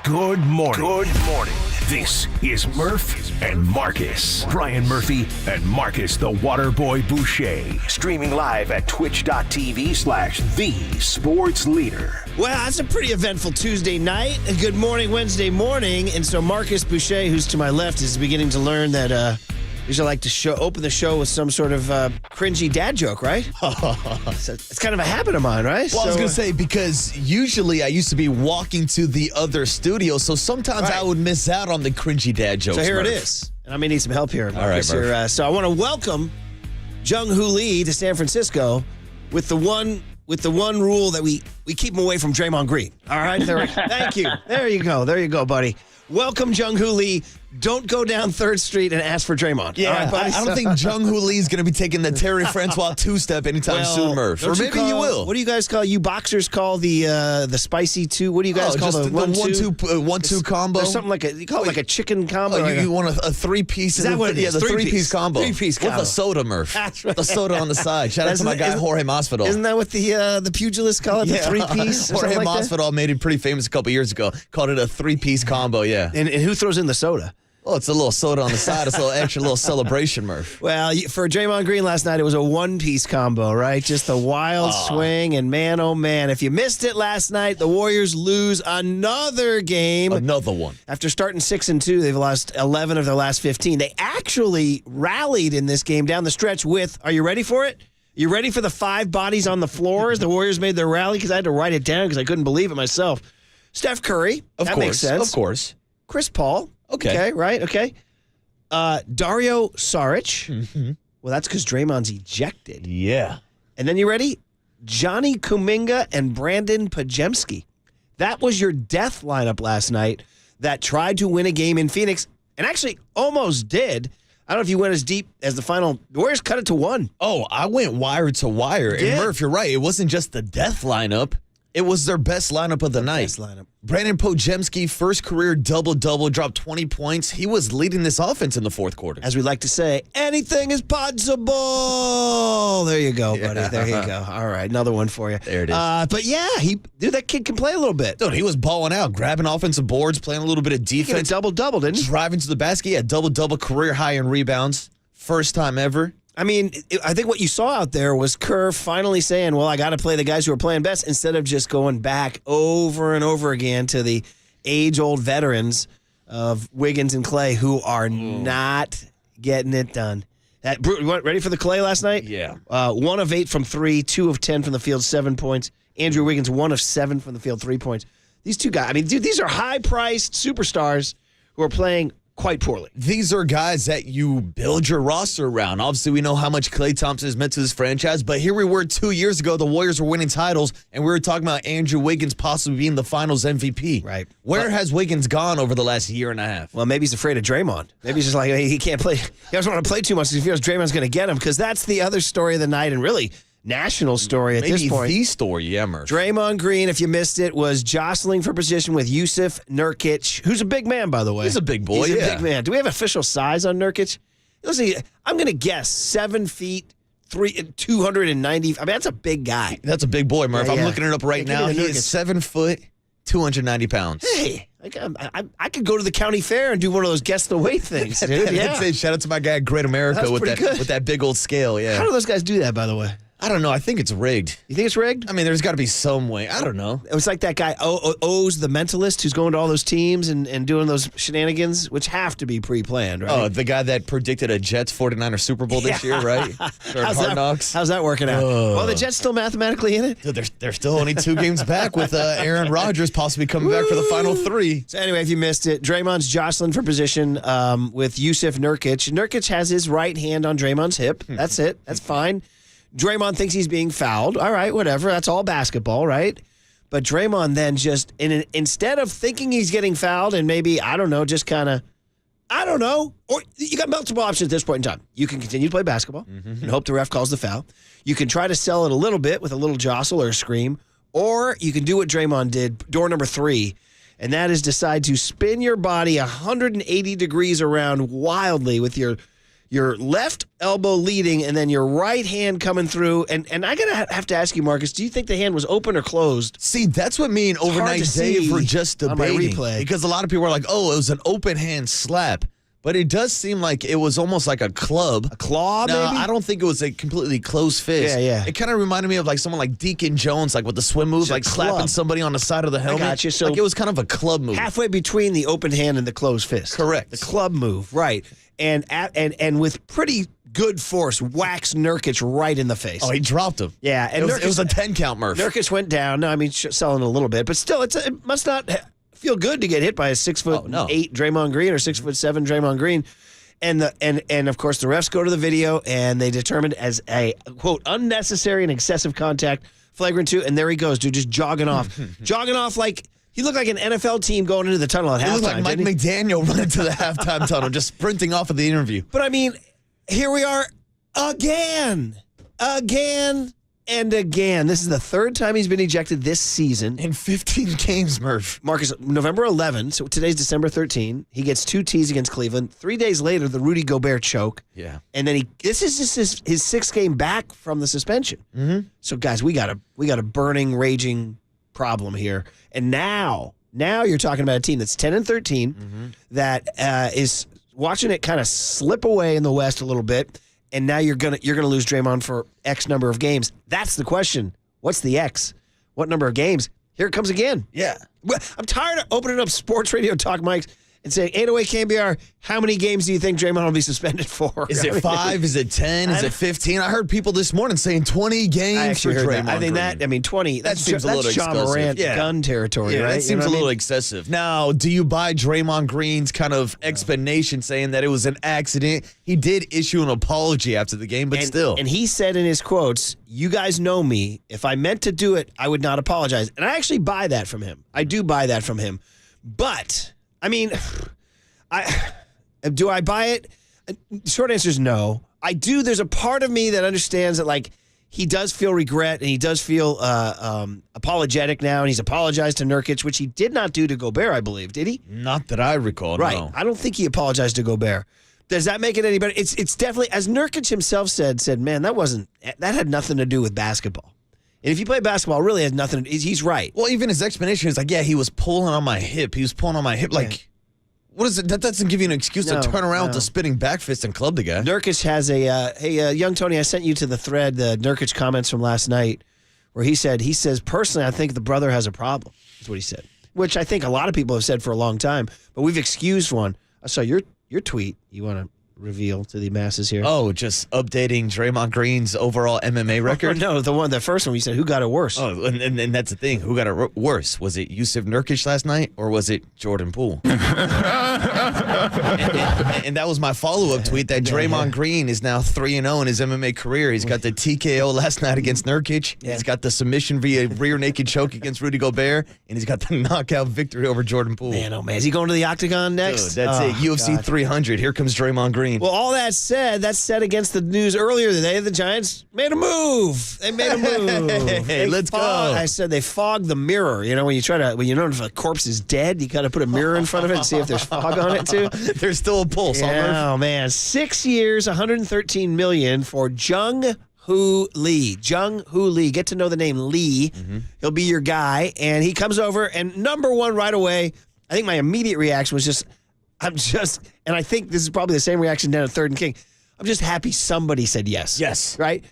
Good morning. Good morning. This is Murph and Marcus. Brian Murphy and Marcus the Waterboy Boucher. Streaming live at twitch.tv/thesportsleader. Well, that's a pretty eventful Tuesday night. A good morning Wednesday morning. And so Marcus Boucher, who's to my left, is beginning to learn that we should like to open the show with some sort of cringy dad joke, right? It's kind of a habit of mine, right? Well, I was going to say, because usually I used to be walking to the other studio, so sometimes I would miss out on the cringy dad jokes. So here Murph. it is. And I may need some help here, Marcus. All right, Murph. So I want to welcome Jung Hoo Lee to San Francisco with the one rule that we keep him away from Draymond Green. All right? Thank you. There you go, buddy. Welcome, Jung Hoo Lee. Don't go down 3rd Street and ask for Draymond. Yeah, all right, buddy? I don't think Jung Hoo Lee is going to be taking the Terry Francois two-step anytime soon, Murph. Or maybe you will. What do you guys call, you boxers call the spicy two? What do you guys call just the 1-2 combo? There's something you call it like a chicken combo. Oh, you want a three-piece? Is that what it is? Yeah, the three-piece combo. Three-piece combo. With a soda, Murph. That's right. The soda on the side. Shout out to my guy, Jorge Masvidal. Isn't that what the pugilists call it, the three-piece? Jorge Masvidal made it pretty famous a couple years ago. Called it a three-piece combo, yeah. And who throws in the soda? Oh, it's a little soda on the side. It's a little extra, little celebration, Murph. Well, for Draymond Green last night, it was a one-piece combo, right? Just a wild swing, and man, oh man, if you missed it last night, the Warriors lose another game. Another one. After starting 6-2, they've lost 11 of their last 15. They actually rallied in this game down the stretch with, are you ready for it? You ready for the 5 bodies on the floor as the Warriors made their rally? Because I had to write it down because I couldn't believe it myself. Steph Curry. That makes sense. Of course. Chris Paul. Okay. Right? Okay. Dario Saric. Mm-hmm. Well, that's because Draymond's ejected. Yeah. And then you ready? Johnny Kuminga and Brandon Pajemski. That was your death lineup last night that tried to win a game in Phoenix and actually almost did. I don't know if you went as deep as the final. The Warriors cut it to 1. Oh, I went wire to wire. And Murph, you're right. It wasn't just the death lineup. It was their best lineup of the night. Best lineup. Brandon Pojemski, first career double-double, dropped 20 points. He was leading this offense in the fourth quarter. As we like to say, anything is possible. There you go, buddy. Yeah. There you go. All right, another one for you. There it is. But yeah, that kid can play a little bit. Dude, he was balling out, grabbing offensive boards, playing a little bit of defense. He had a double-double, didn't he? Driving to the basket. Yeah, double-double, career high in rebounds. First time ever. I mean, I think what you saw out there was Kerr finally saying, well, I got to play the guys who are playing best instead of just going back over and over again to the age-old veterans of Wiggins and Clay who are not getting it done. Ready for the Clay last night? Yeah. 1 of 8 from 3, 2 of 10 from the field, 7 points. Andrew Wiggins, 1 of 7 from the field, 3 points. These two guys, I mean, dude, these are high-priced superstars who are playing quite poorly. These are guys that you build your roster around. Obviously, we know how much Klay Thompson has meant to this franchise, but here we were 2 years ago, the Warriors were winning titles, and we were talking about Andrew Wiggins possibly being the finals MVP. Right. Where has Wiggins gone over the last year and a half? Well, maybe he's afraid of Draymond. Maybe he's just like, he can't play. He doesn't want to play too much because he feels Draymond's going to get him, because that's the other story of the night, and really national story at this point. Maybe the story, yeah, Murph. Draymond Green, if you missed it, was jostling for position with Yusuf Nurkic, who's a big man, by the way. He's a big boy, He's a big man. Do we have official size on Nurkic? Listen, I'm going to guess 7 feet, 290. I mean, that's a big guy. That's a big boy, Murph. Yeah, I'm looking it up right now. He is 7 foot, 290 pounds. Hey, I could go to the county fair and do one of those guess the weight things, dude. Yeah. Shout out to my guy, Great America, with that big old scale. Yeah. How do those guys do that, by the way? I don't know. I think it's rigged. You think it's rigged? I mean, there's got to be some way. I don't know. It was like that guy, O's the mentalist, who's going to all those teams and doing those shenanigans, which have to be pre-planned, right? Oh, the guy that predicted a Jets 49er Super Bowl this year, right? Hard Knocks. How's that working out? Well, the Jets still mathematically in it? Dude, they're still only 2 games back with Aaron Rodgers possibly coming back for the final 3. So anyway, if you missed it, Draymond's jostling for position with Yusuf Nurkic. Nurkic has his right hand on Draymond's hip. That's it. That's fine. Draymond thinks he's being fouled. All right, whatever. That's all basketball, right? But Draymond then just, instead of thinking he's getting fouled and maybe, I don't know, just kind of, I don't know. Or you got multiple options at this point in time. You can continue to play basketball and hope the ref calls the foul. You can try to sell it a little bit with a little jostle or a scream. Or you can do what Draymond did, door number 3, and that is decide to spin your body 180 degrees around wildly with your your left elbow leading, and then your right hand coming through. And I gotta have to ask you, Marcus, do you think the hand was open or closed? See, that's what me and Overnight Dave were just debating. Because a lot of people are like, oh, it was an open hand slap. But it does seem like it was almost like a club. A claw, no, maybe? I don't think it was a completely closed fist. Yeah. It kind of reminded me of like someone like Deacon Jones, like with the swim move, like slapping somebody on the side of the helmet. I got you. So like it was kind of a club move. Halfway between the open hand and the closed fist. Correct. The club move, right. And with pretty good force, whacks Nurkic right in the face. Oh, he dropped him. Yeah. And it was a 10-count, Murph. Nurkic went down. No, I mean, selling a little bit. But still, it must not feel good to get hit by a 6'8" Draymond Green or 6'7" Draymond Green. And of course the refs go to the video and they determined as a quote unnecessary and excessive contact, flagrant 2, and there he goes, dude, just jogging off, like he looked like an NFL team going into the tunnel at halftime. He looked like Mike McDaniel running to the halftime tunnel, just sprinting off of the interview. But I mean, here we are again. And again, this is the third time he's been ejected this season. In 15 games, Murph. Marcus, November 11, so today's December 13. He gets 2 Ts against Cleveland. 3 days later, the Rudy Gobert choke. Yeah. And then this is just his 6th game back from the suspension. Mm-hmm. So, guys, we got a burning, raging problem here. And now you're talking about a team that's 10-13 that is watching it kind of slip away in the West a little bit. And now you're gonna lose Draymond for X number of games. That's the question. What's the X? What number of games? Here it comes again. Yeah. I'm tired of opening up sports radio talk mics and saying 808 KNBR, how many games do you think Draymond will be suspended for? Is it 5? Is it 10? Is it 15? I heard people this morning saying 20 games for Draymond. I think 20. That seems a little John excessive. Morant gun territory, right? That seems a little excessive. Now, do you buy Draymond Green's kind of explanation saying that it was an accident? He did issue an apology after the game, but still. And he said in his quotes, you guys know me. If I meant to do it, I would not apologize. And I actually buy that from him. I do buy that from him. But, I mean, do I buy it? Short answer is no. I do. There's a part of me that understands that, like, he does feel regret and he does feel apologetic now, and he's apologized to Nurkic, which he did not do to Gobert, I believe. Did he? Not that I recall, right. No. I don't think he apologized to Gobert. Does that make it any better? It's definitely, as Nurkic himself said, man, that had nothing to do with basketball. And if you play basketball, it really has nothing to do. He's right. Well, even his explanation is like, yeah, he was pulling on my hip. He was pulling on my hip. Like, what is it? That doesn't give you an excuse to turn around with a spinning back fist and club the guy. Nurkic has young Tony, I sent you to the thread, the Nurkic comments from last night, where he says, personally, I think the brother has a problem, is what he said, which I think a lot of people have said for a long time, but we've excused one. I saw your tweet. You want to reveal to the masses here? Oh, just updating Draymond Green's overall MMA record? No, the first one you said, who got it worse? Oh, and that's the thing. Who got it worse? Was it Yusuf Nurkic last night, or was it Jordan Poole? and that was my follow-up tweet that Draymond Green is now 3-0 in his MMA career. He's got the TKO last night against Nurkic. Yeah. He's got the submission via rear naked choke against Rudy Gobert, and he's got the knockout victory over Jordan Poole. Man, oh man, is he going to the octagon next? Dude, that's it. UFC 300. Here comes Draymond Green. Well, all that said, that's set against the news earlier today. The Giants made a move. They made a move. Hey, let's go. I said they fogged the mirror. You know, when you know if a corpse is dead, you got to put a mirror in front of it and see if there's fog on it too. There's still a pulse. Yeah, oh man, 6 years, $113 million for Jung Hoo Lee. Jung Hoo Lee. Get to know the name Lee. Mm-hmm. He'll be your guy, and he comes over. And number one, right away, I think my immediate reaction was and I think this is probably the same reaction down at 3rd and King. I'm just happy somebody said yes. Yes. Right?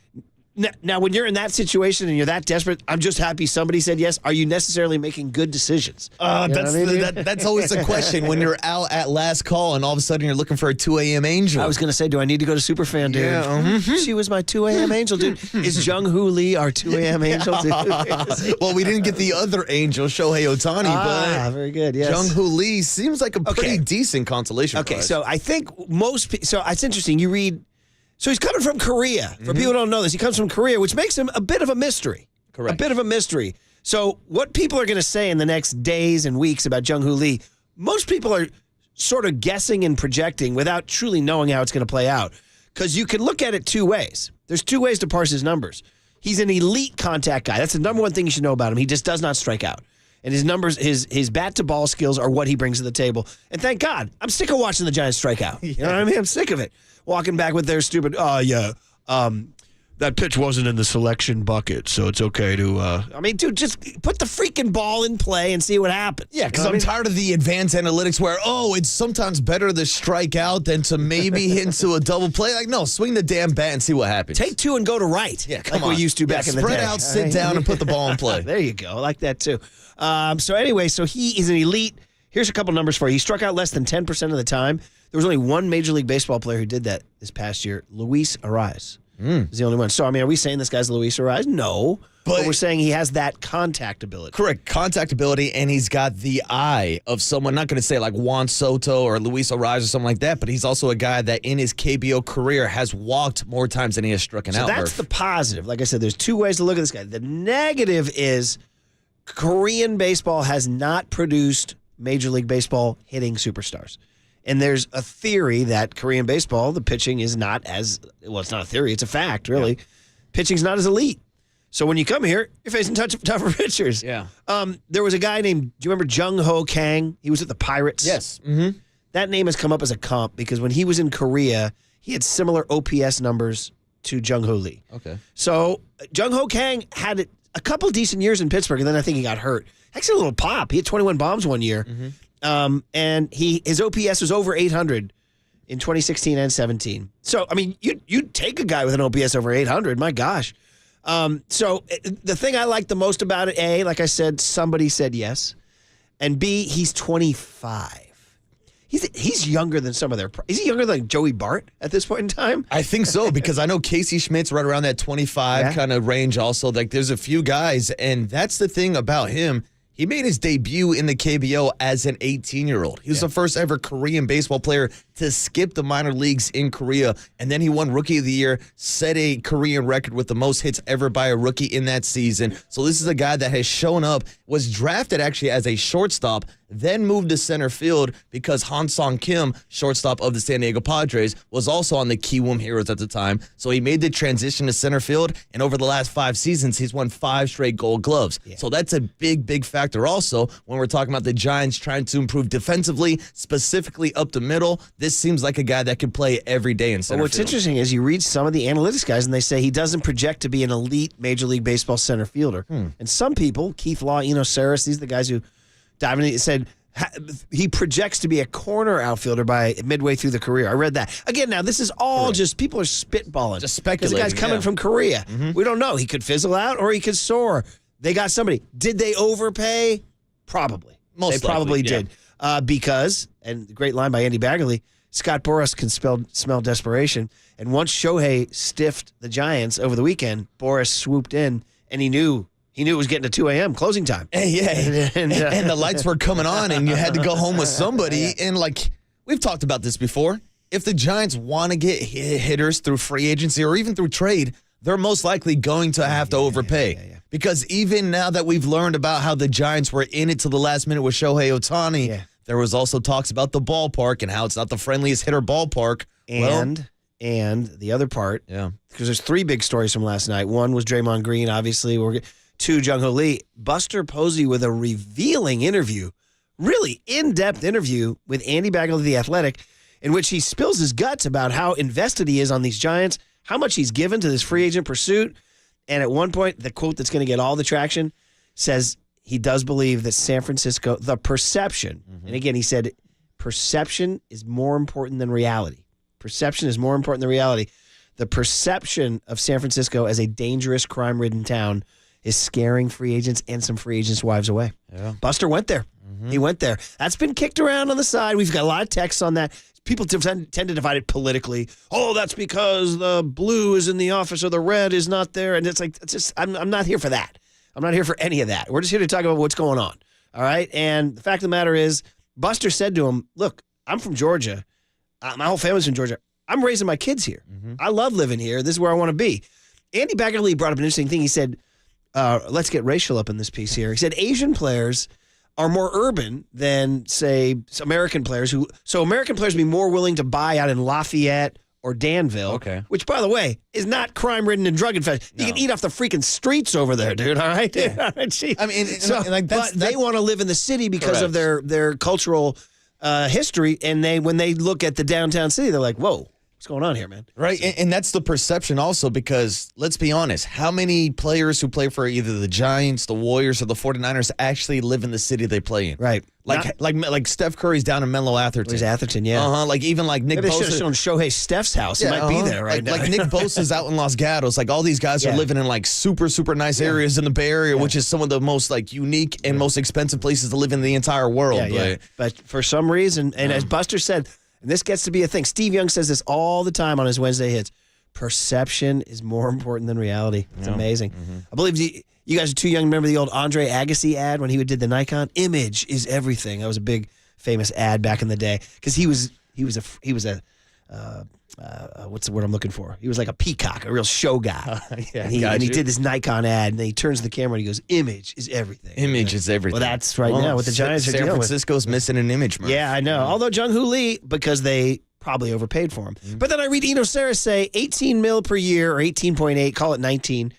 Now, when you're in that situation and you're that desperate, I'm just happy somebody said yes. Are you necessarily making good decisions? That's always the question when you're out at last call and all of a sudden you're looking for a 2 a.m. angel. I was going to say, do I need to go to Superfan, dude? Yeah. She was my 2 a.m. angel, dude. Is Jung Hoo Lee our 2 a.m. angel, dude? Well, we didn't get the other angel, Shohei Otani, but very good, yes. Jung Hoo Lee seems like a pretty decent consolation prize. So I think so it's interesting. You read... So he's coming from Korea. For people who don't know this, he comes from Korea, which makes him a bit of a mystery. Correct. A bit of a mystery. So what people are going to say in the next days and weeks about Jung Hoo Lee, most people are sort of guessing and projecting without truly knowing how it's going to play out. Because you can look at it 2 ways. There's 2 ways to parse his numbers. He's an elite contact guy. That's the number one thing you should know about him. He just does not strike out. And his numbers, his bat to ball skills are what he brings to the table. And thank God, I'm sick of watching the Giants strike out. You know what I mean? I'm sick of it. Walking back with their stupid, that pitch wasn't in the selection bucket, so it's okay to. I mean, dude, just put the freaking ball in play and see what happens. Yeah, because I'm tired of the advanced analytics where, it's sometimes better to strike out than to maybe hit into a double play. Like, no, swing the damn bat and see what happens. Take two and go to right. Yeah, come on. We used to back in the day. Spread out, sit down, and put the ball in play. There you go. I like that, too. So he is an elite. Here's a couple numbers for you. He struck out less than 10% of the time. There was only one Major League Baseball player who did that this past year, Luis Ariz. Is the only one. So, I mean, are we saying this guy's Luis Ariz? No. But we're saying he has that contact ability. Correct. Contact ability, and he's got the eye of someone, not going to say like Juan Soto or Luis Ariz or something like that, but he's also a guy that in his KBO career has walked more times than he has struck out. So that's the positive. Like I said, there's two ways to look at this guy. The negative is Korean baseball has not produced Major League Baseball hitting superstars. And there's a theory that Korean baseball, the pitching is not as, well, it's not a theory, it's a fact, really. Yeah. Pitching's not as elite. So when you come here, you're facing tougher pitchers. Yeah. There was a guy named, do you remember Jung Hoo Lee? He was at the Pirates. Yes. Mm-hmm. That name has come up as a comp because when he was in Korea, he had similar OPS numbers to Jung Hoo Lee. Okay. So Jung Hoo Lee had a couple decent years in Pittsburgh, and then I think he got hurt. Actually, a little pop. He had 21 bombs one year. Mm-hmm. And his OPS was over 800 in 2016 and 17. So, I mean, you'd take a guy with an OPS over 800. My gosh. So the thing I like the most about it, A, like I said, somebody said yes. And B, he's 25. He's younger than some of their. Is he younger than Joey Bart at this point in time? I think so, because I know Casey Schmidt's right around that 25 kind of range also. Like, there's a few guys, and that's the thing about him. He made his debut in the KBO as an 18-year-old. He was the first ever Korean baseball player to skip the minor leagues in Korea, and then he won Rookie of the Year, set a Korean record with the most hits ever by a rookie in that season. So this is a guy that has shown up, was drafted actually as a shortstop, then moved to center field because Han Song Kim, shortstop of the San Diego Padres, was also on the Kiwoom Heroes at the time. So he made the transition to center field, and over the last 5 seasons, he's won 5 straight Gold Gloves. Yeah. So that's a big, big factor also when we're talking about the Giants trying to improve defensively, specifically up the middle. This seems like a guy that could play every day in center field. What's interesting is you read some of the analytics guys, and they say he doesn't project to be an elite Major League Baseball center fielder. And some people, Keith Law, Saris, these are the guys who dive in, said he projects to be a corner outfielder by midway through the career. I read that. Again, now, this is all just people are spitballing. Just speculating. Because the guy's coming from Korea. We don't know. He could fizzle out or he could soar. They got somebody. Did they overpay? Probably. They probably did. Because, and the great line by Andy Baggerly, Scott Boras can smell desperation. And once Shohei stiffed the Giants over the weekend, Boras swooped in, and he knew it was getting to 2 a.m. closing time. Hey, yeah. And the lights were coming on, and you had to go home with somebody. And, like, we've talked about this before. If the Giants want to get hitters through free agency or even through trade, they're most likely going to have to overpay. Because even now that we've learned about how the Giants were in it to the last minute with Shohei Otani, there was also talks about the ballpark and how it's not the friendliest hitter ballpark. And the other part, because there's 3 big stories from last night. One was Draymond Green, obviously. 2, Jung Hoo Lee. Buster Posey with a revealing interview, really in-depth interview with Andy Baggerly of The Athletic, in which he spills his guts about how invested he is on these Giants, how much he's given to this free agent pursuit. And at one point, the quote that's going to get all the traction says he does believe that San Francisco, the perception, and again, he said, perception is more important than reality. Perception is more important than reality. The perception of San Francisco as a dangerous, crime-ridden town is scaring free agents and some free agents' wives away. Yeah. Buster went there. He went there. That's been kicked around on the side. We've got a lot of texts on that. People tend to divide it politically. Oh, that's because the blue is in the office or the red is not there. And it's like, I'm not here for that. I'm not here for any of that. We're just here to talk about what's going on. All right? And the fact of the matter is, Buster said to him, look, I'm from Georgia. My whole family's from Georgia. I'm raising my kids here. I love living here. This is where I want to be. Andy Baggerly brought up an interesting thing. He said, let's get racial up in this piece here. He said Asian players are more urban than, say, American players. So American players would be more willing to buy out in Lafayette or Danville. Okay. Which, by the way, is not crime-ridden and drug-infested. You can eat off the freaking streets over there, dude. All right? Yeah. Gee. I mean, but they want to live in the city because of their cultural history, and when they look at the downtown city, they're like, whoa. What's going on here, man? Right, and that's the perception also because, let's be honest, how many players who play for either the Giants, the Warriors, or the 49ers actually live in the city they play in? Right. Like Steph Curry's down in Menlo Atherton. He's Atherton, yeah. Like even like Nick Maybe Bosa. They should have shown Shohei Steph's house. He might be there right now. Like Nick Bosa's out in Los Gatos. Like all these guys are living in like super, super nice areas in the Bay Area, which is some of the most like unique and most expensive places to live in the entire world. But for some reason, and as Buster said, and this gets to be a thing. Steve Young says this all the time on his Wednesday hits. Perception is more important than reality. It's amazing. I believe you guys are too young to remember the old Andre Agassi ad when he did the Nikon. Image is everything. That was a big famous ad back in the day because he was a what's the word I'm looking for? He was like a peacock, a real show guy. And he did this Nikon ad, and then he turns to the camera and he goes, "Image is everything." Image is everything. Well, that's now what the Giants are San dealing Francisco's missing an image, man. Yeah, I know. Although Jung Hoo Lee, because they probably overpaid for him. But then I read Eno Sarris say 18 mil per year or 18.8, call it 19.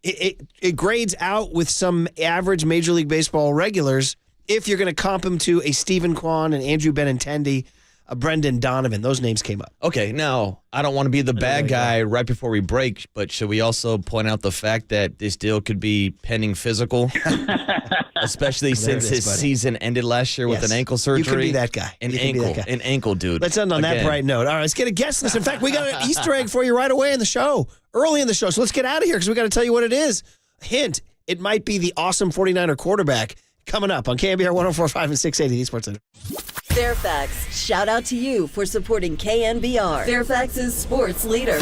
It grades out with some average Major League Baseball regulars if you're going to comp him to a Stephen Kwan and Andrew Benintendi, a Brendan Donovan. Those names came up. Okay, now, I don't want to be the bad guy right before we break, but should we also point out the fact that this deal could be pending physical? Especially since his season ended last year with an ankle surgery. You could be that guy. An ankle, dude. Let's end on that bright note. All right, let's get a guest list. In fact, we got an Easter egg for you right away in the show, early in the show. So let's get out of here because we got to tell you what it is. Hint, it might be the awesome 49er quarterback coming up on KNBR 104.5 and 680, the Sports Center. Fairfax, shout out to you for supporting KNBR, Fairfax's sports leader.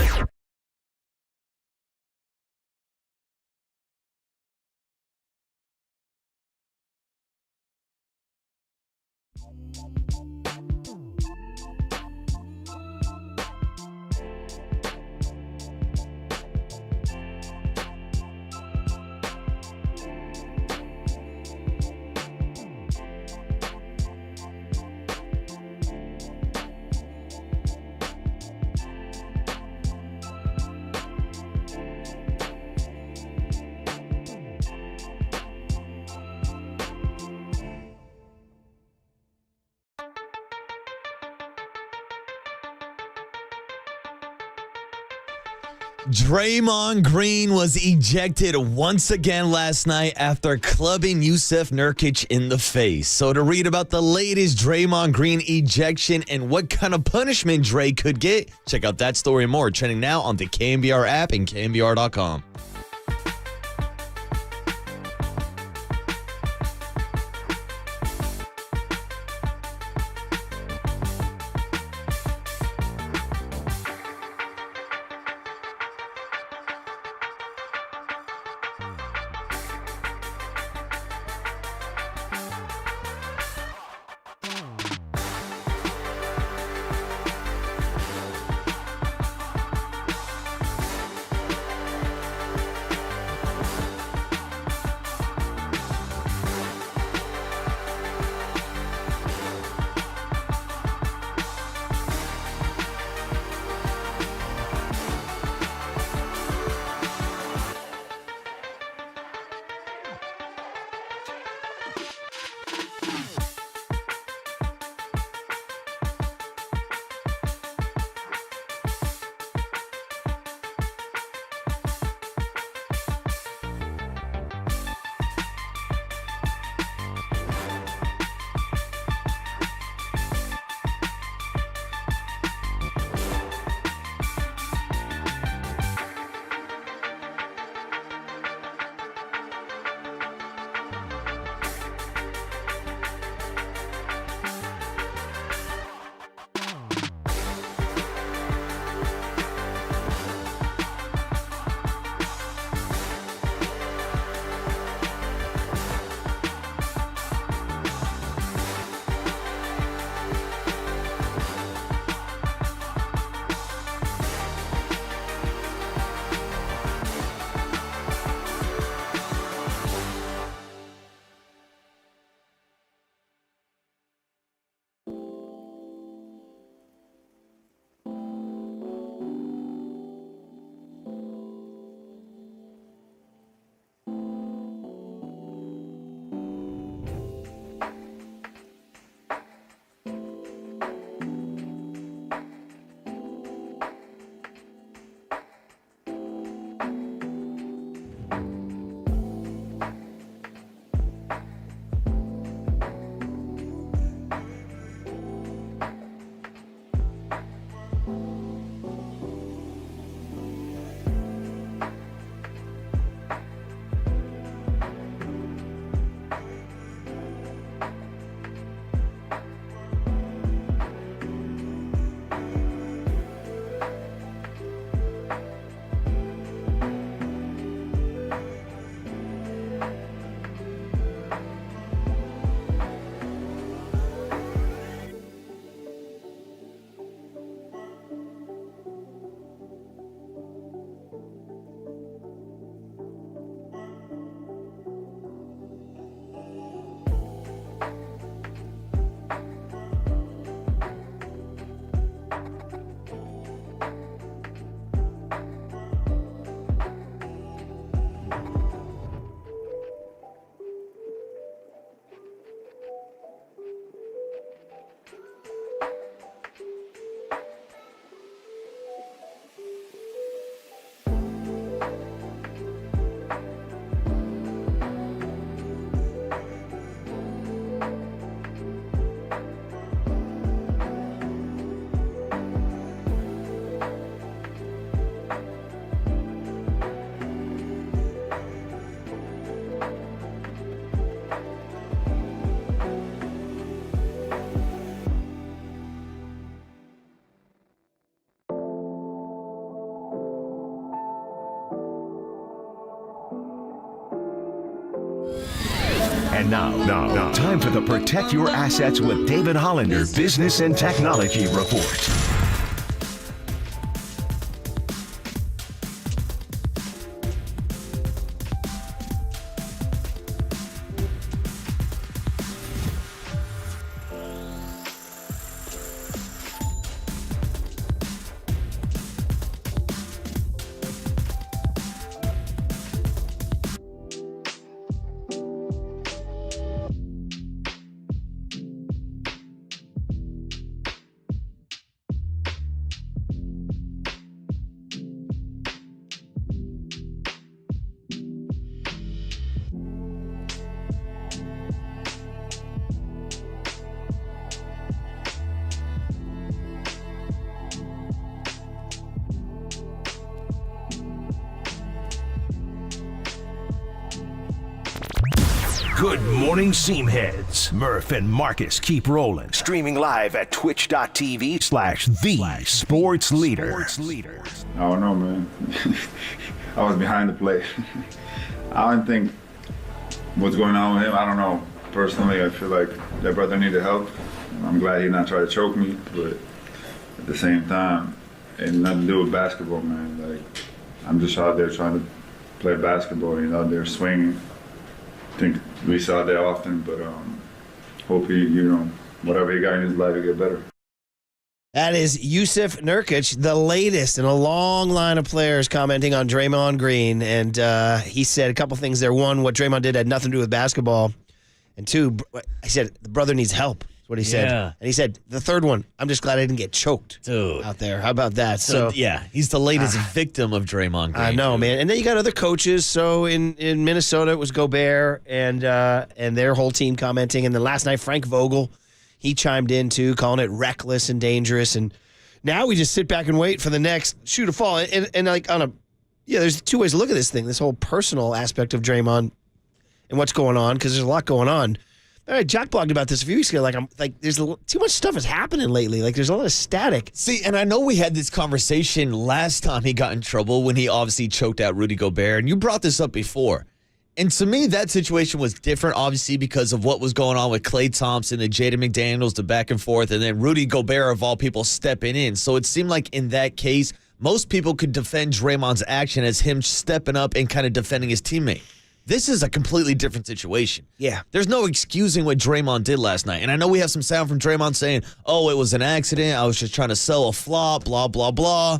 Draymond Green was ejected once again last night after clubbing Yusuf Nurkic in the face. So to read about the latest Draymond Green ejection and what kind of punishment Dre could get, check out that story and more trending now on the KNBR app and KNBR.com. And now, time for the Protect Your Assets with David Hollander Business and Technology Report. Good morning, Seamheads. Murph and Marcus keep rolling. Streaming live at twitch.tv/thesportsleader. I don't know, man. I was behind the play. I don't think what's going on with him. I don't know. Personally, I feel like that brother needed help. I'm glad he not tried to choke me, but at the same time, it had nothing to do with basketball, man. Like, I'm just out there trying to play basketball. He's out there swinging. I think we saw that often, but hope he, whatever he got in his life, he get better. That is Jusuf Nurkic, the latest in a long line of players commenting on Draymond Green. And he said a couple things there. One, what Draymond did had nothing to do with basketball. And two, he said the brother needs help. That's what he said. Yeah. And he said, the third one, I'm just glad I didn't get choked out there. How about that? So yeah, he's the latest victim of Draymond Green. I know, man. And then you got other coaches. So in Minnesota, it was Gobert and their whole team commenting. And then last night, Frank Vogel, he chimed in too, calling it reckless and dangerous. And now we just sit back and wait for the next shoe to fall. And like there's two ways to look at this thing, this whole personal aspect of Draymond and what's going on, because there's a lot going on. All right, Jack blogged about this a few weeks ago. There's too much stuff is happening lately. Like, there's a lot of static. See, and I know we had this conversation last time he got in trouble when he obviously choked out Rudy Gobert, and you brought this up before. And to me, that situation was different, obviously, because of what was going on with Klay Thompson and Jaden McDaniels, the back and forth, and then Rudy Gobert, of all people, stepping in. So it seemed like in that case, most people could defend Draymond's action as him stepping up and kind of defending his teammate. This is a completely different situation. Yeah. There's no excusing what Draymond did last night. And I know we have some sound from Draymond saying, oh, it was an accident. I was just trying to sell a flop, blah, blah, blah.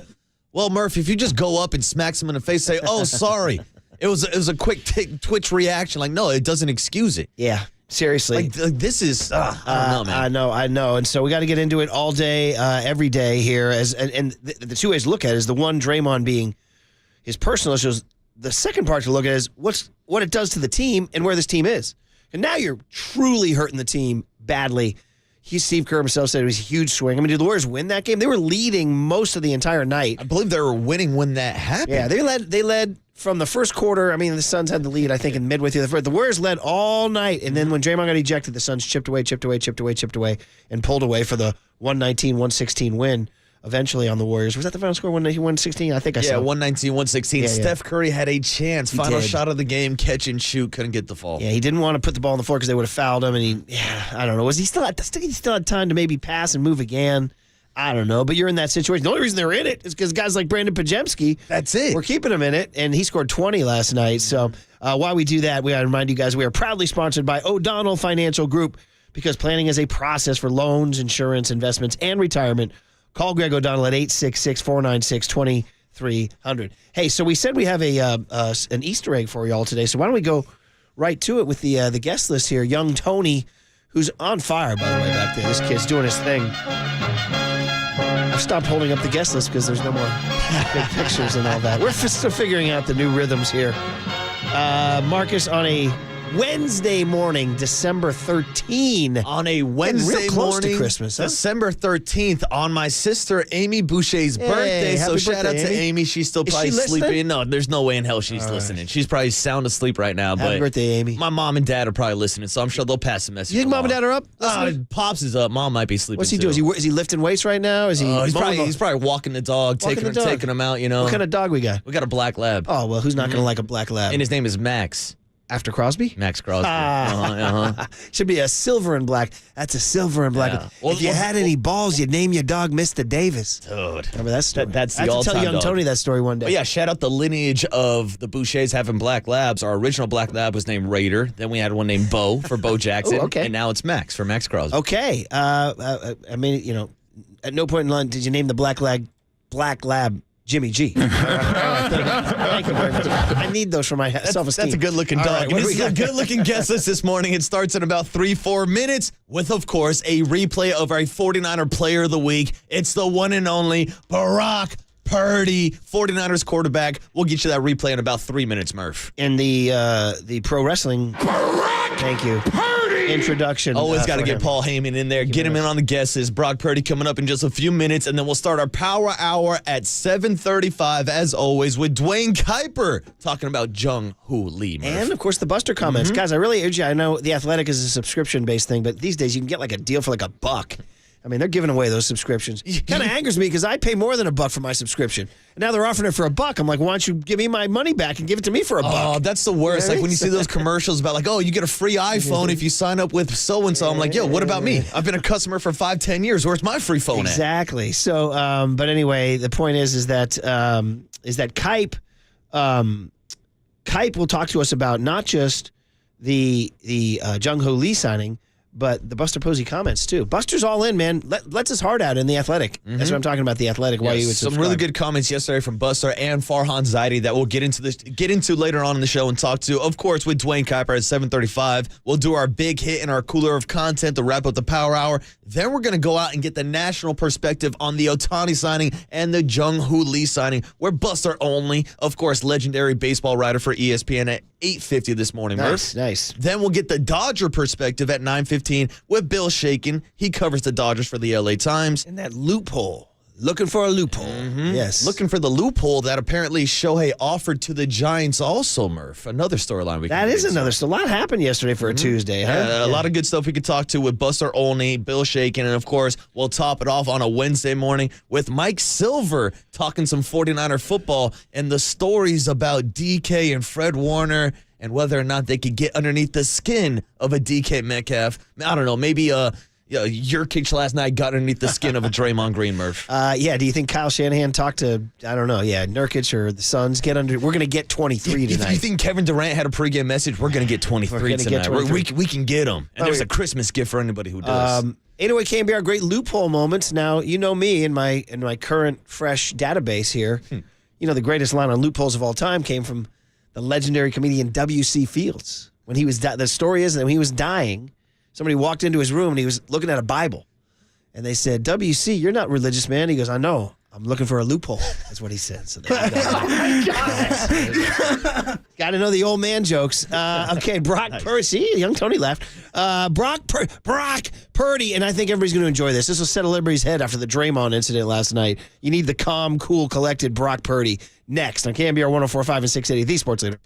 Well, Murph, if you just go up and smack someone in the face, say, oh, sorry. It was a quick twitch reaction. Like, no, it doesn't excuse it. Yeah. Seriously. Like this is, I don't know, man. I know. And so we got to get into it all day, every day here. And the two ways to look at it is the one, Draymond being his personal issues. The second part to look at is what it does to the team and where this team is. And now you're truly hurting the team badly. Steve Kerr himself said it was a huge swing. I mean, did the Warriors win that game? They were leading most of the entire night. I believe they were winning when that happened. Yeah, they led from the first quarter. I mean, the Suns had the lead, I think, in midway through the first. The Warriors led all night, and then when Draymond got ejected, the Suns chipped away, and pulled away for the 119-116 win. Eventually on the Warriors. Was that the final score, 119-116? I think I saw. Yeah, 119-116. Yeah. Steph Curry had a chance. He Final did. shot of the game, catch and shoot, couldn't get the fall. Yeah, he didn't want to put the ball on the floor because they would have fouled him, and I don't know. Was he still had time to maybe pass and move again? I don't know, but you're in that situation. The only reason they're in it is because guys like Brandon Pajemski, that's it. We're keeping him in it, and he scored 20 last night. So while we do that, we got to remind you guys we are proudly sponsored by O'Donnell Financial Group, because planning is a process for loans, insurance, investments, and retirement. Call Greg O'Donnell at 866-496-2300. Hey, so we said we have an Easter egg for you all today, so why don't we go right to it with the guest list here. Young Tony, who's on fire, by the way, back there. This kid's doing his thing. I've stopped holding up the guest list because there's no more big pictures and all that. We're still figuring out the new rhythms here. Marcus, on a Wednesday morning, December 13. On a Wednesday real close morning, to Christmas, huh? December 13th, on my sister Amy Boucher's birthday. So happy shout out birthday, to Amy. She's still Is probably she listening? sleeping. No, there's no way in hell she's listening. She's probably sound asleep right now. Happy but birthday, Amy. My mom and dad are probably listening, so I'm sure they'll pass the message. You think mom and dad are up? Pops is up. Mom might be sleeping. What's he too. doing? Is he lifting weights right now? Is he? He's probably walking the dog, taking him out. You know, What kind of dog we got? We got a black lab, Oh well, who's not going to like a black lab? and his name is Max. After Crosby? Max Crosby. Should be a silver and black. That's a silver and black. Yeah. If you had any balls, you'd name your dog Mr. Davis. Dude. Remember that story? That's the I have to all-time tell Young dog. Tony that story one day. But yeah, shout out the lineage of the Bouchers having black labs. Our original black lab was named Raider. Then we had one named Bo for Bo Jackson. Ooh, okay. And now it's Max for Max Crosby. Okay. I mean, at no point in line did you name the black lab Jimmy G. Thank you very much. I need those for my self-esteem. That's a good-looking All dog. right, what do This we is a got? good-looking guest list this morning. It starts in about 3-4 minutes with, of course, a replay of our 49er Player of the Week. It's the one and only Brock Purdy, 49ers quarterback. We'll get you that replay in about 3 minutes, Murph. In the pro wrestling. Thank you. Introduction. Always got to for get him. Paul Heyman in there. Get him in on the guesses. Brock Purdy coming up in just a few minutes, and then we'll start our Power Hour at 7:35, as always, with Dwayne Kuiper talking about Jung Hoo Lee. Murph. And, of course, the Buster comments. Mm-hmm. Guys, I really urge you. I know The Athletic is a subscription-based thing, but these days you can get like a deal for like $1. I mean, they're giving away those subscriptions. Kind of angers me because I pay more than $1 for my subscription. And now they're offering it for $1. I'm like, why don't you give me my money back and give it to me for $1? Oh, that's the worst. You know what I Like when you mean? see those commercials about like, oh, you get a free iPhone if you sign up with so-and-so. I'm like, yo, what about me? I've been a customer for 5-10 years. Where's my free phone Exactly. So, but anyway, the point is that Kuiper will talk to us about not just the Jung Hoo Lee signing, but the Buster Posey comments too. Buster's all in, man. Lets his heart out in The Athletic. That's what I'm talking about. The Athletic. Why you would some subscribe. really good comments yesterday from Buster and Farhan Zaidi that we'll get into later on in the show and talk to. Of course, with Dwayne Kuiper at 7:35, we'll do our big hit and our cooler of content to wrap up the Power Hour. Then we're going to go out and get the national perspective on the Otani signing and the Jung Hoo Lee signing. We're Buster only, of course, legendary baseball writer for ESPN at 8:50 this morning. Murph. Nice. Then we'll get the Dodger perspective at 9:15 with Bill Shaken. He covers the Dodgers for the LA Times. And that loophole. Looking for a loophole. Yes. Looking for the loophole that apparently Shohei offered to the Giants also, Murph. Another storyline we can That get is into. another. So a lot happened yesterday for a Tuesday, huh? A lot of good stuff we could talk to with Buster Olney, Bill Shaken, and of course, we'll top it off on a Wednesday morning with Mike Silver talking some 49er football and the stories about DK and Fred Warner and whether or not they could get underneath the skin of a DK Metcalf. I don't know, maybe Nurkic last night got underneath the skin of a Draymond Green, Murph. Yeah, do you think Kyle Shanahan talked to, I don't know, Nurkic or the Suns? We're going to get 23 tonight. You think Kevin Durant had a pregame message? We're going to get 23 gonna tonight. get 23. We can get them. And there's a Christmas gift for anybody who does. 808 KNBR, great loophole moments. Now, you know me in my current fresh database here. You know, the greatest line on loopholes of all time came from the legendary comedian W.C. Fields. When he was, the story is that when he was dying, somebody walked into his room and he was looking at a Bible. And they said, W.C., you're not religious, man. He goes, I know. I'm looking for a loophole. That's what he said. So there you go. Oh, my God. Got to know the old man jokes. Okay, Brock Purdy. See, young Tony laughed. Brock Purdy, and I think everybody's going to enjoy this. This will settle everybody's head after the Draymond incident last night. You need the calm, cool, collected Brock Purdy. Next on KNBR 104.5 and 680, the Sports Leader.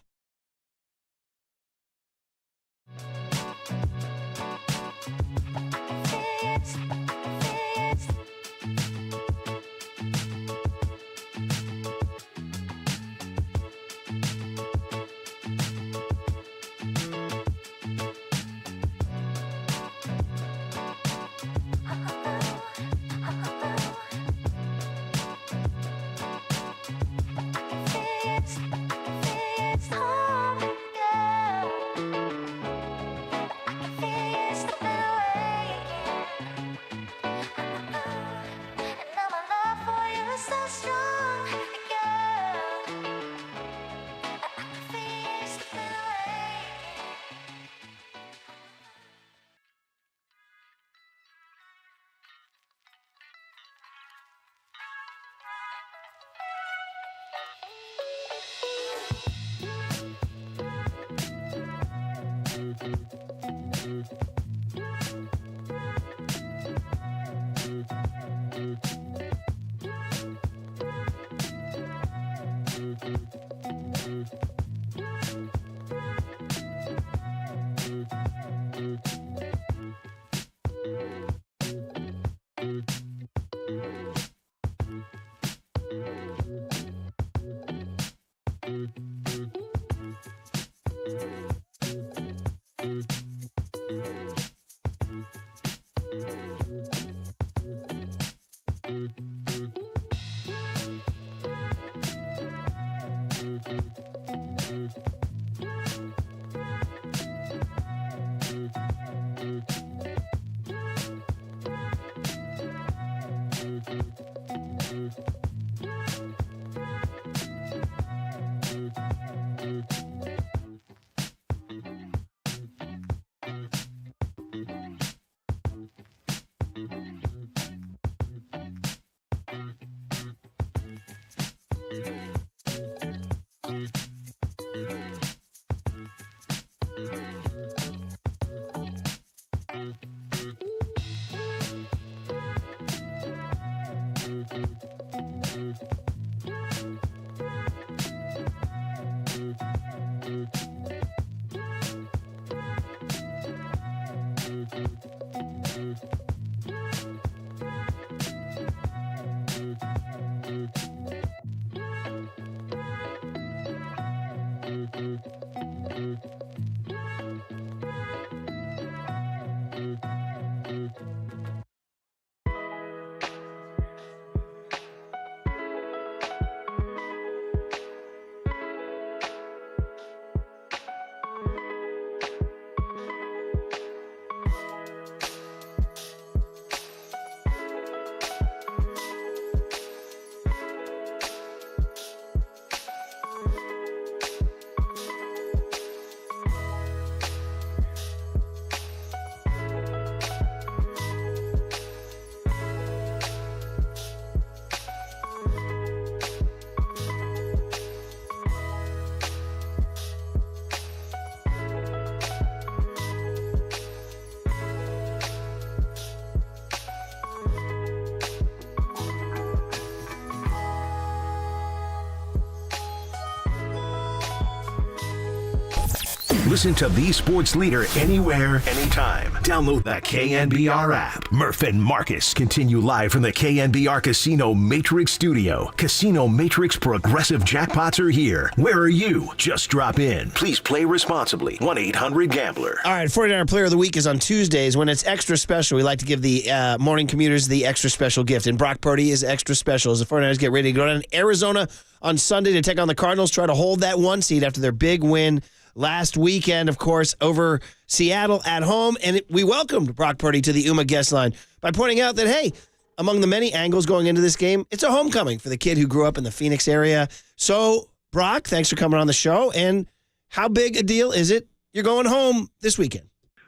Listen to the sports leader anywhere, anytime. Download the KNBR app. Murph and Marcus continue live from the KNBR Casino Matrix Studio. Casino Matrix Progressive Jackpots are here. Where are you? Just drop in. Please play responsibly. 1-800-GAMBLER. All right, 49er Player of the Week is on Tuesdays. When it's extra special, we like to give the morning commuters the extra special gift. And Brock Purdy is extra special as the 49ers get ready to go down to Arizona on Sunday to take on the Cardinals, try to hold that 1 seed after their big win last weekend, of course, over Seattle at home. And we welcomed Brock Purdy to the UMA guest line by pointing out that, hey, among the many angles going into this game, it's a homecoming for the kid who grew up in the Phoenix area. So, Brock, thanks for coming on the show. And how big a deal is it? You're going home this weekend.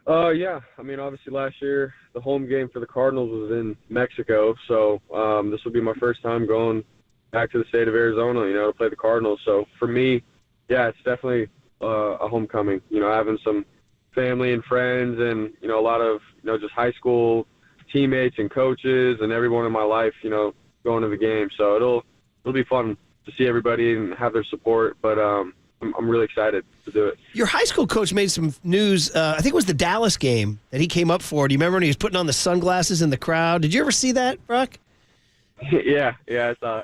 Yeah. I mean, obviously last year, the home game for the Cardinals was in Mexico. So this will be my first time going back to the state of Arizona, to play the Cardinals. So for me, yeah, it's definitely a homecoming, having some family and friends and, a lot of, just high school teammates and coaches and everyone in my life, going to the game. So it'll be fun to see everybody and have their support, but I'm really excited to do it. Your high school coach made some news, I think it was the Dallas game that he came up for. Do you remember when he was putting on the sunglasses in the crowd? Did you ever see that, Brock? Yeah, I saw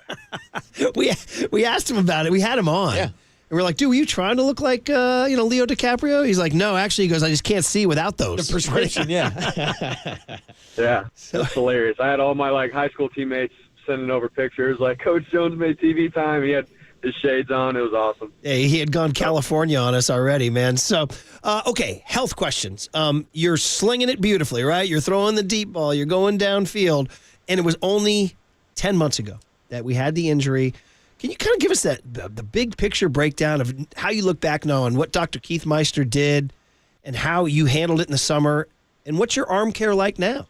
it. We asked him about it. We had him on. Yeah. And we're like, dude, were you trying to look like, Leo DiCaprio? He's like, no, actually, he goes, I just can't see without those. The prescription, yeah. Yeah, that's hilarious. I had all my, high school teammates sending over pictures, like, Coach Jones made TV time. He had his shades on. It was awesome. Yeah, he had gone California on us already, man. So, okay, health questions. You're slinging it beautifully, right? You're throwing the deep ball. You're going downfield. And it was only 10 months ago that we had the injury. Can you kind of give us the big picture breakdown of how you look back now on what Dr. Keith Meister did and how you handled it in the summer, and what's your arm care like now?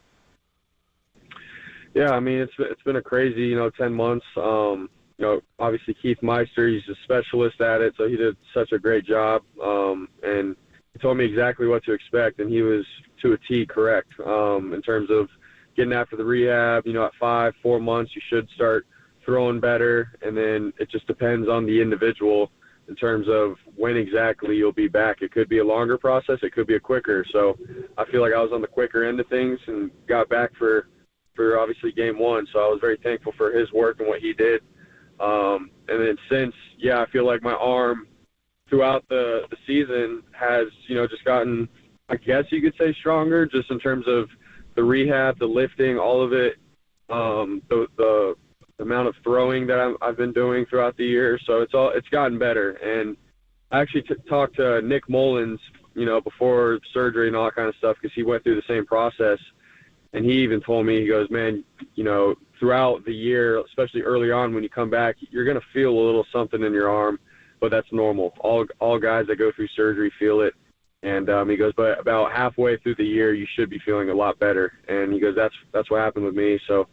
Yeah, I mean, it's been a crazy, 10 months. Obviously Keith Meister, he's a specialist at it, so he did such a great job. And he told me exactly what to expect, and he was to a T correct in terms of getting after the rehab. At 4 months, you should start throwing better, and then it just depends on the individual in terms of when exactly you'll be back. It could be a longer process, it could be a quicker. So I feel like I was on the quicker end of things and got back for obviously game 1. So I was very thankful for his work and what he did. And then since, I feel like my arm throughout the season has, just gotten, I guess you could say, stronger, just in terms of the rehab, the lifting, all of it, the amount of throwing that I've been doing throughout the year. So it's gotten better. And I actually talked to Nick Mullins, before surgery and all that kind of stuff, because he went through the same process. And he even told me, he goes, man, throughout the year, especially early on when you come back, you're going to feel a little something in your arm, but that's normal. All guys that go through surgery feel it. And he goes, but about halfway through the year, you should be feeling a lot better. And he goes, that's what happened with me. So,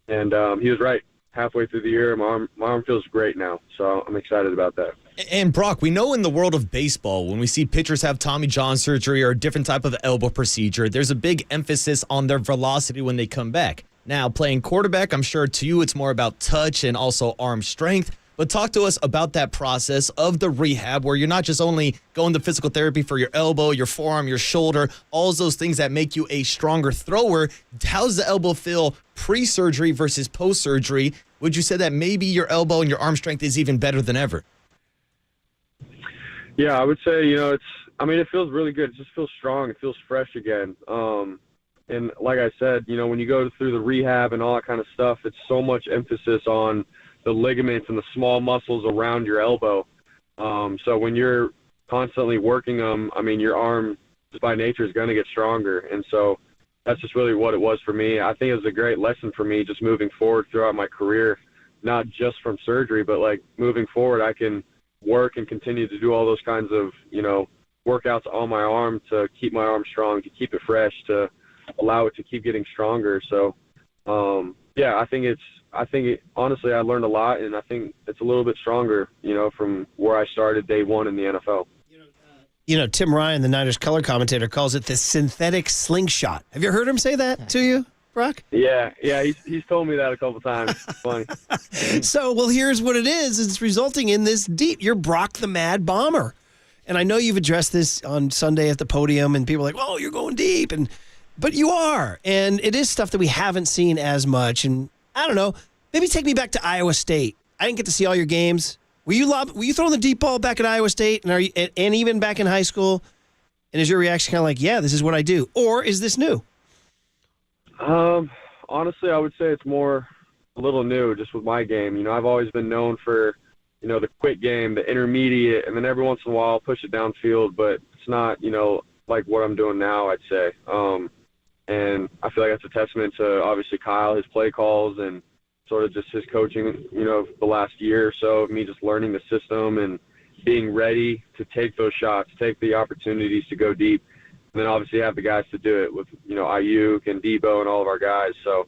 and he was right. halfway through the year. My arm feels great now, so I'm excited about that. And Brock, we know in the world of baseball, when we see pitchers have Tommy John surgery or a different type of elbow procedure, there's a big emphasis on their velocity when they come back. Now, playing quarterback, I'm sure to you it's more about touch and also arm strength. But talk to us about that process of the rehab where you're not just only going to physical therapy for your elbow, your forearm, your shoulder, all of those things that make you a stronger thrower. How does the elbow feel pre-surgery versus post-surgery? Would you say that maybe your elbow and your arm strength is even better than ever? Yeah, I would say, it feels really good. It just feels strong. It feels fresh again. And like I said, when you go through the rehab and all that kind of stuff, it's so much emphasis on the ligaments and the small muscles around your elbow. So when you're constantly working them, your arm just by nature is going to get stronger. And so that's just really what it was for me. I think it was a great lesson for me just moving forward throughout my career, not just from surgery, but like moving forward, I can work and continue to do all those kinds of, workouts on my arm to keep my arm strong, to keep it fresh, to allow it to keep getting stronger. So, honestly, I learned a lot, and I think it's a little bit stronger, from where I started day one in the NFL. Tim Ryan, the Niners color commentator, calls it the synthetic slingshot. Have you heard him say that to you, Brock? Yeah, he's told me that a couple times. It's funny. So, here's what it is. It's resulting in this deep. You're Brock the Mad Bomber. And I know you've addressed this on Sunday at the podium, and people are like, oh, you're going deep. But you are. And it is stuff that we haven't seen as much. And I don't know, maybe take me back to Iowa State. I didn't get to see all your games. Were you throwing the deep ball back at Iowa State and even back in high school? And is your reaction kind of like, yeah, this is what I do? Or is this new? Honestly, I would say it's more a little new just with my game. I've always been known for, the quick game, the intermediate, and then every once in a while I'll push it downfield, but it's not, like what I'm doing now, I'd say. And I feel like that's a testament to obviously Kyle, his play calls, and sort of just his coaching, the last year or so of me just learning the system and being ready to take those shots, take the opportunities to go deep, and then obviously have the guys to do it with, Ayuk and Debo and all of our guys. So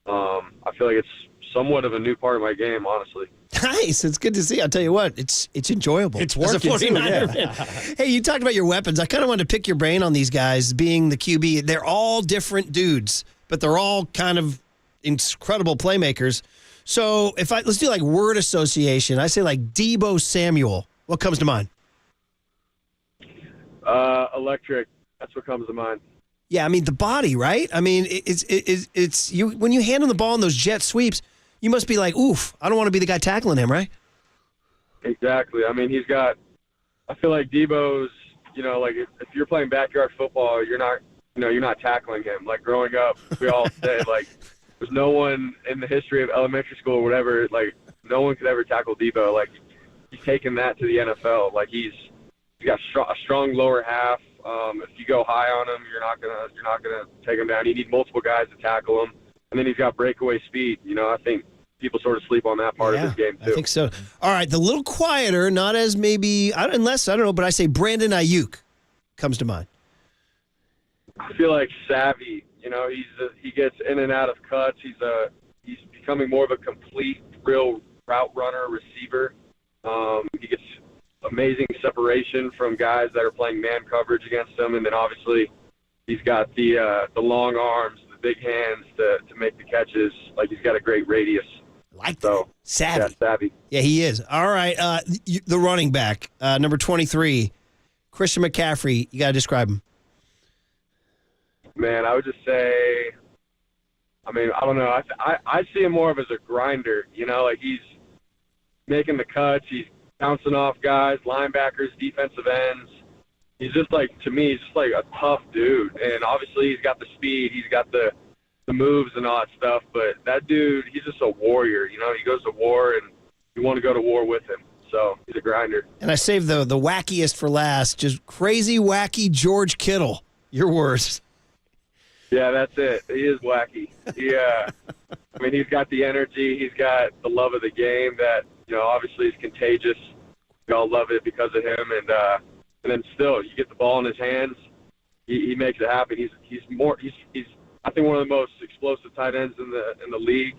I feel like it's somewhat of a new part of my game, honestly. Nice. It's good to see. I'll tell you what, it's enjoyable. It's working as a 49er fan. Hey, you talked about your weapons. I kind of wanted to pick your brain on these guys being the QB. They're all different dudes, but they're all kind of incredible playmakers. So let's do like word association. I say like Debo Samuel. What comes to mind? Electric. That's what comes to mind. Yeah, the body, right? It's you when you hand him the ball in those jet sweeps, you must be like, oof, I don't want to be the guy tackling him, right? Exactly. I feel like Debo's, like if you're playing backyard football, you're not tackling him. Like growing up, we all said like there's no one in the history of elementary school or whatever, like no one could ever tackle Debo. Like he's taken that to the NFL. Like he's got a strong lower half. If you go high on him, you're not gonna take him down. You need multiple guys to tackle him. And then he's got breakaway speed. I think people sort of sleep on that part of his game, too. I think so. All right, the little quieter, not as maybe, unless, I don't know, but I say Brandon Ayuk comes to mind. I feel like savvy. He gets in and out of cuts. He's becoming more of a complete, real route runner, receiver. He gets amazing separation from guys that are playing man coverage against him. And then, obviously, he's got the long arms, big hands to make the catches. Like he's got a great radius. Like that. Savvy. Yeah, savvy. Yeah, he is. All right. The running back, number 23, Christian McCaffrey. You got to describe him. Man, I would just say, I don't know. I see him more of as a grinder. Like he's making the cuts. He's bouncing off guys, linebackers, defensive ends. He's just like, to me, he's just like a tough dude. And obviously he's got the speed, he's got the moves and all that stuff. But that dude, he's just a warrior. He goes to war and you want to go to war with him. So he's a grinder. And I saved the wackiest for last, just crazy, wacky George Kittle. Your words. Yeah, that's it. He is wacky. He's got the energy. He's got the love of the game that, obviously is contagious. We all love it because of him. And then still, you get the ball in his hands, he makes it happen. He's I think one of the most explosive tight ends in the league.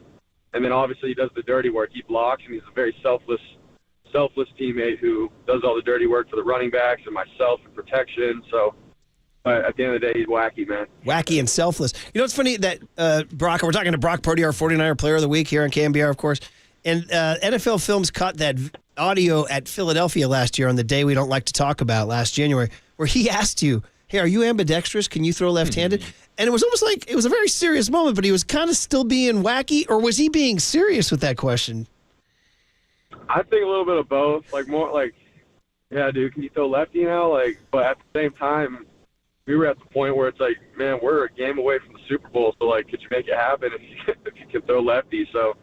And then obviously he does the dirty work. He blocks, and he's a very selfless teammate who does all the dirty work for the running backs and myself and protection. So at the end of the day, he's wacky, man. Wacky and selfless. You know, it's funny that Brock, we're talking to Brock Purdy, our 49er Player of the Week here on KNBR, of course. And NFL Films caught that audio at Philadelphia last year on the day we don't like to talk about, last January, where he asked you, hey, are you ambidextrous? Can you throw left-handed? And it was almost like it was a very serious moment, but he was kind of still being wacky, or was he being serious with that question? I think a little bit of both. Like, more like, yeah, dude, can you throw lefty now? Like, but at the same time, we were at the point where it's like, man, we're a game away from the Super Bowl, so, like, could you make it happen if you can throw lefty? So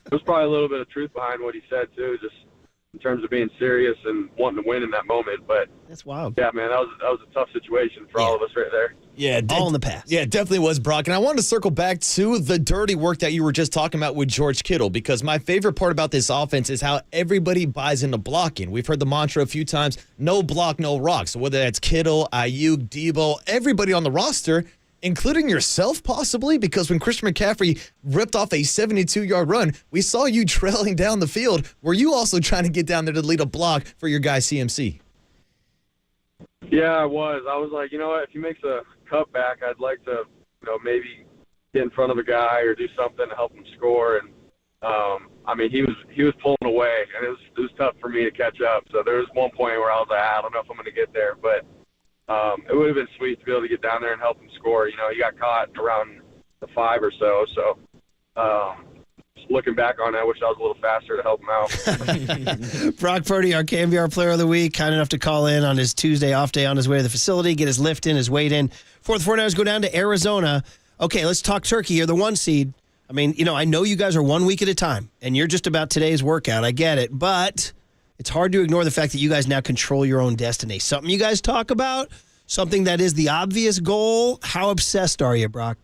there's probably a little bit of truth behind what he said, too, just in terms of being serious and wanting to win in that moment. But that's wild. Yeah, man, that was a tough situation for all of us right there. Yeah, all in the past. Yeah, it definitely was, Brock. And I wanted to circle back to the dirty work that you were just talking about with George Kittle, because my favorite part about this offense is how everybody buys into blocking. We've heard the mantra a few times, no block, no rock. So whether that's Kittle, Ayuk, Debo, everybody on the roster, including yourself possibly, because when Christian McCaffrey ripped off a 72-yard run, we saw you trailing down the field. Were you also trying to get down there to lead a block for your guy CMC? Yeah, I was. I was like, you know what, if he makes a cutback, I'd like to, maybe get in front of a guy or do something to help him score. And I mean, he was pulling away, and it was tough for me to catch up. So there was one point where I was like, I don't know if I'm going to get there, but it would have been sweet to be able to get down there and help him score. You know, he got caught around the 5 or so. So just looking back on it, I wish I was a little faster to help him out. Brock Purdy, our KNBR Player of the Week, kind enough to call in on his Tuesday off day on his way to the facility, get his lift in, his weight in. For the 49ers go down to Arizona. Okay, let's talk turkey here, the 1 seed. I mean, I know you guys are 1 week at a time, and you're just about today's workout. I get it, but it's hard to ignore the fact that you guys now control your own destiny. Something you guys talk about, something that is the obvious goal. How obsessed are you, Brock?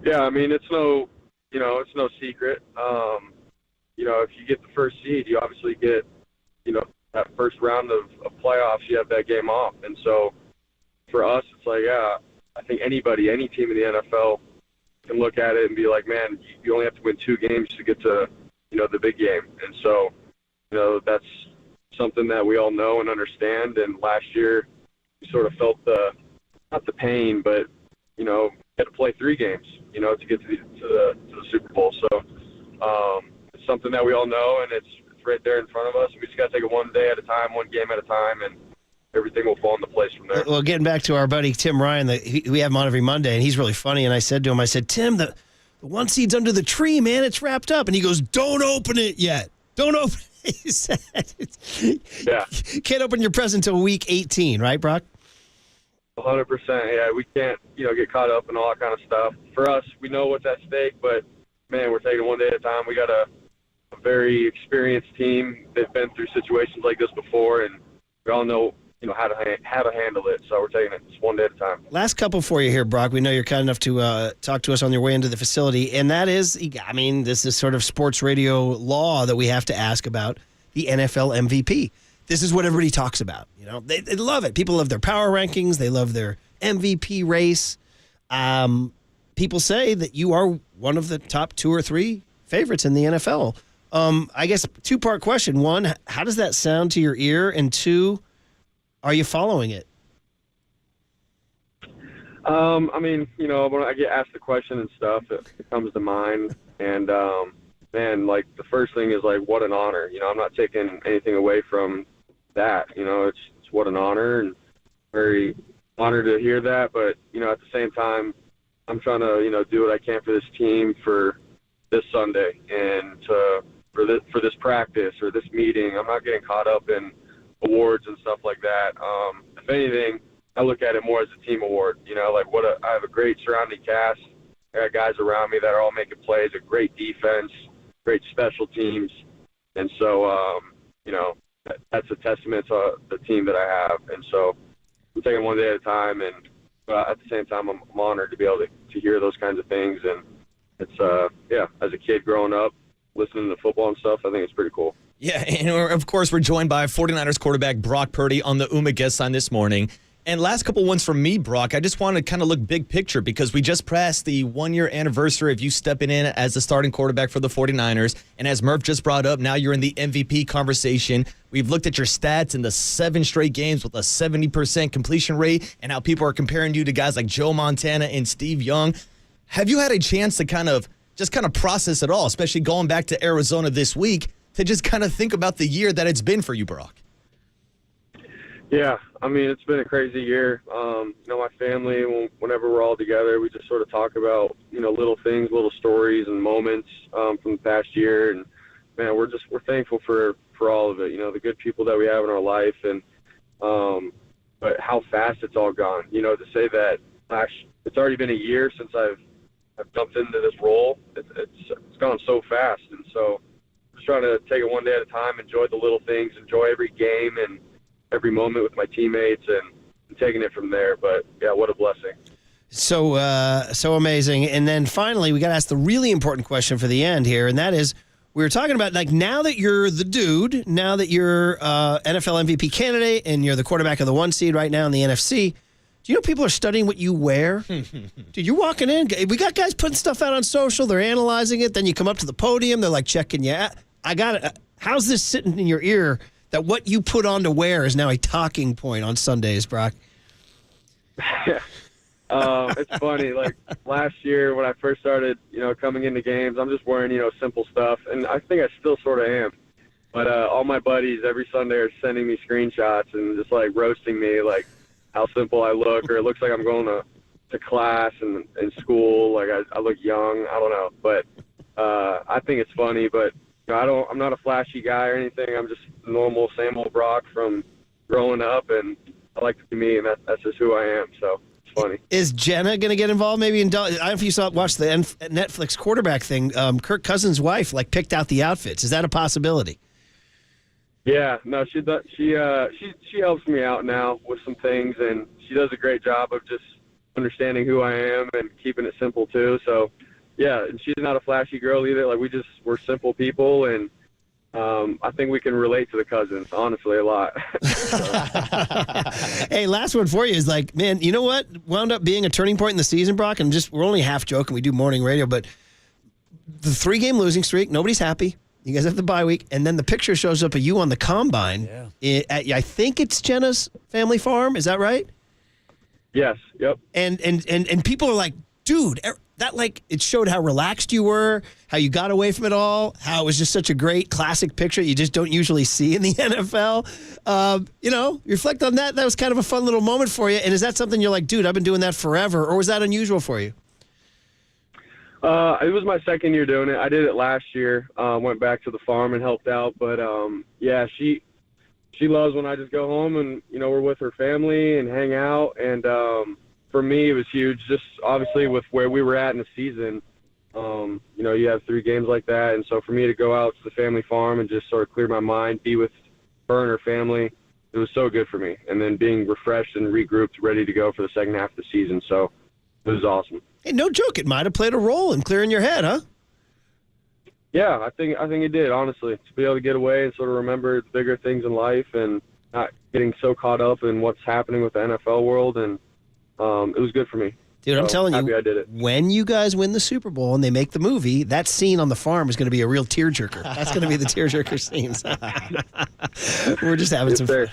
Yeah, I mean, it's no secret. If you get the first seed, you obviously get, that first round of playoffs, you have that game off. And so for us, it's like, yeah, I think any team in the NFL can look at it and be like, man, you only have to win 2 games to get to, the big game. And so, that's something that we all know and understand. And last year, we sort of felt not the pain, but, you had to play 3 games, to get to the Super Bowl. So it's something that we all know, and it's right there in front of us. We just got to take it one day at a time, one game at a time, and everything will fall into place from there. Well, getting back to our buddy Tim Ryan, we have him on every Monday, and he's really funny. And I said to him, Tim, the 1 seed's under the tree, man. It's wrapped up. And he goes, don't open it yet. Don't open it, he said. Yeah. Can't open your present until week 18, right, Brock? 100%. Yeah, we can't, get caught up in all that kind of stuff. For us, we know what's at stake, but, man, we're taking it one day at a time. We got a very experienced team. They've been through situations like this before, and we all know, how to handle it. So we're taking it just one day at a time. Last couple for you here, Brock. We know you're kind enough to talk to us on your way into the facility, and that is, this is sort of sports radio law that we have to ask about the NFL MVP. This is what everybody talks about. They love it. People love their power rankings. They love their MVP race. People say that you are one of the top 2 or 3 favorites in the NFL. I guess 2-part question. 1, how does that sound to your ear? And 2, are you following it? When I get asked the question and stuff, it comes to mind. And, man, like, the first thing is, like, what an honor. I'm not taking anything away from that. It's what an honor, and very honored to hear that. But, at the same time, I'm trying to, do what I can for this team for this Sunday and for this practice or this meeting. I'm not getting caught up in awards and stuff like that. If anything, I look at it more as a team award. I have a great surrounding cast. I got guys around me that are all making plays, a great defense, great special teams. And so, that's a testament to the team that I have. And so I'm taking one day at a time, and at the same time, I'm honored to be able to hear those kinds of things. And it's, as a kid growing up, listening to football and stuff, I think it's pretty cool. Yeah, and of course, we're joined by 49ers quarterback Brock Purdy on the UMA guest line this morning. And last couple ones from me, Brock. I just want to kind of look big picture because we just passed the 1-year anniversary of you stepping in as the starting quarterback for the 49ers. And as Murph just brought up, now you're in the MVP conversation. We've looked at your stats in the 7 straight games with a 70% completion rate and how people are comparing you to guys like Joe Montana and Steve Young. Have you had a chance to kind of process it all, especially going back to Arizona this week, to just kind of think about the year that it's been for you, Brock? Yeah, I mean, it's been a crazy year. My family, whenever we're all together, we just sort of talk about, little things, little stories and moments from the past year. And, man, we're thankful for all of it, the good people that we have in our life. And but how fast it's all gone, to say that it's already been a year since I've jumped into this role. It's gone so fast. And so just trying to take it one day at a time, enjoy the little things, enjoy every game and every moment with my teammates and taking it from there. But, yeah, what a blessing. So amazing. And then finally, we got to ask the really important question for the end here, and that is, we were talking about, like, now that you're the dude, now that you're NFL MVP candidate and you're the quarterback of the 1 seed right now in the NFC, do you know people are studying what you wear? Dude, you're walking in. We got guys putting stuff out on social. They're analyzing it. Then you come up to the podium. They're, like, checking you out. I got it. How's this sitting in your ear that what you put on to wear is now a talking point on Sundays, Brock? It's funny. Like last year when I first started, coming into games, I'm just wearing, simple stuff. And I think I still sort of am. But all my buddies every Sunday are sending me screenshots and just like roasting me, like how simple I look, or it looks like I'm going to class and school. Like I look young. I don't know. But I think it's funny. But I'm not a flashy guy or anything. I'm just normal, same old Brock from growing up, and I like to be me, and that's just who I am. So it's funny. Is Jenna going to get involved? Maybe I don't know if you watched the Netflix quarterback thing. Kirk Cousins' wife picked out the outfits. Is that a possibility? Yeah, no, she helps me out now with some things, and she does a great job of just understanding who I am and keeping it simple too. So. Yeah, and she's not a flashy girl either. Like we're simple people, and I think we can relate to the Cousins, honestly, a lot. Hey, last one for you is like, man, you know what wound up being a turning point in the season, Brock? And we're only half joking. We do morning radio, but the 3-game losing streak, nobody's happy. You guys have the bye week, and then the picture shows up of you on the combine. Yeah. I think it's Jenna's family farm. Is that right? Yes. Yep. And people are like, dude. That it showed how relaxed you were, how you got away from it all, how it was just such a great classic picture you just don't usually see in the NFL. Reflect on that. That was kind of a fun little moment for you. And is that something you're like, dude, I've been doing that forever, or was that unusual for you? It was my second year doing it. I did it last year. Went back to the farm and helped out. But yeah, she loves when I just go home and we're with her family and hang out. And for me, it was huge, just obviously with where we were at in the season. You have 3 games like that. And so for me to go out to the family farm and just sort of clear my mind, be with her and her family, it was so good for me. And then being refreshed and regrouped, ready to go for the second half of the season. So it was awesome. Hey, no joke. It might have played a role in clearing your head, huh? Yeah, I think it did, honestly. To be able to get away and sort of remember the bigger things in life and not getting so caught up in what's happening with the NFL world. And it was good for me. Dude, I'm telling you, I did it. When you guys win the Super Bowl and they make the movie, that scene on the farm is going to be a real tearjerker. That's going to be the tearjerker scenes. We're just having some fun.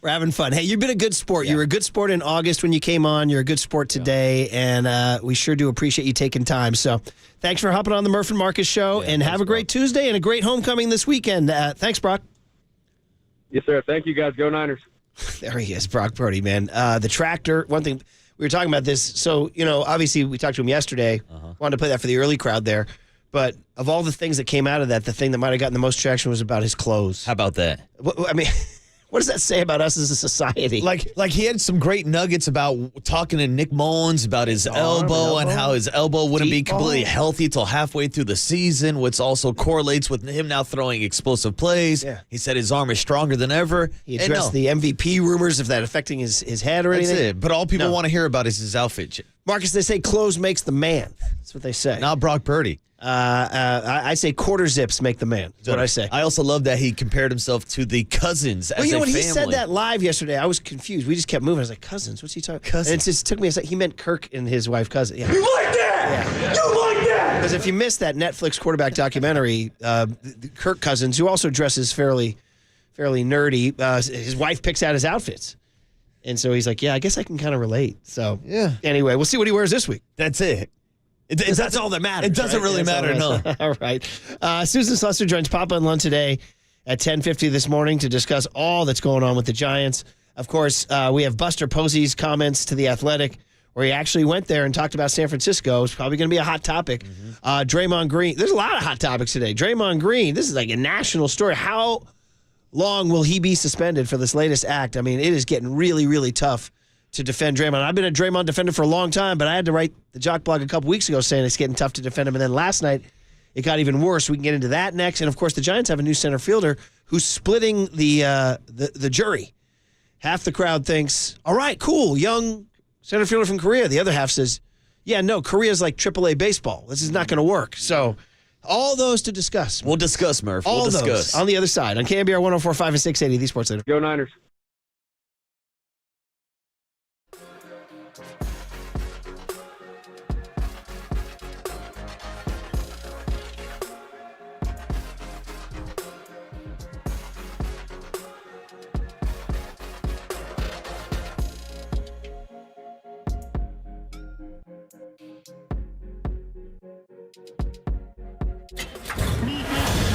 We're having fun. Hey, you've been a good sport. Yeah. You were a good sport in August when you came on. You're a good sport today, and we sure do appreciate you taking time. So thanks for hopping on the Murph and Marcus show, and have a great Tuesday and a great homecoming this weekend. Thanks, Brock. Yes, sir. Thank you, guys. Go Niners. There he is, Brock Purdy, man. The tractor, one thing... We were talking about this. So, obviously we talked to him yesterday. Wanted to play that for the early crowd there. But of all the things that came out of that, the thing that might have gotten the most traction was about his clothes. How about that? I mean, what does that say about us as a society? Like he had some great nuggets about talking to Nick Mullins about his elbow and how his elbow wouldn't be completely healthy till halfway through the season, which also correlates with him now throwing explosive plays. Yeah. He said his arm is stronger than ever. He addressed the MVP rumors of that affecting his head or anything. That's it. But all people want to hear about is his outfit. Marcus, they say clothes makes the man. That's what they say. Not Brock Purdy. I say quarter zips make the man. That's what I say. I also love that he compared himself to the Cousins as Well, you know a when family. he said that live yesterday, I was confused. We just kept moving. I was like, Cousins? What's he talking about? Cousins. And it just took me a second. He meant Kirk and his wife, Cousin. Yeah. You like that? Yeah. You like that? Because if you missed that Netflix quarterback documentary, Kirk Cousins, who also dresses fairly nerdy, his wife picks out his outfits. And so he's like, yeah, I guess I can kind of relate. So Yeah. Anyway, we'll see what he wears this week. That's it. That's all that matters. It doesn't right? really That's matter, all no. All right. Susan Slusser joins Papa and Lund today at 10:50 this morning to discuss all that's going on with the Giants. Of course, we have Buster Posey's comments to The Athletic, where he actually went there and talked about San Francisco. It's probably going to be a hot topic. Draymond Green. There's a lot of hot topics today. Draymond Green, this is like a national story. How long will he be suspended for this latest act? I mean, it is getting really, really tough to defend Draymond. I've been a Draymond defender for a long time, but I had to write the Jock blog a couple weeks ago saying it's getting tough to defend him. And then last night, it got even worse. We can get into that next. And, of course, the Giants have a new center fielder who's splitting the jury. Half the crowd thinks, all right, cool, young center fielder from Korea. The other half says, yeah, no, Korea's like AAA baseball. This is not going to work. So all those to discuss. We'll discuss, Murph. All We'll discuss. those on the other side on KNBR 104.5 and 680, the Sports Leader. Go Niners.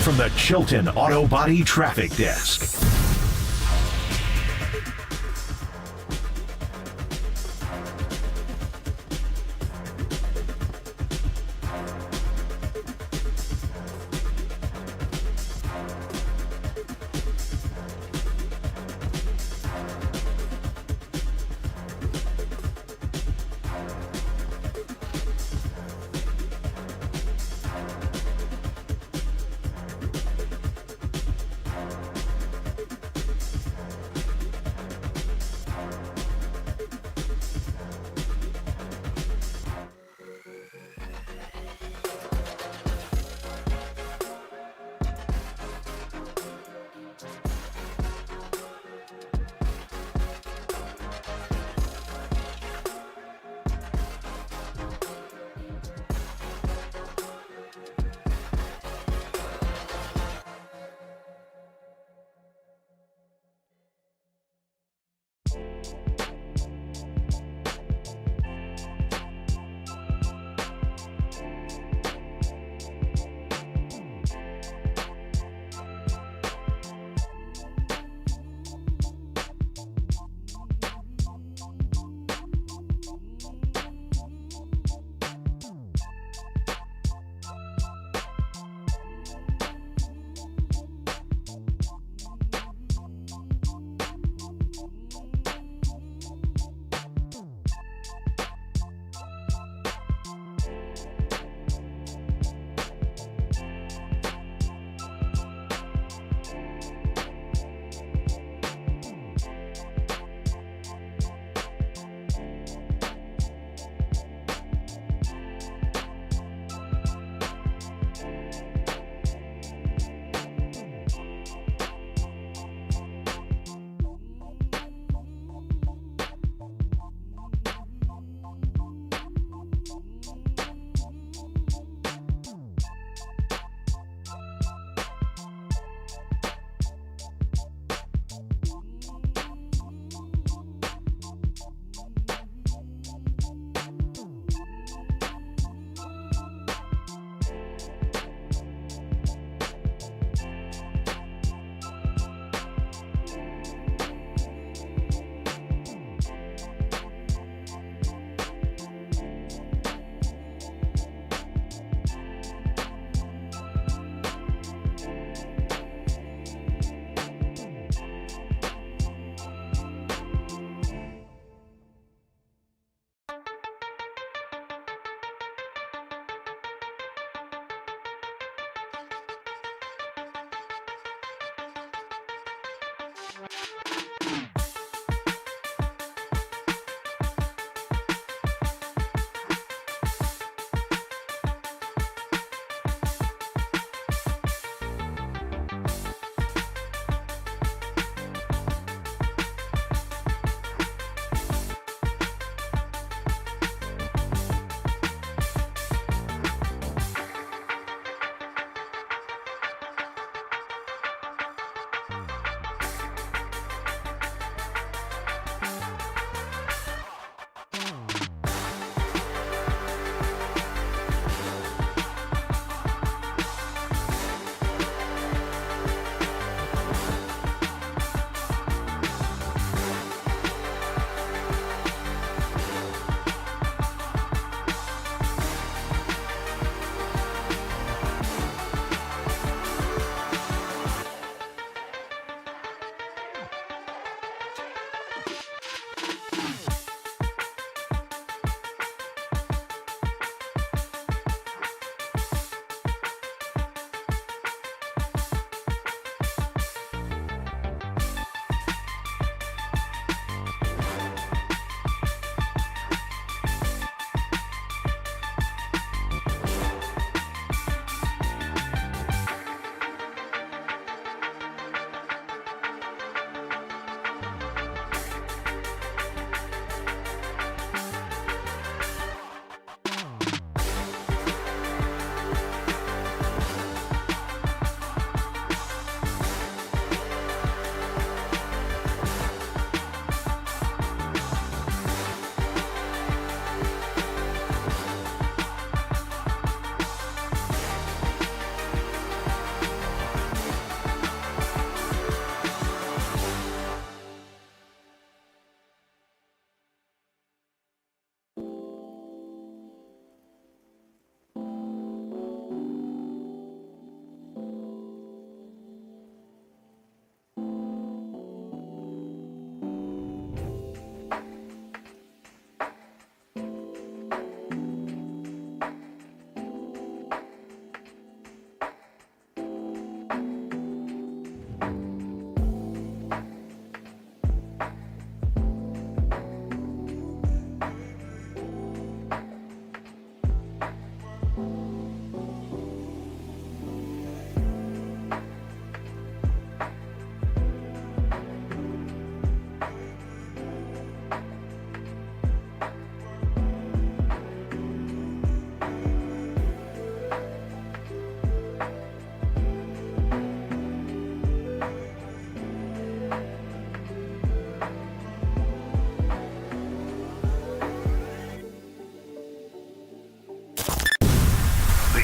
From the Chilton Auto Body Traffic Desk.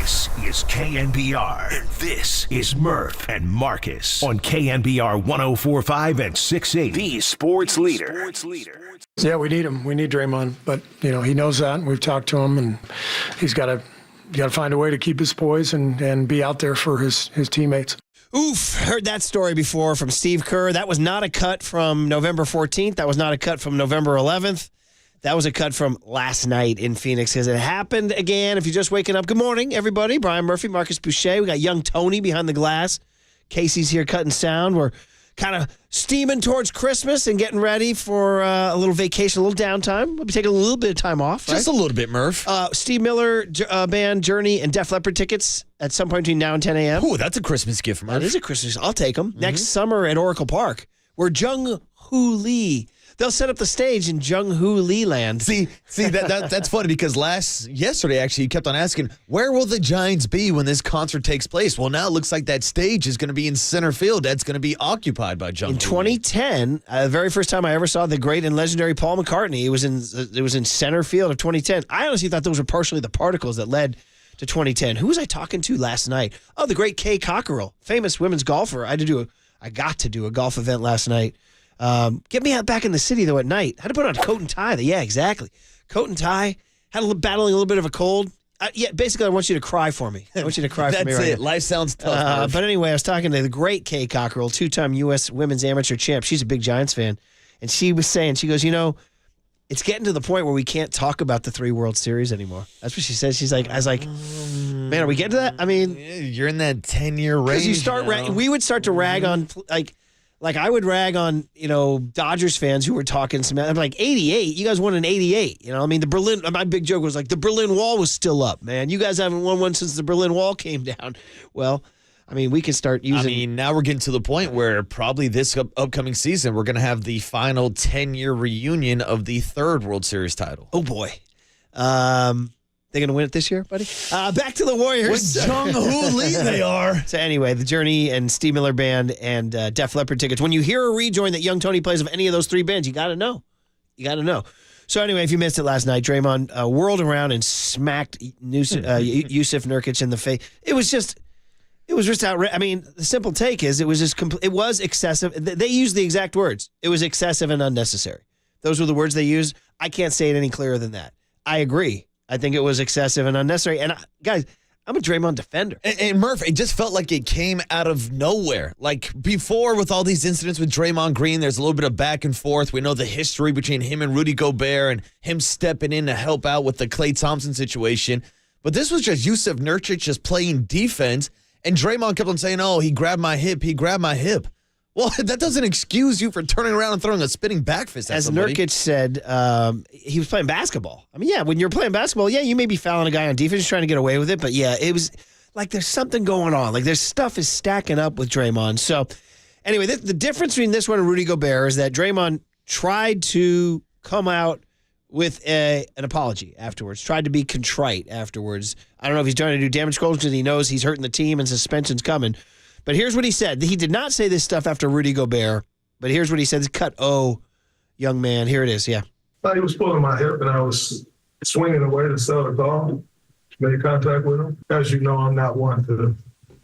This is KNBR. And this is Murph and Marcus on KNBR 104.5 and 680. The sports leader. Yeah, we need him. We need Draymond. But, he knows that, and we've talked to him, and he's got to find a way to keep his poise and be out there for his teammates. Oof, heard that story before from Steve Kerr. That was not a cut from November 14th. That was not a cut from November 11th. That was a cut from last night in Phoenix because it happened again. If you're just waking up, good morning, everybody. Brian Murphy, Marcus Boucher. We got young Tony behind the glass. Casey's here cutting sound. We're kind of steaming towards Christmas and getting ready for a little vacation, a little downtime. We'll be taking a little bit of time off, right? Just a little bit, Murph. Steve Miller Band, Journey, and Def Leppard tickets at some point between now and 10 a.m. Ooh, that's a Christmas gift, Murph. That is a Christmas. I'll take them. Next summer at Oracle Park, where Jung Hoo Lee. They'll set up the stage in Jung Hoo Lee land. See that's funny because yesterday actually he kept on asking, where will the Giants be when this concert takes place? Well, now it looks like that stage is going to be in center field. That's going to be occupied by Jung Hoo Lee. In 2010, the very first time I ever saw the great and legendary Paul McCartney, it was in center field of 2010. I honestly thought those were partially the particles that led to 2010. Who was I talking to last night? Oh, the great Kay Cockerell, famous women's golfer. I got to do a golf event last night. Get me out back in the city, though, at night. Had to put on a coat and tie. Yeah, exactly. Coat and tie. Battling a little bit of a cold. Basically, I want you to cry for me. I want you to cry for me right now. That's it. Life sounds tough. But anyway, I was talking to the great Kay Cockerell, two-time U.S. women's amateur champ. She's a big Giants fan. And she was saying, she goes, it's getting to the point where we can't talk about the 3 World Series anymore. That's what she says. I was like, man, are we getting to that? I mean, you're in that 10-year range. Because we would start to rag on, like I would rag on, Dodgers fans who were talking some. I'm like, 88. You guys won in 88. I mean, my big joke was like the Berlin Wall was still up, man. You guys haven't won one since the Berlin Wall came down. Well, I mean, we can start using. I mean, now we're getting to the point where probably this upcoming season we're going to have the final 10-year reunion of the 3rd World Series title. Oh boy. They're going to win it this year, buddy? Back to the Warriors. With Jung Hoo Lee, they are. So anyway, the Journey and Steve Miller Band and Def Leppard tickets. When you hear a rejoin that Young Tony plays of any of those 3 bands, you got to know. So anyway, if you missed it last night, Draymond whirled around and smacked Yusuf Nurkic in the face. It was just outrageous. I mean, the simple take is it was excessive. They used the exact words. It was excessive and unnecessary. Those were the words they used. I can't say it any clearer than that. I agree. I think it was excessive and unnecessary. And guys, I'm a Draymond defender. And Murph, it just felt like it came out of nowhere. Like before with all these incidents with Draymond Green, there's a little bit of back and forth. We know the history between him and Rudy Gobert and him stepping in to help out with the Klay Thompson situation. But this was just Yusuf Nurkic just playing defense. And Draymond kept on saying, oh, he grabbed my hip. Well, that doesn't excuse you for turning around and throwing a spinning back fist at somebody. As Nurkic said, he was playing basketball. I mean, yeah, when you're playing basketball, yeah, you may be fouling a guy on defense trying to get away with it. But, yeah, it was like there's something going on. Like there's stuff is stacking up with Draymond. So, anyway, the difference between this one and Rudy Gobert is that Draymond tried to come out with an apology afterwards, tried to be contrite afterwards. I don't know if he's trying to do damage control because he knows he's hurting the team and suspension's coming. But here's what he said. He did not say this stuff after Rudy Gobert, but here's what he said. Cut, young man. Here it is, yeah. He was pulling my hip, and I was swinging away to sell the call, made contact with him. As you know, I'm not one to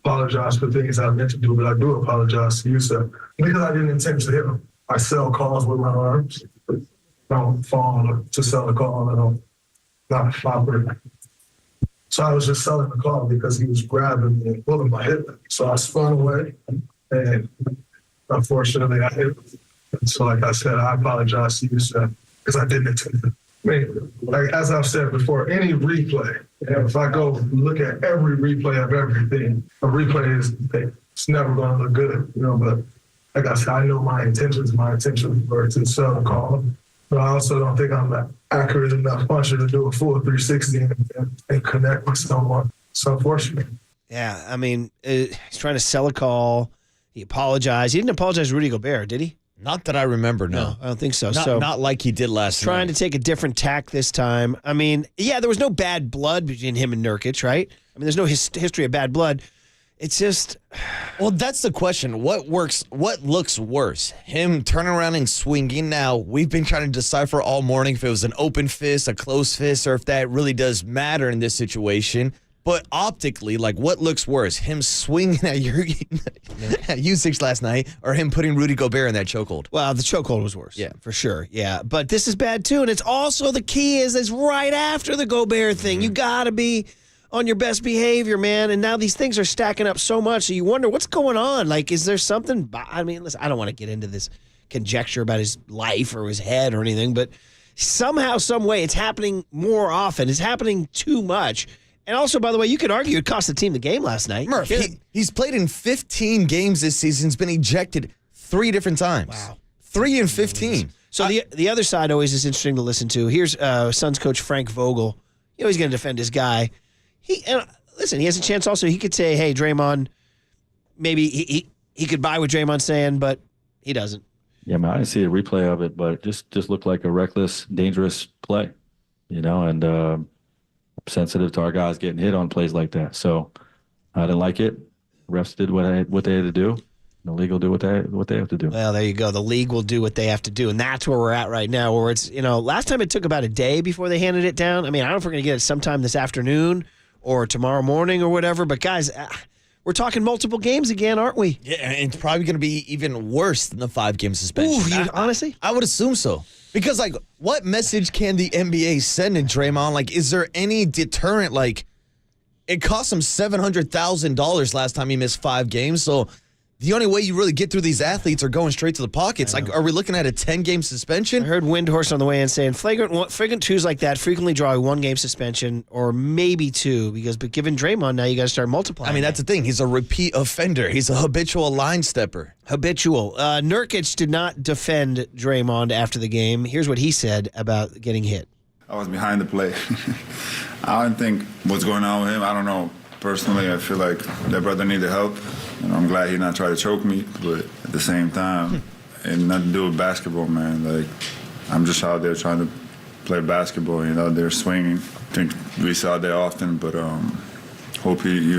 apologize for things I meant to do, but I do apologize to you, sir, because I didn't intend to hit him. I sell calls with my arms. I don't fall to sell the call. I don't not flopper. So I was just selling the call because he was grabbing me and pulling my hip. So I spun away, and unfortunately, I hit him. And so, like I said, I apologize to you, sir, because I didn't intend to. I mean, like as I've said before, any replay, if I go look at every replay of everything, a replay it's never going to look good, But like I said, I know my intentions. My intentions were to sell the call. But I also don't think I'm an accurate enough puncher to do a full 360 and connect with someone. It's unfortunate. Yeah, I mean, he's trying to sell a call. He apologized. He didn't apologize to Rudy Gobert, did he? Not that I remember, no. I don't think so. Not like he did last trying night. to take a different tack this time. I mean, yeah, there was no bad blood between him and Nurkic, right? I mean, there's no history of bad blood. It's just... Well, that's the question. What looks worse? Him turning around and swinging? Now, we've been trying to decipher all morning if it was an open fist, a closed fist, or if that really does matter in this situation. But optically, like, what looks worse? Him swinging at Usage last night, or him putting Rudy Gobert in that chokehold? Well, the chokehold was worse. Yeah. For sure. Yeah. But this is bad, too. And it's also the key is right after the Gobert thing. You got to be on your best behavior, man. And now these things are stacking up so much. So you wonder what's going on. Like, is there something? I mean, listen, I don't want to get into this conjecture about his life or his head or anything, but somehow, some way, it's happening more often. It's happening too much. And also, by the way, you could argue it cost the team the game last night. Murph, he's played in 15 games this season. He's been ejected 3 different times. Wow. 3 in 15. So the other side always is interesting to listen to. Here's Suns coach Frank Vogel. You know he's going to defend his guy. Listen, he has a chance also. He could say, hey, Draymond, maybe he could buy what Draymond's saying, but he doesn't. Yeah, man, I didn't see a replay of it, but it just looked like a reckless, dangerous play, and sensitive to our guys getting hit on plays like that. So I didn't like it. Refs did what they had to do. The league will do what they have to do. Well, there you go. The league will do what they have to do, and that's where we're at right now, where it's, last time it took about a day before they handed it down. I mean, I don't know if we're going to get it sometime this afternoon or tomorrow morning or whatever, but guys, we're talking multiple games again, aren't we? Yeah, and it's probably going to be even worse than the 5-game suspension. Honestly? I would assume so. Because, like, what message can the NBA send to Draymond? Like, is there any deterrent? Like, it cost him $700,000 last time he missed 5 games. So the only way you really get through these athletes are going straight to the pockets. Like, are we looking at a 10-game suspension? I heard Windhorse on the way in saying flagrant twos like that frequently draw a 1-game suspension or maybe 2 but given Draymond now, you got to start multiplying. I mean, that's the thing. He's a repeat offender. He's a habitual line stepper. Nurkic did not defend Draymond after the game. Here's what he said about getting hit. I was behind the play. I don't think what's going on with him. I don't know. Personally, I feel like that brother needed help. I'm glad he not trying to choke me, but at the same time, and nothing to do with basketball, man. Like, I'm just out there trying to play basketball. They're swinging. I think we saw that often, but hope he,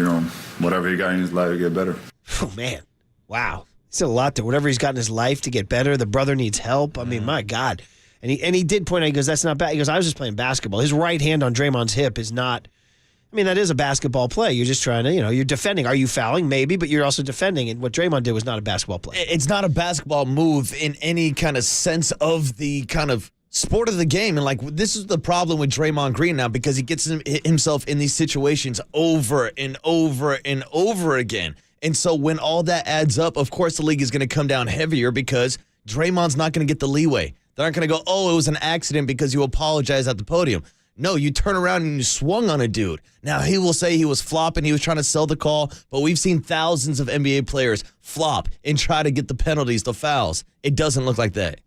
whatever he got in his life, will get better. Oh man, wow. It's a lot there. Whatever he's got in his life to get better, the brother needs help. I mean, my God. And he did point out, he goes, that's not bad. He goes, I was just playing basketball. His right hand on Draymond's hip is not, that is a basketball play. You're just trying to, you're defending. Are you fouling? Maybe, but you're also defending. And what Draymond did was not a basketball play. It's not a basketball move in any kind of sense of the kind of sport of the game. And, like, this is the problem with Draymond Green now, because he gets himself in these situations over and over and over again. And so when all that adds up, of course the league is going to come down heavier because Draymond's not going to get the leeway. They're not going to go, oh, it was an accident because you apologized at the podium. No, you turn around and you swung on a dude. Now, he will say he was flopping, he was trying to sell the call, but we've seen thousands of NBA players flop and try to get the penalties, the fouls. It doesn't look like that.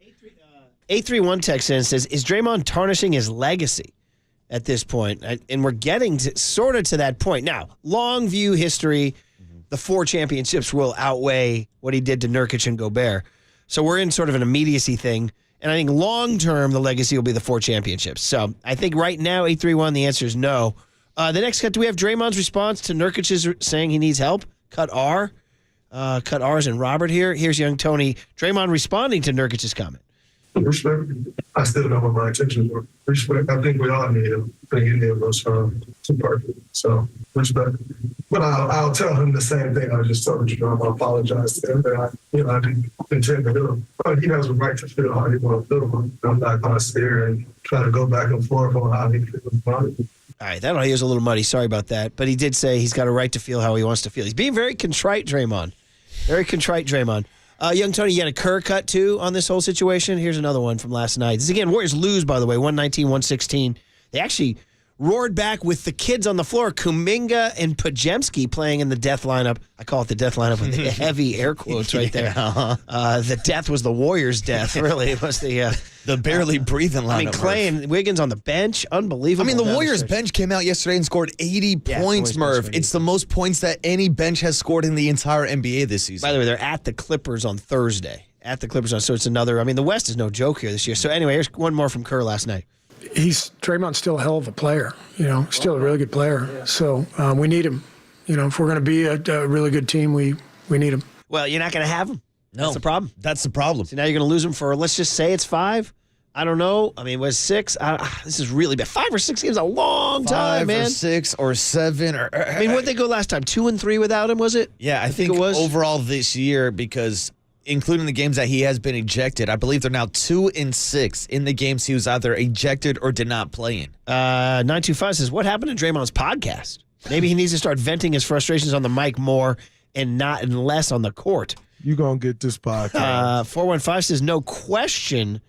831 text in says, is Draymond tarnishing his legacy at this point? And we're getting sort of to that point. Now, long view history, the 4 championships will outweigh what he did to Nurkic and Gobert. So we're in sort of an immediacy thing. And I think long-term, the legacy will be the 4 championships. So I think right now, 831, the answer is no. The next cut, do we have Draymond's response to Nurkic's saying he needs help? Cut R. Cut R's and Robert here. Here's young Tony. Draymond responding to Nurkic's comment. Respect. I still know what my intentions were. Respect. I think we all need him. I think any of us to perfect. So respect. But I'll tell him the same thing I just told you. I apologize to him that I didn't intend to do him. But he has a right to feel how he wants to feel. I'm not going to sit here and try to go back and forth on how he feels about it. All right, that audio is a little muddy. Sorry about that. But he did say he's got a right to feel how he wants to feel. He's being very contrite, Draymond. Very contrite, Draymond. Young Tony, you had a Kerr cut, too, on this whole situation. Here's another one from last night. This is, again, Warriors lose, by the way, 119-116. They actually roared back with the kids on the floor, Kuminga and Podziemski playing in the death lineup. I call it the death lineup with the heavy air quotes right there. The death was the Warriors' death, really. It was the barely breathing lineup. I mean, Clay and Wiggins on the bench, unbelievable. I mean, the Warriors' bench came out yesterday and scored 80 points, Murph. It's the most points that any bench has scored in the entire NBA this season. By the way, they're at the Clippers on Thursday. So it's another, the West is no joke here this year. So anyway, here's one more from Kerr last night. Draymond's still a hell of a player, still a really good player. So we need him. If we're going to be a really good team, we need him. Well, you're not going to have him. No. That's the problem. That's the problem. So now you're going to lose him for, let's just say it's 5. I don't know. I mean, was 6? This is really bad. 5 or 6 games, a long time, man. 5 or 6 or 7. I mean, what'd they go last time? 2 and 3 without him, was it? Yeah, I think it was overall this year, because including the games that he has been ejected, I believe they're now 2 and 6 in the games he was either ejected or did not play in. 925 says, what happened to Draymond's podcast? Maybe he needs to start venting his frustrations on the mic more and less on the court. You gonna get this podcast. 415 says, no question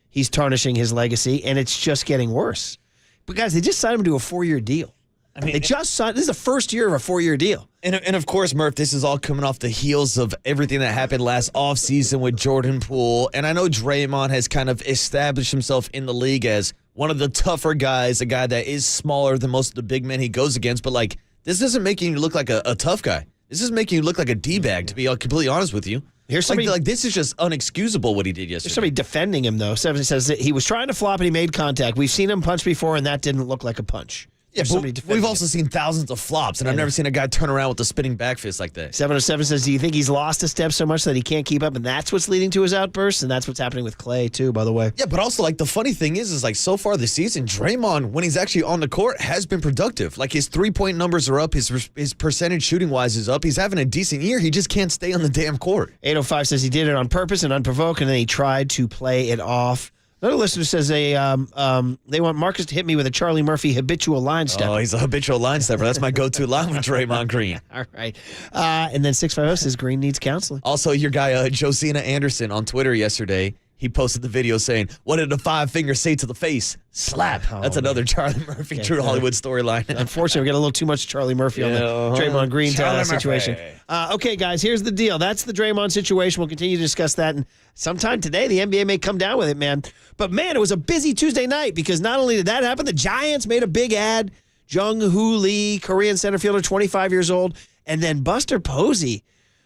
he's tarnishing his legacy, and it's just getting worse. But guys, they just signed him to a 4-year deal. I mean, they just signed. This is the first year of a 4-year deal. And of course, Murph, this is all coming off the heels of everything that happened last offseason with Jordan Poole. And I know Draymond has kind of established himself in the league as one of the tougher guys, a guy that is smaller than most of the big men he goes against. But, like, this doesn't make you look like a tough guy. This is making you look like a D-bag, to be completely honest with you. Here's somebody like this is just unexcusable what he did yesterday. There's somebody defending him, though. 70 says that he was trying to flop and he made contact. We've seen him punch before, and that didn't look like a punch. Yeah, but we've also seen thousands of flops, and I've never seen a guy turn around with a spinning back fist like that. 707 says, do you think he's lost a step so much that he can't keep up, and that's what's leading to his outbursts? And that's what's happening with Clay, too, by the way. Yeah, but also, like, the funny thing is like, so far this season, Draymond, when he's actually on the court, has been productive. Like, his three-point numbers are up, his percentage shooting-wise is up. He's having a decent year. He just can't stay on the damn court. 805 says he did it on purpose and unprovoked, and then he tried to play it off. Another listener says they want Marcus to hit me with a Charlie Murphy habitual line stepper. Oh, he's a habitual line stepper. That's my go-to line with Draymond Green. All right. And then 650 says Green needs counseling. Also, your guy, Josina Anderson, on Twitter yesterday, he posted the video saying, what did the 5-finger say to the face? Slap. That's another Charlie Murphy True Hollywood storyline. Unfortunately, we got a little too much Charlie Murphy on the Draymond Green situation. Okay, guys, here's the deal. That's the Draymond situation. We'll continue to discuss that. And sometime today, the NBA may come down with it, man. But, man, it was a busy Tuesday night because not only did that happen, the Giants made a big ad. Jung Hoo Lee, Korean center fielder, 25 years old. And then Buster Posey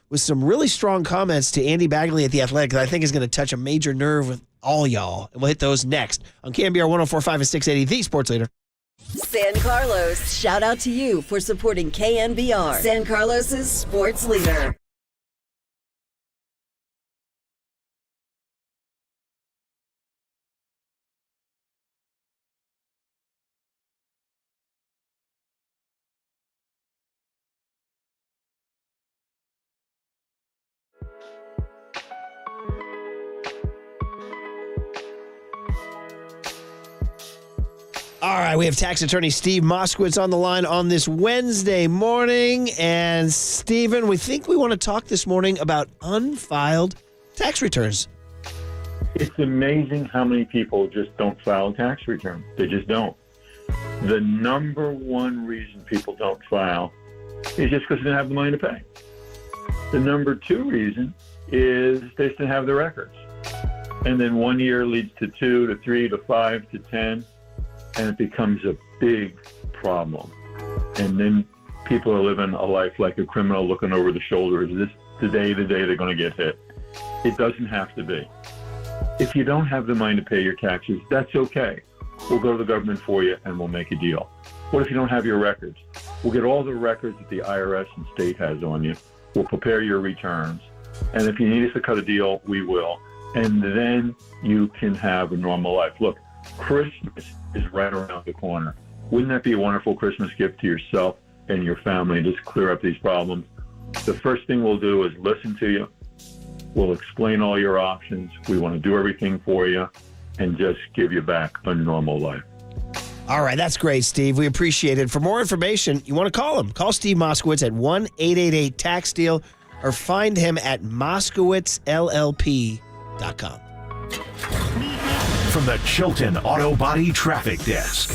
with some really strong comments to Andy Bagley at The Athletic that I think is going to touch a major nerve with all y'all. And we'll hit those next on KNBR 104.5 and 680, the sports leader. San Carlos, shout out to you for supporting KNBR, San Carlos's sports leader. All right, we have tax attorney Steve Moskowitz on the line on this Wednesday morning. And, Stephen, we think we want to talk this morning about unfiled tax returns. It's amazing how many people just don't file a tax return. They just don't. The number one reason people don't file is just because they don't have the money to pay. The number two reason is they just don't have the records. And then 1 year leads to 2 to 3 to 5 to 10. And it becomes a big problem. And then people are living a life like a criminal looking over the shoulder. Is this the day they're going to get hit? It doesn't have to be. If you don't have the money to pay your taxes, that's okay. We'll go to the government for you and we'll make a deal. What if you don't have your records? We'll get all the records that the IRS and state has on you. We'll prepare your returns. And if you need us to cut a deal, we will. And then you can have a normal life. Look, Christmas is right around the corner. Wouldn't that be a wonderful Christmas gift to yourself and your family and just clear up these problems? The first thing we'll do is listen to you. We'll explain all your options. We want to do everything for you and just give you back a normal life. All right, that's great, Steve. We appreciate it. For more information, you want to call him. Call Steve Moskowitz at 1-888-TAX-DEAL or find him at MoskowitzLLP.com. From the Chilton Auto Body Traffic Desk.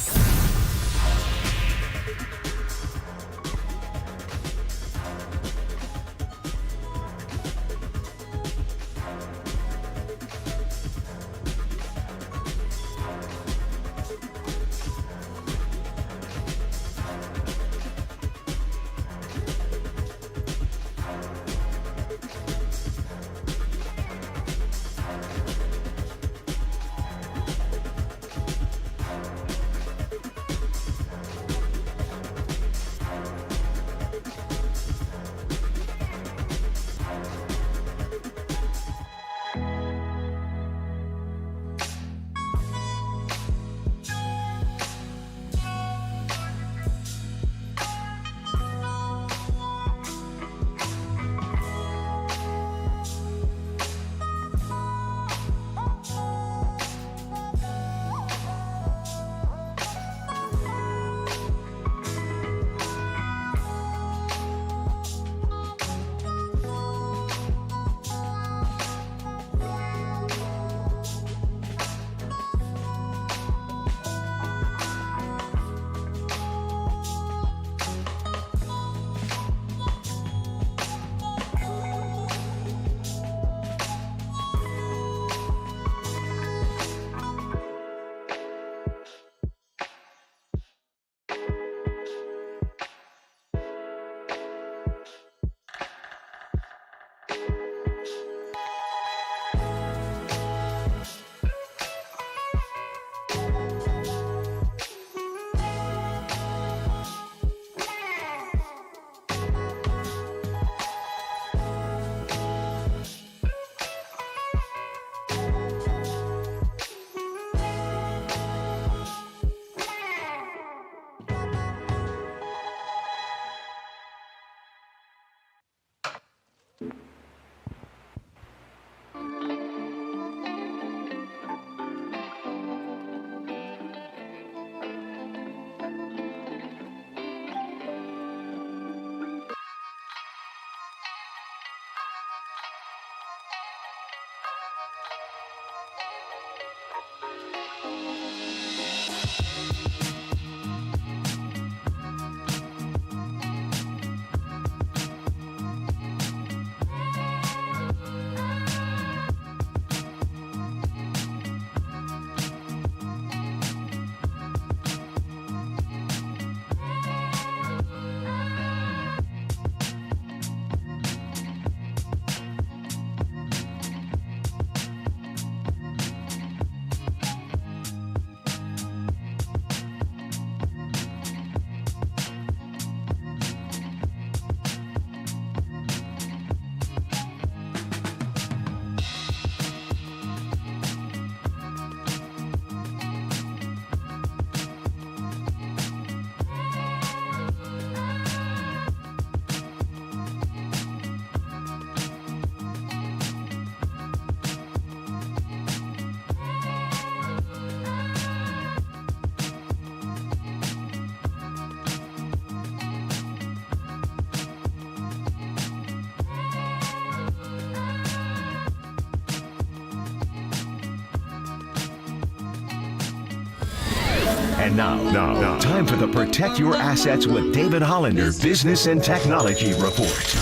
And now, time for the Protect Your Assets with David Hollander Business and Technology Report.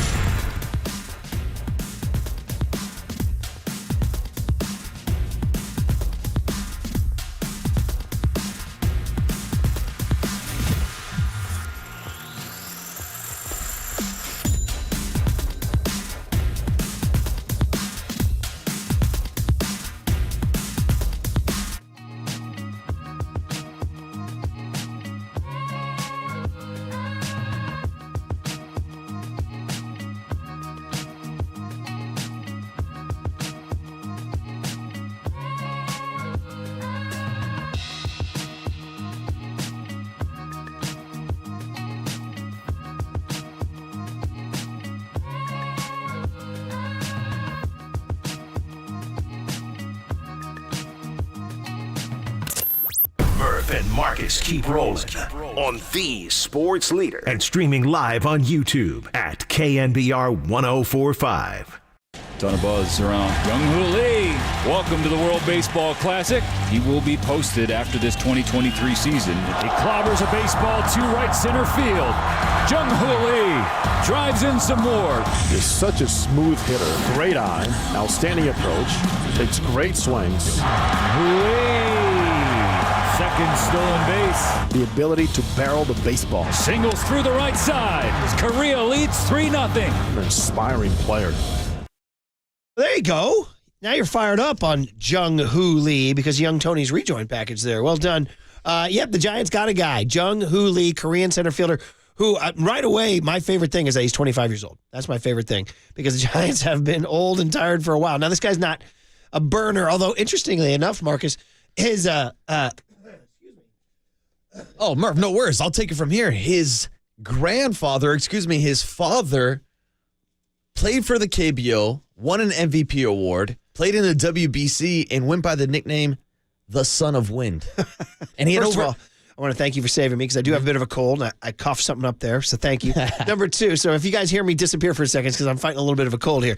And Marcus keep rolling on the Sports Leader and streaming live on YouTube at KNBR 1045. Ton of buzz around Jung Hoo Lee. Welcome to the World Baseball Classic. He will be posted after this 2023 season. He clobbers a baseball to right center field. Jung Hoo Lee drives in some more. Is such a smooth hitter. Great eye. Outstanding approach. Takes great swings. Hoo Lee. Second stolen base. The ability to barrel the baseball. Singles through the right side. As Korea leads 3-0. An inspiring player. There you go. Now you're fired up on Jung Hoo Lee because Young Tony's rejoin package there. Well done. Yep, the Giants got a guy. Jung Hoo Lee, Korean center fielder, who right away, my favorite thing is that he's 25 years old. That's my favorite thing because the Giants have been old and tired for a while. Now, this guy's not a burner, although interestingly enough, Marcus, his Oh, Murph, no worries. I'll take it from here. His father played for the KBO, won an MVP award, played in the WBC, and went by the nickname the Son of Wind. And he had First of all, I want to thank you for saving me because I do have a bit of a cold. And I coughed something up there, so thank you. Number two, so if you guys hear me disappear for a second, it's because I'm fighting a little bit of a cold here.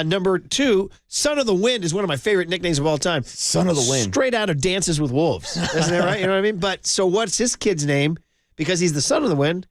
Number two, Son of the Wind is one of my favorite nicknames of all time. Son of the Wind. Straight out of Dances with Wolves. Isn't that right? You know what I mean? But so what's his kid's name? Because he's the son of the wind,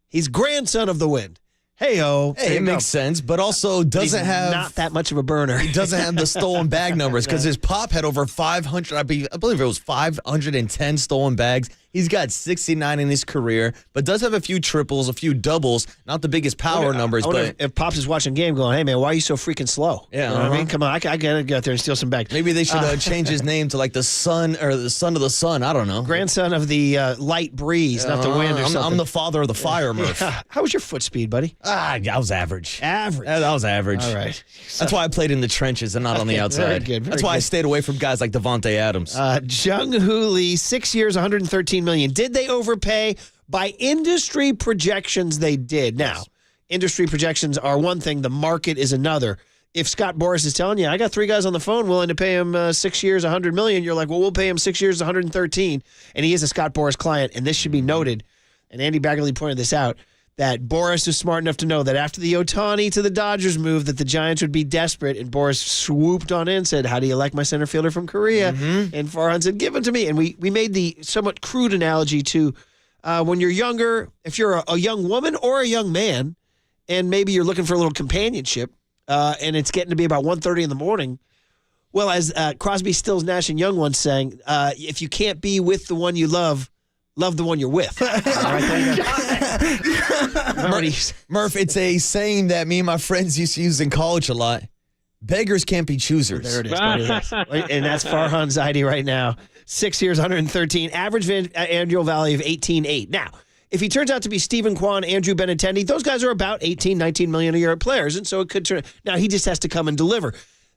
he's grandson of the wind. Hey-o. Hey, it makes sense, but also doesn't have... not that much of a burner. He doesn't have the stolen bag numbers because his pop had over 500, I believe it was 510 stolen bags. He's got 69 in his career, but does have a few triples, a few doubles. Not the biggest power numbers, but... If Pops is watching game going, hey, man, why are you so freaking slow? Yeah, you know what I mean? Come on, I got to get out there and steal some bags. Maybe they should change his name to like the son or the son of the sun. I don't know. Grandson of the light breeze, not the wind or something. I'm the father of the fire, Murph. How was your foot speed, buddy? I was average. Average? I was average. All right. That's why I played in the trenches and not on the outside. Very good. That's why I stayed away from guys like Devontae Adams. Jung Hoo Lee, 6 years, $113 million. Did they overpay? By industry projections, they did. Now, industry projections are one thing. The market is another. If Scott Boras is telling you, I got three guys on the phone willing to pay him 6 years, $100 million, you're like, well, we'll pay him 6 years, $113. And he is a Scott Boras client. And this should be noted, and Andy Baggerly pointed this out, that Boras is smart enough to know that after the Otani to the Dodgers move, that the Giants would be desperate. And Boras swooped on in and said, how do you like my center fielder from Korea? And Farhan said, give him to me. And we made the somewhat crude analogy to when you're younger, if you're a young woman or a young man, and maybe you're looking for a little companionship, and it's getting to be about 1:30 in the morning, well, as Crosby, Stills, Nash, and Young once sang, if you can't be with the one you love the one you're with. Murph, it's a saying that me and my friends used to use in college a lot. Beggars can't be choosers. There it is, buddy. And that's Farhan Zaidi right now. 6 years, 113. Average annual value of 18.8. Now, if he turns out to be Stephen Kwan, Andrew Benintendi, those guys are about 18, 19 million a year players, and so it could turn. Now, he just has to come and deliver.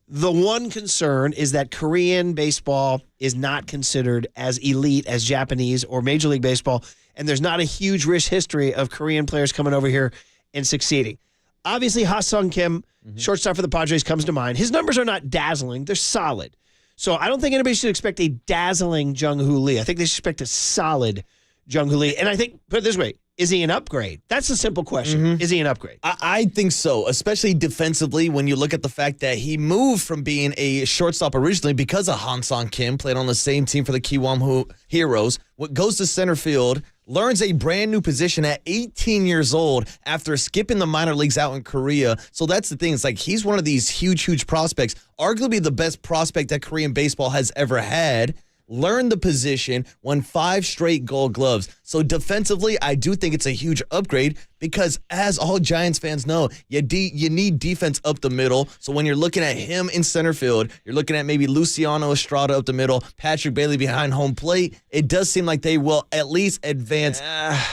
The one concern is that Korean baseball is not considered as elite as Japanese or Major League Baseball, and there's not a huge rich history of Korean players coming over here and succeeding. Obviously, Ha-Sung Kim, shortstop for the Padres, comes to mind. His numbers are not dazzling. They're solid. So I don't think anybody should expect a dazzling Jung Hoo Lee. I think they should expect a solid Jung Hoo Lee. And I think, put it this way, Is he an upgrade? That's a simple question. Is he an upgrade? I think so, especially defensively when you look at the fact that he moved from being a shortstop originally because of Han-Sang Kim, played on the same team for the Kiwoom Heroes, goes to center field, learns a brand new position at 18 years old after skipping the minor leagues out in Korea. So that's the thing. It's like he's one of these huge prospects, arguably the best prospect that Korean baseball has ever had. Learned the position, won 5 straight Gold Gloves. So defensively, I do think it's a huge upgrade because, as all Giants fans know, you need defense up the middle. So when you're looking at him in center field, you're looking at maybe Luciano Estrada up the middle, Patrick Bailey behind home plate. It does seem like they will at least advance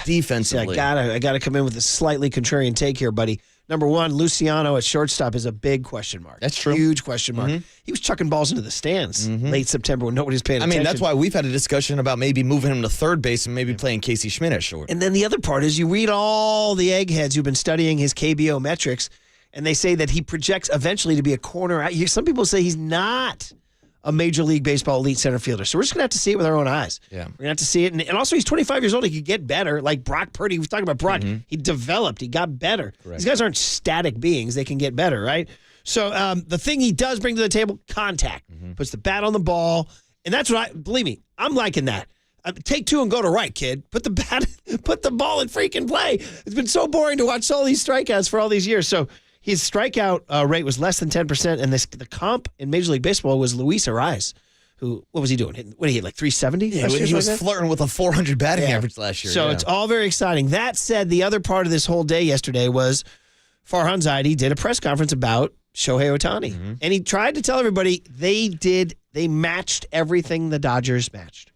defensively. See, I gotta come in with a slightly contrarian take here, buddy. Number one, Luciano at shortstop is a big question mark. That's true. Huge question mark. He was chucking balls into the stands late September when nobody's paying attention. I mean, that's why we've had a discussion about maybe moving him to third base and maybe playing Casey Schmidt at short. And then the other part is you read all the eggheads who've been studying his KBO metrics, and they say that he projects eventually to be a corner. Some people say he's not a Major League Baseball elite center fielder. So we're just going to have to see it with our own eyes. Yeah. We're going to have to see it. And also, he's 25 years old. He could get better. Like Brock Purdy, we were talking about Brock. He developed. He got better. Correct. These guys aren't static beings. They can get better, right? So the thing he does bring to the table, contact. Puts the bat on the ball. And that's what believe me, I'm liking that. Take 2 and go to right, kid. Put the ball in freaking play. It's been so boring to watch all these strikeouts for all these years. So his strikeout rate was less than 10%, and the comp in Major League Baseball was Luis Ariz, who, what was he doing? What did he hit, like 370? Yeah, he was flirting with a 400 batting average last year. So it's all very exciting. That said, the other part of this whole day yesterday was Farhan Zaidi did a press conference about Shohei Otani, and he tried to tell everybody they matched everything the Dodgers matched.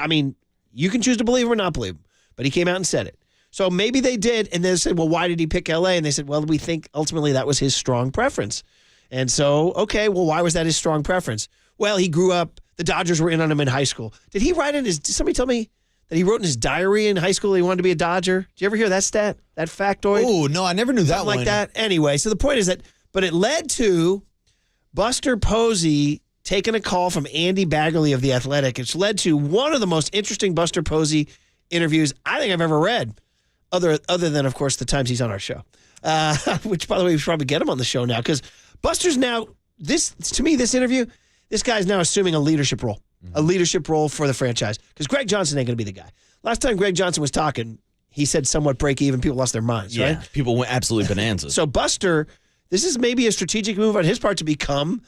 I mean, you can choose to believe him or not believe him, but he came out and said it. So maybe they did, and they said, well, why did he pick L.A.? And they said, well, we think ultimately that was his strong preference. And so, okay, well, why was that his strong preference? Well, he grew up, the Dodgers were in on him in high school. Did he write in did somebody tell me that he wrote in his diary in high school he wanted to be a Dodger? Did you ever hear that stat, that factoid? Oh, no, I never knew that one. Like that. Anyway, so the point is that, but it led to Buster Posey taking a call from Andy Baggerly of The Athletic. It's led to one of the most interesting Buster Posey interviews I think I've ever read. Other than, of course, the times he's on our show, which, by the way, we should probably get him on the show now because Buster's now, this interview, this guy's now assuming a leadership role for the franchise because Greg Johnson ain't going to be the guy. Last time Greg Johnson was talking, he said somewhat break even. People lost their minds, right? People went absolutely bananas. So Buster, this is maybe a strategic move on his part to become,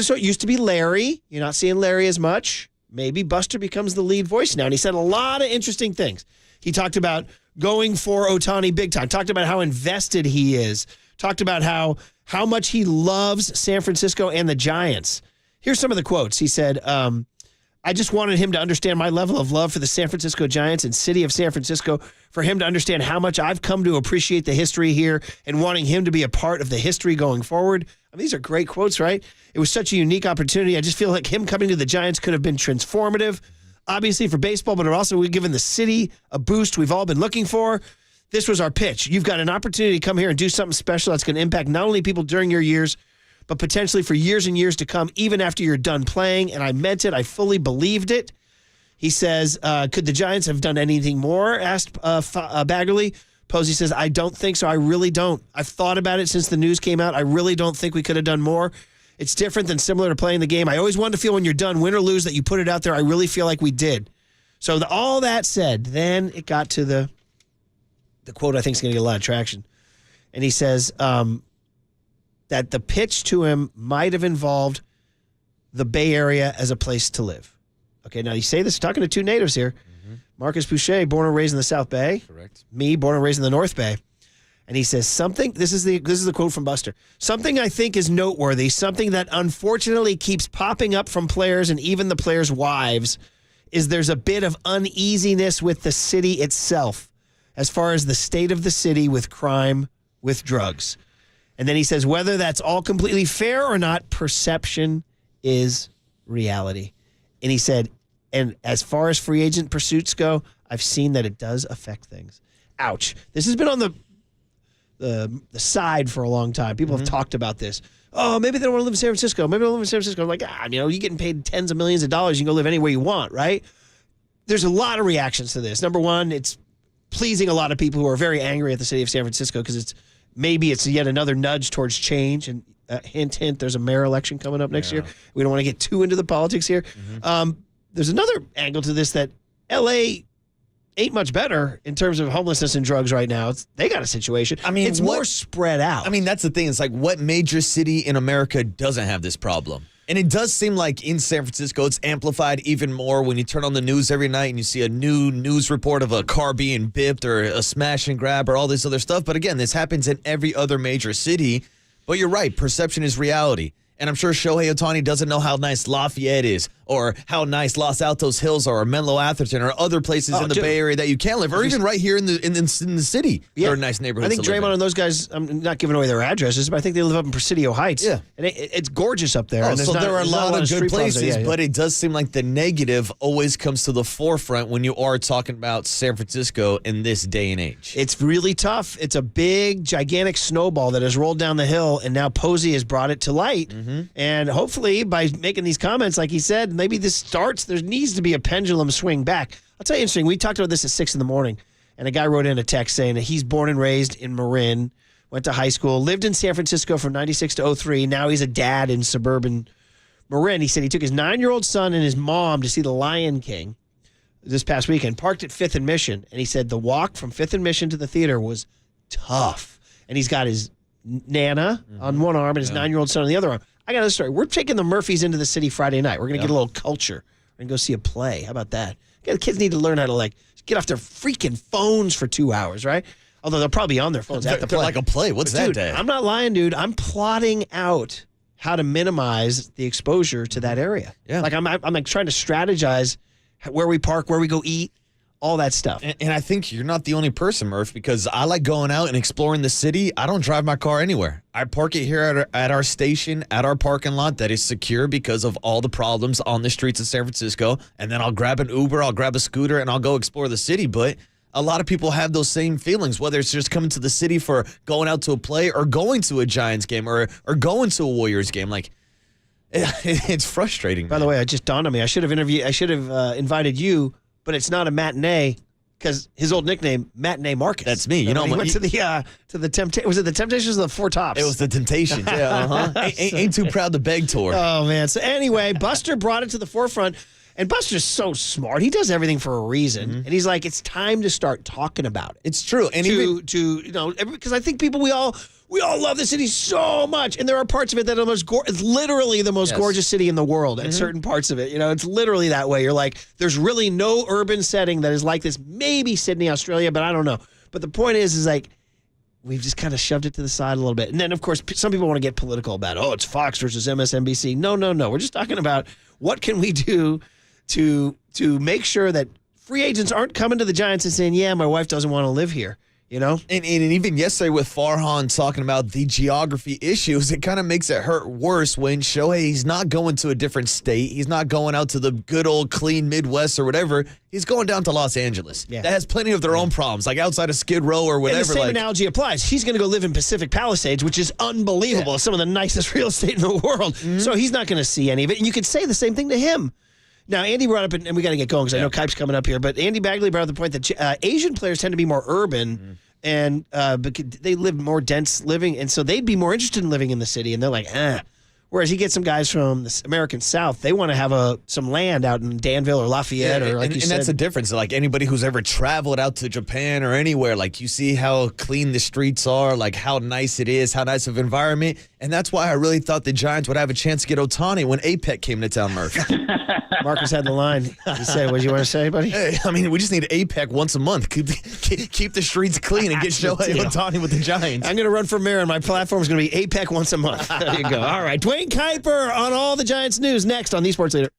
so it used to be Larry. You're not seeing Larry as much. Maybe Buster becomes the lead voice now. And he said a lot of interesting things. He talked about going for Otani big time. Talked about how invested he is. Talked about how much he loves San Francisco and the Giants. Here's some of the quotes. He said, I just wanted him to understand my level of love for the San Francisco Giants and city of San Francisco, for him to understand how much I've come to appreciate the history here and wanting him to be a part of the history going forward. I mean, these are great quotes, right? It was such a unique opportunity. I just feel like him coming to the Giants could have been transformative. Obviously for baseball, but also we've given the city a boost we've all been looking for. This was our pitch. You've got an opportunity to come here and do something special that's going to impact not only people during your years, but potentially for years and years to come, even after you're done playing. And I meant it. I fully believed it. He says, could the Giants have done anything more? Asked Baggerly. Posey says, I don't think so. I really don't. I've thought about it since the news came out. I really don't think we could have done more. It's different than similar to playing the game. I always wanted to feel when you're done, win or lose, that you put it out there. I really feel like we did. So all that said, then it got to the quote I think is going to get a lot of traction. And he says that the pitch to him might have involved the Bay Area as a place to live. Okay, now you say this, talking to two natives here. Marcus Boucher, born and raised in the South Bay. Correct. Me, born and raised in the North Bay. And he says something, this is the quote from Buster, something I think is noteworthy, something that unfortunately keeps popping up from players and even the players' wives, is there's a bit of uneasiness with the city itself as far as the state of the city with crime, with drugs. And then he says, whether that's all completely fair or not, perception is reality. And he said, and as far as free agent pursuits go, I've seen that it does affect things. Ouch. This has been on the side for a long time. People have talked about this. Oh, maybe they don't want to live in San Francisco. Maybe they don't live in San Francisco. I'm like, you're getting paid tens of millions of dollars. You can go live anywhere you want, right? There's a lot of reactions to this. Number one, it's pleasing a lot of people who are very angry at the city of San Francisco because maybe it's yet another nudge towards change. And hint, hint, there's a mayor election coming up next year. We don't want to get too into the politics here. There's another angle to this that L.A. ain't much better in terms of homelessness and drugs right now. They got a situation. I mean, it's more spread out. I mean, that's the thing. It's like, what major city in America doesn't have this problem? And it does seem like in San Francisco, it's amplified even more when you turn on the news every night and you see a new news report of a car being bipped or a smash and grab or all this other stuff. But again, this happens in every other major city. But you're right. Perception is reality. And I'm sure Shohei Otani doesn't know how nice Lafayette is or how nice Los Altos Hills are or Menlo Atherton or other places in the Bay Area that you can live or even right here in the city. Yeah. There are nice neighborhoods. I think Draymond and those guys, I'm not giving away their addresses, but I think they live up in Presidio Heights. Yeah. And it's gorgeous up there. Oh, and so there are a lot of good places, yeah. But it does seem like the negative always comes to the forefront when you are talking about San Francisco in this day and age. It's really tough. It's a big, gigantic snowball that has rolled down the hill, and now Posey has brought it to light. And hopefully, by making these comments, like he said, maybe this starts. There needs to be a pendulum swing back. I'll tell you interesting. We talked about this at 6 a.m, and a guy wrote in a text saying that he's born and raised in Marin, went to high school, lived in San Francisco from 96 to 03. Now he's a dad in suburban Marin. He said he took his 9-year-old son and his mom to see The Lion King this past weekend, parked at 5th and Mission, and he said the walk from 5th and Mission to the theater was tough. And he's got his Nana on one arm and his 9-year-old son on the other arm. I got a story. We're taking the Murphys into the city Friday night. We're going to get a little culture. We're going to go see a play. How about that? The kids need to learn how to get off their freaking phones for 2 hours, right? Although they'll probably be on their phones at the play. They're like a play. What's that, Dad? I'm not lying, dude. I'm plotting out how to minimize the exposure to that area. Yeah. Like I'm like trying to strategize where we park, where we go eat, all that stuff. And I think you're not the only person, Murph, because I like going out and exploring the city. I don't drive my car anywhere. I park it here at our station, at our parking lot that is secure because of all the problems on the streets of San Francisco. And then I'll grab an Uber, I'll grab a scooter, and I'll go explore the city. But a lot of people have those same feelings, whether it's just coming to the city for going out to a play or going to a Giants game or going to a Warriors game. Like, it's frustrating. By the way, it just dawned on me. I should have invited you, but it's not a matinee because his old nickname, Matinee Marcus. That's me. You know, he went to the Temptations. Was it the Temptations or the Four Tops? It was the Temptations. Yeah, ain't too proud to beg tour. Oh man. So anyway, Buster brought it to the forefront, and Buster's so smart. He does everything for a reason, and he's like, it's time to start talking about it. It's true, and because I think we all love the city so much, and there are parts of it that are it's literally the most gorgeous city in the world at certain parts of it. It's literally that way. You're like, there's really no urban setting that is like this. Maybe Sydney, Australia, but I don't know. But the point is like, we've just kind of shoved it to the side a little bit. And then, of course, some people want to get political about, it's Fox versus MSNBC. No. We're just talking about what can we do to make sure that free agents aren't coming to the Giants and saying, yeah, my wife doesn't want to live here. And even yesterday with Farhan talking about the geography issues, it kind of makes it hurt worse when Shohei's not going to a different state. He's not going out to the good old clean Midwest or whatever. He's going down to Los Angeles. Yeah. That has plenty of their own problems, like outside of Skid Row or whatever. And the same analogy applies. He's going to go live in Pacific Palisades, which is unbelievable. It's some of the nicest real estate in the world. So he's not going to see any of it. And you could say the same thing to him. Now, Andy brought up, and we got to get going because I know Kuip's coming up here, but Andy Bagley brought up the point that Asian players tend to be more urban, and they live more dense living, and so they'd be more interested in living in the city, and they're like, Whereas you get some guys from the American South, they want to have some land out in Danville or Lafayette, or like you said. And that's the difference. Like anybody who's ever traveled out to Japan or anywhere, like you see how clean the streets are, like how nice it is, how nice of environment. And that's why I really thought the Giants would have a chance to get Otani when APEC came to town, Murph. Marcus had the line. He said, what do you want to say, buddy? Hey, I mean, we just need APEC once a month. Keep the streets clean and get Shohei Otani with the Giants. I'm going to run for mayor, and my platform is going to be APEC once a month. There you go. All right. Dwayne Kuiper on all the Giants news next on the Sports Leader.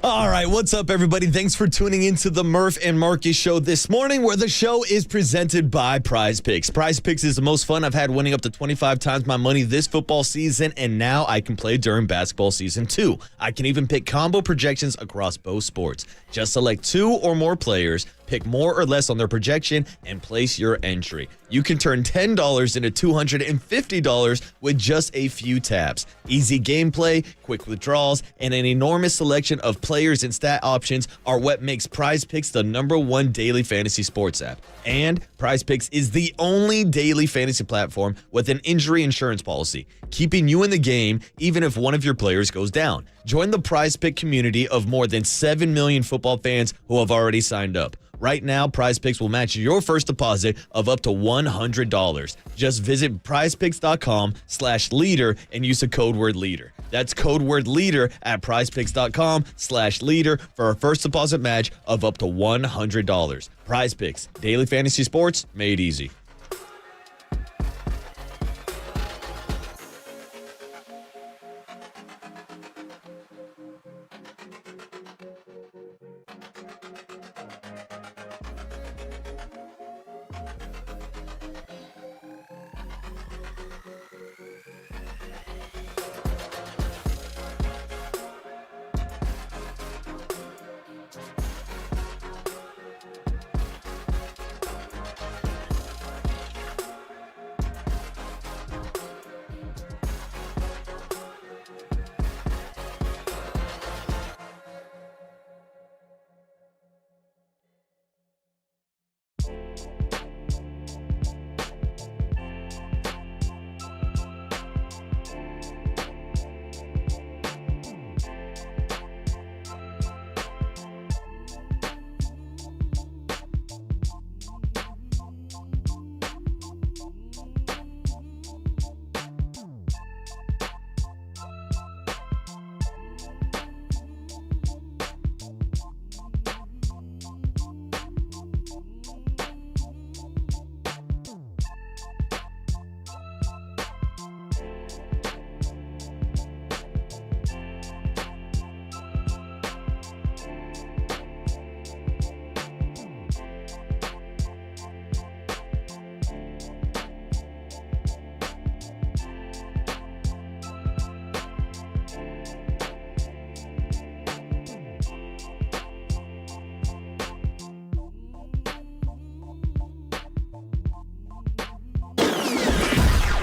All right, what's up, everybody? Thanks for tuning into the Murph and Marcus show this morning, where the show is presented by Prize Picks. Prize Picks is the most fun I've had, winning up to 25 times my money this football season, and now I can play during basketball season too. I can even pick combo projections across both sports. Just select 2 or more players, pick more or less on their projection, and place your entry. You can turn $10 into $250 with just a few taps. Easy gameplay, quick withdrawals, and an enormous selection of players and stat options are what makes Prize Picks the #1 daily fantasy sports app. And Prize Picks is the only daily fantasy platform with an injury insurance policy, keeping you in the game even if one of your players goes down. Join the Prize Pick community of more than 7 million football fans who have already signed up. Right now, Prize Picks will match your first deposit of up to $100. Just visit prizepicks.com/leader and use the code word leader. That's code word leader at prizepicks.com/leader for a first deposit match of up to $100. Prize Picks, daily fantasy sports made easy.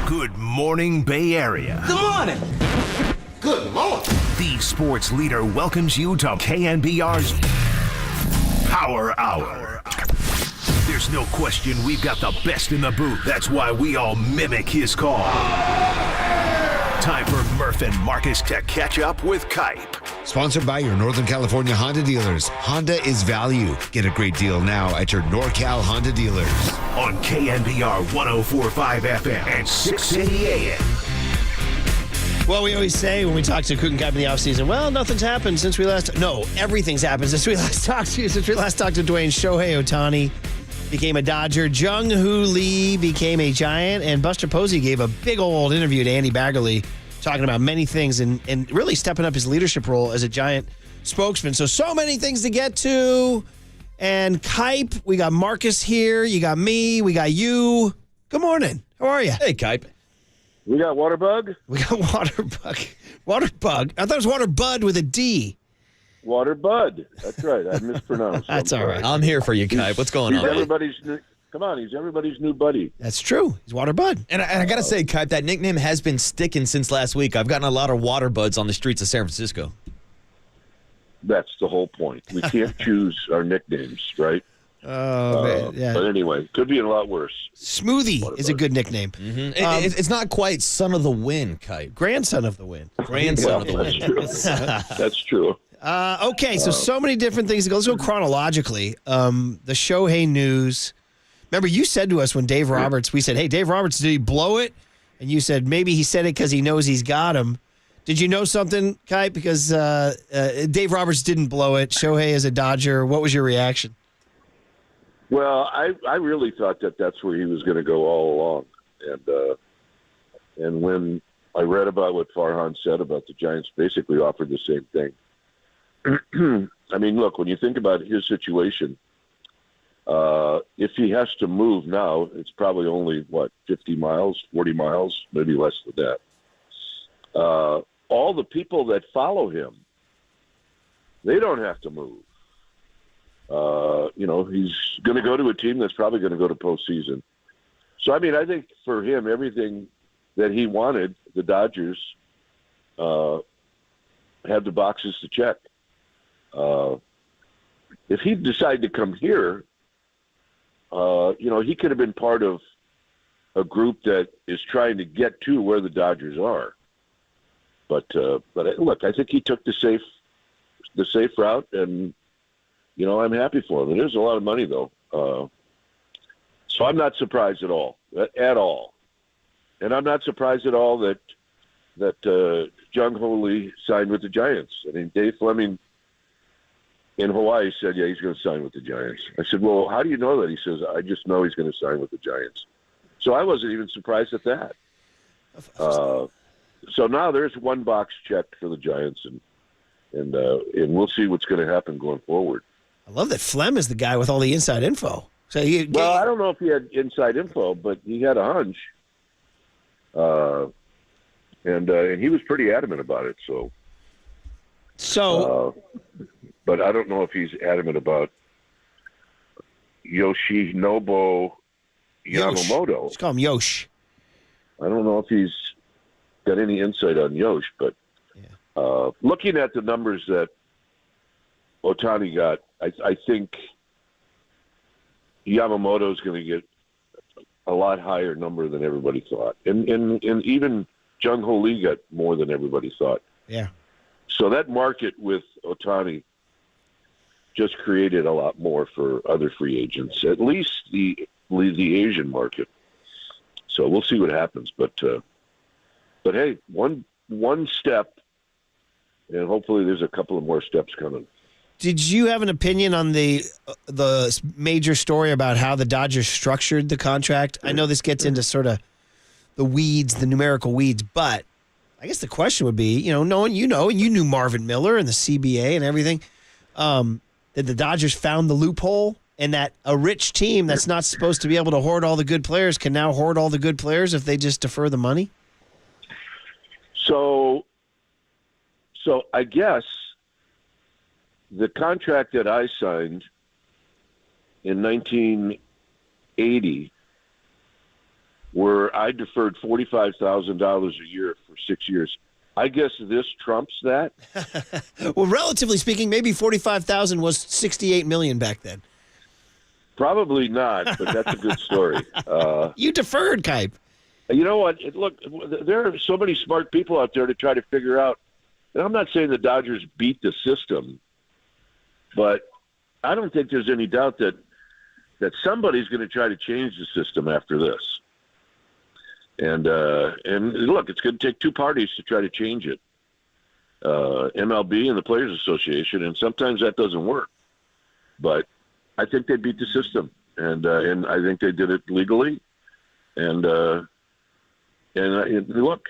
Good morning, Bay Area. Good morning. Good morning. The sports leader welcomes you to KNBR's Power Hour. There's no question we've got the best in the booth. That's why we all mimic his call. Time for Murph and Marcus to catch up with Kuiper. Sponsored by your Northern California Honda dealers. Honda is value. Get a great deal now at your NorCal Honda dealers. On KNBR 104.5 FM and 680 AM. Well, we always say when we talk to Kuiper and Kuiper in the offseason, well, nothing's happened since we last... No, everything's happened since we last talked to you. Since we last talked to Dwayne, Shohei Otani became a Dodger. Jung Hoo Lee became a Giant. And Buster Posey gave a big old interview to Andy Baggerly talking about many things and really stepping up his leadership role as a Giant spokesman. So many things to get to. And Kuiper, we got Marcus here. You got me. We got you. Good morning. How are you? Hey, Kuiper. We got Waterbug. We got Waterbug. Waterbug. I thought it was Waterbud with a D. Waterbud. That's right. I mispronounced. That's all right. I'm here for you, Kuiper. What's going on? Come on, he's everybody's new buddy. That's true. He's Waterbud. And I got to say, Kuiper, that nickname has been sticking since last week. I've gotten a lot of Waterbuds on the streets of San Francisco. That's the whole point. We can't choose our nicknames, right? Oh, man. Yeah. But anyway, could be a lot worse. Smoothie is a good nickname. Mm-hmm. It's not quite son of the wind, Kuiper. Grandson of the wind. Grandson of the That's wind. true. That's true. Okay, so many different things. Let's go chronologically. The Shohei news. Remember, you said to us when Dave Roberts, we said, hey, Dave Roberts, did he blow it? And you said maybe he said it because he knows he's got him. Did you know something, Kuiper? Because Dave Roberts didn't blow it. Shohei is a Dodger. What was your reaction? Well, I really thought that that's where he was going to go all along. And when I read about what Farhan said about the Giants, basically offered the same thing. I mean, look, when you think about his situation, if he has to move now, it's probably only, 50 miles, 40 miles, maybe less than that. All the people that follow him, they don't have to move. He's going to go to a team that's probably going to go to postseason. So, I mean, I think for him, everything that he wanted, the Dodgers had the boxes to check. If he decided to come here, he could have been part of a group that is trying to get to where the Dodgers are. But look, I think he took the safe route, and I'm happy for him. It is a lot of money, though, so I'm not surprised at all. And I'm not surprised at all that Jung Hoo Lee signed with the Giants. I mean, Dave Fleming in Hawaii said, yeah, he's going to sign with the Giants. I said, well, how do you know that? He says, I just know he's going to sign with the Giants. So I wasn't even surprised at that. So now there's one box checked for the Giants, and we'll see what's going to happen going forward. I love that Flem is the guy with all the inside info. So I don't know if he had inside info, but he had a hunch. And he was pretty adamant about it. But I don't know if he's adamant about Yoshinobu Yamamoto. Let's call him Yosh. I don't know if he's got any insight on Yosh, but looking at the numbers that Otani got, I think Yamamoto is going to get a lot higher number than everybody thought. And even Jung Hoo Lee got more than everybody thought. Yeah. So that market with Otani just created a lot more for other free agents, at least the Asian market. So we'll see what happens. But hey, one step, and hopefully there's a couple of more steps coming. Did you have an opinion on the major story about how the Dodgers structured the contract? I know this gets into sort of the weeds, the numerical weeds, but I guess the question would be, knowing and you knew Marvin Miller and the CBA and everything, that the Dodgers found the loophole and that a rich team that's not supposed to be able to hoard all the good players can now hoard all the good players if they just defer the money? So I guess the contract that I signed in 1980, where I deferred $45,000 a year for 6 years, I guess this trumps that. Well, relatively speaking, maybe $45,000 was $68 million back then. Probably not, but that's a good story. You deferred, Kuip. You know what? Look, there are so many smart people out there to try to figure out. And I'm not saying the Dodgers beat the system, but I don't think there's any doubt that somebody's going to try to change the system after this. And look, it's going to take two parties to try to change it, MLB and the Players Association, and sometimes that doesn't work. But I think they beat the system, and I think they did it legally. And look,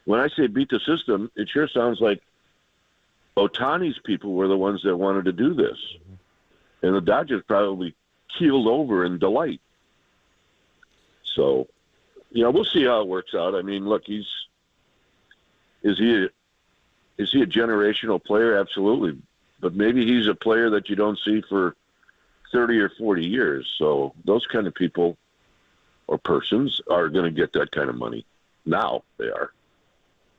when I say beat the system, it sure sounds like Otani's people were the ones that wanted to do this, and the Dodgers probably keeled over in delight. So, we'll see how it works out. I mean, look, is he a generational player? Absolutely, but maybe he's a player that you don't see for 30 or 40 years. So those kind of people or persons are going to get that kind of money. Now they are.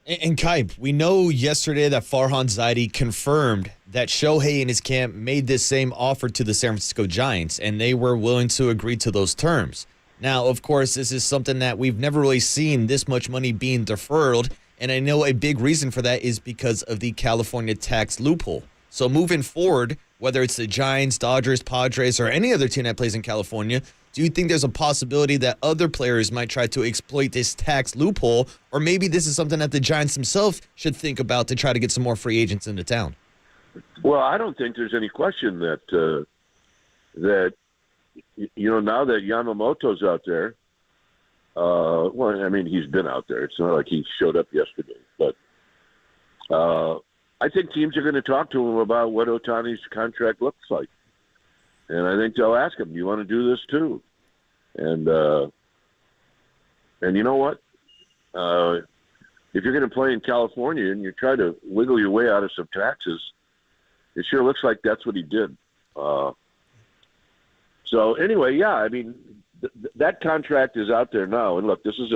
And Kuip, we know yesterday that Farhan Zaidi confirmed that Shohei and his camp made this same offer to the San Francisco Giants, and they were willing to agree to those terms. Now, of course, this is something that we've never really seen this much money being deferred, and I know a big reason for that is because of the California tax loophole. So moving forward, whether it's the Giants, Dodgers, Padres, or any other team that plays in California, do you think there's a possibility that other players might try to exploit this tax loophole, or maybe this is something that the Giants themselves should think about to try to get some more free agents into town? Well, I don't think there's any question that now that Yamamoto's out there, well, I mean, he's been out there. It's not like he showed up yesterday, but I think teams are going to talk to him about what Otani's contract looks like. And I think they'll ask him, do you want to do this too? And you know what? If you're going to play in California and you try to wiggle your way out of some taxes, it sure looks like that's what he did. So anyway, yeah, I mean, that contract is out there now. And look, this is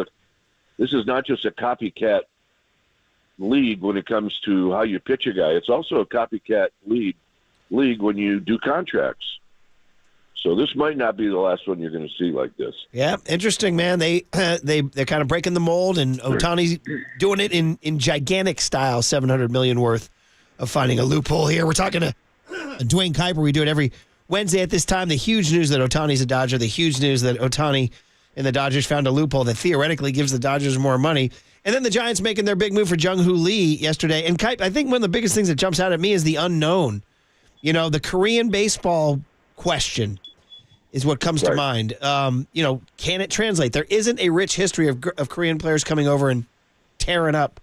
not just a copycat league when it comes to how you pitch a guy. It's also a copycat league when you do contracts. So this might not be the last one you're going to see like this. Yeah, interesting, man. They're kind of breaking the mold, and Otani's doing it in gigantic style, $700 million worth of finding a loophole here. We're talking to Dwayne Kuiper. We do it every Wednesday at this time. The huge news that Otani's a Dodger, the huge news that Otani and the Dodgers found a loophole that theoretically gives the Dodgers more money. And then the Giants making their big move for Jung Hoo Lee yesterday. And Kuiper, I think one of the biggest things that jumps out at me is the unknown. You know, the Korean baseball question is what comes to mind. Can it translate? There isn't a rich history of Korean players coming over and tearing up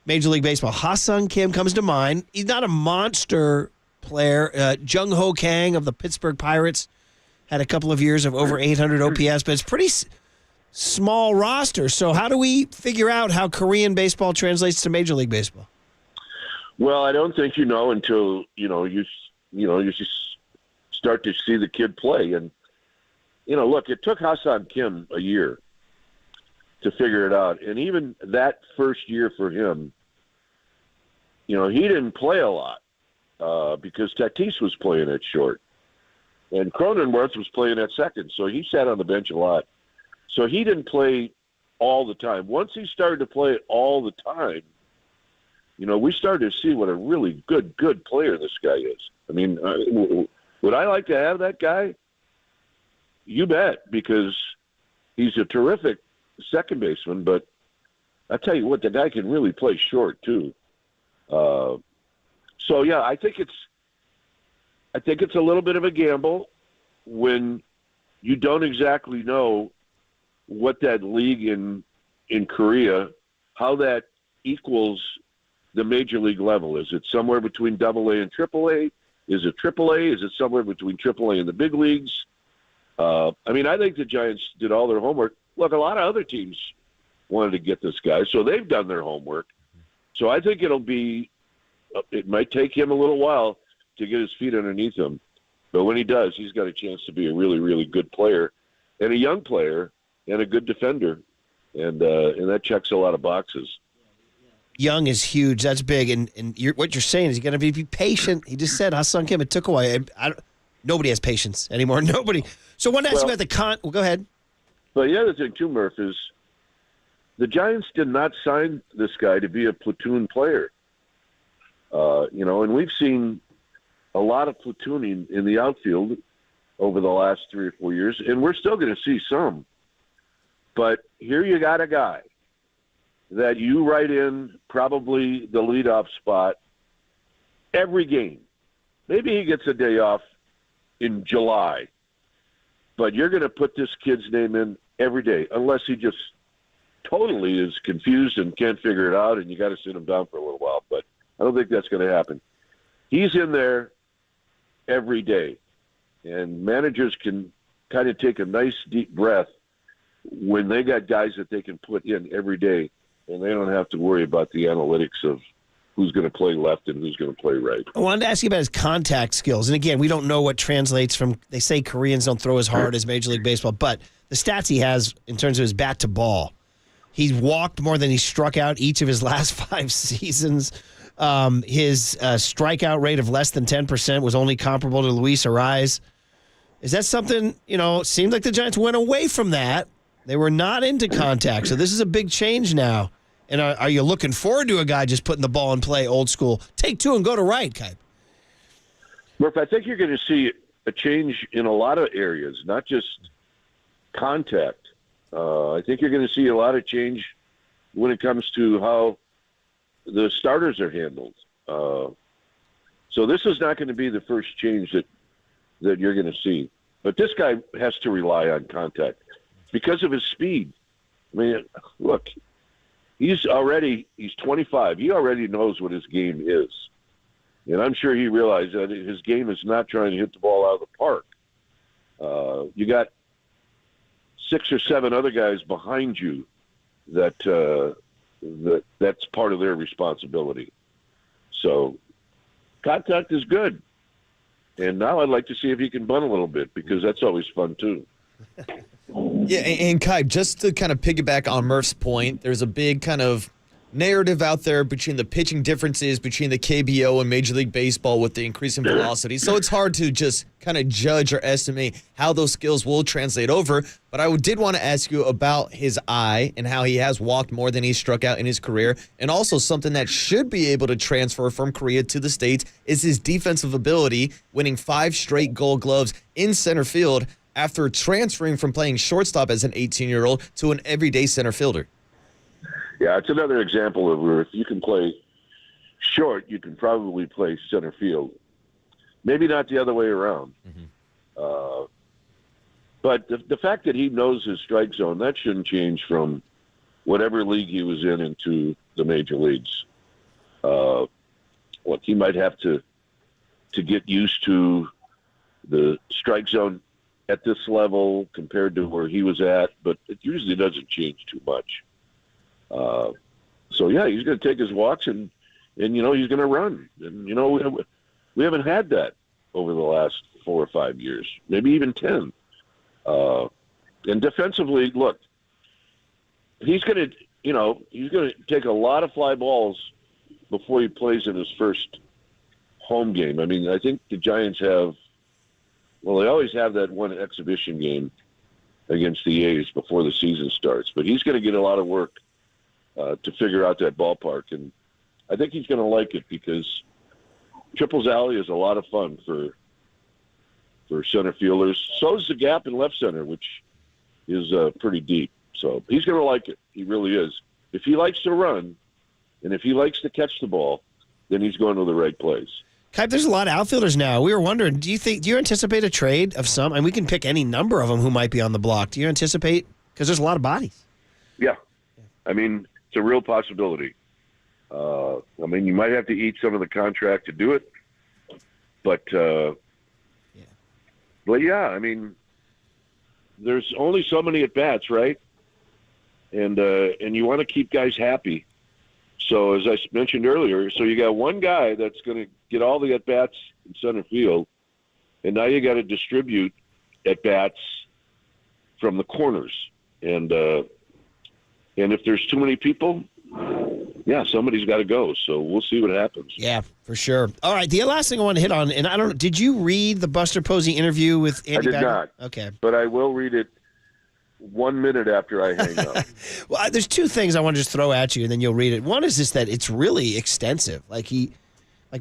Major League Baseball. Ha-Sung Kim comes to mind. He's not a monster player. Jung Ho Kang of the Pittsburgh Pirates had a couple of years of over 800 OPS, but it's pretty small roster. So how do we figure out how Korean baseball translates to Major League Baseball? Well, I don't think you know until you just start to see the kid play. And look, it took Ha-Sung Kim a year to figure it out. And even that first year for him, he didn't play a lot because Tatis was playing at short. And Cronenworth was playing at second, so he sat on the bench a lot. So he didn't play all the time. Once he started to play all the time, we started to see what a really good player this guy is. I mean, would I like to have that guy? You bet, because he's a terrific second baseman, but I tell you what, the guy can really play short too. So yeah, I think it's a little bit of a gamble when you don't exactly know what that league in Korea, how that equals the major league level. Is it somewhere between AA and AAA? Is it AAA? Is it somewhere between AAA and the big leagues? I think the Giants did all their homework. Look, a lot of other teams wanted to get this guy, so they've done their homework. So I think it might take him a little while to get his feet underneath him. But when he does, he's got a chance to be a really, really good player and a young player and a good defender. And that checks a lot of boxes. Young is huge. That's big. And what you're saying is you got to be patient. He just said, Ha-Sung Kim, it took a while. Nobody has patience anymore. Nobody. So I want to ask you about go ahead. But the other thing, too, Murph, is the Giants did not sign this guy to be a platoon player. And we've seen a lot of platooning in the outfield over the last 3 or 4 years, and we're still going to see some. But here you got a guy that you write in probably the leadoff spot every game. Maybe he gets a day off in July, but you're going to put this kid's name in every day, unless he just totally is confused and can't figure it out, and you got to sit him down for a little while. But I don't think that's going to happen. He's in there every day, and managers can kind of take a nice deep breath when they got guys that they can put in every day, and they don't have to worry about the analytics of who's going to play left and who's going to play right. I wanted to ask you about his contact skills. And again, we don't know what translates from, they say Koreans don't throw as hard as Major League Baseball, but the stats he has in terms of his bat to ball, he's walked more than he struck out each of his last 5 seasons. His strikeout rate of less than 10% was only comparable to Luis Arraez. Is that something, it seemed like the Giants went away from that. They were not into contact. So this is a big change now. And are you looking forward to a guy just putting the ball in play, old school? Take 2 and go to right, Kuiper. Murph, I think you're going to see a change in a lot of areas, not just contact. I think you're going to see a lot of change when it comes to how the starters are handled. So this is not going to be the first change that you're going to see. But this guy has to rely on contact because of his speed. I mean, look, he's 25. He already knows what his game is. And I'm sure he realized that his game is not trying to hit the ball out of the park. You got 6 or 7 other guys behind you that's part of their responsibility. So contact is good. And now I'd like to see if he can bunt a little bit, because that's always fun too. Yeah, and Kai, just to kind of piggyback on Murph's point, there's a big kind of narrative out there between the pitching differences between the KBO and Major League Baseball with the increase in velocity. So it's hard to just kind of judge or estimate how those skills will translate over. But I did want to ask you about his eye and how he has walked more than he struck out in his career. And also something that should be able to transfer from Korea to the States is his defensive ability, winning 5 straight Gold Gloves in center field after transferring from playing shortstop as an 18-year-old to an everyday center fielder. Yeah, it's another example of where if you can play short, you can probably play center field. Maybe not the other way around. But the fact that he knows his strike zone, that shouldn't change from whatever league he was in into the major leagues. He might have to get used to the strike zone at this level compared to where he was at, but it usually doesn't change too much. So yeah, he's going to take his walks and he's going to run. And we haven't had that over the last 4 or 5 years, maybe even 10. And defensively, look, he's going to take a lot of fly balls before he plays in his first home game. I mean, I think the Giants they always have that one exhibition game against the A's before the season starts, but he's going to get a lot of work to figure out that ballpark. And I think he's going to like it, because Triples Alley is a lot of fun for center fielders. So is the gap in left center, which is pretty deep. So he's going to like it. He really is. If he likes to run and if he likes to catch the ball, then he's going to the right place. Kai, there's a lot of outfilders now. We were wondering, do you anticipate a trade of some? And we can pick any number of them who might be on the block. Do you anticipate? Because there's a lot of bodies. Yeah. I mean, it's a real possibility. You might have to eat some of the contract to do it. But yeah, I mean, there's only so many at-bats, right? And you want to keep guys happy. So as I mentioned earlier, so you got one guy that's going to get all the at-bats in center field, and now you got to distribute at-bats from the corners. And if there's too many people, yeah, somebody's got to go. So we'll see what happens. Yeah, for sure. All right, the last thing I want to hit on, and I don't know, did you read the Buster Posey interview with Andy I did not. Okay. But I will read it 1 minute after I hang up. Well, there's 2 things I want to just throw at you, and then you'll read it. One is just that it's really extensive. Like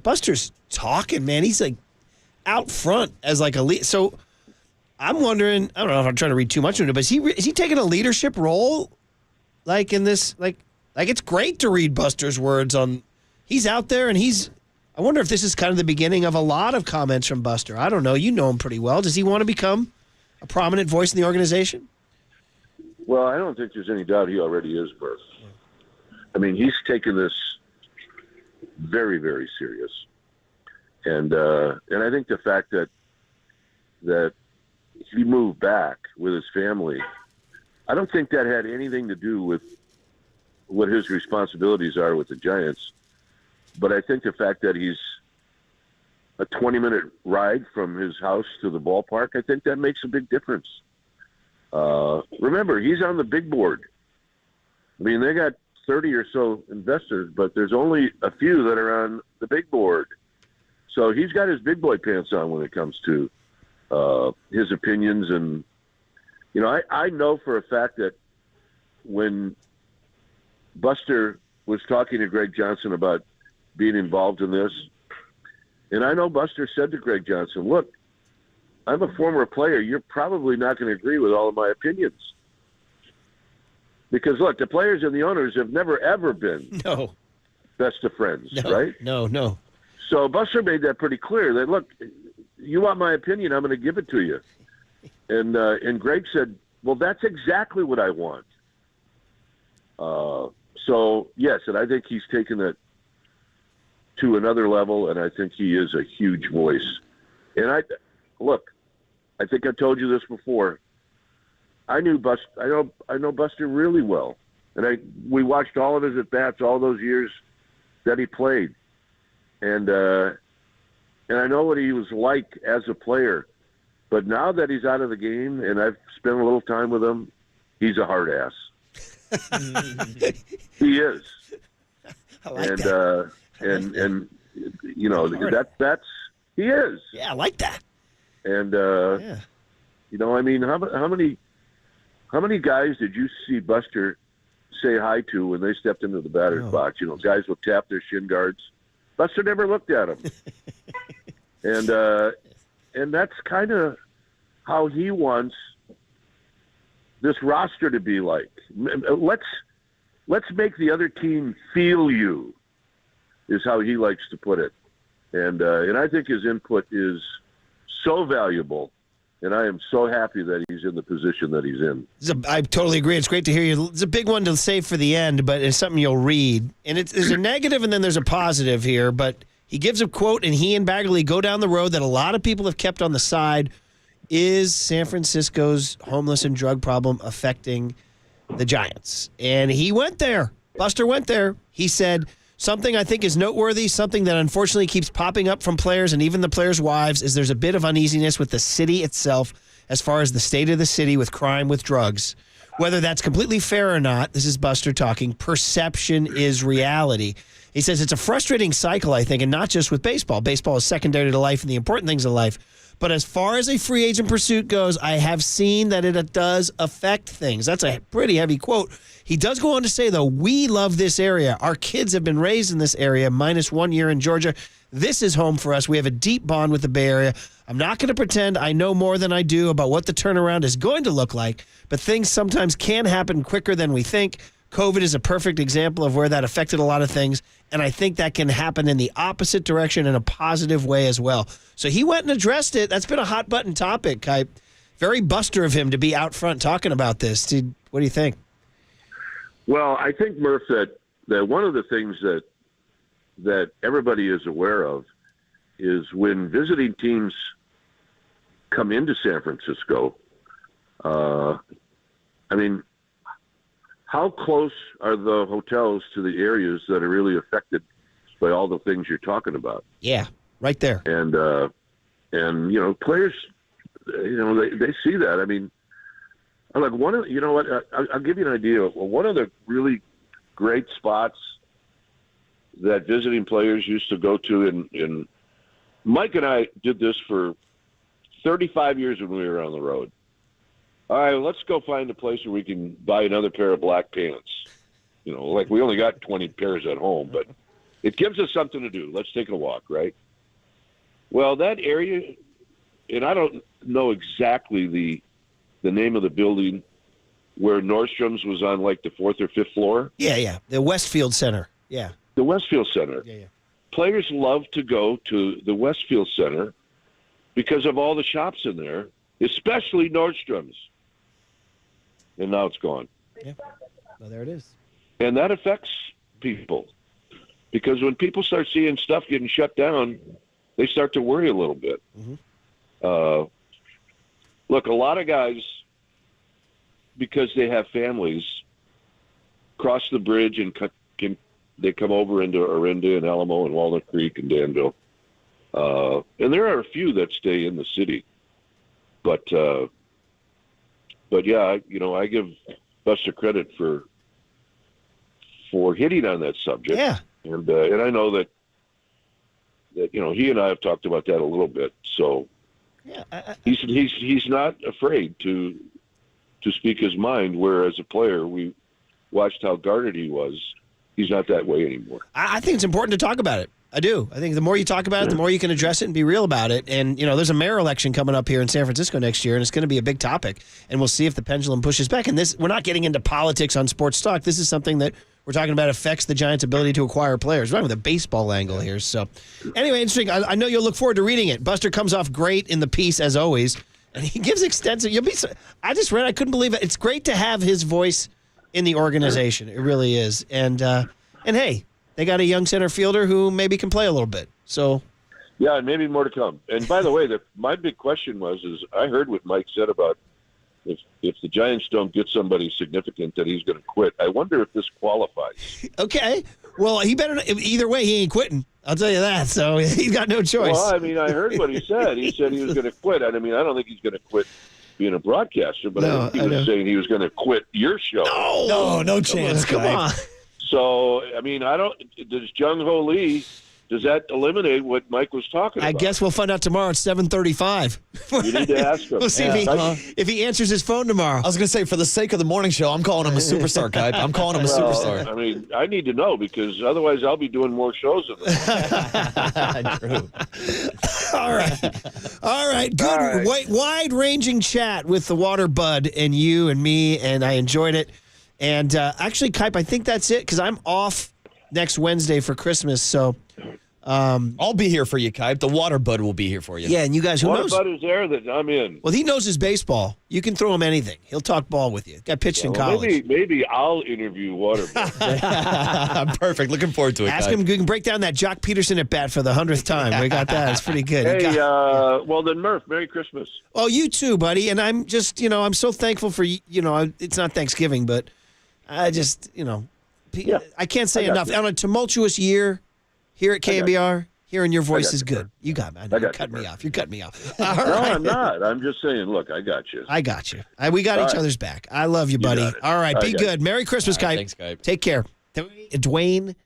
Buster's talking, man. He's like out front as like a lead. So I'm wondering, I don't know if I'm trying to read too much into it, but is he taking a leadership role? Like in this, like it's great to read Buster's words on, he's out there and I wonder if this is kind of the beginning of a lot of comments from Buster. I don't know. You know him pretty well. Does he want to become a prominent voice in the organization? Well, I don't think there's any doubt he already is, Murph. I mean, he's taken this very, very serious. And I think the fact that he moved back with his family, I don't think that had anything to do with what his responsibilities are with the Giants. But I think the fact that he's a 20-minute ride from his house to the ballpark, I think that makes a big difference. Remember, he's on the big board. I mean, they got 30 or so investors, but there's only a few that are on the big board. So he's got his big boy pants on when it comes to his opinions. And, I know for a fact that when Buster was talking to Greg Johnson about being involved in this, and I know Buster said to Greg Johnson, look, I'm a former player. You're probably not going to agree with all of my opinions. Because, look, the players and the owners have never, ever been best of friends, right? No. So Buster made that pretty clear that, look, you want my opinion, I'm going to give it to you. And Greg said, well, that's exactly what I want. So, yes, and I think he's taken it to another level, and I think he is a huge voice. And I think I told you this before. I know Buster really well, and we watched all of his at bats all those years that he played, and I know what he was like as a player. But now that he's out of the game, and I've spent a little time with him, he's a hard ass. He is. I like and that. And you know that's he is. Yeah, I like that. And you know, I mean, how many guys did you see Buster say hi to when they stepped into the batter's box? You know, guys will tap their shin guards. Buster never looked at them. And that's kind of how he wants this roster to be like. Let's make the other team feel you, is how he likes to put it. And I think his input is so valuable, and I am so happy that he's in the position that he's in. I totally agree. It's great to hear you. It's a big one to save for the end, but it's something you'll read. And there's a negative and then there's a positive here, but he gives a quote, and he and Bagley go down the road that a lot of people have kept on the side. Is San Francisco's homeless and drug problem affecting the Giants? And he went there. Buster went there. He said, something I think is noteworthy, something that unfortunately keeps popping up from players and even the players' wives, is there's a bit of uneasiness with the city itself as far as the state of the city with crime, with drugs. Whether that's completely fair or not, this is Buster talking, perception is reality. He says it's a frustrating cycle, I think, and not just with baseball. Baseball is secondary to life and the important things of life. But as far as a free agent pursuit goes, I have seen that it does affect things. That's a pretty heavy quote. He does go on to say, though, we love this area. Our kids have been raised in this area, minus 1 year in Georgia. This is home for us. We have a deep bond with the Bay Area. I'm not going to pretend I know more than I do about what the turnaround is going to look like, but things sometimes can happen quicker than we think. COVID is a perfect example of where that affected a lot of things, and I think that can happen in the opposite direction in a positive way as well. So he went and addressed it. That's been a hot-button topic, Kuip. Very Buster of him to be out front talking about this. What do you think? Well, I think, Murph, that one of the things that everybody is aware of is when visiting teams come into San Francisco, I mean, how close are the hotels to the areas that are really affected by all the things you're talking about? Yeah, right there. And you know, players, you know, they see that. I mean, like you know what? I'll give you an idea. One of the really great spots that visiting players used to go to, and Mike and I did this for 35 years when we were on the road. All right, let's go find a place where we can buy another pair of black pants. You know, like we only got 20 pairs at home, but it gives us something to do. Let's take a walk, right? Well, that area, and I don't know exactly the name of the building where Nordstrom's was on like the 4th or 5th floor. Yeah. The Westfield Center. Yeah. The Westfield Center. Yeah. Players love to go to the Westfield Center because of all the shops in there, especially Nordstrom's. And now it's gone. Yeah. Well, there it is. And that affects people because when people start seeing stuff getting shut down, they start to worry a little bit. Mm-hmm. Look, a lot of guys, because they have families, cross the bridge and they come over into Orinda and Alamo and Walnut Creek and Danville. And there are a few that stay in the city. But yeah, you know, I give Buster credit for hitting on that subject. Yeah. And I know that you know, he and I have talked about that a little bit. So yeah, he's not afraid to speak his mind. Where as a player, we watched how guarded he was. He's not that way anymore. I think it's important to talk about it. I do. I think the more you talk about it, the more you can address it and be real about it. And, you know, there's a mayor election coming up here in San Francisco next year, and it's going to be a big topic. And we'll see if the pendulum pushes back. And we're not getting into politics on sports talk. This is something that we're talking about affects the Giants' ability to acquire players. We're talking with a baseball angle here. So, anyway, interesting. I know you'll look forward to reading it. Buster comes off great in the piece, as always. And he gives extensive. I just read. I couldn't believe it. It's great to have his voice in the organization. It really is. And hey, they got a young center fielder who maybe can play a little bit. So, yeah, and maybe more to come. And by the way, my big question is I heard what Mike said about if the Giants don't get somebody significant that he's going to quit. I wonder if this qualifies. Okay. Well, he better. Either way, he ain't quitting. I'll tell you that. So he's got no choice. Well, I mean, I heard what he said. He said he was going to quit. I mean, I don't think he's going to quit being a broadcaster, but I think he was saying he was going to quit your show. No chance. Come on. So, I mean, does Jung Hoo Lee, does that eliminate what Mike was talking about? I guess we'll find out tomorrow at 7:35. You need to ask him. We'll see if he answers his phone tomorrow. I was going to say, for the sake of the morning show, I'm calling him a superstar, Kuip. I'm calling him a superstar. I mean, I need to know because otherwise I'll be doing more shows than this. True. All right. Good, wide-ranging chat with the Water Bud and you and me, and I enjoyed it. And actually, Kuip, I think that's it because I'm off next Wednesday for Christmas, so... I'll be here for you, Kuip. The Water Bud will be here for you. Yeah, and you guys, who Water knows? Bud is there that I'm in. Well, he knows his baseball. You can throw him anything. He'll talk ball with you. Guy pitched in college. Maybe I'll interview Water Bud. Perfect. Looking forward to it. Ask him. You can break down that Jock Peterson at bat for the 100th time. We got that. It's pretty good. Hey, well then, Murph, Merry Christmas. Oh, you too, buddy. And I'm just, I'm so thankful for it's not Thanksgiving, but I just, I can't say enough. On a tumultuous year here at KNBR. Hearing your voice is good. You got me. You're cutting me off. You're cutting me off. No, I'm not. I'm just saying, look, I got you. I got you. We got each other's back. I love you, buddy. All right. Be good. Merry Christmas, Kuip. Thanks, Kuip. Take care. Dwayne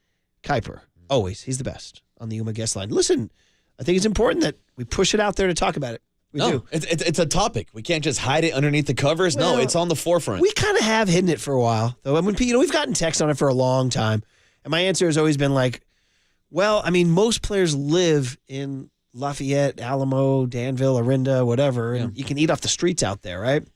Kuiper. Always. He's the best on the Yuma guest line. Listen, I think it's important that we push it out there to talk about it. We do. It's a topic. We can't just hide it underneath the covers. Well, no, it's on the forefront. We kind of have hidden it for a while, though. And when we've gotten text on it for a long time, and my answer has always been like, well, I mean, most players live in Lafayette, Alamo, Danville, Orinda, whatever, and you can eat off the streets out there, right?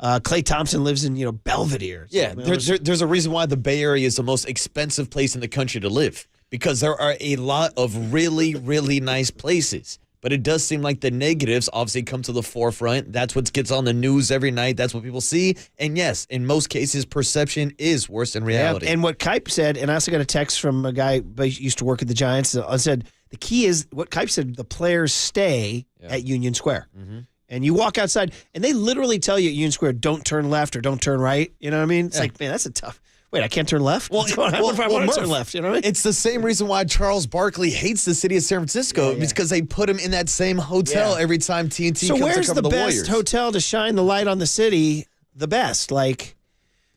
Klay Thompson lives in, Belvedere. Yeah, there's a reason why the Bay Area is the most expensive place in the country to live, because there are a lot of really, really nice places. But it does seem like the negatives obviously come to the forefront. That's what gets on the news every night. That's what people see. And yes, in most cases, perception is worse than reality. Yeah. And what Kuip said, and I also got a text from a guy who used to work at the Giants, said the key is what Kuip said, the players stay at Union Square. Mm-hmm. And you walk outside, and they literally tell you at Union Square, don't turn left or don't turn right. You know what I mean? It's like, man, that's a tough... Wait, I can't turn left? Well, what if I want to turn left? You know what I mean? It's the same reason why Charles Barkley hates the city of San Francisco. It's because they put him in that same hotel every time TNT comes to cover the Warriors. So where's the best hotel to shine the light on the city the best? Like,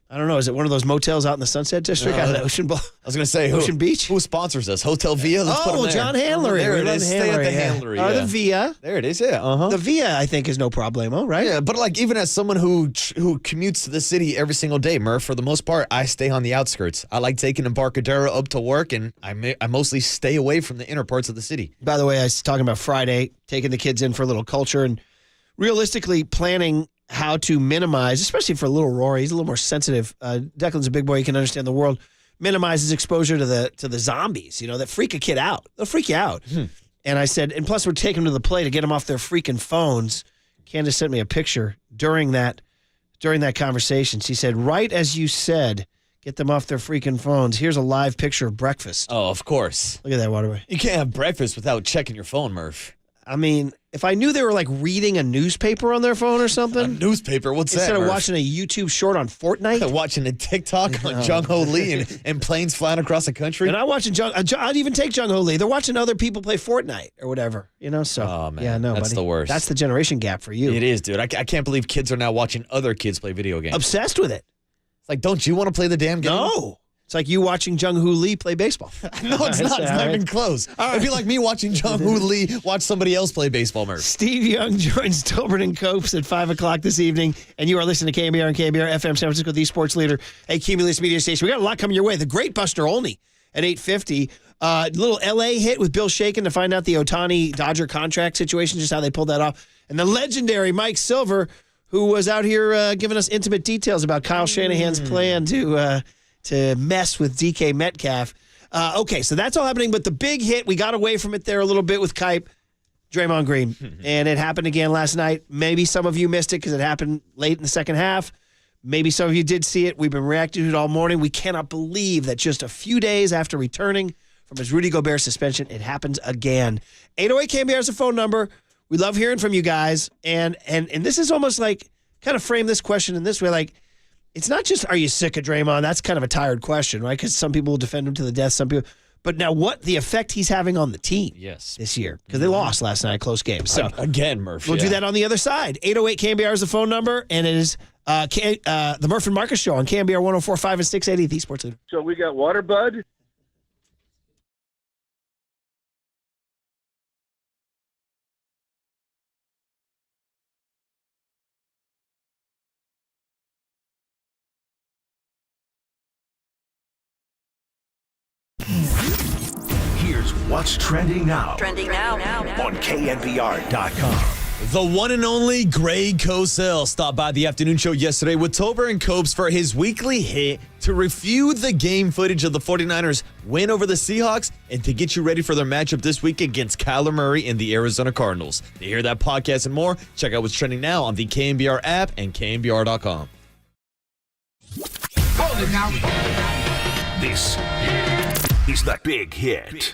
I don't know. Is it one of those motels out in the Sunset District out of Ocean Bluff? I was going to say, Ocean Beach? Who sponsors us? Hotel Via? Let's put them there. John Handlery. There it is. Stay at the Handlery. The Via. There it is, yeah. Uh-huh. The Via, I think, is no problemo, right? Yeah, but like even as someone who commutes to the city every single day, Murph, for the most part, I stay on the outskirts. I like taking Embarcadero up to work, and I mostly stay away from the inner parts of the city. By the way, I was talking about Friday, taking the kids in for a little culture, and realistically planning how to minimize, especially for little Rory, he's a little more sensitive. Declan's a big boy; he can understand the world. Minimize his exposure to the zombies, that freak a kid out. They'll freak you out. And I said, and plus we're taking them to the play to get them off their freaking phones. Candace sent me a picture during that conversation. She said, right as you said, get them off their freaking phones. Here's a live picture of breakfast. Oh, of course. Look at that, Waterway. You can't have breakfast without checking your phone, Murph. I mean, if I knew they were like reading a newspaper on their phone or something. A newspaper? What's instead that, of Murph? watching a YouTube short on Fortnite. Watching a TikTok on Jung Hoo Lee and planes flying across the country. And I'm watching I'd even take Jung Hoo Lee. They're watching other people play Fortnite or whatever, So, oh, man. Yeah, no, that's buddy. the worst. That's the generation gap for you. It is, dude. I can't believe kids are now watching other kids play video games. Obsessed with it. It's like, don't you want to play the damn game? No. It's like you watching Jung Hoo Lee play baseball. No, it's not. It's not even close. It'd be like me watching Jung Hoo Lee watch somebody else play baseball, Murph. Steve Young joins Tolbert and Copes at 5 o'clock this evening, and you are listening to KNBR and KNBR FM San Francisco, the sports leader, a Cumulus media station. We got a lot coming your way. The great Buster Olney at 8:50. Little L.A. hit with Bill Shaken to find out the Otani Dodger contract situation, just how they pulled that off. And the legendary Mike Silver, who was out here giving us intimate details about Kyle Shanahan's plan to mess with DK Metcalf. Okay, so that's all happening, but the big hit, we got away from it there a little bit with Kuip, Draymond Green, and it happened again last night. Maybe some of you missed it because it happened late in the second half, Maybe some of you did see it. We've been reacting to it all morning. We cannot believe that just a few days after returning from his Rudy Gobert suspension, it happens again. 808 KNBR is the phone number. We love hearing from you guys. And this is almost like, kind of frame this question in this way, like, it's not just, are you sick of Draymond? That's kind of a tired question, right? Because some people will defend him to the death, some people. But now what the effect he's having on the team this year. Because they lost last night, close game. So again, Murph. We'll do that on the other side. 808 KNBR is the phone number, and it is the Murph and Marcus Show on KNBR 104.5 and 680, the Sports Leader. So we got water, bud? Here's what's trending now. Trending now. On KNBR.com. The one and only Greg Cosell stopped by the afternoon show yesterday with Tober and Copes for his weekly hit to review the game footage of the 49ers win over the Seahawks and to get you ready for their matchup this week against Kyler Murray and the Arizona Cardinals. To hear that podcast and more, check out what's trending now on the KNBR app and KNBR.com. Hold it now. This is the big hit.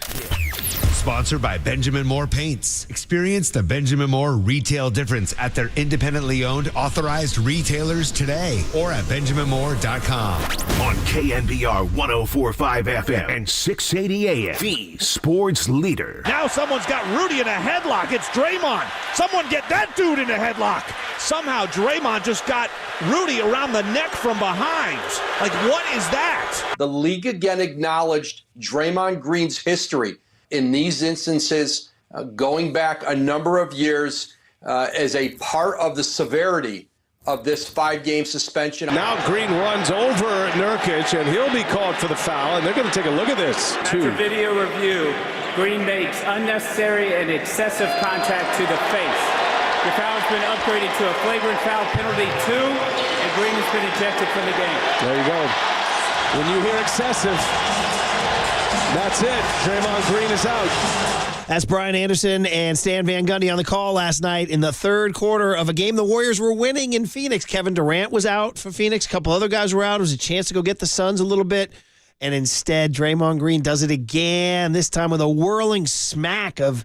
Sponsored by Benjamin Moore Paints. Experience the Benjamin Moore retail difference at their independently owned, authorized retailers today or at benjaminmoore.com. On KNBR 104.5 FM and 680 AM, the Sports Leader. Now someone's got Rudy in a headlock. It's Draymond. Someone get that dude in a headlock. Somehow Draymond just got Rudy around the neck from behind. Like, what is that? The league again acknowledged Draymond Green's history in these instances, going back a number of years, as a part of the severity of this 5-game suspension. Now Green runs over Nurkic, and he'll be called for the foul, and they're going to take a look at this. After video review, Green makes unnecessary and excessive contact to the face. The foul has been upgraded to a flagrant foul penalty 2, and Green has been ejected from the game. There you go. When you hear excessive, that's it. Draymond Green is out. That's Brian Anderson and Stan Van Gundy on the call last night in the third quarter of a game the Warriors were winning in Phoenix. Kevin Durant was out for Phoenix. A couple other guys were out. It was a chance to go get the Suns a little bit. And instead, Draymond Green does it again, this time with a whirling smack of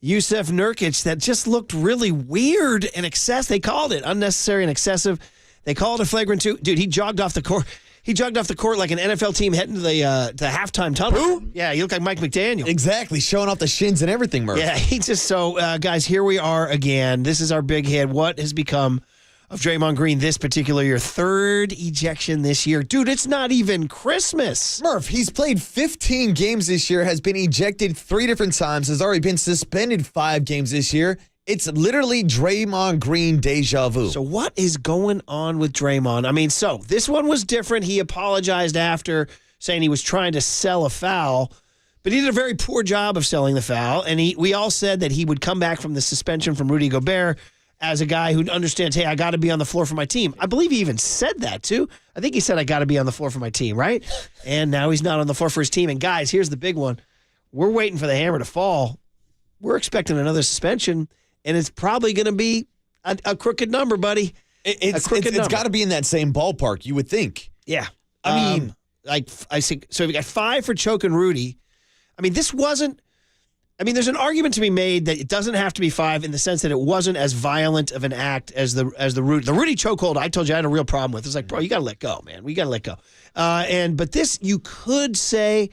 Yusuf Nurkic that just looked really weird and excessive. They called it unnecessary and excessive. They called it flagrant 2. Dude, he jogged off the court. He jogged off the court like an NFL team heading to the halftime tunnel. Who? Yeah, he looked like Mike McDaniel. Exactly, showing off the shins and everything, Murph. Yeah, he just guys, here we are again. This is our big hit. What has become of Draymond Green this particular year? Third ejection this year. Dude, it's not even Christmas. Murph, he's played 15 games this year, has been ejected 3 different times, has already been suspended 5 games this year. It's literally Draymond Green deja vu. So what is going on with Draymond? I mean, so this one was different. He apologized after, saying he was trying to sell a foul, but he did a very poor job of selling the foul. And we all said that he would come back from the suspension from Rudy Gobert as a guy who understands, hey, I got to be on the floor for my team. I believe he even said that, too. I think he said, I got to be on the floor for my team, right? And now he's not on the floor for his team. And, guys, here's the big one. We're waiting for the hammer to fall. We're expecting another suspension. And it's probably going to be a crooked number, buddy. It's got to be in that same ballpark, you would think. Yeah. I mean, like I think, so we got 5 for choking Rudy. I mean, this wasn't, I mean, there's an argument to be made that it doesn't have to be 5 in the sense that it wasn't as violent of an act as the Rudy chokehold. I told you I had a real problem with. It's like, bro, you got to let go, man. We got to let go. But this, you could say,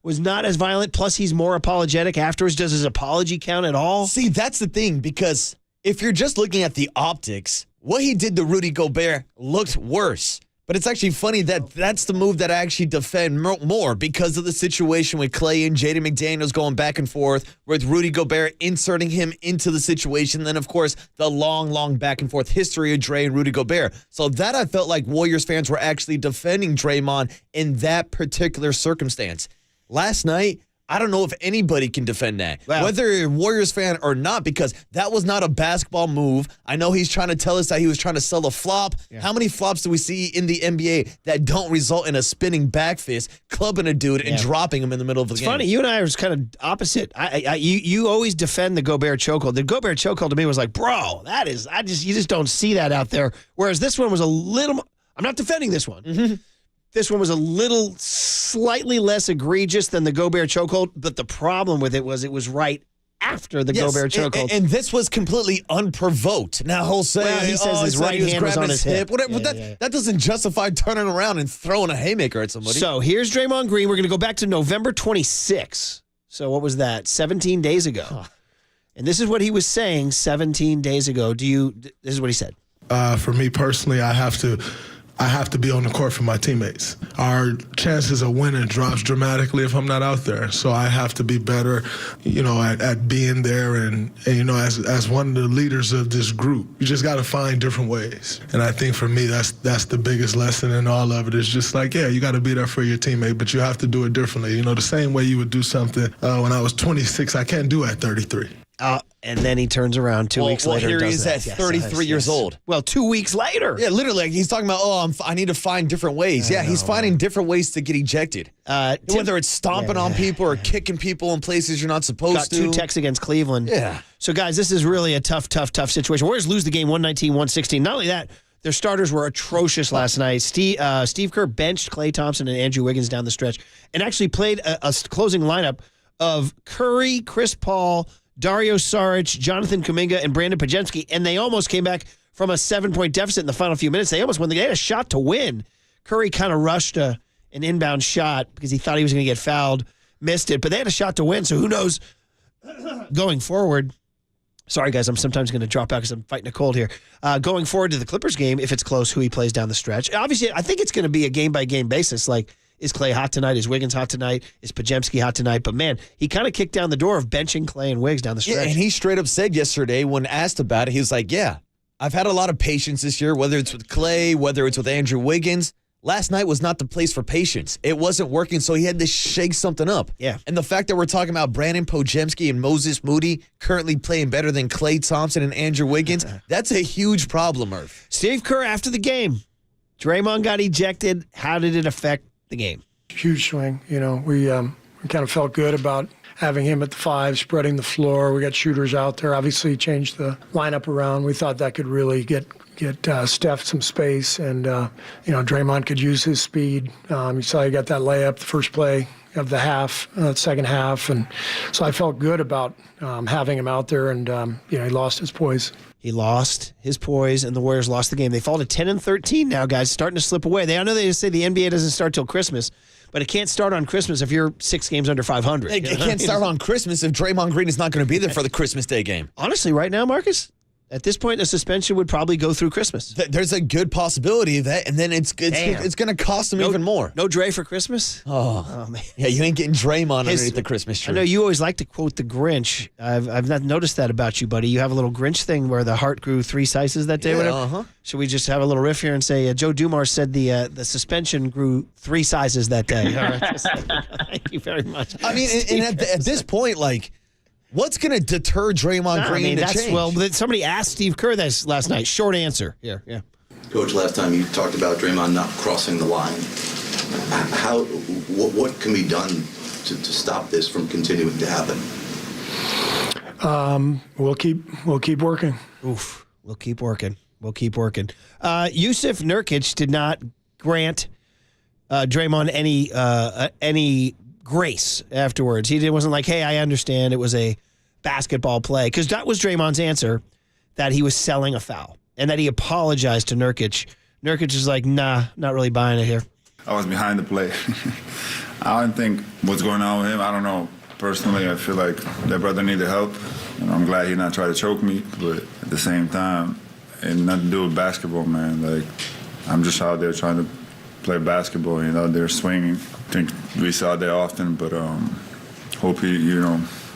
was not as violent, plus he's more apologetic afterwards. Does his apology count at all? See, that's the thing, because if you're just looking at the optics, what he did to Rudy Gobert looked worse. But it's actually funny that that's the move that I actually defend more because of the situation with Clay and Jaden McDaniels going back and forth, with Rudy Gobert inserting him into the situation. Then, of course, the long back and forth history of Dre and Rudy Gobert. So that I felt like Warriors fans were actually defending Draymond in that particular circumstance. Last night, I don't know if anybody can defend that, whether you're a Warriors fan or not, because that was not a basketball move. I know he's trying to tell us that he was trying to sell a flop. Yeah. How many flops do we see in the NBA that don't result in a spinning back fist, clubbing a dude, and dropping him in the middle of the game? It's funny. You and I are kind of opposite. You always defend the Gobert chokehold. The Gobert chokehold to me was like, bro, you just don't see that out there. Whereas this one was a I'm not defending this one. This one was a little slightly less egregious than the Gobert chokehold, but the problem with it was right after the Gobert chokehold. And this was completely unprovoked. Now he'll say, he says his right hand was on his hip. Whatever, that doesn't justify turning around and throwing a haymaker at somebody. So here's Draymond Green. We're going to go back to November 26. So what was that? 17 days ago. And this is what he was saying 17 days ago. This is what he said. For me personally, I have to be on the court for my teammates. Our chances of winning drops dramatically if I'm not out there. So I have to be better, at being there and as one of the leaders of this group. You just got to find different ways. And I think for me, that's the biggest lesson in all of it. Is just like, you got to be there for your teammate, but you have to do it differently. The same way you would do something when I was 26, I can't do at 33. And then he turns around 2 weeks later. Here and he does is at 33 years old. Well, 2 weeks later. Yeah, literally. He's talking about, I need to find different ways. He's finding different ways to get ejected. Whether it's stomping on people or kicking people in places you're not supposed to. Got 2 techs against Cleveland. Yeah. So, guys, this is really a tough situation. Warriors lose the game 119-116. Not only that, their starters were atrocious last night. Steve Kerr benched Klay Thompson and Andrew Wiggins down the stretch and actually played a closing lineup of Curry, Chris Paul, Dario Saric, Jonathan Kuminga, and Brandon Podziemski, and they almost came back from a 7-point deficit in the final few minutes. They almost won. They had a shot to win. Curry kind of rushed an inbound shot because he thought he was going to get fouled, missed it, but they had a shot to win, so who knows going forward. Sorry, guys, I'm sometimes going to drop out because I'm fighting a cold here. Going forward to the Clippers game, if it's close, who he plays down the stretch. Obviously, I think it's going to be a game-by-game basis, like, is Klay hot tonight? Is Wiggins hot tonight? Is Podziemski hot tonight? But, man, he kind of kicked down the door of benching Klay and Wiggs down the stretch. Yeah, and he straight up said yesterday when asked about it, he was like, I've had a lot of patience this year, whether it's with Klay, whether it's with Andrew Wiggins. Last night was not the place for patience. It wasn't working, so he had to shake something up. Yeah. And the fact that we're talking about Brandon Podziemski and Moses Moody currently playing better than Klay Thompson and Andrew Wiggins, that's a huge problem, Murph. Steve Kerr after the game. Draymond got ejected. How did it affect the game? Huge swing. We kind of felt good about having him at the 5, spreading the floor. We got shooters out there. Obviously, changed the lineup around. We thought that could really get Steph some space, and Draymond could use his speed. You saw he got that layup the first play of the second half, and so I felt good about having him out there. And he lost his poise. He lost his poise, and the Warriors lost the game. They fall to 10-13 now, guys, starting to slip away. I know they say the NBA doesn't start till Christmas, but it can't start on Christmas if you're 6 games under 500. It can't start on Christmas if Draymond Green is not going to be there for the Christmas Day game. Honestly, right now, Marcus, at this point, a suspension would probably go through Christmas. There's a good possibility of that, and then it's going to cost them even more. No Dre for Christmas? Oh man. Yeah, you ain't getting Draymond underneath the Christmas tree. I know you always like to quote the Grinch. I've not noticed that about you, buddy. You have a little Grinch thing where the heart grew 3 sizes that day. Yeah, whatever. Should we just have a little riff here and say Joe Dumars said the suspension grew 3 sizes that day? All right. Thank you very much. I mean, and at this point, what's going to deter Draymond Green to change? Well, somebody asked Steve Kerr this last night. Short answer. Here, yeah. Coach, last time you talked about Draymond not crossing the line. What can be done to stop this from continuing to happen? We'll keep working. Oof. We'll keep working. Yusuf Nurkic did not grant Draymond any grace afterwards. He wasn't like, hey, I understand it was a basketball play, because that was Draymond's answer, that he was selling a foul and that he apologized to Nurkic. Nurkic is like, nah, not really buying it here. I was behind the play. I don't think what's going on with him. I don't know. Personally, I feel like that brother needed help. I'm glad he not tried to choke me, but at the same time, it nothing to do with basketball, man. I'm just out there trying to play basketball, they're swinging. I think we saw that often, but hope he,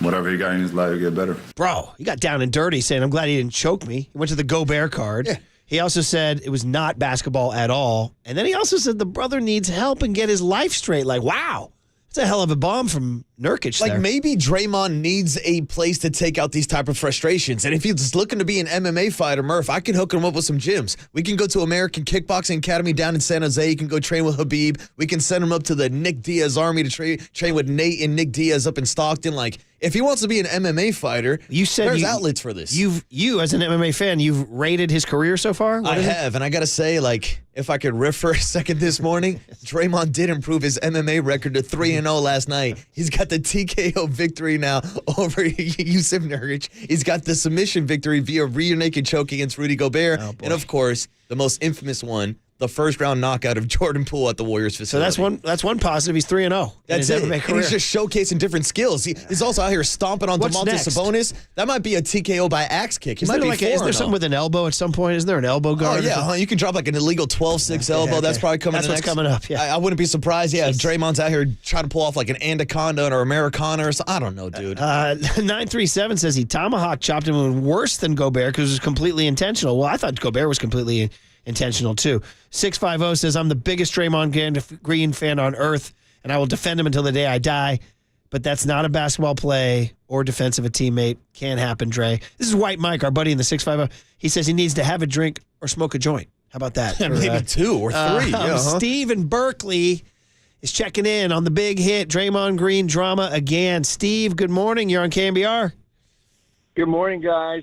whatever he got in his life will get better. Bro, he got down and dirty saying, I'm glad he didn't choke me. He went to the Gobert card. Yeah. He also said it was not basketball at all. And then he also said the brother needs help and get his life straight. Wow. That's a hell of a bomb from Nurkic there. Maybe Draymond needs a place to take out these type of frustrations. And if he's looking to be an MMA fighter, Murph, I can hook him up with some gyms. We can go to American Kickboxing Academy down in San Jose. He can go train with Habib. We can send him up to the Nick Diaz Army to train with Nate and Nick Diaz up in Stockton. If he wants to be an MMA fighter, there's outlets for this. You as an MMA fan, you've rated his career so far? I have, and I got to say, like, if I could riff for a second this morning, Draymond did improve his MMA record to 3-0 last night. He's got the TKO victory now over Yusuf Nurkic. He's got the submission victory via rear naked choke against Rudy Gobert. And, of course, the most infamous one, the first-round knockout of Jordan Poole at the Warriors facility. So that's one positive. He's 3-0. That's it. And he's just showcasing different skills. He's also out here stomping on Domantas Sabonis. That might be a TKO by axe kick. Is there something with an elbow at some point? Isn't there an elbow guard? Oh, yeah. You can drop like an illegal 12-6 elbow. Okay. That's probably coming That's what's coming up, yeah. I wouldn't be surprised, if Draymond's out here trying to pull off like an anaconda or Americana or something. I don't know, dude. 937 says he tomahawk chopped him worse than Gobert because it was completely intentional. Well, I thought Gobert was completely intentional too. 650 says, I'm the biggest Draymond Green fan on earth, and I will defend him until the day I die. But that's not a basketball play or defense of a teammate. Can't happen, Dre. This is White Mike, our buddy in the 650. He says he needs to have a drink or smoke a joint. How about that? Maybe 2 or 3. Steve in Berkeley is checking in on the big hit, Draymond Green drama again. Steve, good morning. You're on KNBR. Good morning, guys.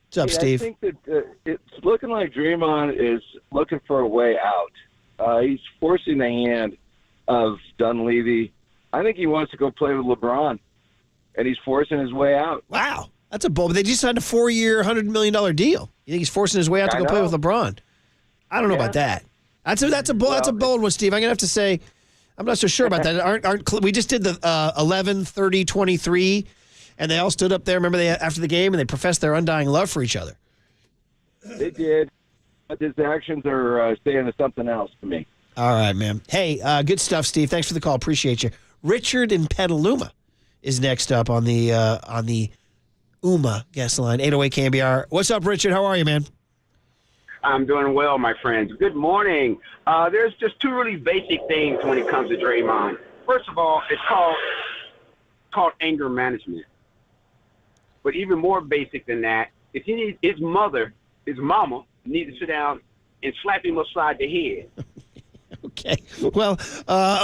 What's up, Steve? I think that it's looking like Draymond is looking for a way out. He's forcing the hand of Dunleavy. I think he wants to go play with LeBron, and he's forcing his way out. Wow. That's a bold. They just signed a 4-year, $100 million deal. You think he's forcing his way out to go play with LeBron? I don't know about that. That's a bold one, Steve. I'm gonna have to say, I'm not so sure about that. We just did the 11, 30, 23. And they all stood up there, remember, after the game, and they professed their undying love for each other. They did. But his actions are saying something else to me. All right, man. Hey, good stuff, Steve. Thanks for the call. Appreciate you. Richard in Petaluma is next up on the UMA guest line, 808 KNBR. What's up, Richard? How are you, man? I'm doing well, my friends. Good morning. There's just 2 really basic things when it comes to Draymond. First of all, it's called anger management. But even more basic than that, if he needs his mama needs to sit down and slap him upside the head. Okay. Well,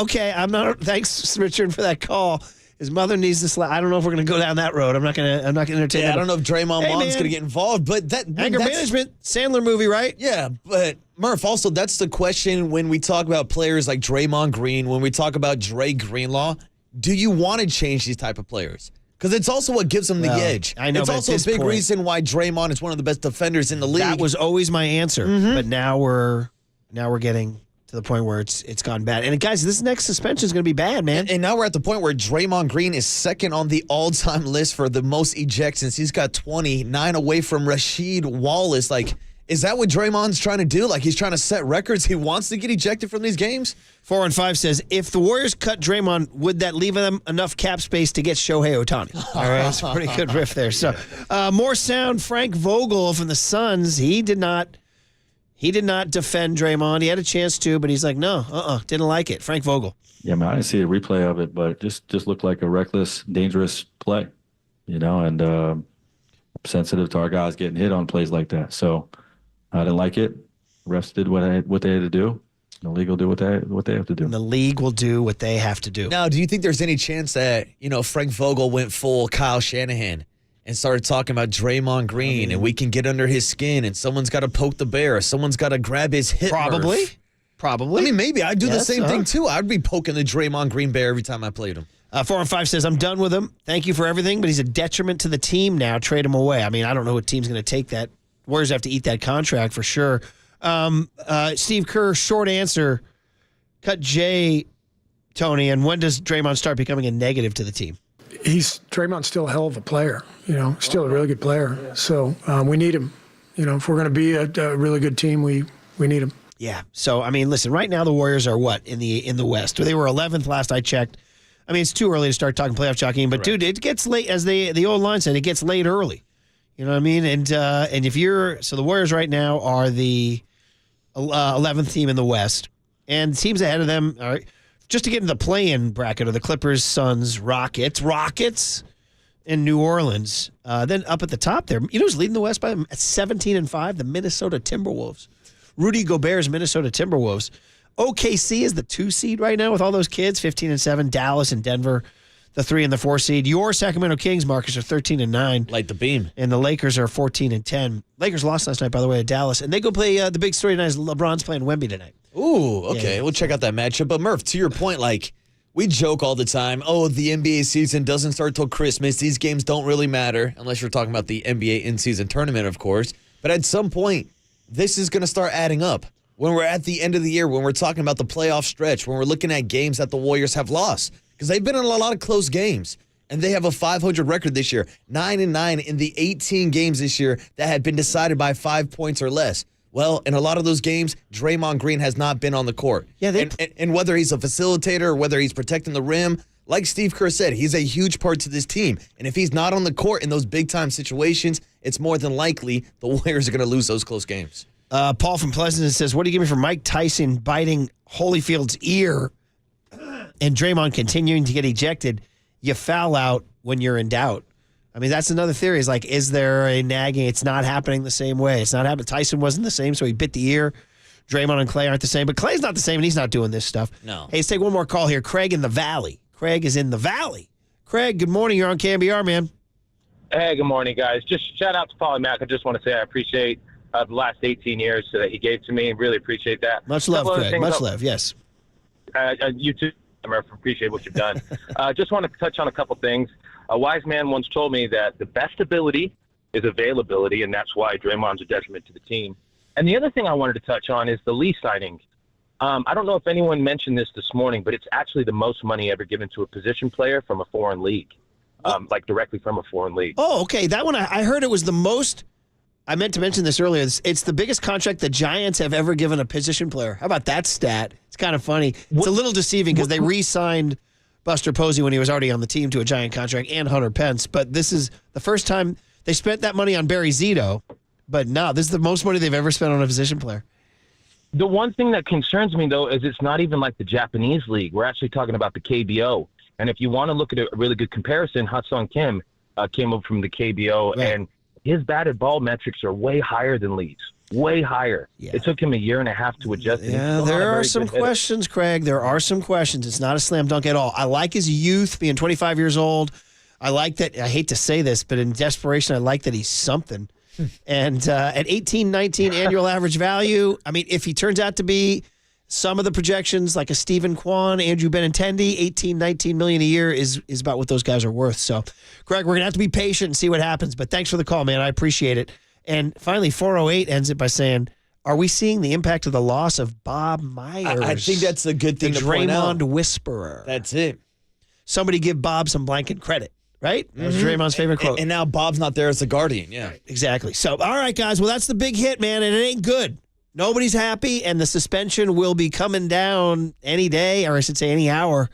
okay. Thanks, Richard, for that call. His mother needs to slap. I don't know if we're going to go down that road. I'm not going to entertain that. I don't know if Draymond mom's going to get involved, but anger management, Sandler movie, right? Yeah, but Murph, also that's the question when we talk about players like Draymond Green, when we talk about Dre Greenlaw, do you want to change these type of players? Because it's also what gives them the edge. I know, it's also a big reason why Draymond is one of the best defenders in the league. That was always my answer, but now we're getting to the point where it's gone bad. And guys, this next suspension is going to be bad, man. And now we're at the point where Draymond Green is second on the all-time list for the most ejections. He's got 20, 9 away from Rasheed Wallace. Like, is that what Draymond's trying to do? Like, he's trying to set records? He wants to get ejected from these games? 415 says, if the Warriors cut Draymond, would that leave them enough cap space to get Shohei Otani? All right, that's a pretty good riff there. So, more sound, Frank Vogel from the Suns. He did not defend Draymond. He had a chance to, but he's like, no, didn't like it. Frank Vogel. Yeah, man, I didn't see a replay of it, but it just looked like a reckless, dangerous play, and I'm sensitive to our guys getting hit on plays like that. So I didn't like it. Refs did what they had to do. The league will do what they have to do. And the league will do what they have to do. Now, do you think there's any chance that, Frank Vogel went full Kyle Shanahan and started talking about Draymond Green and we can get under his skin and someone's got to poke the bear, someone's got to grab his hip? Probably. I mean, maybe I'd do the same thing too. I'd be poking the Draymond Green bear every time I played him. 415 says, I'm done with him. Thank you for everything, but he's a detriment to the team now. Trade him away. I mean, I don't know what team's going to take that. Warriors have to eat that contract for sure. Steve Kerr, short answer. Cut J, Tony, and when does Draymond start becoming a negative to the team? Draymond's still a hell of a player, still a really good player. So we need him. If we're going to be a really good team, we need him. Yeah. So, I mean, listen, right now the Warriors are what in the West? They were 11th last I checked. I mean, it's too early to start talking playoff jockeying, but dude, it gets late, as the old line said, it gets late early. You know what I mean? And so the Warriors right now are the 11th team in the West, and teams ahead of them are just to get in the play-in bracket are the Clippers, Suns, Rockets, and New Orleans. Then up at the top there, who's leading the West by 17-5? The Minnesota Timberwolves. Rudy Gobert's Minnesota Timberwolves. OKC is the 2 seed right now with all those kids, 15-7. Dallas and Denver, the 3 and the 4 seed. Your Sacramento Kings, Marcus, are 13-9. Light the beam. And the Lakers are 14-10. Lakers lost last night, by the way, at Dallas. And they go play the big story tonight is LeBron's playing Wemby tonight. Ooh, okay. We'll check out that matchup. But Murph, to your point, we joke all the time, the NBA season doesn't start till Christmas. These games don't really matter, unless you're talking about the NBA in-season tournament, of course. But at some point, this is going to start adding up. When we're at the end of the year, when we're talking about the playoff stretch, when we're looking at games that the Warriors have lost. Because they've been in a lot of close games. And they have a 500 record this year. 9-9 in the 18 games this year that had been decided by 5 points or less. Well, in a lot of those games, Draymond Green has not been on the court. Yeah, and whether he's a facilitator or whether he's protecting the rim, like Steve Kerr said, he's a huge part to this team. And if he's not on the court in those big-time situations, it's more than likely the Warriors are going to lose those close games. Paul from Pleasanton says, what do you give me for Mike Tyson biting Holyfield's ear and Draymond continuing to get ejected? You foul out when you're in doubt. I mean, that's another theory. Is there a nagging? It's not happening the same way. It's not happening. Tyson wasn't the same, so he bit the ear. Draymond and Clay aren't the same, but Clay's not the same, and he's not doing this stuff. No. Hey, let's take one more call here. Craig in the Valley. Craig is in the Valley. Craig, good morning. You're on KNBR, man. Hey, good morning, guys. Just shout out to Paulie Mack. I just want to say I appreciate the last 18 years that he gave to me. Really appreciate that. Much love, Craig. Much love, yes. You too, Murph. Appreciate what you've done. Just want to touch on a couple things. A wise man once told me that the best ability is availability, and that's why Draymond's a detriment to the team. And the other thing I wanted to touch on is the Lee signing. I don't know if anyone mentioned this morning, but it's actually the most money ever given to a position player from a foreign league, directly from a foreign league. Oh, okay. That one, I heard it was the most. I meant to mention this earlier. It's the biggest contract the Giants have ever given a position player. How about that stat? It's kind of funny. It's a little deceiving because they re-signed Buster Posey when he was already on the team to a Giant contract and Hunter Pence. But this is the first time they spent that money on Barry Zito. But no, this is the most money they've ever spent on a position player. The one thing that concerns me, though, is it's not even like the Japanese league. We're actually talking about the KBO. And if you want to look at a really good comparison, Ha-Seong Kim came up from the KBO, right. And his batted ball metrics are way higher than Lee's. Way higher. Yeah. It took him a year and a half to adjust. Yeah, there are some questions, Craig. There are some questions. It's not a slam dunk at all. I like his youth, being 25 years old. I like that. I hate to say this, but in desperation, I like that he's something. And at 18, 19 annual average value, I mean, if he turns out to be some of the projections like a Stephen Kwan, Andrew Benintendi, 18, 19 million a year is about what those guys are worth. So, Craig, we're going to have to be patient and see what happens. But thanks for the call, man. I appreciate it. And finally, 408 ends it by saying, are we seeing the impact of the loss of Bob Myers? I think that's a good thing to point out. The Draymond Whisperer. That's it. Somebody give Bob some blanket credit. Right? That was Draymond's favorite quote. And now Bob's not there as the guardian. Yeah. Right, exactly. So, all right, guys. Well, that's the big hit, man, and it ain't good. Nobody's happy, and the suspension will be coming down any day, or I should say any hour.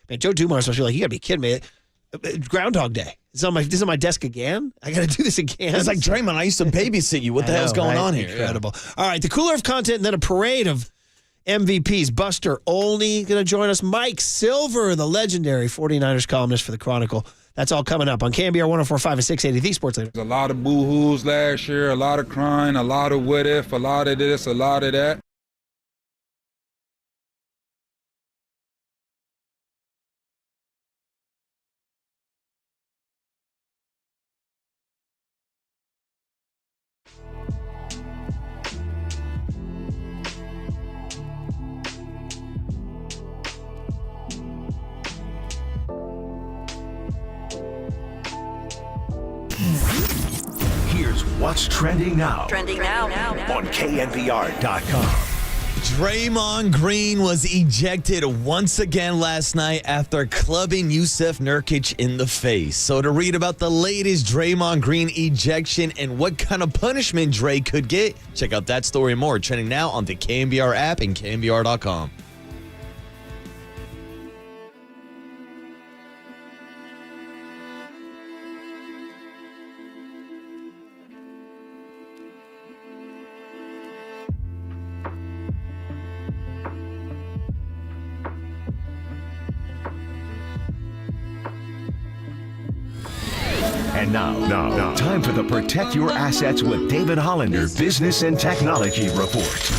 Man, Joe Dumars must be like, you got to be kidding me. Groundhog Day. This is on my desk again? I got to do this again? It's like, Draymond, I used to babysit you. What the hell's going on here? Incredible. Yeah. All right, the cooler of content and then a parade of MVPs. Buster Olney going to join us. Mike Silver, the legendary 49ers columnist for the Chronicle. That's all coming up on KNBR 104.5 and 680, the Sports Leader. There's a lot of boo-hoos last year, a lot of crying, a lot of what if, a lot of this, a lot of that. Here's what's trending now. Trending now. On KNBR.com. Draymond Green was ejected once again last night after clubbing Yusuf Nurkic in the face. So to read about the latest Draymond Green ejection and what kind of punishment Dre could get, check out that story and more. Trending now on the KNBR app and KNBR.com. And now, time for the Protect Your Assets with David Hollander Business and Technology Report.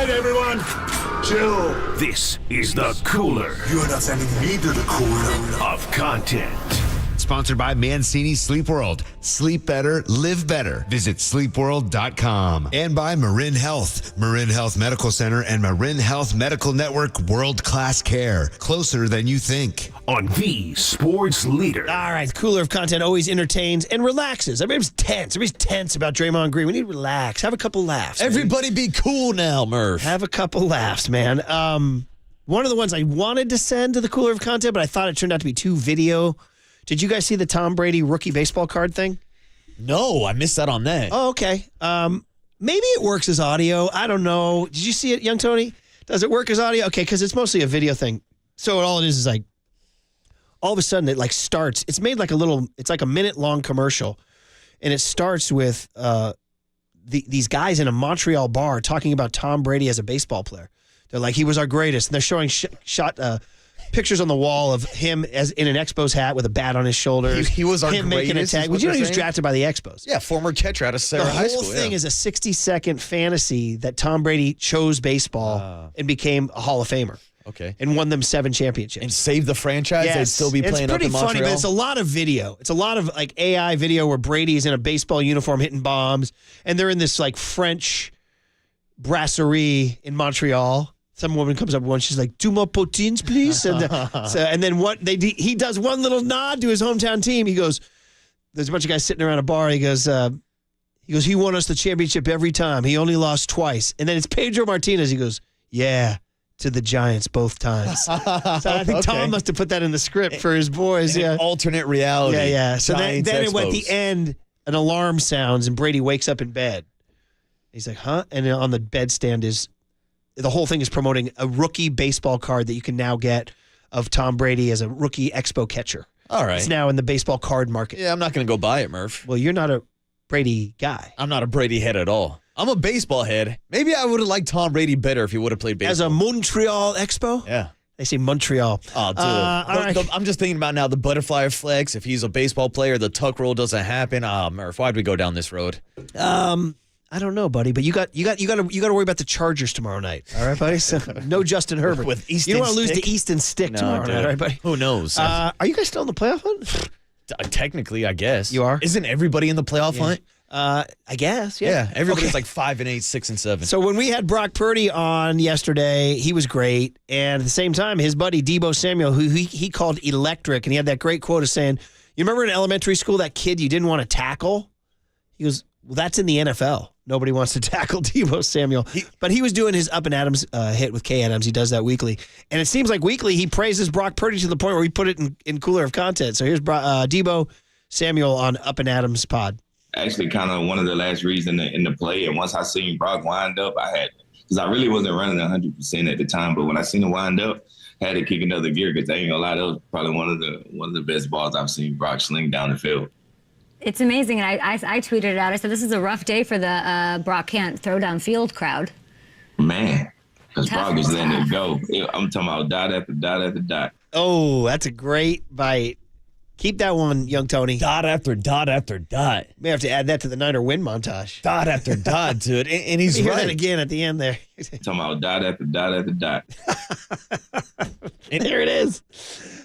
right, everyone. Chill. This is the Cooler. You're not sending me to the Cooler of content. Sponsored by Mancini Sleep World. Sleep better, live better. Visit sleepworld.com. And by Marin Health. Marin Health Medical Center and Marin Health Medical Network world-class care. Closer than you think. On the Sports Leader. All right, Cooler of content always entertains and relaxes. Everybody's tense. Everybody's tense about Draymond Green. We need to relax. Have a couple laughs. Everybody be cool now, Murph. Have a couple laughs, man. One of the ones I wanted to send to the Cooler of content, but I thought it turned out to be too video. Did you guys see the Tom Brady rookie baseball card thing? No, I missed out on that. Oh, okay. Maybe it works as audio. I don't know. Did you see it, Young Tony? Does it work as audio? Okay, because it's mostly a video thing. So all it is like, all of a sudden it like starts. It's made like it's like a minute-long commercial. And it starts with these guys in a Montreal bar talking about Tom Brady as a baseball player. They're like, he was our greatest. And they're showing pictures on the wall of him as in an Expos hat with a bat on his shoulders. He was our him making a greatest, tag. is what You know they're he was saying? drafted by the Expos. Yeah, former catcher out of Sarah High School. The whole thing yeah. is a 60-second fantasy that Tom Brady chose baseball and became a Hall of Famer. Okay. And won them 7 championships. And saved the franchise? Yes. They'd still be playing up in Montreal? It's pretty funny, but it's a lot of video. It's a lot of like AI video where Brady's in a baseball uniform hitting bombs, and they're in this like French brasserie in Montreal. Some woman comes up once, she's like, 2 more poutines, please. And then he does one little nod to his hometown team. He goes, there's a bunch of guys sitting around a bar. He goes, he won us the championship every time. He only lost twice. And then it's Pedro Martinez. He goes, yeah, to the Giants both times. So I think Tom must have put that in the script for his boys. An alternate reality. Yeah. So then Giants at the end, an alarm sounds and Brady wakes up in bed. He's like, huh? And on the bedstand is, the whole thing is promoting a rookie baseball card that you can now get of Tom Brady as a rookie Expo catcher. All right. It's now in the baseball card market. Yeah, I'm not going to go buy it, Murph. Well, you're not a Brady guy. I'm not a Brady head at all. I'm a baseball head. Maybe I would have liked Tom Brady better if he would have played baseball. As a Montreal Expo? Yeah. They say Montreal. Oh, dude. All right. I'm just thinking about now the butterfly flex. If he's a baseball player, the tuck roll doesn't happen. Murph, why'd we go down this road? I don't know, buddy, but you got to worry about the Chargers tomorrow night. All right, buddy. So no Justin Herbert. With Easton you don't want to lose Stick? to Easton Stick No, tomorrow dude. night, all right, buddy? Who knows? Are you guys still in the playoff hunt? Technically, I guess. You are? Isn't everybody in the playoff hunt? I guess. Yeah, everybody's Okay. like 5-8, 6-7. So when we had Brock Purdy on yesterday, he was great. And at the same time, his buddy Deebo Samuel, who he called electric, and he had that great quote of saying, you remember in elementary school that kid you didn't want to tackle? He goes, well, that's in the NFL. Nobody wants to tackle Deebo Samuel. But he was doing his Up and Adams hit with K. Adams. He does that weekly. And it seems like weekly he praises Brock Purdy to the point where we put it in Cooler of Content. So here's Deebo Samuel on Up and Adams pod. Actually kind of one of the last reads in the play. And once I seen Brock wind up, because I really wasn't running 100% at the time, but when I seen him wind up, I had to kick another gear because I ain't gonna lie, that was probably one of the best balls I've seen Brock sling down the field. It's amazing, and I tweeted it out. I said, this is a rough day for the Brock can't throw downfield crowd. Man, because Brock was letting it go. I'm talking about dot after dot after dot. Oh, that's a great bite. Keep that one, young Tony. Dot after dot after dot. May have to add that to the Niner win montage. Dot after dot, dude. And he's hear right. that again at the end there. Talking about dot after dot after dot. And there it is.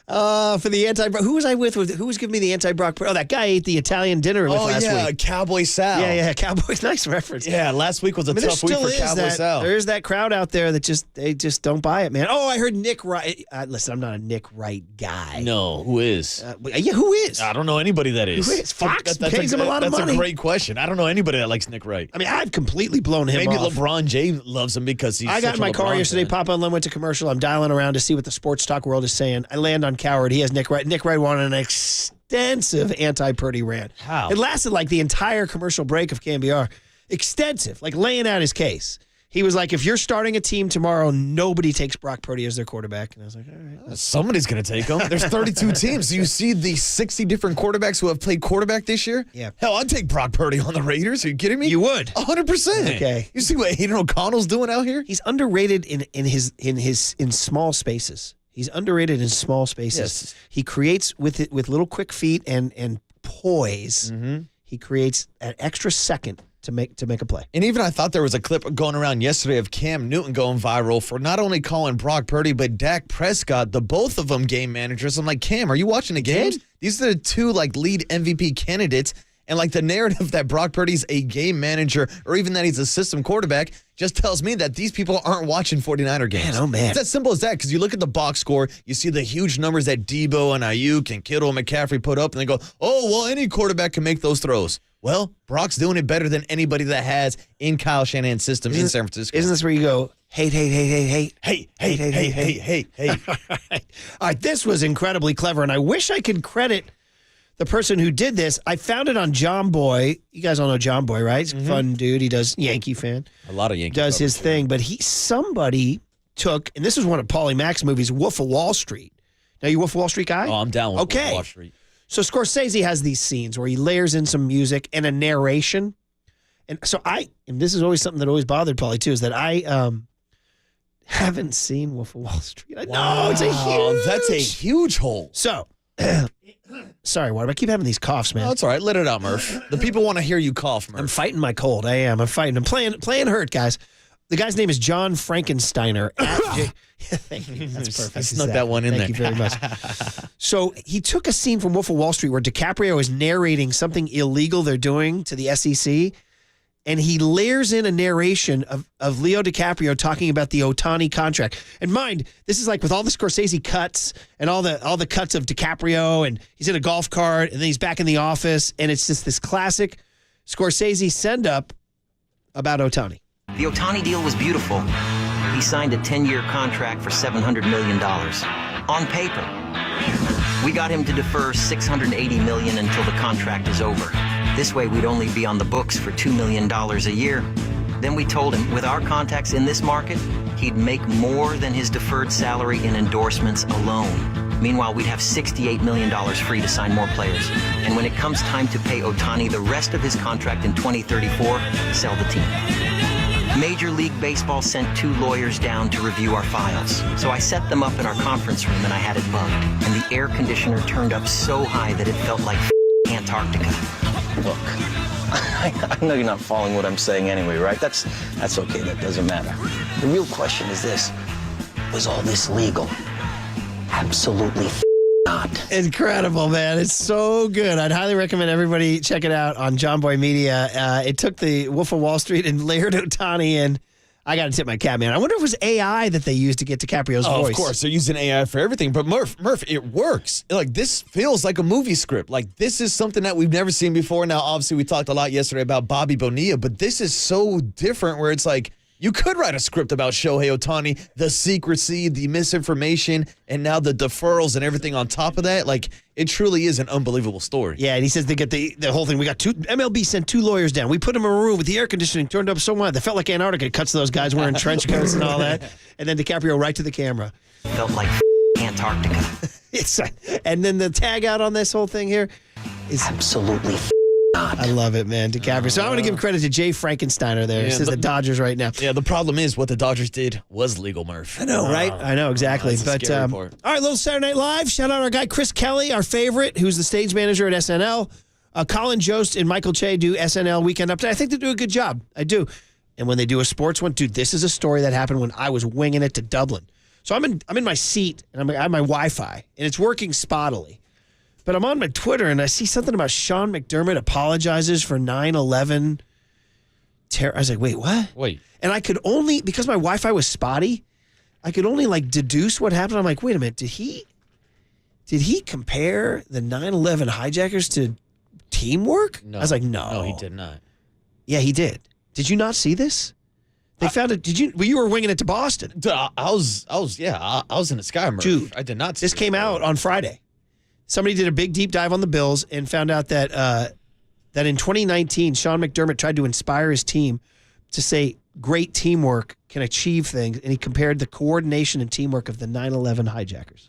For the anti-Brock. Who was I with? Who was giving me the anti-Brock? Oh, that guy ate the Italian dinner with last week. Cowboy Sal. Yeah, Cowboys. Nice reference. Yeah, last week was a tough week for Cowboy Sal. There's that crowd out there that they just don't buy it, man. Oh, I heard Nick Wright. Listen, I'm not a Nick Wright guy. No, who is? Yeah, who is? I don't know anybody that is. Who is? Fox That's pays him a lot of money. That's a great question. I don't know anybody that likes Nick Wright. I mean, I've completely blown him Maybe off. LeBron James loves him because he's I got in my car yesterday. Papa and Len went to commercial. I'm dialing around to see what the sports talk world is saying. I land on Coward. He has Nick Wright. Nick Wright wanted an extensive anti-Purdy rant. How? It lasted like the entire commercial break of KNBR. Extensive, like laying out his case. He was like, if you're starting a team tomorrow, nobody takes Brock Purdy as their quarterback. And I was like, all right. Somebody's going to take him. There's 32 teams. Do you see the 60 different quarterbacks who have played quarterback this year? Yeah. Hell, I'd take Brock Purdy on the Raiders. Are you kidding me? You would. 100%. Okay. You see what Hayden O'Connell's doing out here? He's underrated in small spaces. He's underrated in small spaces. Yes. He creates with little quick feet and poise. Mm-hmm. He creates an extra second to make a play. And even I thought there was a clip going around yesterday of Cam Newton going viral for not only calling Brock Purdy, but Dak Prescott, the both of them game managers. I'm like, Cam, are you watching the games? These are the two lead MVP candidates. And the narrative that Brock Purdy's a game manager or even that he's a system quarterback just tells me that these people aren't watching 49er games. Man, oh, man. It's as simple as that because you look at the box score, you see the huge numbers that Debo and Ayuk and Kittle and McCaffrey put up, and they go, oh, well, any quarterback can make those throws. Well, Brock's doing it better than anybody that has in Kyle Shanahan's system in San Francisco. Isn't this where you go, hate? Hey. All right, this was incredibly clever, and I wish I could credit the person who did this. I found it on John Boy. You guys all know John Boy, right? He's a fun dude. He does Yankee fan. A lot of Yankee does his thing, but somebody took, and this is one of Paulie Mac's movies, Wolf of Wall Street. Now, you Wolf of Wall Street guy? Oh, I'm down with Wolf of Wall Street. So Scorsese has these scenes where he layers in some music and a narration. And so and this is always something that always bothered Paulie too, is that I haven't seen Wolf of Wall Street. I know, that's a huge hole. So, sorry, Ward, I keep having these coughs, man. No, it's all right. Let it out, Murph. The people want to hear you cough, Murph. I'm fighting my cold. I am. I'm fighting. I'm playing hurt, guys. The guy's name is John Frankensteiner. Thank you. That's perfect. I snuck that one in there. Thank you very much. So he took a scene from Wolf of Wall Street where DiCaprio is narrating something illegal they're doing to the SEC, and he layers in a narration of Leo DiCaprio talking about the Otani contract. And mind, this is like with all the Scorsese cuts and all the cuts of DiCaprio, and he's in a golf cart, and then he's back in the office, and it's just this classic Scorsese send-up about Otani. The Otani deal was beautiful. He signed a 10-year contract for $700 million. On paper. We got him to defer $680 million until the contract is over. This way we'd only be on the books for $2 million a year. Then we told him, with our contacts in this market, he'd make more than his deferred salary in endorsements alone. Meanwhile, we'd have $68 million free to sign more players. And when it comes time to pay Otani the rest of his contract in 2034, sell the team. Major League Baseball sent 2 lawyers down to review our files. So I set them up in our conference room and I had it bugged. And the air conditioner turned up so high that it felt like Antarctica. Look, I know you're not following what I'm saying anyway, right? That's okay, that doesn't matter. The real question is this: was all this legal? Absolutely not. Incredible, man. It's so good. I'd highly recommend everybody check it out on John Boy Media. It took the Wolf of Wall Street and layered Otani in. I got to tip my cap, man. I wonder if it was AI that they used to get DiCaprio's voice. Of course. They're using AI for everything. But Murph, it works. This feels like a movie script. This is something that we've never seen before. Now, obviously, we talked a lot yesterday about Bobby Bonilla, but this is so different where it's like, you could write a script about Shohei Otani, the secrecy, the misinformation, and now the deferrals and everything on top of that. It truly is an unbelievable story. Yeah, and he says they get the whole thing. We got MLB sent 2 lawyers down. We put them in a room with the air conditioning turned up so much. They felt like Antarctica. It cuts to those guys wearing trench coats and all that. And then DiCaprio right to the camera. Felt like Antarctica. And then the tag out on this whole thing here is absolutely not. I love it, man. DiCaprio. So I want to give credit to Jay Frankensteiner there. He says the Dodgers right now. Yeah, the problem is what the Dodgers did was legal, Murph. I know, right? I know, exactly. But all right, little Saturday Night Live. Shout out our guy Chris Kelly, our favorite, who's the stage manager at SNL. Colin Jost and Michael Che do SNL Weekend Update. I think they do a good job. I do. And when they do a sports one, dude, this is a story that happened when I was winging it to Dublin. So I'm in my seat, and I have my Wi-Fi, and it's working spottily. But I'm on my Twitter, and I see something about Sean McDermott apologizes for 9/11 terror. I was like, wait, what? Wait. And I could only, because my Wi-Fi was spotty, I could only deduce what happened. I'm like, wait a minute, did he compare the 9/11 hijackers to teamwork? No. I was like, no. No, he did not. Yeah, he did. Did you not see this? They found it. Did you? Well, you were winging it to Boston. I was in the sky, Murph. Dude, I did not see this came out on Friday. Somebody did a big deep dive on the Bills and found out that that in 2019, Sean McDermott tried to inspire his team to say great teamwork can achieve things, and he compared the coordination and teamwork of the 9/11 hijackers.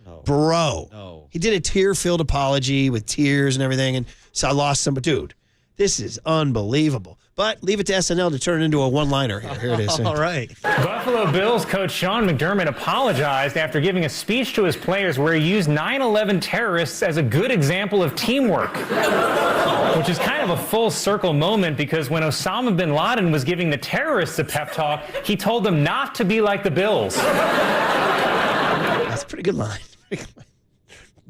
No. Bro. No. He did a tear-filled apology with tears and everything, and so I lost some. But dude, This is unbelievable. But leave it to SNL to turn it into a one-liner here. Here it is. All right. Buffalo Bills coach Sean McDermott apologized after giving a speech to his players where he used 9/11 terrorists as a good example of teamwork, which is kind of a full circle moment because when Osama bin Laden was giving the terrorists a pep talk, he told them not to be like the Bills. That's a pretty good line.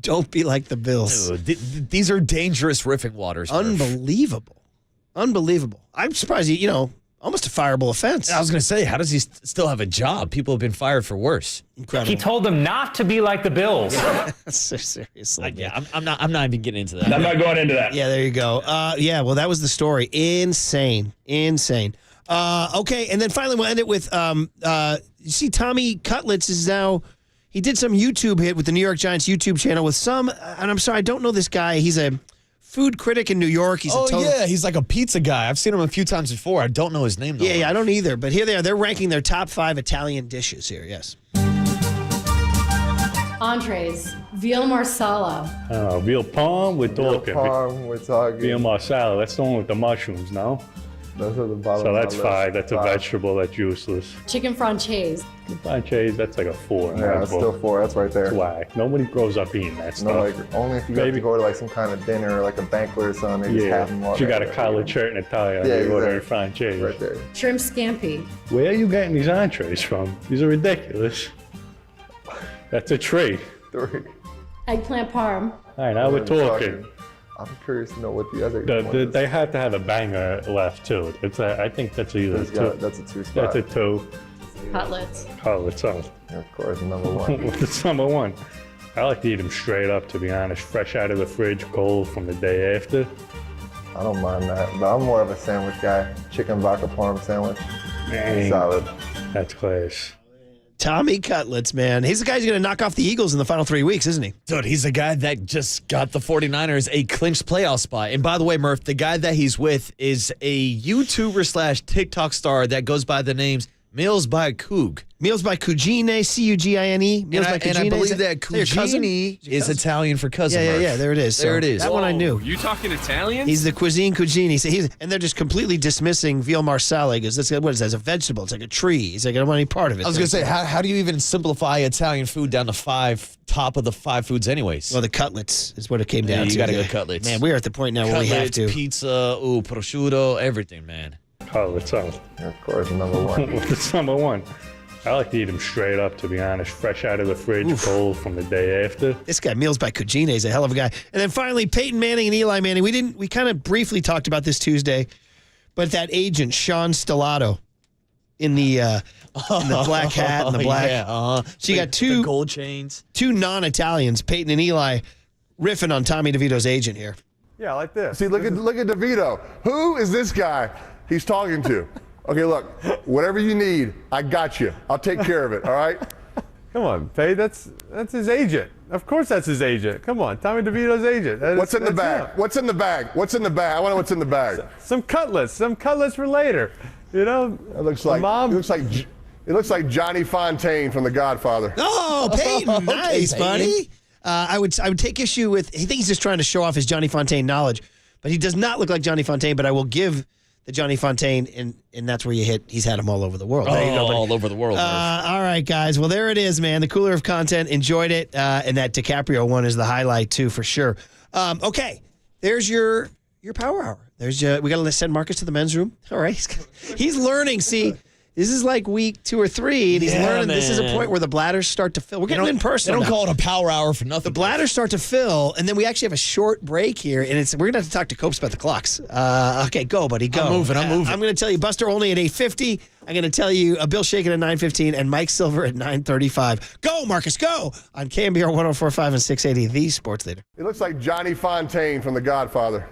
Don't be like the Bills. Dude, these are dangerous riffing waters. Unbelievable. Unbelievable. I'm surprised almost a fireable offense. I was going to say, how does he still have a job? People have been fired for worse. Incredible. He told them not to be like the Bills. Seriously. Yeah, I'm not even getting into that. I'm not going into that. Yeah, there you go. Well, that was the story. Insane. Okay, and then finally we'll end it with, you see Tommy Cutlets is now, he did some YouTube hit with the New York Giants YouTube channel with and I'm sorry, I don't know this guy. He's a food critic in New York. He's he's like a pizza guy. I've seen him a few times before. I don't know his name, though. Yeah, I don't either. But here they are. They're ranking their top 5 Italian dishes here. Yes. Entrees, veal marsala. Veal palm with talking. Veal marsala, that's the one with the mushrooms, no? Those are the bottom. So that's 5. That's a vegetable. That's useless. Chicken franchise. Franchise, that's like a 4. Yeah, it's still 4. That's right there. It's whack. Nobody grows up eating that stuff. No, only if you have to go to some kind of dinner or like a banquet or something. They just have them all you got a collared shirt and a tie on. You order a franchise. Right there. Shrimp scampi. Where are you getting these entrees from? These are ridiculous. That's a tree. 3. Eggplant parm. All right, now we're talking. I'm curious to know what the other They have to have a banger left too. I think that's either 2. That's a 2 spot. That's a 2. Cutlets. Cutlets, Of course, number 1. It's number 1. I like to eat them straight up, to be honest. Fresh out of the fridge, cold from the day after. I don't mind that, but I'm more of a sandwich guy. Chicken vodka parm sandwich. Dang. Solid. That's class. Tommy Cutlets, man. He's the guy who's going to knock off the Eagles in the final 3 weeks, isn't he? Dude, he's the guy that just got the 49ers a clinched playoff spot. And by the way, Murph, the guy that he's with is a YouTuber / TikTok star that goes by the names Meals by Coog. Meals by Cugine, C-U-G-I-N-E. Meals by Cugine. And I believe that Cugine is Italian for cousin. Yeah, there it is. There it is. That one I knew. You talking Italian? He's the cuisine Cugine. And they're just completely dismissing veal marsala because what is that? It's a vegetable. It's like a tree. He's like, I don't want any part of it. I was going to say, how do you even simplify Italian food down to 5, top of the 5 foods anyways? Well, the cutlets is what it came down to. You got to go cutlets. Man, we're at the point now where we have to. Pizza, prosciutto, everything, man. Cutlets, Of course, number 1. It's number 1. I like to eat them straight up, to be honest. Fresh out of the fridge, cold from the day after. This guy, Meals by Cugine, is a hell of a guy. And then finally, Peyton Manning and Eli Manning. We kind of briefly talked about this Tuesday, but that agent, Sean Stellato, in the black hat and the black. So you got two gold chains, 2 non-Italians, Peyton and Eli, riffing on Tommy DeVito's agent here. Yeah, like this. See, look at DeVito. Who is this guy he's talking to? Okay, look, whatever you need, I got you. I'll take care of it, all right? Come on, Pay, that's his agent. Of course that's his agent. Come on, Tommy DeVito's agent. What's in the bag? What's in the bag? What's in the bag? I want to know what's in the bag. Some cutlets for later. You know? It looks like it looks like Johnny Fontaine from The Godfather. Oh, Peyton, nice, buddy. I would take issue with, he thinks he's just trying to show off his Johnny Fontaine knowledge, but he does not look like Johnny Fontaine, but I will give the Johnny Fontaine, and that's where he's had him all over the world. All over the world. All right, guys. Well, there it is, man. The cooler of content. Enjoyed it. And that DiCaprio one is the highlight, too, for sure. Okay. There's your power hour. We got to send Marcus to the men's room. All right. He's learning. See, this is like week 2 or 3, and he's learning. Man. This is a point where the bladders start to fill. We're getting in person. They don't now. call it a power hour for nothing. The bladders start to fill, and then we actually have a short break here, and we're going to have to talk to Copes about the clocks. Okay, go, buddy, go. I'm moving. I'm going to tell you Buster Olney at 8:50. I'm going to tell you Bill Shaken at 9:15 and Mike Silver at 9:35. Go, Marcus, go on KNBR 104.5 and 680, the sports leader. It looks like Johnny Fontaine from The Godfather.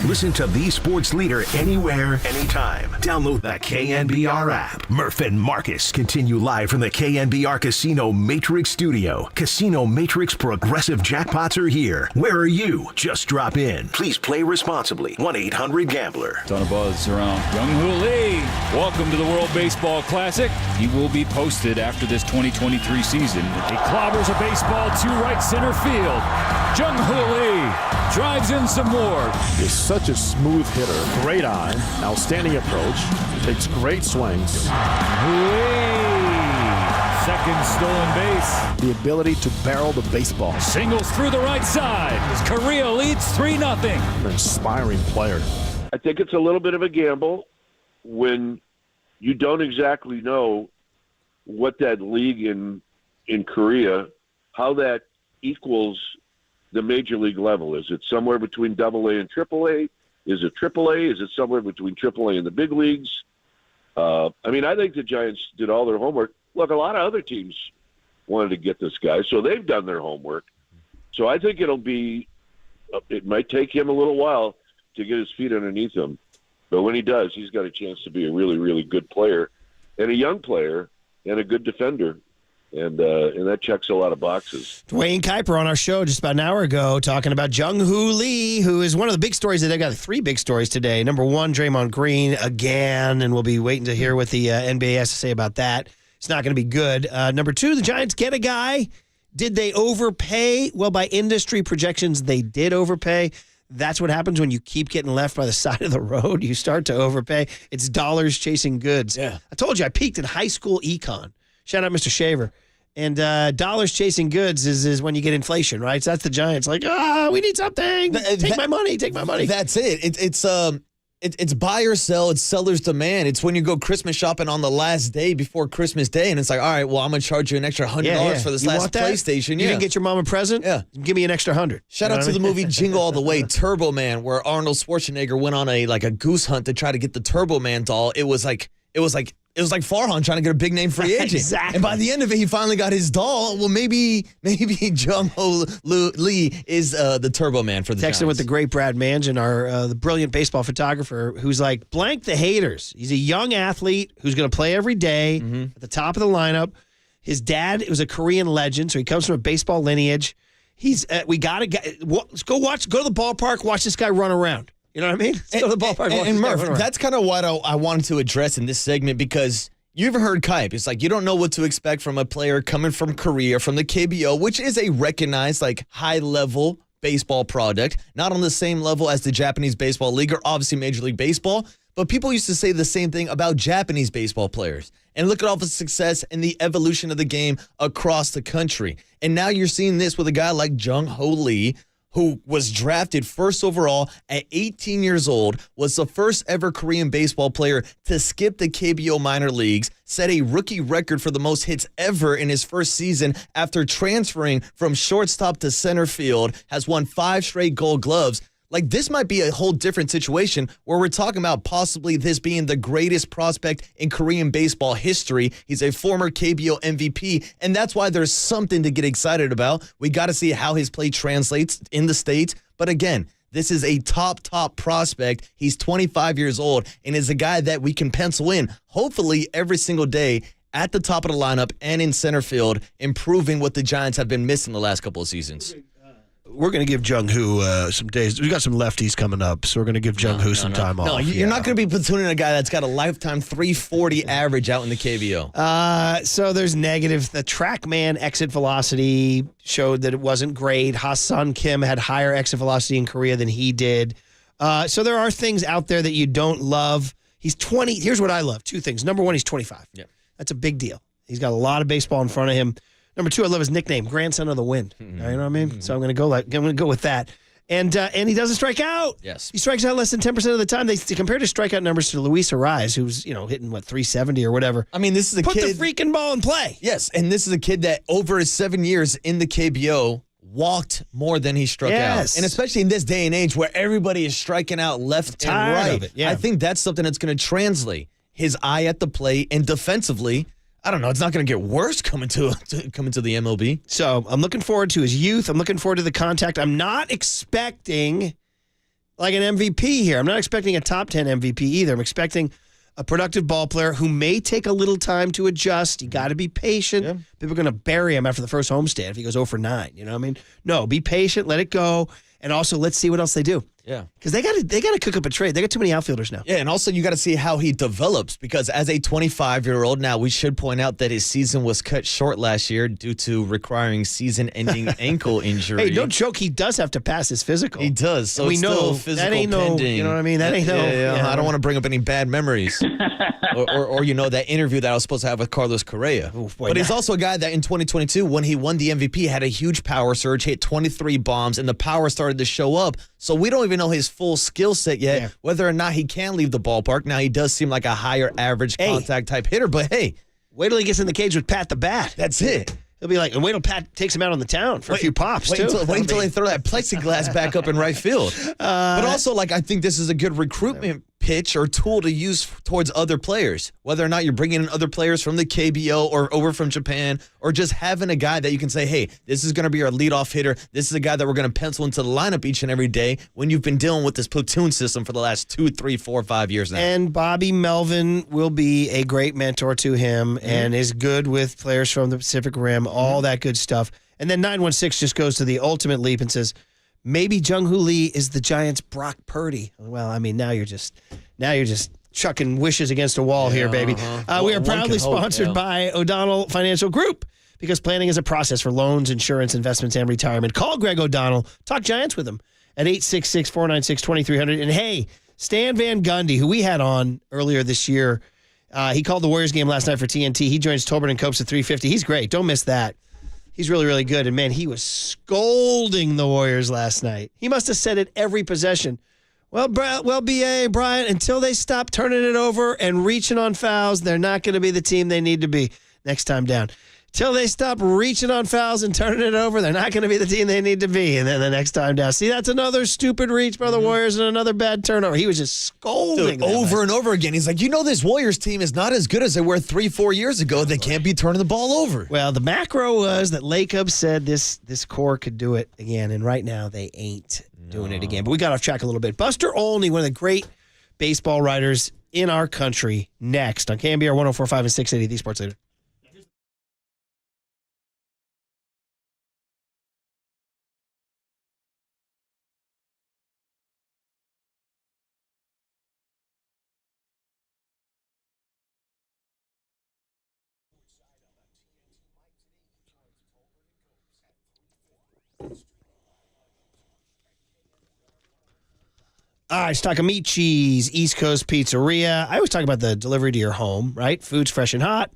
Listen to the sports leader anywhere, anytime. Download the KNBR app. Murph and Marcus continue live from the KNBR Casino Matrix Studio. Casino Matrix Progressive Jackpots are here. Where are you? Just drop in. Please play responsibly. 1-800-GAMBLER. Ton of buzz around Jung Hoo Lee. Welcome to the World Baseball Classic. He will be posted after this 2023 season. He clobbers a baseball to right center field. Jung Hoo Lee drives in some more. Is such a smooth hitter. Great eye. Outstanding approach. Takes great swings. Hoo Lee. Second stolen base. The ability to barrel the baseball. Singles through the right side. His Korea leads 3-0. An inspiring player. I think it's a little bit of a gamble when you don't exactly know what that league in Korea, how that equals the major league level. Is it somewhere between AA and AAA? Is it AAA? Is it somewhere between AAA and the big leagues? I think the Giants did all their homework. Look, a lot of other teams wanted to get this guy, so they've done their homework. So I think it might take him a little while to get his feet underneath him. But when he does, he's got a chance to be a really, really good player and a young player and a good defender. And that checks a lot of boxes. Dwayne Kuiper on our show just about an hour ago talking about Jung Hoo Lee, who is one of the big stories that they've got 3 big stories today. Number 1, Draymond Green again, and we'll be waiting to hear what the NBA has to say about that. It's not going to be good. Number 2, the Giants get a guy. Did they overpay? Well, by industry projections, they did overpay. That's what happens when you keep getting left by the side of the road. You start to overpay. It's dollars chasing goods. Yeah. I told you I peaked in high school econ. Shout out Mr. Shaver. And dollars chasing goods is when you get inflation, right? So that's the Giants. Like, we need something. Take my money. Take my money. That's it. It's buy or sell. It's seller's demand. It's when you go Christmas shopping on the last day before Christmas Day, and it's like, all right, well, I'm going to charge you an extra $100 for this You last want that? PlayStation. You didn't get your mom a present? Yeah. Give me an extra $100. Shout out to the movie Jingle All the Way, Turbo Man, where Arnold Schwarzenegger went on a goose hunt to try to get the Turbo Man doll. It was like Farhan trying to get a big name free agent. Exactly. And by the end of it, he finally got his doll. Well, maybe Jung Hoo Lee is the Turbo Man for the Giants. Texting with the great Brad Mangian, the brilliant baseball photographer, who's like, blank the haters. He's a young athlete who's going to play every day at the top of the lineup. His dad was a Korean legend, so he comes from a baseball lineage. We got to go to the ballpark, watch this guy run around. You know what I mean? Let's go to the ballpark. And Murph, that's kind of what I wanted to address in this segment, because you ever heard Kuiper? It's like you don't know what to expect from a player coming from Korea, from the KBO, which is a recognized high-level baseball product, not on the same level as the Japanese Baseball League or obviously Major League Baseball, but people used to say the same thing about Japanese baseball players. And look at all the success and the evolution of the game across the country. And now you're seeing this with a guy like Jung Hoo Lee, who was drafted first overall at 18 years old, was the first ever Korean baseball player to skip the KBO minor leagues, set a rookie record for the most hits ever in his first season after transferring from shortstop to center field, has won 5 straight Gold Gloves. Like, this might be a whole different situation where we're talking about possibly this being the greatest prospect in Korean baseball history. He's a former KBO MVP, and that's why there's something to get excited about. We got to see how his play translates in the States. But again, this is a top prospect. He's 25 years old and is a guy that we can pencil in, hopefully every single day, at the top of the lineup and in center field, improving what the Giants have been missing the last couple of seasons. We're going to give Jung Hoo some days. We got some lefties coming up, so we're going to give Jung Hoo some time off. No, you're not going to be platooning a guy that's got a lifetime 340 average out in the KBO. So there's negative. The TrackMan exit velocity showed that it wasn't great. Ha-Seong Kim had higher exit velocity in Korea than he did. So there are things out there that you don't love. He's 20. Here's what I love. 2 things. Number 1, he's 25. Yeah. That's a big deal. He's got a lot of baseball in front of him. Number 2, I love his nickname, Grandson of the Wind. You know what I mean? So I'm going to go with that. And he doesn't strike out. Yes. He strikes out less than 10% of the time. They compared his strikeout numbers to Luis Ariz, who's, hitting 370 or whatever. I mean, this is a kid. Put the freaking ball in play. Yes, and this is a kid that over his 7 years in the KBO walked more than he struck out. And especially in this day and age where everybody is striking out left and right. Of it. Yeah. I think that's something that's going to translate. His eye at the plate and defensively, I don't know. It's not going to get worse coming to the MLB. So I'm looking forward to his youth. I'm looking forward to the contact. I'm not expecting like an MVP here. I'm not expecting a top 10 MVP either. I'm expecting a productive ball player who may take a little time to adjust. You got to be patient. Yeah. People are going to bury him after the first homestand if he goes 0 for 9. You know what I mean? No, be patient, let it go, and also let's see what else they do. Yeah. Because they got to cook up a trade. They got too many outfielders now. Yeah, and also you got to see how he develops because as a 25-year-old now, we should point out that his season was cut short last year due to requiring season-ending ankle injury. Hey, don't joke. He does have to pass his physical. He does. So we it's know still physical that ain't pending. You know what I mean? That ain't Yeah. I don't want to bring up any bad memories. or that interview that I was supposed to have with Carlos Correa. But he's also a guy that in 2022, when he won the MVP, had a huge power surge, hit 23 bombs, and the power started to show up. So we don't even know his full skill set yet, whether or not he can leave the ballpark. Now, he does seem like a higher average contact type hitter, but hey. Wait till he gets in the cage with Pat the Bat. That's it. He'll be like, and wait till Pat takes him out on the town for a few pops, wait until they throw that plexiglass back up in right field. But also, I think this is a good recruitment pitch or tool to use towards other players, whether or not you're bringing in other players from the KBO or over from Japan, or just having a guy that you can say, hey, this is going to be our leadoff hitter. This is a guy that we're going to pencil into the lineup each and every day when you've been dealing with this platoon system for the last 2, 3, 4, 5 years now. And Bobby Melvin will be a great mentor to him and is good with players from the Pacific Rim, all that good stuff. And then 916 just goes to the ultimate leap and says, maybe Jung Hoo Lee is the Giants' Brock Purdy. Well, I mean, now you're just chucking wishes against a wall here, baby. We are proudly sponsored by O'Donnell Financial Group because planning is a process for loans, insurance, investments, and retirement. Call Greg O'Donnell. Talk Giants with him at 866-496-2300. And hey, Stan Van Gundy, who we had on earlier this year, he called the Warriors game last night for TNT. He joins Tolbert and Copes at 3:50. He's great. Don't miss that. He's really, really good. And, man, he was scolding the Warriors last night. He must have said it every possession. Well, B.A., Brian, until they stop turning it over and reaching on fouls, they're not going to be the team they need to be next time down. Till they stop reaching on fouls and turning it over, they're not going to be the team they need to be. And then the next time down. See, that's another stupid reach by the Warriors and another bad turnover. He was just scolding them over and over again. He's like, this Warriors team is not as good as they were 3-4 years ago. They can't be turning the ball over. Well, the macro was that Lacob said this core could do it again, and right now they ain't doing it again. But we got off track a little bit. Buster Olney, one of the great baseball writers in our country, next on KNBR 104.5 and 680, the Sports Leader. All right, Staccamici's East Coast Pizzeria. I always talk about the delivery to your home, right? Food's fresh and hot.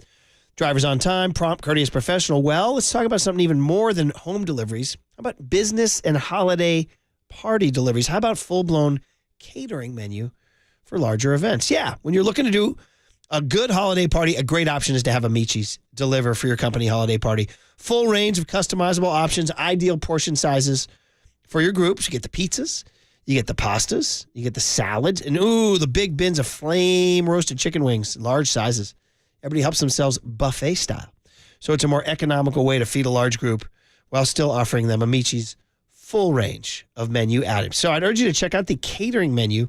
Drivers on time, prompt, courteous, professional. Well, let's talk about something even more than home deliveries. How about business and holiday party deliveries? How about full-blown catering menu for larger events? Yeah, when you're looking to do a good holiday party, a great option is to have Amici's deliver for your company holiday party. Full range of customizable options, ideal portion sizes for your groups. You get the pizzas. You get the pastas, you get the salads, and the big bins of flame roasted chicken wings, large sizes. Everybody helps themselves buffet style. So it's a more economical way to feed a large group while still offering them Amici's full range of menu items. So I'd urge you to check out the catering menu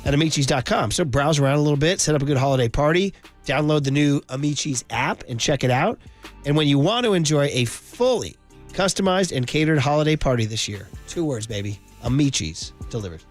at Amici's.com. So browse around a little bit, set up a good holiday party, download the new Amici's app and check it out. And when you want to enjoy a fully customized and catered holiday party this year, 2 words, baby. Amici's delivered.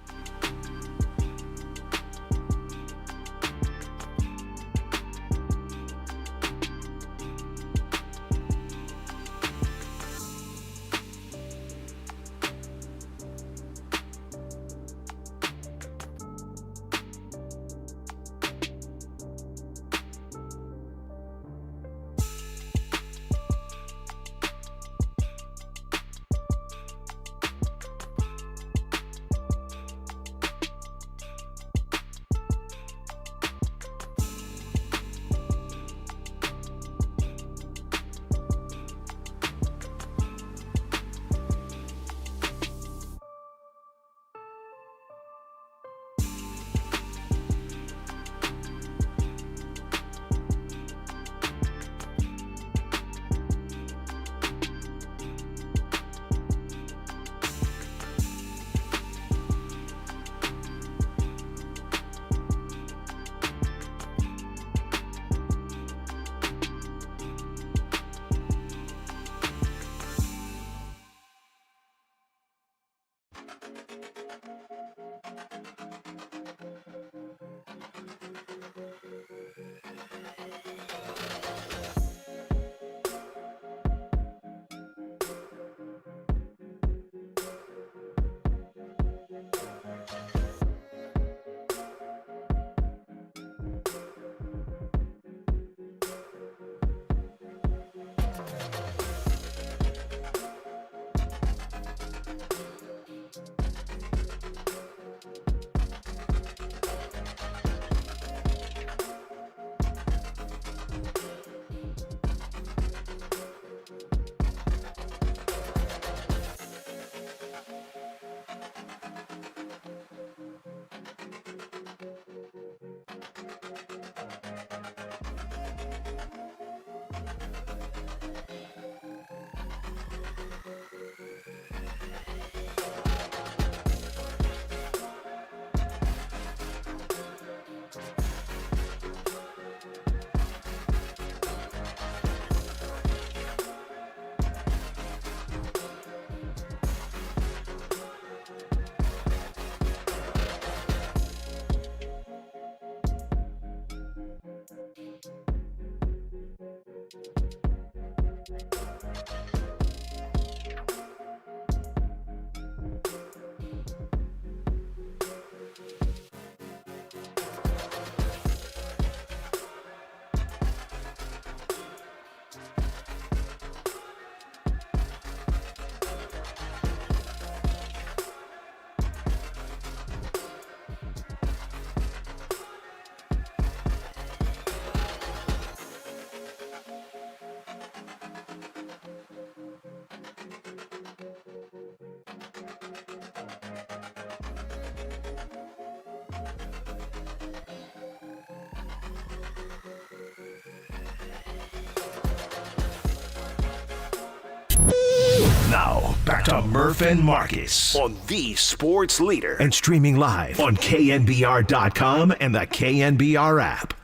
Now, back to Murph and Marcus on the Sports Leader and streaming live on KNBR.com and the KNBR app.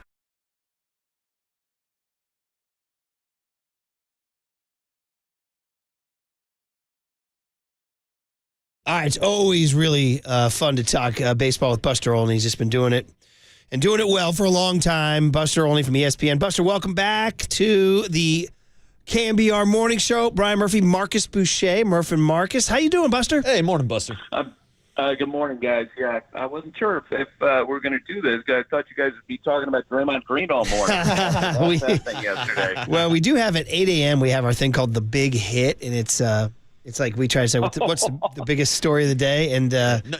All right, it's always really fun to talk baseball with Buster Olney. He's just been doing it and doing it well for a long time. Buster Olney from ESPN. Buster, welcome back to the KNBR Morning Show. Brian Murphy, Marcus Boucher, Murph and Marcus. How you doing, Buster? Hey, morning, Buster. Good morning, guys. Yeah, I wasn't sure if we're going to do this. I thought you guys would be talking about Draymond Green all morning. That thing yesterday. Well, we do have at 8 a.m., we have our thing called The Big Hit, and it's like we try to say, what's the biggest story of the day? And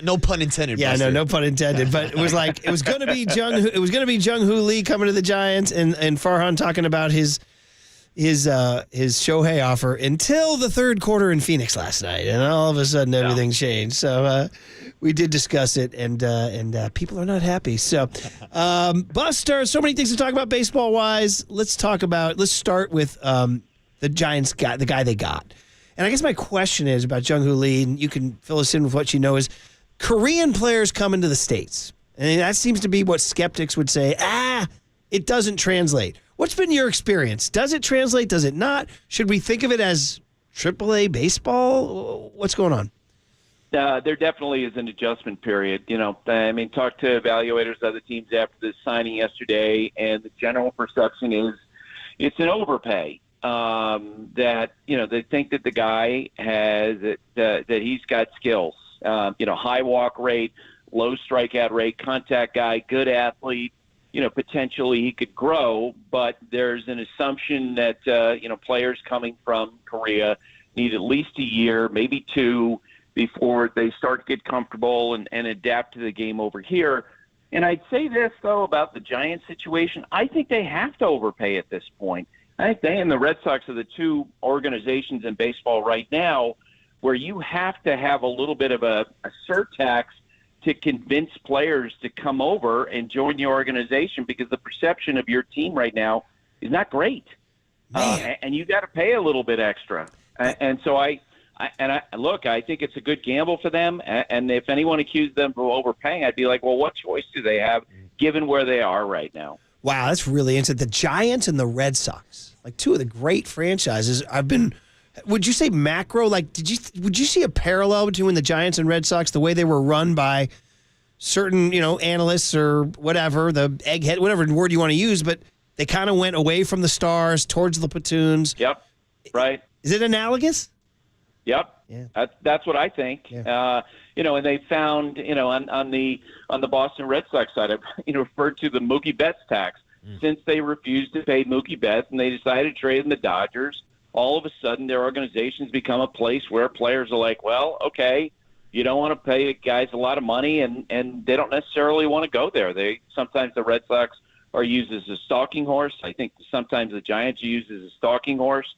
no pun intended. Yeah, Buster. no pun intended. But it was like it was going to be Jung Hoo Lee coming to the Giants, and Farhan talking about his Shohei offer until the third quarter in Phoenix last night, and all of a sudden everything changed. So we did discuss it, and people are not happy. So Buster, so many things to talk about baseball wise. Let's start with the Giants guy, the guy they got. And I guess my question is about Jung Hoo Lee, and you can fill us in with what you know, is Korean players come into the States. And that seems to be what skeptics would say, it doesn't translate. What's been your experience? Does it translate? Does it not? Should we think of it as AAA baseball? What's going on? There definitely is an adjustment period. Talk to evaluators of other teams after the signing yesterday, and the general perception is it's an overpay. That they think that the guy has that he's got skills. High walk rate, low strikeout rate, contact guy, good athlete. Potentially he could grow, but there's an assumption that players coming from Korea need at least a year, maybe two, before they start to get comfortable and adapt to the game over here. And I'd say this though about the Giants situation: I think they have to overpay at this point. I think they and the Red Sox are the two organizations in baseball right now where you have to have a little bit of a surtax to convince players to come over and join your organization, because the perception of your team right now is not great. And you got to pay a little bit extra. And so I think it's a good gamble for them. And if anyone accused them of overpaying, I'd be like, well, what choice do they have given where they are right now? Wow, that's really interesting. The Giants and the Red Sox, like two of the great franchises. Would you say macro? Like, would you see a parallel between the Giants and Red Sox, the way they were run by certain, analysts or whatever, the egghead, whatever word you want to use, but they kind of went away from the stars towards the platoons. Yep. Right. Is it analogous? Yep. Yeah. That's what I think. Yeah. And they found, on the Boston Red Sox side, referred to the Mookie Betts tax. Since they refused to pay Mookie Betts and they decided to trade in the Dodgers, all of a sudden their organizations become a place where players are like, well, okay, you don't want to pay guys a lot of money, and they don't necessarily want to go there. Sometimes the Red Sox are used as a stalking horse. I think sometimes the Giants are used as a stalking horse.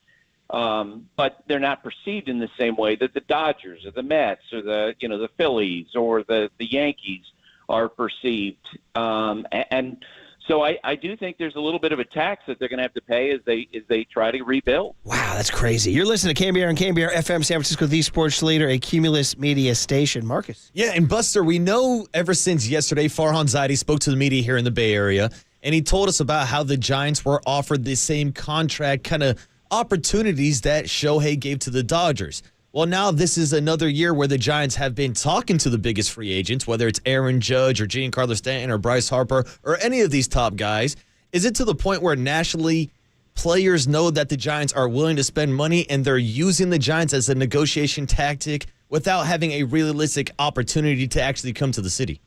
But they're not perceived in the same way that the Dodgers or the Mets or the Phillies or the Yankees are perceived. And so I do think there's a little bit of a tax that they're going to have to pay as they try to rebuild. Wow, that's crazy. You're listening to KNBR and KNBR FM, San Francisco, the sports leader, a Cumulus media station. Marcus. Yeah, and Buster, we know ever since yesterday, Farhan Zaidi spoke to the media here in the Bay Area, and he told us about how the Giants were offered the same contract kind of opportunities that Shohei gave to the Dodgers. Well, now this is another year where the Giants have been talking to the biggest free agents, whether it's Aaron Judge or Giancarlo Stanton or Bryce Harper or any of these top guys. Is it to the point where nationally players know that the Giants are willing to spend money and they're using the Giants as a negotiation tactic without having a realistic opportunity to actually come to the city?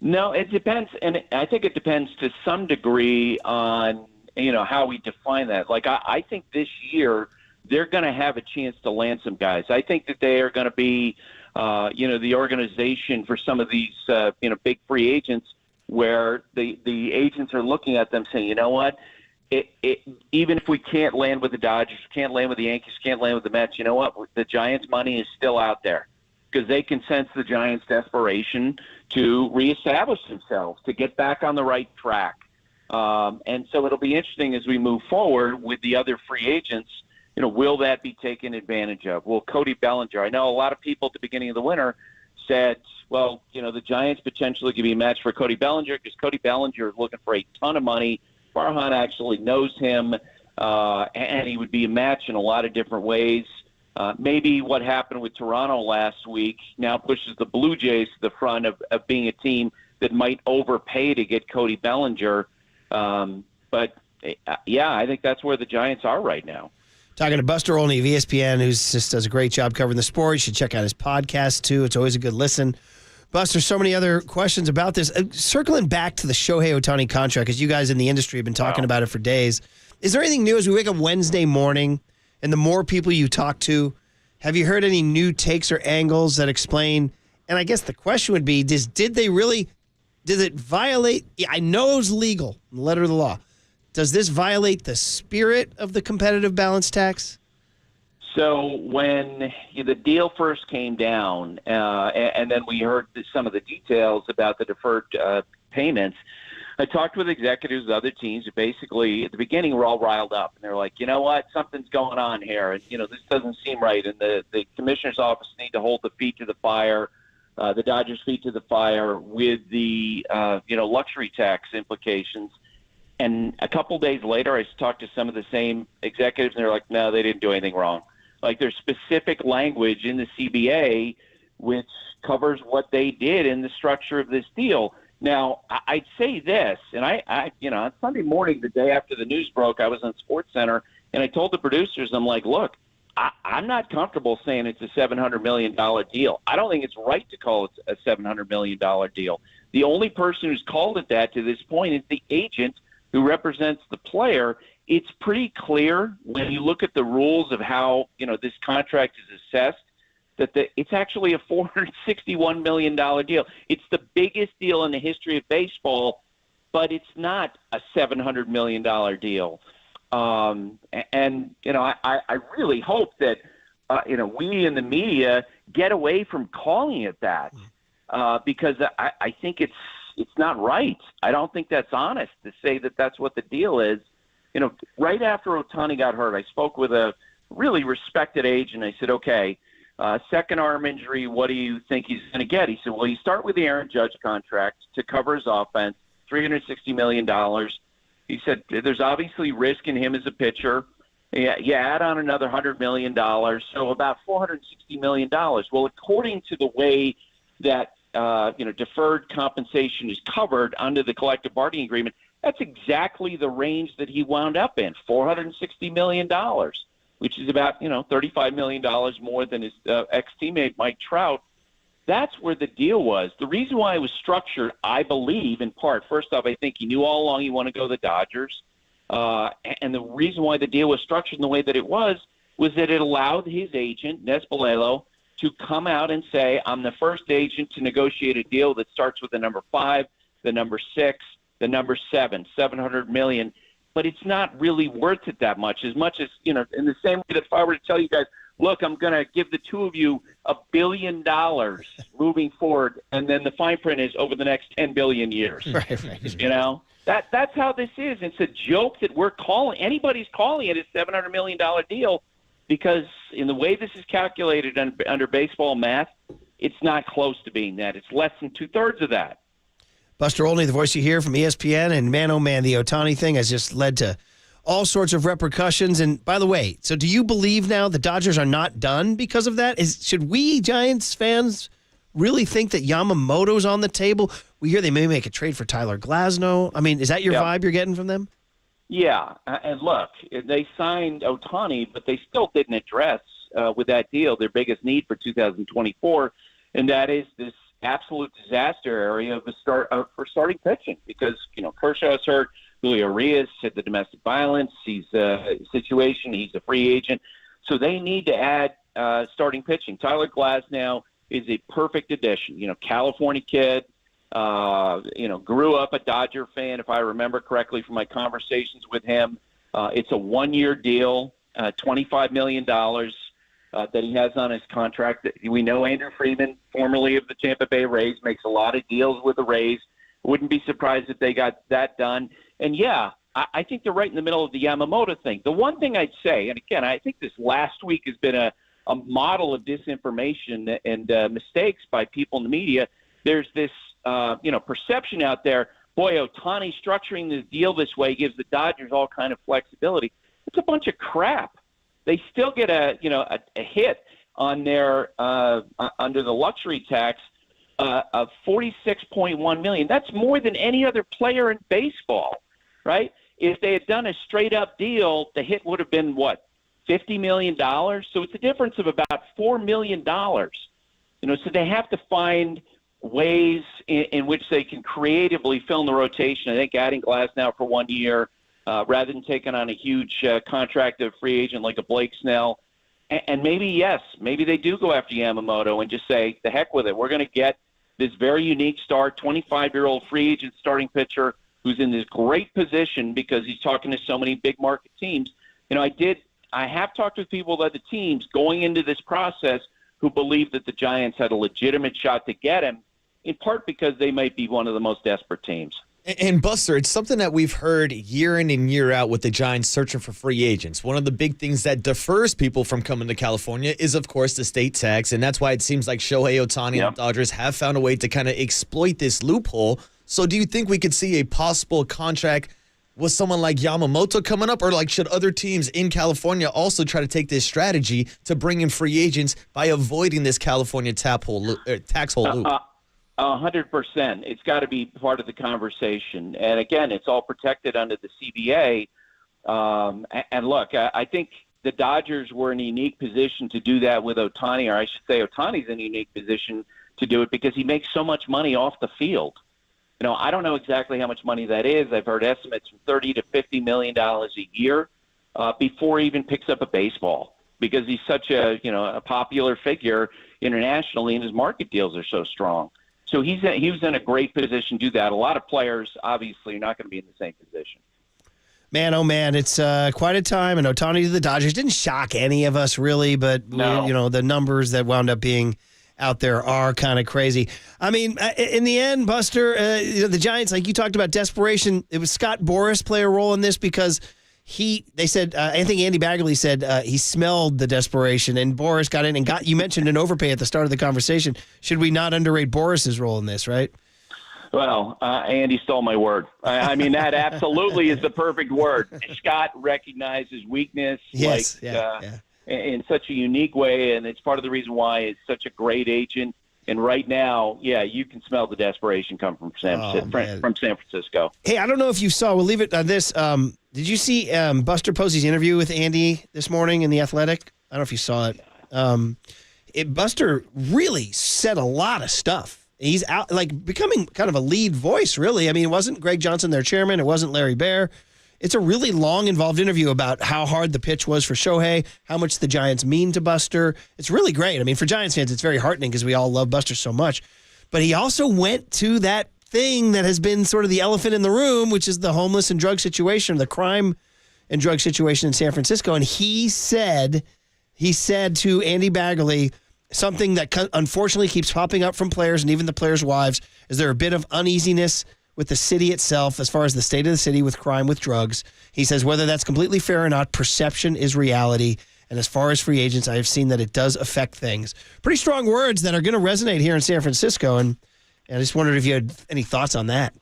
No, it depends. And I think it depends to some degree on, how we define that. Like, I think this year they're going to have a chance to land some guys. I think that they are going to be, the organization for some of these, big free agents where the agents are looking at them saying, you know what, even if we can't land with the Dodgers, can't land with the Yankees, can't land with the Mets, you know what, the Giants' money is still out there because they can sense the Giants' desperation to reestablish themselves, to get back on the right track. And so it'll be interesting as we move forward with the other free agents will that be taken advantage of? Well, Cody Bellinger, I know a lot of people at the beginning of the winter said, well, the Giants potentially could be a match for Cody Bellinger because Cody Bellinger is looking for a ton of money. Farhan actually knows him, and he would be a match in a lot of different ways. Maybe what happened with Toronto last week now pushes the Blue Jays to the front of being a team that might overpay to get Cody Bellinger. But, I think that's where the Giants are right now. Talking to Buster Olney of ESPN, who just does a great job covering the sport. You should check out his podcast, too. It's always a good listen. Buster, so many other questions about this. Circling back to the Shohei Otani contract, because you guys in the industry have been talking about it for days. Is there anything new as we wake up Wednesday morning, and the more people you talk to, have you heard any new takes or angles that explain? And I guess the question would be, did it violate? I know it's legal, the letter of the law. Does this violate the spirit of the competitive balance tax? So when the deal first came down, and then we heard some of the details about the deferred payments, I talked with executives of other teams who basically, at the beginning, were all riled up. And they're like, you know what, something's going on here. And, this doesn't seem right. And the commissioner's office need to hold the feet to the fire, the Dodgers' feet to the fire with the, luxury tax implications. And a couple days later, I talked to some of the same executives, and they're like, no, they didn't do anything wrong. Like, there's specific language in the CBA which covers what they did in the structure of this deal. Now, I'd say this, and I on Sunday morning, the day after the news broke, I was on SportsCenter, and I told the producers, I'm like, look, I'm not comfortable saying it's a $700 million deal. I don't think it's right to call it a $700 million deal. The only person who's called it that to this point is the agent who represents the player. It's pretty clear when you look at the rules of how, this contract is assessed, that it's actually a $461 million deal. It's the biggest deal in the history of baseball, but it's not a $700 million deal. I really hope that, we in the media get away from calling it that, because I think it's not right. I don't think that's honest to say that that's what the deal is. Right after Otani got hurt, I spoke with a really respected agent. I said, okay, second arm injury, what do you think he's going to get? He said, well, you start with the Aaron Judge contract to cover his offense, $360 million. He said, there's obviously risk in him as a pitcher. You add on another $100 million, so about $460 million. Well, according to the way that deferred compensation is covered under the collective bargaining agreement, that's exactly the range that he wound up in, $460 million, which is about, $35 million more than his ex-teammate Mike Trout. That's where the deal was. The reason why it was structured, I believe, in part, first off, I think he knew all along he wanted to go to the Dodgers. And the reason why the deal was structured in the way that it was that it allowed his agent, Nesbalelo, to come out and say, I'm the first agent to negotiate a deal that starts with the number 5, the number 6, the number 7, $700 million. But it's not really worth it that much as, in the same way that if I were to tell you guys, look, I'm going to give the two of you $1 billion moving forward, and then the fine print is over the next 10 billion years. Right. That's how this is. It's a joke that anybody's calling it a $700 million deal, because in the way this is calculated under baseball math, it's not close to being that. It's less than 2/3 of that. Buster Olney, the voice you hear from ESPN, and man, oh man, the Otani thing has just led to all sorts of repercussions. And by the way, so do you believe now the Dodgers are not done because of that? Should we Giants fans really think that Yamamoto's on the table? We hear they may make a trade for Tyler Glasnow. I mean, is that your vibe you're getting from them? Yeah, and look, they signed Otani, but they still didn't address with that deal their biggest need for 2024, and that is this absolute disaster area of for starting pitching, because Kershaw's hurt, Julio Urias had the domestic violence, he's a situation, he's a free agent, so they need to add starting pitching. Tyler Glasnow is a perfect addition. California kid, grew up a Dodger fan, if I remember correctly from my conversations with him. It's a 1-year deal, $25 million that he has on his contract. We know Andrew Friedman, formerly of the Tampa Bay Rays, makes a lot of deals with the Rays. Wouldn't be surprised if they got that done. And I think they're right in the middle of the Yamamoto thing. The one thing I'd say, and again, I think this last week has been a model of disinformation and mistakes by people in the media. There's this, perception out there, boy, Otani structuring the deal this way gives the Dodgers all kind of flexibility. It's a bunch of crap. They still get a hit on their under the luxury tax of $46.1 million. That's more than any other player in baseball, right? If they had done a straight-up deal, the hit would have been, what, $50 million? So it's a difference of about $4 million. So they have to find ways in which they can creatively fill in the rotation. I think adding Glass now for 1 year rather than taking on a huge contract of free agent like a Blake Snell. And maybe they do go after Yamamoto and just say, the heck with it. We're going to get this very unique star, 25-year-old free agent starting pitcher who's in this great position because he's talking to so many big market teams. I have talked with people at the teams going into this process who believe that the Giants had a legitimate shot to get him, in part because they might be one of the most desperate teams. And Buster, it's something that we've heard year in and year out with the Giants searching for free agents. One of the big things that defers people from coming to California is, of course, the state tax, and that's why it seems like Shohei Otani and the Dodgers have found a way to kind of exploit this loophole. So do you think we could see a possible contract with someone like Yamamoto coming up, or should other teams in California also try to take this strategy to bring in free agents by avoiding this California tax hole loop? 100%. It's got to be part of the conversation. And again, it's all protected under the CBA. And look, I think the Dodgers were in a unique position to do that with Otani, or I should say Otani's in a unique position to do it because he makes so much money off the field. I don't know exactly how much money that is. I've heard estimates from $30 to $50 million a year before he even picks up a baseball because he's such a popular figure internationally and his market deals are so strong. So he was in a great position to do that. A lot of players, obviously, are not going to be in the same position. Man, oh man, it's quite a time. And Otani to the Dodgers didn't shock any of us really, but the numbers that wound up being out there are kind of crazy. I mean, in the end, Buster, the Giants, like you talked about desperation, it was Scott Boras play a role in this because they said, I think Andy Baggerly said he smelled the desperation, and Boras got in and you mentioned an overpay at the start of the conversation. Should we not underrate Boras's role in this, right? Well, Andy stole my word. I mean, that absolutely is the perfect word. Scott recognized his weakness. Yes, in such a unique way, and it's part of the reason why he's such a great agent. And right now, you can smell the desperation come from San Francisco. Hey, I don't know if you saw. We'll leave it on this. Did you see Buster Posey's interview with Andy this morning in The Athletic? I don't know if you saw it. Buster really said a lot of stuff. He's out, becoming kind of a lead voice, really. I mean, it wasn't Greg Johnson, their chairman. It wasn't Larry Baer. It's a really long, involved interview about how hard the pitch was for Shohei, how much the Giants mean to Buster. It's really great. I mean, for Giants fans, it's very heartening because we all love Buster so much. But he also went to that thing that has been sort of the elephant in the room, which is the homeless and drug situation, the crime and drug situation in San Francisco. And he said to Andy Baggerly, something that unfortunately keeps popping up from players and even the players' wives, is there a bit of uneasiness with the city itself as far as the state of the city with crime, with drugs. He says whether that's completely fair or not, perception is reality. And as far as free agents, I have seen that it does affect things. Pretty strong words that are going to resonate here in San Francisco. And I just wondered if you had any thoughts on that.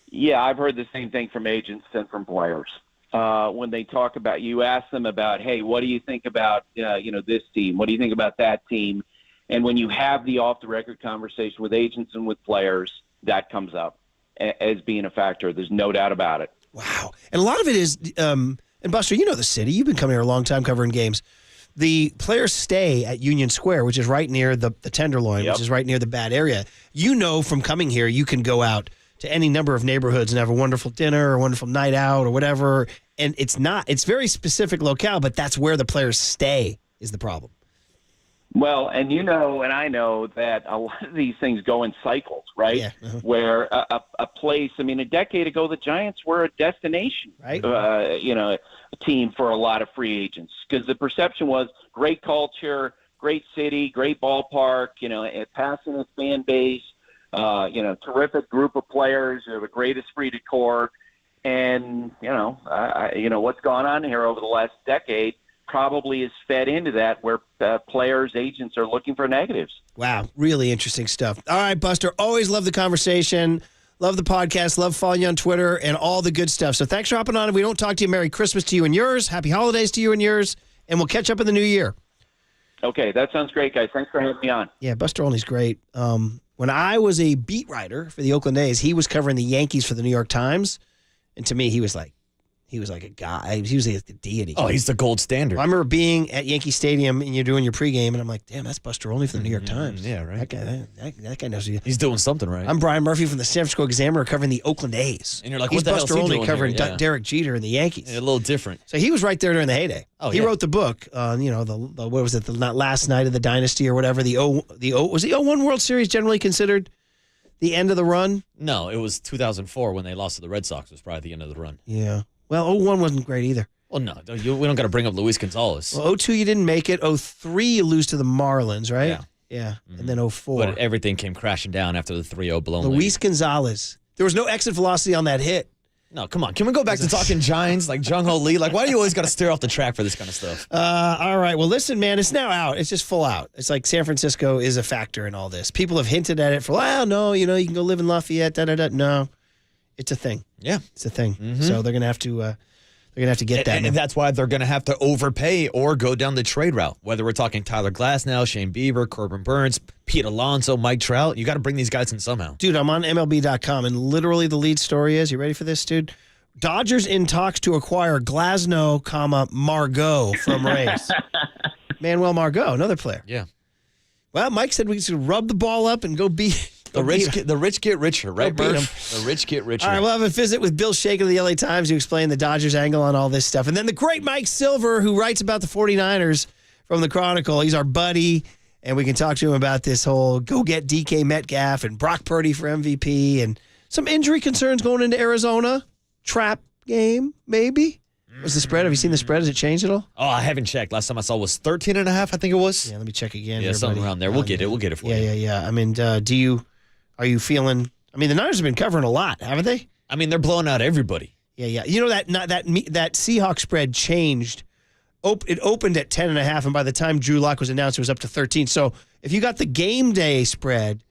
Yeah, I've heard the same thing from agents and from players. When they talk about, you ask them about, hey, what do you think about, this team? What do you think about that team? And when you have the off-the-record conversation with agents and with players, that comes up as being a factor. There's no doubt about it. Wow. And a lot of it is, and Buster, you know the city. You've been coming here a long time covering games. The players stay at Union Square, which is right near the Tenderloin, which is right near the bad area. You know from coming here, you can go out to any number of neighborhoods and have a wonderful dinner or a wonderful night out or whatever. And it's very specific locale, but that's where the players stay is the problem. Well, and you know, and I know that a lot of these things go in cycles, right? Yeah. Uh-huh. Where a place, I mean, a decade ago, the Giants were a destination, right? A team for a lot of free agents because the perception was great culture, great city, great ballpark, a passionate fan base, terrific group of players, the great esprit de corps. And, what's gone on here over the last decade probably is fed into that, where players, agents are looking for negatives. Wow, really interesting stuff. All right, Buster, always love the conversation. Love the podcast. Love following you on Twitter and all the good stuff. So thanks for hopping on. If we don't talk to you, Merry Christmas to you and yours. Happy holidays to you and yours. And we'll catch up in the new year. Okay, that sounds great, guys. Thanks for having me on. Yeah, Buster Olney's great. When I was a beat writer for the Oakland A's, he was covering the Yankees for the New York Times. And to me, he was like a guy. He was like a deity. Oh, he's the gold standard. I remember being at Yankee Stadium and you're doing your pregame, and I'm like, damn, that's Buster Olney from the New York Times. Yeah, right. That guy knows you. He's doing something right. I'm Brian Murphy from the San Francisco Examiner covering the Oakland A's. And you're like, he's what the Buster hell's he Olney doing covering here? Yeah. Derek Jeter and the Yankees. Yeah, a little different. So he was right there during the heyday. Oh, he yeah. wrote the book on, what was it, the last night of the dynasty or whatever. Was the 01 World Series generally considered the end of the run? No, it was 2004 when they lost to the Red Sox. It was probably the end of the run. Yeah. Well, 01 wasn't great either. Well, no, we don't got to bring up Luis Gonzalez. Well, 02 you didn't make it. 03 you lose to the Marlins, right? Yeah. Yeah. And then 04. But everything came crashing down after the 3-0 blown lead. Luis Gonzalez. There was no exit velocity on that hit. No, come on. Can we go back to talking Giants like Jung Hoo Lee? Like, why do you always got to steer off the track for this kind of stuff? All right. Well, listen, man, it's now out. It's just full out. It's like San Francisco is a factor in all this. People have hinted at it for, no, you can go live in Lafayette, da-da-da. No, it's a thing. Yeah. It's a thing. So they're going to have to... They're going to have to get that. And that's why they're going to have to overpay or go down the trade route. Whether we're talking Tyler Glasnow, Shane Bieber, Corbin Burns, Pete Alonso, Mike Trout, you got to bring these guys in somehow. Dude, I'm on MLB.com, and literally the lead story is, you ready for this, dude? Dodgers in talks to acquire Glasnow, Margot from Rays. Manuel Margot, another player. Yeah. Well, Mike said we should rub the ball up and go beat... The rich get richer, right, Murph? The rich get richer. All right, we'll have a visit with Bill Shaken of the LA Times to explain the Dodgers angle on all this stuff. And then the great Mike Silver, who writes about the 49ers from the Chronicle. He's our buddy, and we can talk to him about this whole go get DK Metcalf and Brock Purdy for MVP and some injury concerns going into Arizona. Trap game, maybe? What's the spread? Have you seen the spread? Has it changed at all? Oh, I haven't checked. Last time I saw was 13.5, I think it was. Yeah, let me check again. Yeah, something around there. We'll get it. We'll get it for you. Yeah. I mean, are you feeling? I mean, the Niners have been covering a lot, haven't they? I mean, they're blowing out everybody. Yeah. You know that Seahawks spread changed. It opened at 10.5, and by the time Drew Lock was announced, it was up to 13. So if you got the game day spread,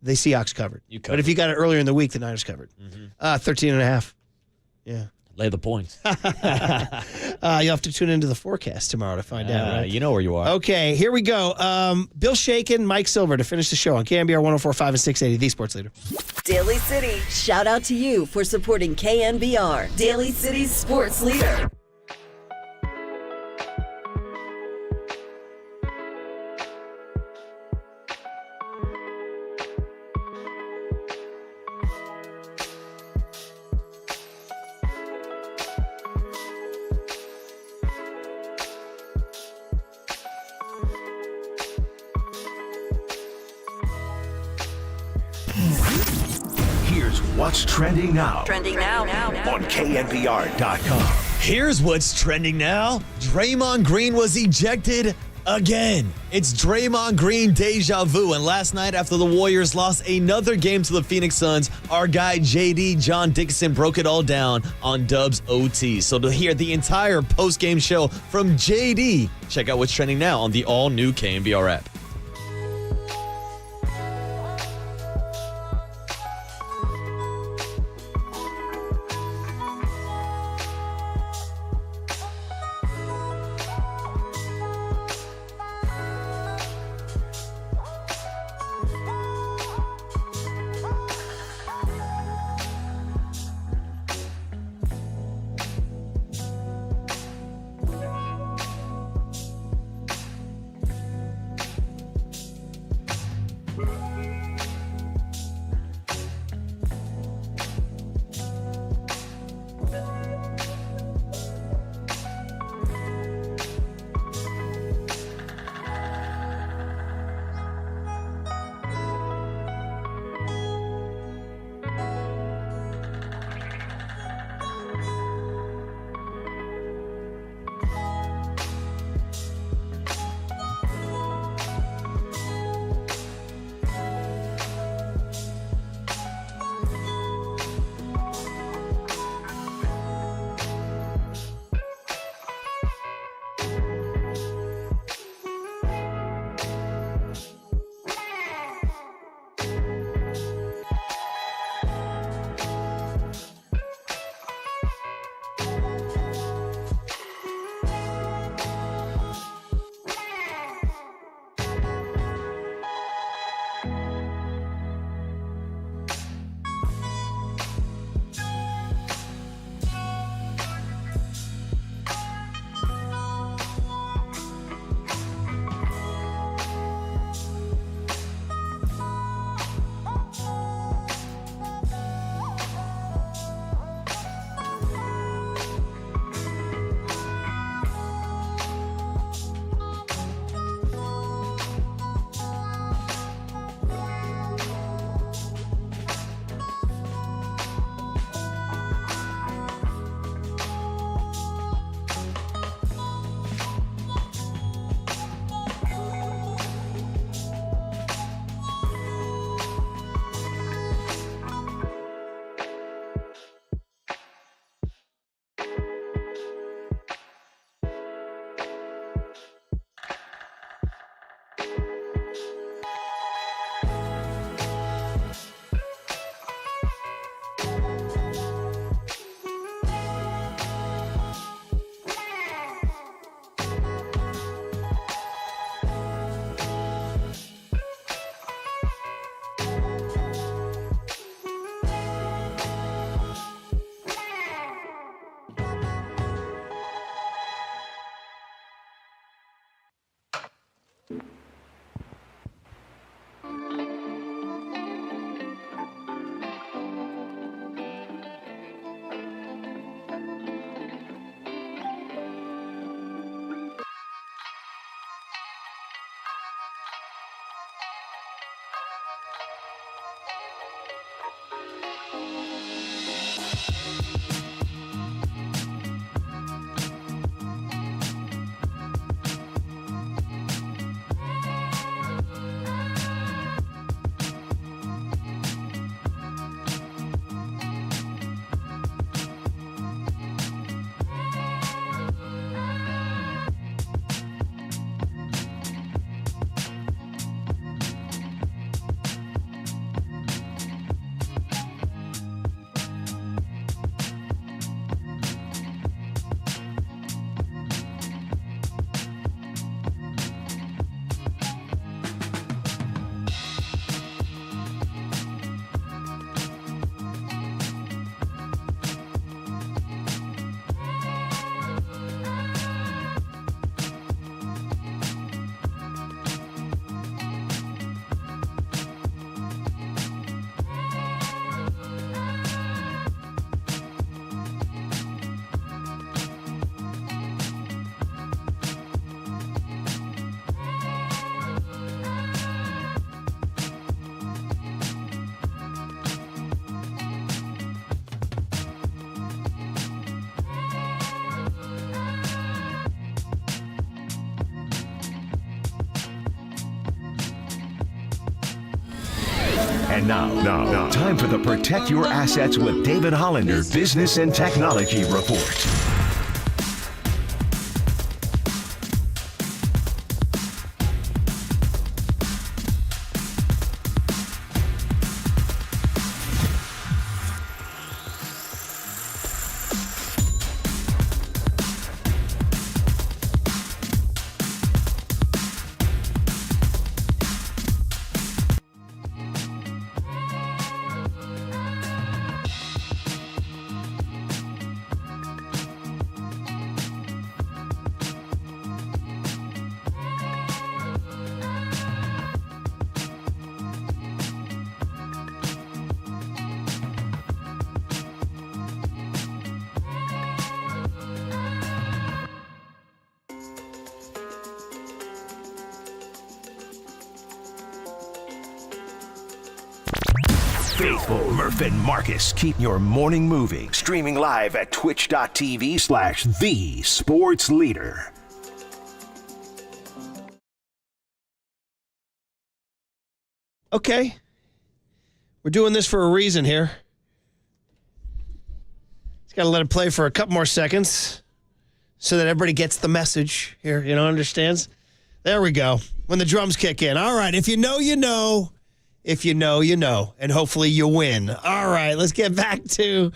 the Seahawks covered. But if you got it earlier in the week, the Niners covered. 13.5. Yeah. Lay the points. You'll have to tune into the forecast tomorrow to find out, right? You know where you are. Okay, here we go. Bill Shaken, Mike Silver to finish the show on KNBR 104.5 and 680, the Sports Leader. Daly City, shout out to you for supporting KNBR, Daly City's sports leader. Here's what's trending now. Trending now. On KNBR.com. Here's what's trending now. Draymond Green was ejected again. It's Draymond Green deja vu. And last night, after the Warriors lost another game to the Phoenix Suns, our guy JD John Dickinson broke it all down on Dub's OT. So to hear the entire post-game show from JD, check out what's trending now on the all-new KNBR app. And now, time for the Protect Your Assets with David Hollander Business and Technology Report. Faithful Murph and Marcus keep your morning moving. Streaming live at twitch.tv/thesportsleader. Okay. We're doing this for a reason here. Just got to let it play for a couple more seconds so that everybody gets the message here, understands? There we go. When the drums kick in. All right, if you know, you know. If you know, you know. And hopefully you win. All right, let's get back to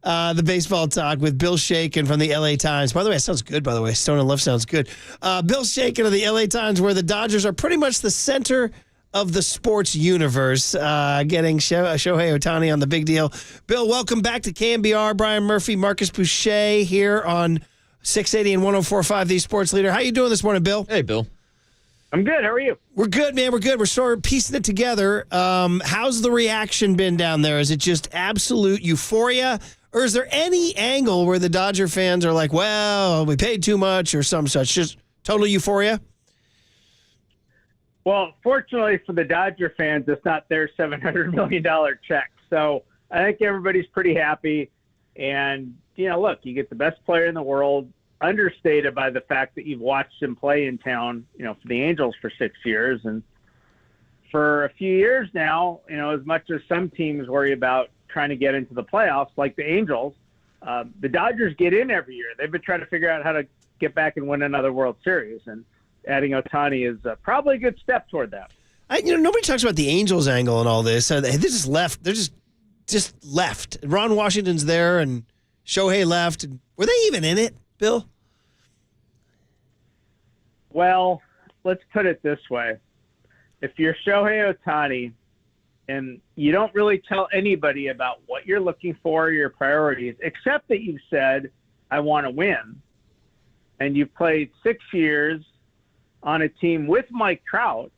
the baseball talk with Bill Shakin from the LA Times. By the way, it sounds good, by the way. Stone and Love sounds good. Bill Shakin of the LA Times, where the Dodgers are pretty much the center of the sports universe, getting Shohei Otani on the big deal. Bill, welcome back to KNBR. Brian Murphy, Marcus Boucher here on 680 and 104.5, the Sports Leader. How you doing this morning, Bill? Hey, Bill. I'm good. How are you? We're good, man. We're good. We're sort of piecing it together. How's the reaction been down there? Is it just absolute euphoria? Or is there any angle where the Dodger fans are like, well, we paid too much or some such? Just total euphoria? Well, fortunately for the Dodger fans, it's not their $700 million check. So I think everybody's pretty happy. And, look, you get the best player in the world, understated by the fact that you've watched him play in town, for the Angels for 6 years. And for a few years now, as much as some teams worry about trying to get into the playoffs, like the Angels, the Dodgers get in every year. They've been trying to figure out how to get back and win another World Series. And adding Otani is probably a good step toward that. Nobody talks about the Angels angle and all this. They just left. They're just left. Ron Washington's there and Shohei left. Were they even in it, Bill? Well, let's put it this way. If you're Shohei Otani and you don't really tell anybody about what you're looking for, your priorities, except that you've said, I want to win, and you've played 6 years on a team with Mike Trout,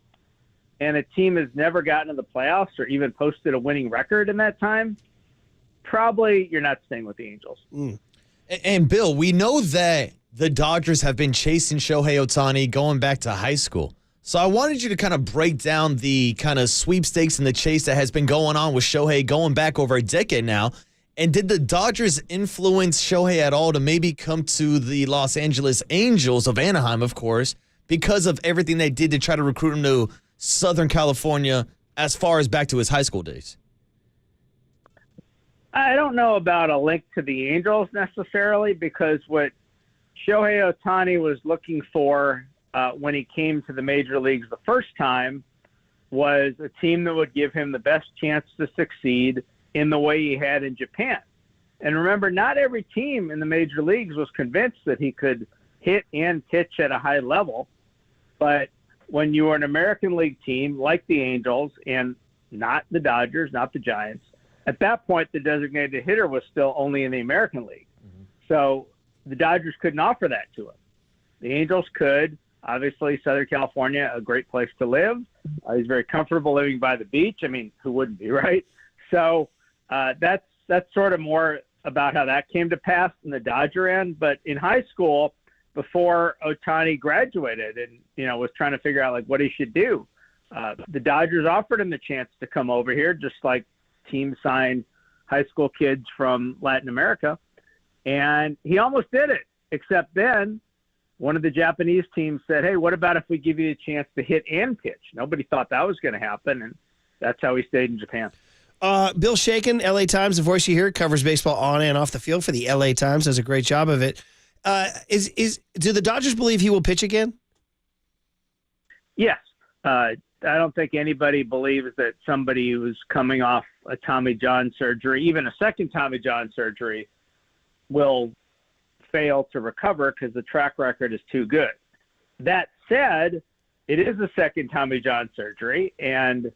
and a team has never gotten to the playoffs or even posted a winning record in that time, probably you're not staying with the Angels. And Bill, we know that the Dodgers have been chasing Shohei Otani going back to high school. So I wanted you to kind of break down the kind of sweepstakes and the chase that has been going on with Shohei going back over a decade now. And did the Dodgers influence Shohei at all to maybe come to the Los Angeles Angels of Anaheim, of course, because of everything they did to try to recruit him to Southern California as far as back to his high school days? I don't know about a link to the Angels necessarily, because what Shohei Otani was looking for when he came to the major leagues the first time was a team that would give him the best chance to succeed in the way he had in Japan. And remember, not every team in the major leagues was convinced that he could hit and pitch at a high level. But when you were an American League team like the Angels and not the Dodgers, not the Giants, at that point, the designated hitter was still only in the American League. So the Dodgers couldn't offer that to him. The Angels could. Obviously, Southern California, a great place to live. He's very comfortable living by the beach. I mean, who wouldn't be, right? So that's sort of more about how that came to pass in the Dodger end. But in high school, before Otani graduated and, was trying to figure out, like, what he should do, the Dodgers offered him the chance to come over here, just like teams signed high school kids from Latin America. And he almost did it, except then one of the Japanese teams said, hey, what about if we give you a chance to hit and pitch? Nobody thought that was going to happen. And that's how he stayed in Japan. Bill Shaken, LA Times, the voice you hear, covers baseball on and off the field for the LA Times, does a great job of it. Do the Dodgers believe he will pitch again? Yes. I don't think anybody believes that somebody who's coming off a Tommy John surgery, even a second Tommy John surgery, will fail to recover because the track record is too good. That said, it is a second Tommy John surgery, and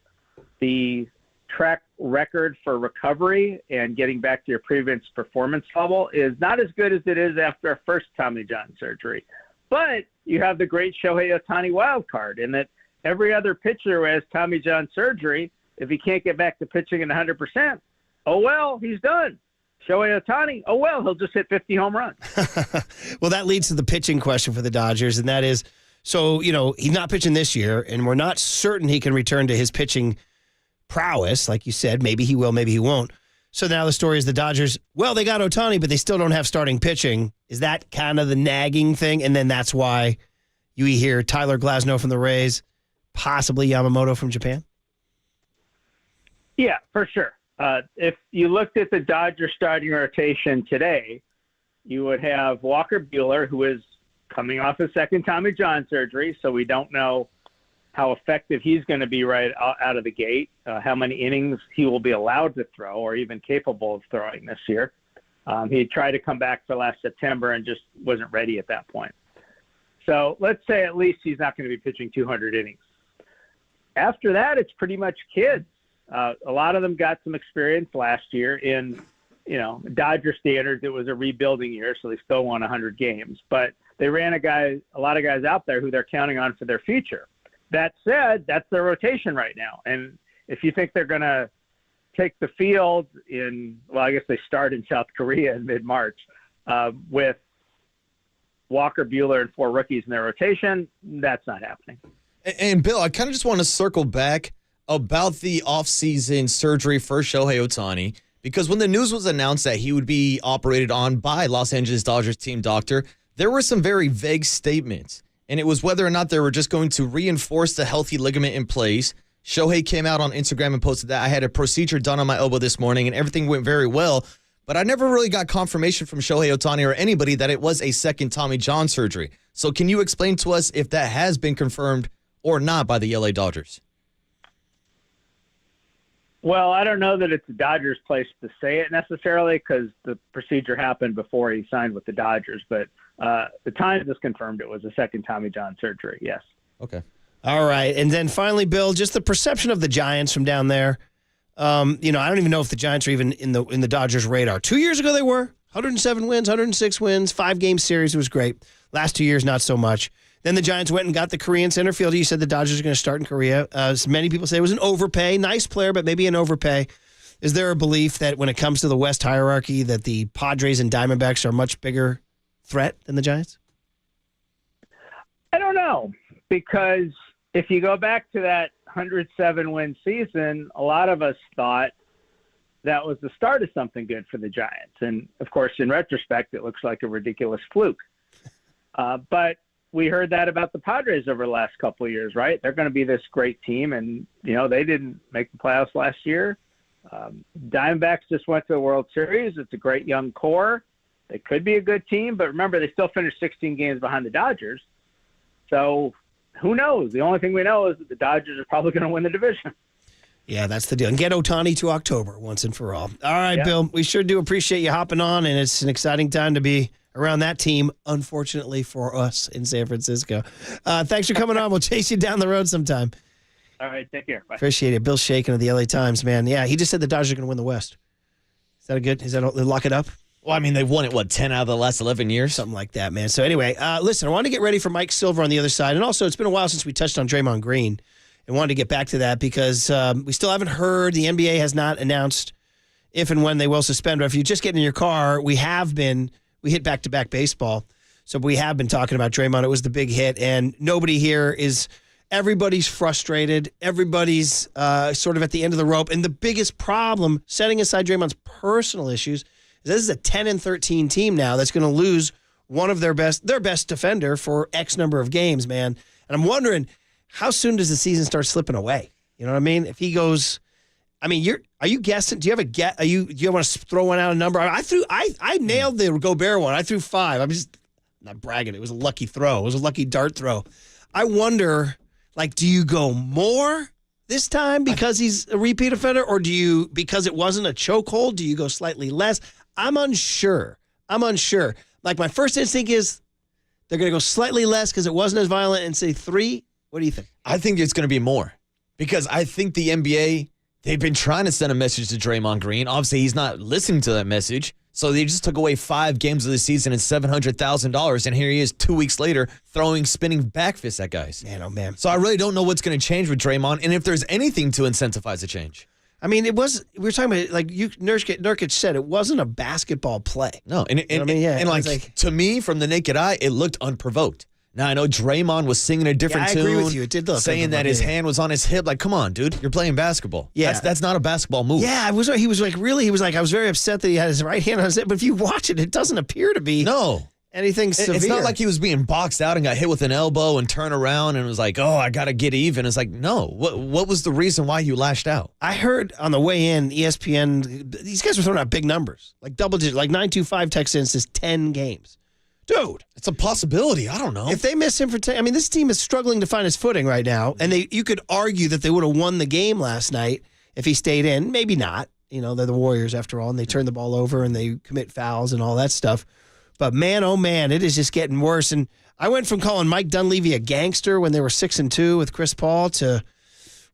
the track record for recovery and getting back to your previous performance level is not as good as it is after a first Tommy John surgery. But you have the great Shohei Otani wild card in that every other pitcher who has Tommy John surgery, if he can't get back to pitching at 100%, oh, well, he's done. Shohei Otani, oh, well, he'll just hit 50 home runs. Well, that leads to the pitching question for the Dodgers, and that is, so, he's not pitching this year, and we're not certain he can return to his pitching prowess. Like you said, maybe he will, maybe he won't. So now the story is the Dodgers, well, they got Otani, but they still don't have starting pitching. Is that kind of the nagging thing? And then that's why you hear Tyler Glasnow from the Rays, possibly Yamamoto from Japan? Yeah, for sure. If you looked at the Dodgers starting rotation today, you would have Walker Buehler, who is coming off a second Tommy John surgery, so we don't know how effective he's going to be right out of the gate, how many innings he will be allowed to throw or even capable of throwing this year. He tried to come back for last September and just wasn't ready at that point. So let's say at least he's not going to be pitching 200 innings. After that, it's pretty much kids. A lot of them got some experience last year in, Dodger standards. It was a rebuilding year, so they still won 100 games. But they ran a lot of guys out there who they're counting on for their future. That said, that's their rotation right now. And if you think they're going to take the field I guess they start in South Korea in mid-March with Walker, Buehler, and 4 rookies in their rotation, that's not happening. And Bill, I kind of just want to circle back about the offseason surgery for Shohei Otani, because when the news was announced that he would be operated on by Los Angeles Dodgers team doctor, there were some very vague statements. And it was whether or not they were just going to reinforce the healthy ligament in place. Shohei came out on Instagram and posted that I had a procedure done on my elbow this morning and everything went very well. But I never really got confirmation from Shohei Otani or anybody that it was a second Tommy John surgery. So can you explain to us if that has been confirmed or not by the LA Dodgers? Well, I don't know that it's the Dodgers' place to say it necessarily because the procedure happened before he signed with the Dodgers. But the Times has confirmed it was a second Tommy John surgery, yes. Okay. All right. And then finally, Bill, just the perception of the Giants from down there. I don't even know if the Giants are even in the Dodgers' radar. 2 years ago they were. 107 wins, 106 wins, 5-game series. It was great. Last 2 years, not so much. Then the Giants went and got the Korean center fielder. You said the Dodgers are going to start in Korea. Many people say it was an overpay. Nice player, but maybe an overpay. Is there a belief that when it comes to the West hierarchy that the Padres and Diamondbacks are a much bigger threat than the Giants? I don't know, because if you go back to that 107-win season, a lot of us thought that was the start of something good for the Giants. And, of course, in retrospect, it looks like a ridiculous fluke. But we heard that about the Padres over the last couple of years, right? They're going to be this great team, and, they didn't make the playoffs last year. Diamondbacks just went to the World Series. It's a great young core. They could be a good team, but remember, they still finished 16 games behind the Dodgers. So who knows? The only thing we know is that the Dodgers are probably going to win the division. Yeah, that's the deal. And get Otani to October once and for all. All right, Yeah. Bill, we sure do appreciate you hopping on, and it's an exciting time to be around that team, unfortunately for us in San Francisco. Thanks for coming on. We'll chase you down the road sometime. All right, take care. Bye. Appreciate it. Bill Shaken of the LA Times, man. Yeah, he just said the Dodgers are going to win the West. Is that lock it up? Well, I mean, they've won it, 10 out of the last 11 years? Something like that, man. So anyway, listen, I wanted to get ready for Mike Silver on the other side. And also, it's been a while since we touched on Draymond Green. And wanted to get back to that because we still haven't heard. The NBA has not announced if and when they will suspend. But if you just get in your car, we hit back-to-back baseball. So we have been talking about Draymond. It was the big hit. And nobody here everybody's frustrated. Everybody's sort of at the end of the rope. And the biggest problem, setting aside Draymond's personal issues, is this is a 10-13 team now that's going to lose one of their best defender for X number of games, man. And I'm wondering, how soon does the season start slipping away? You know what I mean? If he goes, I mean, are you guessing? Do you have a guess? Do you want to throw one out a number? I nailed the Gobert one. I threw 5. I'm just not bragging. It was a lucky throw. It was a lucky dart throw. I wonder, like, do you go more this time because he's a repeat offender, or do you, because it wasn't a chokehold, do you go slightly less? I'm unsure. Like, my first instinct is they're going to go slightly less because it wasn't as violent and say 3. What do you think? I think it's going to be more because I think the NBA, they've been trying to send a message to Draymond Green. Obviously, he's not listening to that message. So they just took away 5 games of the season and $700,000, and here he is 2 weeks later throwing spinning back fists at guys. Man, oh man. So I really don't know what's going to change with Draymond, and if there's anything to incentivize a change. I mean, we were talking about, like, Nurkic said, it wasn't a basketball play. No, to me, from the naked eye, it looked unprovoked. Now, I know Draymond was singing a different tune. I agree with you. It did look saying that his hand was on his hip. Like, come on, dude. You're playing basketball. Yeah. That's not a basketball move. Yeah, he was like, I was very upset that he had his right hand on his hip. But if you watch it, it doesn't appear to be anything severe. It's not like he was being boxed out and got hit with an elbow and turned around and was like, oh, I got to get even. It's like, no. What was the reason why you lashed out? I heard on the way in, ESPN, these guys were throwing out big numbers. Like double digit, like 925 text in says 10 games. Dude, it's a possibility. I don't know. If they miss him for 10, I mean, this team is struggling to find its footing right now. And you could argue that they would have won the game last night if he stayed in. Maybe not. You know, they're the Warriors after all, and they turn the ball over and they commit fouls and all that stuff. But man, oh man, it is just getting worse. And I went from calling Mike Dunleavy a gangster when they were 6-2 with Chris Paul to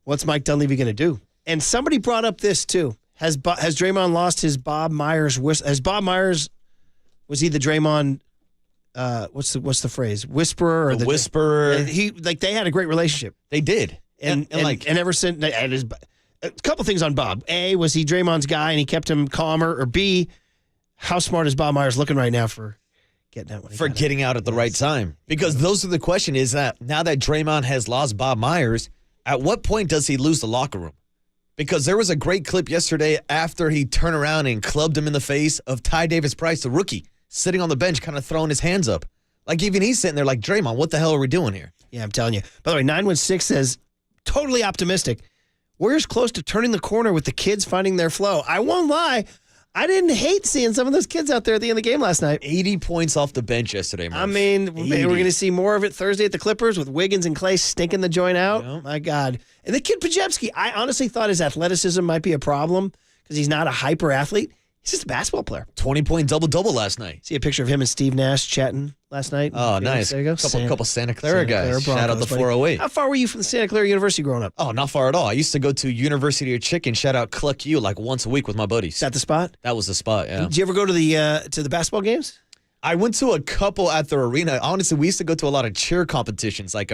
what's Mike Dunleavy going to do? And somebody brought up this too. Has Draymond lost his Bob Myers? Has Bob Myers, was he the Draymond? What's the phrase? Whisperer or the whisperer? They had a great relationship. They did, and ever since, a couple things on Bob. A, was he Draymond's guy and he kept him calmer? Or B, how smart is Bob Myers looking right now for getting out? For getting out at the right time? Because those are the question is that now that Draymond has lost Bob Myers, at what point does he lose the locker room? Because there was a great clip yesterday after he turned around and clubbed him in the face of Ty Davis-Price, the rookie, sitting on the bench, kind of throwing his hands up. Like, even he's sitting there like, Draymond, what the hell are we doing here? Yeah, I'm telling you. By the way, 916 says, totally optimistic. Warriors close to turning the corner with the kids finding their flow. I won't lie. I didn't hate seeing some of those kids out there at the end of the game last night. 80 points off the bench yesterday, Murph. I mean, we're going to see more of it Thursday at the Clippers with Wiggins and Clay stinking the joint out. Yep. My God. And the kid Pajewski, I honestly thought his athleticism might be a problem because he's not a hyper athlete. He's just a basketball player. 20-point double-double last night. See a picture of him and Steve Nash chatting last night? Oh, nice. There you go. Couple Santa Clara guys. Shout out the 408. How far were you from the Santa Clara University growing up? Oh, not far at all. I used to go to University of Chicken. Shout out Cluck U like once a week with my buddies. Is that the spot? That was the spot, yeah. Did you ever go to the basketball games? I went to a couple at the arena. Honestly, we used to go to a lot of cheer competitions. Like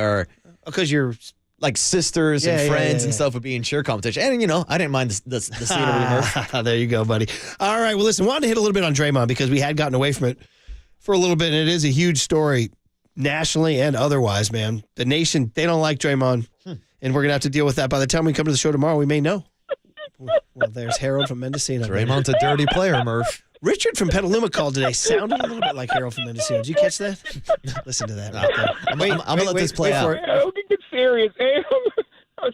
because you're... Like sisters and friends and stuff would be in cheer competition. And, I didn't mind the scenery. There you go, buddy. All right, well, listen, wanted to hit a little bit on Draymond because we had gotten away from it for a little bit, and it is a huge story nationally and otherwise, man. The nation, they don't like Draymond, and we're going to have to deal with that. By the time we come to the show tomorrow, we may know. Well, there's Harold from Mendocino. Draymond's a dirty player, Murph. Richard from Petaluma called today. Sounded a little bit like Harold from Mendocino. Did you catch that? Listen to that right there. I'm going to let this play out. Get serious.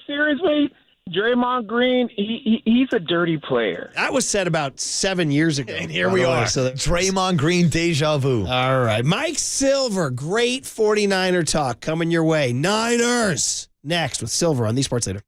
Seriously, Draymond Green, he's a dirty player. That was said about 7 years ago. And here we are. So Draymond Green deja vu. All right. Mike Silver, great 49er talk coming your way. Niners next with Silver on the Sports Leader.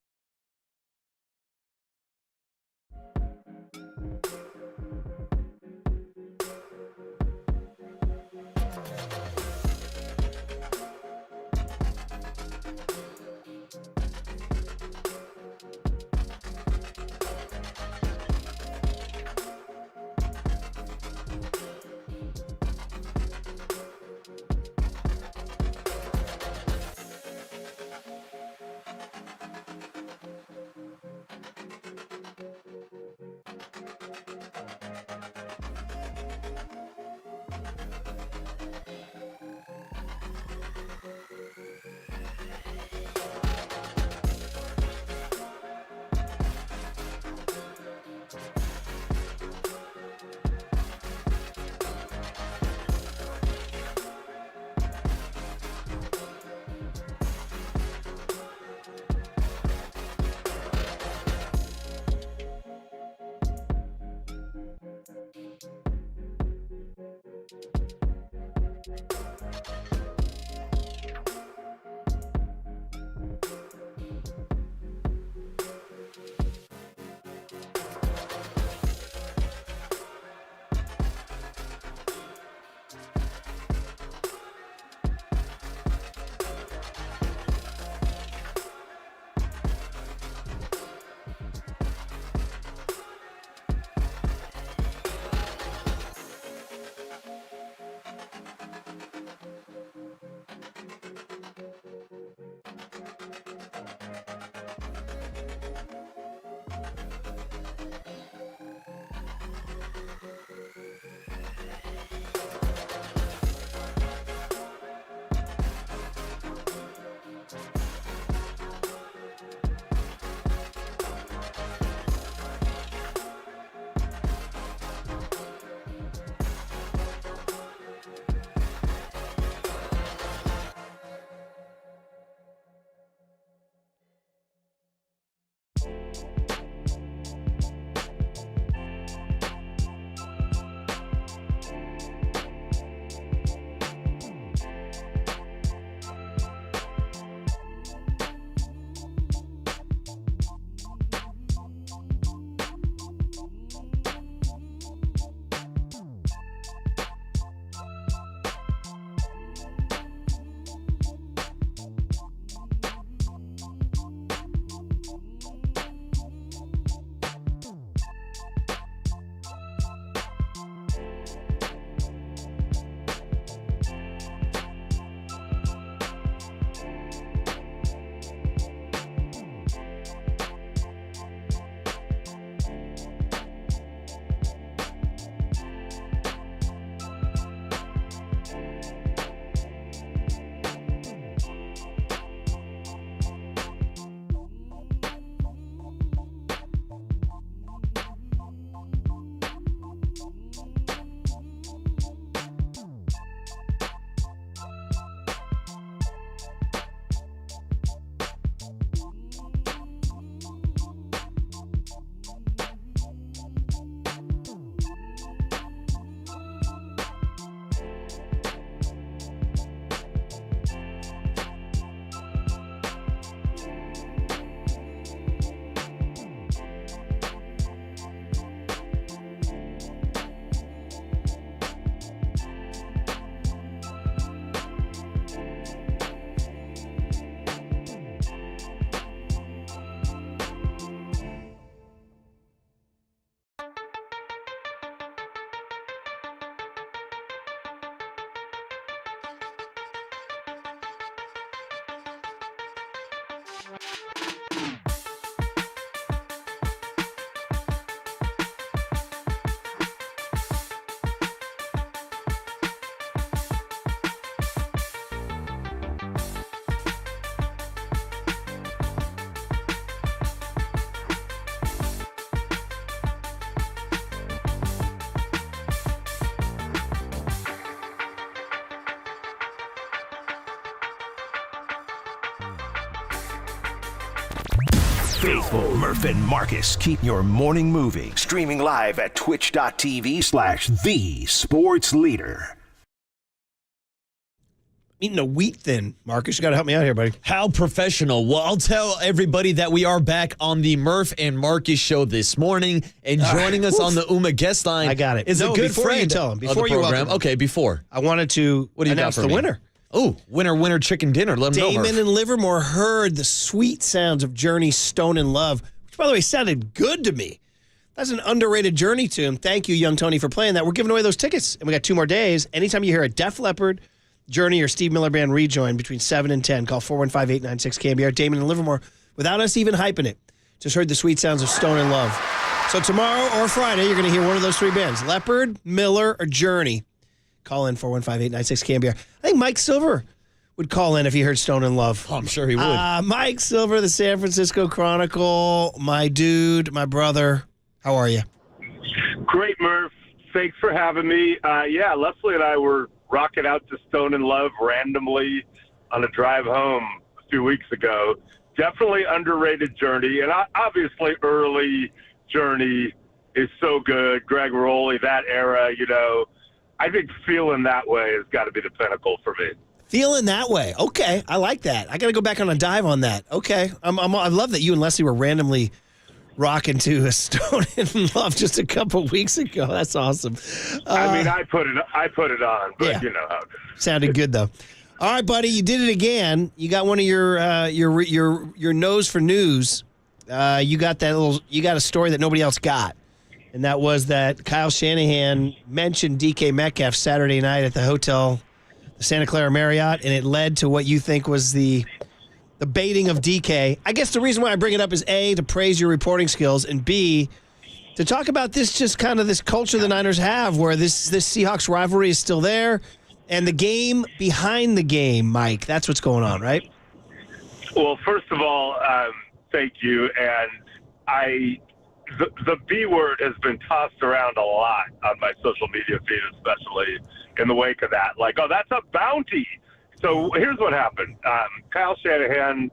Faithful Murph and Marcus keep your morning moving. Streaming live at twitch.tv/thesportsleader. Eating a wheat thin, Marcus. You got to help me out here, buddy. How professional. Well, I'll tell everybody that we are back on the Murph and Marcus show this morning, and joining us on the UMA guest line. I got it. Is a good before friend you tell him. of Before the you program. welcome him. Okay, before. I wanted to What do you announce got for the me? winner. Oh, winner chicken dinner. Let them know, Damon Murph. in Livermore heard the sweet sounds of Journey's Stone in Love, which, by the way, sounded good to me. That's an underrated Journey tune. Thank you, Young Tony, for playing that. We're giving away those tickets, and we got 2 more days. Anytime you hear a Def Leppard, Journey, or Steve Miller Band rejoin between 7 and 10, call 415-896-KNBR. Damon in Livermore, without us even hyping it, just heard the sweet sounds of Stone in Love. So tomorrow or Friday, you're going to hear one of those 3 bands, Leopard, Miller, or Journey. Call in 415-896-KNBR. I think Mike Silver would call in if he heard Stone in Love. Oh, I'm sure he would. Mike Silver, the San Francisco Chronicle, my dude, my brother. How are you? Great, Murph. Thanks for having me. Yeah, Leslie and I were rocking out to Stone in Love randomly on a drive home a few weeks ago. Definitely underrated Journey, and obviously early Journey is so good. Greg Rowley, that era, you know. I think Feeling That Way has got to be the pinnacle for me. Feeling That Way. Okay, I like that. I got to go back on a dive on that. Okay, I love that you and Leslie were randomly rocking to a Stone in Love just a couple weeks ago. That's awesome. I mean, I put it on, but yeah. you know how it is. Sounded good though. All right, buddy, you did it again. You got one of your nose for news. You got a story that nobody else got, and that was that Kyle Shanahan mentioned DK Metcalf Saturday night at the hotel, the Santa Clara Marriott, and it led to what you think was the baiting of DK. I guess the reason why I bring it up is A, to praise your reporting skills, and B, to talk about this just kind of this culture the Niners have where this Seahawks rivalry is still there and the game behind the game, Mike. That's what's going on, right? Well, first of all, thank you. And the B word has been tossed around a lot on my social media feed, especially in the wake of that. Like, oh, that's a bounty. So here's what happened. Kyle Shanahan,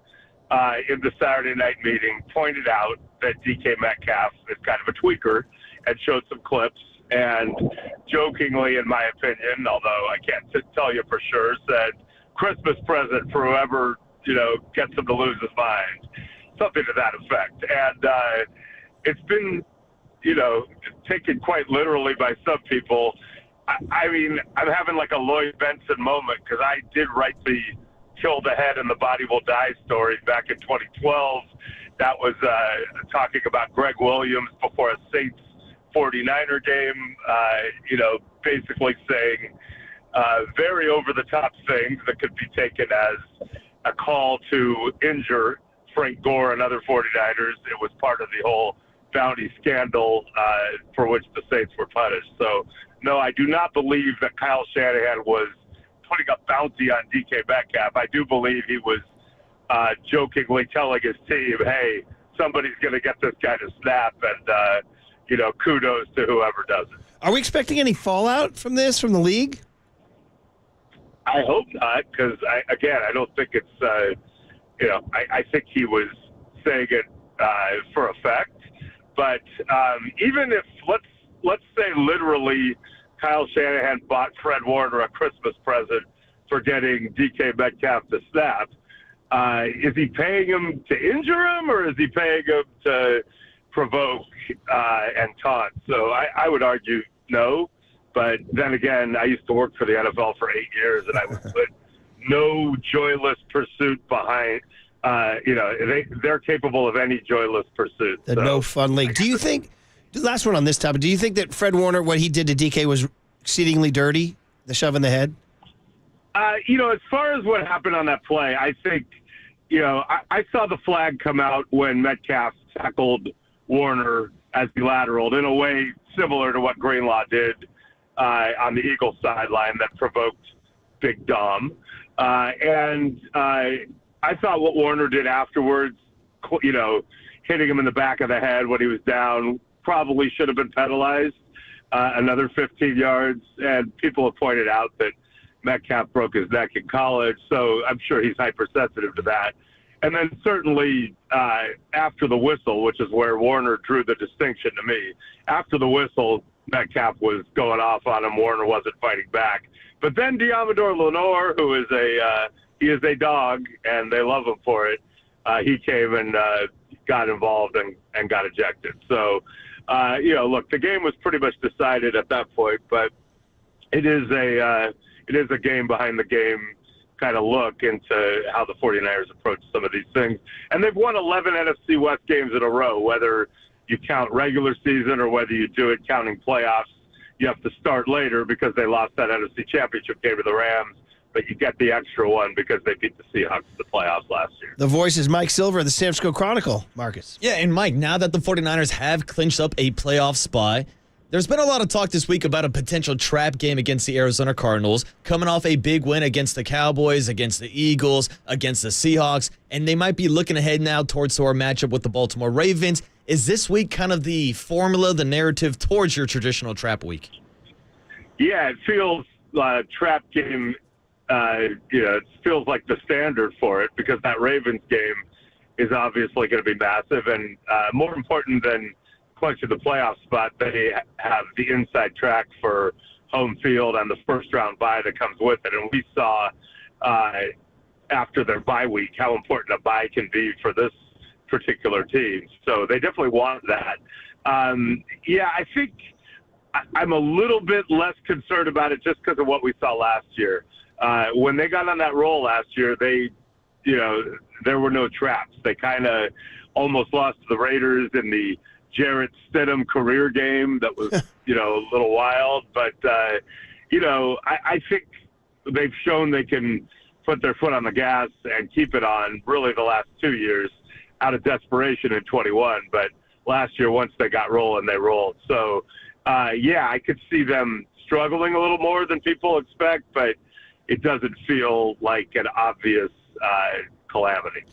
in the Saturday night meeting, pointed out that DK Metcalf is kind of a tweaker and showed some clips and jokingly, in my opinion, although I can't tell you for sure, said Christmas present for whoever, gets him to lose his mind. Something to that effect. And it's been, taken quite literally by some people. I mean, I'm having like a Lloyd Benson moment because I did write the Kill the Head and the Body Will Die story back in 2012. That was talking about Greg Williams before a Saints 49er game, basically saying very over-the-top things that could be taken as a call to injure Frank Gore and other 49ers. It was part of the whole bounty scandal for which the Saints were punished. So, no, I do not believe that Kyle Shanahan was putting a bounty on DK Metcalf. I do believe he was jokingly telling his team, hey, somebody's going to get this guy to snap, and, kudos to whoever does it. Are we expecting any fallout from this, from the league? I hope not, because, I don't think it's, I think he was saying it for effect. But even if, let's say literally Kyle Shanahan bought Fred Warner a Christmas present for getting DK Metcalf to snap, is he paying him to injure him, or is he paying him to provoke and taunt? So I would argue no. But then again, I used to work for the NFL for 8 years, and I would put no joyless pursuit behind. They're capable of any joyless pursuit. The no fun league. Do you think? Last one on this topic. Do you think that Fred Warner, what he did to DK, was exceedingly dirty? The shove in the head. As far as what happened on that play, I think I saw the flag come out when Metcalf tackled Warner as he lateraled in a way similar to what Greenlaw did on the Eagles sideline that provoked Big Dom. And I thought what Warner did afterwards, hitting him in the back of the head when he was down, probably should have been penalized another 15 yards. And people have pointed out that Metcalf broke his neck in college, so I'm sure he's hypersensitive to that. And then certainly after the whistle, which is where Warner drew the distinction to me, after the whistle, Metcalf was going off on him. Warner wasn't fighting back. But then Diamador Lenore, who is he is a dog, and they love him for it, he came and got involved and got ejected. So, look, the game was pretty much decided at that point, but it is a game behind the game kind of look into how the 49ers approach some of these things. And they've won 11 NFC West games in a row, whether you count regular season or whether you do it counting playoffs. You have to start later because they lost that NFC Championship game to the Rams, but you get the extra one because they beat the Seahawks in the playoffs last year. The voice is Mike Silver of the San Francisco Chronicle, Marcus. Yeah, and Mike, now that the 49ers have clinched up a playoff spot, there's been a lot of talk this week about a potential trap game against the Arizona Cardinals, coming off a big win against the Cowboys, against the Eagles, against the Seahawks, and they might be looking ahead now towards our matchup with the Baltimore Ravens. Is this week kind of the formula, the narrative towards your traditional trap week? Yeah, it feels trap game. It feels like the standard for it because that Ravens game is obviously going to be massive, and more important than clinching the playoff spot, they have the inside track for home field and the first round bye that comes with it. And we saw after their bye week how important a bye can be for this particular team. So they definitely want that. I think I'm a little bit less concerned about it just because of what we saw last year. When they got on that roll last year, there were no traps. They kind of almost lost to the Raiders in the Jarrett Stidham career game that was, a little wild. But, I think they've shown they can put their foot on the gas and keep it on really the last 2 years out of desperation in 21. But last year, once they got rolling, they rolled. So, I could see them struggling a little more than people expect, but it doesn't feel like an obvious calamity.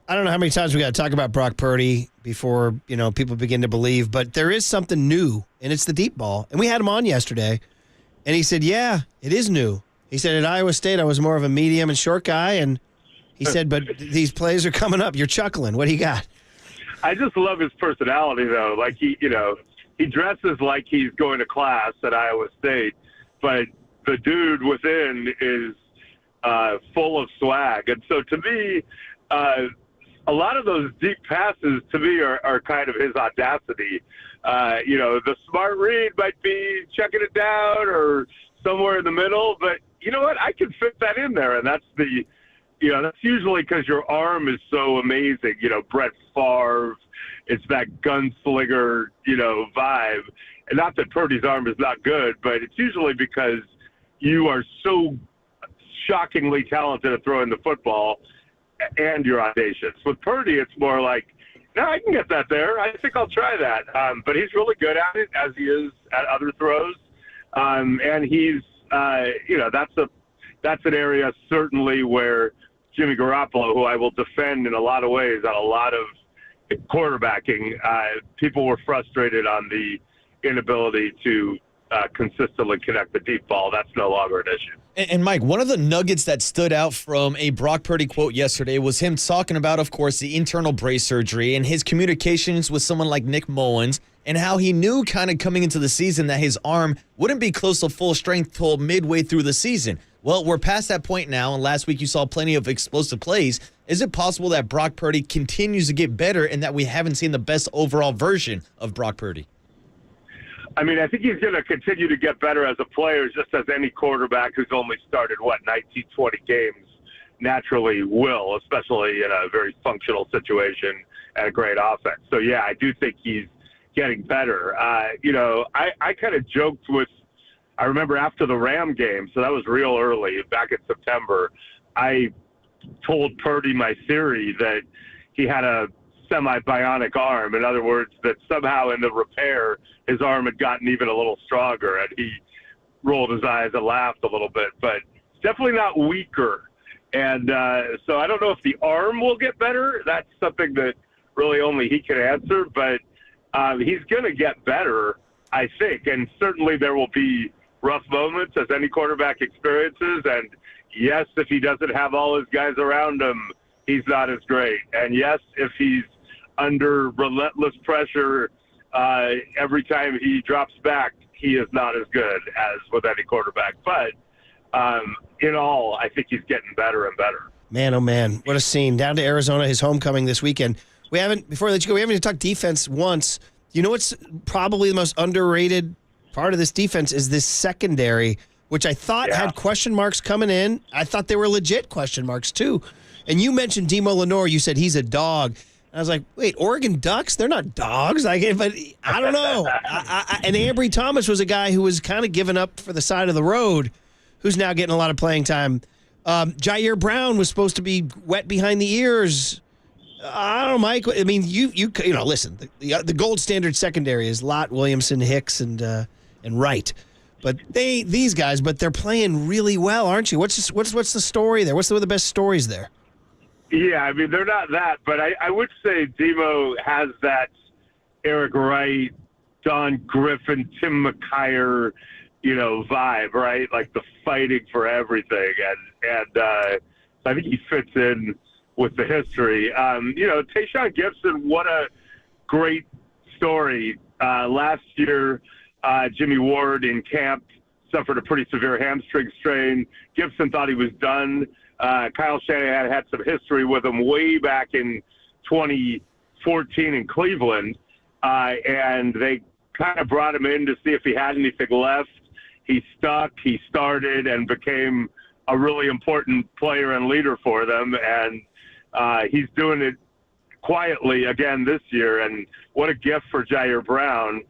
I don't know how many times we got to talk about Brock Purdy before, people begin to believe, but there is something new, and it's the deep ball. And we had him on yesterday, and he said, yeah, it is new. He said, at Iowa State, I was more of a medium and short guy, and he said, but these plays are coming up. You're chuckling. What do you got? I just love his personality, though. Like, he dresses like he's going to class at Iowa State, but the dude within is full of swag. And so to me, a lot of those deep passes to me are kind of his audacity. The smart read might be checking it down or somewhere in the middle, but you know what? I can fit that in there. And that's that's usually because your arm is so amazing. Brett Favre, it's that gunslinger, vibe. And not that Purdy's arm is not good, but it's usually because you are so shockingly talented at throwing the football and you're audacious. With Purdy, it's more like, no, I can get that there. I think I'll try that. But he's really good at it, as he is at other throws. And he's, that's an area certainly where Jimmy Garoppolo, who I will defend in a lot of ways on a lot of quarterbacking, people were frustrated on the inability to consistently connect the deep ball. That's no longer an issue. And Mike, one of the nuggets that stood out from a Brock Purdy quote yesterday was him talking about, of course, the internal brace surgery and his communications with someone like Nick Mullins and how he knew kind of coming into the season that his arm wouldn't be close to full strength till midway through the season. Well, we're past that point now, and last week you saw plenty of explosive plays. Is it possible that Brock Purdy continues to get better and that we haven't seen the best overall version of Brock Purdy? I mean, I think he's going to continue to get better as a player, just as any quarterback who's only started, 19, 20 games naturally will, especially in a very functional situation and a great offense. So, yeah, I do think he's getting better. I kind of joked with, I remember after the Ram game, so that was real early, back in September, I told Purdy my theory that he had a semi-bionic arm. In other words, that somehow in the repair, his arm had gotten even a little stronger, and he rolled his eyes and laughed a little bit. But it's definitely not weaker. And so I don't know if the arm will get better. That's something that really only he can answer. But he's going to get better, I think. And certainly there will be rough moments, as any quarterback experiences. And, yes, if he doesn't have all his guys around him, he's not as great. And, yes, if he's under relentless pressure every time he drops back, he is not as good as with any quarterback. But in all, I think he's getting better and better. Man, oh man, what a scene. Down to Arizona, his homecoming this weekend. Before I let you go, we haven't even talked defense once. You know what's probably the most underrated part of this defense is this secondary, which I thought had question marks coming in. I thought they were legit question marks too. And you mentioned Demo Lenore. You said he's a dog. I was like, wait, Oregon Ducks? They're not dogs. But I don't know. And Ambry Thomas was a guy who was kind of given up for the side of the road, who's now getting a lot of playing time. Jair Brown was supposed to be wet behind the ears. I don't know, Mike. I mean, you know, listen, the gold standard secondary is Lott, Williamson, Hicks, and Wright. But these guys, they're playing really well, aren't you? What's the story there? What's the best stories there? Yeah, I mean, they're not that, but I would say Demo has that Eric Wright, Don Griffin, Tim McKyer, vibe, right? Like the fighting for everything. And I think he fits in with the history. Tayshaun Gibson, what a great story. Last year, Jimmy Ward in camp suffered a pretty severe hamstring strain. Gibson thought he was done. Kyle Shanahan had some history with him way back in 2014 in Cleveland, and they kind of brought him in to see if he had anything left. He stuck, he started, and became a really important player and leader for them, and he's doing it quietly again this year, and what a gift for Jair Brown.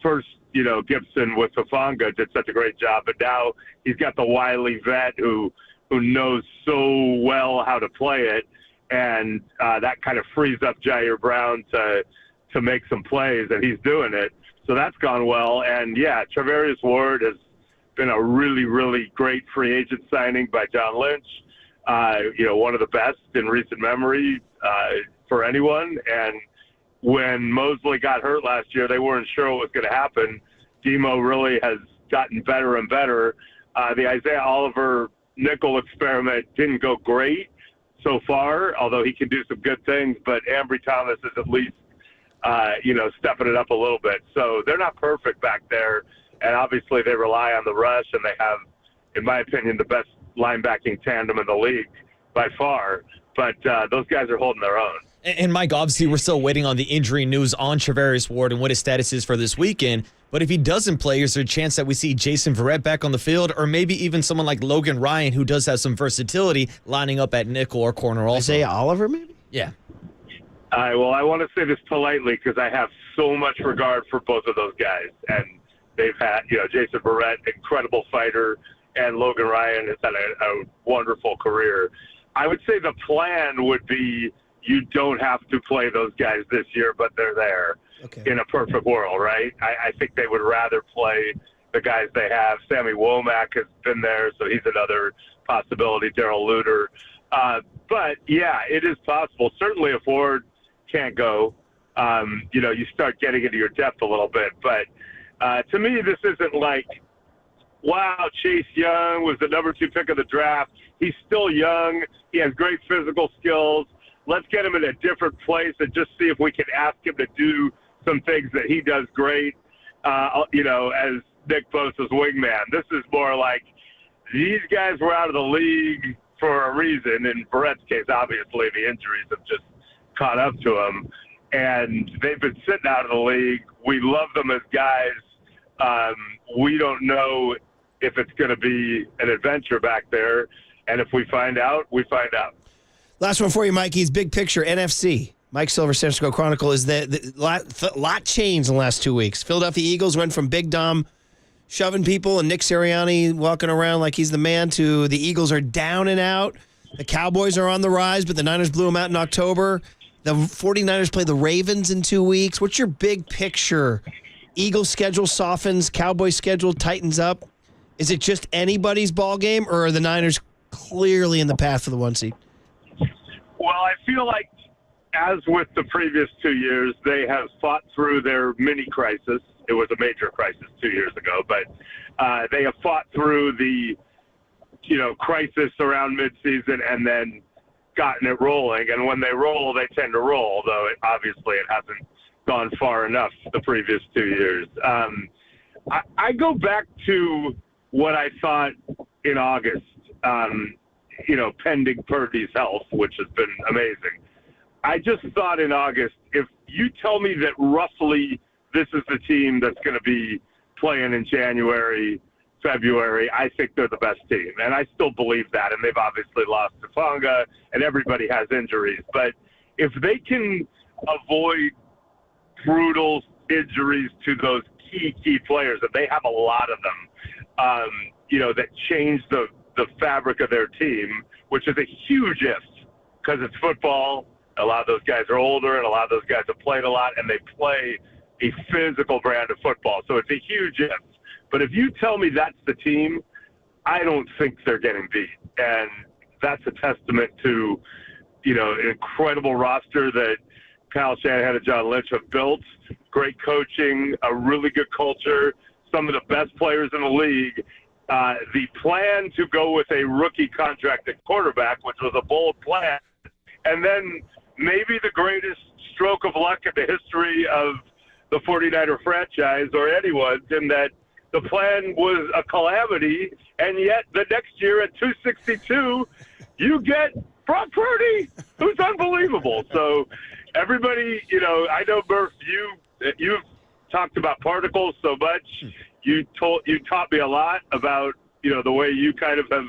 First, Gibson with Hufanga did such a great job, but now he's got the wily vet who knows so well how to play it, and that kind of frees up Jair Brown to make some plays, and he's doing it. So that's gone well. And, yeah, Travarius Ward has been a really, really great free agent signing by John Lynch, one of the best in recent memory for anyone. And when Mosley got hurt last year, they weren't sure what was going to happen. Demo really has gotten better and better. The Isaiah Oliver nickel experiment didn't go great so far, although he can do some good things, but Ambry Thomas is at least, stepping it up a little bit. So they're not perfect back there, and obviously they rely on the rush, and they have, in my opinion, the best linebacking tandem in the league by far. But those guys are holding their own. And Mike, obviously we're still waiting on the injury news on Travarius Ward and what his status is for this weekend. But if he doesn't play, is there a chance that we see Jason Verrett back on the field, or maybe even someone like Logan Ryan, who does have some versatility, lining up at nickel or corner also? Isaiah Oliver, maybe? Yeah. Well, I want to say this politely because I have so much regard for both of those guys. And they've had, Jason Verrett, incredible fighter, and Logan Ryan has had a wonderful career. I would say the plan would be you don't have to play those guys this year, but they're there in a perfect world, right? I think they would rather play the guys they have. Sammy Womack has been there, so he's another possibility. Darrell Luter. But, yeah, it is possible. Certainly if Ward can't go, you start getting into your depth a little bit. But to me, this isn't like, wow, Chase Young was the number 2 pick of the draft. He's still young. He has great physical skills. Let's get him in a different place and just see if we can ask him to do some things that he does great, as Nick Bosa's wingman. This is more like these guys were out of the league for a reason. In Verrett's case, obviously, the injuries have just caught up to him. And they've been sitting out of the league. We love them as guys. We don't know if it's going to be an adventure back there. And if we find out, we find out. Last one for you, Mikey's big picture, NFC. Mike Silver, San Francisco Chronicle, is that lot changed in the last 2 weeks. Philadelphia Eagles went from Big Dom shoving people and Nick Sirianni walking around like he's the man to the Eagles are down and out. The Cowboys are on the rise, but the Niners blew them out in October. The 49ers play the Ravens in 2 weeks. What's your big picture? Eagles' schedule softens, Cowboys' schedule tightens up. Is it just anybody's ball game, or are the Niners clearly in the path for the 1 seed? Well, I feel like, as with the previous 2 years, they have fought through their mini crisis. It was a major crisis 2 years ago, but they have fought through the, crisis around midseason and then gotten it rolling. And when they roll, they tend to roll, though obviously it hasn't gone far enough the previous 2 years. I go back to what I thought in August, pending Purdy's health, which has been amazing. I just thought in August, if you tell me that roughly this is the team that's going to be playing in January, February, I think they're the best team. And I still believe that. And they've obviously lost Tafanga, and everybody has injuries. But if they can avoid brutal injuries to those key players, and they have a lot of them, that change the fabric of their team, which is a huge if, because it's football. A lot of those guys are older, and a lot of those guys have played a lot, and they play a physical brand of football. So it's a huge if. But if you tell me that's the team, I don't think they're getting beat. And that's a testament to, an incredible roster that Kyle Shanahan and John Lynch have built, great coaching, a really good culture, some of the best players in the league. The plan to go with a rookie contracted quarterback, which was a bold plan, and then maybe the greatest stroke of luck in the history of the 49er franchise or anyone's, in that the plan was a calamity, and yet the next year at 262, you get Brock Purdy, who's unbelievable. So everybody, I know, Murph, you've talked about particles so much. You taught me a lot about, the way you kind of have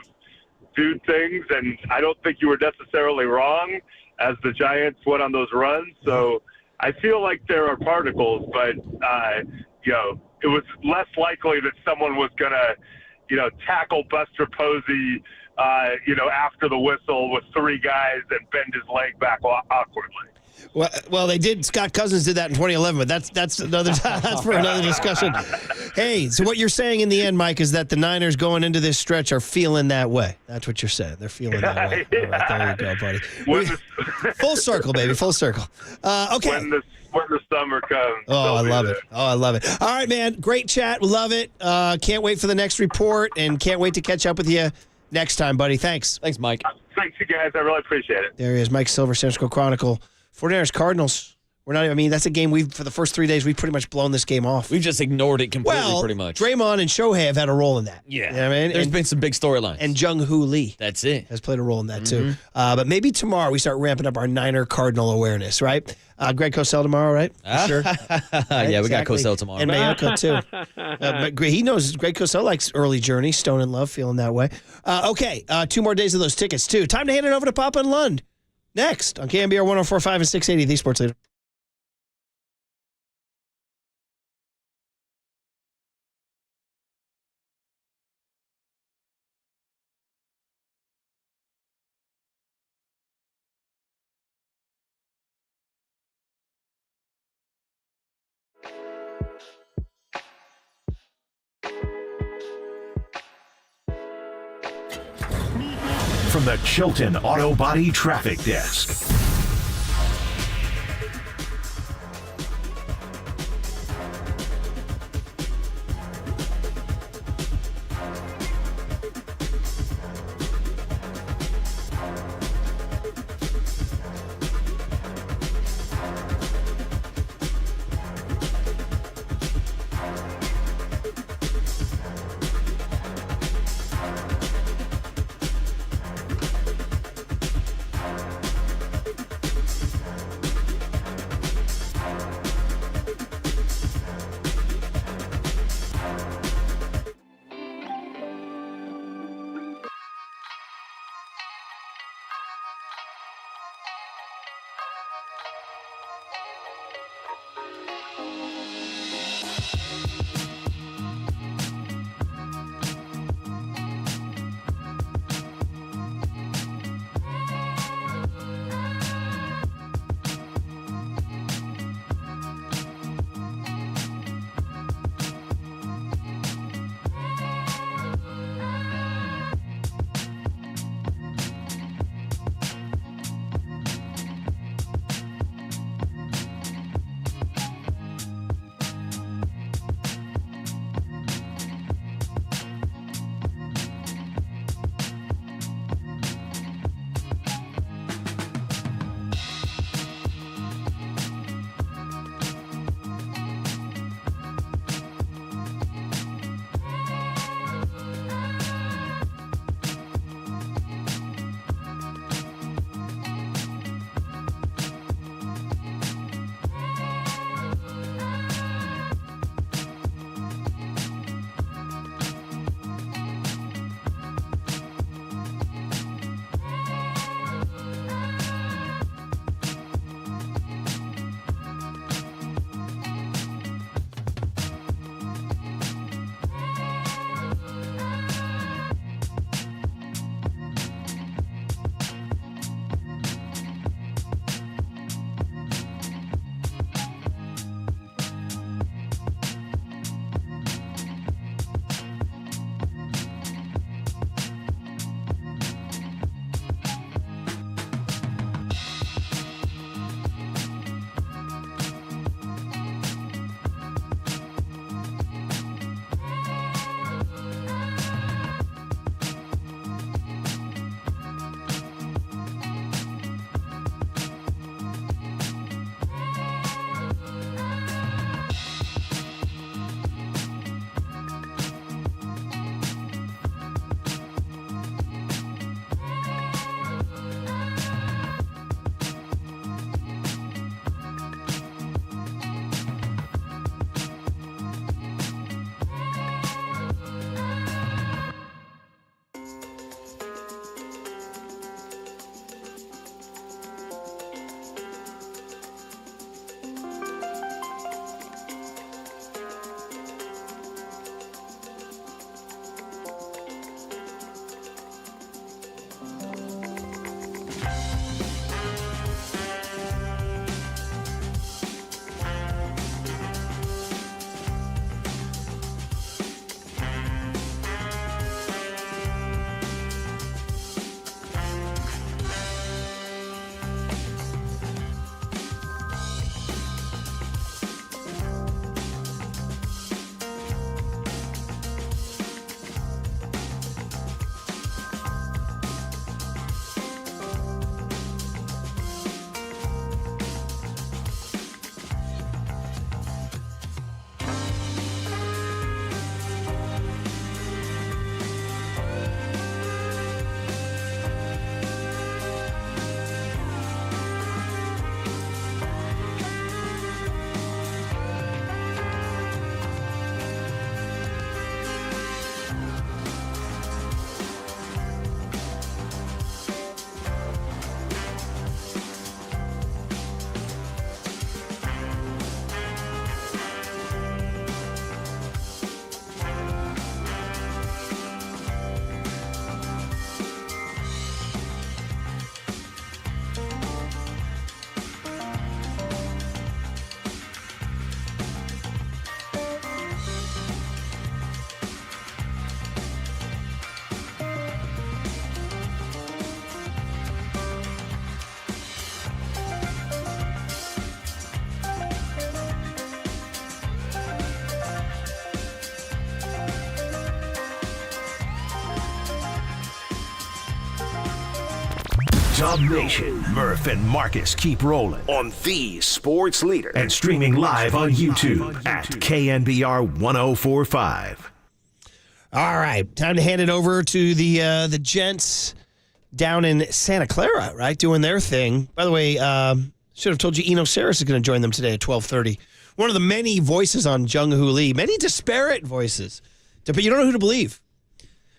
viewed things, and I don't think you were necessarily wrong as the Giants went on those runs. So I feel like there are particles, but, it was less likely that someone was going to, tackle Buster Posey, after the whistle with three guys and bend his leg back awkwardly. Well, they did. Scott Cousins did that in 2011, but that's another that's for another discussion. Hey, so what you're saying in the end, Mike, is that the Niners going into this stretch are feeling that way. That's what you're saying. They're feeling that way. All right, there you go, buddy. Full circle, baby. Full circle. Okay. When the summer comes. Oh, I love it. Oh, I love it. All right, man. Great chat. Love it. Can't wait for the next report, and can't wait to catch up with you next time, buddy. Thanks. Thanks, Mike. Thanks, you guys. I really appreciate it. There he is, Mike Silver, San Francisco Chronicle. 49ers Cardinals. We're not. I mean, that's a game for the first 3 days, we've pretty much blown this game off. We've just ignored it completely, pretty much. Draymond and Shohei have had a role in that. Yeah. You know what I mean? There's been some big storylines. And Jung Hoo Lee. That's it. Has played a role in that, too. But maybe tomorrow we start ramping up our Niner Cardinal awareness, right? Greg Cosell tomorrow, right? Sure. Yeah, we got Cosell tomorrow. And Mayoko, too. But he knows Greg Cosell likes early journey, Stone in Love, feeling that way. Okay, 2 more days of those tickets, too. Time to hand it over to Papa and Lund. Next on KNBR 104.5 and 680, the Sports Leader. From the Chilton Auto Body Traffic Desk. Dub Nation, Murph and Marcus keep rolling on the Sports Leader and streaming live on YouTube at KNBR 1045. All right, time to hand it over to the gents down in Santa Clara, right, doing their thing. By the way, should have told you Eno Saris is going to join them today at 12:30. One of the many voices on Jung Hoo Lee, many disparate voices, but you don't know who to believe.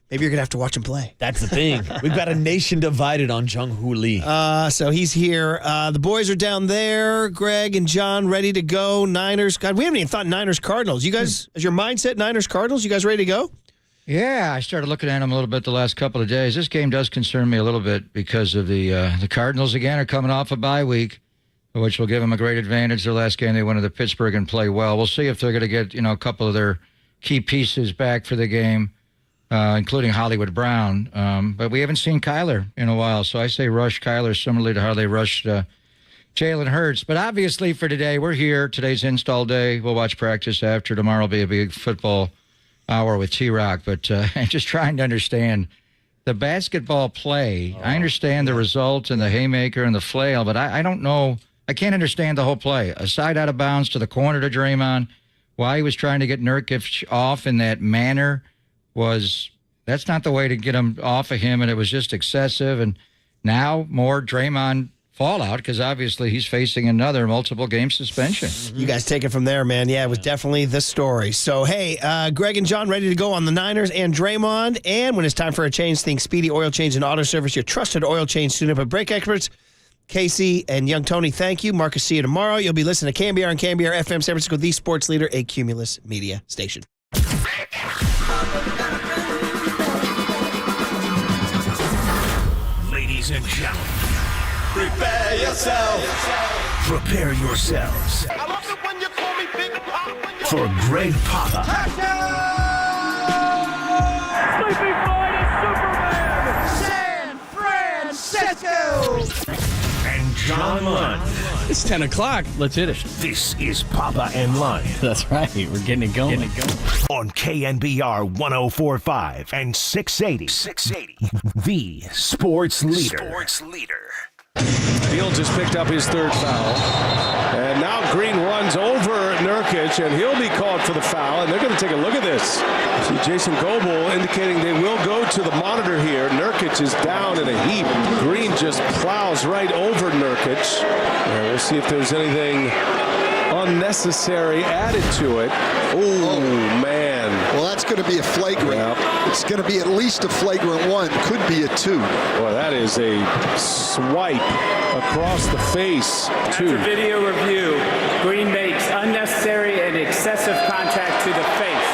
Maybe you're going to have to watch him play. That's the thing. We've got a nation divided on Jung Hoo Lee. So he's here. The boys are down there. Greg and John ready to go. Niners. God, we haven't even thought Niners Cardinals. You guys, is your mindset Niners Cardinals? You guys ready to go? Yeah, I started looking at them a little bit the last couple of days. This game does concern me a little bit because of the Cardinals, again, are coming off a bye week, which will give them a great advantage. Their last game, they went to Pittsburgh and play well. We'll see if they're going to get, a couple of their key pieces back for the game. Including Hollywood Brown. But we haven't seen Kyler in a while, so I say rush Kyler similarly to how they rushed Jalen Hurts. But obviously for today, we're here. Today's install day. We'll watch practice after. Tomorrow will be a big football hour with T-Rock. But I'm just trying to understand the basketball play. I understand the result and the haymaker and the flail, but I don't know. I can't understand the whole play. A side out of bounds to the corner to Draymond. Why he was trying to get Nurkic off in that manner. That's not the way to get him off of him, and it was just excessive. And now more Draymond fallout because obviously he's facing another multiple-game suspension. You guys take it from there, man. Yeah, it was definitely the story. So, hey, Greg and John ready to go on the Niners and Draymond. And when it's time for a change, think Speedy Oil Change and Auto Service, your trusted oil change tune-up and brake experts. Casey and Young Tony, thank you. Marcus, see you tomorrow. You'll be listening to KNBR and KNBR FM San Francisco, the sports leader, a Cumulus media station. Ladies and gentlemen, prepare yourself. Prepare yourselves for Greg Papa. Sleeping Boy is Superman. San Francisco. And John Lund. It's 10 o'clock. Let's hit it. This is Papa and Lund. That's right. We're getting it going. On KNBR 1045 and 680. The sports leader. Fields has picked up his third foul. And now Green runs over Nurkic, and he'll be called for the foul. And they're going to take a look at this. See Jason Goebel indicating they will go to the monitor here. Nurkic is down in a heap. Green just plows right over Nurkic. And we'll see if there's anything unnecessary added to it. Oh, man. Well, that's going to be a flagrant. Yeah. It's going to be at least a flagrant one. Could be a two. Well, that is a swipe across the face. After video review, Green makes unnecessary and excessive contact to the face.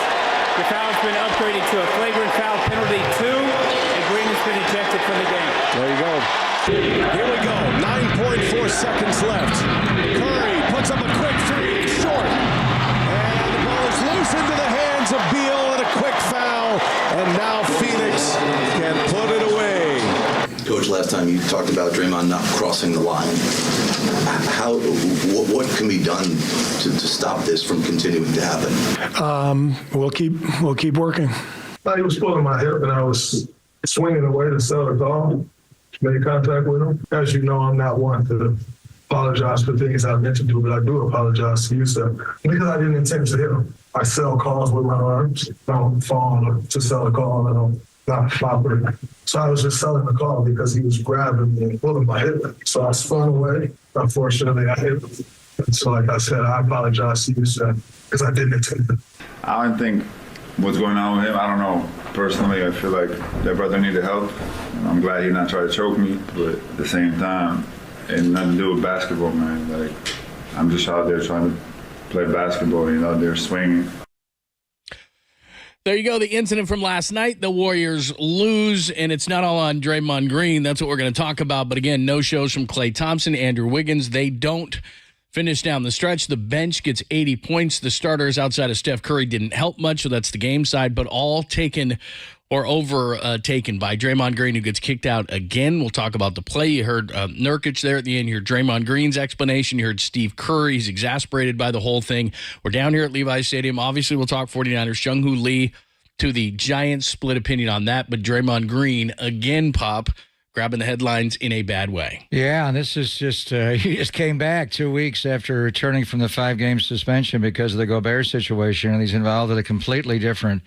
The foul has been upgraded to a flagrant foul penalty 2, and Green has been ejected from the game. There you go. Here we go. 9.4 seconds left. Curry puts up a quick three, short. And the ball is loose into the hands of Beal and a quick foul. And now Phoenix can put it away. Coach, last time you talked about Draymond not crossing the line. What can be done to stop this from continuing to happen? We'll keep working. He was pulling my hip, and I was swinging away to sell the call. Made contact with him. As you know, I'm not one to apologize for things I meant to do, but I do apologize to you, sir, because I didn't intend to hit him. I sell calls with my arms. I don't fall to sell a call. I don't not flop it. So I was just selling the call because he was grabbing me and pulling my hip. So I spun away. Unfortunately, I hit him. And so, like I said, I apologize to you, sir, because I didn't intend to. I don't think what's going on with him, I don't know. Personally, I feel like that brother needed help. I'm glad he not trying to choke me, but at the same time, it had nothing to do with basketball, man. Like, I'm just out there trying to play basketball, they're swinging. There you go, the incident from last night. The Warriors lose, and it's not all on Draymond Green. That's what we're going to talk about. But again, no shows from Klay Thompson, Andrew Wiggins. They don't finish down the stretch. The bench gets 80 points. The starters outside of Steph Curry didn't help much, so that's the game side, but all taken or overtaken by Draymond Green, who gets kicked out again. We'll talk about the play. You heard Nurkic there at the end. You heard Draymond Green's explanation. You heard Steve Kerr. He's exasperated by the whole thing. We're down here at Levi's Stadium. Obviously, we'll talk 49ers. Jung Hoo Lee to the Giants, split opinion on that. But Draymond Green, again, Pop, grabbing the headlines in a bad way. Yeah, and this is just, he just came back 2 weeks after returning from the 5-game suspension because of the Gobert situation, and he's involved in a completely different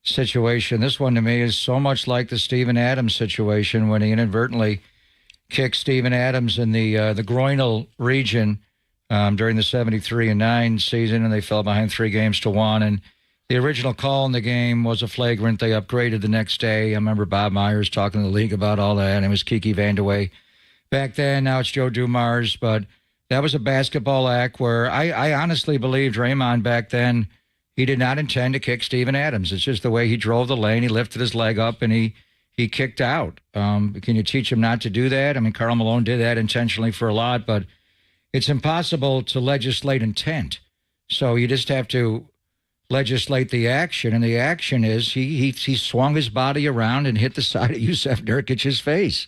situation. This one to me is so much like the Steven Adams situation when he inadvertently kicked Steven Adams in the groinal region during the 73-9 season, and they fell behind 3-1. And the original call in the game was a flagrant. They upgraded the next day. I remember Bob Myers talking to the league about all that, and it was Kiki Vandeweghe back then. Now it's Joe Dumars, but that was a basketball act where I honestly believe Draymond back then, he did not intend to kick Steven Adams. It's just the way he drove the lane. He lifted his leg up, and he kicked out. Can you teach him not to do that? I mean, Karl Malone did that intentionally for a lot, but it's impossible to legislate intent. So you just have to legislate the action, and the action is he swung his body around and hit the side of Yusef Nurkic's face.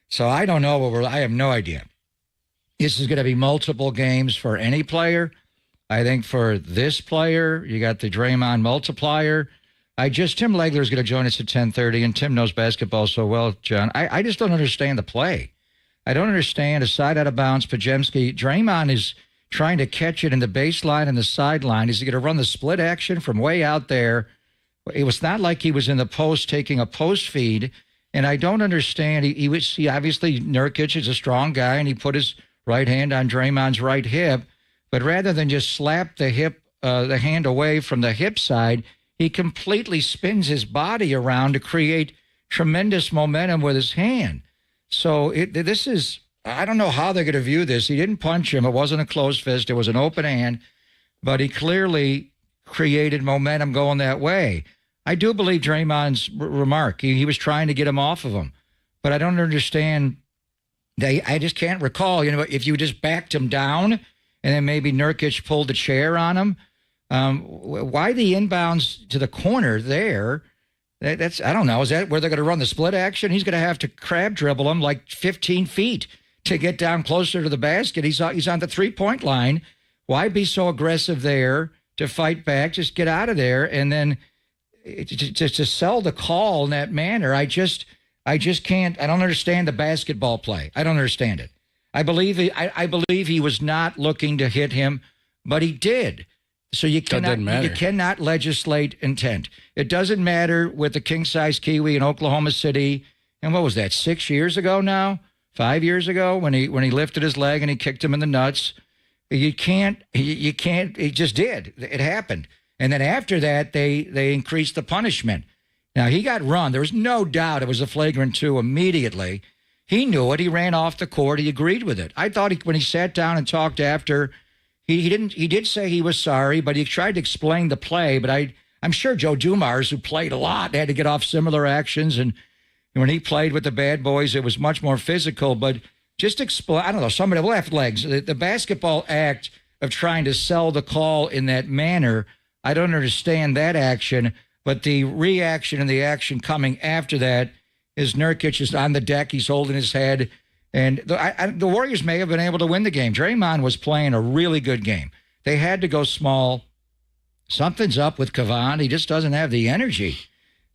So I don't know. I have no idea. This is going to be multiple games for any player. I think for this player, you got the Draymond multiplier. Tim Legler is going to join us at 10:30, and Tim knows basketball so well, John. I just don't understand the play. I don't understand a side out of bounds. Podziemski, Draymond is trying to catch it in the baseline and the sideline. Is he going to run the split action from way out there? It was not like he was in the post taking a post feed, and I don't understand. He obviously, Nurkic is a strong guy, and he put his right hand on Draymond's right hip, but rather than just slap the hand away from the hip side, he completely spins his body around to create tremendous momentum with his hand. So this is, I don't know how they're going to view this. He didn't punch him. It wasn't a closed fist. It was an open hand, but he clearly created momentum going that way. I do believe Draymond's remark. He was trying to get him off of him, but I don't understand. I just can't recall, if you just backed him down and then maybe Nurkic pulled the chair on him. Why the inbounds to the corner there? That's I don't know. Is that where they're going to run the split action? He's going to have to crab dribble him like 15 feet to get down closer to the basket. He's on the 3-point line. Why be so aggressive there to fight back? Just get out of there. And then just to sell the call in that manner, I just can't. I don't understand the basketball play. I don't understand it. I believe he was not looking to hit him, but he did. So you cannot legislate intent. It doesn't matter with the king-size Kiwi in Oklahoma City. And what was that, 6 years ago now? 5 years ago when he lifted his leg and he kicked him in the nuts. You can't, he just did. It happened. And then after that, they increased the punishment. Now, he got run. There was no doubt it was a flagrant 2 immediately. He knew it. He ran off the court. He agreed with it. I thought when he sat down and talked after, he did say he was sorry, but he tried to explain the play. But I'm sure Joe Dumars, who played a lot, had to get off similar actions. And when he played with the bad boys, it was much more physical. But just explain, I don't know, somebody left legs. The basketball act of trying to sell the call in that manner, I don't understand that action. But the reaction and the action coming after that is Nurkic is on the deck. He's holding his head. And the Warriors may have been able to win the game. Draymond was playing a really good game. They had to go small. Something's up with Kavan. He just doesn't have the energy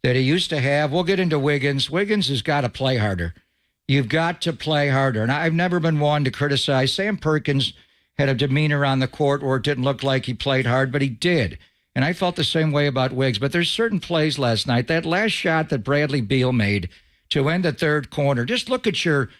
that he used to have. We'll get into Wiggins. Wiggins has got to play harder. You've got to play harder. And I've never been one to criticize. Sam Perkins had a demeanor on the court where it didn't look like he played hard, but he did. And I felt the same way about Wiggs. But there's certain plays last night. That last shot that Bradley Beal made to end the third corner. Just look at your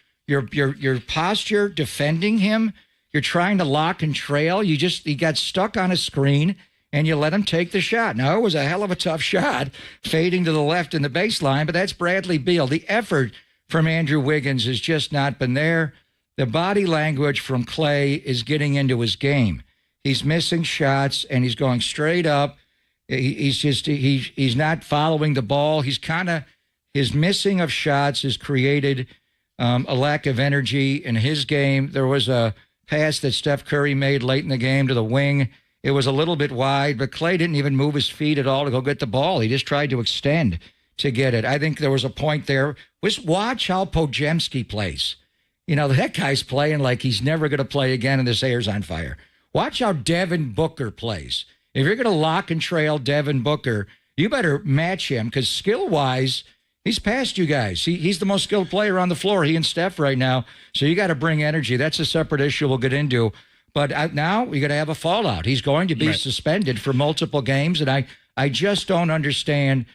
posture defending him. You're trying to lock and trail. He got stuck on a screen, and you let him take the shot. Now, it was a hell of a tough shot, fading to the left in the baseline, but that's Bradley Beal. The effort from Andrew Wiggins has just not been there. The body language from Clay is getting into his game. He's missing shots, and he's going straight up. He's not following the ball. His missing of shots has created a lack of energy in his game. There was a pass that Steph Curry made late in the game to the wing. It was a little bit wide, but Clay didn't even move his feet at all to go get the ball. He just tried to extend to get it. I think there was a point there. Just watch how Podziemski plays. That guy's playing like he's never going to play again, and this hair's on fire. Watch how Devin Booker plays. If you're going to lock and trail Devin Booker, you better match him because skill-wise, He's past you guys. He's the most skilled player on the floor, he and Steph right now. So you got to bring energy. That's a separate issue we'll get into. But now you're going to have a fallout. He's going to be suspended for multiple games, and I just don't understand.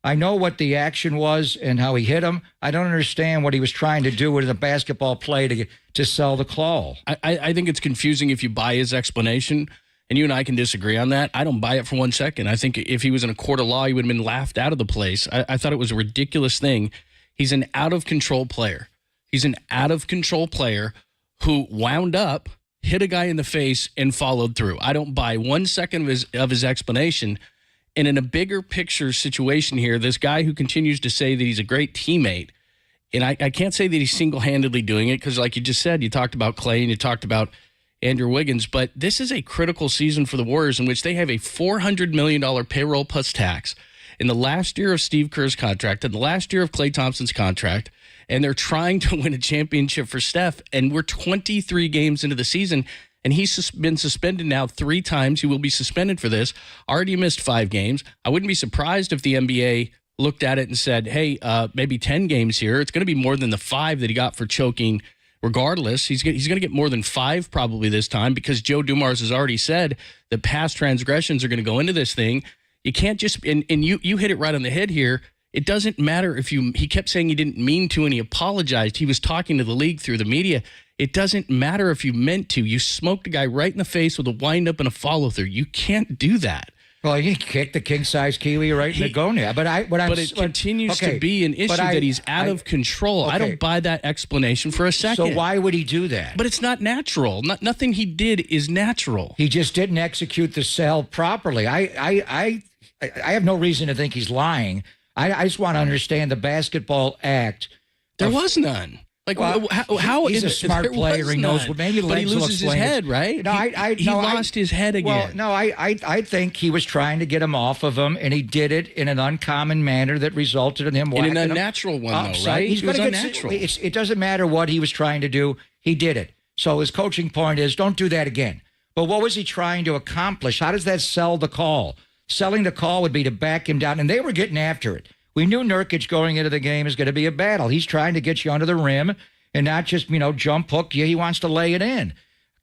I know what the action was and how he hit him. I don't understand what he was trying to do with a basketball play to sell the call. I think it's confusing if you buy his explanation, and you and I can disagree on that. I don't buy it for 1 second. I think if he was in a court of law, he would have been laughed out of the place. I thought it was a ridiculous thing. He's an out-of-control player. He's an out-of-control player who wound up, hit a guy in the face, and followed through. I don't buy 1 second of his explanation. And in a bigger picture situation here, this guy who continues to say that he's a great teammate, and I can't say that he's single-handedly doing it because, like you just said, you talked about Clay and you talked about Andrew Wiggins, but this is a critical season for the Warriors in which they have a $400 million payroll plus tax in the last year of Steve Kerr's contract and the last year of Klay Thompson's contract, and they're trying to win a championship for Steph, and we're 23 games into the season, and he's been suspended now 3 times. He will be suspended for this. Already missed 5 games. I wouldn't be surprised if the NBA looked at it and said, hey, maybe 10 games here. It's going to be more than the 5 that he got for choking regardless. He's going to get more than 5 probably this time because Joe Dumars has already said that past transgressions are going to go into this thing. You can't just, and you hit it right on the head here. It doesn't matter if he kept saying he didn't mean to and he apologized. He was talking to the league through the media. It doesn't matter if you meant to. You smoked a guy right in the face with a windup and a follow through. You can't do that. Well, he kicked the king-size kiwi right in the gonia. But it continues to be an issue that he's out of control. Okay. I don't buy that explanation for a second. So why would he do that? But it's not natural. Nothing he did is natural. He just didn't execute the sell properly. I have no reason to think he's lying. I just want to understand the basketball act. There was none. Like, well, how he's a smart player. He knows what maybe but he loses his head, right? No, he lost his head again. Well, no, I think he was trying to get him off of him, and he did it in an uncommon manner that resulted in him in an unnatural one, though, right? He's unnatural. It doesn't matter what he was trying to do. He did it. So his coaching point is, don't do that again. But what was he trying to accomplish? How does that sell the call? Selling the call would be to back him down, and they were getting after it. We knew Nurkic going into the game is going to be a battle. He's trying to get you under the rim and not just, jump hook you. He wants to lay it in.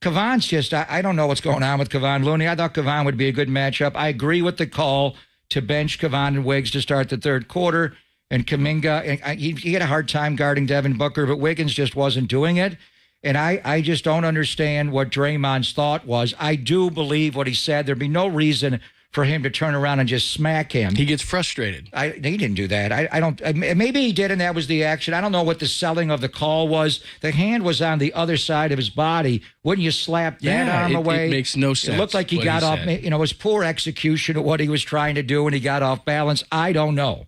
Kavan's just, I don't know what's going on with Kevon Looney. I thought Kevon would be a good matchup. I agree with the call to bench Kevon and Wiggs to start the third quarter. And Kuminga, he had a hard time guarding Devin Booker, but Wiggins just wasn't doing it. And I just don't understand what Draymond's thought was. I do believe what he said. There'd be no reason for him to turn around and just smack him. He gets frustrated. He didn't do that. I don't. Maybe he did, and that was the action. I don't know what the selling of the call was. The hand was on the other side of his body. Wouldn't you slap that arm away? It makes no sense. It looked like he got off. It was poor execution of what he was trying to do, and he got off balance. I don't know,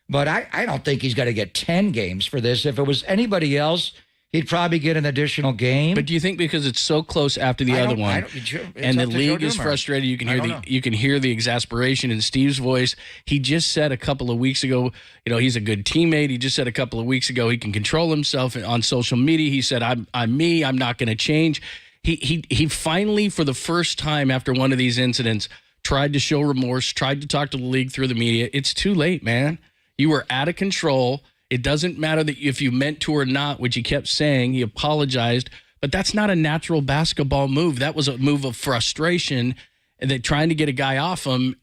but I don't think he's going to get 10 games for this. If it was anybody else, he'd probably get an additional game. But do you think because it's so close after the other one, and the league is frustrated, you can hear the exasperation in Steve's voice? He just said a couple of weeks ago, he's a good teammate. He just said a couple of weeks ago he can control himself on social media. He said, "I'm me. I'm not going to change." He finally, for the first time after one of these incidents, tried to show remorse. Tried to talk to the league through the media. It's too late, man. You were out of control. It doesn't matter that if you meant to or not, which he kept saying. He apologized, but that's not a natural basketball move. That was a move of frustration and that trying to get a guy off him.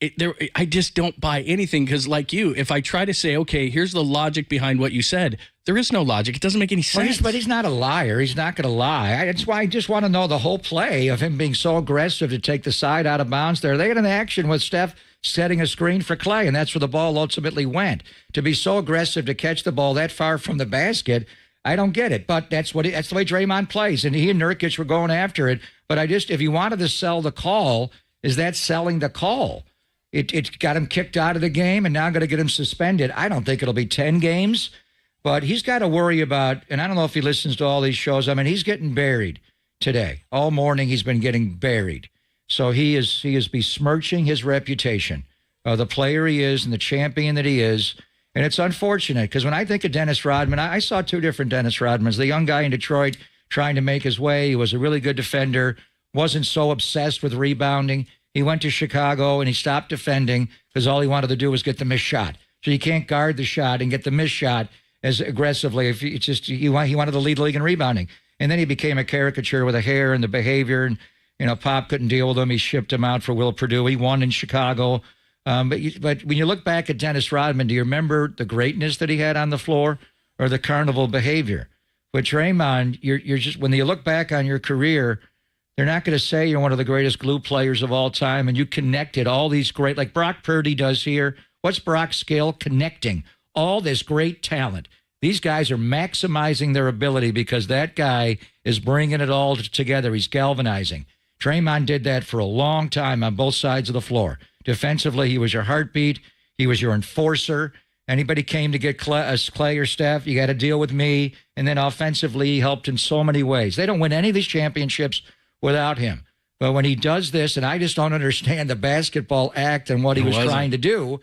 I just don't buy anything because, like you, if I try to say, okay, here's the logic behind what you said, there is no logic. It doesn't make any sense. But he's not a liar. He's not going to lie. That's why I just want to know the whole play of him being so aggressive to take the side out of bounds there. They had an action with Steph setting a screen for Clay, and that's where the ball ultimately went. To be so aggressive to catch the ball that far from the basket, I don't get it. But that's the way Draymond plays, and he and Nurkic were going after it. But if you wanted to sell the call, is that selling the call? It got him kicked out of the game, and now going to get him suspended. I don't think it'll be 10 games, but he's got to worry about, and I don't know if he listens to all these shows. I mean, he's getting buried today. All morning he's been getting buried. So he is besmirching his reputation, the player he is and the champion that he is. And it's unfortunate because when I think of Dennis Rodman, I saw 2 different Dennis Rodmans. The young guy in Detroit trying to make his way. He was a really good defender, wasn't so obsessed with rebounding. He went to Chicago and he stopped defending because all he wanted to do was get the missed shot. So you can't guard the shot and get the missed shot as aggressively. If it's just he wanted to lead the league in rebounding. And then he became a caricature with the hair and the behavior. And, Pop couldn't deal with him. He shipped him out for Will Perdue. He won in Chicago. But when you look back at Dennis Rodman, do you remember the greatness that he had on the floor or the carnival behavior? But Draymond, you're just, when you look back on your career, they're not going to say you're one of the greatest glue players of all time, and you connected all these great, like Brock Purdy does here. What's Brock's skill? Connecting all this great talent. These guys are maximizing their ability because that guy is bringing it all together. He's galvanizing. Draymond did that for a long time on both sides of the floor. Defensively, he was your heartbeat. He was your enforcer. Anybody came to get Clay or Steph, you got to deal with me. And then offensively, he helped in so many ways. They don't win any of these championships without him. But when he does this, and I just don't understand the basketball act and what he was trying to do,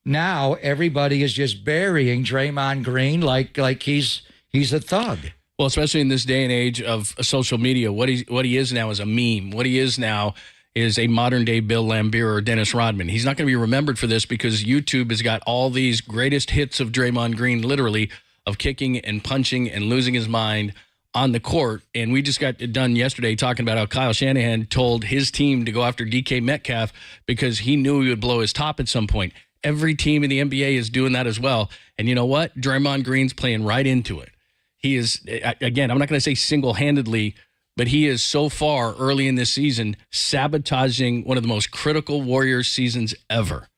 now everybody is just burying Draymond Green like he's a thug. Well, especially in this day and age of social media, what he is now is a meme. What he is now is a modern-day Bill Laimbeer or Dennis Rodman. He's not going to be remembered for this because YouTube has got all these greatest hits of Draymond Green, literally, of kicking and punching and losing his mind on the court. And we just got done yesterday talking about how Kyle Shanahan told his team to go after DK Metcalf because he knew he would blow his top at some point. Every team in the NBA is doing that as well. And you know what? Draymond Green's playing right into it. He is, again, I'm not going to say single-handedly, but he is so far early in this season sabotaging one of the most critical Warriors seasons ever.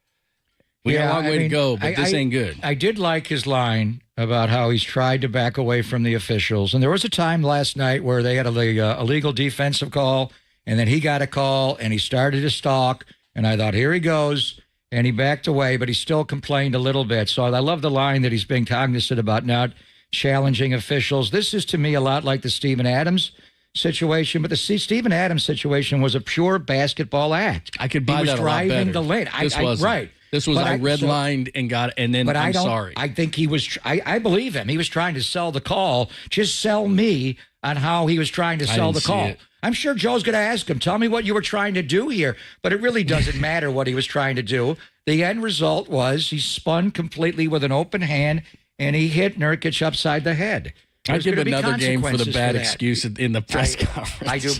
We got a long way to go, but this ain't good. I did like his line about how he's tried to back away from the officials. And there was a time last night where they had a illegal defensive call, and then he got a call, and he started to stalk. And I thought, here he goes. And he backed away, but he still complained a little bit. So I love the line that he's being cognizant about not challenging officials. This is, to me, a lot like the Steven Adams situation, but the Steven Adams situation was a pure basketball act. I could buy that a lot better. He was driving the lane. This wasn't. Right. This was redlined and got, and then I'm sorry. I think he was, I believe him. He was trying to sell the call. Just sell me on how he was trying to sell the call. I'm sure Joe's going to ask him, tell me what you were trying to do here. But it really doesn't matter what he was trying to do. The end result was he spun completely with an open hand, and he hit Nurkic upside the head. I give another game for the bad excuse in the press conference. I do.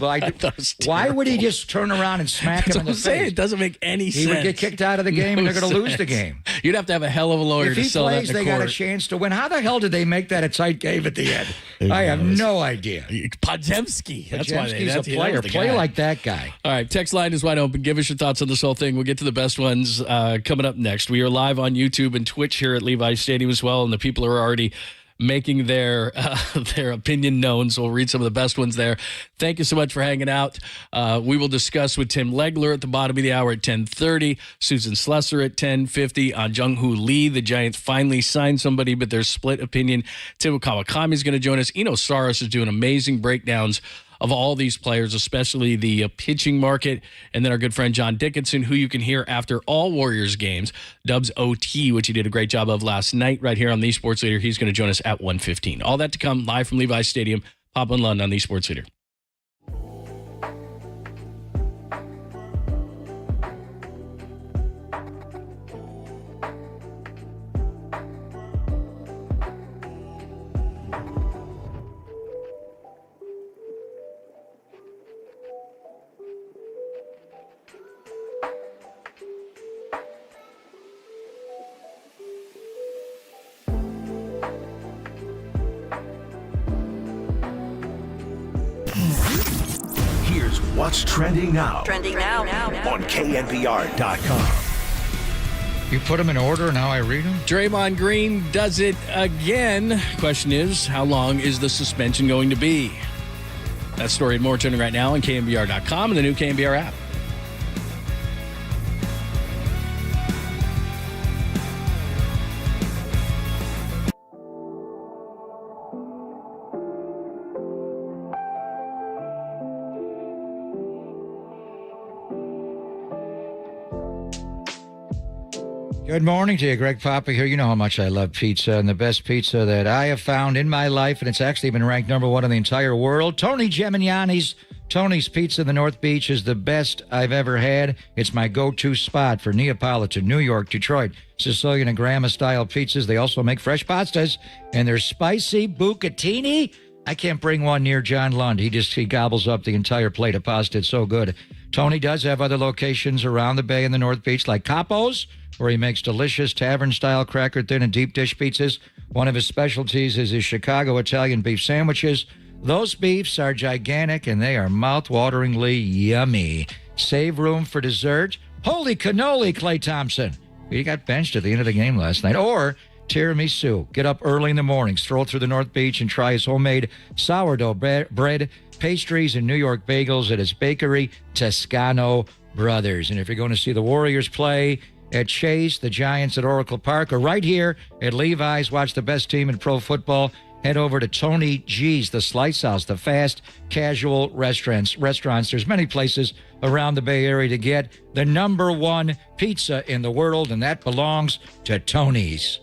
Why would he just turn around and smack him in the face? It doesn't make any sense. He would get kicked out of the game, and they're going to lose the game. You'd have to have a hell of a lawyer to sell that in the court. If he plays, they got a chance to win. How the hell did they make that a tight game at the end? I have no idea. Podziemski. That's why Podziemski's a player. Play like that guy. All right, text line is wide open. Give us your thoughts on this whole thing. We'll get to the best ones coming up next. We are live on YouTube and Twitch here at Levi's Stadium as well, and the people are already making their opinion known, so we'll read some of the best ones there. Thank you so much for hanging out. We will discuss with Tim Legler at the bottom of the hour at 10:30, Susan Slusser at 10:50 on Jung Hoo Lee. The Giants finally signed somebody, but there's split opinion. Tim Kawakami is going to join us. Eno Saros is doing amazing breakdowns of all these players, especially the pitching market. And then our good friend John Dickinson, who you can hear after all Warriors games, Dubs OT, which he did a great job of last night right here on The Sports Leader. He's going to join us at 1:15. All that to come live from Levi's Stadium. Pop and Lund on The Sports Leader. What's trending now? Trending now. On KNBR.com. You put them in order and how I read them? Draymond Green does it again. Question is, how long is the suspension going to be? That story and more trending right now on KNBR.com and the new KNBR app. Good morning to you, Greg Papa here. You know how much I love pizza, and the best pizza that I have found in my life, and it's actually been ranked #1 in the entire world, Tony Gemignani's Tony's Pizza in the North Beach is the best I've ever had. It's my go-to spot for Neapolitan, New York, Detroit, Sicilian, and grandma-style pizzas. They also make fresh pastas, and their spicy bucatini. I can't bring one near John Lund. He gobbles up the entire plate of pasta. It's so good. Tony does have other locations around the bay in the North Beach, like Capo's, where he makes delicious tavern-style cracker thin and deep dish pizzas. One of his specialties is his Chicago Italian beef sandwiches. Those beefs are gigantic, and they are mouth-wateringly yummy. Save room for dessert. Holy cannoli, Klay Thompson. He got benched at the end of the game last night. Or tiramisu. Get up early in the morning, stroll through the North Beach, and try his homemade sourdough bread, pastries, and New York bagels at his bakery, Toscano Brothers. And if you're going to see the Warriors play at Chase, the Giants at Oracle Park, or right here at Levi's, watch the best team in pro football, head over to Tony G's, the Slice House, the fast, casual restaurants. There's many places around the Bay Area to get the #1 pizza in the world, and that belongs to Tony's.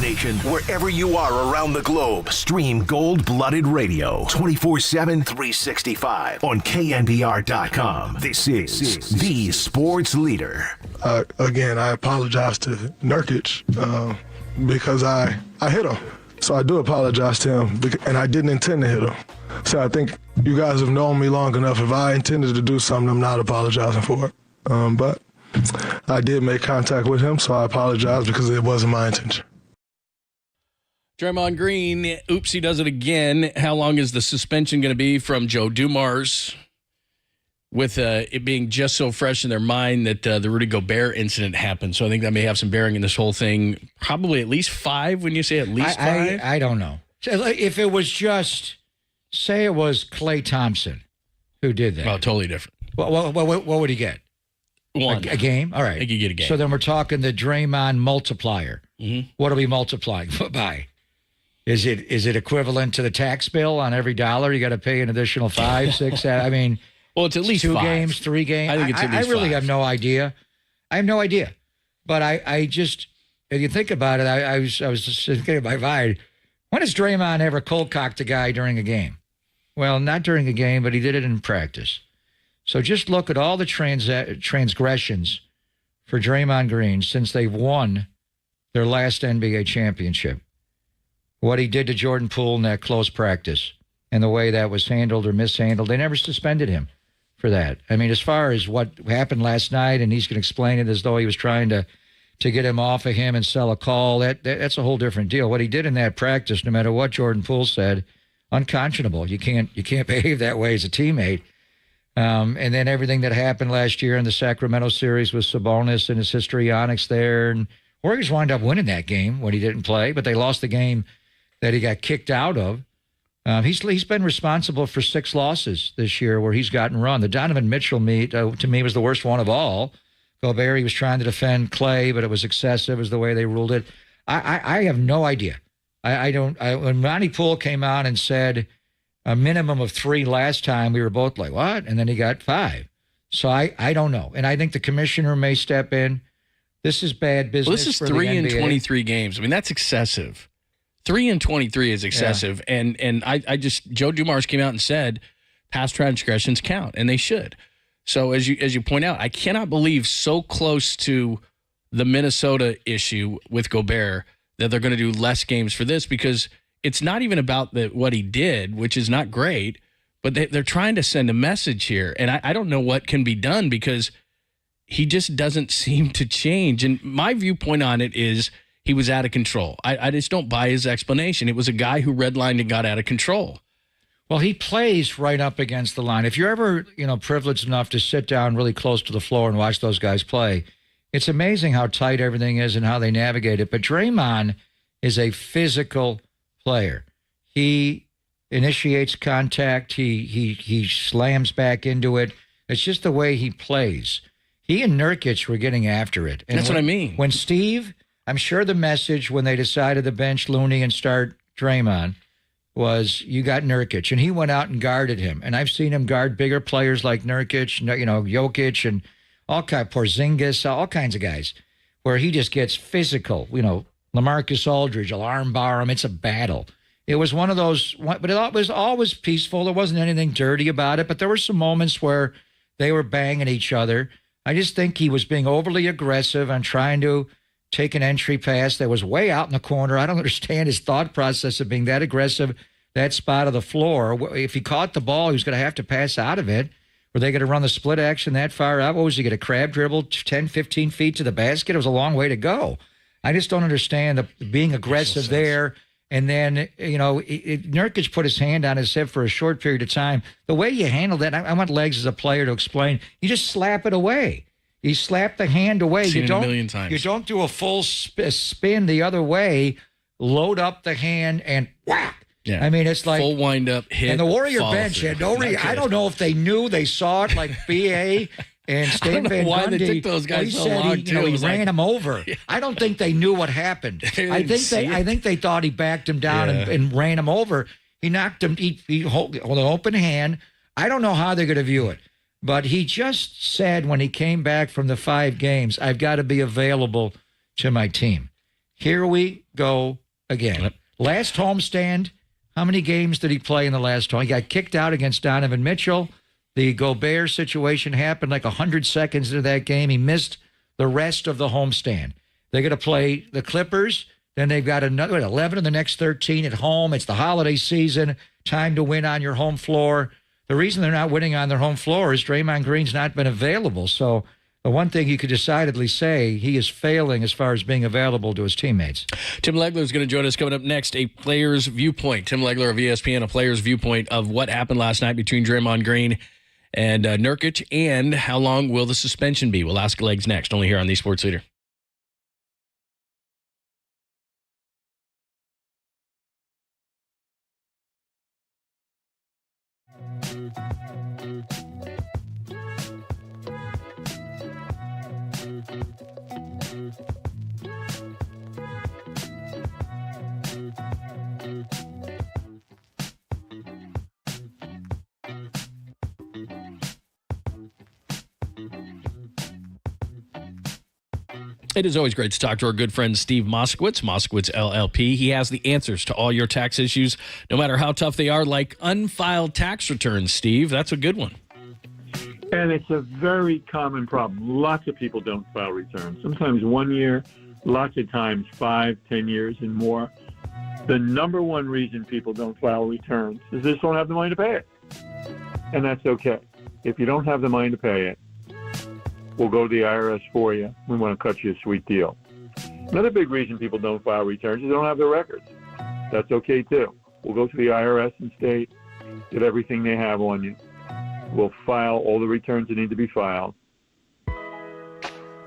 Nation, wherever you are around the globe, stream Gold-Blooded Radio 24/7, 365 on KNBR.com. This is the sports leader. Again, I apologize to Nurkic because I hit him. So I do apologize to him, and I didn't intend to hit him. So I think you guys have known me long enough. If I intended to do something, I'm not apologizing for it. But I did make contact with him, so I apologize because it wasn't my intention. Draymond Green, oops, he does it again. How long is the suspension going to be from Joe Dumars? With it being just so fresh in their mind that the Rudy Gobert incident happened. So I think that may have some bearing in this whole thing. Probably at least 5 when you say at least 5. I don't know. If it was just, say it was Klay Thompson who did that. Well, totally different. What would he get? One. A game? All right. I think you get a game. So then we're talking the Draymond multiplier. Mm-hmm. What are we multiplying by? Is it equivalent to the tax bill on every dollar? You got to pay an additional 5, 6. I mean, well, it's at least 2 5. games, 3 games. I think it's at least I really 5. have no idea. I have no idea. But I just, if you think about it, I was just thinking in my mind, when has Draymond ever cold-cocked a guy during a game? Well, not during a game, but he did it in practice. So just look at all the transgressions for Draymond Green since they've won their last NBA championship. What he did to Jordan Poole in that close practice and the way that was handled or mishandled. They never suspended him for that. I mean, as far as what happened last night, and he's going to explain it as though he was trying to get him off of him and sell a call, that's a whole different deal. What he did in that practice, no matter what Jordan Poole said, unconscionable. You can't behave that way as a teammate. And then everything that happened last year in the Sacramento series with Sabonis and his histrionics there. And Warriors wound up winning that game when he didn't play, but they lost the game that he got kicked out of. He's been responsible for 6 losses this year where he's gotten run. The Donovan Mitchell meet, to me, was the worst one of all. Gobert, he was trying to defend Clay, but it was excessive is the way they ruled it. I have no idea. When Monty Poole came out and said a minimum of 3 last time, we were both like, what? And then he got 5. So I don't know. And I think the commissioner may step in. This is bad business. Well, this is for 3 the in NBA. 23 games. I mean, that's excessive. 3 in 23 is excessive. Yeah. And I just, Joe Dumars came out and said past transgressions count, and they should. So as you point out, I cannot believe so close to the Minnesota issue with Gobert that they're going to do less games for this, because it's not even about what he did, which is not great, but they're trying to send a message here. And I don't know what can be done because he just doesn't seem to change. And my viewpoint on it is he was out of control. I just don't buy his explanation. It was a guy who redlined and got out of control. Well, he plays right up against the line. If you're ever, privileged enough to sit down really close to the floor and watch those guys play, it's amazing how tight everything is and how they navigate it. But Draymond is a physical player. He initiates contact. He slams back into it. It's just the way he plays. He and Nurkic were getting after it. And that's what I mean. When Steve, I'm sure the message when they decided to bench Looney and start Draymond was, you got Nurkic, and he went out and guarded him. And I've seen him guard bigger players like Nurkic, Jokic, and Porzingis, all kinds of guys, where he just gets physical. LaMarcus Aldridge, will arm bar him. It's a battle. It was one of those, but it was always peaceful. There wasn't anything dirty about it, but there were some moments where they were banging each other. I just think he was being overly aggressive and trying to take an entry pass that was way out in the corner. I don't understand his thought process of being that aggressive, that spot of the floor. If he caught the ball, he was going to have to pass out of it. Were they going to run the split action that far out? What was he going to crab dribble 10, 15 feet to the basket? It was a long way to go. I just don't understand being aggressive there. And then, Nurkic put his hand on his hip for a short period of time. The way you handle that, I want Legs as a player to explain. You just slap it away. You slap the hand away. Seen it a million times. You don't do a full spin the other way, load up the hand, and whack. Yeah. I mean, it's like full wind up hit. And the Warrior bench had no reason. I don't know if they knew, they saw it like BA and Stan Van Gundy. Why they took those guys so long, too. He ran him over. Yeah. I don't think they knew what happened. I think they thought he backed him down and ran him over. He knocked him. He hold an open hand. I don't know how they're going to view it. But he just said when he came back from the 5 games, I've got to be available to my team. Here we go again. Yep. Last homestand, how many games did he play in the last home? He got kicked out against Donovan Mitchell. The Gobert situation happened like 100 seconds into that game. He missed the rest of the homestand. They're going to play the Clippers. Then they've got another 11 of the next 13 at home. It's the holiday season. Time to win on your home floor. The reason they're not winning on their home floor is Draymond Green's not been available. So the one thing you could decidedly say, he is failing as far as being available to his teammates. Tim Legler is going to join us coming up next, a player's viewpoint. Tim Legler of ESPN, a player's viewpoint of what happened last night between Draymond Green and Nurkic, and how long will the suspension be? We'll ask Legs next, only here on the Sports Leader. It is always great to talk to our good friend Steve Moskowitz, Moskowitz LLP. He has the answers to all your tax issues, no matter how tough they are, like unfiled tax returns, Steve. That's a good one. And it's a very common problem. Lots of people don't file returns. Sometimes 1 year, lots of times 5, 10 years and more. The number one reason people don't file returns is they just don't have the money to pay it. And that's okay. If you don't have the money to pay it, we'll go to the IRS for you. We want to cut you a sweet deal. Another big reason people don't file returns is they don't have their records. That's okay too. We'll go to the IRS and state, get everything they have on you. We'll file all the returns that need to be filed.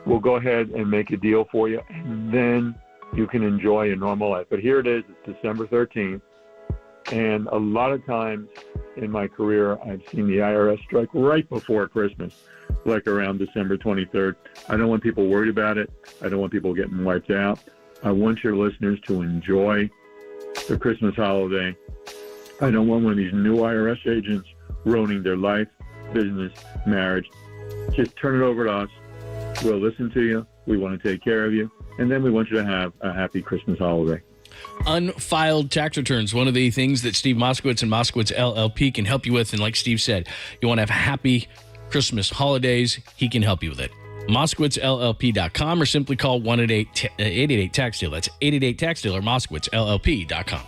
We'll go ahead and make a deal for you, and then you can enjoy a normal life. But here it is, it's December 13th, and a lot of times in my career, I've seen the IRS strike right before Christmas, like around December 23rd. I don't want people worried about it. I don't want people getting wiped out. I want your listeners to enjoy the Christmas holiday. I don't want one of these new IRS agents ruining their life, business, marriage. Just turn it over to us. We'll listen to you. We want to take care of you. And then we want you to have a happy Christmas holiday. Unfiled tax returns, one of the things that Steve Moskowitz and Moskowitz LLP can help you with. And like Steve said, you want to have happy Christmas holidays, he can help you with it. MoskowitzLLP.com or simply call 1-888-TAX-DEAL. That's 888-TAX-DEAL or MoskowitzLLP.com.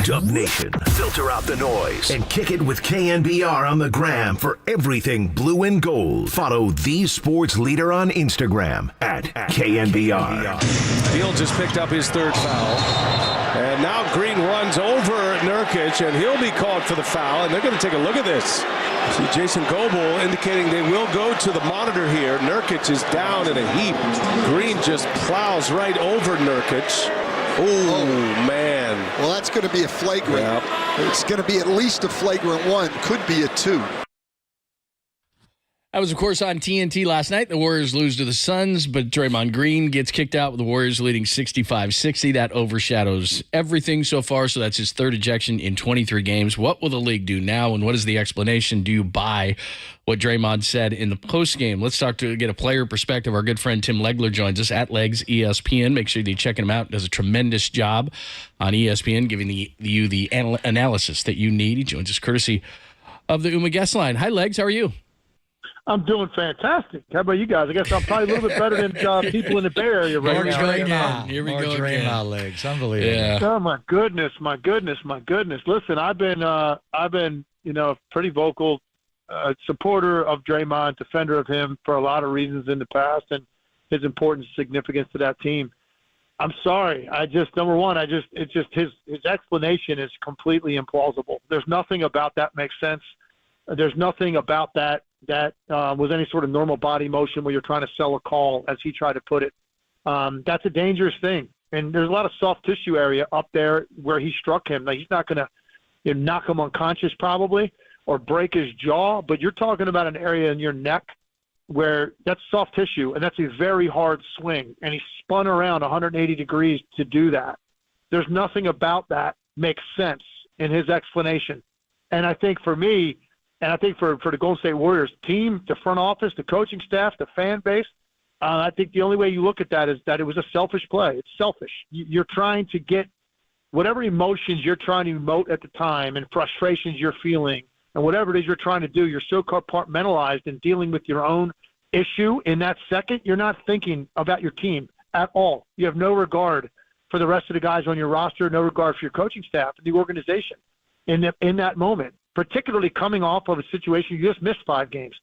Dub Nation, filter out the noise and kick it with KNBR on the gram for everything blue and gold. Follow the sports leader on Instagram at KNBR. Fields has picked up his third foul. And now Green runs over Nurkic, and he'll be called for the foul. And they're going to take a look at this. See Jason Goble indicating they will go to the monitor here. Nurkic is down in a heap. Green just plows right over Nurkic. Oh, man. Well, that's going to be a flagrant. Yep. It's going to be at least a flagrant one. Could be a 2. That was, of course, on TNT last night. The Warriors lose to the Suns, but Draymond Green gets kicked out with the Warriors leading 65-60. That overshadows everything so far, so that's his third ejection in 23 games. What will the league do now, and what is the explanation? Do you buy what Draymond said in the postgame? Let's talk to get a player perspective. Our good friend Tim Legler joins us at Legs ESPN. Make sure you check him out. Does a tremendous job on ESPN, giving you the analysis that you need. He joins us courtesy of the UMA guest line. Hi, Legs. How are you? I'm doing fantastic. How about you guys? I guess I'm probably a little bit better than people in the Bay Area right now. Here we go Draymond Legs. Unbelievable. Yeah. Oh my goodness. Listen, I've been pretty vocal supporter of Draymond, defender of him for a lot of reasons in the past, and his importance, significance to that team. I'm sorry. Number one, it's just his explanation is completely implausible. There's nothing about that makes sense. There's nothing about that was any sort of normal body motion where you're trying to sell a call, as he tried to put it. That's a dangerous thing. And there's a lot of soft tissue area up there where he struck him. Now, he's not going to knock him unconscious probably or break his jaw, but you're talking about an area in your neck where that's soft tissue, and that's a very hard swing. And he spun around 180 degrees to do that. There's nothing about that makes sense in his explanation. And I think for me, and I think for the Golden State Warriors team, the front office, the coaching staff, the fan base, I think the only way you look at that is that it was a selfish play. It's selfish. You're trying to get whatever emotions you're trying to emote at the time and frustrations you're feeling and whatever it is you're trying to do. You're so compartmentalized in dealing with your own issue in that second. You're not thinking about your team at all. You have no regard for the rest of the guys on your roster, no regard for your coaching staff and the organization in that moment. Particularly coming off of a situation you just missed 5 games,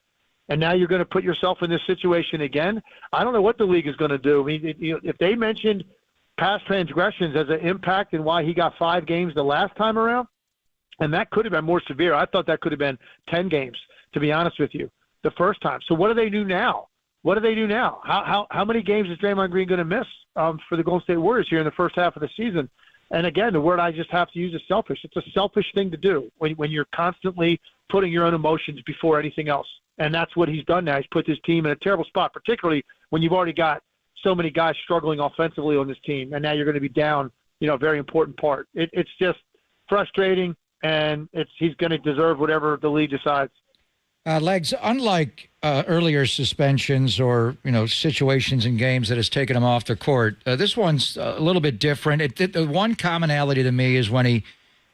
and now you're going to put yourself in this situation again. I don't know what the league is going to do. I mean, if they mentioned past transgressions as an impact and why he got 5 games the last time around, and that could have been more severe. I thought that could have been 10 games, to be honest with you, the first time. So what do they do now? How many games is Draymond Green going to miss for the Golden State Warriors here in the first half of the season? And again, the word I just have to use is selfish. It's a selfish thing to do when you're constantly putting your own emotions before anything else. And that's what he's done now. He's put his team in a terrible spot, particularly when you've already got so many guys struggling offensively on this team. And now you're going to be down, a very important part. It's just frustrating, and he's going to deserve whatever the league decides. Legs, unlike earlier suspensions or, situations in games that has taken him off the court, this one's a little bit different. The one commonality to me is when he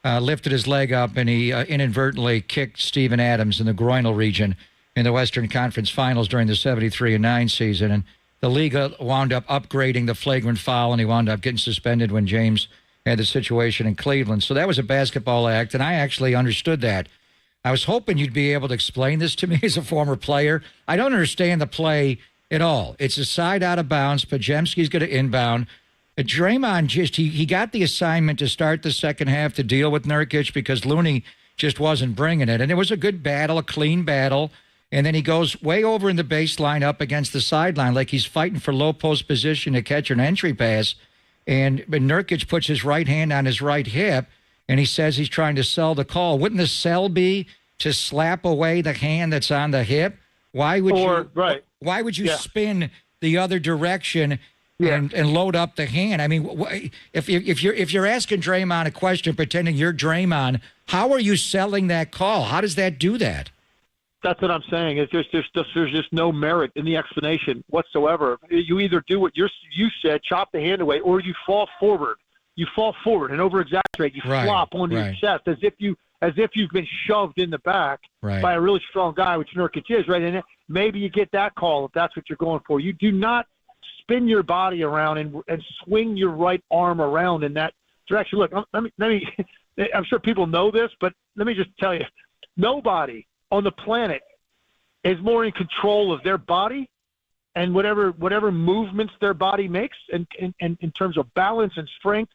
lifted his leg up and he inadvertently kicked Steven Adams in the groinal region in the Western Conference Finals during the 73-9 season. And the league wound up upgrading the flagrant foul, and he wound up getting suspended when James had the situation in Cleveland. So that was a basketball act, and I actually understood that. I was hoping you'd be able to explain this to me as a former player. I don't understand the play at all. It's a side out of bounds. Pajemski's going to inbound. Draymond he got the assignment to start the second half to deal with Nurkic because Looney just wasn't bringing it. And it was a good battle, a clean battle. And then he goes way over in the baseline up against the sideline like he's fighting for low post position to catch an entry pass. And Nurkic puts his right hand on his right hip. And he says he's trying to sell the call. Wouldn't the sell be to slap away the hand that's on the hip? Why would you spin the other direction and load up the hand? I mean, if you're asking Draymond a question, pretending you're Draymond, how are you selling that call? How does that do that? That's what I'm saying. It's there's just no merit in the explanation whatsoever. You either do what you said, chop the hand away, or you fall forward. You fall forward and over-exaggerate. You flop onto your chest as if you've been shoved in the back by a really strong guy, which Nurkic is, right? And maybe you get that call if that's what you're going for. You do not spin your body around and swing your right arm around in that direction. Look, let me I'm sure people know this, but let me just tell you, nobody on the planet is more in control of their body and whatever movements their body makes and in terms of balance and strength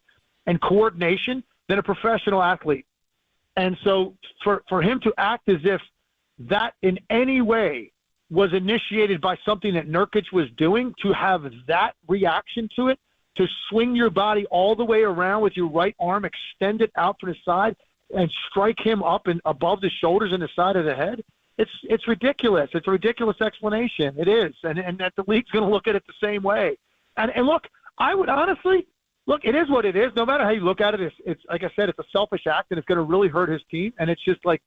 and coordination than a professional athlete. And so for him to act as if that in any way was initiated by something that Nurkic was doing, to have that reaction to it, to swing your body all the way around with your right arm extended out to the side and strike him up and above the shoulders and the side of the head, it's ridiculous. It's a ridiculous explanation. It is. And that the league's going to look at it the same way. And look, I would honestly – look, it is what it is. No matter how you look at it, it's like I said, it's a selfish act, and it's going to really hurt his team. And it's just like,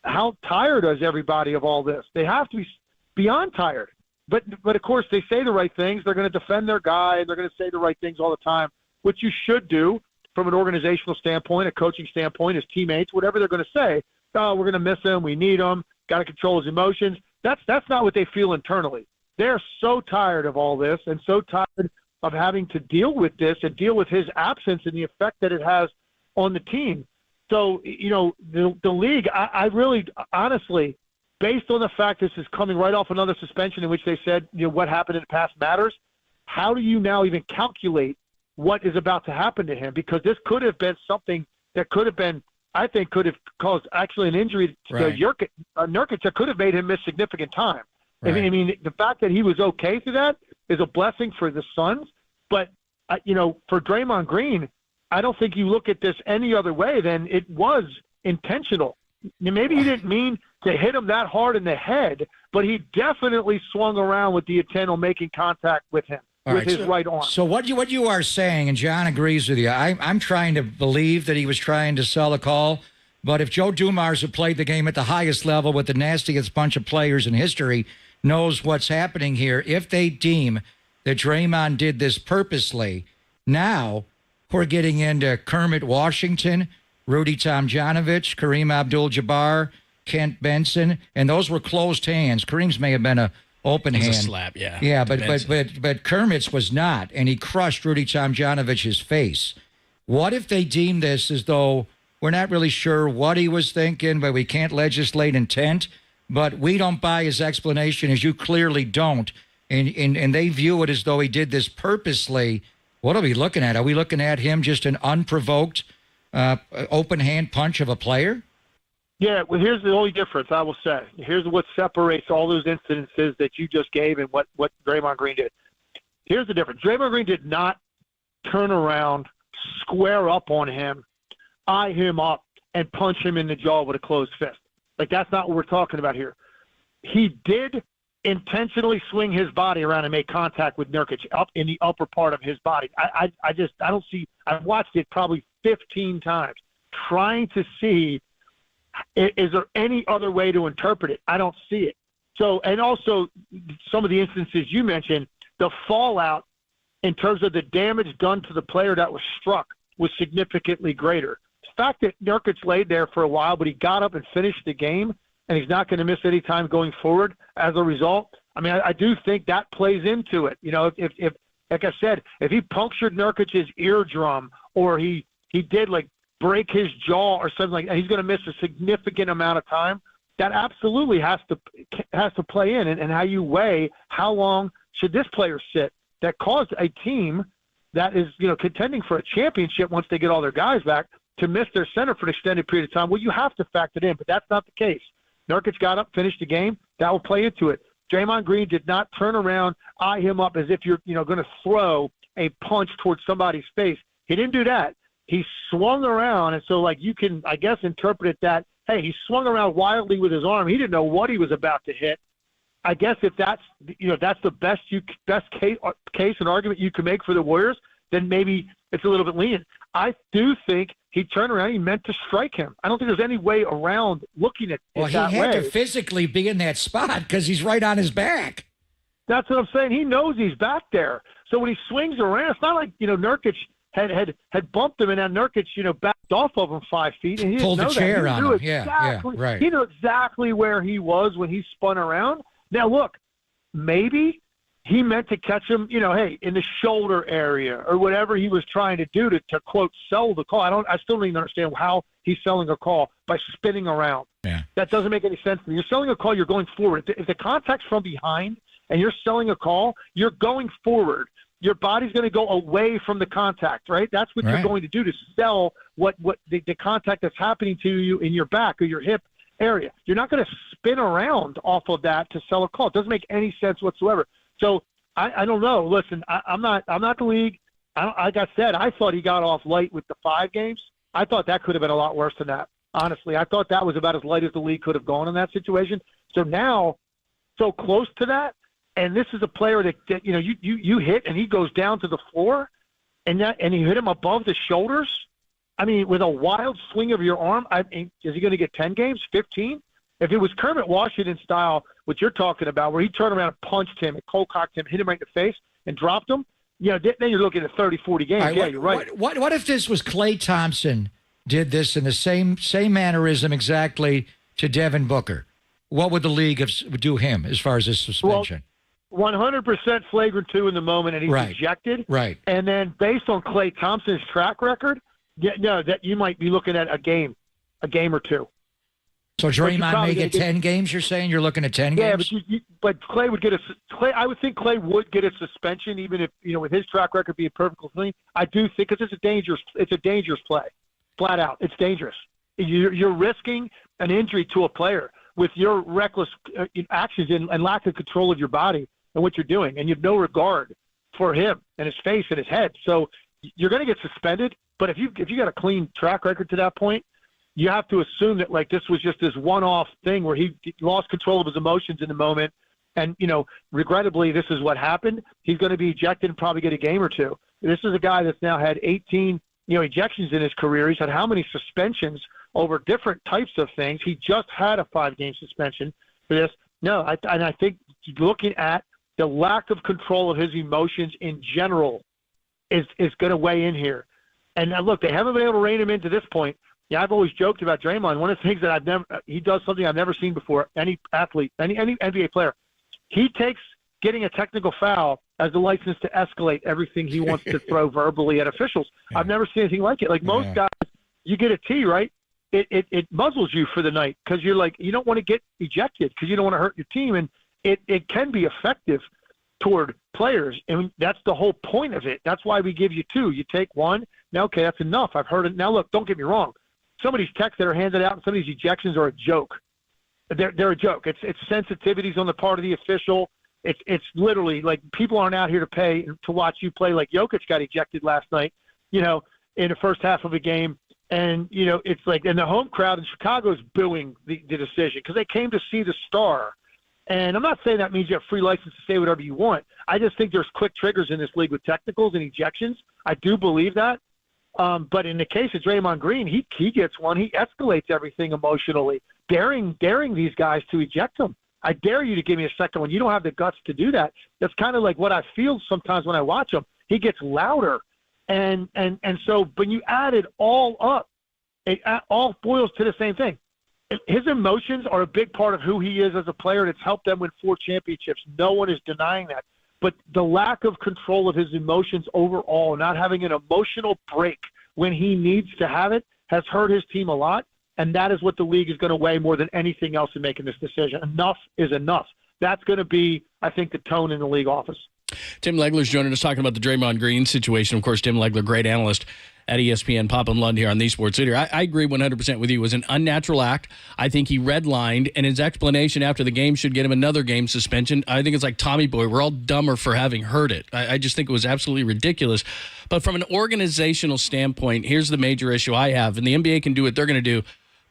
how tired is everybody of all this? They have to be beyond tired. But of course, they say the right things. They're going to defend their guy, and they're going to say the right things all the time, which you should do from an organizational standpoint, a coaching standpoint, his teammates, whatever they're going to say. Oh, we're going to miss him. We need him. Got to control his emotions. That's not what they feel internally. They're so tired of all this and so tired of having to deal with this and deal with his absence and the effect that it has on the team. So, the league, I really, honestly, based on the fact this is coming right off another suspension in which they said, what happened in the past matters, how do you now even calculate what is about to happen to him? Because this could have been something that could have been, I think, could have caused actually an injury to Nurkic that could have made him miss significant time. Right. I mean, the fact that he was okay through that is a blessing for the Suns. But, for Draymond Green, I don't think you look at this any other way than it was intentional. Maybe he didn't mean to hit him that hard in the head, but he definitely swung around with the intent on making contact with him, his right arm. So what you are saying, and John agrees with you, I'm trying to believe that he was trying to sell a call. But if Joe Dumars, who played the game at the highest level with the nastiest bunch of players in history, knows what's happening here, if they deem that Draymond did this purposely, now we're getting into Kermit Washington, Rudy Tomjanovich, Kareem Abdul-Jabbar, Kent Benson, and those were closed hands. Kareem's may have been an open hand. A slap, yeah. Yeah, but Kermit's was not, and he crushed Rudy Tomjanovich's face. What if they deem this as though we're not really sure what he was thinking, but we can't legislate intent, but we don't buy his explanation, as you clearly don't, and they view it as though he did this purposely? What are we looking at? Are we looking at him just an unprovoked open hand punch of a player? Yeah, well, here's the only difference, I will say. Here's what separates all those incidences that you just gave and what Draymond Green did. Here's the difference. Draymond Green did not turn around, square up on him, eye him up, and punch him in the jaw with a closed fist. Like, that's not what we're talking about here. He did intentionally swing his body around and make contact with Nurkic up in the upper part of his body. I don't see – I've watched it probably 15 times trying to see, is there any other way to interpret it? I don't see it. So, and also some of the instances you mentioned, the fallout in terms of the damage done to the player that was struck was significantly greater. The fact that Nurkic laid there for a while, but he got up and finished the game, and he's not going to miss any time going forward as a result. I mean, I do think that plays into it. If like I said, if he punctured Nurkic's eardrum or he did like break his jaw or something like that, he's going to miss a significant amount of time. That absolutely has to play in, and how you weigh how long should this player sit. That caused a team that is contending for a championship once they get all their guys back to miss their center for an extended period of time. Well, you have to factor it in, but that's not the case. Nurkic got up, finished the game. That will play into it. Draymond Green did not turn around, eye him up as if you're going to throw a punch towards somebody's face. He didn't do that. He swung around, and so you can, I guess, interpret it that, hey, he swung around wildly with his arm. He didn't know what he was about to hit. I guess if that's the best case and argument you can make for the Warriors, then maybe it's a little bit lenient. I do think he turned around. He meant to strike him. I don't think there's any way around looking at it that way. Well, he had to physically be in that spot because he's right on his back. That's what I'm saying. He knows he's back there. So when he swings around, it's not like Nurkic had bumped him, and then Nurkic backed off of him 5 feet, and he pulled didn't know the chair that. on him. Yeah, right. He knew exactly where he was when he spun around. Now look, maybe he meant to catch him, hey, in the shoulder area or whatever he was trying to do to quote, sell the call. I still don't even understand how he's selling a call by spinning around. Yeah. That doesn't make any sense to me. You're selling a call, you're going forward. If the contact's from behind and you're selling a call, you're going forward. Your body's going to go away from the contact, right? That's what you're going to do to sell what the contact that's happening to you in your back or your hip area. You're not going to spin around off of that to sell a call. It doesn't make any sense whatsoever. So I don't know. Listen, I'm not the league. Like I said, I thought he got off light with the 5 games. I thought that could have been a lot worse than that. Honestly, I thought that was about as light as the league could have gone in that situation. So now, so close to that, and this is a player that you hit and he goes down to the floor, and you hit him above the shoulders. I mean, with a wild swing of your arm, is he going to get 10 games, 15? If it was Kermit Washington style, what you're talking about, where he turned around and punched him and cold-cocked him, hit him right in the face, and dropped him, then you're looking at 30, 40 games. Right, you're right. What if this was Klay Thompson did this in the same mannerism exactly to Devin Booker? What would the league do him as far as this suspension? Well, 100% flagrant 2 in the moment, and he's ejected. Right. And then based on Klay Thompson's track record, that you might be looking at a game or 2. So Draymond may get 10 games. You're saying you're looking at 10 games? Yeah, but Klay would get I would think Klay would get a suspension, even if with his track record being perfectly clean. I do think because it's a dangerous play, flat out. It's dangerous. You're risking an injury to a player with your reckless actions and lack of control of your body and what you're doing, and you have no regard for him and his face and his head. So you're going to get suspended. But if you got a clean track record to that point, you have to assume that this was just this one-off thing where he lost control of his emotions in the moment. And, regrettably, this is what happened. He's going to be ejected and probably get a game or 2. This is a guy that's now had 18, ejections in his career. He's had how many suspensions over different types of things. He just had a 5-game suspension for this. No, I think looking at the lack of control of his emotions in general is going to weigh in here. And now, look, they haven't been able to rein him in to this point. Yeah, I've always joked about Draymond. One of the things that he does something I've never seen before, any athlete, any NBA player. He takes getting a technical foul as a license to escalate everything he wants to throw verbally at officials. Yeah. I've never seen anything like it. Most guys, you get a T, right? It muzzles you for the night because you're you don't want to get ejected because you don't want to hurt your team. And it can be effective toward players. And that's the whole point of it. That's why we give you 2. You take 1. Now, okay, that's enough. I've heard it. Now, look, don't get me wrong. Some of these texts that are handed out and some of these ejections are a joke. They're a joke. It's sensitivities on the part of the official. It's literally people aren't out here to pay to watch you play. Like Jokic got ejected last night, in the first half of a game. And, it's and the home crowd in Chicago is booing the decision because they came to see the star. And I'm not saying that means you have free license to say whatever you want. I just think there's quick triggers in this league with technicals and ejections. I do believe that. But in the case of Draymond Green, he gets one. He escalates everything emotionally, daring these guys to eject him. I dare you to give me a second one. You don't have the guts to do that. That's kind of like what I feel sometimes when I watch him. He gets louder. And so when you add it all up, it all boils to the same thing. His emotions are a big part of who he is as a player, and it's helped them win 4 championships. No one is denying that. But the lack of control of his emotions overall, not having an emotional break when he needs to have it, has hurt his team a lot. And that is what the league is going to weigh more than anything else in making this decision. Enough is enough. That's going to be, I think, the tone in the league office. Tim Legler's joining us talking about the Draymond Green situation. Of course, Tim Legler, great analyst at ESPN, Pop and Lund here on the Sports Leader. I agree 100% with you. It was an unnatural act. I think he redlined, and his explanation after the game should get him another game suspension. I think it's like Tommy Boy. We're all dumber for having heard it. I just think it was absolutely ridiculous. But from an organizational standpoint, here's the major issue I have. And the NBA can do what they're going to do,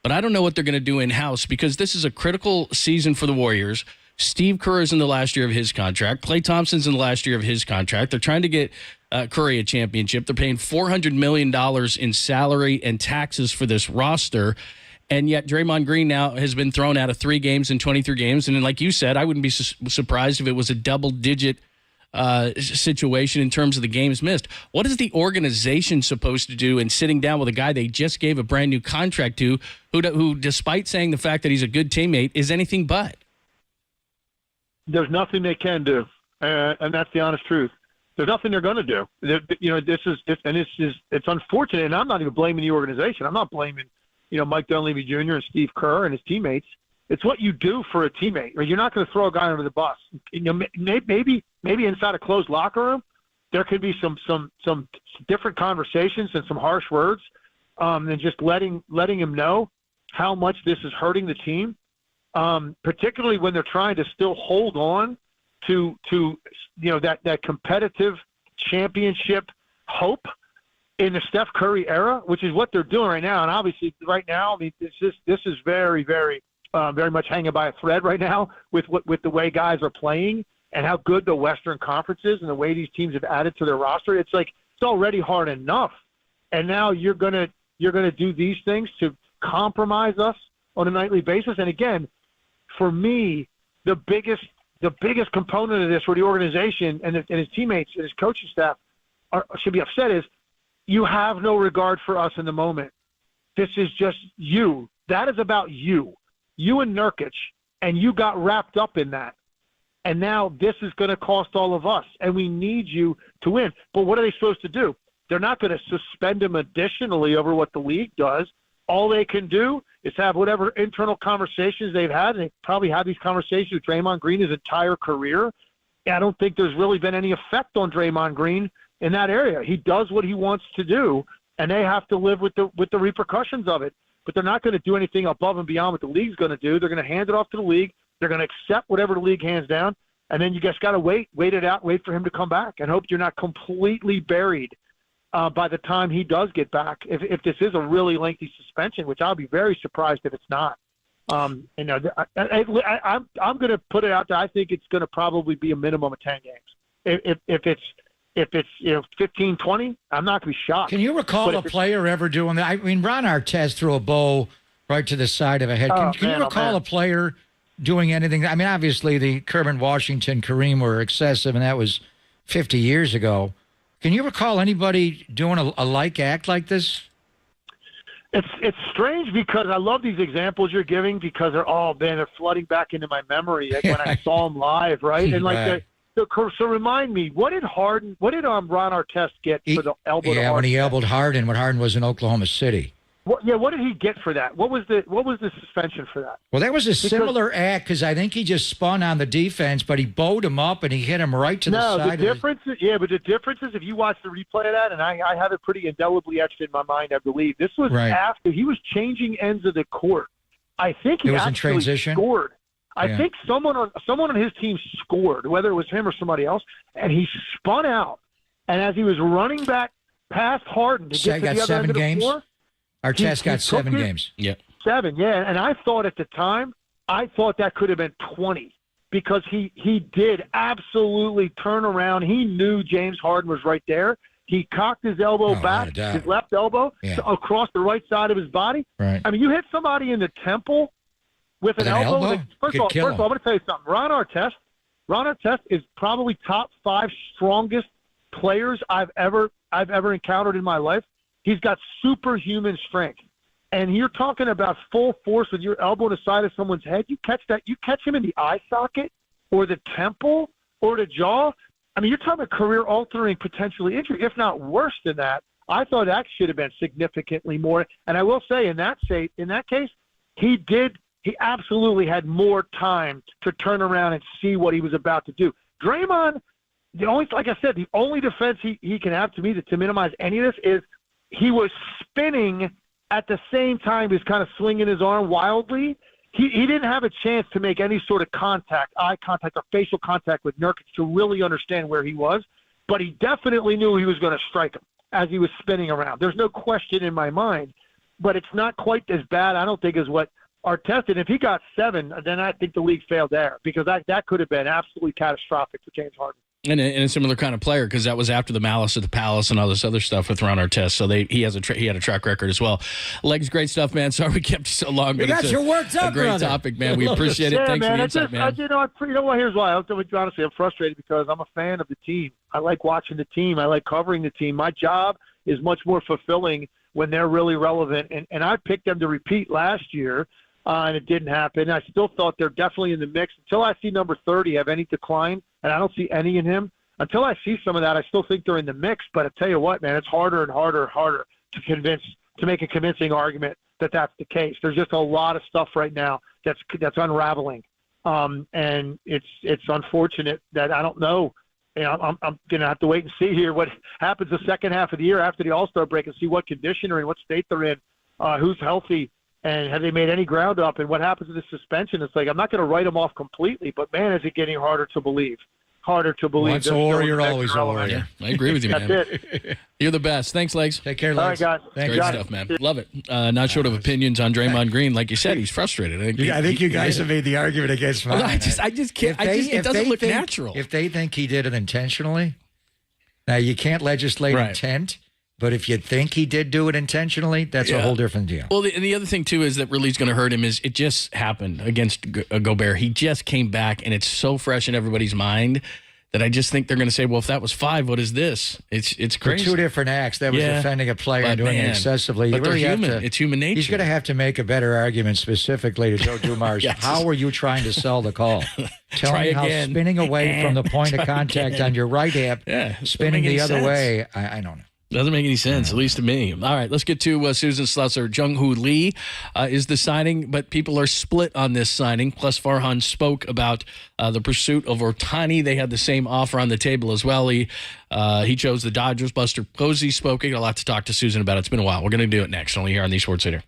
but I don't know what they're going to do in-house because this is a critical season for the Warriors. Steve Kerr is in the last year of his contract. Klay Thompson's in the last year of his contract. They're trying to get Curry a championship. They're paying $400 million in salary and taxes for this roster. And yet Draymond Green now has been thrown out of 3 games in 23 games. And like you said, I wouldn't be surprised if it was a double-digit situation in terms of the games missed. What is the organization supposed to do in sitting down with a guy they just gave a brand new contract to who despite saying the fact that he's a good teammate, is anything but? There's nothing they can do. and that's the honest truth. There's nothing they're going to do. It's unfortunate, and I'm not even blaming the organization. I'm not blaming, Mike Dunleavy Jr. and Steve Kerr and his teammates. It's what you do for a teammate. You're not going to throw a guy under the bus. Maybe inside a closed locker room, there could be some different conversations and some harsh words, and just letting him know how much this is hurting the team, particularly when they're trying to still hold on to that competitive championship hope in the Steph Curry era, which is what they're doing right now. And obviously, right now, this is very, very, very much hanging by a thread right now with the way guys are playing and how good the Western Conference is and the way these teams have added to their roster. It's like it's already hard enough, and now you're gonna do these things to compromise us on a nightly basis. And again, for me, the biggest component of this for the organization and his teammates and his coaching staff should be upset is you have no regard for us in the moment. This is just you. That is about you and Nurkic, and you got wrapped up in that. And now this is going to cost all of us, and we need you to win. But what are they supposed to do? They're not going to suspend him additionally over what the league does. All they can do is have whatever internal conversations they've had, and they probably had these conversations with Draymond Green his entire career. I don't think there's really been any effect on Draymond Green in that area. He does what he wants to do, and they have to live with the repercussions of it. But they're not going to do anything above and beyond what the league's going to do. They're going to hand it off to the league. They're going to accept whatever the league hands down, and then you just got to wait it out, wait for him to come back, and hope you're not completely buried by the time he does get back. If this is a really lengthy suspension, which I'll be very surprised if it's not. I'm going to put it out there. I think it's going to probably be a minimum of 10 games. If it's 15, 20, I'm not going to be shocked. Can you recall a player ever doing that? I mean, Ron Artest threw a bow right to the side of a head. Can you recall a player doing anything? I mean, obviously the Kermit Washington, Kareem were excessive, and that was 50 years ago. Can you recall anybody doing a like act like this? It's strange because I love these examples you're giving because they're flooding back into my memory when I saw them live, right? And like so remind me, what did Ron Artest get for the elbow? Yeah, when he elbowed Harden when Harden was in Oklahoma City. What did he get for that? What was the suspension for that? Well, that was a similar act because I think he just spun on the defense, but he bowed him up and he hit him right to the side. But the difference is if you watch the replay of that, and I have it pretty indelibly etched in my mind, I believe this was after he was changing ends of the court. I think he was actually in transition. Scored. I think someone on his team scored, whether it was him or somebody else, and he spun out. And as he was running back past Harden to get to the other end of the floor, Artest got 7 games. Yeah. 7, yeah. And I thought at the time, that could have been 20 because he did absolutely turn around. He knew James Harden was right there. He cocked his elbow back, his left elbow, across the right side of his body. Right. I mean, you hit somebody in the temple with an elbow? First of all, I'm going to tell you something. Ron Artest is probably top 5 strongest players I've ever encountered in my life. He's got superhuman strength. And you're talking about full force with your elbow in the side of someone's head. You catch him in the eye socket or the temple or the jaw. I mean, you're talking about career-altering potentially injury, if not worse than that. I thought that should have been significantly more. And I will say, in that case, he absolutely had more time to turn around and see what he was about to do. Draymond, the only defense he can have to me to minimize any of this is he was spinning at the same time he was kind of swinging his arm wildly. He didn't have a chance to make any sort of eye contact or facial contact with Nurkic to really understand where he was, but he definitely knew he was going to strike him as he was spinning around. There's no question in my mind, but it's not quite as bad, I don't think, as what Artest did. If he got 7, then I think the league failed there because that could have been absolutely catastrophic for James Harden. And a similar kind of player because that was after the Malice at the Palace and all this other stuff with Ron Artest. So he had a track record as well. Legs, great stuff, man. Sorry we kept you so long. You got your worked up, a great brother. topic, man. We appreciate it. Yeah, Thanks man, for the insight, man. You know what? Here's why. Honestly, I'm frustrated because I'm a fan of the team. I like watching the team. I like covering the team. My job is much more fulfilling when they're really relevant. And I picked them to repeat last year. and it didn't happen. I still thought they're definitely in the mix until I see number 30 have any decline, and I don't see any in him. Until I see some of that, I still think they're in the mix. But I tell you what, man, it's harder and harder and harder to make a convincing argument that that's the case. There's just a lot of stuff right now that's unraveling, and it's unfortunate that I don't know. I'm gonna have to wait and see here what happens the second half of the year after the All-Star break and see what condition they're in, what state they're in, who's healthy, and have they made any ground up, and what happens to the suspension. It's like I'm not going to write them off completely, but man, is it getting harder to believe. Once a warrior, always a warrior. I agree with you, man. That's it. You're the best. Thanks, Legs. Take care, Legs. All right, guys. Great stuff, man. Love it. Not short of opinions on Draymond Green. Like you said, he's frustrated. I think you guys have made the argument against mine. I just can't. It doesn't look natural. If they think he did it intentionally, now you can't legislate intent. But if you think he did do it intentionally, that's a whole different deal. Well, the other thing, too, is that really is going to hurt him is it just happened against Gobert. He just came back, and it's so fresh in everybody's mind that I just think they're going to say, well, if that was 5, what is this? It's crazy. For 2 different acts. That was defending a player and doing it excessively. But they're human. It's human nature. He's going to have to make a better argument specifically to Joe Dumars. Yes. How are you trying to sell the call? Tell me how again. spinning away from the point of contact on your right hip, spinning the other way, I don't know. Doesn't make any sense, at least to me. All right, let's get to Susan Slusser. Jung Hoo Lee is the signing, but people are split on this signing. Plus, Farhan spoke about the pursuit of Otani. They had the same offer on the table as well. He chose the Dodgers. Buster Posey spoke. Got a lot to talk to Susan about. It's been a while. We're going to do it next, only here on the Sports Leader.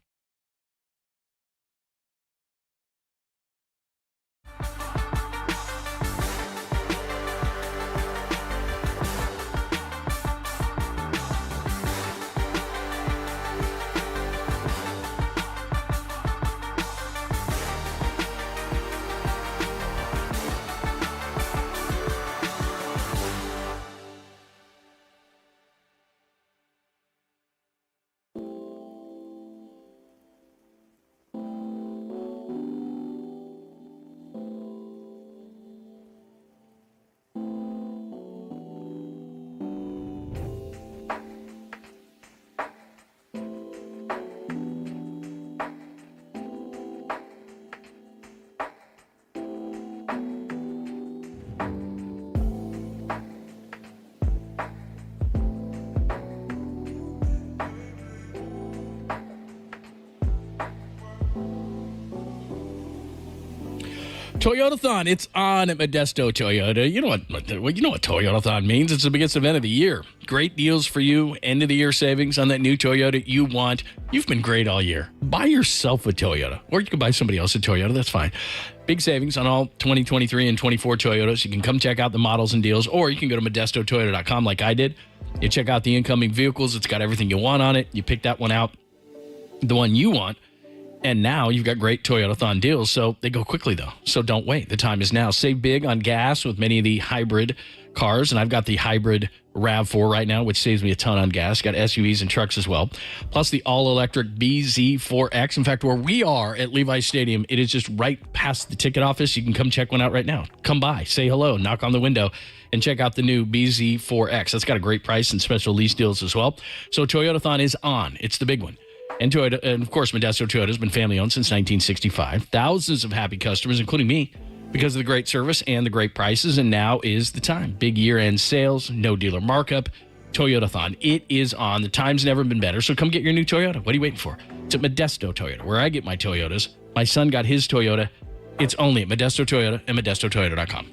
Toyotathon, it's on at Modesto Toyota. You know what Toyotathon means. It's the biggest event of the year. Great deals for you. End of the year savings on that new Toyota you want. You've been great all year. Buy yourself a Toyota, or you can buy somebody else a Toyota. That's fine. Big savings on all 2023 and 24 Toyotas. You can come check out the models and deals, or you can go to modestotoyota.com like I did. You check out the incoming vehicles. It's got everything you want on it. You pick that one out, the one you want. And now you've got great Toyotathon deals, so they go quickly, though. So don't wait. The time is now. Save big on gas with many of the hybrid cars, and I've got the hybrid RAV4 right now, which saves me a ton on gas. Got SUVs and trucks as well, plus the all-electric BZ4X. In fact, where we are at Levi's Stadium, it is just right past the ticket office. You can come check one out right now. Come by, say hello, knock on the window, and check out the new BZ4X. That's got a great price and special lease deals as well. So Toyotathon is on. It's the big one. And Toyota, and of course, Modesto Toyota has been family-owned since 1965. Thousands of happy customers, including me, because of the great service and the great prices. And now is the time. Big year-end sales, no dealer markup. Toyotathon, it is on. The time's never been better, so come get your new Toyota. What are you waiting for? It's at Modesto Toyota, where I get my Toyotas. My son got his Toyota. It's only at Modesto Toyota and modestotoyota.com.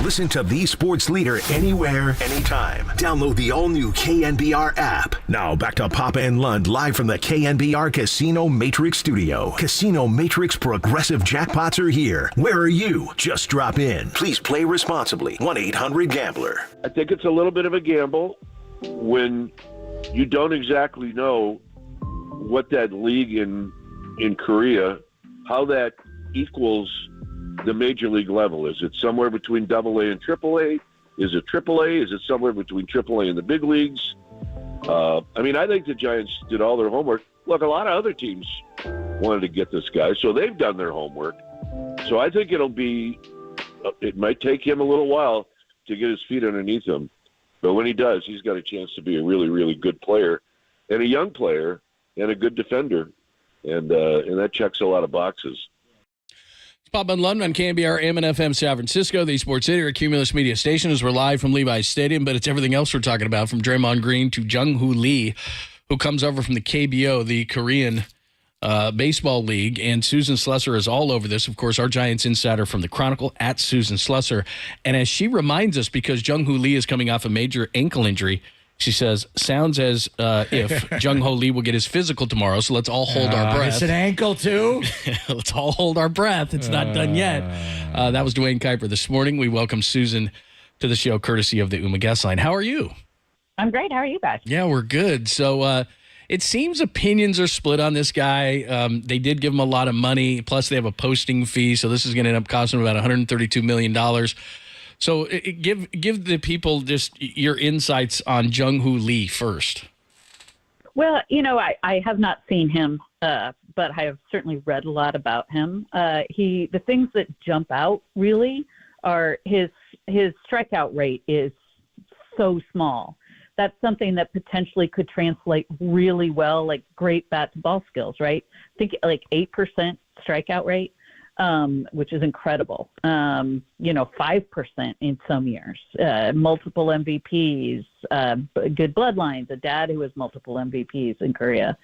Listen to the sports leader anywhere, anytime. Download the all-new KNBR app. Now back to Papa and Lund live from the KNBR Casino Matrix Studio. Casino Matrix Progressive Jackpots are here. Where are you? Just drop in. Please play responsibly. 1-800-GAMBLER. I think it's a little bit of a gamble when you don't exactly know what that league in Korea, how that equals the major league level. Is it somewhere between AA and AAA? Is it AAA? Is it somewhere between AAA and the big leagues? I think the Giants did all their homework. Look, a lot of other teams wanted to get this guy, so they've done their homework. So I think it might take him a little while to get his feet underneath him. But when he does, he's got a chance to be a really, really good player and a young player and a good defender. And that checks a lot of boxes. It's Papa and Lund on KNBR AM and FM San Francisco, the sports leader, Cumulus Media Station. As we're live from Levi's Stadium, but it's everything else we're talking about, from Draymond Green to Jung Hoo Lee, who comes over from the KBO, the Korean Baseball League, and Susan Slesser is all over this. Of course, our Giants insider from the Chronicle, at Susan Slesser. And as she reminds us, because Jung Hoo Lee is coming off a major ankle injury, she says, sounds as if Jung Hoo Lee will get his physical tomorrow, so let's all hold our breath. It's an ankle, too? Let's all hold our breath. It's not done yet. That was Dwayne Kuiper this morning. We welcome Susan to the show, courtesy of the UMA Guest Line. How are you? I'm great. How are you guys? Yeah, we're good. So it seems opinions are split on this guy. They did give him a lot of money, plus they have a posting fee, so this is going to end up costing him about $132 million. So give the people just your insights on Jung Hoo Lee first. Well, I have not seen him, but I have certainly read a lot about him. The things that jump out really are his strikeout rate is so small. That's something that potentially could translate really well, like great bat to ball skills, right? I think like 8% strikeout rate. Which is incredible. 5% in some years, multiple MVPs, good bloodlines, a dad who has multiple MVPs in Korea.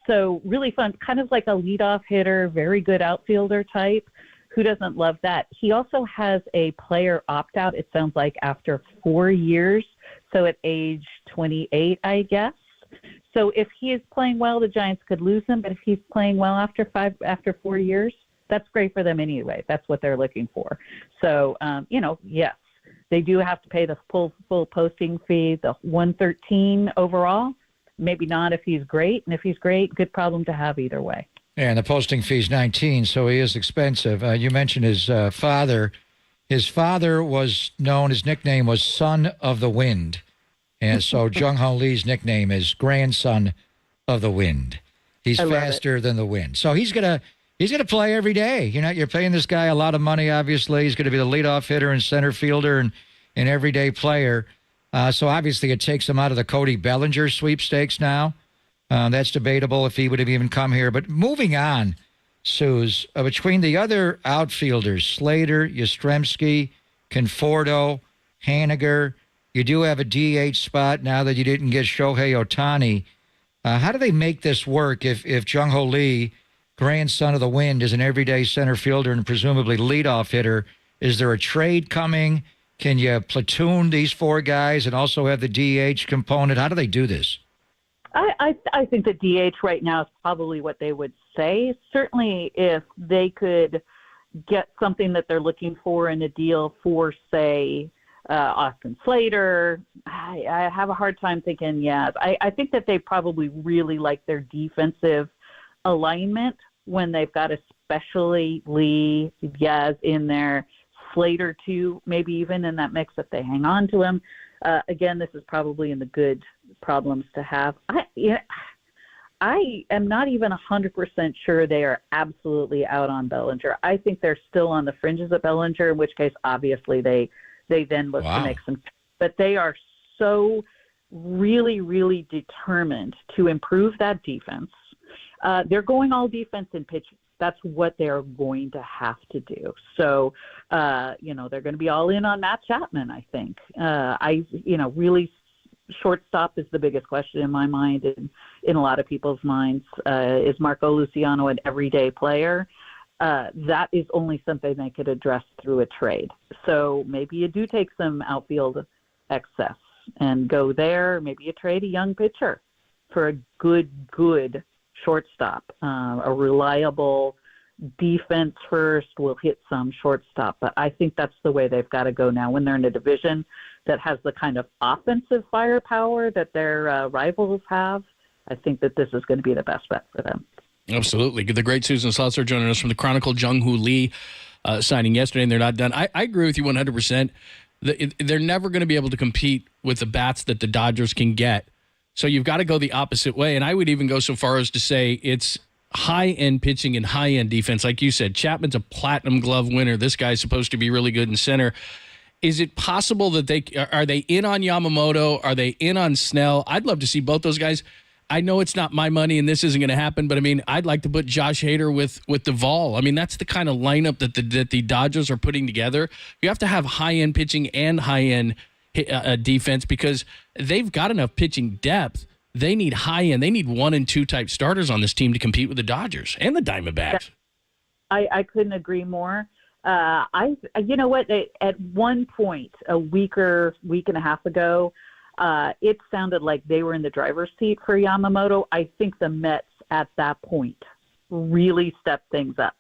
So really fun, kind of like a leadoff hitter, very good outfielder type. Who doesn't love that? He also has a player opt-out, it sounds like, after 4 years. So at age 28, I guess. So if he is playing well, the Giants could lose him. But if he's playing well after 4 years, that's great for them anyway. That's what they're looking for. So, yes, they do have to pay the full posting fee, the $113 overall. Maybe not if he's great. And if he's great, good problem to have either way. Yeah, and the posting fee is $19, so he is expensive. You mentioned his father. His father was known, his nickname was Son of the Wind. And so Jung Hoo Lee's nickname is Grandson of the Wind. He's faster than the wind. So he's going to play every day. You're paying this guy a lot of money, obviously. He's going to be the leadoff hitter and center fielder and an everyday player. So obviously it takes him out of the Cody Bellinger sweepstakes now. That's debatable if he would have even come here. But moving on, Suze, between the other outfielders, Slater, Yastrzemski, Conforto, Haniger, you do have a DH spot now that you didn't get Shohei Otani. How do they make this work if Jung Hoo Lee, grandson of the wind, is an everyday center fielder and presumably leadoff hitter? Is there a trade coming? Can you platoon these four guys and also have the DH component? How do they do this? I think the DH right now is probably what they would say. Certainly if they could get something that they're looking for in a deal for, say, Austin Slater, I have a hard time thinking, I think that they probably really like their defensive alignment when they've got especially Lee, Yaz in there, Slater too, maybe even in that mix if they hang on to him. Again, this is probably in the good problems to have. I am not even 100% sure they are absolutely out on Bellinger. I think they're still on the fringes of Bellinger, in which case obviously they then look to make some. But they are so really, really determined to improve that defense. They're going all defense in pitching. That's what they're going to have to do. So, they're going to be all in on Matt Chapman, I think. Really shortstop is the biggest question in my mind and in a lot of people's minds. Is Marco Luciano an everyday player? that is only something they could address through a trade. So maybe you do take some outfield excess and go there. Maybe you trade a young pitcher for a good shortstop, a reliable defense first, will hit some shortstop. But I think that's the way they've got to go now when they're in a division that has the kind of offensive firepower that their rivals have. I think that this is going to be the best bet for them. Absolutely. The great Susan Slaughter joining us from the Chronicle. Jung Hoo Lee signing yesterday, and they're not done. I agree with you 100%. They're never going to be able to compete with the bats that the Dodgers can get. So you've got to go the opposite way. And I would even go so far as to say it's high-end pitching and high-end defense. Like you said, Chapman's a platinum glove winner. This guy's supposed to be really good in center. Is it possible that are they in on Yamamoto? Are they in on Snell? I'd love to see both those guys. I know it's not my money and this isn't going to happen, but I mean, I'd like to put Josh Hader with Duvall. I mean, that's the kind of lineup that the Dodgers are putting together. You have to have high-end pitching and high-end defense because they've got enough pitching depth. They need high-end. They need 1 and 2 type starters on this team to compete with the Dodgers and the Diamondbacks. I couldn't agree more. You know what? At one point, a week and a half ago, it sounded like they were in the driver's seat for Yamamoto. I think the Mets at that point really stepped things up.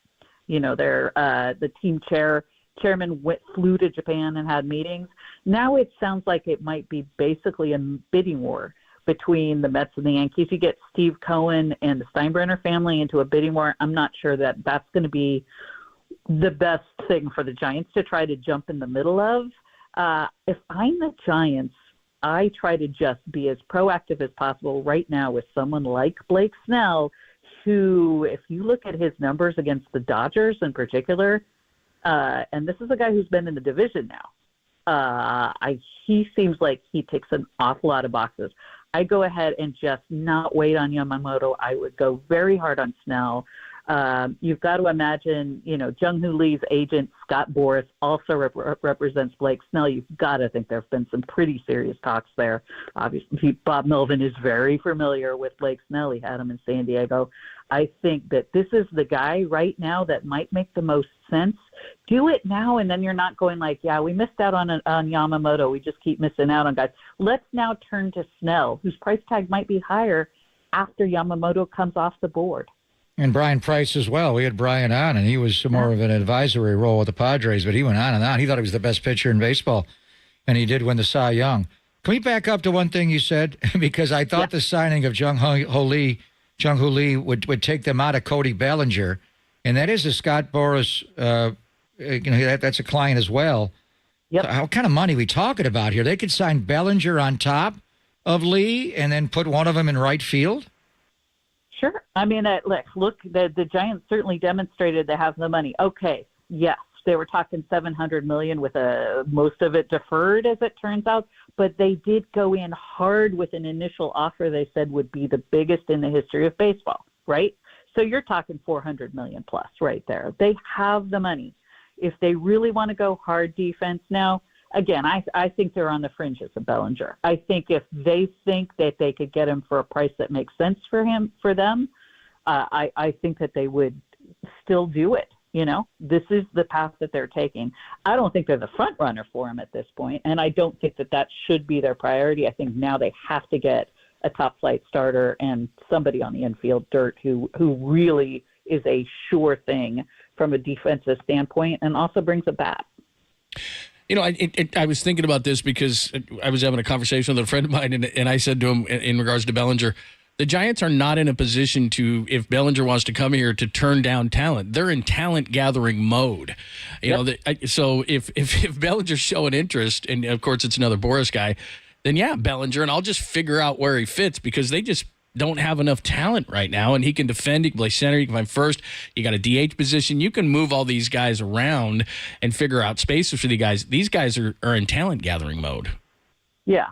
You know, the team chairman flew to Japan and had meetings. Now it sounds like it might be basically a bidding war between the Mets and the Yankees. You get Steve Cohen and the Steinbrenner family into a bidding war. I'm not sure that that's going to be the best thing for the Giants to try to jump in the middle of. If I'm the Giants, I try to just be as proactive as possible right now with someone like Blake Snell, who, if you look at his numbers against the Dodgers in particular, and this is a guy who's been in the division now, he seems like he ticks an awful lot of boxes. I go ahead and just not wait on Yamamoto. I would go very hard on Snell. You've got to imagine, Jung Hoo Lee's agent, Scott Boras, also represents Blake Snell. You've got to think there have been some pretty serious talks there. Obviously, Bob Melvin is very familiar with Blake Snell. He had him in San Diego. I think that this is the guy right now that might make the most sense. Do it now, and then you're not going like, yeah, we missed out on Yamamoto. We just keep missing out on guys. Let's now turn to Snell, whose price tag might be higher after Yamamoto comes off the board. And Brian Price as well. We had Brian on, and he was more of an advisory role with the Padres, but he went on and on. He thought he was the best pitcher in baseball, and he did win the Cy Young. Can we back up to one thing you said? Because I thought the signing of Jung Hoo Lee would take them out of Cody Bellinger, and that is a Scott Boras, that's a client as well. Yep. So how kind of money are we talking about here? They could sign Bellinger on top of Lee and then put one of them in right field? Sure. I mean, look, the Giants certainly demonstrated they have the money. Okay, yes, they were talking $700 million with most of it deferred, as it turns out, but they did go in hard with an initial offer they said would be the biggest in the history of baseball, right? So you're talking $400 million plus right there. They have the money. If they really want to go hard defense now, again, I think they're on the fringes of Bellinger. I think if they think that they could get him for a price that makes sense for them, I think that they would still do it. This is the path that they're taking. I don't think they're the front runner for him at this point, and I don't think that should be their priority. I think now they have to get a top flight starter and somebody on the infield dirt who really is a sure thing from a defensive standpoint and also brings a bat. I was thinking about this because I was having a conversation with a friend of mine, and I said to him in regards to Bellinger, the Giants are not in a position to, if Bellinger wants to come here, to turn down talent. They're in talent gathering mode. So if Bellinger's showing interest, and of course it's another Boras guy, then yeah, Bellinger, and I'll just figure out where he fits because they just don't have enough talent right now, and he can defend, he can play center, he can find first, you got a DH position, you can move all these guys around and figure out spaces for the guys. These guys are in talent gathering mode. Yeah.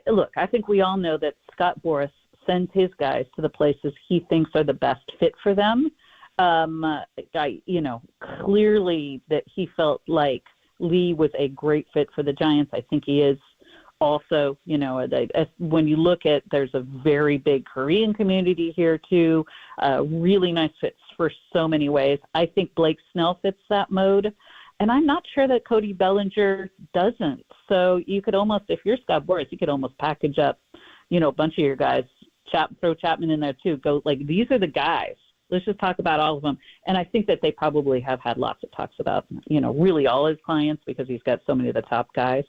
Look, I think we all know that Scott Boras sends his guys to the places he thinks are the best fit for them. Clearly that he felt like Lee was a great fit for the Giants. I think he is. Also, when you look at, there's a very big Korean community here too, really nice fits for so many ways. I think Blake Snell fits that mode, and I'm not sure that Cody Bellinger doesn't. So you could almost, if you're Scott Boras, you could almost package up, a bunch of your guys, throw Chapman in there too. Go like, these are the guys. Let's just talk about all of them. And I think that they probably have had lots of talks about, really all his clients because he's got so many of the top guys.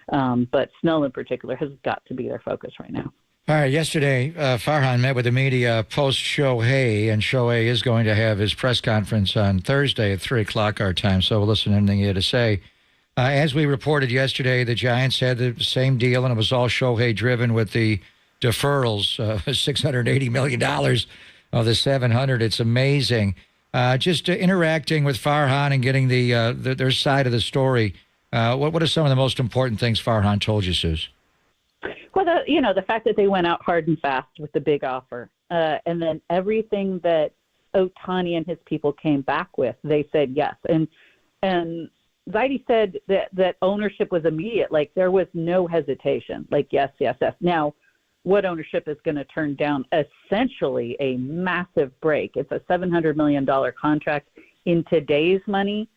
But Snell in particular has got to be their focus right now. All right, yesterday, Farhan met with the media post-Shohei, and Shohei is going to have his press conference on Thursday at 3 o'clock our time, so we'll listen to anything he had to say. As we reported yesterday, the Giants had the same deal, and it was all Shohei-driven with the deferrals, $680 million of the $700. It's amazing. Just interacting with Farhan and getting their side of the story, what are some of the most important things Farhan told you, Suze? Well, the fact that they went out hard and fast with the big offer, and then everything that Otani and his people came back with, they said yes. And Zaidi said that ownership was immediate. Like, there was no hesitation. Like, yes, yes, yes. Now, what ownership is going to turn down essentially a massive break. It's a $700 million contract in today's money.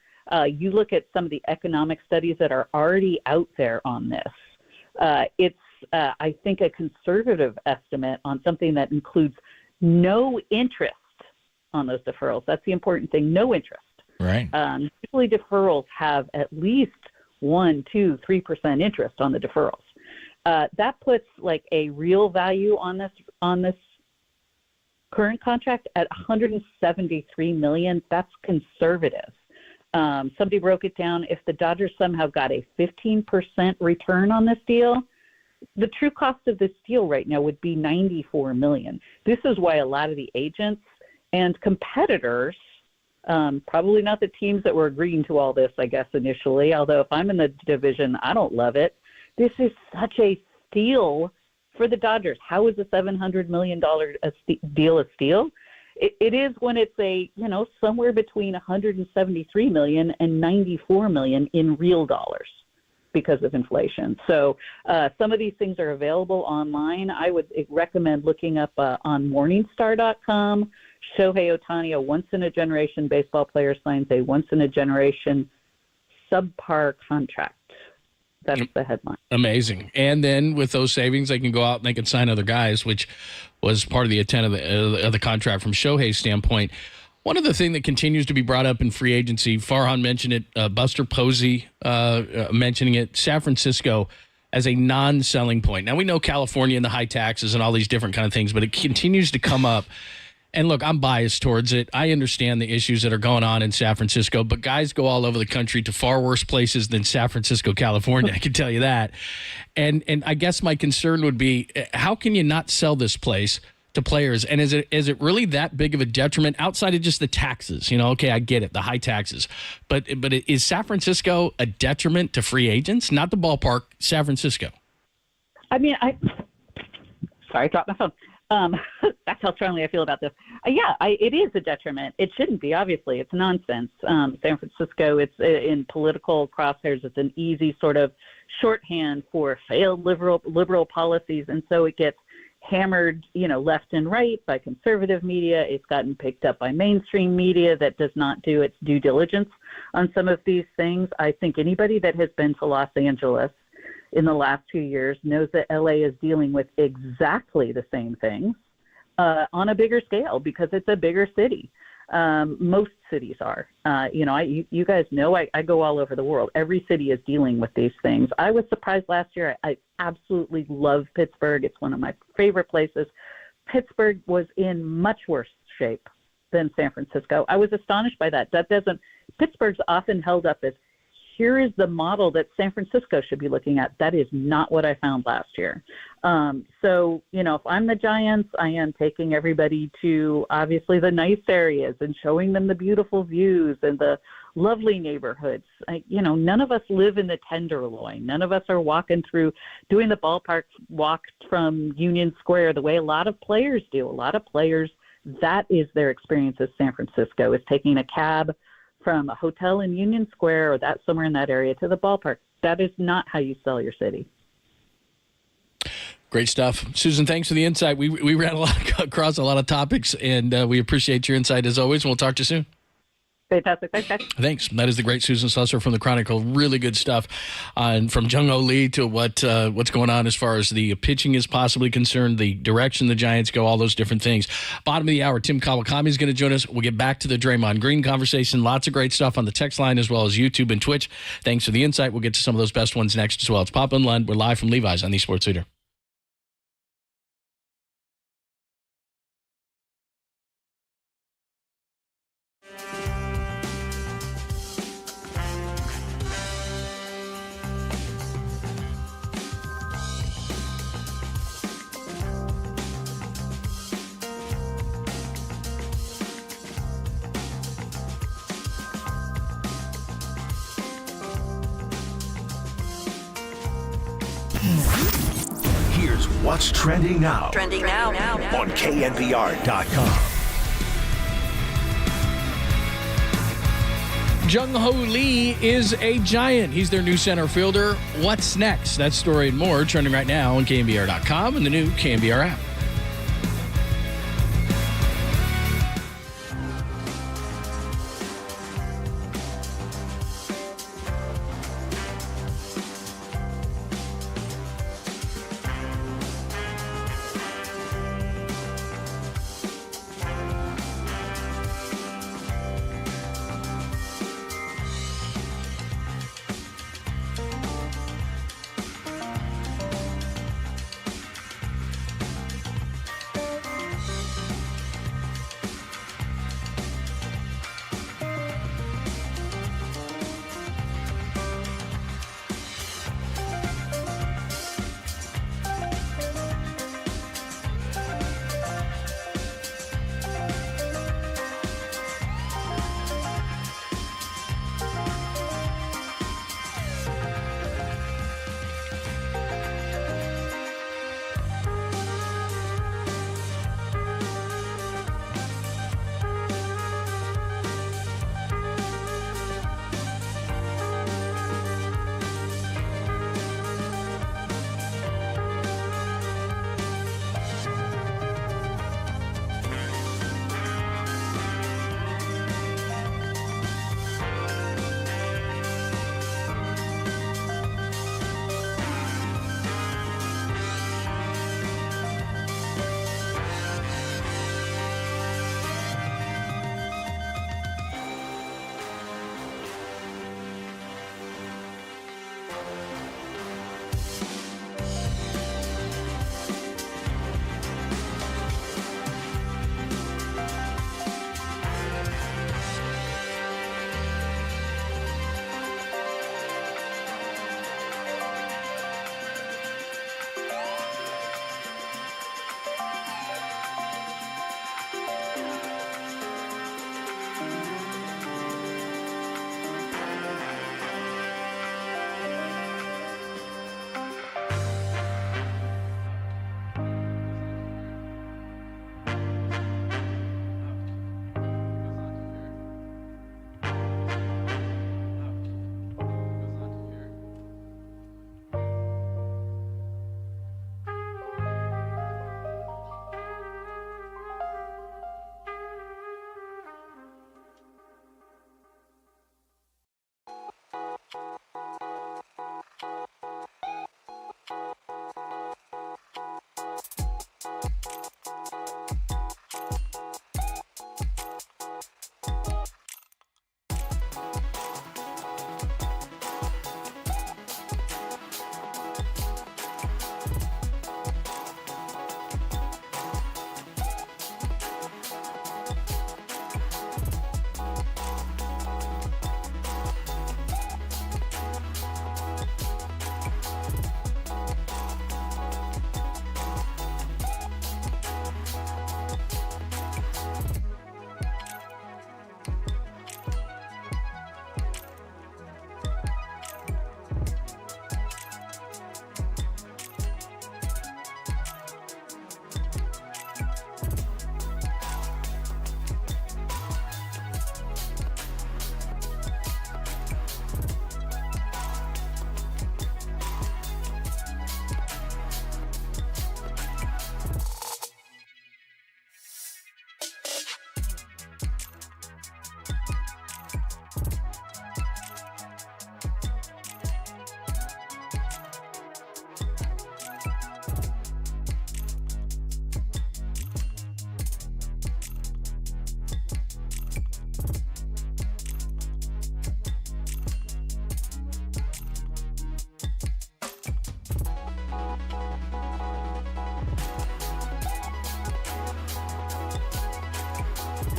You look at some of the economic studies that are already out there on this. It's, I think, a conservative estimate on something that includes no interest on those deferrals. That's the important thing, no interest. Right. Usually deferrals have at least 1%, 2%, 3% interest on the deferrals. That puts like a real value on this current contract at $173 million. That's conservative. Somebody broke it down. If the Dodgers somehow got a 15% return on this deal, the true cost of this deal right now would be $94 million. This is why a lot of the agents and competitors, probably not the teams that were agreeing to all this, I guess, initially, although if I'm in the division, I don't love it. This is such a steal for the Dodgers. How is a $700 million deal a steal? It is when it's somewhere between $173 million and $94 million in real dollars because of inflation. So some of these things are available online. I would recommend looking up on Morningstar.com. Shohei Otani, a once-in-a-generation baseball player, signs a once-in-a-generation subpar contract. That's the headline. Amazing. And then with those savings, they can go out and they can sign other guys, which was part of the intent of the contract from Shohei's standpoint. One other thing that continues to be brought up in free agency, Farhan mentioned it, Buster Posey mentioning it, San Francisco as a non-selling point. Now, we know California and the high taxes and all these different kind of things, but it continues to come up. And look, I'm biased towards it. I understand the issues that are going on in San Francisco, but guys go all over the country to far worse places than San Francisco, California. I can tell you that. And I guess my concern would be, how can you not sell this place to players? And is it really that big of a detriment outside of just the taxes? Okay, I get it, the high taxes. But is San Francisco a detriment to free agents? Not the ballpark, San Francisco. I mean, sorry, I dropped my phone. That's how strongly I feel about this. It is a detriment. It shouldn't be, obviously. It's nonsense. San Francisco, it's in political crosshairs. It's an easy sort of shorthand for failed liberal policies, and so it gets hammered, left and right by conservative media. It's gotten picked up by mainstream media that does not do its due diligence on some of these things. I think anybody that has been to Los Angeles in the last 2 years knows that LA is dealing with exactly the same things on a bigger scale because it's a bigger city. Most cities are. You guys know I go all over the world. Every city is dealing with these things. I was surprised last year. I absolutely love Pittsburgh. It's one of my favorite places. Pittsburgh was in much worse shape than San Francisco. I was astonished by that. Pittsburgh's often held up as, here is the model that San Francisco should be looking at. That is not what I found last year. If I'm the Giants, I am taking everybody to obviously the nice areas and showing them the beautiful views and the lovely neighborhoods. None of us live in the Tenderloin. None of us are walking through, doing the ballpark walk from Union Square the way a lot of players do. A lot of players, that is their experience as San Francisco, is taking a cab from a hotel in Union Square or that somewhere in that area to the ballpark. That is not how you sell your city. Great stuff. Susan, thanks for the insight. We ran across a lot of topics, and we appreciate your insight as always. We'll talk to you soon. Fantastic. Thanks, guys. Thanks. That is the great Susan Slusser from the Chronicle. Really good stuff. And from Jung Hoo Lee to what's going on as far as the pitching is possibly concerned, the direction the Giants go, all those different things. Bottom of the hour, Tim Kawakami is going to join us. We'll get back to the Draymond Green conversation. Lots of great stuff on the text line as well as YouTube and Twitch. Thanks for the insight. We'll get to some of those best ones next as well. It's Papa and Lund. We're live from Levi's on the Sports Leader. Here's what's trending now. Trending now. On KNBR.com. Jung Hoo Lee is a Giant. He's their new center fielder. What's next? That story and more trending right now on KNBR.com and the new KNBR app.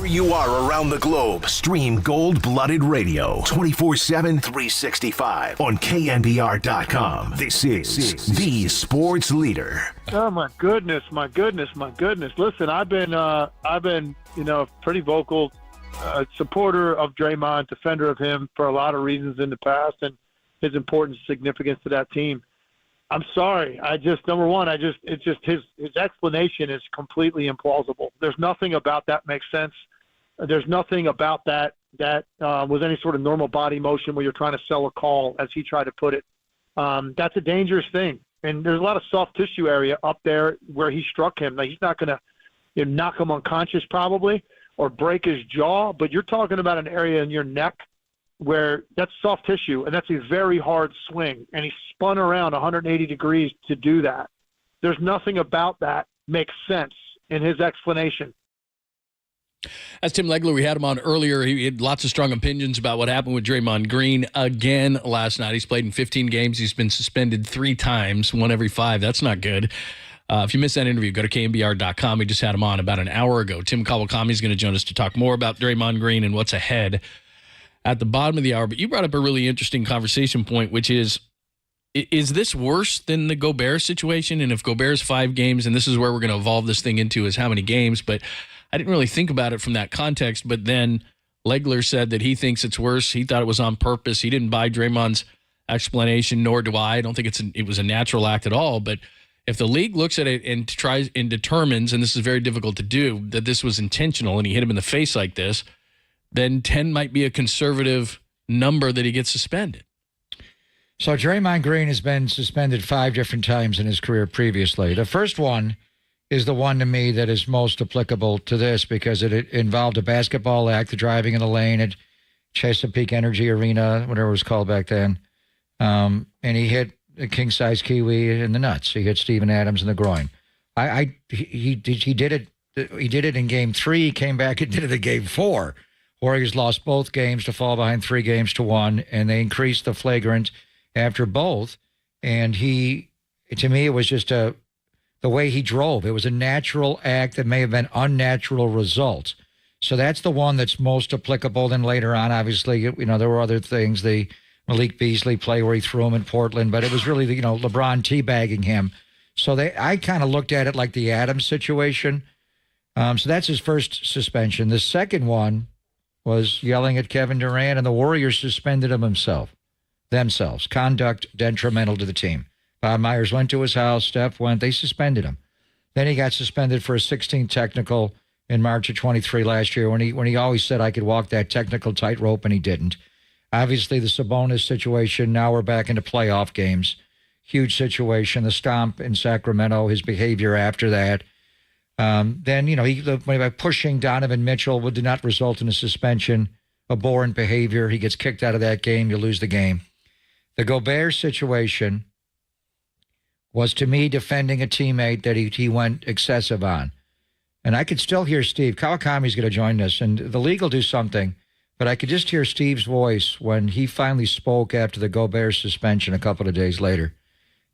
Wherever you are around the globe, stream Gold-Blooded Radio 24/7, 365 on KNBR.com. This is the sports leader. Oh my goodness, my goodness, my goodness! Listen, I've been a pretty vocal supporter of Draymond, defender of him for a lot of reasons in the past, and his importance, significance to that team. I'm sorry. It's just his explanation is completely implausible. There's nothing about that makes sense. There's nothing about that was any sort of normal body motion where you're trying to sell a call, as he tried to put it. That's a dangerous thing. And there's a lot of soft tissue area up there where he struck him. Now, he's not going to knock him unconscious probably or break his jaw, but you're talking about an area in your neck where that's soft tissue, and that's a very hard swing. And he spun around 180 degrees to do that. There's nothing about that makes sense in his explanation. That's Tim Legler. We had him on earlier. He had lots of strong opinions about what happened with Draymond Green again last night. He's played in 15 games. He's been suspended 3 times, 1 every 5. That's not good. If you missed that interview, go to KNBR.com. We just had him on about an hour ago. Tim Kawakami is going to join us to talk more about Draymond Green and what's ahead at the bottom of the hour. But you brought up a really interesting conversation point, which is this worse than the Gobert situation? And if Gobert's 5 games, and this is where we're going to evolve this thing into, is how many games? But I didn't really think about it from that context. But then Legler said that he thinks it's worse. He thought it was on purpose. He didn't buy Draymond's explanation, nor do I. I don't think it was a natural act at all. But if the league looks at it and tries and determines, and this is very difficult to do, that this was intentional and he hit him in the face like this, then 10 might be a conservative number that he gets suspended. So Draymond Green has been suspended 5 different times in his career previously. The first one is the one to me that is most applicable to this because it involved a basketball act, the driving in the lane at Chesapeake Energy Arena, whatever it was called back then. And he hit a king-size Kiwi in the nuts. He hit Steven Adams in the groin. He did it in Game 3. He came back and did it in Game 4. Warriors lost both games to fall behind 3-1, and they increased the flagrant after both. And to me, it was just the way he drove. It was a natural act that may have been unnatural results. So that's the one that's most applicable. Then later on, obviously, there were other things. The Malik Beasley play where he threw him in Portland, but it was really, LeBron teabagging him. So I kind of looked at it like the Adams situation. So that's his first suspension. The second one was yelling at Kevin Durant, and the Warriors suspended him themselves. Conduct detrimental to the team. Bob Myers went to his house. Steph went. They suspended him. Then he got suspended for a 16 technical in March of 23 last year when he always said I could walk that technical tightrope, and he didn't. Obviously, the Sabonis situation, now we're back into playoff games. Huge situation. The stomp in Sacramento, his behavior after that. Then, by pushing Donovan Mitchell did not result in a suspension, abhorrent behavior. He gets kicked out of that game. You lose the game. The Gobert situation was, to me, defending a teammate that he went excessive on. And I could still hear Steve. Kawakami's going to join us, and the league will do something. But I could just hear Steve's voice when he finally spoke after the Gobert suspension a couple of days later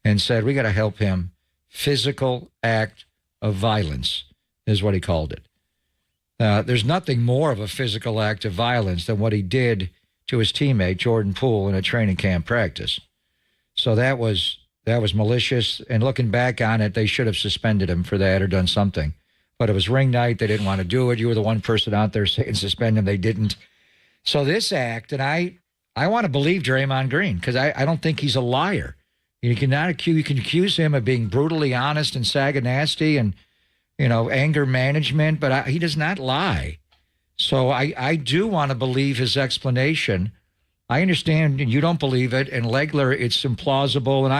and said, we got to help him. Physical act of violence is what he called it. There's nothing more of a physical act of violence than what he did to his teammate, Jordan Poole, in a training camp practice. So that was malicious. And looking back on it, they should have suspended him for that or done something. But it was ring night. They didn't want to do it. You were the one person out there saying suspend him. They didn't. So this act, and I want to believe Draymond Green because I don't think he's a liar. You can accuse him of being brutally honest and saganasty and, anger management, but he does not lie. So I do want to believe his explanation. I understand you don't believe it, and Legler, it's implausible. And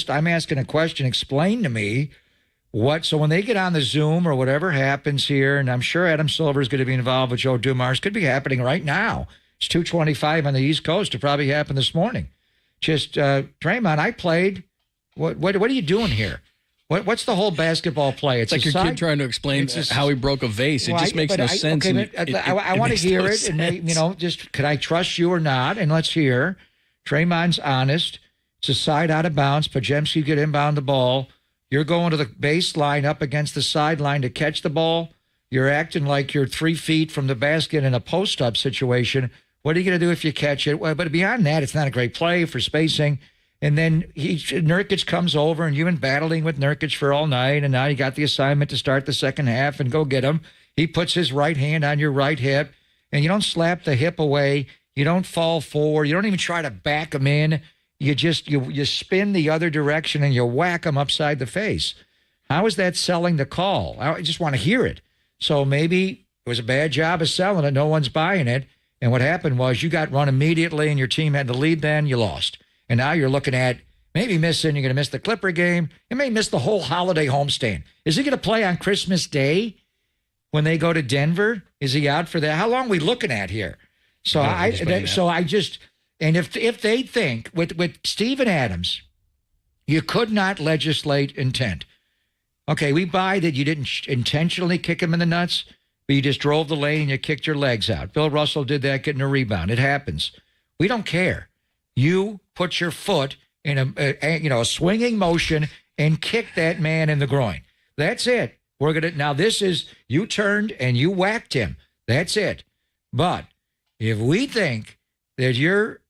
I'm asking a question. Explain to me so when they get on the Zoom or whatever happens here, and I'm sure Adam Silver is going to be involved with Joe Dumars, could be happening right now. It's 2:25 on the East Coast. It probably happened this morning. Just, Draymond, I played. What are you doing here? What's the whole basketball play? It's like your kid trying to explain how he broke a vase. It just makes no sense. Okay, I want to hear it. And just could I trust you or not? And let's hear. Draymond's honest. It's a side out of bounds. Podziemski could inbound the ball. You're going to the baseline up against the sideline to catch the ball. You're acting like you're 3 feet from the basket in a post-up situation. What are you going to do if you catch it? Well, but beyond that, it's not a great play for spacing. And then Nurkic comes over, and you've been battling with Nurkic for all night, and now you got the assignment to start the second half and go get him. He puts his right hand on your right hip, and you don't slap the hip away. You don't fall forward. You don't even try to back him in. You just you spin the other direction, and you whack him upside the face. How is that selling the call? I just want to hear it. So maybe it was a bad job of selling it. No one's buying it. And what happened was you got run immediately, and your team had the lead then. You lost. And now you're looking at maybe missing. You're going to miss the Clipper game. You may miss the whole holiday homestand. Is he going to play on Christmas Day when they go to Denver? Is he out for that? How long are we looking at here? So and if they think with Steven Adams, you could not legislate intent. Okay, we buy that you didn't intentionally kick him in the nuts, but you just drove the lane and you kicked your legs out. Bill Russell did that, getting a rebound. It happens. We don't care. You put your foot in a swinging motion and kick that man in the groin. That's it. This is, you turned and you whacked him. That's it. But if we think that your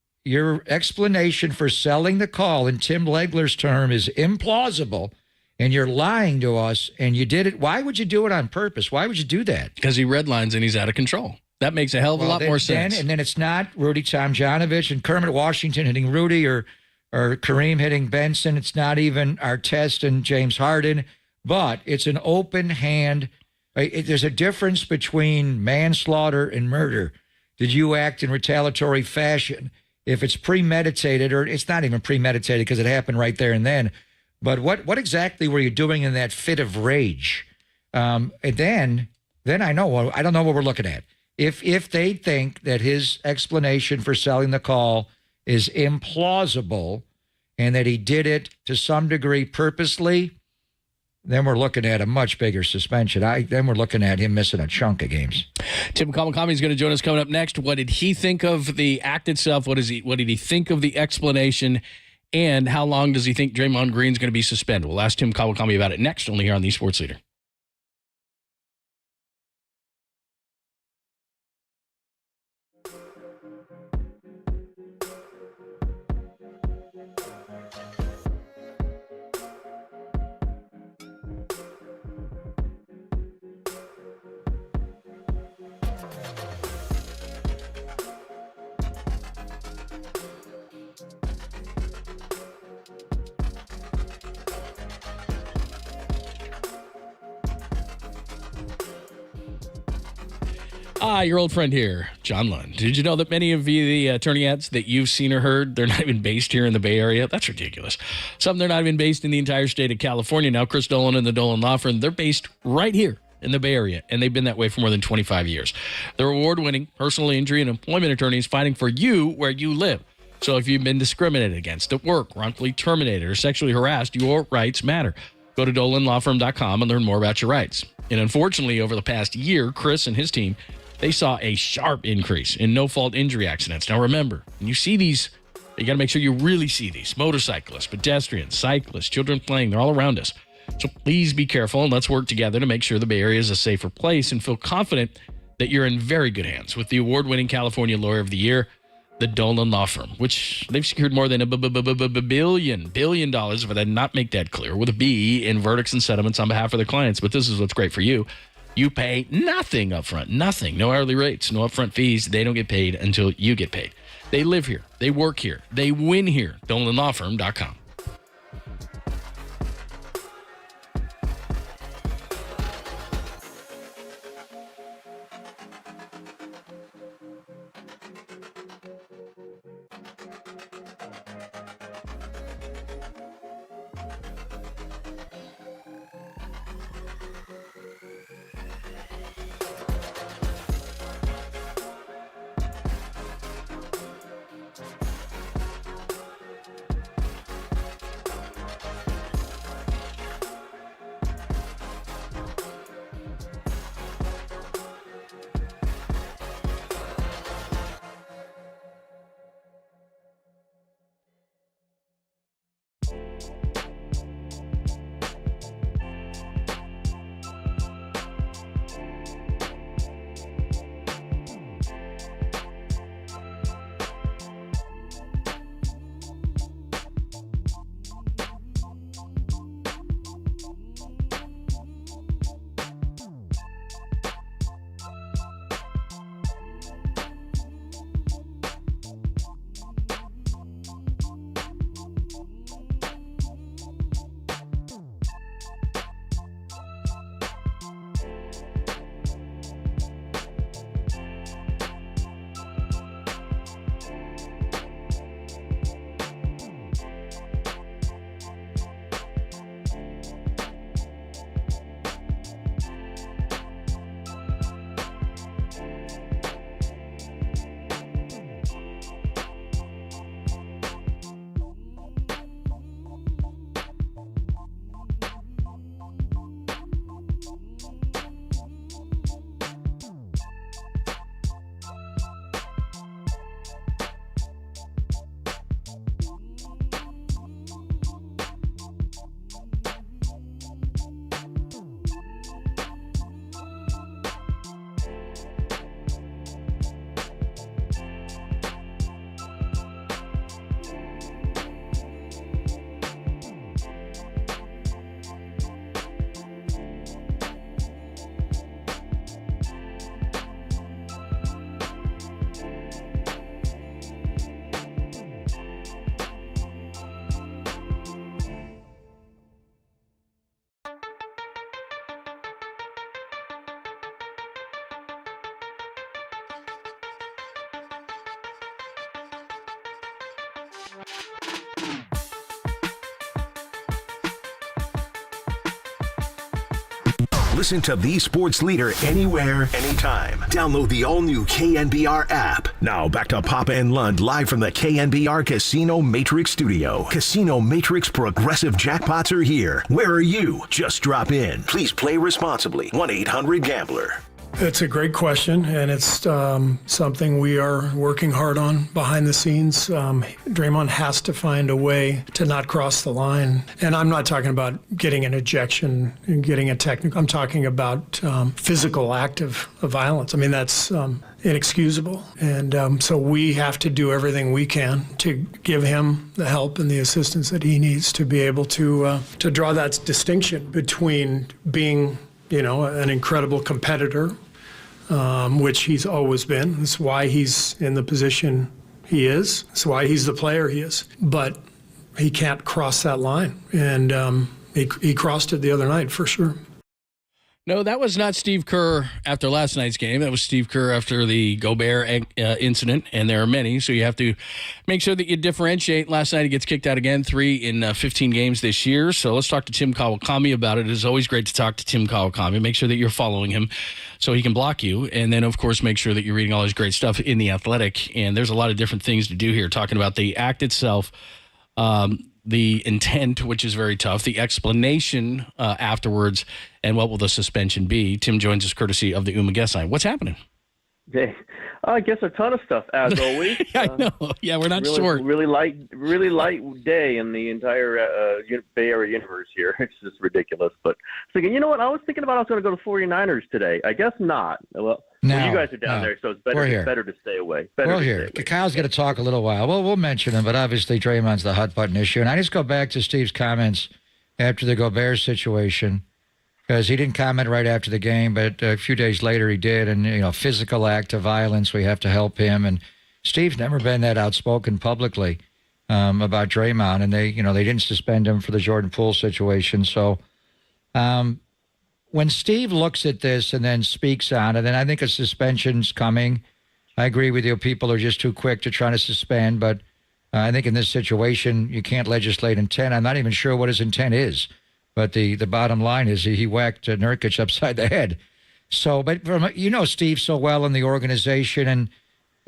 explanation for selling the call in Tim Legler's term is implausible, and you're lying to us, and you did it, why would you do it on purpose? Why would you do that? Because he redlines and he's out of control. That makes a hell of a lot more sense. And then it's not Rudy Tomjanovich and Kermit Washington hitting Rudy or Kareem hitting Benson. It's not even Artest and James Harden. But it's an open hand. There's a difference between manslaughter and murder. Did you act in retaliatory fashion? If it's premeditated, or it's not even premeditated because it happened right there and then. But what exactly were you doing in that fit of rage? And then I don't know what we're looking at. If they think that his explanation for selling the call is implausible and that he did it to some degree purposely, then we're looking at a much bigger suspension. Then we're looking at him missing a chunk of games. Tim Kamakami is going to join us coming up next. What did he think of the act itself? What did he think of the explanation? And how long does he think Draymond Green's going to be suspended? We'll ask Tim Kawakami about it next, only here on the Sports Leader. Your old friend here, John Lund. Did you know that many of the attorney ads that you've seen or heard, they're not even based here in the Bay Area? That's ridiculous. Some, they're not even based in the entire state of California. Now, Chris Dolan and the Dolan Law Firm, they're based right here in the Bay Area, and they've been that way for more than 25 years. They're award-winning personal injury and employment attorneys fighting for you where you live. So if you've been discriminated against at work, wrongfully terminated, or sexually harassed, your rights matter. Go to DolanLawFirm.com and learn more about your rights. And unfortunately, over the past year, Chris and his team, they saw a sharp increase in no-fault injury accidents. Now remember, when you see these, you got to make sure you really see these. Motorcyclists, pedestrians, cyclists, children playing, they're all around us. So please be careful, and let's work together to make sure the Bay Area is a safer place and feel confident that you're in very good hands with the award-winning California Lawyer of the Year, the Dolan Law Firm, which they've secured more than $1 billion, if I did not make that clear, with a B in verdicts and settlements on behalf of their clients. But this is what's great for you. You pay nothing up front, nothing, no hourly rates, no upfront fees. They don't get paid until you get paid. They live here. They work here. They win here. DolanLawFirm.com. Listen to the sports leader anywhere, anytime. Download the all-new KNBR app. Now back to Papa and Lund live from the KNBR Casino Matrix Studio. Casino Matrix Progressive Jackpots are here. Where are you? Just drop in. Please play responsibly. 1-800-GAMBLER. It's a great question, and it's something we are working hard on behind the scenes. Draymond has to find a way to not cross the line. And I'm not talking about getting an ejection and getting a technical. I'm talking about physical act of violence. I mean, that's inexcusable. And so we have to do everything we can to give him the help and the assistance that he needs to be able to draw that distinction between being, an incredible competitor, which he's always been. That's why he's in the position he is. That's why he's the player he is. But he can't cross that line. And he crossed it the other night for sure. No, that was not Steve Kerr after last night's game. That was Steve Kerr after the Gobert incident, and there are many, so you have to make sure that you differentiate. Last night he gets kicked out again, 3 in 15 games this year. So let's talk to Tim Kawakami about it. It is always great to talk to Tim Kawakami. Make sure that you're following him so he can block you, and then, of course, make sure that you're reading all his great stuff in The Athletic. And there's a lot of different things to do here, talking about the act itself, the intent, which is very tough, the explanation afterwards, and what will the suspension be. Tim joins us courtesy of the Uma guest line. What's happening? Hey, I guess a ton of stuff, as always. I know. Yeah, we're not really, short. Really light day in the entire Bay Area universe here. It's just ridiculous. But thinking, you know what? I was thinking about I was going to go to 49ers today. I guess not. Well, you guys are down there, so it's better to stay away. We're here. Kyle's going to talk a little while. Well, we'll mention him, but obviously Draymond's the hot button issue. And I just go back to Steve's comments after the Gobert situation, because he didn't comment right after the game, but a few days later he did. And, physical act of violence, we have to help him. And Steve's never been that outspoken publicly about Draymond. And they didn't suspend him for the Jordan Poole situation. So when Steve looks at this and then speaks on it, then I think a suspension's coming. I agree with you. People are just too quick to try to suspend. But I think in this situation, you can't legislate intent. I'm not even sure what his intent is. But the bottom line is he whacked Nurkic upside the head. So, but Steve so well in the organization,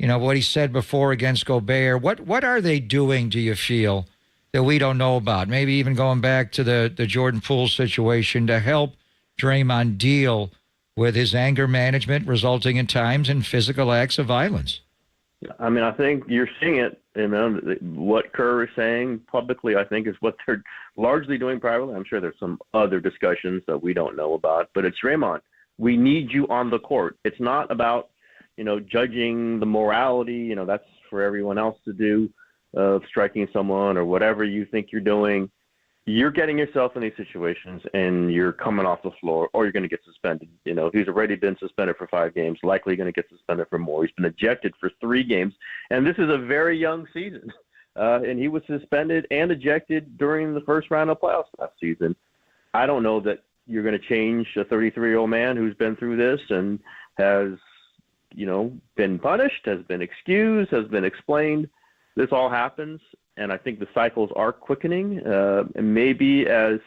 and what he said before against Gobert. What are they doing, do you feel, that we don't know about? Maybe even going back to the Jordan Poole situation to help Draymond deal with his anger management, resulting in times in physical acts of violence. I mean, I think you're seeing it. What Kerr is saying publicly, I think, is what they're largely doing privately. I'm sure there's some other discussions that we don't know about, but it's Draymond. We need you on the court. It's not about, judging the morality. That's for everyone else to do, of striking someone or whatever you think you're doing. You're getting yourself in these situations and you're coming off the floor, or you're going to get suspended. He's already been suspended for 5 games, likely going to get suspended for more. He's been ejected for 3 games, and this is a very young season. And he was suspended and ejected during the first round of playoffs last season. I don't know that you're going to change a 33-year-old man who's been through this and has, been punished, has been excused, has been explained. This all happens. And I think the cycles are quickening. And maybe as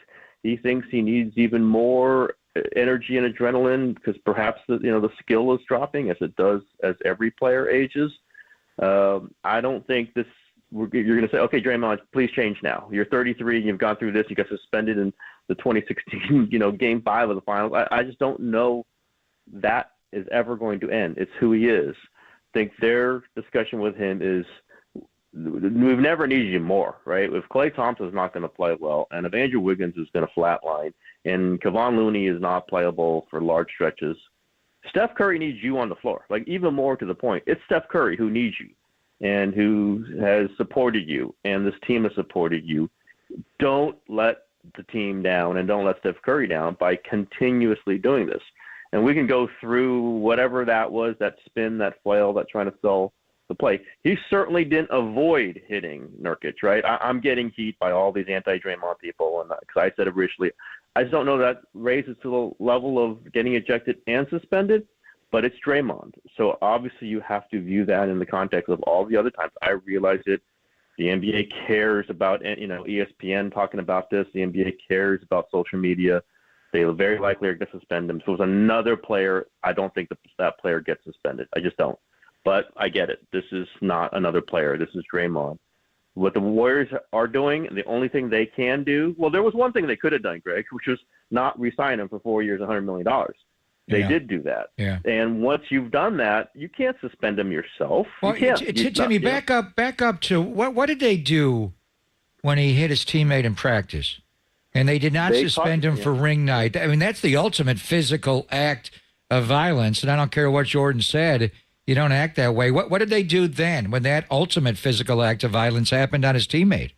he thinks he needs even more energy and adrenaline, because perhaps the skill is dropping, as it does as every player ages. I don't think you're going to say, okay, Draymond, please change now. You're 33 and you've gone through this. You got suspended in the 2016, Game 5 of the finals. I just don't know that is ever going to end. It's who he is. I think their discussion with him is, we've never needed you more, right? If Klay Thompson's not going to play well, and if Andrew Wiggins is going to flatline, and Kevon Looney is not playable for large stretches, Steph Curry needs you on the floor. Like, even more to the point, it's Steph Curry who needs you and who has supported you, and this team has supported you. Don't let the team down and don't let Steph Curry down by continuously doing this. And we can go through whatever that was, that spin, that flail, that trying to sell the play. He certainly didn't avoid hitting Nurkic, right? I'm getting heat by all these anti-Draymond people, and because I said originally, I just don't know that raises to the level of getting ejected and suspended, but it's Draymond. So obviously you have to view that in the context of all the other times. I realize it. The NBA cares about, ESPN talking about this. The NBA cares about social media. They very likely are going to suspend him. If it was another player, I don't think that player gets suspended. I just don't. But I get it. This is not another player. This is Draymond. What the Warriors are doing, the only thing they can do, well, there was one thing they could have done, Greg, which was not re-sign him for 4 years, $100 million. They did do that. Yeah. And once you've done that, you can't suspend him yourself. Well, you can't. Timmy, back up to what did they do when he hit his teammate in practice? And they did not suspend him for ring night. I mean, that's the ultimate physical act of violence. And I don't care what Jordan said. You don't act that way. What did they do then when that ultimate physical act of violence happened on his teammate?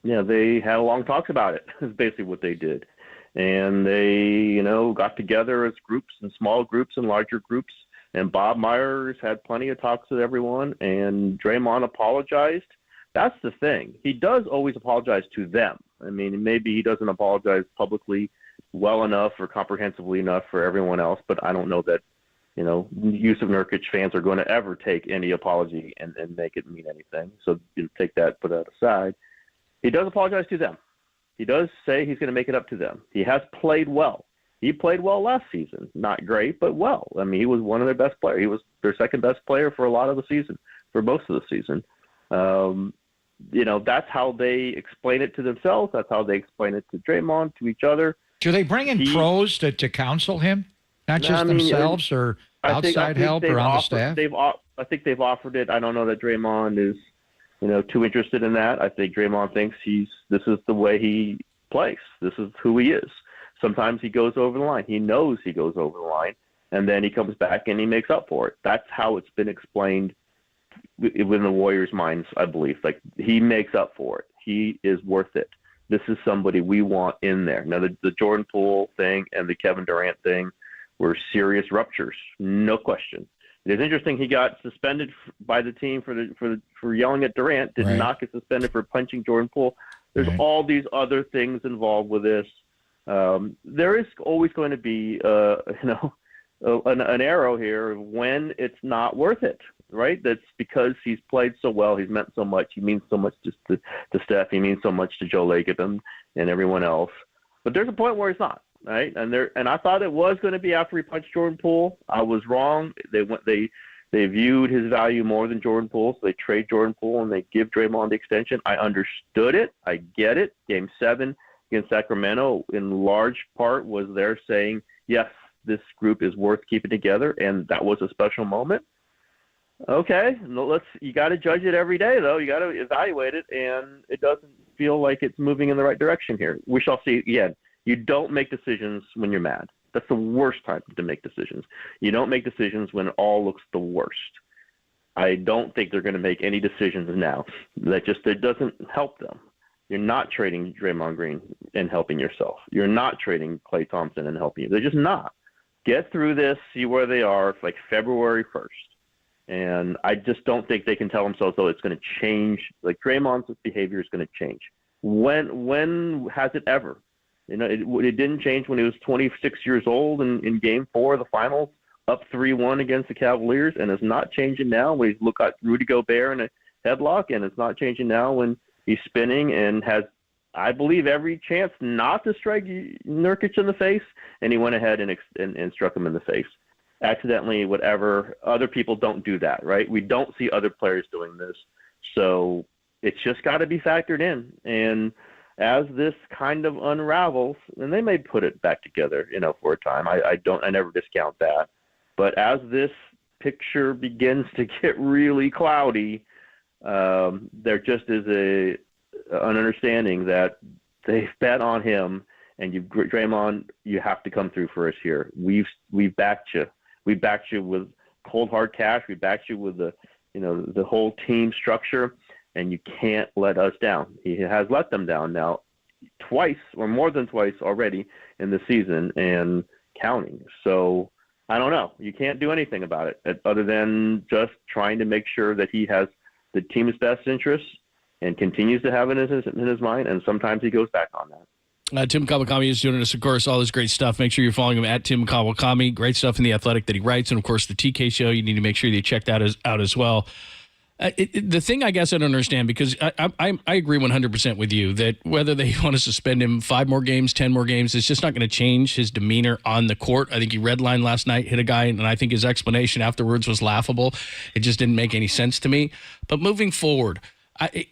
Yeah, they had long talks about it. Is basically what they did. And they, got together as groups and small groups and larger groups. And Bob Myers had plenty of talks with everyone. And Draymond apologized. That's the thing. He does always apologize to them. I mean, maybe he doesn't apologize publicly well enough or comprehensively enough for everyone else. But I don't know that, Yusuf Nurkic fans are going to ever take any apology and make it mean anything. So take that, put that aside. He does apologize to them. He does say he's going to make it up to them. He has played well. He played well last season. Not great, but well. I mean, he was one of their best players. He was their second best player for a lot of the season, for most of the season. That's how they explain it to themselves. That's how they explain it to Draymond, to each other. Do they bring in pros to counsel him? Not just themselves or outside help or on the staff? I think they've offered it. I don't know that Draymond is too interested in that. I think Draymond thinks this is the way he plays. This is who he is. Sometimes he goes over the line. He knows he goes over the line, and then he comes back and he makes up for it. That's how it's been explained within the Warriors' minds, I believe. Like, he makes up for it. He is worth it. This is somebody we want in there. Now, the Jordan Poole thing and the Kevin Durant thing were serious ruptures, no question. It is interesting he got suspended by the team for yelling at Durant, did not get suspended for punching Jordan Poole. There's all these other things involved with this. There is always going to be, an arrow here when it's not worth it, right? That's because he's played so well. He's meant so much. He means so much to Steph. He means so much to Joe Lacob and everyone else. But there's a point where it's not. Right, and I thought it was going to be after he punched Jordan Poole. I was wrong. They viewed his value more than Jordan Poole, so they trade Jordan Poole and they give Draymond the extension. I understood it. I get it. Game 7 against Sacramento, in large part, was there saying, yes, this group is worth keeping together, and that was a special moment. Okay, you got to judge it every day, though. You got to evaluate it, and it doesn't feel like it's moving in the right direction here. We shall see again. You don't make decisions when you're mad. That's the worst time to make decisions. You don't make decisions when it all looks the worst. I don't think they're going to make any decisions now. It doesn't help them. You're not trading Draymond Green and helping yourself. You're not trading Klay Thompson and helping you. They're just not. Get through this, see where they are. It's like February 1st. And I just don't think they can tell themselves, oh, it's going to change. Like, Draymond's behavior is going to change. When has it ever? It didn't change when he was 26 years old in Game 4 of the Finals, up 3-1 against the Cavaliers, and it's not changing now when he's look at Rudy Gobert in a headlock, and it's not changing now when he's spinning and has, I believe, every chance not to strike Nurkic in the face, and he went ahead and struck him in the face. Accidentally, whatever. Other people don't do that, right? We don't see other players doing this. So it's just got to be factored in. And as this kind of unravels, and they may put it back together, for a time. I never discount that. But as this picture begins to get really cloudy, there just is an understanding that they've bet on him, and Draymond, you have to come through for us here. We've backed you. We backed you with cold hard cash. We backed you with the whole team structure. And you can't let us down. He has let them down now twice or more than twice already in the season and counting. So I don't know. You can't do anything about it other than just trying to make sure that he has the team's best interests and continues to have it in his mind. And sometimes he goes back on that. Tim Kawakami is doing us, of course, all this great stuff. Make sure you're following him at Tim Kawakami. Great stuff in The Athletic that he writes. And, of course, the TK Show, you need to make sure you check that out as well. The thing I guess I don't understand, because I agree 100% with you that whether they want to suspend him 5 more games, 10 more games, it's just not going to change his demeanor on the court. I think he redlined last night, hit a guy, and I think his explanation afterwards was laughable. It just didn't make any sense to me. But moving forward,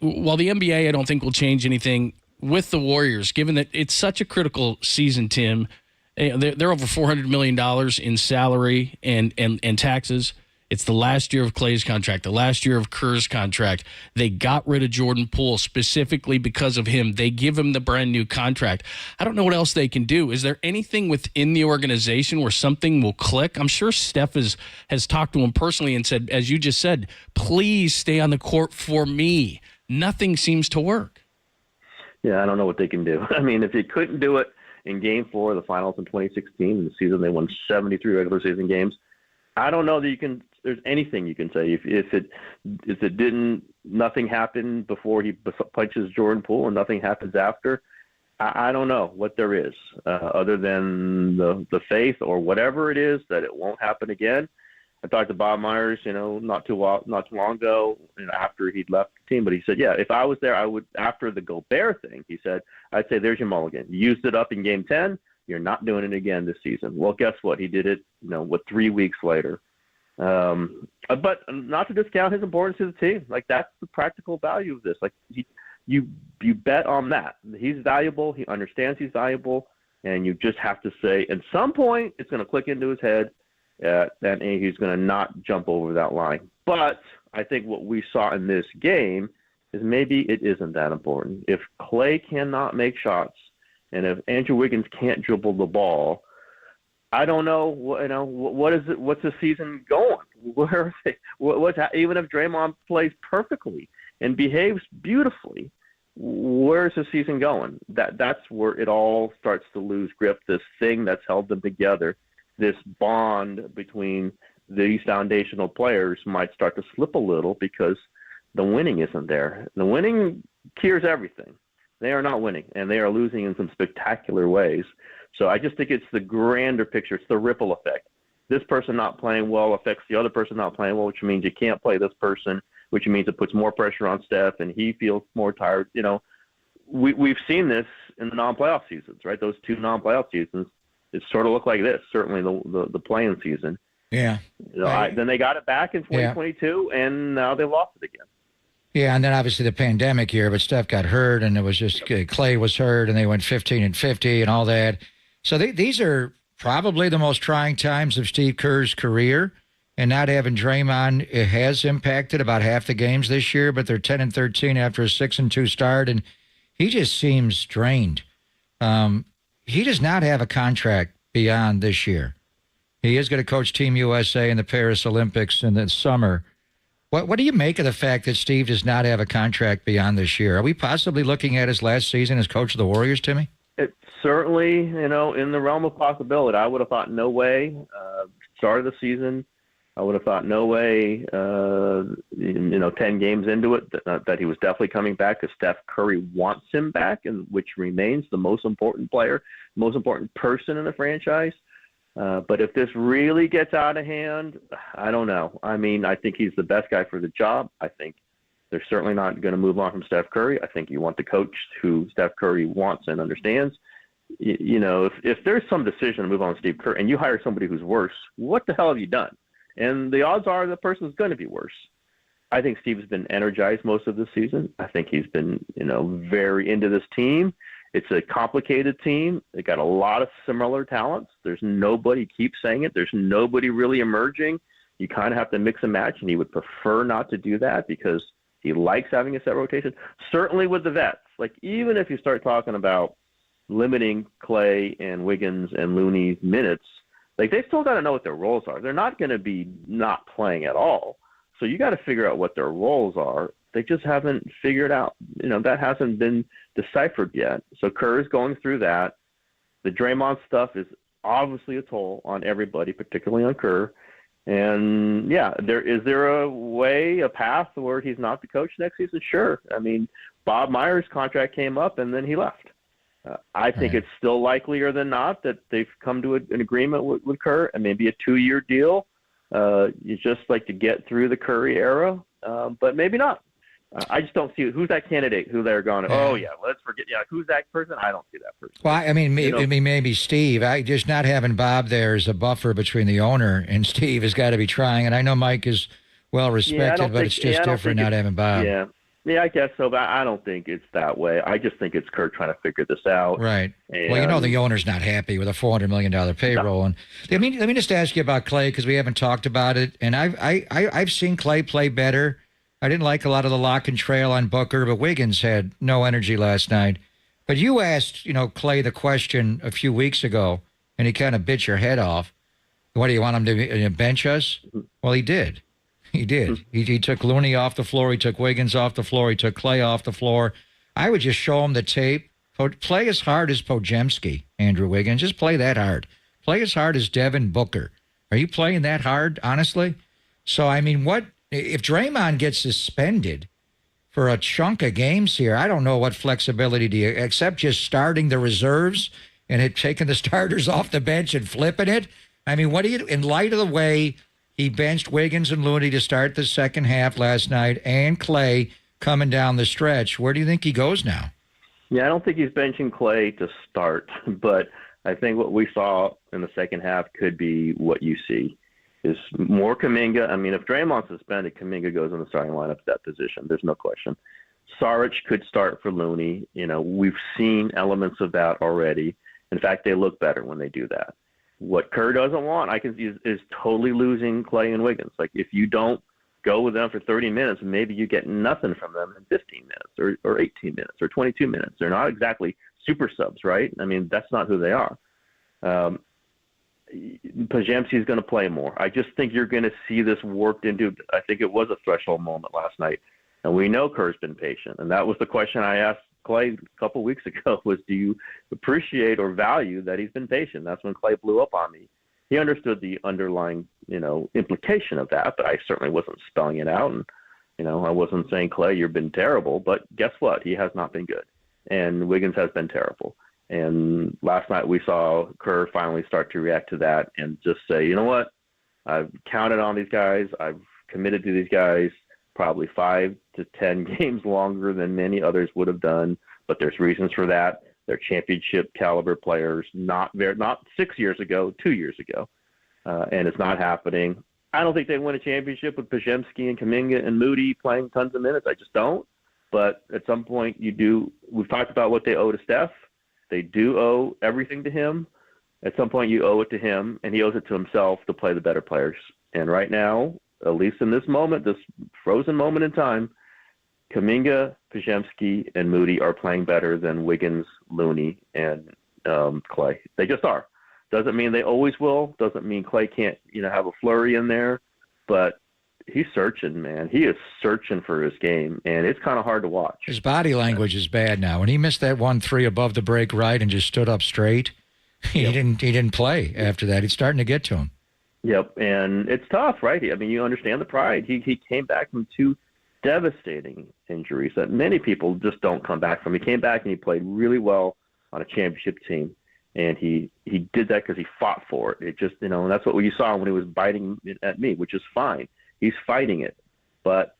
while the NBA I don't think will change anything with the Warriors, given that it's such a critical season, Tim, they're over $400 million in salary and taxes. It's the last year of Klay's contract, the last year of Kerr's contract. They got rid of Jordan Poole specifically because of him. They give him the brand new contract. I don't know what else they can do. Is there anything within the organization where something will click? I'm sure Steph has talked to him personally and said, as you just said, please stay on the court for me. Nothing seems to work. Yeah, I don't know what they can do. I mean, if you couldn't do it in Game 4 of the finals in 2016, in the season they won 73 regular season games, I don't know that there's anything you can say. If nothing happened before he punches Jordan Poole and nothing happens after, I don't know what there is other than the faith or whatever it is that it won't happen again. I talked to Bob Myers, not too long ago, after he'd left the team, but he said, yeah, if I was there, I would, after the Gobert thing, he said, I'd say, there's your mulligan. You used it up in Game 10. You're not doing it again this season. Well, guess what? He did it, 3 weeks later. But not to discount his importance to the team. Like, that's the practical value of this. Like, you bet on that. He's valuable. He understands he's valuable. And you just have to say, at some point, it's going to click into his head and he's going to not jump over that line. But I think what we saw in this game is maybe it isn't that important. If Klay cannot make shots, and if Andrew Wiggins can't dribble the ball, I don't know. What is it? What's the season going? Where are they? Even if Draymond plays perfectly and behaves beautifully, where's the season going? That's where it all starts to lose grip. This thing that's held them together, this bond between these foundational players, might start to slip a little because the winning isn't there. The winning cures everything. They are not winning, and they are losing in some spectacular ways. So I just think it's the grander picture. It's the ripple effect. This person not playing well affects the other person not playing well, which means you can't play this person, which means it puts more pressure on Steph, and he feels more tired. We've seen this in the non-playoff seasons, right? Those 2 non-playoff seasons, it sort of looked like this, certainly the play-in season. Yeah. Then they got it back in 2022, and now they lost it again. Yeah, and then obviously the pandemic year, but Steph got hurt, and it was just Klay was hurt, and they went 15-50 and all that. So these are probably the most trying times of Steve Kerr's career, and not having Draymond, it has impacted about half the games this year, but they're 10-13 after a 6-2 start, and he just seems drained. He does not have a contract beyond this year. He is going to coach Team USA in the Paris Olympics in the summer. What do you make of the fact that Steve does not have a contract beyond this year? Are we possibly looking at his last season as coach of the Warriors, Timmy? It's certainly, in the realm of possibility. I would have thought no way. Start of the season, I would have thought no way. 10 games into it, that he was definitely coming back because Steph Curry wants him back, and which remains the most important player, most important person in the franchise. But if this really gets out of hand, I don't know. I mean, I think he's the best guy for the job. I think they're certainly not going to move on from Steph Curry. I think you want the coach who Steph Curry wants and understands. If there's some decision to move on Steve Kerr and you hire somebody who's worse, what the hell have you done? And the odds are the person's going to be worse. I think Steve's been energized most of the season. I think he's been, very into this team. It's a complicated team. They got a lot of similar talents. There's nobody, keep saying it, there's nobody really emerging. You kind of have to mix and match, and he would prefer not to do that because he likes having a set rotation. Certainly with the vets. Like, even if you start talking about limiting Klay and Wiggins and Looney's minutes, like, they still got to know what their roles are. They're not going to be not playing at all. So you got to figure out what their roles are. They just haven't figured out, that hasn't been deciphered yet. So Kerr is going through that. The Draymond stuff is obviously a toll on everybody, particularly on Kerr. And is there a path where he's not the coach next season? Sure. I mean, Bob Myers' contract came up and then he left. I think it's still likelier than not that they've come to an agreement with Kerr and maybe a 2-year deal. You just like to get through the Curry era, but maybe not. I just don't see who's that candidate who they're going, oh, yeah, let's forget. Yeah, who's that person? I don't see that person. Well, I mean, maybe Steve. Just not having Bob there as a buffer between the owner and Steve has got to be trying. And I know Mike is well respected, but it's just different not having Bob. Yeah, I guess so, but I don't think it's that way. I just think it's Kurt trying to figure this out. Right. And, well, the owner's not happy with a $400 million payroll. No. And let me just ask you about Clay because we haven't talked about it. And I've seen Clay play better. I didn't like a lot of the lock and trail on Booker, but Wiggins had no energy last night. But you asked, Clay the question a few weeks ago, and he kind of bit your head off. What, do you want him to bench us? Well, he did. He did. He took Looney off the floor. He took Wiggins off the floor. He took Clay off the floor. I would just show him the tape. Play as hard as Pojemski, Andrew Wiggins. Just play that hard. Play as hard as Devin Booker. Are you playing that hard, honestly? So, I mean, if Draymond gets suspended for a chunk of games here, I don't know what flexibility do you, except just starting the reserves and taking the starters off the bench and flipping it. I mean, what do you, in light of the way he benched Wiggins and Looney to start the second half last night and Clay coming down the stretch, where do you think he goes now? Yeah, I don't think he's benching Clay to start, but I think what we saw in the second half could be what you see. Is more Kuminga. I mean, if Draymond's suspended, Kuminga goes in the starting lineup at that position. There's no question. Saric could start for Looney. We've seen elements of that already. In fact, they look better when they do that. What Kerr doesn't want, I can see, is totally losing Clay and Wiggins. Like, if you don't go with them for 30 minutes, maybe you get nothing from them in 15 minutes or 18 minutes or 22 minutes. They're not exactly super subs, right? I mean, that's not who they are. Pajemski's going to play more. I just think you're going to see this worked into, I think it was a threshold moment last night. And we know Kerr's been patient. And that was the question I asked Clay a couple of weeks ago was, do you appreciate or value that he's been patient? That's when Clay blew up on me. He understood the underlying, implication of that, but I certainly wasn't spelling it out. And, I wasn't saying, Clay, you've been terrible. But guess what? He has not been good. And Wiggins has been terrible. And last night we saw Kerr finally start to react to that and just say, you know what? I've counted on these guys. I've committed to these guys probably 5 to 10 games longer than many others would have done. But there's reasons for that. They're championship caliber players, not 6 years ago, 2 years ago. And it's not happening. I don't think they win a championship with Pajemski and Kuminga and Moody playing tons of minutes. I just don't. But at some point you do. We've talked about what they owe to Steph. They do owe everything to him. At some point, you owe it to him, and he owes it to himself to play the better players. And right now, at least in this moment, this frozen moment in time, Kuminga, Pajemski, and Moody are playing better than Wiggins, Looney, and Clay. They just are. Doesn't mean they always will. Doesn't mean Clay can't, have a flurry in there. But he's searching, man. He is searching for his game, and it's kind of hard to watch. His body language is bad now. When he missed that 1-3 above the break right and just stood up straight, he didn't play after that. It's starting to get to him. Yep, and it's tough, right? I mean, you understand the pride. He came back from 2 devastating injuries that many people just don't come back from. He came back and he played really well on a championship team, and he did that because he fought for it. It just, and that's what you saw when he was biting at me, which is fine. He's fighting it, but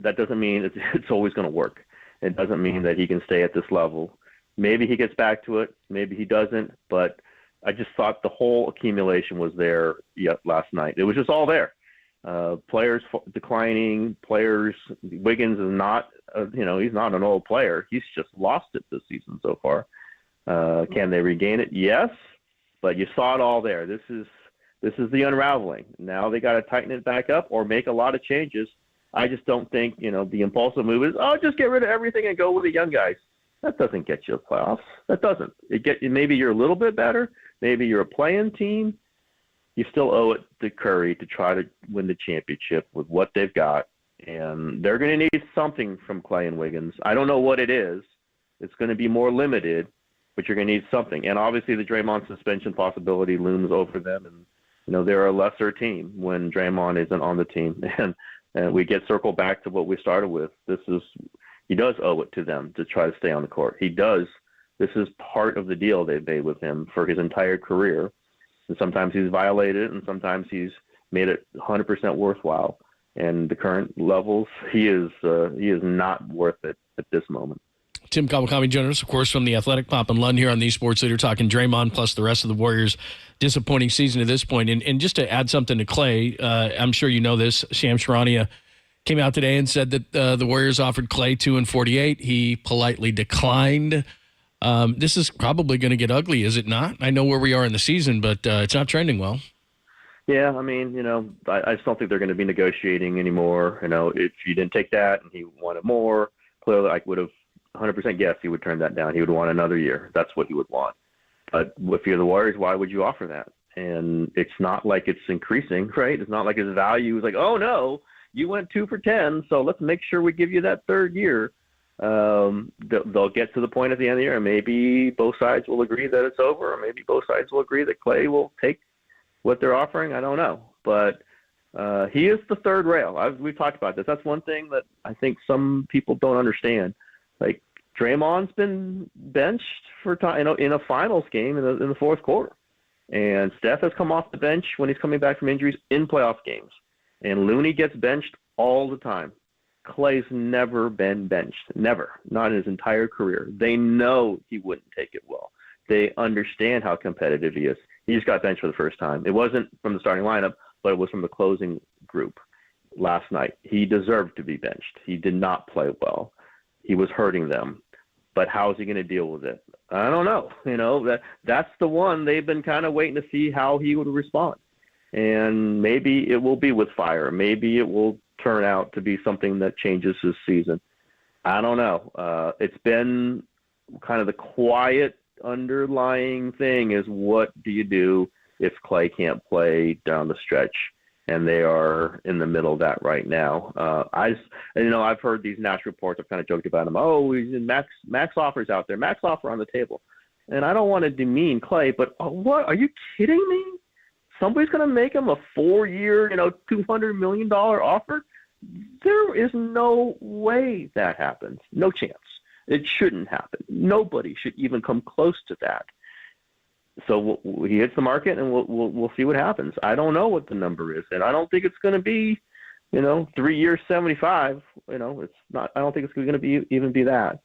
that doesn't mean it's always going to work. It doesn't mean that he can stay at this level. Maybe he gets back to it. Maybe he doesn't. But I just thought the whole accumulation was there last night. It was just all there. Players declining, players. Wiggins is not, he's not an old player. He's just lost it this season so far. Can they regain it? Yes, but you saw it all there. This is the unraveling. Now they got to tighten it back up or make a lot of changes. I just don't think, the impulsive move is, just get rid of everything and go with the young guys. That doesn't get you the playoffs. That doesn't. Maybe you're a little bit better. Maybe you're a playing team. You still owe it to Curry to try to win the championship with what they've got. And they're going to need something from Clay and Wiggins. I don't know what it is. It's going to be more limited, but you're going to need something. And obviously the Draymond suspension possibility looms over them. And, they're a lesser team when Draymond isn't on the team. And we circle back to what we started with. He does owe it to them to try to stay on the court. He does. This is part of the deal they've made with him for his entire career. And sometimes he's violated it, and sometimes he's made it 100% worthwhile. And the current levels, he is not worth it at this moment. Tim Kawakami joining us, of course, from The Athletic. Pop and Lund here on the Sports Leader, talking Draymond plus the rest of the Warriors' disappointing season to this point. And just to add something to Clay, I'm sure you know this, Shams Charania came out today and said that the Warriors offered Clay $2 and $48. He politely declined. This is probably going to get ugly, is it not? I know where we are in the season, but it's not trending well. Yeah, I mean, I just don't think they're going to be negotiating anymore. If you didn't take that and he wanted more, clearly I would have 100% guessed he would turn that down. He would want another year. That's what he would want. But if you're the Warriors, why would you offer that? And it's not like it's increasing, right? It's not like his value is like, oh, no, you went 2 for 10, so let's make sure we give you that third year. They'll get to the point at the end of the year, and maybe both sides will agree that it's over, or maybe both sides will agree that Clay will take what they're offering. I don't know. But he is the third rail. We've talked about this. That's one thing that I think some people don't understand. Like, Draymond's been benched for time, in a finals game in the fourth quarter. And Steph has come off the bench when he's coming back from injuries in playoff games. And Looney gets benched all the time. Clay's never been benched. Never. Not in his entire career. They know he wouldn't take it well. They understand how competitive he is. He just got benched for the first time. It wasn't from the starting lineup, but it was from the closing group last night. He deserved to be benched. He did not play well. He was hurting them. But how is he going to deal with it? I don't know. That's the one they've been kind of waiting to see how he would respond. And maybe it will be with fire. Maybe it will turn out to be something that changes his season. I don't know. It's been kind of the quiet underlying thing is, what do you do if Clay can't play down the stretch? And they are in the middle of that right now. I've heard these national reports. I've kind of joked about him. Oh, he's in max offers out there. Max offer on the table. And I don't want to demean Clay, but what? Are you kidding me? Somebody's going to make him a 4-year, $200 million offer? There is no way that happens. No chance. It shouldn't happen. Nobody should even come close to that. So he hits the market, and we'll see what happens. I don't know what the number is, and I don't think it's going to be, 3 years, 75. It's not. I don't think it's going to even be that.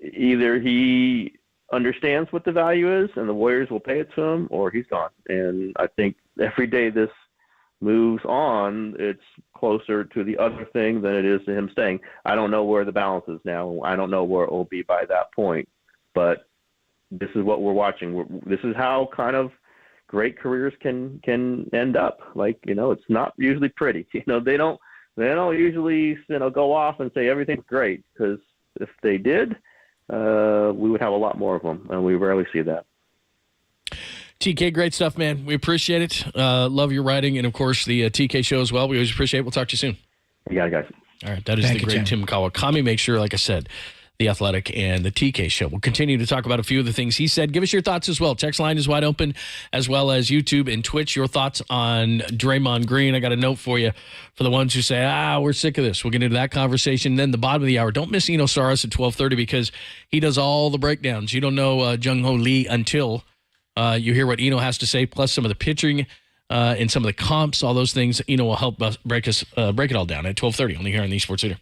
Either he understands what the value is, and the Warriors will pay it to him, or he's gone. And I think every day this moves on, it's closer to the other thing than it is to him staying. I don't know where the balance is now. I don't know where it will be by that point, but this is what we're watching. This is how kind of great careers can end up. Like, it's not usually pretty. They don't usually go off and say everything's great, because if they did, we would have a lot more of them, and we rarely see that. TK, great stuff, man. We appreciate it. Love your writing, and of course the TK show as well. We always appreciate it. We'll talk to you soon. You got it, guys. All right, that is the great Tim Kawakami. Make sure, like I said, The Athletic and the TK show. We'll continue to talk about a few of the things he said. Give us your thoughts as well. Text line is wide open, as well as YouTube and Twitch. Your thoughts on Draymond Green. I got a note for you for the ones who say, we're sick of this. We'll get into that conversation. Then the bottom of the hour, don't miss Eno Saras at 12:30, because he does all the breakdowns. You don't know Jung Hoo Lee until you hear what Eno has to say, plus some of the pitching and some of the comps, all those things. Eno will help us break it all down at 12:30, only here on the Sports Leader.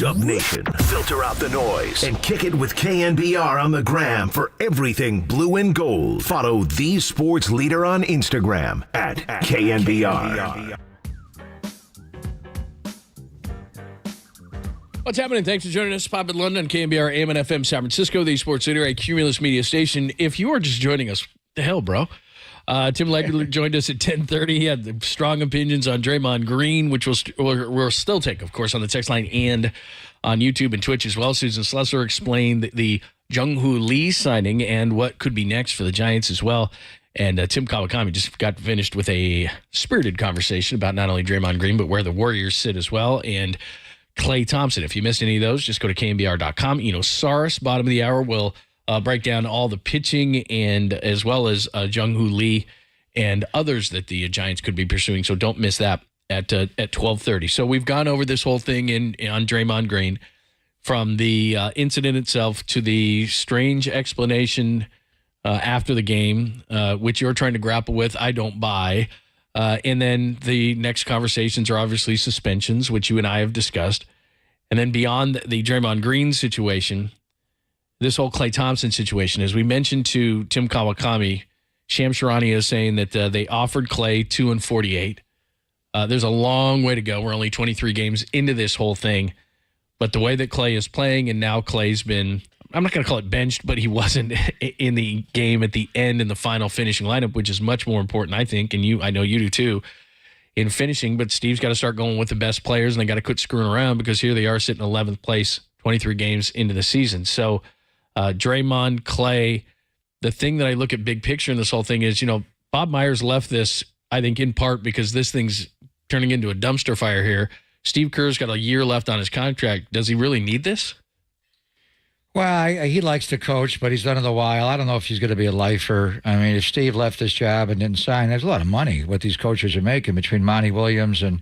Dub Nation, filter out the noise and kick it with KNBR on the gram for everything blue and gold. Follow the sports leader on Instagram at KNBR. What's happening? Thanks for joining us. Pop in London, KNBR, AM and FM San Francisco, the sports leader, a Cumulus media station. If you are just joining us, the hell, bro? Tim Legler joined us at 10:30. He had the strong opinions on Draymond Green, which we'll still take, of course, on the text line and on YouTube and Twitch as well. Susan Slessor explained the Jung Hoo Lee signing and what could be next for the Giants as well. And Tim Kawakami just got finished with a spirited conversation about not only Draymond Green, but where the Warriors sit as well. And Klay Thompson. If you missed any of those, just go to KNBR.com. Saris, bottom of the hour, will break down all the pitching and as well as Jung Hoo Lee and others that the Giants could be pursuing. So don't miss that at 12:30. So we've gone over this whole thing on Draymond Green, from the incident itself to the strange explanation after the game, which you're trying to grapple with. I don't buy. And then the next conversations are obviously suspensions, which you and I have discussed. And then beyond the Draymond Green situation, this whole Klay Thompson situation, as we mentioned to Tim Kawakami, Shams Charania is saying that they offered Klay 2 and 48. There's a long way to go. We're only 23 games into this whole thing. But the way that Klay is playing, and now Klay's been, I'm not going to call it benched, but he wasn't in the game at the end in the final finishing lineup, which is much more important, I think, and I know you do too, in finishing. But Steve's got to start going with the best players, and they got to quit screwing around, because here they are sitting 11th place, 23 games into the season. So Draymond, Klay, the thing that I look at big picture in this whole thing is, Bob Myers left this, I think, in part because this thing's turning into a dumpster fire here. Steve Kerr's got a year left on his contract. Does he really need this? Well, he likes to coach, but he's done it a while. I don't know if he's going to be a lifer. I mean, if Steve left this job and didn't sign, there's a lot of money what these coaches are making between Monty Williams and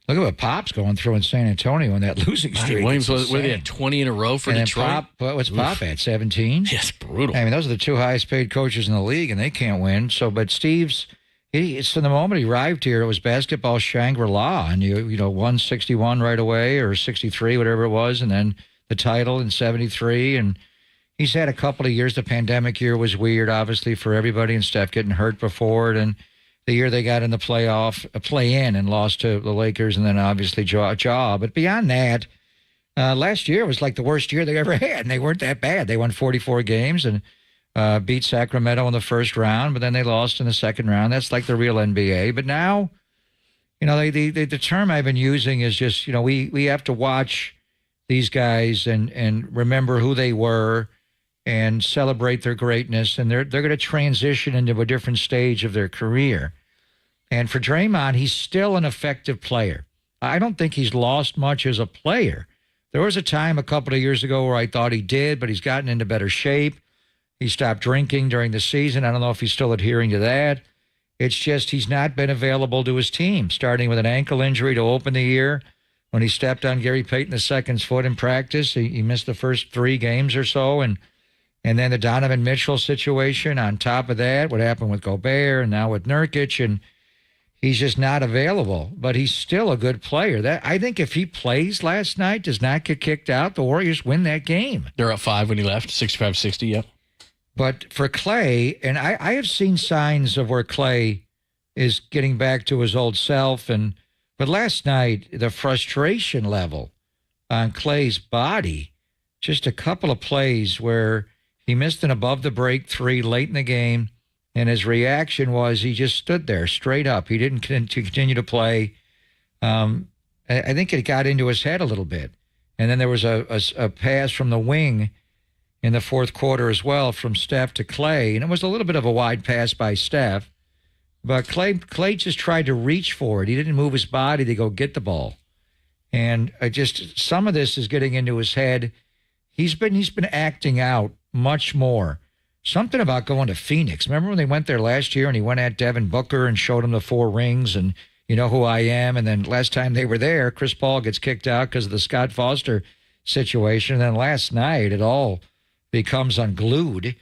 look at what Pop's going through in San Antonio in that losing streak. Monty Williams, what they had 20 in a row for Detroit? What's Pop at, 17? Yes, brutal. I mean, those are the two highest paid coaches in the league, and they can't win. So, but Steve's, from the moment he arrived here, it was basketball Shangri-La, and you won 61 right away, or 63, whatever it was, and then the title in 73, and he's had a couple of years. The pandemic year was weird, obviously, for everybody, and Steph getting hurt before it, and the year they got in the play-in and lost to the Lakers, and then obviously Ja. But beyond that, last year was like the worst year they ever had, and they weren't that bad. They won 44 games and beat Sacramento in the first round, but then they lost in the second round. That's like the real NBA. But now, the term I've been using is just, we have to watch these guys and remember who they were and celebrate their greatness, and they're going to transition into a different stage of their career. And for Draymond, he's still an effective player. I don't think he's lost much as a player. There was a time a couple of years ago where I thought he did, but he's gotten into better shape. He stopped drinking during the season. I don't know if he's still adhering to that. It's just he's not been available to his team, starting with an ankle injury to open the year. When he stepped on Gary Payton II's foot in practice, he missed the first 3 games or so. And then the Donovan Mitchell situation on top of that, what happened with Gobert and now with Nurkic, and he's just not available. But he's still a good player. I think if he plays last night, does not get kicked out, the Warriors win that game. They're up 5 when he left, 65-60, yep. But for Klay, and I have seen signs of where Klay is getting back to his old self, but last night, the frustration level on Klay's body, just a couple of plays where he missed an above-the-break 3 late in the game, and his reaction was he just stood there straight up. He didn't continue to play. I think it got into his head a little bit. And then there was a pass from the wing in the fourth quarter as well from Steph to Klay, and it was a little bit of a wide pass by Steph. But Klay just tried to reach for it. He didn't move his body to go get the ball. And some of this is getting into his head. He's been acting out much more. Something about going to Phoenix. Remember when they went there last year and he went at Devin Booker and showed him the 4 rings and you know who I am? And then last time they were there, Chris Paul gets kicked out because of the Scott Foster situation. And then last night, it all becomes unglued.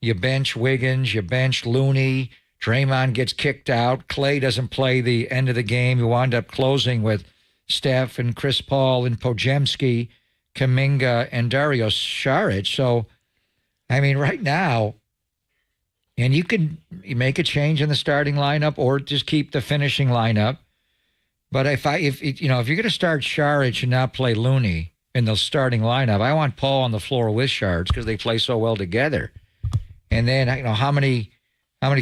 You bench Wiggins, you bench Looney, Draymond gets kicked out. Klay doesn't play the end of the game. You wind up closing with Steph and Chris Paul and Podziemski Kuminga and Dario Saric. So, I mean, right now, and you make a change in the starting lineup or just keep the finishing lineup. But if you're going to start Saric and not play Looney in the starting lineup, I want Paul on the floor with Saric because they play so well together. And then, how many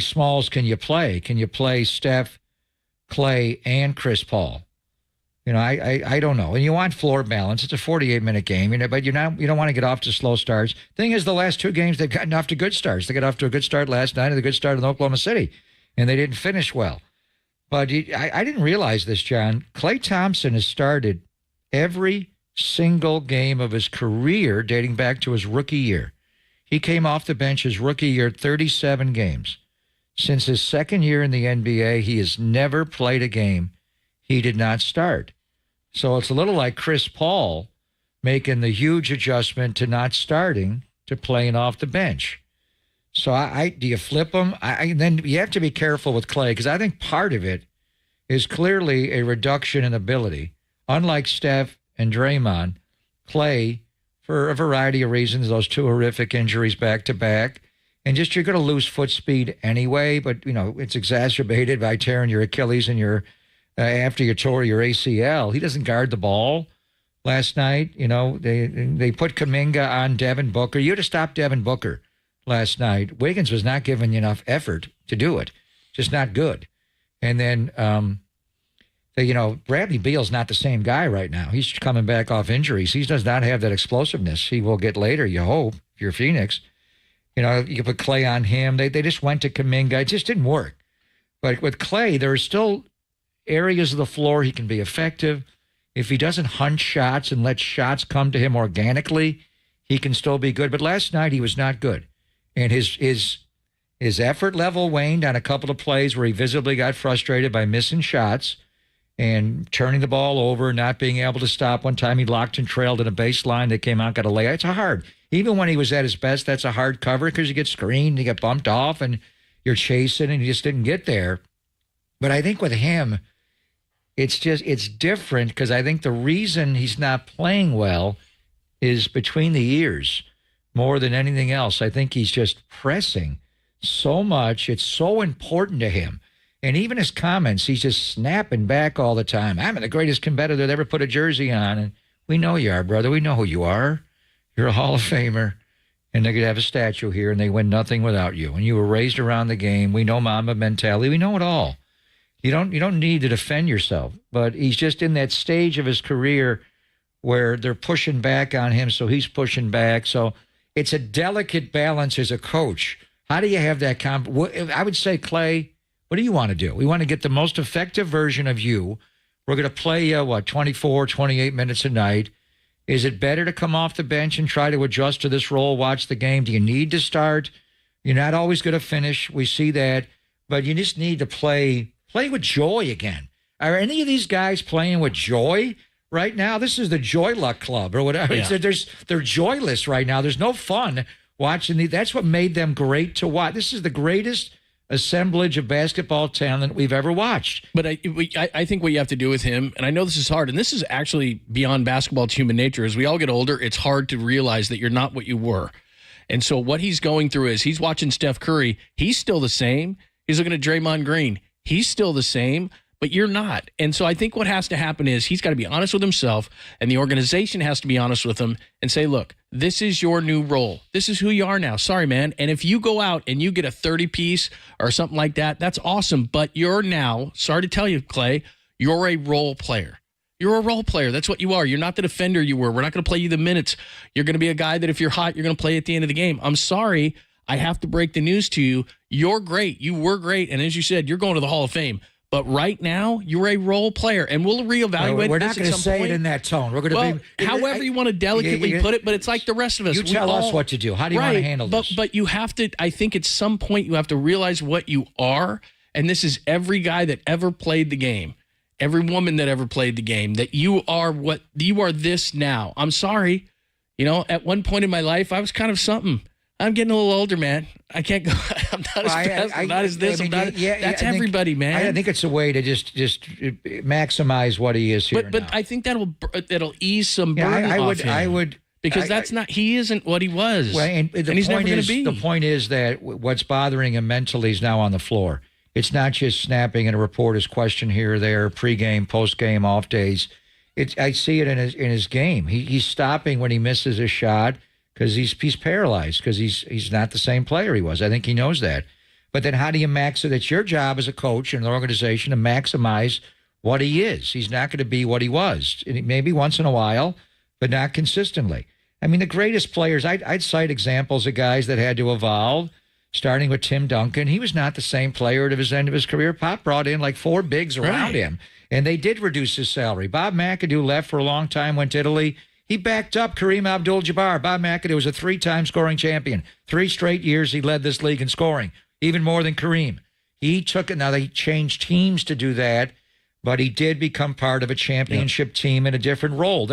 smalls can you play? Can you play Steph, Clay, and Chris Paul? I don't know. And you want floor balance. It's a 48-minute game, but you don't want to get off to slow starts. Thing is, the last 2 games, they've gotten off to good starts. They got off to a good start last night and a good start in Oklahoma City, and they didn't finish well. But I didn't realize this, John. Klay Thompson has started every single game of his career dating back to his rookie year. He came off the bench his rookie year, 37 games. Since his second year in the NBA, he has never played a game he did not start. So it's a little like Chris Paul making the huge adjustment to not starting to playing off the bench. So do you flip him? Then you have to be careful with Clay because I think part of it is clearly a reduction in ability. Unlike Steph and Draymond, Clay, for a variety of reasons, those 2 horrific injuries back to back, and just you're going to lose foot speed anyway. But it's exacerbated by tearing your Achilles and your after you tore your ACL. He doesn't guard the ball. Last night, they put Kuminga on Devin Booker. You had to stop Devin Booker last night. Wiggins was not giving you enough effort to do it. Just not good. And then, Bradley Beal's not the same guy right now. He's coming back off injuries. He does not have that explosiveness he will get later, you hope, if you're Phoenix. You put Clay on him. They just went to Kuminga. It just didn't work. But with Clay, there are still areas of the floor he can be effective. If he doesn't hunt shots and let shots come to him organically, he can still be good. But last night he was not good. And his effort level waned on a couple of plays where he visibly got frustrated by missing shots and turning the ball over, not being able to stop. One time he locked and trailed in a baseline. They came out, got a lay. It's hard. Even when he was at his best, that's a hard cover because you get screened, you get bumped off, and you're chasing, and you just didn't get there. But I think with him, it's different because I think the reason he's not playing well is between the ears more than anything else. I think he's just pressing so much. It's so important to him. And even his comments, he's just snapping back all the time. I'm the greatest competitor that ever put a jersey on. And we know you are, brother. We know who you are. You're a Hall of Famer. And they're going to have a statue here, and they win nothing without you. And you were raised around the game. We know Mamba mentality. We know it all. You don't need to defend yourself. But he's just in that stage of his career where they're pushing back on him, so he's pushing back. So it's a delicate balance as a coach. How do you have that I would say, Clay, what do you want to do? We want to get the most effective version of you. We're going to play you, 24, 28 minutes a night. Is it better to come off the bench and try to adjust to this role, watch the game? Do you need to start? You're not always going to finish. We see that. But you just need to play with joy again. Are any of these guys playing with joy right now? This is the Joy Luck Club or whatever. Yeah. They're joyless right now. There's no fun watching that's what made them great to watch. This is the greatest assemblage of basketball talent we've ever watched. But I think what you have to do with him, and I know this is hard, and this is actually beyond basketball, it's human nature. As we all get older, it's hard to realize that you're not what you were. And so what he's going through is he's watching Steph Curry. He's still the same. He's looking at Draymond Green. He's still the same, but you're not. And so I think what has to happen is he's got to be honest with himself, and the organization has to be honest with him and say, look, this is your new role. This is who you are now. Sorry, man. And if you go out and you get a 30-piece or something like that, that's awesome. But you're now, sorry to tell you, Clay, you're a role player. You're a role player. That's what you are. You're not the defender you were. We're not going to play you the minutes. You're going to be a guy that if you're hot, you're going to play at the end of the game. I'm sorry. I have to break the news to you. You're great. You were great. And as you said, you're going to the Hall of Fame. But right now, you're a role player, and we'll reevaluate. We're not going to say it in that tone. We're going to be however you want to delicately put it, but it's like the rest of us. You tell us what to do. How do you want to handle this? But you have to. I think at some point you have to realize what you are, and this is every guy that ever played the game, every woman that ever played the game. That you are what you are. This now. I'm sorry. At one point in my life, I was kind of something. I'm getting a little older, man. I can't go. I'm not as fast. I'm not as this. That's everybody, man. I think it's a way to just maximize what he is here. But I think that'll ease some burden off him. I would. Because he isn't what he was. Well, and he's never going to be. The point is that what's bothering him mentally is now on the floor. It's not just snapping and a reporter's question here or there, pregame, postgame, off days. I see it in his game. He's stopping when he misses a shot because he's paralyzed because he's not the same player he was. I think he knows that. But then how do you max it? It's your job as a coach in an organization to maximize what he is. He's not going to be what he was. Maybe once in a while, but not consistently. I mean, the greatest players, I'd cite examples of guys that had to evolve, starting with Tim Duncan. He was not the same player at his end of his career. Pop brought in like 4 bigs around him, and they did reduce his salary. Bob McAdoo left for a long time, went to Italy. He backed up Kareem Abdul-Jabbar. Bob McAdoo was a 3-time scoring champion. 3 straight years he led this league in scoring, even more than Kareem. He took it. Now, they changed teams to do that, but he did become part of a championship team in a different role.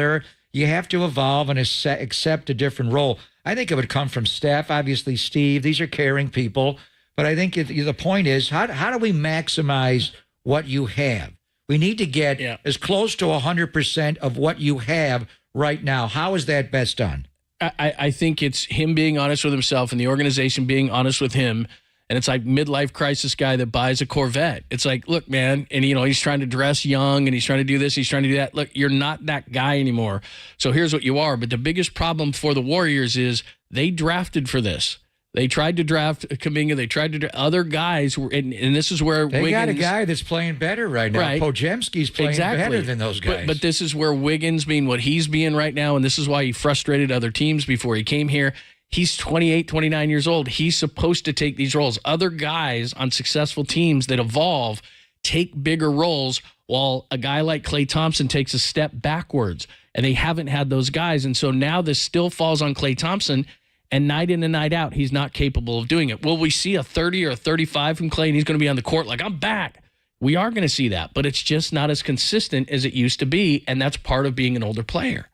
You have to evolve and accept a different role. I think it would come from Steph, obviously Steve. These are caring people. But I think the point is, how do we maximize what you have? We need to get as close to 100% of what you have right now. How is that best done? I think it's him being honest with himself and the organization being honest with him. And it's like midlife crisis guy that buys a Corvette. It's like, look, man, and he's trying to dress young and he's trying to do this, he's trying to do that. Look, you're not that guy anymore. So here's what you are. But the biggest problem for the Warriors is they drafted for this. They tried to draft Kuminga. They tried to draft other guys. And this is where they Wiggins, got a guy that's playing better right now. Right. Pojemski's playing better than those guys. But this is where Wiggins being what he's being right now, and this is why he frustrated other teams before he came here. He's 28, 29 years old. He's supposed to take these roles. Other guys on successful teams that evolve take bigger roles while a guy like Klay Thompson takes a step backwards, and they haven't had those guys. And so now this still falls on Klay Thompson, and night in and night out, he's not capable of doing it. Will we see a 30 or a 35 from Klay, and he's going to be on the court like, I'm back? We are going to see that, but it's just not as consistent as it used to be, and that's part of being an older player.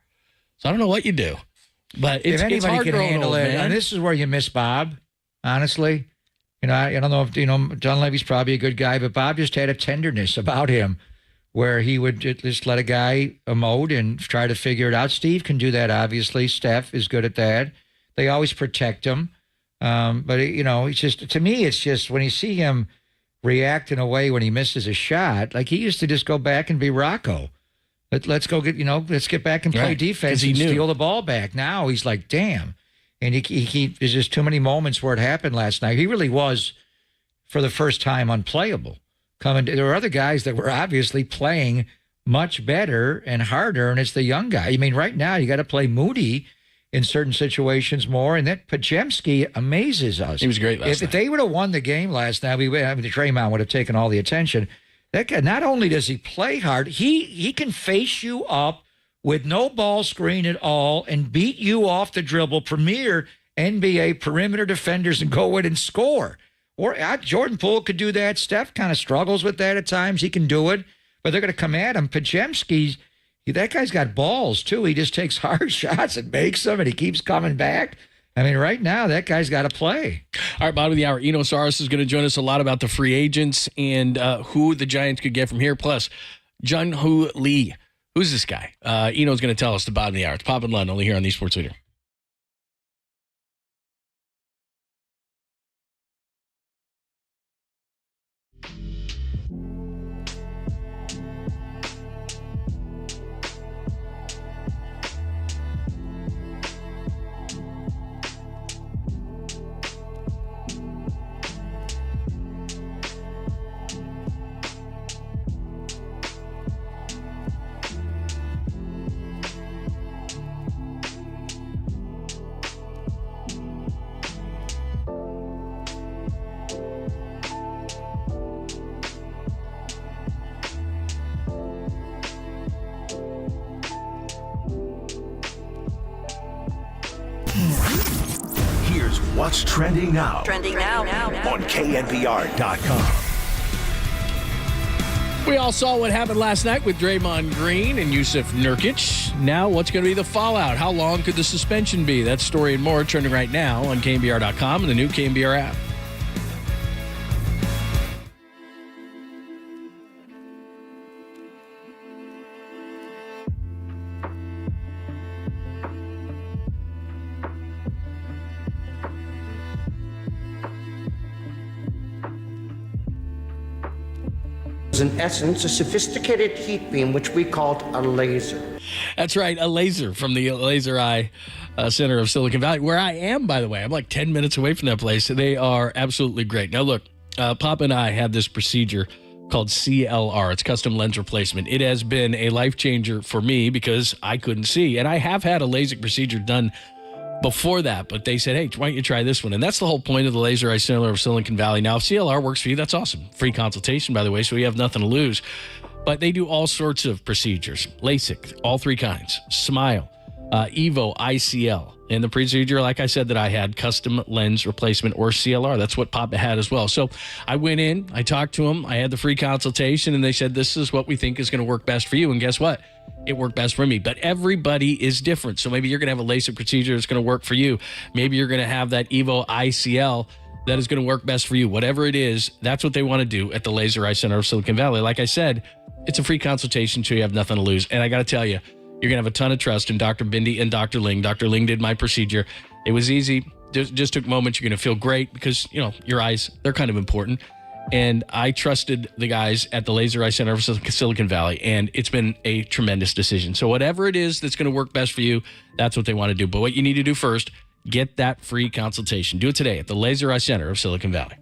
So I don't know what you do. But if anybody hard can handle it, and this is where you miss Bob, honestly. I don't know if, John Levy's probably a good guy, but Bob just had a tenderness about him where he would just let a guy emote and try to figure it out. Steve can do that, obviously. Steph is good at that. They always protect him. But, it's just, to me, it's just when you see him react in a way when he misses a shot, like he used to just go back and be Rocco. Let's go get, let's get back and play defense and steal the ball back. Now he's like, damn. And there's just too many moments where it happened last night. He really was, for the first time, unplayable. There were other guys that were obviously playing much better and harder, and it's the young guy. I mean, right now you got to play Moody in certain situations more, and that Pojemski amazes us. He was great last night. If they would have won the game last night, Draymond would have taken all the attention. That guy, not only does he play hard, he can face you up with no ball screen at all and beat you off the dribble, premier NBA perimeter defenders, and go in and score. Or Jordan Poole could do that. Steph kind of struggles with that at times. He can do it, but they're going to come at him. Pojemski, that guy's got balls, too. He just takes hard shots and makes them, and he keeps coming back. I mean, right now, that guy's got to play. All right, bottom of the hour, Eno Saris is going to join us a lot about the free agents and who the Giants could get from here. Plus, Jung Hoo Lee. Who's this guy? Eno's going to tell us the bottom of the hour. It's Pop and Lund, only here on the Sports Leader. What's trending now? Trending now. On KNBR.com. We all saw what happened last night with Draymond Green and Yusuf Nurkic. Now, what's going to be the fallout? How long could the suspension be? That story and more trending right now on KNBR.com and the new KNBR app. was in essence a sophisticated heat beam, which we called a laser. That's right, a laser from the Laser Eye Center of Silicon Valley, where I am, by the way. I'm like 10 minutes away from that place. They are absolutely great. Now, look, Papa and I had this procedure called CLR. It's custom lens replacement. It has been a life changer for me because I couldn't see. And I have had a LASIK procedure done before that, but they said, hey, why don't you try this one? And that's the whole point of the Laser Eye Center of Silicon Valley. Now, if CLR works for you, that's awesome. Free consultation, by the way, so you have nothing to lose. But they do all sorts of procedures. LASIK, all three kinds. Smile, Evo, ICL. And the procedure, like I said, that I had, custom lens replacement or CLR. That's what Papa had as well. So I went in, I talked to him, I had the free consultation, and they said, this is what we think is going to work best for you. And guess what? It worked best for me. But everybody is different. So maybe you're going to have a LASIK procedure that's going to work for you. Maybe you're going to have that Evo ICL that is going to work best for you. Whatever it is, that's what they want to do at the Laser Eye Center of Silicon Valley. Like I said, it's a free consultation, so you have nothing to lose. And I got to tell you, you're going to have a ton of trust in Dr. Bindi and Dr. Ling. Dr. Ling did my procedure. It was easy. Just took moments. You're going to feel great because, you know, your eyes, they're kind of important. And I trusted the guys at the Laser Eye Center of Silicon Valley, and it's been a tremendous decision. So whatever it is that's going to work best for you, that's what they want to do. But what you need to do first, get that free consultation. Do it today at the Laser Eye Center of Silicon Valley.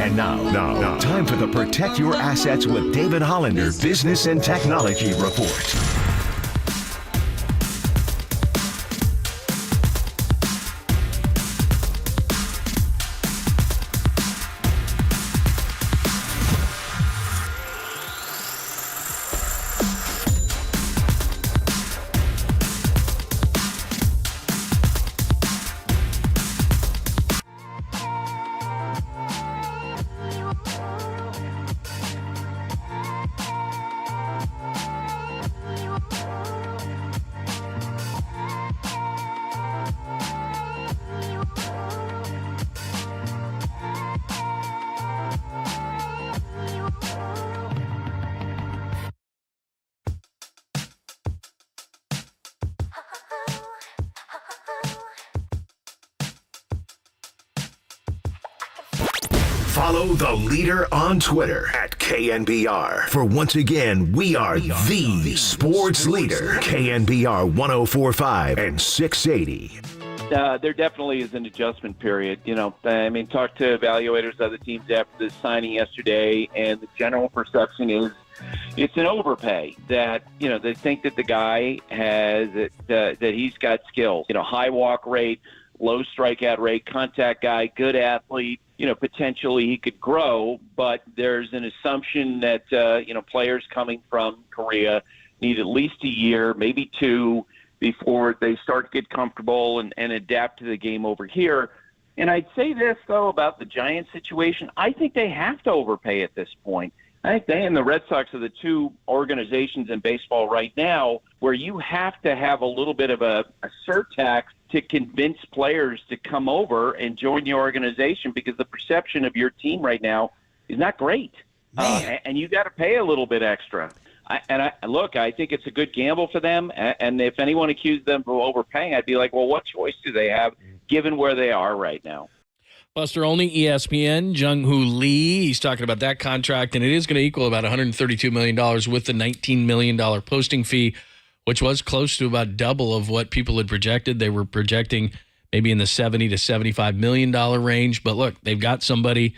And now, time for the Protect Your Assets with David Hollander Business and Technology Report. Follow the leader on Twitter at KNBR. For once again, we are the sports leader. KNBR 104.5 and 680. There definitely is an adjustment period. I mean, talk to evaluators of other teams after the signing yesterday, and the general perception is it's an overpay. That they think that the guy has that he's got skills. High walk rate, low strikeout rate, contact guy, good athlete. Potentially he could grow, but there's an assumption that players coming from Korea need at least a year, maybe two, before they start to get comfortable and adapt to the game over here. And I'd say this, though, about the Giants situation. I think they have to overpay at this point. I think they and the Red Sox are the two organizations in baseball right now where you have to have a little bit of a surtax to convince players to come over and join your organization, because the perception of your team right now is not great. And you got to pay a little bit extra. I think it's a good gamble for them. And if anyone accused them of overpaying, I'd be like, well, what choice do they have given where they are right now? Buster Olney, ESPN, Jung Hoo Lee. He's talking about that contract, and it is going to equal about $132 million with the $19 million posting fee, which was close to about double of what people had projected. They were projecting maybe in the $70 to $75 million range. But look, they've got somebody.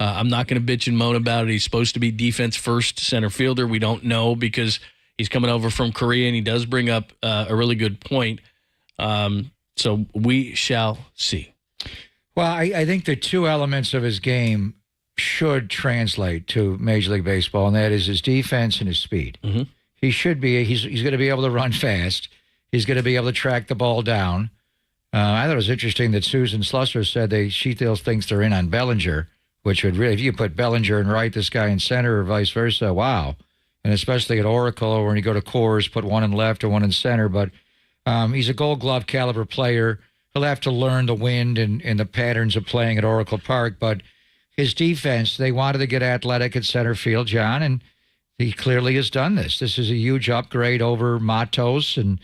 I'm not going to bitch and moan about it. He's supposed to be defense first center fielder. We don't know because he's coming over from Korea, and he does bring up a really good point. So we shall see. Well, I think the two elements of his game should translate to Major League Baseball, and that is his defense and his speed. Mm-hmm. He should be. He's going to be able to run fast. He's going to be able to track the ball down. I thought it was interesting that Susan Slusser said she thinks they're in on Bellinger, which would really, if you put Bellinger and right, this guy in center or vice versa, wow. And especially at Oracle, or when you go to Coors, put one in left or one in center. But he's a Gold Glove caliber player. He'll have to learn the wind and the patterns of playing at Oracle Park. But his defense, they wanted to get athletic at center field, John, and he clearly has done this. This is a huge upgrade over Matos, and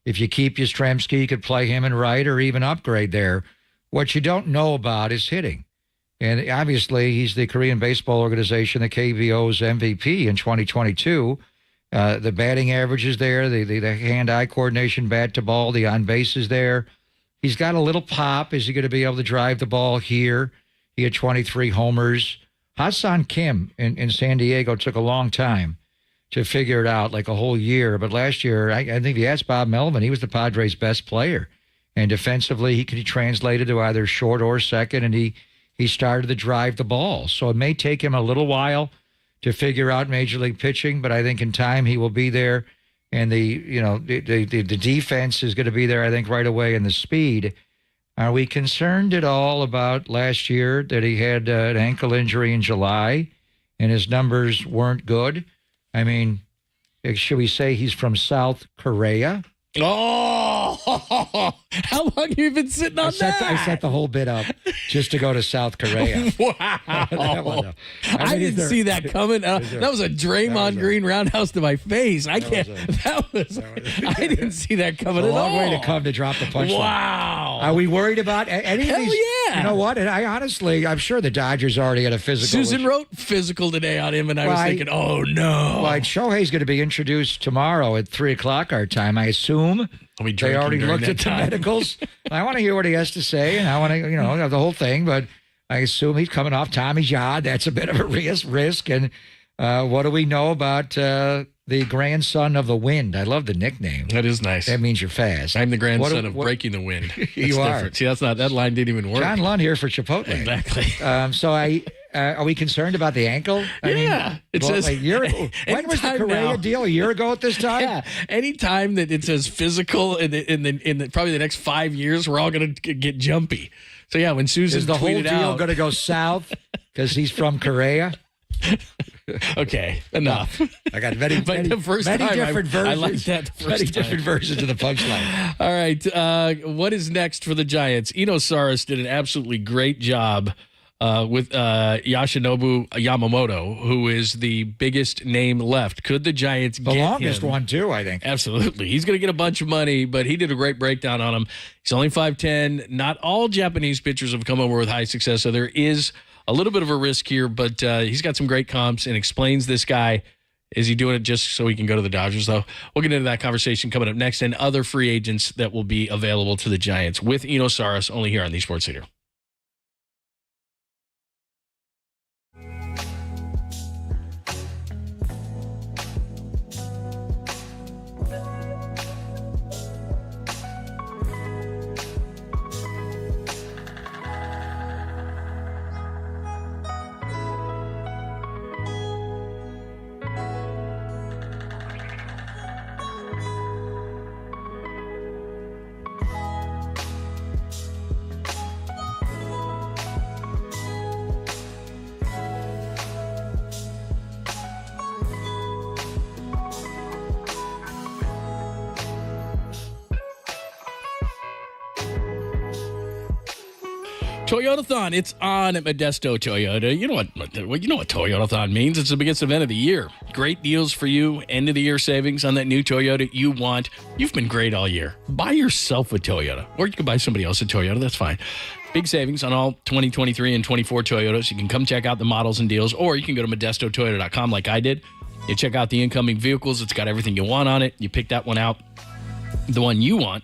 if you keep Yastrzemski, you could play him in right or even upgrade there. What you don't know about is hitting. And obviously, he's the Korean Baseball Organization, the KBO's MVP in 2022. The batting average is there, the hand-eye coordination, bat to ball, the on-base is there. He's got a little pop. Is he going to be able to drive the ball here? He had 23 homers. Hassan Kim in San Diego took a long time to figure it out, like a whole year. But last year, I think if you asked Bob Melvin, he was the Padres' best player. And defensively, he could be translated to either short or second, and he started to drive the ball. So it may take him a little while to figure out Major League pitching, but I think in time he will be there. And the defense is going to be there, I think, right away, and the speed. Are we concerned at all about last year that he had an ankle injury in July and his numbers weren't good? I mean, should we say he's from South Korea? Oh, how long have you been sitting on that? I set the whole bit up just to go to South Korea. Wow. I didn't see that coming. That was a Draymond Green roundhouse to my face. I didn't see that coming at all. A long way to come to drop the punchline. Wow. Are we worried about any of these? Yeah. You know what? And I'm sure the Dodgers already had a physical. Susan wrote physical today on him, and I was thinking, oh, no. Well, Shohei's going to be introduced tomorrow at 3 o'clock our time, I assume. They already looked at the medicals. I want to hear what he has to say, and I want to, the whole thing. But I assume he's coming off Tommy John. That's a bit of a risk. And what do we know about the grandson of the wind? I love the nickname. That is nice. That means you're fast. I'm the grandson of breaking the wind. You are. Different. See, that line didn't even work. John Lund here for Chipotle. Exactly. Are we concerned about the ankle? It says when was the Korea deal? A year ago at this time? Yeah. Anytime that it says physical in probably the next 5 years, we're all going to get jumpy. So yeah, when Susan is the whole deal going to go south because he's from Korea? Okay, enough. I got many different versions. I like that. Many different versions of the punchline. All right, what is next for the Giants? Eno Saris did an absolutely great job with Yoshinobu Yamamoto, who is the biggest name left. Could the Giants get him? The longest one, too, I think. Absolutely. He's going to get a bunch of money, but he did a great breakdown on him. He's only 5'10". Not all Japanese pitchers have come over with high success, so there is a little bit of a risk here, but he's got some great comps and explains this guy. Is he doing it just so he can go to the Dodgers, though? We'll get into that conversation coming up next, and other free agents that will be available to the Giants with Eno Saras, only here on the Sports Leader. Toyotathon, it's on at Modesto Toyota. You know what Toyotathon means. It's the biggest event of the year. Great deals for you. End of the year savings on that new Toyota you want. You've been great all year. Buy yourself a Toyota, or you can buy somebody else a Toyota. That's fine. Big savings on all 2023 and 24 Toyotas. You can come check out the models and deals, or you can go to modestotoyota.com like I did. You check out the incoming vehicles. It's got everything you want on it. You pick that one out, the one you want.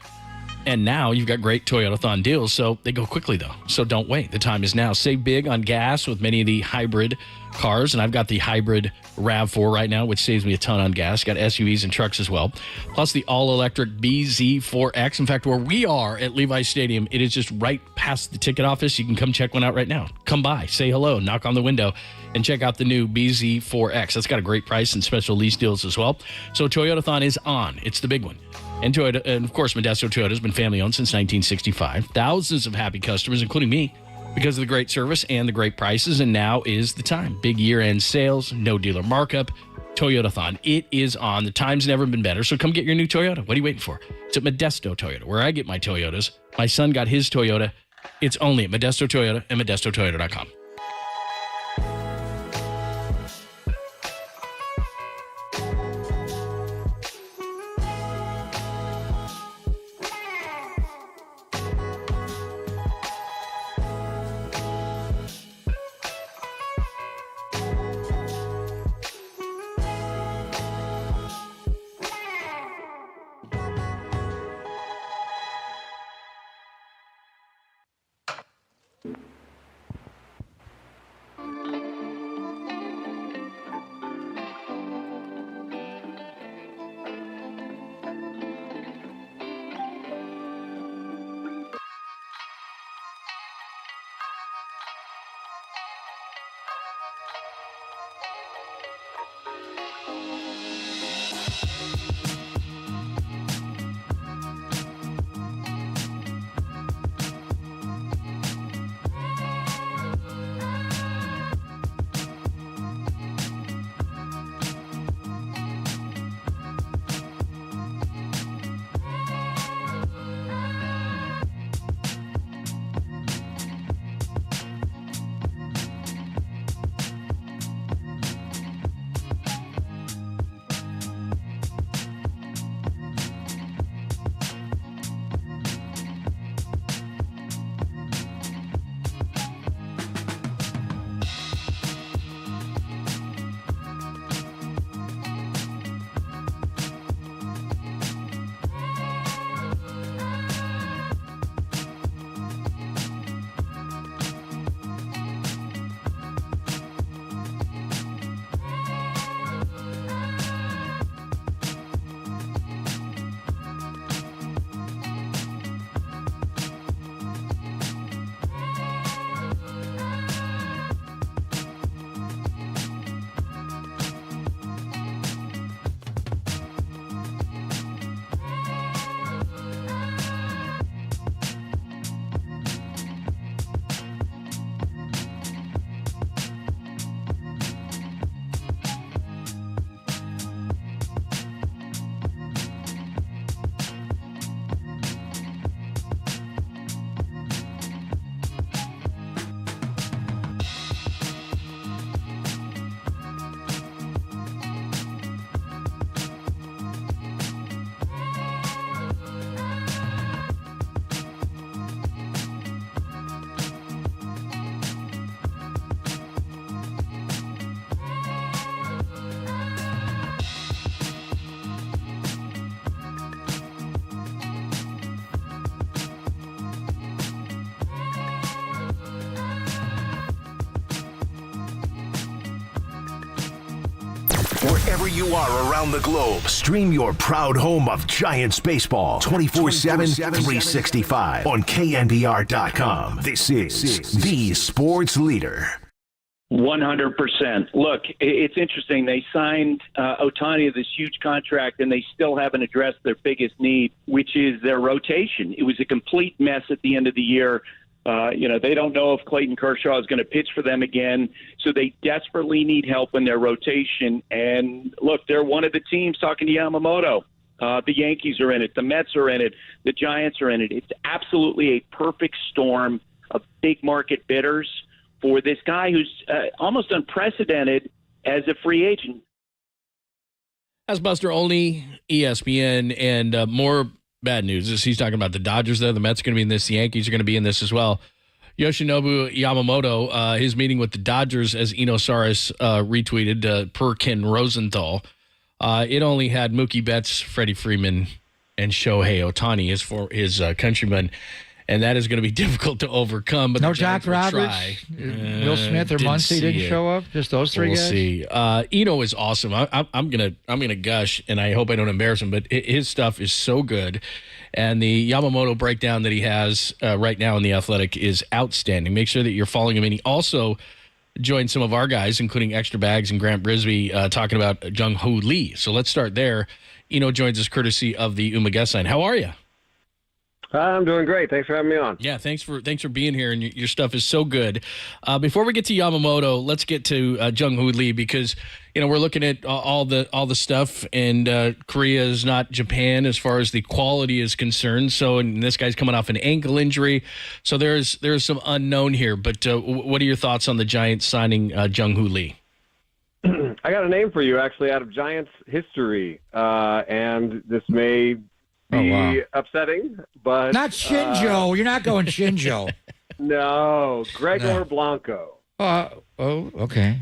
And now you've got great Toyotathon deals, so they go quickly, though. So don't wait. The time is now. Save big on gas with many of the hybrid cars, and I've got the hybrid RAV4 right now, which saves me a ton on gas. Got SUVs and trucks as well, plus the all-electric BZ4X. In fact, where we are at Levi's Stadium, it is just right past the ticket office. You can come check one out right now. Come by, say hello, knock on the window, and check out the new BZ4X. That's got a great price and special lease deals as well. So Toyotathon is on. It's the big one. And Toyota, and of course, Modesto Toyota has been family-owned since 1965. Thousands of happy customers, including me, because of the great service and the great prices. And now is the time. Big year-end sales, no dealer markup. Toyotathon, it is on. The time's never been better, so come get your new Toyota. What are you waiting for? It's at Modesto Toyota, where I get my Toyotas. My son got his Toyota. It's only at Modesto Toyota and modestotoyota.com. Wherever you are around the globe, stream your proud home of Giants baseball 24/7, 365 on KNBR.com. This is the sports leader. 100%. Look, it's interesting. They signed Otani to this huge contract, and they still haven't addressed their biggest need, which is their rotation. It was a complete mess at the end of the year. They don't know if Clayton Kershaw is going to pitch for them again, so they desperately need help in their rotation. And look, they're one of the teams talking to Yamamoto. The Yankees are in it. The Mets are in it. The Giants are in it. It's absolutely a perfect storm of big market bidders for this guy who's almost unprecedented as a free agent. That's Buster Olney, ESPN, and more bad news is he's talking about the Dodgers there. The Mets are going to be in this. The Yankees are going to be in this as well. Yoshinobu Yamamoto, his meeting with the Dodgers, as Eno Saris retweeted per Ken Rosenthal, it only had Mookie Betts, Freddie Freeman, and Shohei Otani, his countryman. And that is going to be difficult to overcome. But no Doc Roberts, Will Smith, or Muncy didn't show up. Just those three guys. We'll see. Eno is awesome. I'm gonna gush, and I hope I don't embarrass him. But his stuff is so good, and the Yamamoto breakdown that he has right now in the Athletic is outstanding. Make sure that you're following him. And he also joined some of our guys, including Extra Bags and Grant Brisbee, talking about Jung Hoo Lee. So let's start there. Eno joins us courtesy of the Guest Sign. How are you? I'm doing great. Thanks for having me on. Yeah, thanks for being here, and your stuff is so good. Before we get to Yamamoto, let's get to Jung Hoo Lee, because we're looking at all the stuff, and Korea is not Japan as far as the quality is concerned. So, and this guy's coming off an ankle injury, so there's some unknown here. But what are your thoughts on the Giants signing Jung Hoo Lee? I got a name for you, actually, out of Giants history, and this may be upsetting, but not Shinjo. You're not going Shinjo. No, Gregor Blanco. Okay.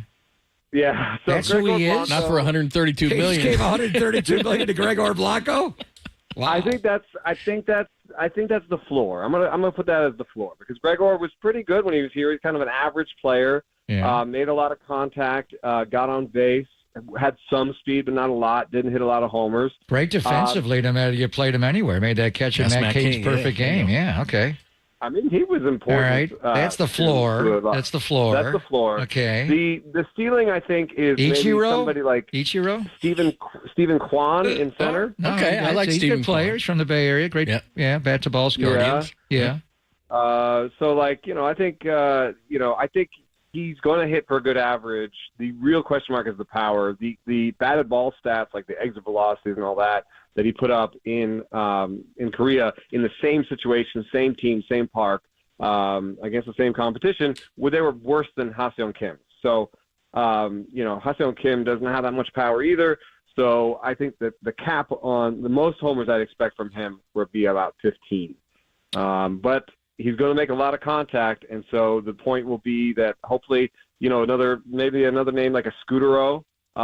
Yeah, so that's Gregor who he Blanco, is. Not for $132 million. He gave $132 million to Gregor Blanco. Wow. I think that's the floor. I'm gonna put that as the floor, because Gregor was pretty good when he was here. He's kind of an average player. Yeah. Made a lot of contact. Got on base. Had some speed, but not a lot. Didn't hit a lot of homers. Great defensively, no matter you played him anywhere. Made that catch in Matt Cain's perfect game. Yeah, okay. I mean, he was important. All right, that's the floor. That's the floor. That's the floor. Okay. The ceiling, I think, is maybe somebody like Ichiro, Stephen Kwan in center. Okay, I like Stephen Kwan. Players from the Bay Area. Great. Yeah, bat to ball Guardians. Yeah. So, I think, I think he's going to hit for a good average. The real question mark is the power. The batted ball stats, like the exit velocities and all that he put up in Korea in the same situation, same team, same park, against the same competition, where they were worse than Ha-Seong Kim. So, Ha-Seong Kim doesn't have that much power either. So I think that the cap on the most homers I'd expect from him would be about 15. But he's going to make a lot of contact, and so the point will be that hopefully, another name like a Scutero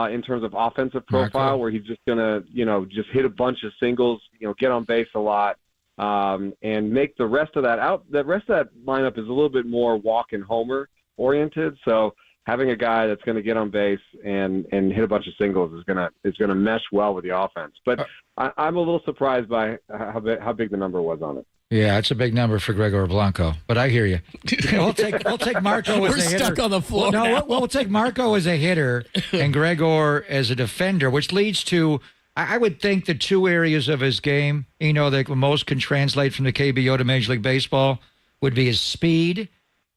in terms of offensive profile, where he's just going to, just hit a bunch of singles, get on base a lot, and make the rest of that out. The rest of that lineup is a little bit more walk and homer oriented. So having a guy that's going to get on base and hit a bunch of singles is going to mesh well with the offense. But I'm a little surprised by how big the number was on it. Yeah, it's a big number for Gregor Blanco, but I hear you. We'll take Marco as a hitter. We're stuck on the floor now. We'll take Marco as a hitter and Gregor as a defender, which leads to, I would think, the two areas of his game, that most can translate from the KBO to Major League Baseball would be his speed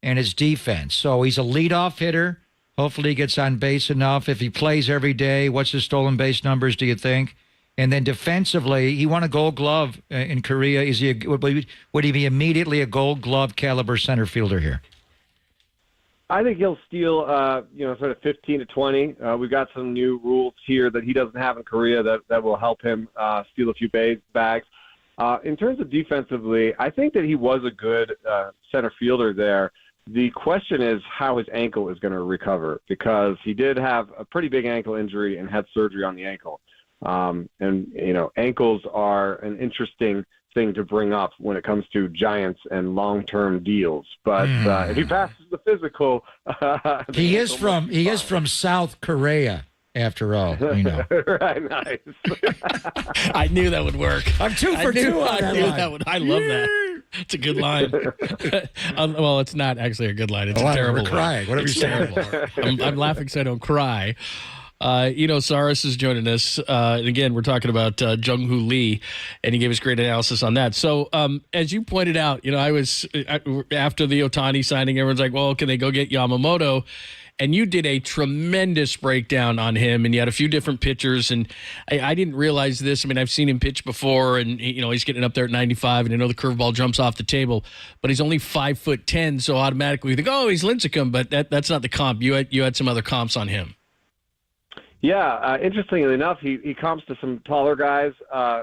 and his defense. So he's a leadoff hitter. Hopefully he gets on base enough. If he plays every day, what's his stolen base numbers, do you think? And then defensively, he won a Gold Glove in Korea. Would he be immediately a Gold Glove caliber center fielder here? I think he'll steal, sort of 15 to 20. We've got some new rules here that he doesn't have in Korea that will help him steal a few bags. In terms of defensively, I think that he was a good center fielder there. The question is how his ankle is going to recover, because he did have a pretty big ankle injury and had surgery on the ankle. Ankles are an interesting thing to bring up when it comes to Giants and long-term deals. But if he passes the physical, he is from South Korea. after all. Right, nice. I knew that would work. I'm 2 for 2 on that line. I love that. It's a good line. Well, it's not actually a good line. It's a terrible line. We're crying. Whatever you say. I'm laughing so I don't cry. Saras is joining us. And again, we're talking about Jung Hoo Lee, and he gave us great analysis on that. So, as you pointed out, I was after the Otani signing, everyone's like, well, can they go get Yamamoto? And you did a tremendous breakdown on him, and you had a few different pitchers. And I didn't realize this. I mean, I've seen him pitch before, and he's getting up there at 95, and I know the curveball jumps off the table, but he's only 5'10", so automatically you think, oh, he's Lincecum, but that's not the comp. You had some other comps on him. Yeah, interestingly enough, he comps to some taller guys.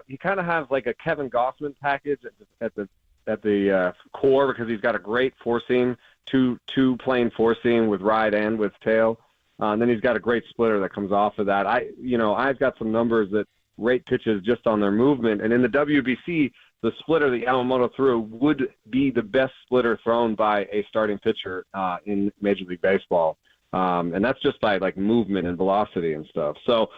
He kind of has like a Kevin Gossman package at the core, because he's got a great four seam, two plane four seam with ride and with tail. And then he's got a great splitter that comes off of that. I've got some numbers that rate pitches just on their movement, and in the WBC, the splitter that Yamamoto threw would be the best splitter thrown by a starting pitcher in Major League Baseball. And that's just by like movement and velocity and stuff. So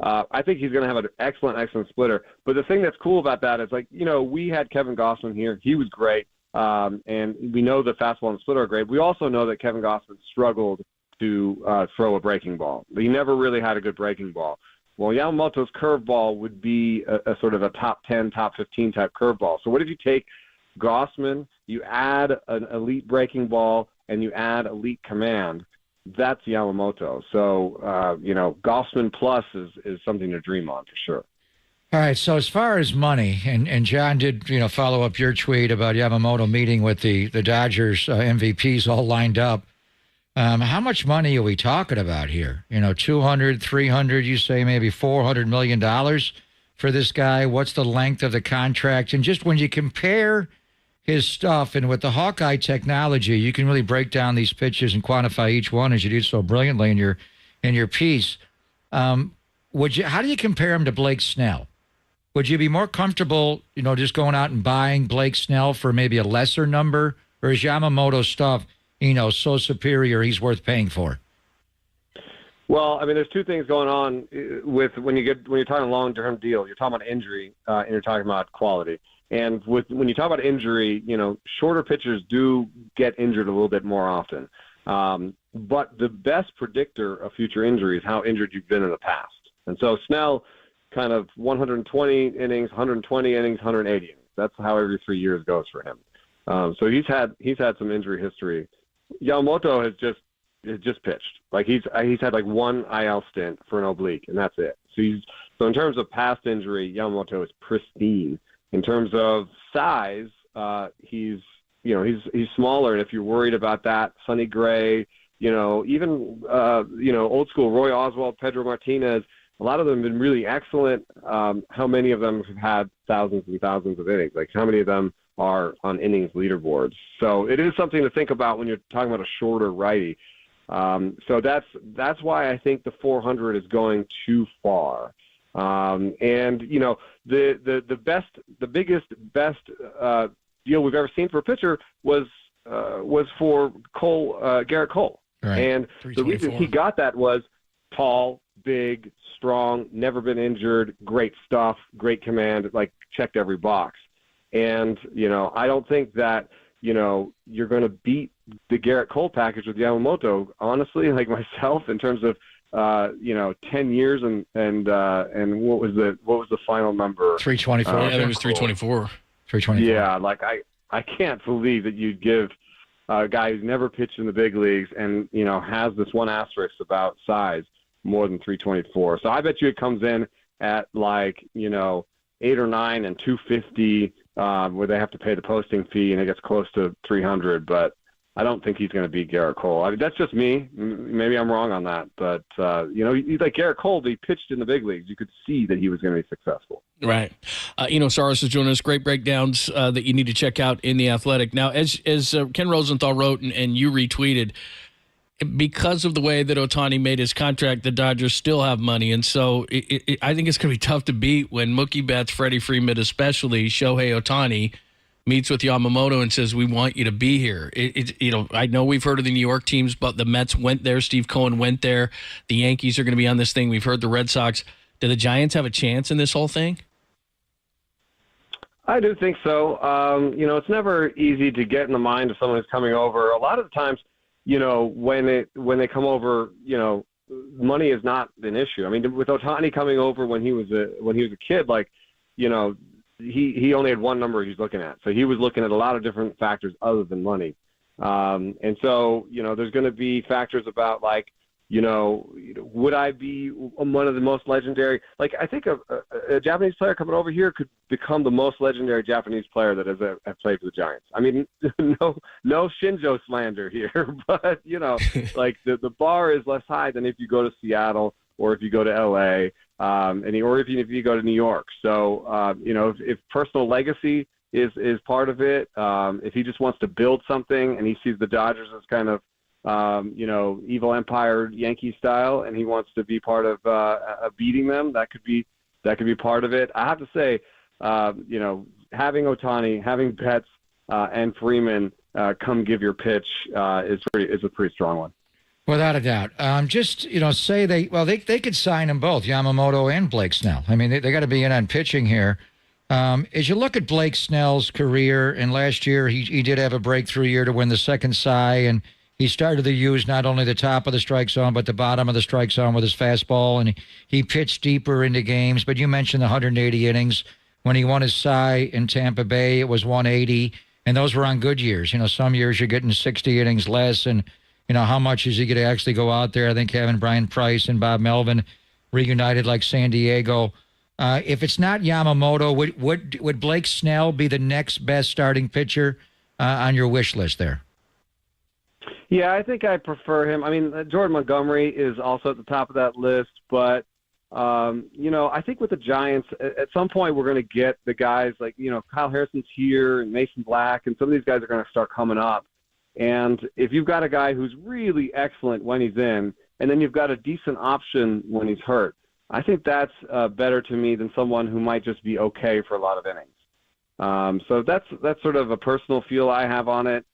I think he's going to have an excellent splitter. But the thing that's cool about that is, we had Kevin Gossman here. He was great. And we know the fastball and splitter are great. We also know that Kevin Gossman struggled to throw a breaking ball. He never really had a good breaking ball. Well, Yamamoto's curveball would be a sort of a top 10, top 15 type curveball. So what if you take Gossman, you add an elite breaking ball, and you add elite command? That's Yamamoto. So, Gossman plus is something to dream on for sure. All right, so as far as money, and John did, follow up your tweet about Yamamoto meeting with the Dodgers MVPs all lined up. How much money are we talking about here? 200, 300, you say maybe $400 million for this guy? What's the length of the contract? And just when you compare his stuff, and with the Hawkeye technology, you can really break down these pitches and quantify each one, as you did so brilliantly in your piece. How do you compare him to Blake Snell? Would you be more comfortable, just going out and buying Blake Snell for maybe a lesser number, or is Yamamoto stuff, so superior he's worth paying for? Well, I mean, there's two things going on with when you're talking long-term deal. You're talking about injury, and you're talking about quality. And when you talk about injury, shorter pitchers do get injured a little bit more often. But the best predictor of future injury is how injured you've been in the past. And so Snell, kind of 120 innings, 120 innings, 180 innings. That's how every 3 years goes for him. So he's had some injury history. Yamamoto has just pitched. Like he's had like one IL stint for an oblique, and that's it. So in terms of past injury, Yamamoto is pristine. In terms of size, he's smaller, and if you're worried about that, Sonny Gray, even old school Roy Oswalt, Pedro Martinez, a lot of them have been really excellent. How many of them have had thousands and thousands of innings? Like how many of them are on innings leaderboards? So it is something to think about when you're talking about a shorter righty. So that's why I think the 400 is going too far. And the biggest deal we've ever seen for a pitcher was for Garrett Cole. Right. And the reason he got that was tall, big, strong, never been injured, great stuff, great command, like checked every box. And, I don't think that, you're going to beat the Garrett Cole package with Yamamoto, honestly, like myself, in terms of 10 years and what was the final number? 324. Yeah, it was 324. 324. Yeah, like I can't believe that you'd give a guy who's never pitched in the big leagues and has this one asterisk about size more than 324. So I bet you it comes in at 8 or 9 and 250, where they have to pay the posting fee, and it gets close to 300. But I don't think he's going to beat Garrett Cole. I mean, that's just me. Maybe I'm wrong on that. But, like Garrett Cole, he pitched in the big leagues. You could see that he was going to be successful. Right. Saras is joining us. Great breakdowns that you need to check out in The Athletic. Now, as Ken Rosenthal wrote and you retweeted, because of the way that Otani made his contract, the Dodgers still have money. And so I think it's going to be tough to beat when Mookie Betts, Freddie Freeman, especially Shohei Otani, meets with Yamamoto and says, "We want you to be here." I know we've heard of the New York teams, but the Mets went there. Steve Cohen went there. The Yankees are going to be on this thing. We've heard the Red Sox. Do the Giants have a chance in this whole thing? I do think so. It's never easy to get in the mind of someone who's coming over. A lot of the times, when they come over, money is not an issue. I mean, with Otani coming over when he was a kid, he only had one number he's looking at. So he was looking at a lot of different factors other than money. And so, there's going to be factors about would I be one of the most legendary? I think a Japanese player coming over here could become the most legendary Japanese player that has played for the Giants. I mean, no Shinjo slander here, but the bar is less high than if you go to Seattle or if you go to LA, or even if you go to New York. So, if personal legacy is part of it, if he just wants to build something and he sees the Dodgers as kind of evil empire Yankee style, and he wants to be part of beating them, that could be part of it. I have to say, having Otani, having Betts, and Freeman come give your pitch is a pretty strong one. Without a doubt. Say they could sign them both, Yamamoto and Blake Snell. I mean, they got to be in on pitching here. As you look at Blake Snell's career, and last year he did have a breakthrough year to win the second Cy, and he started to use not only the top of the strike zone, but the bottom of the strike zone with his fastball, and he pitched deeper into games. But you mentioned the 180 innings. When he won his Cy in Tampa Bay, it was 180, and those were on good years. Some years you're getting 60 innings less, and how much is he going to actually go out there? I think having Brian Price and Bob Melvin reunited like San Diego. If it's not Yamamoto, would Blake Snell be the next best starting pitcher on your wish list there? Yeah, I think I prefer him. I mean, Jordan Montgomery is also at the top of that list, but, I think with the Giants, at some point we're going to get the guys like, Kyle Harrison's here and Mason Black, and some of these guys are going to start coming up. And if you've got a guy who's really excellent when he's in, and then you've got a decent option when he's hurt, I think that's better to me than someone who might just be okay for a lot of innings. So that's sort of a personal feel I have on it.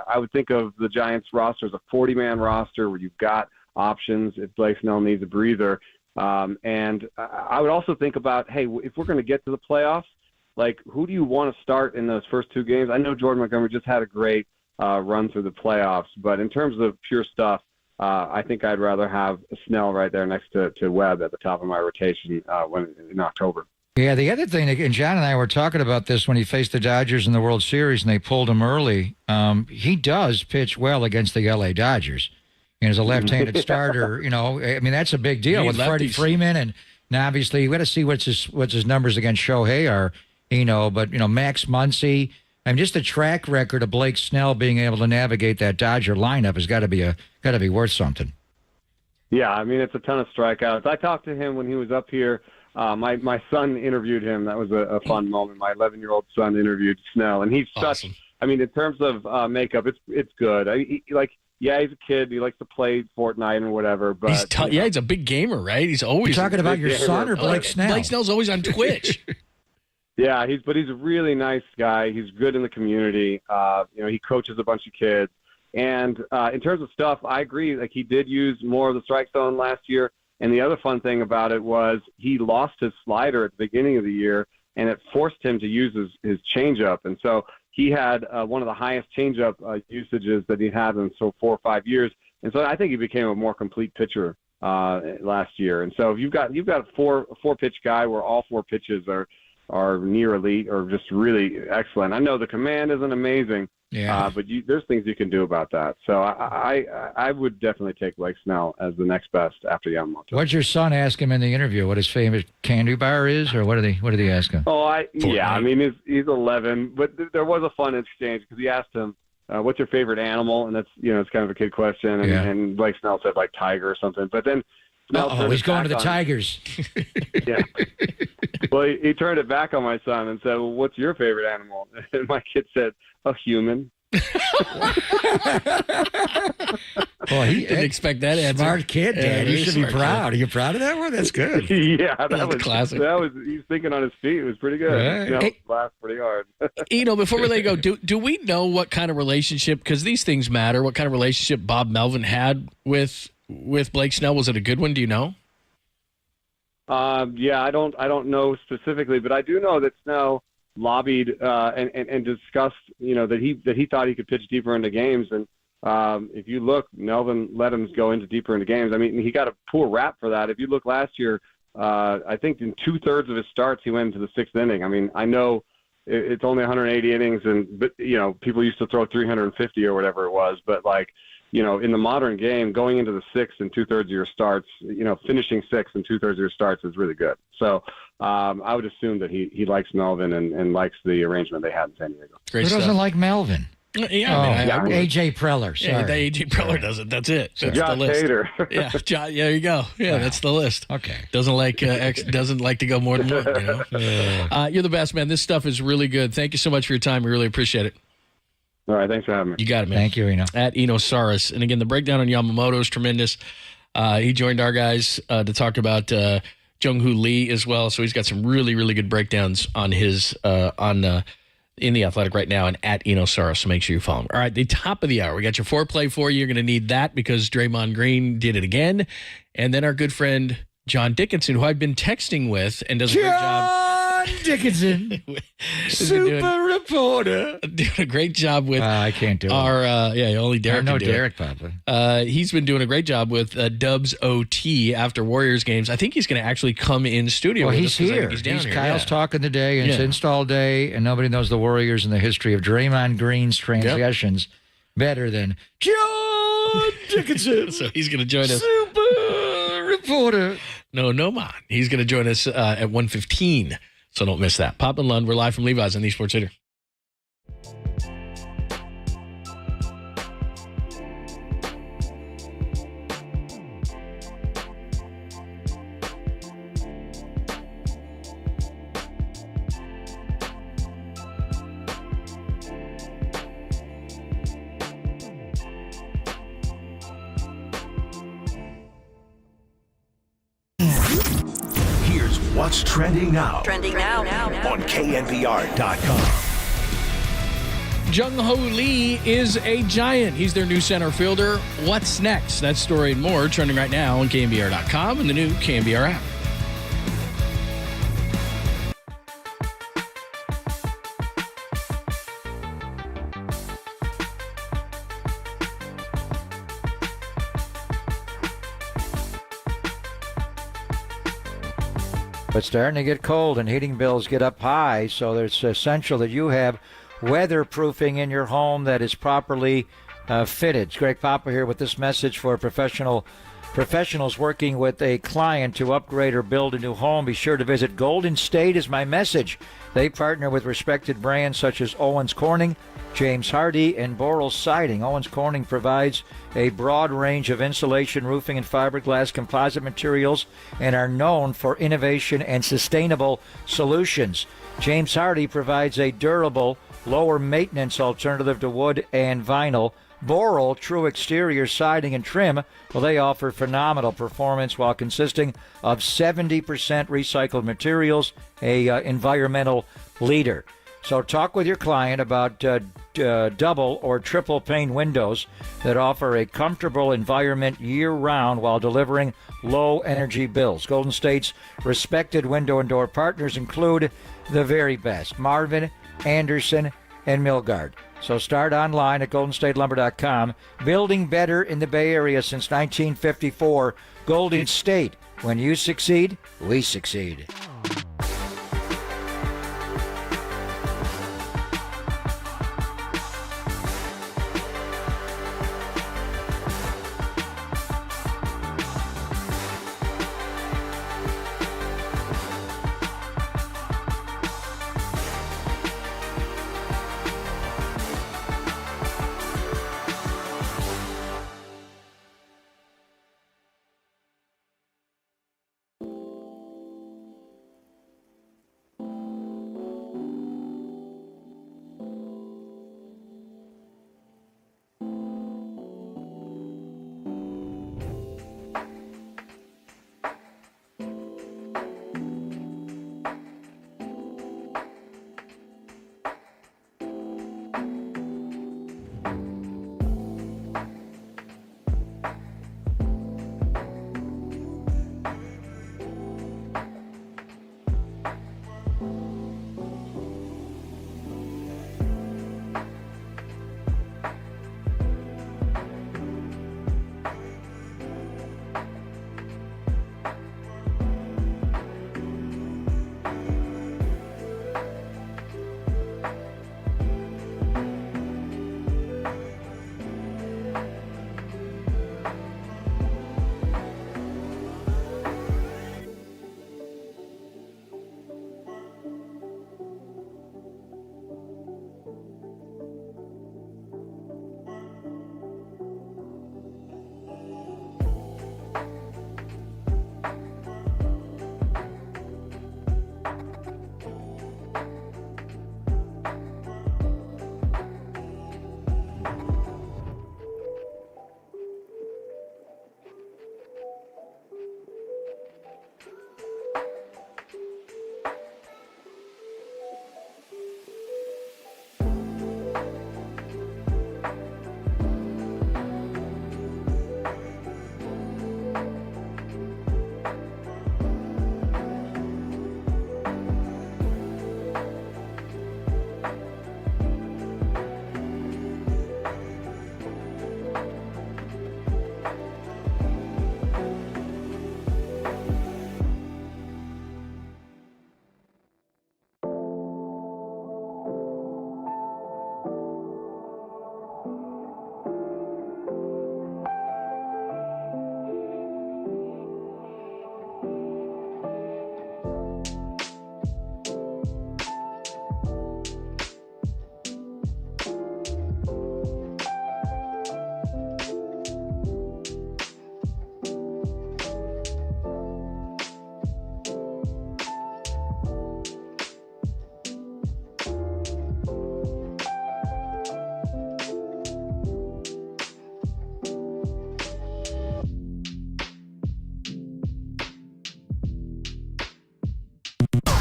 I would think of the Giants roster as a 40-man roster where you've got options if Blake Snell needs a breather. And I would also think about, hey, if we're going to get to the playoffs, who do you want to start in those first two games? I know Jordan Montgomery just had a great run through the playoffs, but in terms of pure stuff, I think I'd rather have Snell right there next to Webb at the top of my rotation in October. Yeah, the other thing, and John and I were talking about this when he faced the Dodgers in the World Series and they pulled him early. He does pitch well against the L.A. Dodgers. As a left-handed starter, that's a big deal with Freddie Freeman. And obviously, we got to see what's his numbers against Shohei are, but, Max Muncy. Just the track record of Blake Snell being able to navigate that Dodger lineup has got to be worth something. Yeah, I mean, it's a ton of strikeouts. I talked to him when he was up here. My son interviewed him. That was a fun moment. My 11-year-old son interviewed Snell, and he's awesome. in terms of makeup, it's good. He's a kid. He likes to play Fortnite and whatever. But he's a big gamer, right? He's always You're talking about your son or Blake Snell? Blake Snell's always on Twitch. Yeah, he's a really nice guy. He's good in the community. He coaches a bunch of kids. And in terms of stuff, I agree. He did use more of the strike zone last year. And the other fun thing about it was he lost his slider at the beginning of the year, and it forced him to use his changeup. And so he had one of the highest changeup usages that he had in 4 or 5 years. And so I think he became a more complete pitcher last year. And so if you've got a four pitch guy where all four pitches are near elite or just really excellent. I know the command isn't amazing, but there's things you can do about that. So I would definitely take Blake Snell as the next best after Yamamoto. What'd your son ask him in the interview? What his favorite candy bar is, or what did he ask him? I mean, he's 11, but there was a fun exchange because he asked him, what's your favorite animal? And that's, it's kind of a kid question. And Blake Snell said tiger or something, but then he's going to the Tigers. Yeah. Well, he turned it back on my son and said, well, what's your favorite animal? And my kid said, a human. Boy, he didn't expect that answer. Smart kid, Dad. Yeah, You should be smart proud. kid. Are you proud of that one? That's good. Yeah, that was classic. That was he was thinking on his feet. It was pretty good. Right. Hey, laughed pretty hard. Before we let you go, do we know what kind of relationship? Because these things matter. What kind of relationship Bob Melvin had with Blake Snell? Was it a good one? Do you know? Yeah, I don't know specifically, but I do know that Snell lobbied and discussed, that he thought he could pitch deeper into games. And if you look, Melvin let him go into deeper into games. I mean, he got a poor rap for that. If you look last year, I think in 2/3 of his starts he went into the 6th inning. I mean, I know it's only 180 innings, but people used to throw 350 or whatever it was, but in the modern game, going into the 6th and 2/3 of your starts, finishing 6th and 2/3 of your starts is really good. So I would assume that he likes Melvin and likes the arrangement they had in San Diego. Who doesn't like Melvin? Yeah, A.J. Preller. Sorry. Yeah, A.J. Preller does it. That's it. That's Josh the list. Hader. Yeah, there you go. Yeah, that's the list. Okay. Doesn't like to go more than one. You're the best, man. This stuff is really good. Thank you so much for your time. We really appreciate it. All right, thanks for having me. You got it, man. Thank you, Eno. At Enosaurus. And again, the breakdown on Yamamoto is tremendous. He joined our guys to talk about Jung Hoo Lee as well. So he's got some really, really good breakdowns on his in The Athletic right now and at Enosaurus. So make sure you follow him. All right, the top of the hour. We got your foreplay for you. You're going to need that because Draymond Green did it again. And then our good friend John Dickinson, who I've been texting with and does a great job. Dickinson, super reporter, doing a great job with. I can't do our. Only Derek. No, can do Derek, it. Papa. He's been doing a great job with Dubs OT after Warriors games. I think he's going to actually come in studio. Well, with he's us 'cause I here. think he's down here. Kyle's talking today, and it's install day, and nobody knows the Warriors and the history of Draymond Green's transgressions better than John Dickinson. So he's going to join us. Super reporter. No, man. He's going to join us at 1:15. So don't miss that. Pop and Lund, we're live from Levi's on the Sports Leader. Here's what's trending now. Trending now. On KNBR.com. Jung Hoo Lee is a giant. He's their new center fielder. What's next? That story and more trending right now on KNBR.com and the new KNBR app. It's starting to get cold and heating bills get up high, so it's essential that you have weatherproofing in your home that is properly fitted. It's Greg Papa here with this message for professionals working with a client to upgrade or build a new home. Be sure to visit Golden State is my message. They partner with respected brands such as Owens Corning, James Hardie, and Boral Siding. Owens Corning provides a broad range of insulation, roofing, and fiberglass composite materials and are known for innovation and sustainable solutions. James Hardie provides a durable, lower maintenance alternative to wood and vinyl. Boral, true exterior siding and trim, well, they offer phenomenal performance while consisting of 70% recycled materials, a environmental leader. So talk with your client about double or triple pane windows that offer a comfortable environment year-round while delivering low energy bills. Golden State's respected window and door partners include the very best, Marvin, Anderson, and Milgard. So start online at goldenstatelumber.com. Building better in the Bay Area since 1954. Golden State. When you succeed, we succeed.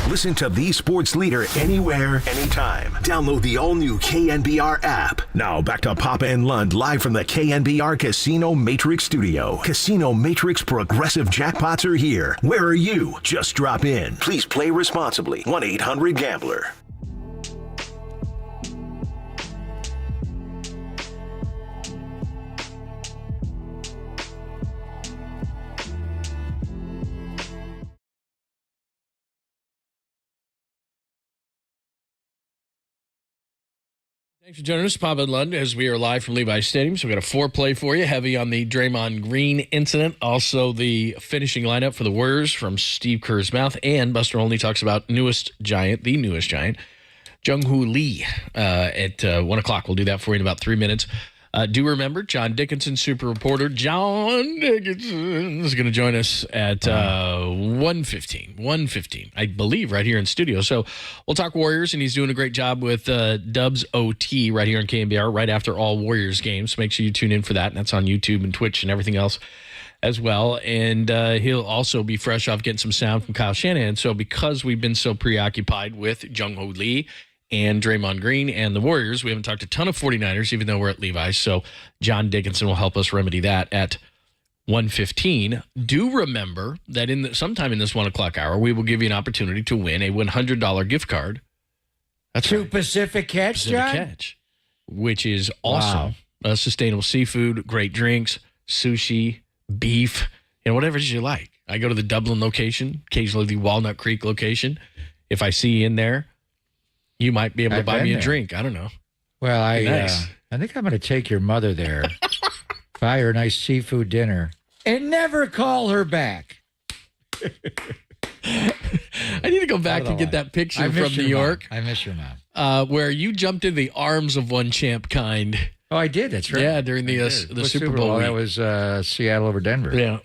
Listen to the sports leader anywhere, anytime. Download the all-new KNBR app. Now back to Papa and Lund live from the KNBR Casino Matrix Studio. Casino Matrix Progressive Jackpots are here. Where are you? Just drop in. Please play responsibly. 1-800-GAMBLER. Thanks for joining us, Papa and Lund, as we are live from Levi's Stadium. So we've got a foreplay for you, heavy on the Draymond Green incident. Also, the finishing lineup for the Warriors from Steve Kerr's mouth. And Buster Olney talks about the newest giant, Jung Hoo Lee, at 1 o'clock. We'll do that for you in about 3 minutes. Do remember, John Dickinson, super reporter John Dickinson, is going to join us at 1:15, I believe, right here in studio. So we'll talk Warriors, and he's doing a great job with Dubs OT right here on KNBR, right after all Warriors games. Make sure you tune in for that, and that's on YouTube and Twitch and everything else as well. And he'll also be fresh off getting some sound from Kyle Shanahan. So because we've been so preoccupied with Jung Hoo Lee and Draymond Green and the Warriors, we haven't talked a ton of 49ers, even though we're at Levi's. So John Dickinson will help us remedy that at 1:15. Do remember that sometime in this 1 o'clock hour, we will give you an opportunity to win a $100 gift card. That's to right. Pacific Catch, John? Catch, which is awesome. Wow. Sustainable seafood, great drinks, sushi, beef, whatever it is you like. I go to the Dublin location, occasionally the Walnut Creek location. If I see you in there, you might be able to buy me a drink. I don't know. Well, I think I'm going to take your mother there, buy her a nice seafood dinner, and never call her back. I need to go back and get that picture from New York. I miss your mom. Where you jumped in the arms of one champ kind. Oh, I did. That's right. Yeah, during the Super Bowl week. That was Seattle over Denver. Yeah.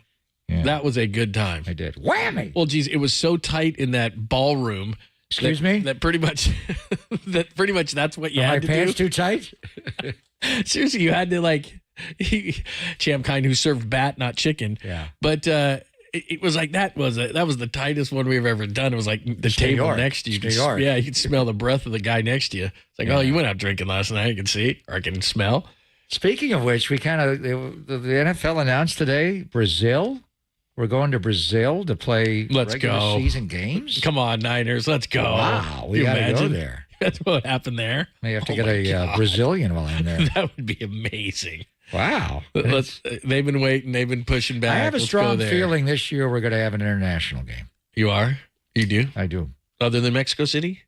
That was a good time. I did. Whammy! Well, geez, it was so tight in that ballroom. Excuse me? That pretty much that's what you had to do. My pants too tight? Seriously, you had to champ kind who served bat, not chicken. Yeah. But it was like that was the tightest one we've ever done. It was like the table next to you. Yeah, you could smell the breath of the guy next to you. It's like, oh, you went out drinking last night. You can see or I can smell. Speaking of which, the NFL announced today, Brazil. We're going to Brazil to play regular season games? Come on, Niners. Let's go. Wow. We got to go there. That's what happened there. May have to get a Brazilian while I'm there. That would be amazing. Wow. They've been waiting. They've been pushing back. I have a strong feeling this year we're going to have an international game. You are? You do? I do. Other than Mexico City?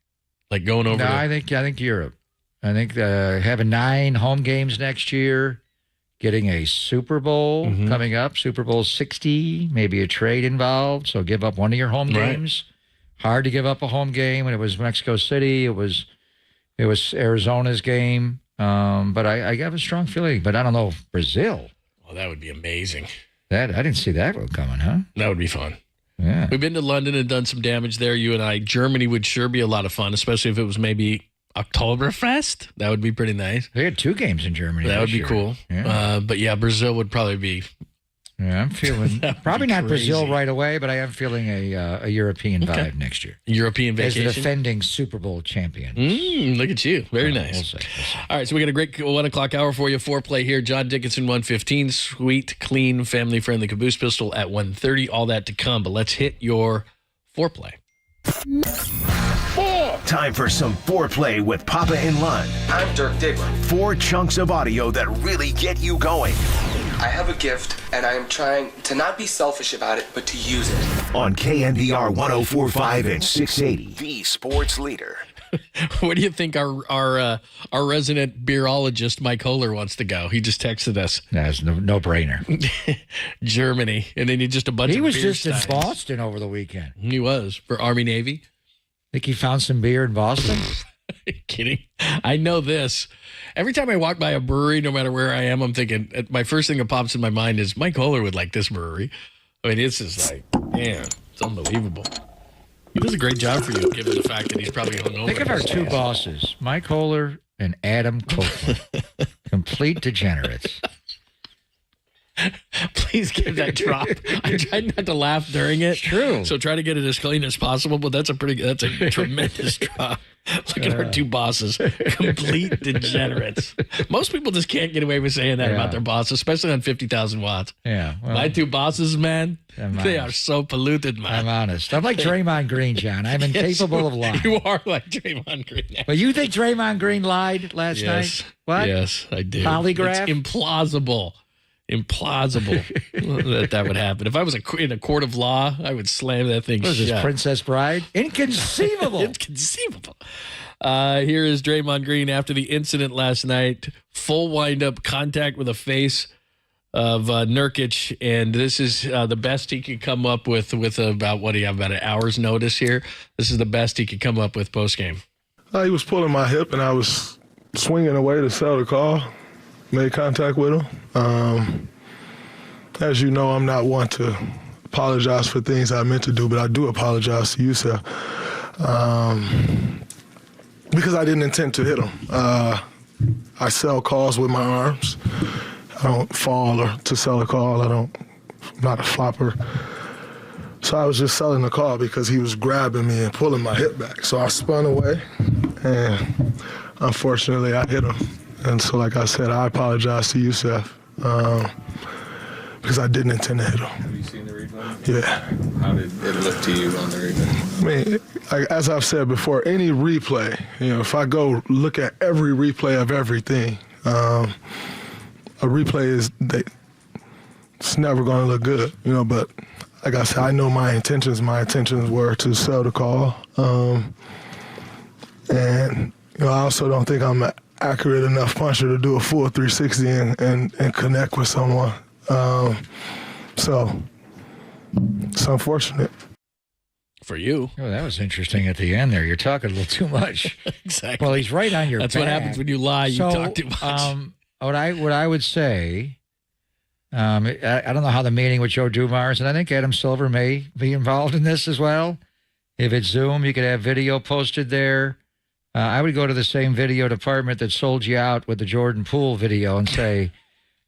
Like going over? No, I think Europe. I think having 9 home games next year. Getting a Super Bowl coming up, Super Bowl 60, maybe a trade involved. So give up one of your home games. Hard to give up a home game. When it was Mexico City, it was Arizona's game. But I have a strong feeling. But I don't know, Brazil. Well, that would be amazing. I didn't see that one coming, huh? That would be fun. Yeah. We've been to London and done some damage there, you and I. Germany would sure be a lot of fun, especially if it was maybe Oktoberfest. That would be pretty nice. They had 2 games in Germany. That would be cool. Yeah. But yeah, Brazil would probably be. Yeah, I'm feeling probably not Brazil right away, but I am feeling a European vibe next year. European vacation. As the defending Super Bowl champion. Look at you. Very nice. We'll see. All right, so we got a great 1 o'clock hour for you. Foreplay here. John Dickinson, 1:15. Sweet, clean, family-friendly caboose pistol at 1:30. All that to come, but let's hit your foreplay. Time for some foreplay with Papa and Lund. I'm Dirk Diggler. 4 chunks of audio that really get you going. I have a gift, and I am trying to not be selfish about it, but to use it. On KNBR 104.5 and 680, the sports leader. Where do you think our resident beerologist Mike Holler wants to go? He just texted us. That's no brainer. Germany, and then just a bunch. He of was beer just in Boston over the weekend. He was for Army Navy. Think he found some beer in Boston? Are you kidding? I know this. Every time I walk by a brewery, no matter where I am, I'm thinking, my first thing that pops in my mind is Mike Holler would like this brewery. I mean, it's just like, man, it's unbelievable. He does a great job for you, given the fact that he's probably hungover. Think of our 2 bosses, Mike Holler and Adam Copeland. Complete degenerates. Please give that drop. I tried not to laugh during it. True. So try to get it as clean as possible, but that's a tremendous drop. Look at our two bosses. Complete degenerates. Most people just can't get away with saying that about their boss, especially on 50,000 watts. Yeah. Well, my two bosses, man, they are so polluted, man. I'm honest. I'm like Draymond Green, John. I'm incapable of lying. You are like Draymond Green. But you think Draymond Green lied last night? What? Yes, I do. Polygraph? It's implausible that would happen. If I was in a court of law, I would slam that thing What is shut. this, Princess Bride? Inconceivable. Inconceivable. Here is Draymond Green after the incident last night. Full wind-up contact with the face of Nurkic, and this is the best he could come up with about, what do you have, about an hour's notice here? This is the best he could come up with post-game. He was pulling my hip, and I was swinging away to settle the call. Made contact with him. As you know, I'm not one to apologize for things I meant to do, but I do apologize to you, sir, because I didn't intend to hit him. I sell calls with my arms. I don't fall or to sell a call. I'm not a flopper. So I was just selling the call because he was grabbing me and pulling my hip back. So I spun away, and unfortunately I hit him. And so, like I said, I apologize to Youssef because I didn't intend to hit him. Have you seen the replay? Yeah. How did it look to you on the replay? I mean, as I've said before, any replay, if I go look at every replay of everything, a replay it's never going to look good, but like I said, I know my intentions. My intentions were to sell the call. And, I also don't think I'm accurate enough puncher to do a full 360 and connect with someone. So it's unfortunate. For you. Oh, that was interesting at the end there. You're talking a little too much. Exactly. Well, he's right on your That's back. what happens when you lie. You talk too much. What I would say, I don't know how the meeting with Joe Dumars, and I think Adam Silver may be involved in this as well. If it's Zoom, you could have video posted there. I would go to the same video department that sold you out with the Jordan Poole video and say,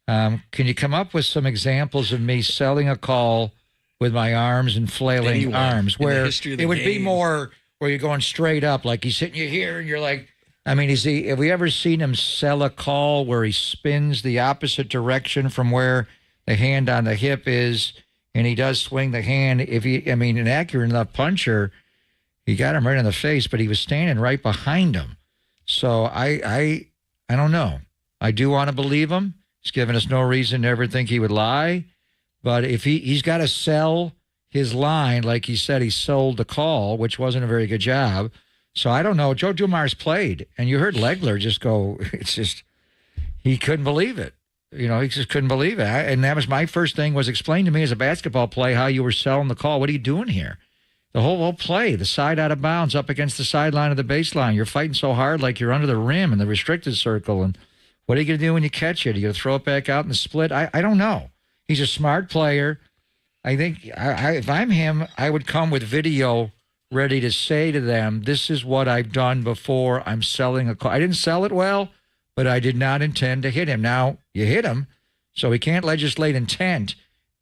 can you come up with some examples of me selling a call with my arms and flailing arms, where it would be more where you're going straight up, like he's hitting you here and you're like, I mean, have we ever seen him sell a call where he spins the opposite direction from where the hand on the hip is, and he does swing the hand? An accurate enough puncher, he got him right in the face, but he was standing right behind him. So I don't know. I do want to believe him. He's given us no reason to ever think he would lie. But if he's got to sell his line, like he said, he sold the call, which wasn't a very good job. So I don't know. Joe Dumars played, and you heard Legler just go, it's just, he couldn't believe it. He just couldn't believe it. And that was my first thing, was explain to me as a basketball play how you were selling the call. What are you doing here? The whole play, the side out of bounds up against the sideline of the baseline. You're fighting so hard like you're under the rim in the restricted circle. And what are you going to do when you catch it? Are you going to throw it back out in the split? I don't know. He's a smart player. I think if I'm him, I would come with video ready to say to them, this is what I've done before. I'm selling a call. I didn't sell it well, but I did not intend to hit him. Now, you hit him, so he can't legislate intent,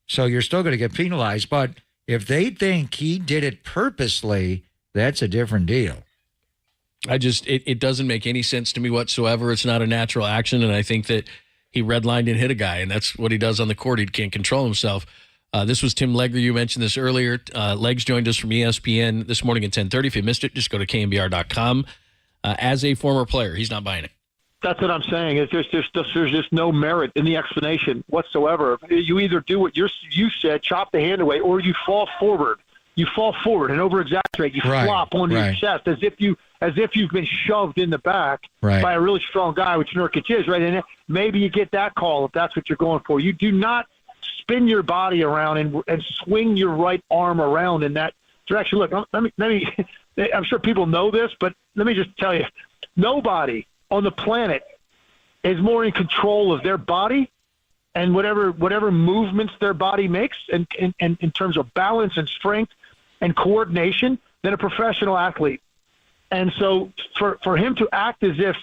so you're still going to get penalized. But if they think he did it purposely, that's a different deal. It doesn't make any sense to me whatsoever. It's not a natural action, and I think that he redlined and hit a guy, and that's what he does on the court. He can't control himself. This was Tim Legler. You mentioned this earlier. Legs joined us from ESPN this morning at 10:30. If you missed it, just go to KNBR.com. As a former player, he's not buying it. That's what I'm saying. There's just no merit in the explanation whatsoever. You either do what you said, chop the hand away, or you fall forward. You fall forward and over-exaggerate. You flop onto your chest as if you've been shoved in the back by a really strong guy, which Nurkic is, right? And maybe you get that call if that's what you're going for. You do not spin your body around and swing your right arm around in that direction. Look, let me. I'm sure people know this, but let me just tell you, nobody on the planet is more in control of their body and whatever movements their body makes and in terms of balance and strength and coordination than a professional athlete. And so for him to act as if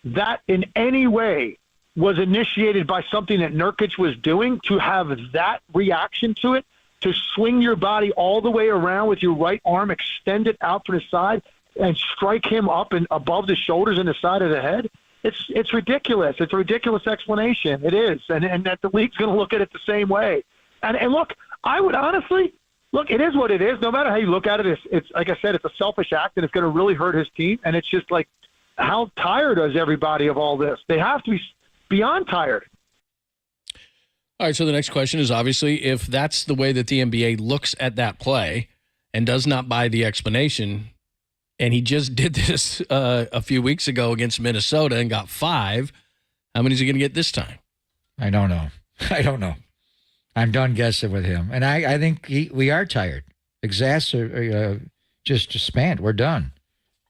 that in any way was initiated by something that Nurkic was doing, to have that reaction to it, to swing your body all the way around with your right arm extended out to the side and strike him up and above the shoulders and the side of the head, it's ridiculous. It's a ridiculous explanation. It is. And that the league's going to look at it the same way. And look, I would honestly, look, it is what it is. No matter how you look at it, it's like I said, it's a selfish act, and it's going to really hurt his team. And it's just like, how tired is everybody of all this? They have to be beyond tired. All right, so the next question is obviously, if that's the way that the NBA looks at that play and does not buy the explanation, and he just did this a few weeks ago against Minnesota and got 5, how many is he going to get this time? I don't know. I'm done guessing with him. And I think we are tired, just spent. We're done.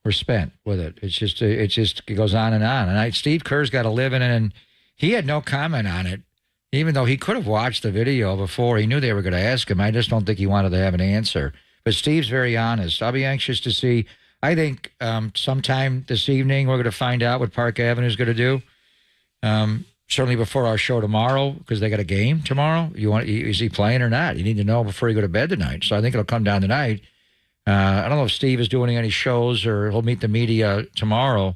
We're spent with it. It goes on and on. And Steve Kerr's got to live in it, and he had no comment on it. Even though he could have watched the video before, he knew they were going to ask him. I just don't think he wanted to have an answer. But Steve's very honest. I'll be anxious to see. I think sometime this evening we're going to find out what Park Avenue's going to do. Certainly before our show tomorrow, because they got a game tomorrow. Is he playing or not? You need to know before you go to bed tonight. So I think it'll come down tonight. I don't know if Steve is doing any shows or he'll meet the media tomorrow.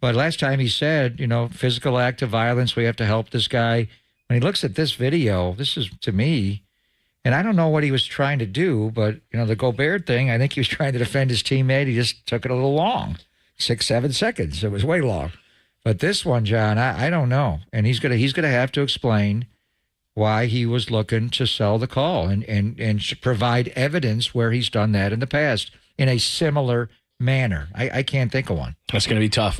But last time he said, physical act of violence, we have to help this guy. When he looks at this video, this is, to me, and I don't know what he was trying to do, but, the Gobert thing, I think he was trying to defend his teammate. He just took it a little long, 6-7 seconds. It was way long. But this one, John, I don't know. And he's gonna have to explain why he was looking to sell the call and provide evidence where he's done that in the past in a similar manner. I can't think of one. That's going to be tough.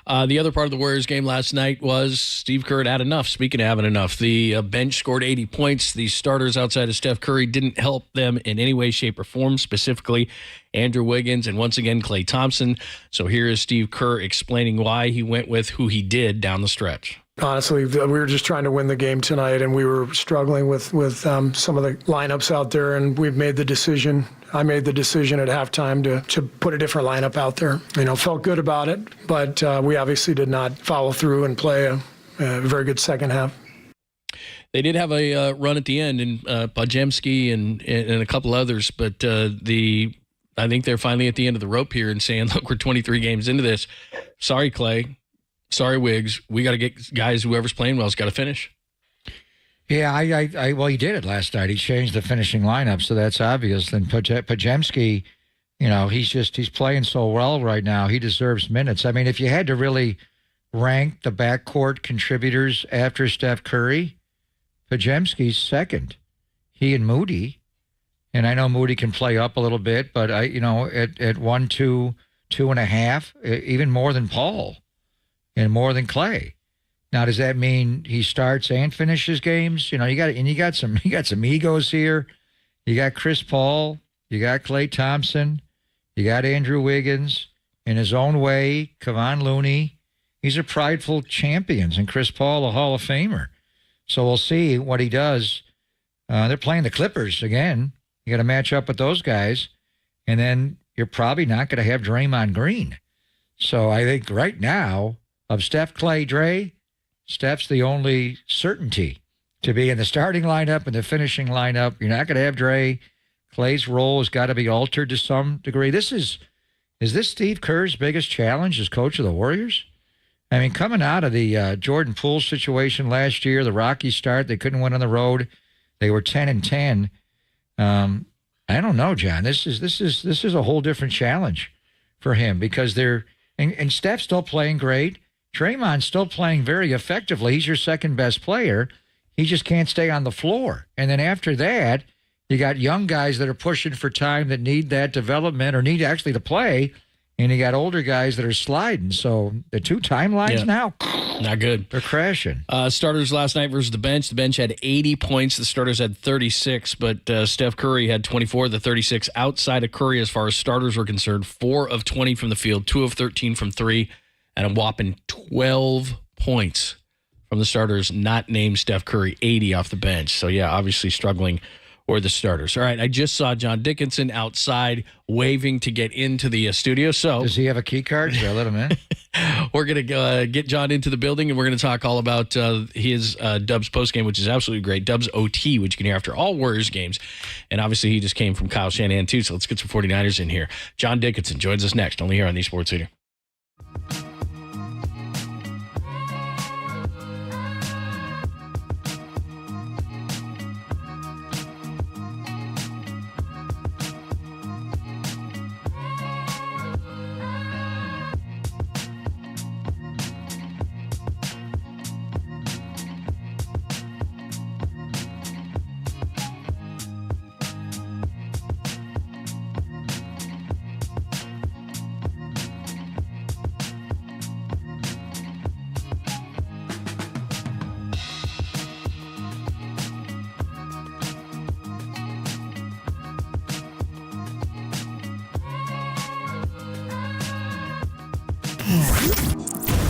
The other part of the Warriors game last night was Steve Kerr had enough. Speaking of having enough, the bench scored 80 points. The starters outside of Steph Curry didn't help them in any way, shape, or form, specifically Andrew Wiggins and once again Klay Thompson. So here is Steve Kerr explaining why he went with who he did down the stretch. Honestly, we were just trying to win the game tonight, and we were struggling with some of the lineups out there, and we've made the decision. I made the decision at halftime to put a different lineup out there. Felt good about it, but we obviously did not follow through and play a very good second half. They did have a run at the end, and Podziemski and a couple others, but I think they're finally at the end of the rope here and saying, look, we're 23 games into this. Sorry, Klay. Sorry, Wiggs. We got to get guys, whoever's playing well has got to finish. Yeah, well, he did it last night. He changed the finishing lineup, so that's obvious. And Podziemski, he's playing so well right now. He deserves minutes. I mean, if you had to really rank the backcourt contributors after Steph Curry, Podziemski's second. He and Moody, and I know Moody can play up a little bit, but at 1, 2, 2.5, even more than Paul. And more than Klay. Now, does that mean he starts and finishes games? You got some egos here. You got Chris Paul, you got Klay Thompson, you got Andrew Wiggins. In his own way, Kevon Looney. These are prideful champions, and Chris Paul, a Hall of Famer. So we'll see what he does. They're playing the Clippers again. You got to match up with those guys, and then you're probably not going to have Draymond Green. So I think right now, of Steph, Klay, Dre, Steph's the only certainty to be in the starting lineup and the finishing lineup. You're not going to have Dre. Klay's role has got to be altered to some degree. Is this Steve Kerr's biggest challenge as coach of the Warriors? I mean, coming out of the Jordan Poole situation last year, the rocky start, they couldn't win on the road. They were 10-10. I don't know, John. This is a whole different challenge for him because and Steph's still playing great. Draymond's still playing very effectively. He's your second best player. He just can't stay on the floor. And then after that, you got young guys that are pushing for time that need that development or need actually to play. And you got older guys that are sliding. So the two timelines now, not good. They're crashing. Starters last night versus the bench. The bench had 80 points. The starters had 36, but Steph Curry had 24 of the 36 outside of Curry as far as starters were concerned. 4 of 20 from the field, 2 of 13 from 3. And a whopping 12 points from the starters not named Steph Curry, 80 off the bench. So, yeah, obviously struggling for the starters. All right, I just saw John Dickinson outside waving to get into the studio. So does he have a key card? Should I let him in? We're going to get John into the building, and we're going to talk all about his Dubs postgame, which is absolutely great. Dubs OT, which you can hear after all Warriors games. And obviously, he just came from Kyle Shanahan, too, so let's get some 49ers in here. John Dickinson joins us next, only here on the Sports Leader.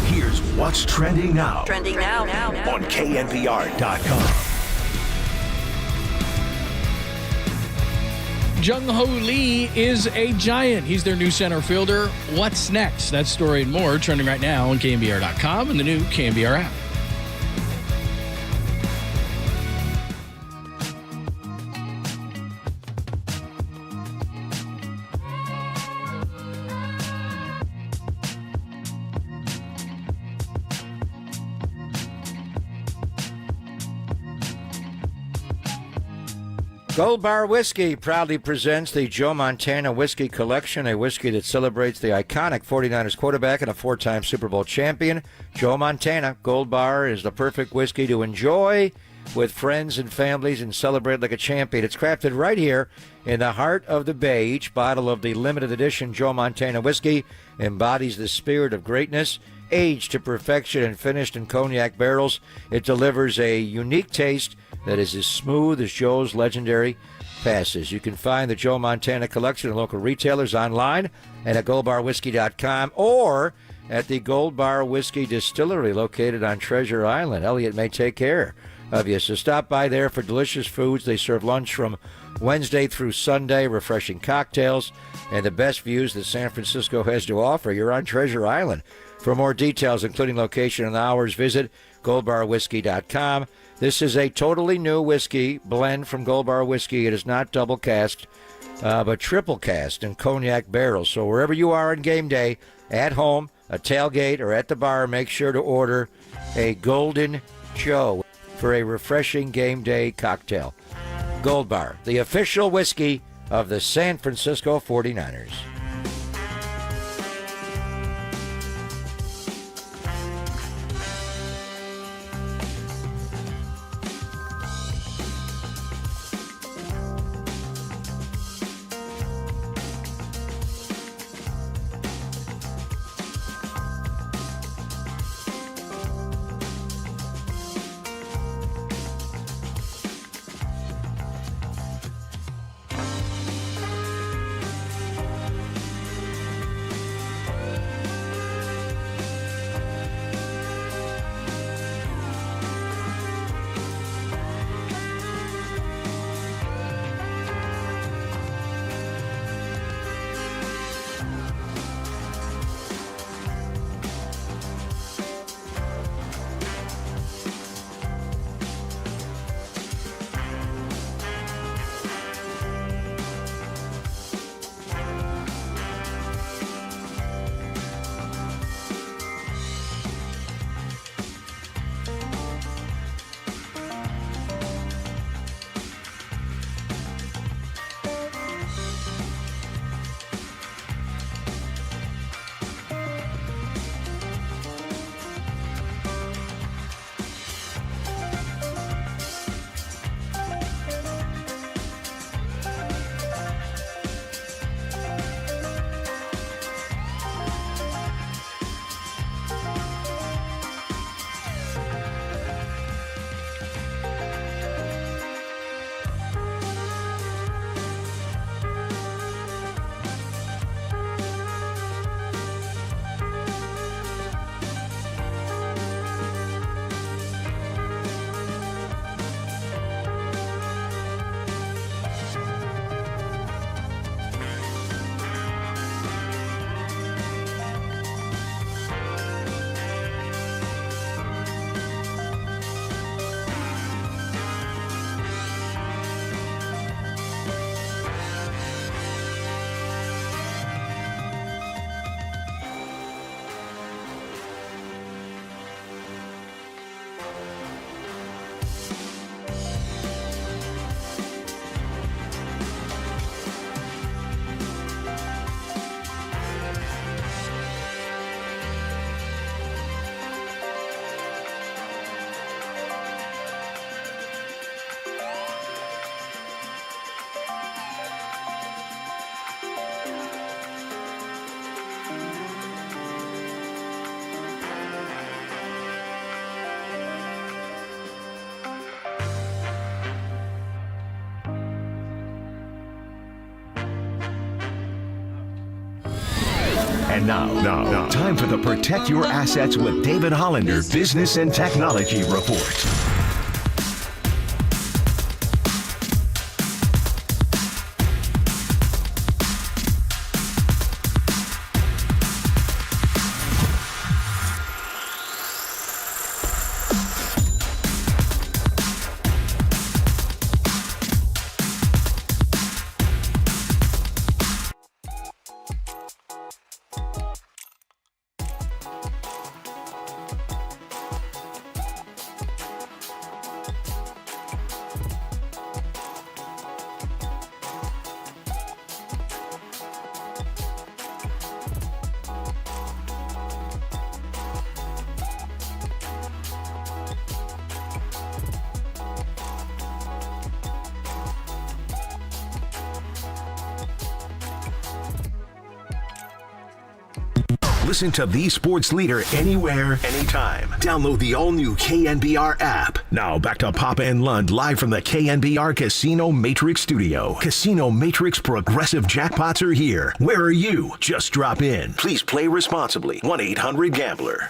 Here's what's trending now. Trending now. On KNBR.com. Jung Hoo Lee is a giant. He's their new center fielder. What's next? That story and more trending right now on KNBR.com and the new KNBR app. Gold Bar Whiskey proudly presents the Joe Montana Whiskey Collection, a whiskey that celebrates the iconic 49ers quarterback and a four-time Super Bowl champion, Joe Montana. Gold Bar is the perfect whiskey to enjoy with friends and families and celebrate like a champion. It's crafted right here in the heart of the Bay. Each bottle of the limited edition Joe Montana whiskey embodies the spirit of greatness. Aged to perfection and finished in cognac barrels, it delivers a unique taste that is as smooth as Joe's legendary passes. You can find the Joe Montana collection at local retailers, online, and at goldbarwhiskey.com, or at the Gold Bar Whiskey Distillery located on Treasure Island. Elliot may take care of you, so stop by there for delicious foods. They serve lunch from Wednesday through Sunday, refreshing cocktails, and the best views that San Francisco has to offer. You're on Treasure Island. For more details, including location and hours, visit goldbarwhiskey.com. This is a totally new whiskey blend from Gold Bar Whiskey. It is not double cast, but triple cast in cognac barrels. So wherever you are on game day, at home, a tailgate, or at the bar, make sure to order a Golden Joe for a refreshing game day cocktail. Gold Bar, the official whiskey of the San Francisco 49ers. And now, time for the Protect Your Assets with David Hollander Business and Technology Report. Listen to the sports leader anywhere, anytime. Download the all-new KNBR app. Now back to Papa and Lund live from the KNBR Casino Matrix Studio. Casino Matrix Progressive Jackpots are here. Where are you? Just drop in. Please play responsibly. 1-800-GAMBLER.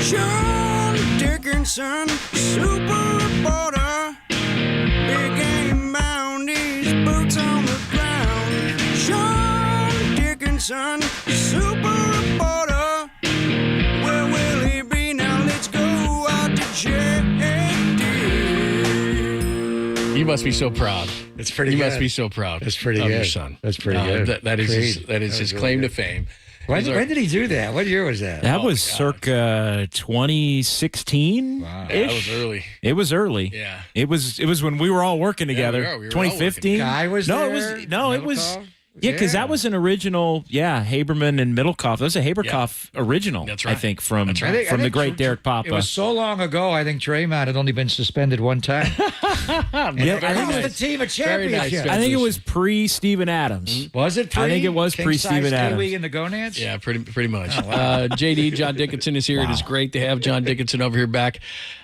Sean Dickinson, super reporter. Big game bounties, boots on the ground. Sean Dickinson, super reporter. Where will he be now? Let's go out to JD. You must be so proud. It's pretty You good. must be so proud. That's pretty of good. your son. That's pretty good. That is his claim to fame. When did he do that? What year was that? That was circa 2016. Wow. Yeah, that was early. It was early. Yeah. It was when we were all working together. we were all working 2015. together. Guy was no, there? it was Middlecoff? yeah, because that was an original. Yeah, Haberman and Middlecoff. That was a Haberkoff original. That's right. I think from I the think great Derek Papa. It was so long ago, I think Draymond had only been suspended one time. I think it was the team of championship. I think it was pre-Steven Adams. Was it pre? I think it was pre-Steven Adams. Kiwi and the Gonads? Yeah, pretty much. Oh, wow. JD, John Dickinson is here. It is great to have John Dickinson over here back.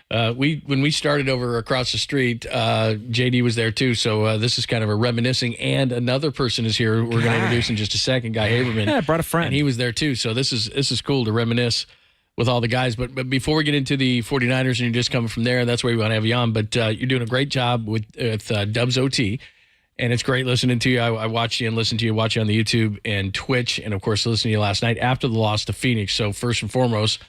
When we started over across the street, JD was there too. So this is kind of a reminiscing. And another person is here. We're going to introduce in just a second. Guy Haberman. Yeah, I brought a friend. And he was there too. So this is cool to reminisce with all the guys. But before we get into the 49ers and you're just coming from there, that's where we want to have you on. But you're doing a great job with Dubs OT. And it's great listening to you. I watched you and listened to you, watch you on the YouTube and Twitch. And, of course, listening to you last night after the loss to Phoenix. So first and foremost,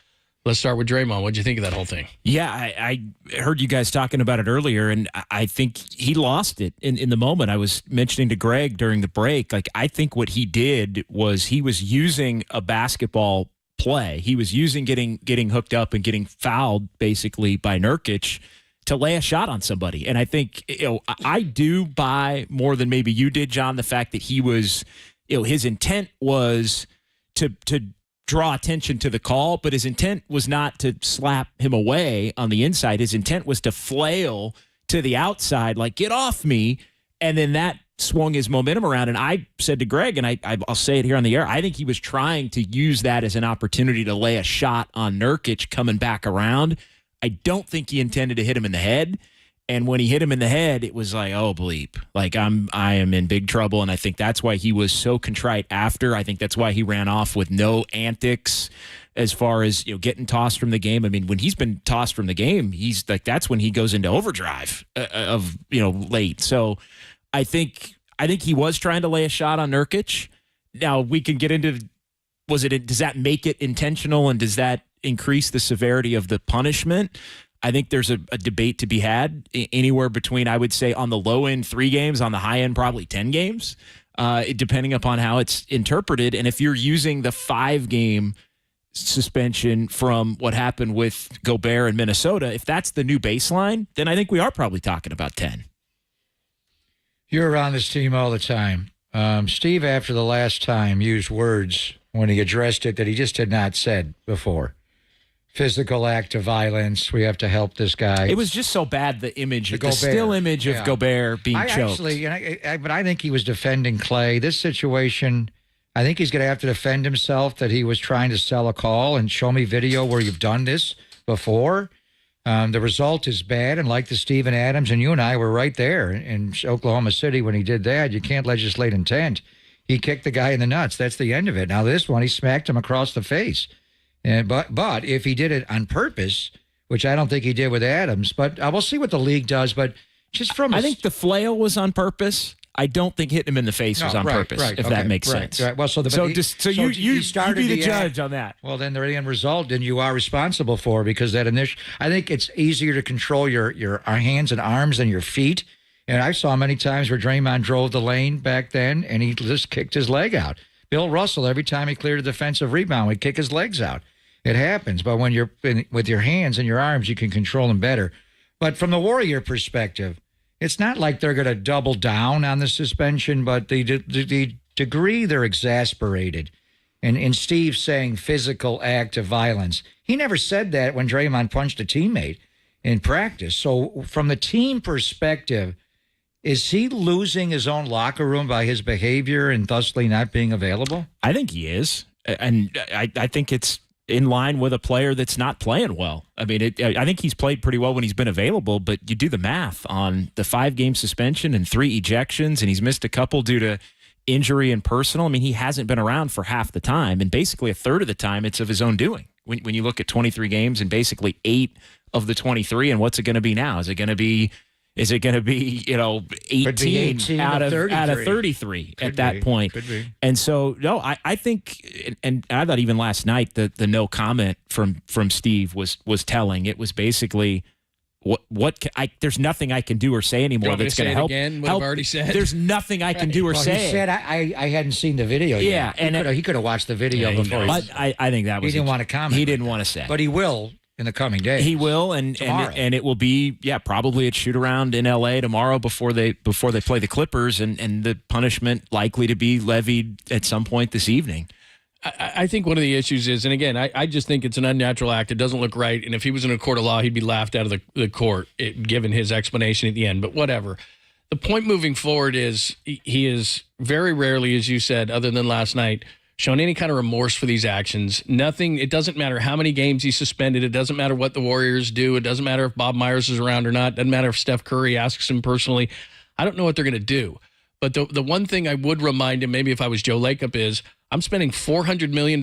let's start with Draymond. What'd you think of that whole thing? Yeah, I heard you guys talking about it earlier, and I think he lost it in the moment. I was mentioning to Greg during the break, like, I think what he did was he was using a basketball play. He was using getting hooked up and getting fouled, basically, by Nurkic to lay a shot on somebody. And I think, I do buy more than maybe you did, John, the fact that he was, his intent was to draw attention to the call, but his intent was not to slap him away on the inside. His intent was to flail to the outside, like, get off me. And then that swung his momentum around. And I said to Greg, and I'll say it here on the air, I think he was trying to use that as an opportunity to lay a shot on Nurkic coming back around. I don't think he intended to hit him in the head. And when he hit him in the head, it was like, oh, bleep. Like, I am in big trouble. And I think that's why he was so contrite after. I think that's why he ran off with no antics as far as, getting tossed from the game. I mean, when he's been tossed from the game, he's like, that's when he goes into overdrive of late. So I think he was trying to lay a shot on Nurkic. Now we can get into, does that make it intentional, and does that increase the severity of the punishment? I think there's a debate to be had anywhere between, I would say, on the low end 3 games, on the high end probably 10 games, depending upon how it's interpreted. And if you're using the 5-game suspension from what happened with Gobert in Minnesota, if that's the new baseline, then I think we are probably talking about 10. You're around this team all the time. Steve, after the last time, used words when he addressed it that he just had not said before. Physical act of violence. We have to help this guy. It was just so bad, the still image of Gobert being choked. But I think he was defending Clay. This situation, I think he's going to have to defend himself that he was trying to sell a call and show me video where you've done this before. The result is bad, and like the Steven Adams, and you and I were right there in Oklahoma City when he did that. You can't legislate intent. He kicked the guy in the nuts. That's the end of it. Now this one, he smacked him across the face. And but if he did it on purpose, which I don't think he did with Adams, but we'll see what the league does. But just from I think the flail was on purpose. I don't think hitting him in the face was on purpose, if that makes sense. Right. Well, you be the judge on that. Well, then the end result, then you are responsible for, because that initial. I think it's easier to control your hands and arms than your feet. And I saw many times where Draymond drove the lane back then, and he just kicked his leg out. Bill Russell, every time he cleared a defensive rebound, would kick his legs out. It happens, but when you're with your hands and your arms, you can control them better. But from the Warrior perspective, it's not like they're going to double down on the suspension, but the degree they're exasperated. And Steve saying physical act of violence. He never said that when Draymond punched a teammate in practice. So from the team perspective, is he losing his own locker room by his behavior and thusly not being available? I think he is. And I think it's in line with a player that's not playing well. I mean, I think he's played pretty well when he's been available, but you do the math on the 5-game suspension and 3 ejections, and he's missed a couple due to injury and personal. I mean, he hasn't been around for half the time, and basically a third of the time it's of his own doing. When you look at 23 games and basically 8 of the 23, and what's it going to be now? Is it going to be 18 out of 33 at that point? Could be. And so, no, I think, and I thought even last night the no comment from Steve was telling. It was basically, there's nothing I can do or say anymore that's going to help. Again, what I've already said. There's nothing I can do or say. He said I hadn't seen the video yet. And he could have watched the video before. But I think that was he didn't want to comment. He didn't want to say, but he will in the coming days. He will, and it will be probably at shoot around in L.A. tomorrow before they play the Clippers, and the punishment likely to be levied at some point this evening. I think one of the issues is, and again, I just think it's an unnatural act. It doesn't look right, and if he was in a court of law, he'd be laughed out of the court, given his explanation at the end. But whatever. The point moving forward is he is very rarely, as you said, other than last night, shown any kind of remorse for these actions. Nothing. It doesn't matter how many games he's suspended. It doesn't matter what the Warriors do. It doesn't matter if Bob Myers is around or not. It doesn't matter if Steph Curry asks him personally. I don't know what they're going to do. But the one thing I would remind him, maybe if I was Joe Lacob, is I'm spending $400 million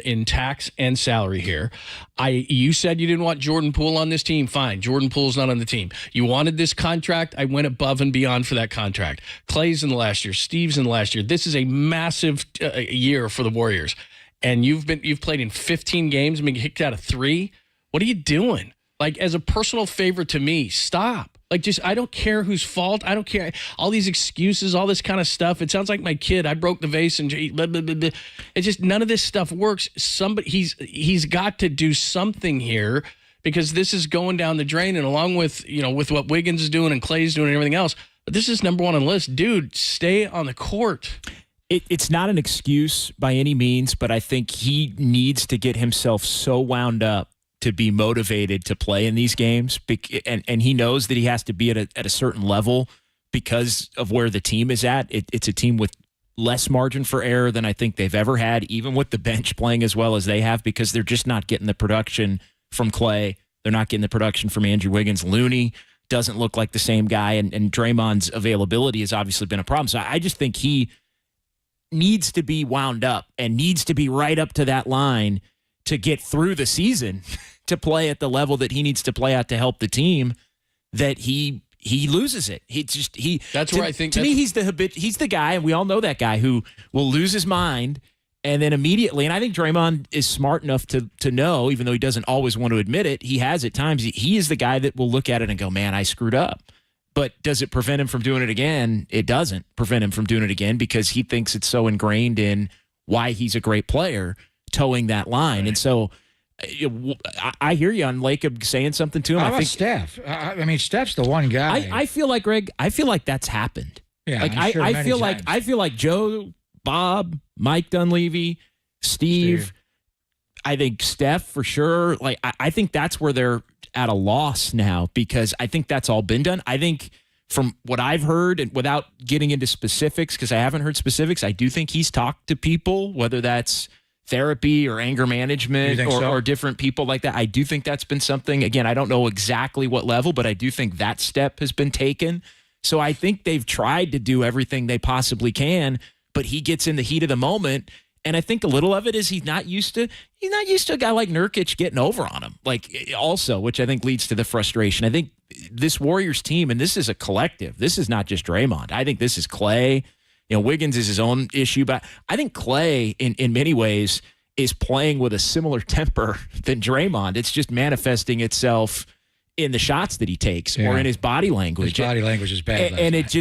in tax and salary here. You said you didn't want Jordan Poole on this team. Fine. Jordan Poole's not on the team. You wanted this contract. I went above and beyond for that contract. Clay's in the last year. Steve's in the last year. This is a massive year for the Warriors. And you've played in 15 games and been kicked out of 3. What are you doing? Like, as a personal favor to me, stop. Like, just, I don't care whose fault. I don't care. All these excuses, all this kind of stuff. It sounds like my kid. I broke the vase and blah, blah, blah, blah. It's just, none of this stuff works. He's got to do something here, because this is going down the drain. And along with, with what Wiggins is doing and Clay's doing and everything else, but this is number one on the list. Dude, stay on the court. It's not an excuse by any means, but I think he needs to get himself so wound up to be motivated to play in these games. And he knows that he has to be at a certain level because of where the team is at. It's a team with less margin for error than I think they've ever had, even with the bench playing as well as they have, because they're just not getting the production from Clay. They're not getting the production from Andrew Wiggins. Looney doesn't look like the same guy, and Draymond's availability has obviously been a problem. So I just think he needs to be wound up and needs to be right up to that line to get through the season, to play at the level that he needs to play at to help the team, that he loses it. That's where I think to me he's the guy, and we all know that guy, who will lose his mind and then immediately. And I think Draymond is smart enough to know, even though he doesn't always want to admit it, he has at times. He is the guy that will look at it and go, "Man, I screwed up." But does it prevent him from doing it again? It doesn't prevent him from doing it again, because he thinks it's so ingrained in why he's a great player, towing that line. Right. And so I hear you on Lacob saying something to him. How about Steph? I mean, Steph's the one guy. I feel like, Greg, that's happened. Yeah, like I'm sure I feel like Joe, Bob, Mike Dunleavy, Steve. I think Steph for sure. Like, I think that's where they're at a loss now, because I think that's all been done. I think from what I've heard, and without getting into specifics, because I haven't heard specifics, I do think he's talked to people, whether that's therapy or anger management or different people like that. I do think that's been something. Again, I don't know exactly what level, but I do think that step has been taken. So I think they've tried to do everything they possibly can but he gets in the heat of the moment. And I think a little of it is he's not used to a guy like Nurkic getting over on him. Like also, which I think leads to the frustration. I think this Warriors team, and this is a collective. This is not just Draymond. I think this is Clay. Wiggins is his own issue, but I think Clay in many ways is playing with a similar temper than Draymond. It's just manifesting itself in the shots that he takes or in his body language. His body language is bad. And it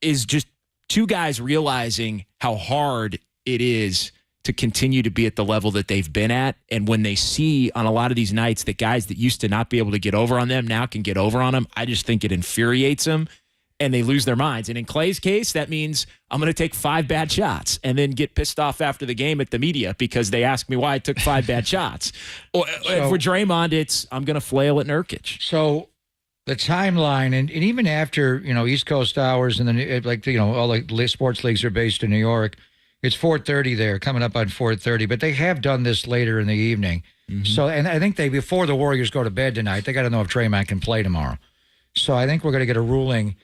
is just two guys realizing how hard it is to continue to be at the level that they've been at. And when they see on a lot of these nights that guys that used to not be able to get over on them now can get over on them, I just think it infuriates them and they lose their minds. And in Clay's case, that means I'm going to take 5 bad shots and then get pissed off after the game at the media because they ask me why I took 5 bad shots. Or for Draymond, it's I'm going to flail at Nurkic. So the timeline, and even after, East Coast hours and then all the sports leagues are based in New York, it's 4:30 there, coming up on 4:30, but they have done this later in the evening. Mm-hmm. So, and I think before the Warriors go to bed tonight, they got to know if Draymond can play tomorrow. So I think we're going to get a ruling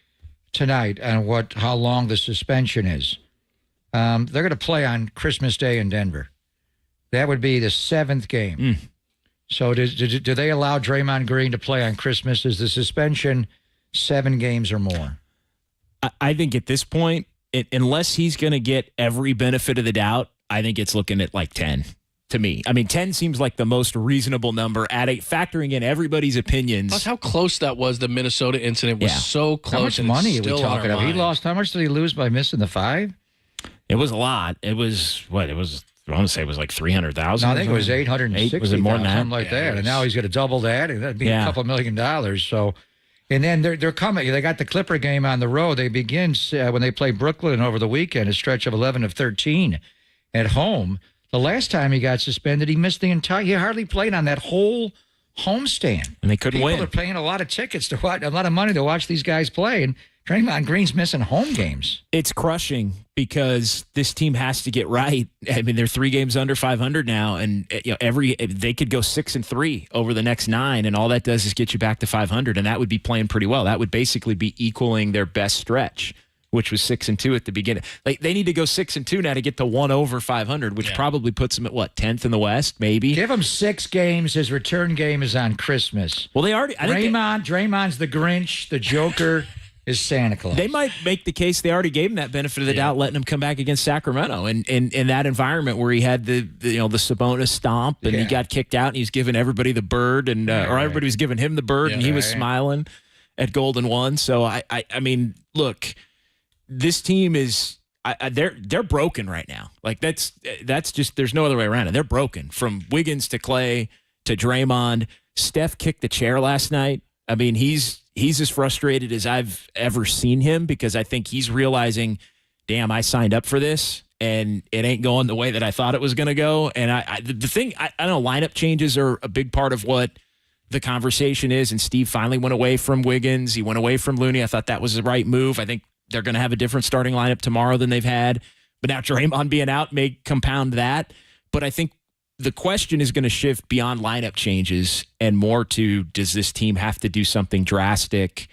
tonight on how long the suspension is. They're going to play on Christmas Day in Denver. That would be the 7th game. So do they allow Draymond Green to play on Christmas? Is the suspension 7 games or more? I think at this point, unless he's going to get every benefit of the doubt, I think it's looking at like 10 to me. I mean, 10 seems like the most reasonable number factoring in everybody's opinions. Plus how close that was. The Minnesota incident was so close. How much money are we talking about? He lost. How much did he lose by missing the 5? It was a lot. It was I want to say it was like 300,000. No, I think it was 860. Was it more than that? Something like that. And now he's going to double that. And that'd be a couple $1 million. So, and then they're coming. They got the Clipper game on the road. They begin when they play Brooklyn over the weekend, a stretch of 11 of 13 at home. The last time he got suspended, he missed he hardly played on that whole homestand. And they couldn't win. People are paying a lot of tickets to watch, a lot of money to watch these guys play. And Draymond Green's missing home games. It's crushing because this team has to get right. I mean, they're 3 games under 500 now, and they could go 6-3 over the next 9, and all that does is get you back to 500, and that would be playing pretty well. That would basically be equaling their best stretch, which was 6-2 at the beginning. Like they need to go 6-2 now to get to 1 over 500, which probably puts them at 10th in the West, maybe. Give him 6 games. His return game is on Christmas. Well, they already. Draymond's the Grinch. The Joker is Santa Claus. They might make the case they already gave him that benefit of the doubt, letting him come back against Sacramento, and in that environment where he had the Sabonis stomp, and he got kicked out, and he's giving everybody the bird, and or everybody was giving him the bird, and he was smiling at Golden One. So I mean, look. This team is they're broken right now. Like that's just there's no other way around it. They're broken from Wiggins to Clay to Draymond. Steph kicked the chair last night. I mean, he's as frustrated as I've ever seen him because I think he's realizing, damn, I signed up for this and it ain't going the way that I thought it was going to go. And I know lineup changes are a big part of what the conversation is. And Steve finally went away from Wiggins. He went away from Looney. I thought that was the right move. I think they're going to have a different starting lineup tomorrow than they've had. But now Draymond being out may compound that. But I think the question is going to shift beyond lineup changes and more to, does this team have to do something drastic,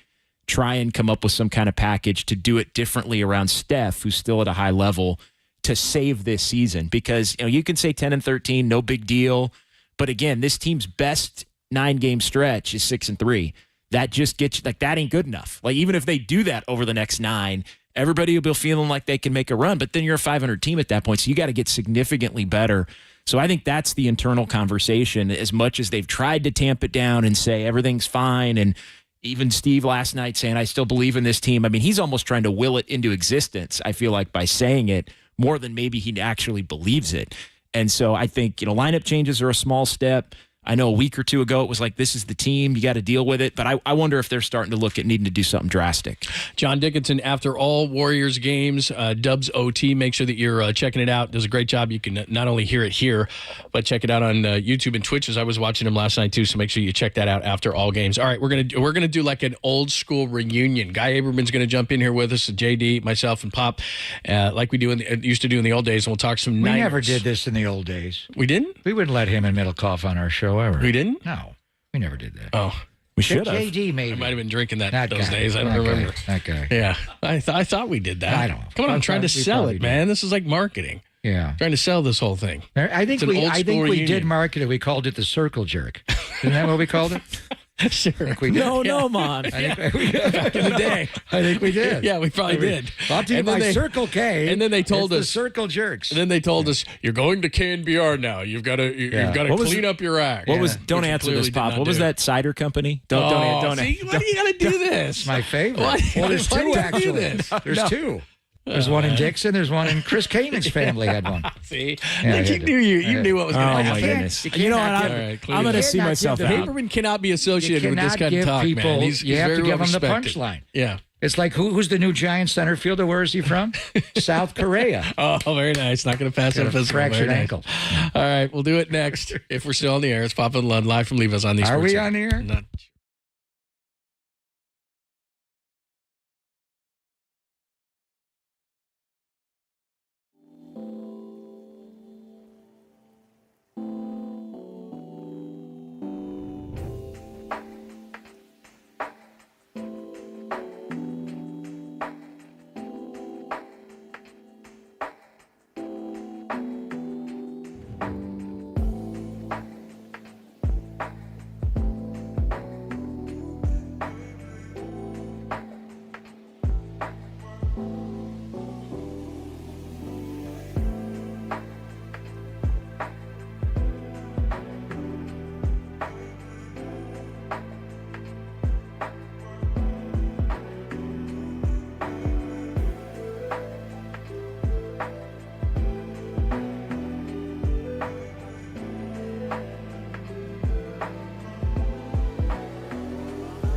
try and come up with some kind of package to do it differently around Steph, who's still at a high level, to save this season? Because you can say 10-13, no big deal. But again, this team's best 9-game stretch is 6-3. That just gets you, that ain't good enough. Like, even if they do that over the next 9, everybody will be feeling like they can make a run, but then you're a 500 team at that point, so you got to get significantly better. So I think that's the internal conversation, as much as they've tried to tamp it down and say everything's fine, and even Steve last night saying, I still believe in this team. I mean, he's almost trying to will it into existence, I feel like, by saying it more than maybe he actually believes it. And so I think, lineup changes are a small step. I know a week or two ago it was like, this is the team, you got to deal with it. But I wonder if they're starting to look at needing to do something drastic. John Dickinson, after all Warriors games, Dubs OT, make sure that you're checking it out. Does a great job. You can not only hear it here, but check it out on YouTube and Twitch, as I was watching him last night too. So make sure you check that out after all games. All right, we're gonna do like an old school reunion. Guy Aberman's gonna jump in here with us, JD, myself, and Pop, like we used to do in the old days. And we'll talk some. We never did this in the old days. We didn't. We wouldn't let him and Middlecoff on our show ever. We didn't. No, we never did that. Oh. We should have. JD maybe. I might have been drinking that That those guy. days. I don't That guy. remember. That guy. Yeah, I thought we did that. I don't know. Come on, I'm trying to We sell probably it, man. This is like marketing. Yeah. Trying to sell this whole thing. I think It's an old school we did reunion. market it. We called it the circle jerk. Isn't that what we called it? Sure. I think we did. No, man. I think we did. Back in the day. I think we did. Yeah, we probably did. Brought to you And then by they- Circle K. and then they told It's us- the circle jerks. And then they told us, "You're going to KNBR now. You've got to What was- clean up your act." What was? Which Don't we answer clearly this, did Pop. not What was do. that cider company? Don't. See, why do you got to do this? It's my favorite. Why- Well, there's why do two you do actually. this? There's No. two. There's one in Dixon. There's one in Chris Kamen's family had one. See, Yeah, like I you did. knew you knew what was going to Oh happen. my goodness! you You know what? cannot I'm, give- All right, clean I'm it going to up. see cannot myself give The out. Paperman cannot be You associated with this cannot kind of give talk, people. man. He's You have very to give well them the respected. punchline. Yeah. It's like who's the new Giant center fielder? Where is he from? South Korea. Oh, very nice. Not going to pass Got up a as fractured ankle. All right, we'll do it next. If we're still on the air, it's Papa and Lund live from Leave Us on these. Are we Sports on the air? Not-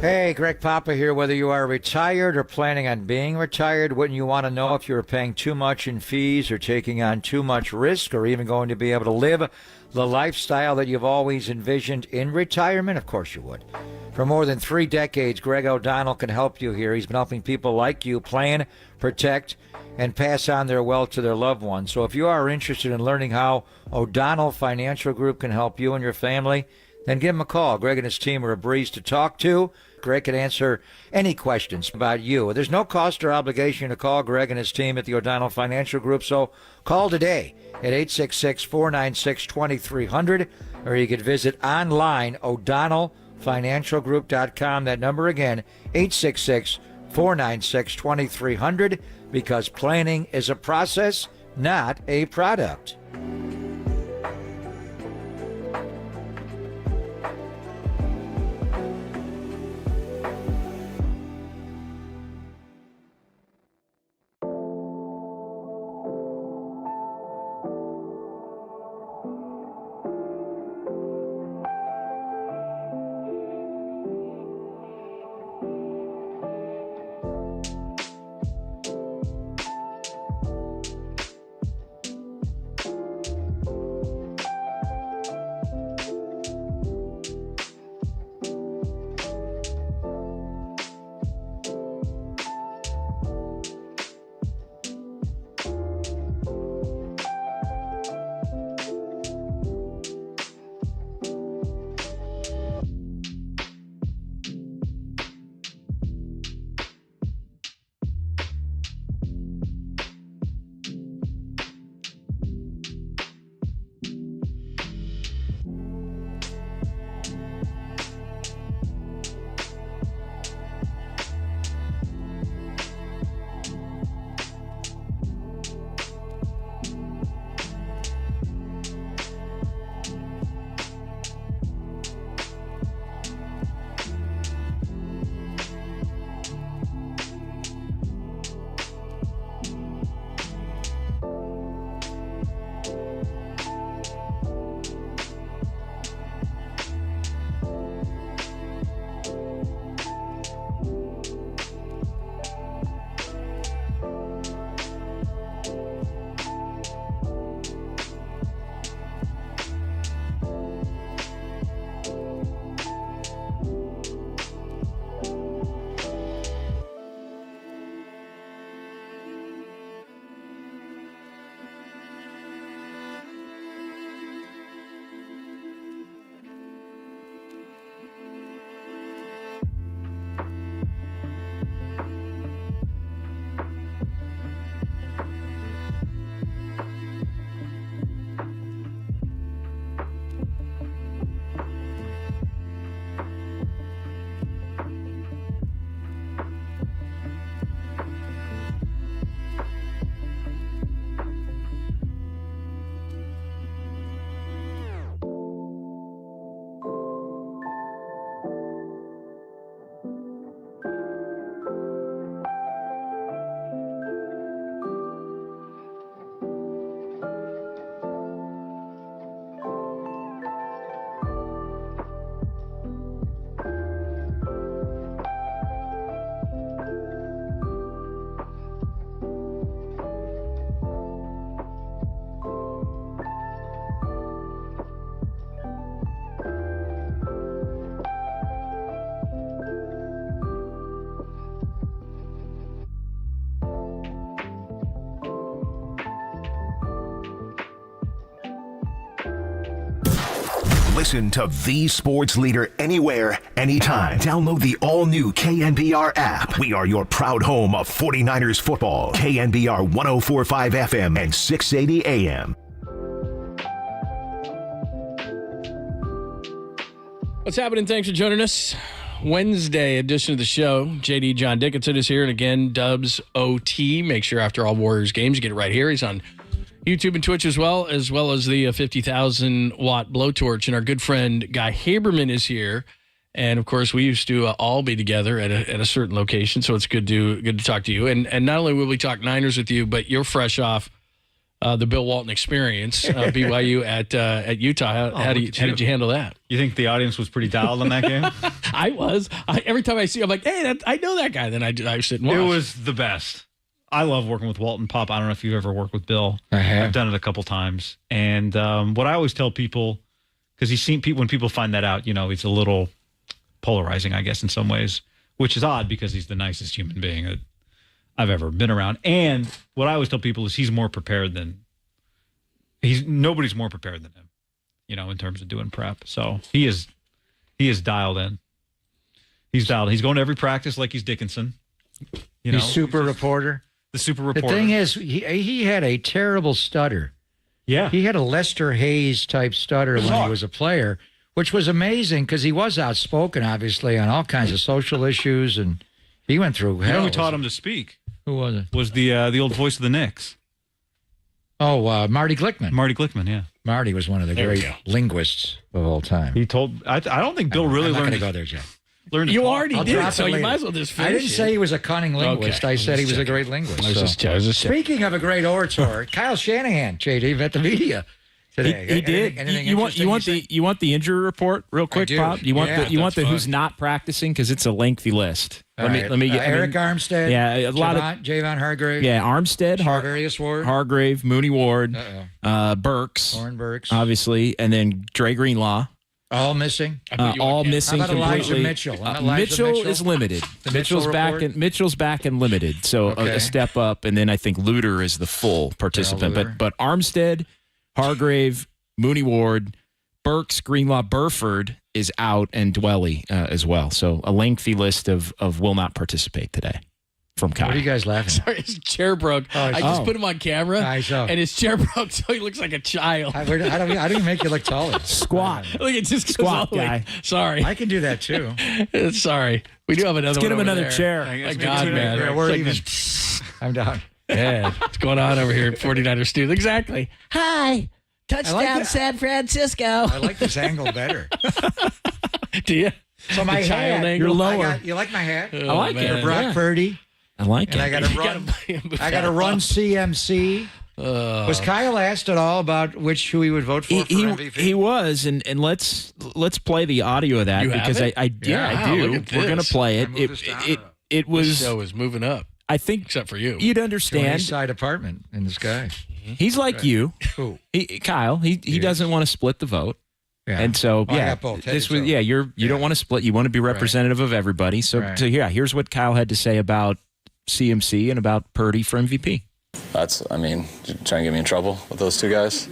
Hey, Greg Papa here. Whether you are retired or planning on being retired, wouldn't you want to know if you're paying too much in fees or taking on too much risk or even going to be able to live the lifestyle that you've always envisioned in retirement? Of course you would. For more than 3 decades, Greg O'Donnell can help you here. He's been helping people like you plan, protect, and pass on their wealth to their loved ones. So if you are interested in learning how O'Donnell Financial Group can help you and your family, then give him a call. Greg and his team are a breeze to talk to. Greg can answer any questions about you. There's no cost or obligation to call Greg and his team at the O'Donnell Financial Group, so call today at 866-496-2300, or you could visit online, o'donnellfinancialgroup.com. That number again, 866-496-2300, because planning is a process, not a product. Listen to the sports leader anywhere, anytime. Download the all-new KNBR app. We are your proud home of 49ers football. KNBR 104.5 FM and 680 AM. What's happening? Thanks for joining us. Wednesday edition of the show. JD John Dickinson is here. And again, Dubs OT. Make sure after all Warriors games, you get it right here. He's on YouTube and Twitch as well as the 50,000-watt blowtorch. And our good friend Guy Haberman is here. And, of course, we used to all be together at a certain location, so it's good to talk to you. And not only will we talk Niners with you, but you're fresh off the Bill Walton experience, BYU at Utah. How did you handle that? You think the audience was pretty dialed on that game? I was. Every time I see, I'm like, hey, I know that guy. Then I sit and watch. It was the best. I love working with Walton. Pop, I don't know if you've ever worked with Bill. I have. I've done it a couple times. And what I always tell people, because when people find that out, he's a little polarizing, I guess, in some ways, which is odd because he's the nicest human being that I've ever been around. And what I always tell people is nobody's more prepared than him, in terms of doing prep. So he is dialed in. He's dialed in. He's going to every practice like he's Dickinson. He's super reporter. The super reporter. The thing is, he had a terrible stutter. Yeah. He had a Lester Hayes type stutter when he was a player, which was amazing because he was outspoken, obviously, on all kinds of social issues, and he went through hell. You know who taught him to speak? Who was it? Was the old voice of the Knicks. Oh, Marty Glickman. Marty Glickman, yeah. Marty was one of the great linguists of all time. He told. I don't think Bill really learned. I'm not going to go there, Jeff. You already did, so you might as well just finish I didn't say he was a cunning linguist. Okay. I said he was a great linguist. I was just Speaking of a great orator, Kyle Shanahan, JD, met the media today. He did. Anything You want the injury report real quick, Pop? You want the who's not practicing because it's a lengthy list. Let me get Eric Armstead. Yeah, a lot of Javon Hargrave. Yeah, Armstead, Hargrave, Mooney Ward, Burks, Lauren Burks, obviously, and then Dre Greenlaw. All missing. All missing. How about completely. Elijah Mitchell? Mitchell is limited. Mitchell's back and limited. So a step up, and then I think Luter is the full participant. But Armstead, Hargrave, Mooney Ward, Burks, Greenlaw, Burford is out, and Dwelly as well. So a lengthy list of will not participate today from Kyle. What are you guys laughing at? Sorry, his chair broke. I just put him on camera, and his chair broke, so he looks like a child. How do you make you look taller? Squat. Look, it just squat guy. Sorry, I can do that too. Sorry, we do have another. Let's get him another there. chair. My God, man, Yeah, we're even. I'm down. Man, what's going on over here at 49ers Studio? Exactly. Hi. Touchdown, San Francisco. I like this angle better. Do you? So my hat, angle. You're lower. You like my hat? I like it. Brock Purdy. I like and it. I got to run CMC. Was Kyle asked at all about who he would vote for MVP? He was, and let's play the audio of that because I do. We're gonna play it. It was. This show is moving up. I think, except for you, you'd understand. East Side apartment in the sky. He's like you, Kyle. He doesn't want to split the vote. Yeah. And so, I got both. You don't want to split. You want to be representative of everybody. So here's what Kyle had to say about CMC and about Purdy for MVP. Trying to get me in trouble with those two guys.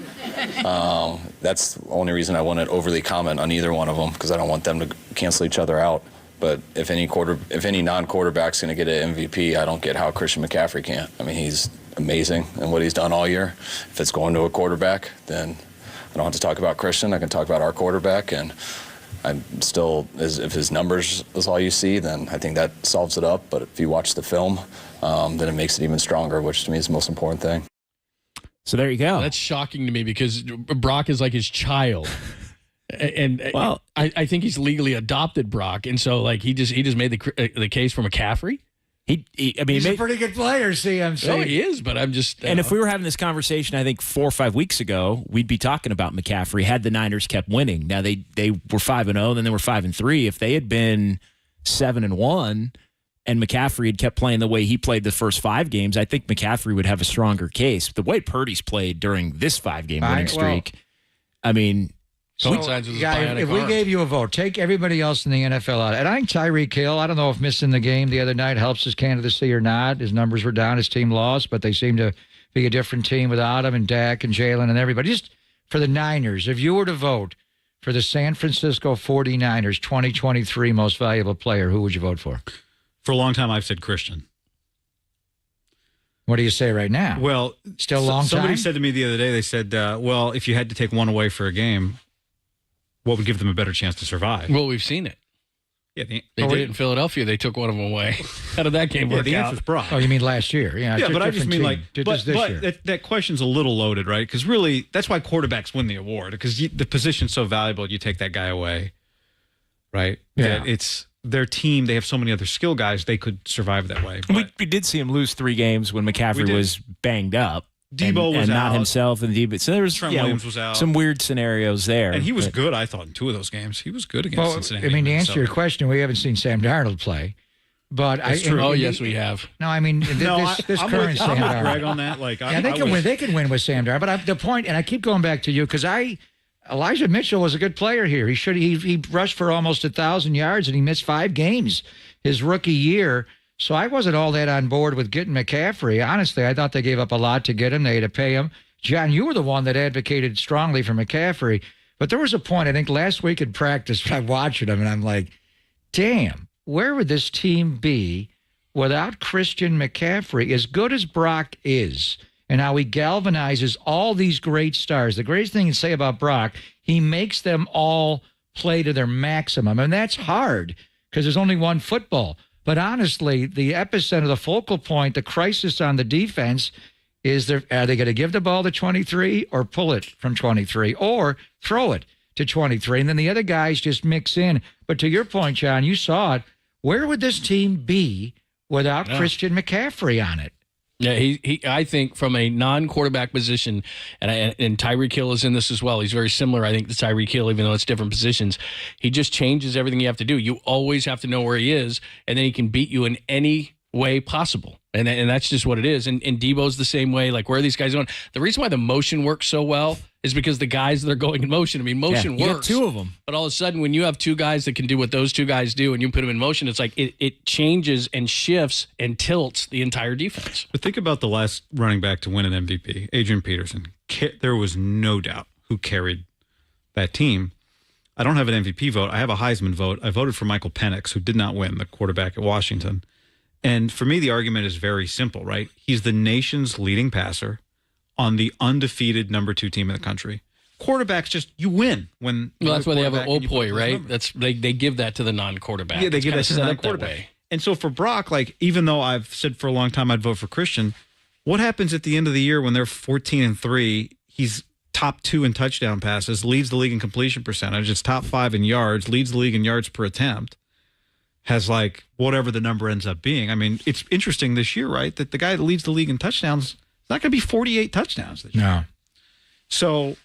That's the only reason I wouldn't overly comment on either one of them because I don't want them to cancel each other out. But if any non-quarterback's going to get an MVP, I don't get how Christian McCaffrey can't. He's amazing in what he's done all year. If it's going to a quarterback, then I don't have to talk about Christian. I can talk about our quarterback, and I'm still, if his numbers is all you see, then I think that solves it up. But if you watch the film, then it makes it even stronger, which to me is the most important thing. So there you go. That's shocking to me because Brock is like his child. And I think he's legally adopted Brock, and so he just made the case for McCaffrey. He's a pretty good player, CMC. Oh, he is, but I'm just. And if we were having this conversation, I think 4 or 5 weeks ago, we'd be talking about McCaffrey had the Niners kept winning. Now they were 5-0, then they were 5-3. If they had been 7-1, and McCaffrey had kept playing the way he played the first 5 games, I think McCaffrey would have a stronger case. The way Purdy's played during this 5-game winning streak, if we gave you a vote, take everybody else in the NFL out. And I think Tyreek Hill, I don't know if missing the game the other night helps his candidacy or not. His numbers were down. His team lost, but they seem to be a different team without him and Dak and Jalen and everybody. Just for the Niners, if you were to vote, for the San Francisco 49ers 2023 most valuable player, who would you vote for? For a long time, I've said Christian. What do you say right now? Well, still a long somebody time? said to me the other day, they said, well, if you had to take one away for a game, what would give them a better chance to survive? Well, we've seen it. Yeah, they did it in Philadelphia. They took one of them away. How did that game work the out? answer's Brock. Oh, you mean last year? Yeah, but I just mean team. This year. That question's a little loaded, right? Because really, that's why quarterbacks win the award, because the position's so valuable, you take that guy away, right? Yeah. It's their team. They have so many other skill guys, they could survive that way. But We did see him lose 3 games when McCaffrey was banged up. Debo was and not out. himself, and Debo. So there was Trent Williams was out. some weird scenarios there. And he was good, I thought, in 2 of those games. He was good against Cincinnati. I mean, to answer your question, we haven't seen Sam Darnold play. But yes, we have. No, I mean, this I'm current with Sam Darnold. Greg on that. Like, They can win with Sam Darnold. But the point, and I keep going back to you, because Elijah Mitchell was a good player here. He rushed for almost 1,000 yards, and he missed 5 games his rookie year. So I wasn't all that on board with getting McCaffrey. Honestly, I thought they gave up a lot to get him. They had to pay him. John, you were the one that advocated strongly for McCaffrey. But there was a point, I think, last week in practice, when I'm watching him, and I'm like, damn, where would this team be without Christian McCaffrey? As good as Brock is, and how he galvanizes all these great stars. The greatest thing to say about Brock, he makes them all play to their maximum. And that's hard because there's only one football. But honestly, the epicenter, the focal point, the crisis on the defense is, are they going to give the ball to 23 or pull it from 23 or throw it to 23? And then the other guys just mix in. But to your point, John, you saw it. Where would this team be without Christian McCaffrey on it? Yeah, he. I think from a non-quarterback position, and Tyreek Hill is in this as well. He's very similar, I think, to Tyreek Hill, even though it's different positions. He just changes everything you have to do. You always have to know where he is, and then he can beat you in any way possible. And that's just what it is. And Debo's the same way. Like, where are these guys going? The reason why the motion works so well is because the guys that are going in motion. I mean, motion works. You have 2 of them. But all of a sudden, when you have 2 guys that can do what those 2 guys do and you put them in motion, it's like it changes and shifts and tilts the entire defense. But think about the last running back to win an MVP, Adrian Peterson. There was no doubt who carried that team. I don't have an MVP vote. I have a Heisman vote. I voted for Michael Penix, who did not win, the quarterback at Washington. And for me, the argument is very simple, right? He's the nation's leading passer on the undefeated number 2 team in the country. Quarterbacks you win when. Well, that's why they have an Opoi, right? They give that to the non-quarterback. Yeah, they give that to the non-quarterback. And so for Brock, like, even though I've said for a long time I'd vote for Christian, what happens at the end of the year when they're 14-3? He's top 2 in touchdown passes, leads the league in completion percentage, is top 5 in yards, leads the league in yards per attempt. Has like whatever the number ends up being. I mean, it's interesting this year, right? That the guy that leads the league in touchdowns is not going to be 48 touchdowns this year. No. So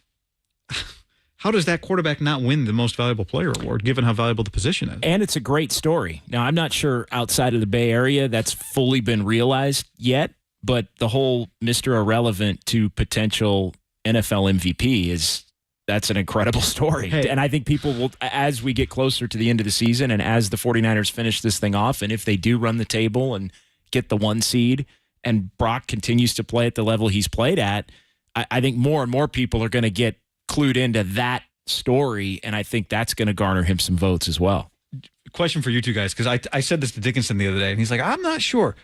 how does that quarterback not win the most valuable player award, given how valuable the position is? And it's a great story. Now, I'm not sure outside of the Bay Area that's fully been realized yet, but the whole Mr. Irrelevant to potential NFL MVP that's an incredible story. Hey. And I think people will, as we get closer to the end of the season and as the 49ers finish this thing off, and if they do run the table and get the 1 seed and Brock continues to play at the level he's played at, I think more and more people are going to get clued into that story, and I think that's going to garner him some votes as well. Question for you 2 guys, because I said this to Dickinson the other day, and he's like, I'm not sure.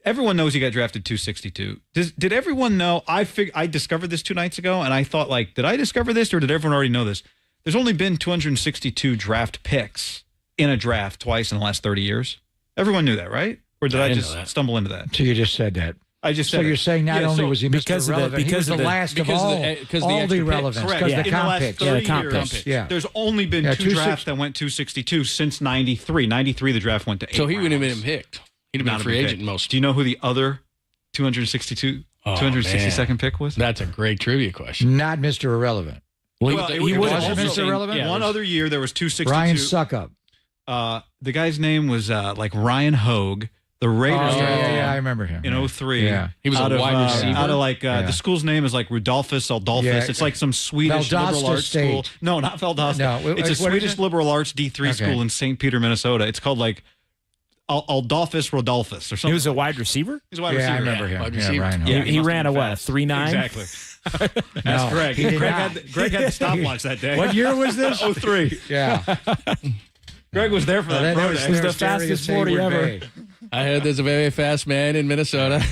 Everyone knows he got drafted 262. Did everyone know? I discovered this 2 nights ago, and I thought, like, did I discover this, or did everyone already know this? There's only been 262 draft picks in a draft twice in the last 30 years. Everyone knew that, right? Or did I just stumble into that? So you just said that. I just said so you're saying not only was he because Mr. Relevant, he was the last of all the relevance, because the comp picks. Yeah, the comp picks. Yeah. There's only been 2 drafts that went 262 since 93. 93, the draft went to 8 So he rounds. wouldn't have been picked. He'd have been a free agent most. Do you know who the other 262nd pick was? That's a great trivia question. Not Mr. Irrelevant. Well, he was Mr. Irrelevant. Yeah, one other year there was 262. Ryan Suckup. The guy's name was like Ryan Hogue. The Raiders drafted I remember him. in 03. Yeah. He was a wide receiver. Out of like the school's name is like Rudolphus Adolphus. Yeah. It's like some Swedish liberal arts school. No, not Valdosta. No, it's a Swedish liberal arts D3 school in St. Peter, Minnesota. It's called like Adolphus Rodolphus or something. He was a wide receiver? He's a wide receiver. I remember him. Wide receiver. Ryan Hogue. He ran a what, a 3.9? Exactly. That's Greg. he did Greg not. Greg had the stopwatch that day. What year was this? 03. Yeah. Greg was there for that. It was the fastest 40 ever. I heard there's a very fast man in Minnesota.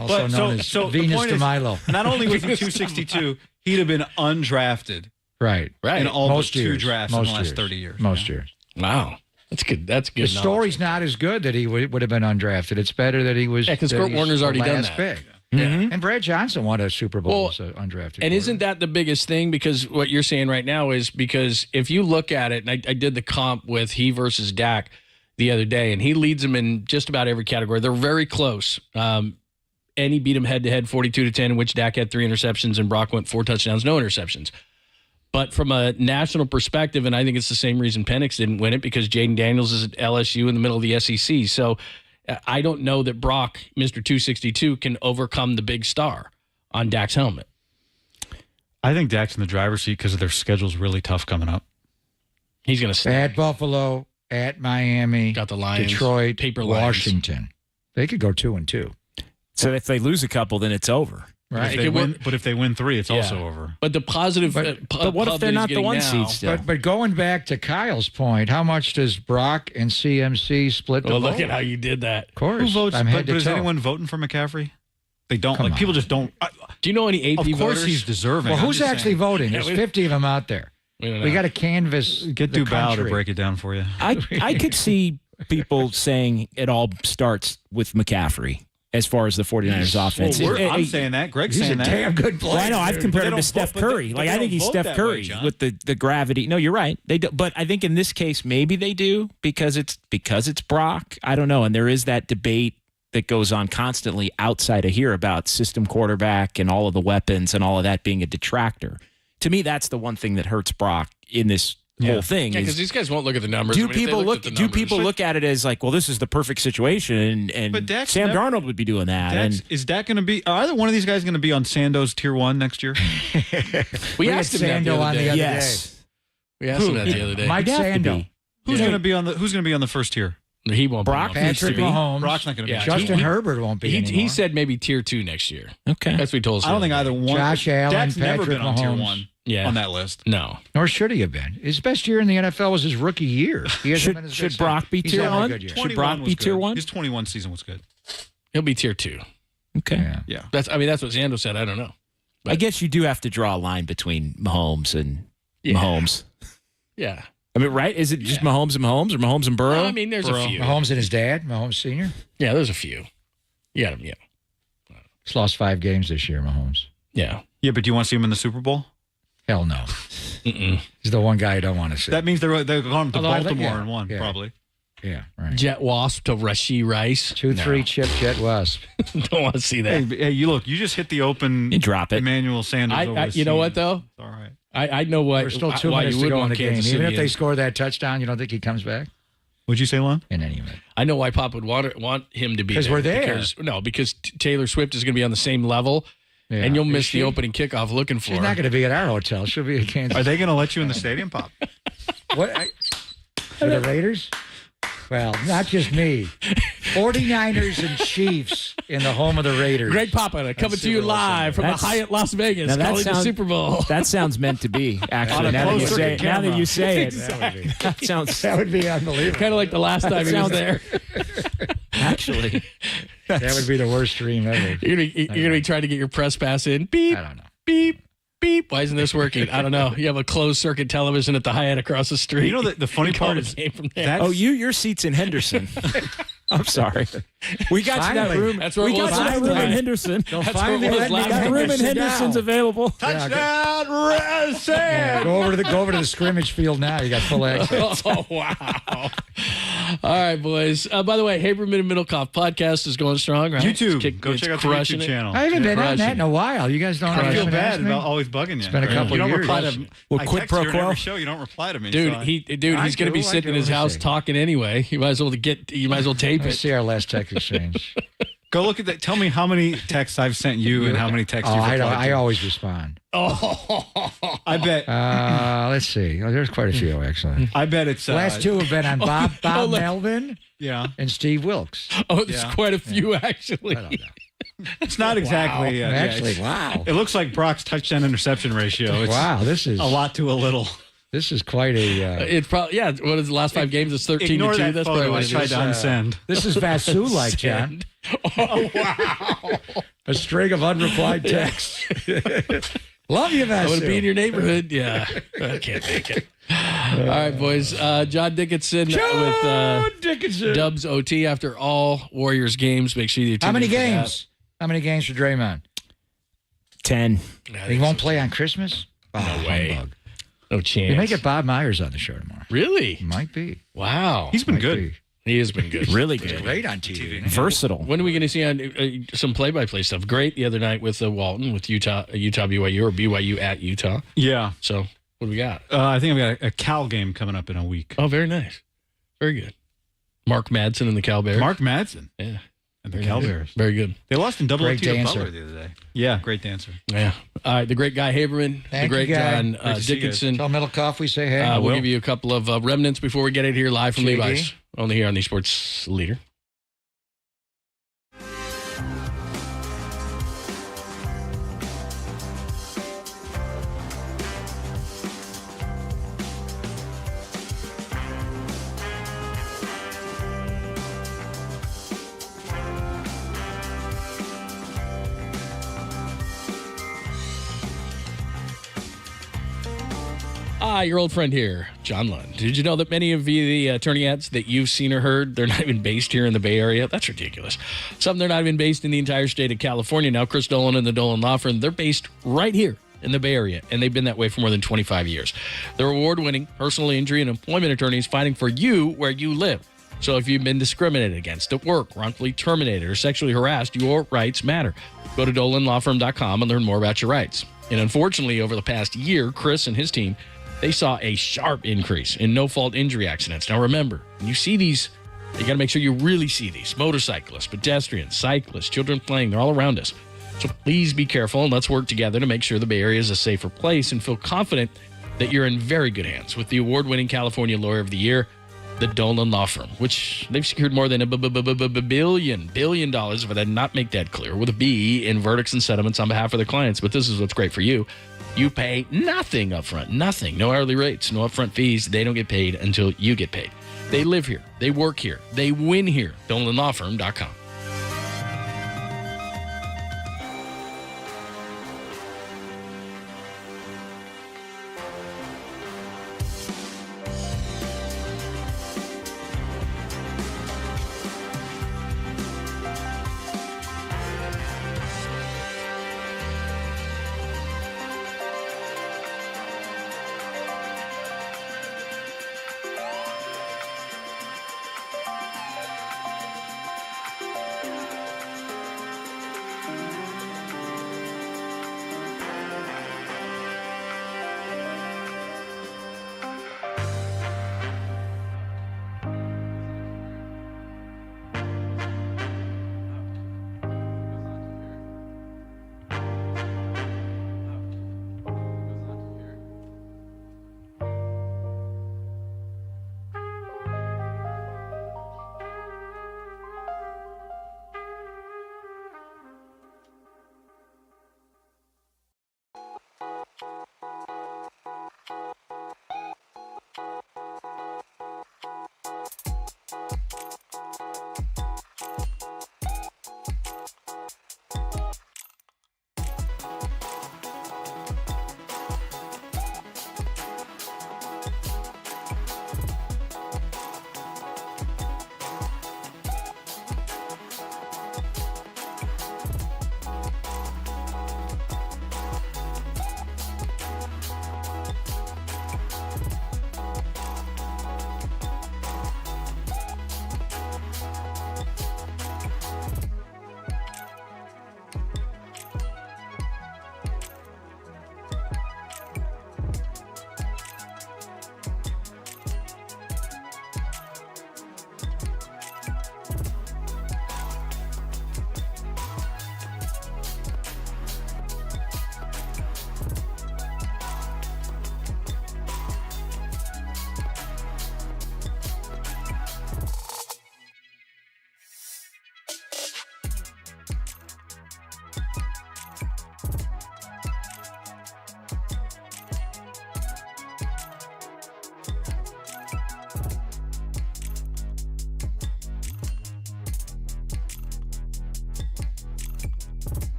Also known as Venus de Milo. Not only was he 262, he'd have been undrafted. Right. In all Most but 2 years. drafts Most in the last years. 30 years. Most years. Wow. That's good. That's good. The story's not as good that he would have been undrafted. It's better that he was. Yeah, because that Kurt he's Warner's the already done last that. pick. And Brad Johnson won a Super Bowl as an undrafted. And isn't that the biggest thing? Because what you're saying right now is because if you look at it, and I did the comp with he versus Dak the other day, and he leads them in just about every category. They're very close. And he beat him head-to-head 42-10, in which Dak had 3 interceptions and Brock went 4 touchdowns, no interceptions. But from a national perspective, and I think it's the same reason Penix didn't win it, because Jaden Daniels is at LSU in the middle of the SEC. So I don't know that Brock, Mr. 262, can overcome the big star on Dak's helmet. I think Dak's in the driver's seat because their schedule's really tough coming up. He's going to snap. At Buffalo, at Miami, got the Lions, Detroit, paper Lions. Washington. They could go 2-2. So if they lose a couple, then it's over. Right. But if they win 3, it's also over. But the positive. But what if they're not the one seed still? But going back to Kyle's point, how much does Brock and CMC split the vote? Look at how you did that. Of course. Who votes? I'm But head to is toe. anyone voting for McCaffrey? They don't. Come Like on. people just don't. Do you know any AP Of course voters? he's deserving. Well, I'm who's just actually saying. voting? There's 50 of them out there. We got to canvass. Get the Dubow to country. break it down for you. I could see people saying it all starts with McCaffrey as far as the 49ers offense. I'm saying that. Greg's He's saying a that. damn good player. Well, I know. I've compared him to Steph Curry. but they I think don't he's vote Steph that Curry way, John. with the gravity. No, you're right. They do, but I think in this case maybe they do because it's Brock. I don't know. And there is that debate that goes on constantly outside of here about system quarterback and all of the weapons and all of that being a detractor. To me, that's the one thing that hurts Brock in this whole thing. Yeah, because these guys won't look at the numbers. Do I mean, if they people looked look? at the Do numbers- people look at it as like, well, this is the perfect situation, and But Dak's Sam never- Darnold would be doing that, Is Dak going to be? Are either one of these guys going to be on Sandoz Tier 1 next year? We had asked him that the Sando other on day. the other yes. We asked him that the other day. Mike He'd have to Sando. be. Who's going to be on the? Who's going to be on the first tier? He won't. Brock be. needs to Patrick be. Mahomes. Brock's not going to Yeah, be. Justin Herbert won't be He anymore. said maybe tier 2 next year. Okay. That's what he told us. I don't the think other either day. one. Josh Allen, Dak's never Patrick been on Tier Mahomes. 1 Yeah. on that list. No. Nor should he have been. His best year in the NFL was his rookie year. He hasn't been as Should good Brock be He's tier having a 1? good year. Should Brock 21 be was tier good. 1? His 21 season was good. He'll be tier 2. Okay. Yeah. That's what Zando said. I don't know. I guess you do have to draw a line between Mahomes and Mahomes. Yeah. I mean, right? Is it just Mahomes and Mahomes or Mahomes and Burrow? I mean, there's a few. Mahomes and his dad, Mahomes Sr. Yeah, there's a few. Yeah. He's lost 5 games this year, Mahomes. Yeah. Yeah, but do you want to see him in the Super Bowl? Hell no. He's the one guy I don't want to see. That means they're going to Although I think- Baltimore yeah, and won, yeah. probably. Yeah, right. Jet Wasp to Rashee Rice. 2-3 chip jet wasp. Don't want to see that. Hey, you just hit the open. You drop it. Emmanuel Sanders. over the you know seam. what, though? It's all right. I know what. There's still 2 why minutes you to would go in want the game. Kansas Even City if they in. score that touchdown, you don't think he comes back? What'd you say, Lon? In any event. I know why Pop would want him to be there. Because we're there. Because Taylor Swift is going to be on the same level, Yeah. and you'll Is miss she? the opening kickoff looking for She's her. not going to be at our hotel. She'll be at Kansas. Are they going to let you in the stadium, Pop? What? For the Raiders? Well, not just me. 49ers and Chiefs in the home of the Raiders. Greg Papa coming to you Super Bowl live from the That's- Hyatt Las Vegas, Now that calling the sounds- Super Bowl. That sounds meant to be, On actually. a Now that you closed say it. circuit Now that camera. you say it. Exactly. That sounds That would be unbelievable. Kind of like the last time he was sounds- there. actually. That would be the worst dream ever. You're gonna be trying to get your press pass in. Beep. I don't know. Beep. Beep. Why isn't this working? I don't know. You have a closed circuit television at the Hyatt across the street. You know, the funny You call part the is game from there. that's- Oh, your seat's in Henderson. I'm sorry. We got you that Finally. room. That's where we it got was you that last room in time. Henderson. They'll That's finally where it was let me last That time. room in sit Henderson's down. available. Touchdown, Sam! Go over to the scrimmage field now. You got full access. Oh, wow. All right, boys. By the way, Haberman and Middlecoff podcast is going strong, right? YouTube. Go check out the crushing YouTube it. channel. I haven't been on Crushing that in a while. You guys don't. I feel haven't bad asked me? about always bugging you. It's been a couple you don't years. reply to Well, I quid text pro you in quo. every show. You don't reply to me. Dude, so I- he's going to be I sitting in do, his let me house see. talking anyway. You might as well tape Let's it. see our last text exchange. Go look at that. Tell me how many texts I've sent you and how many texts Oh, you've I replied don't. I to. always respond. Oh, I bet. Let's see. Oh, there's quite a few actually. I bet it's The last 2 have been on Bob look. Melvin Yeah. and Steve Wilkes. there's Yeah. quite a few actually. I don't know. It's not exactly. Wow. Actually, wow. It looks like Brock's touchdown interception ratio. It's this is a lot to a little. This is quite a. It's probably what is the last 5 games? It's 13-2. Ignore that That's photo. probably what I tried to unsend. This is Vasu-like, John. Oh wow! A string of unreplied texts. Love you, Vasu. I want to be in your neighborhood. Yeah, I can't make it. All right, boys. John Dickinson with Dubs OT after all Warriors games. Make sure you tune How many in for games? How many games for Draymond? 10. He won't play on Christmas? No way. Humbug. No chance. You may get Bob Myers on the show tomorrow. Really? Might be. Wow. He's been good. He has been good. Really good. Great on TV. Versatile. When are we going to see on some play-by-play stuff? Great the other night with Walton with Utah BYU or BYU at Utah. Yeah. So what do we got? I think I've got a Cal game coming up in a week. Oh, very nice. Very good. Mark Madsen and the Cal Bears. Mark Madsen. Yeah. And the Cal Bears. Very good. They lost in double Great OT to dancer. Butler the other day. Yeah, great dancer. Yeah. All right, the great Guy Haberman, Thank the great you, Guy. John Great to see you guys. Dickinson. Tell Middlecoff we say hey. We'll give you a couple of remnants before we get it here live from JD. Levi's. Only here on the Sports Leader. Your old friend here, John Lund. Did you know that many of the attorney ads that you've seen or heard, they're not even based here in the Bay Area? That's ridiculous. Some they're not even based in the entire state of California. Now, Chris Dolan and the Dolan Law Firm, they're based right here in the Bay Area, and they've been that way for more than 25 years. They're award-winning personal injury and employment attorneys fighting for you where you live. So if you've been discriminated against at work, wrongfully terminated, or sexually harassed, your rights matter. Go to dolanlawfirm.com and learn more about your rights. And unfortunately, over the past year, Chris and his team, they saw a sharp increase in no-fault injury accidents. Now remember, when you see these, you got to make sure you really see these. Motorcyclists, pedestrians, cyclists, children playing, they're all around us. So please be careful and let's work together to make sure the Bay Area is a safer place and feel confident that you're in very good hands with the award-winning California Lawyer of the Year, the Dolan Law Firm, which they've secured more than $1 billion, if I did not make that clear, with a B in verdicts and settlements on behalf of their clients. But this is what's great for you. You pay nothing up front, nothing. No hourly rates, no upfront fees. They don't get paid until you get paid. They live here. They work here. They win here. DolanLawFirm.com.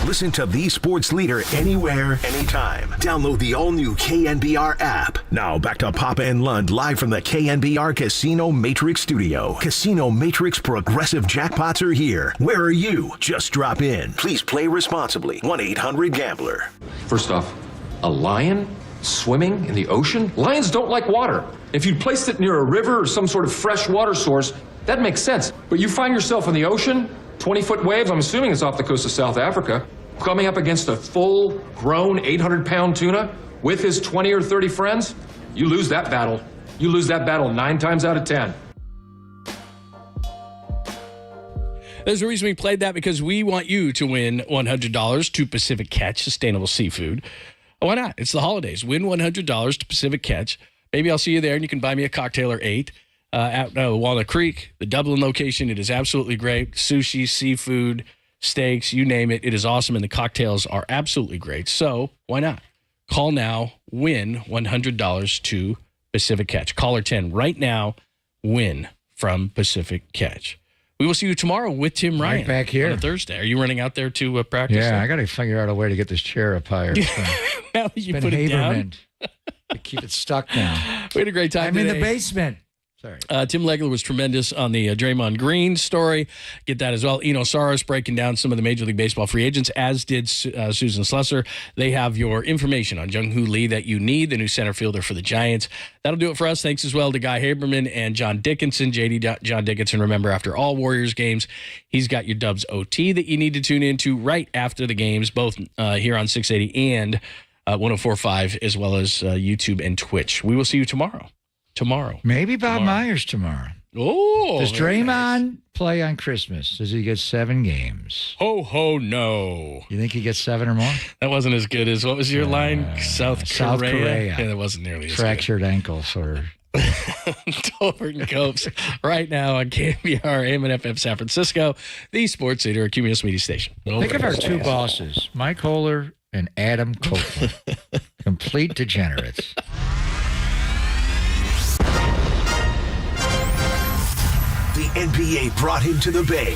Listen to the sports leader anywhere, anytime. Download the all-new KNBR app. Now back to Papa and Lund live from the KNBR Casino Matrix Studio. Casino Matrix Progressive Jackpots are here. Where are you? Just drop in. Please play responsibly. 1-800-GAMBLER. First off, a lion swimming in the ocean? Lions don't like water. If you'd placed it near a river or some sort of fresh water source, that makes sense. But you find yourself in the ocean, 20-foot waves, I'm assuming it's off the coast of South Africa, coming up against a full-grown 800-pound tuna with his 20 or 30 friends, you lose that battle. You lose that battle 9 times out of 10. There's a reason we played that, because we want you to win $100 to Pacific Catch Sustainable Seafood. Why not? It's the holidays. Win $100 to Pacific Catch. Maybe I'll see you there, and you can buy me a cocktail or 8 at Walnut Creek, the Dublin location. It is absolutely great. Sushi, seafood, steaks, you name it. It is awesome, and the cocktails are absolutely great. So why not? Call now, win $100 to Pacific Catch. Caller 10 right now, win from Pacific Catch. We will see you tomorrow with Tim Ryan. Right back here. On a Thursday. Are you running out there to practice? Yeah, I got to figure out a way to get this chair up higher. Now that you put it down. To keep it stuck now. We had a great time I'm in today. the basement. Sorry. Tim Legler was tremendous on the Draymond Green story. Get that as well. Eno Saros breaking down some of the Major League Baseball free agents, as did Susan Slusser. They have your information on Jung Hoo Lee that you need, the new center fielder for the Giants. That'll do it for us. Thanks as well to Guy Haberman and John Dickinson. John Dickinson, remember, after all Warriors games, he's got your Dubs OT that you need to tune into right after the games, both here on 680 and 104.5, as well as YouTube and Twitch. We will see you tomorrow. Maybe Bob Myers tomorrow. Oh, does Draymond play on Christmas? Does he get 7 games? Ho, no. You think he gets 7 or more? That wasn't as good as, what was your line? South Korea. Yeah, that wasn't nearly as fractured ankle, sort of. Tolbert and Copes right now on KNBR, AM and FM San Francisco, the sports leader, a Cumulus Media Station. Think of our 2 bosses, Mike Holler and Adam Copeland. Complete degenerates. The NBA brought him to the Bay.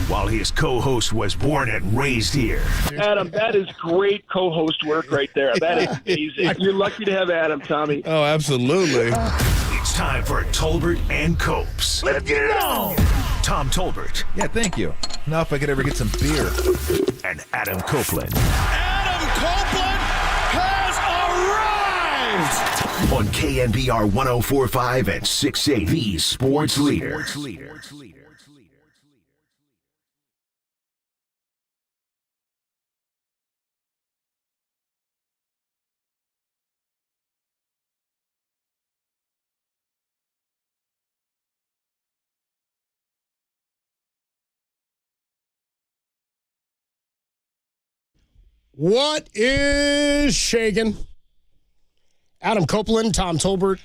While his co-host was born and raised here. Adam, that is great co-host work right there. That is amazing. You're lucky to have Adam, Tommy. Oh, absolutely. It's time for Tolbert and Copes. Let's get it on! Tom Tolbert. Yeah, thank you. Now if I could ever get some beer. And Adam Copeland. Adam Copeland has arrived! On KNBR 104.5 and 680, the sports leader. What is shaking? Adam Copeland, Tom Tolbert,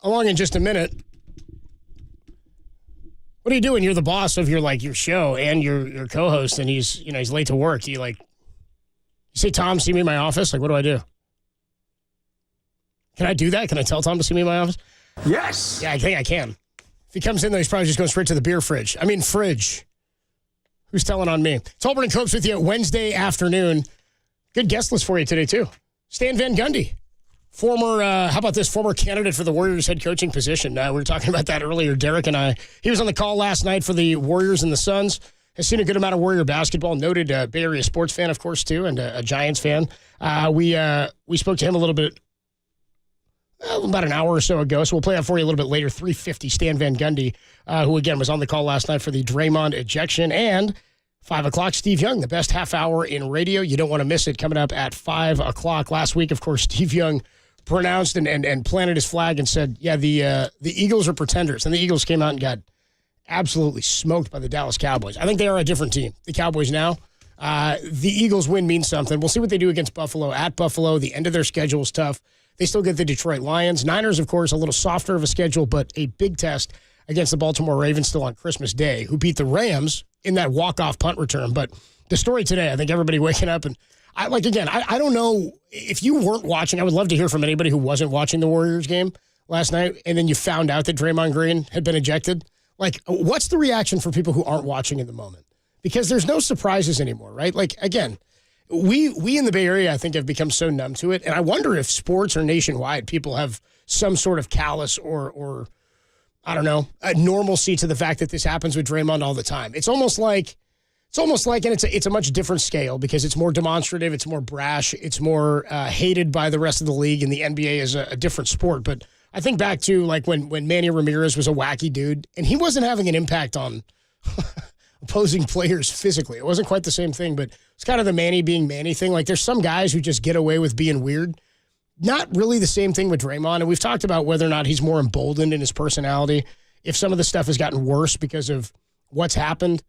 along in just a minute. What are you doing? You're the boss of your show and your co-host, and he's late to work. Do you say, Tom, see me in my office? What do I do? Can I do that? Can I tell Tom to see me in my office? Yes. Yeah, I think I can. If he comes in, though, he's probably just going straight to the beer fridge. I mean, fridge. Who's telling on me? Tolbert and Copes with you Wednesday afternoon. Good guest list for you today, too. Stan Van Gundy. Former candidate for the Warriors head coaching position. We were talking about that earlier, Derek and I. He was on the call last night for the Warriors and the Suns. Has seen a good amount of Warrior basketball. Noted Bay Area sports fan, of course, too, and a Giants fan. We spoke to him a little bit, about an hour or so ago, so we'll play that for you a little bit later. 3:50, Stan Van Gundy, who, again, was on the call last night for the Draymond ejection. And 5 o'clock, Steve Young, the best half hour in radio. You don't want to miss it, coming up at 5 o'clock. Last week, of course, Steve Young pronounced and planted his flag and said, yeah, the Eagles are pretenders. And the Eagles came out and got absolutely smoked by the Dallas Cowboys. I think they are a different team. The Cowboys now. The Eagles win means something. We'll see what they do against Buffalo. At Buffalo, the end of their schedule is tough. They still get the Detroit Lions. Niners, of course, a little softer of a schedule, but a big test against the Baltimore Ravens still on Christmas Day, who beat the Rams in that walk-off punt return. But the story today, I think everybody waking up and I don't know if you weren't watching. I would love to hear from anybody who wasn't watching the Warriors game last night, and then you found out that Draymond Green had been ejected. What's the reaction for people who aren't watching in the moment? because there's no surprises anymore, right? Like, again, we in the Bay Area, I think, have become so numb to it. And I wonder if sports or nationwide, people have some sort of callous or I don't know, a normalcy to the fact that this happens with Draymond all the time. It's almost like, and it's a much different scale because it's more demonstrative, it's more brash, it's more hated by the rest of the league, and the NBA is a different sport. But I think back to like when Manny Ramirez was a wacky dude, and he wasn't having an impact on opposing players physically. It wasn't quite the same thing, but it's kind of the Manny being Manny thing. Like, there's some guys who just get away with being weird. Not really the same thing with Draymond, and we've talked about whether or not he's more emboldened in his personality, if some of the stuff has gotten worse because of what's happened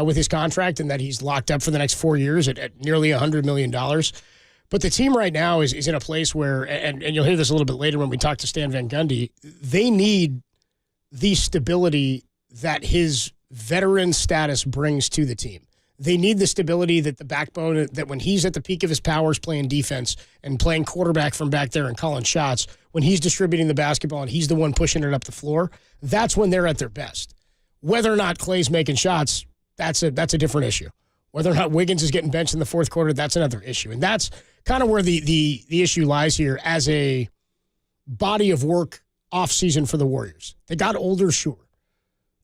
with his contract and that he's locked up for the next 4 years at nearly $100 million. But the team right now is in a place where, and you'll hear this a little bit later when we talk to Stan Van Gundy, they need the stability that his veteran status brings to the team. They need the stability that the backbone, that when he's at the peak of his powers playing defense and playing quarterback from back there and calling shots, when he's distributing the basketball and he's the one pushing it up the floor, that's when they're at their best. Whether or not Clay's making shots, that's a different issue. Whether or not Wiggins is getting benched in the fourth quarter, that's another issue. And that's kind of where the issue lies here as a body of work offseason for the Warriors. They got older, sure.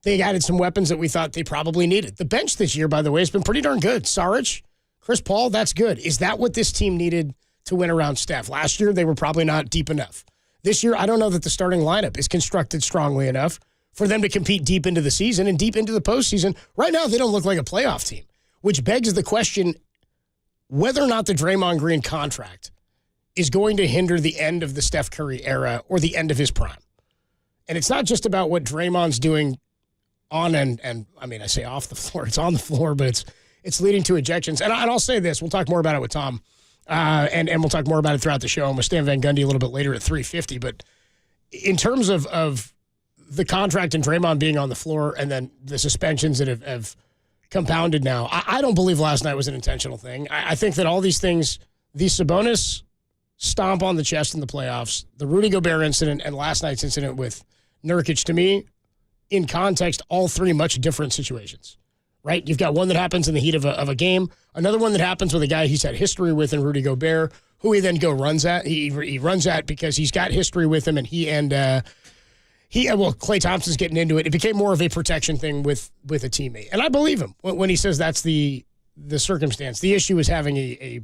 They added some weapons that we thought they probably needed. The bench this year, by the way, has been pretty darn good. Saric, Chris Paul, that's good. Is that what this team needed to win around Steph? Last year, they were probably not deep enough. This year, I don't know that the starting lineup is constructed strongly enough for them to compete deep into the season and deep into the postseason. Right now, they don't look like a playoff team, which begs the question whether or not the Draymond Green contract is going to hinder the end of the Steph Curry era or the end of his prime. And it's not just about what Draymond's doing on and I mean, I say off the floor. It's on the floor, but it's leading to ejections. And I'll say this. We'll talk more about it with Tom, and we'll talk more about it throughout the show, and with Stan Van Gundy a little bit later at 3:50. But in terms of the contract and Draymond being on the floor and then the suspensions that have compounded now, I don't believe last night was an intentional thing. I think that all these things, the Sabonis stomp on the chest in the playoffs, the Rudy Gobert incident, and last night's incident with Nurkic, to me, in context, all three much different situations, right? You've got one that happens in the heat of a game, another one that happens with a guy he's had history with in Rudy Gobert, who he then runs at. He runs at because he's got history with him, and Klay Thompson's getting into it. It became more of a protection thing with a teammate, and I believe him when he says that's the circumstance. The issue is having a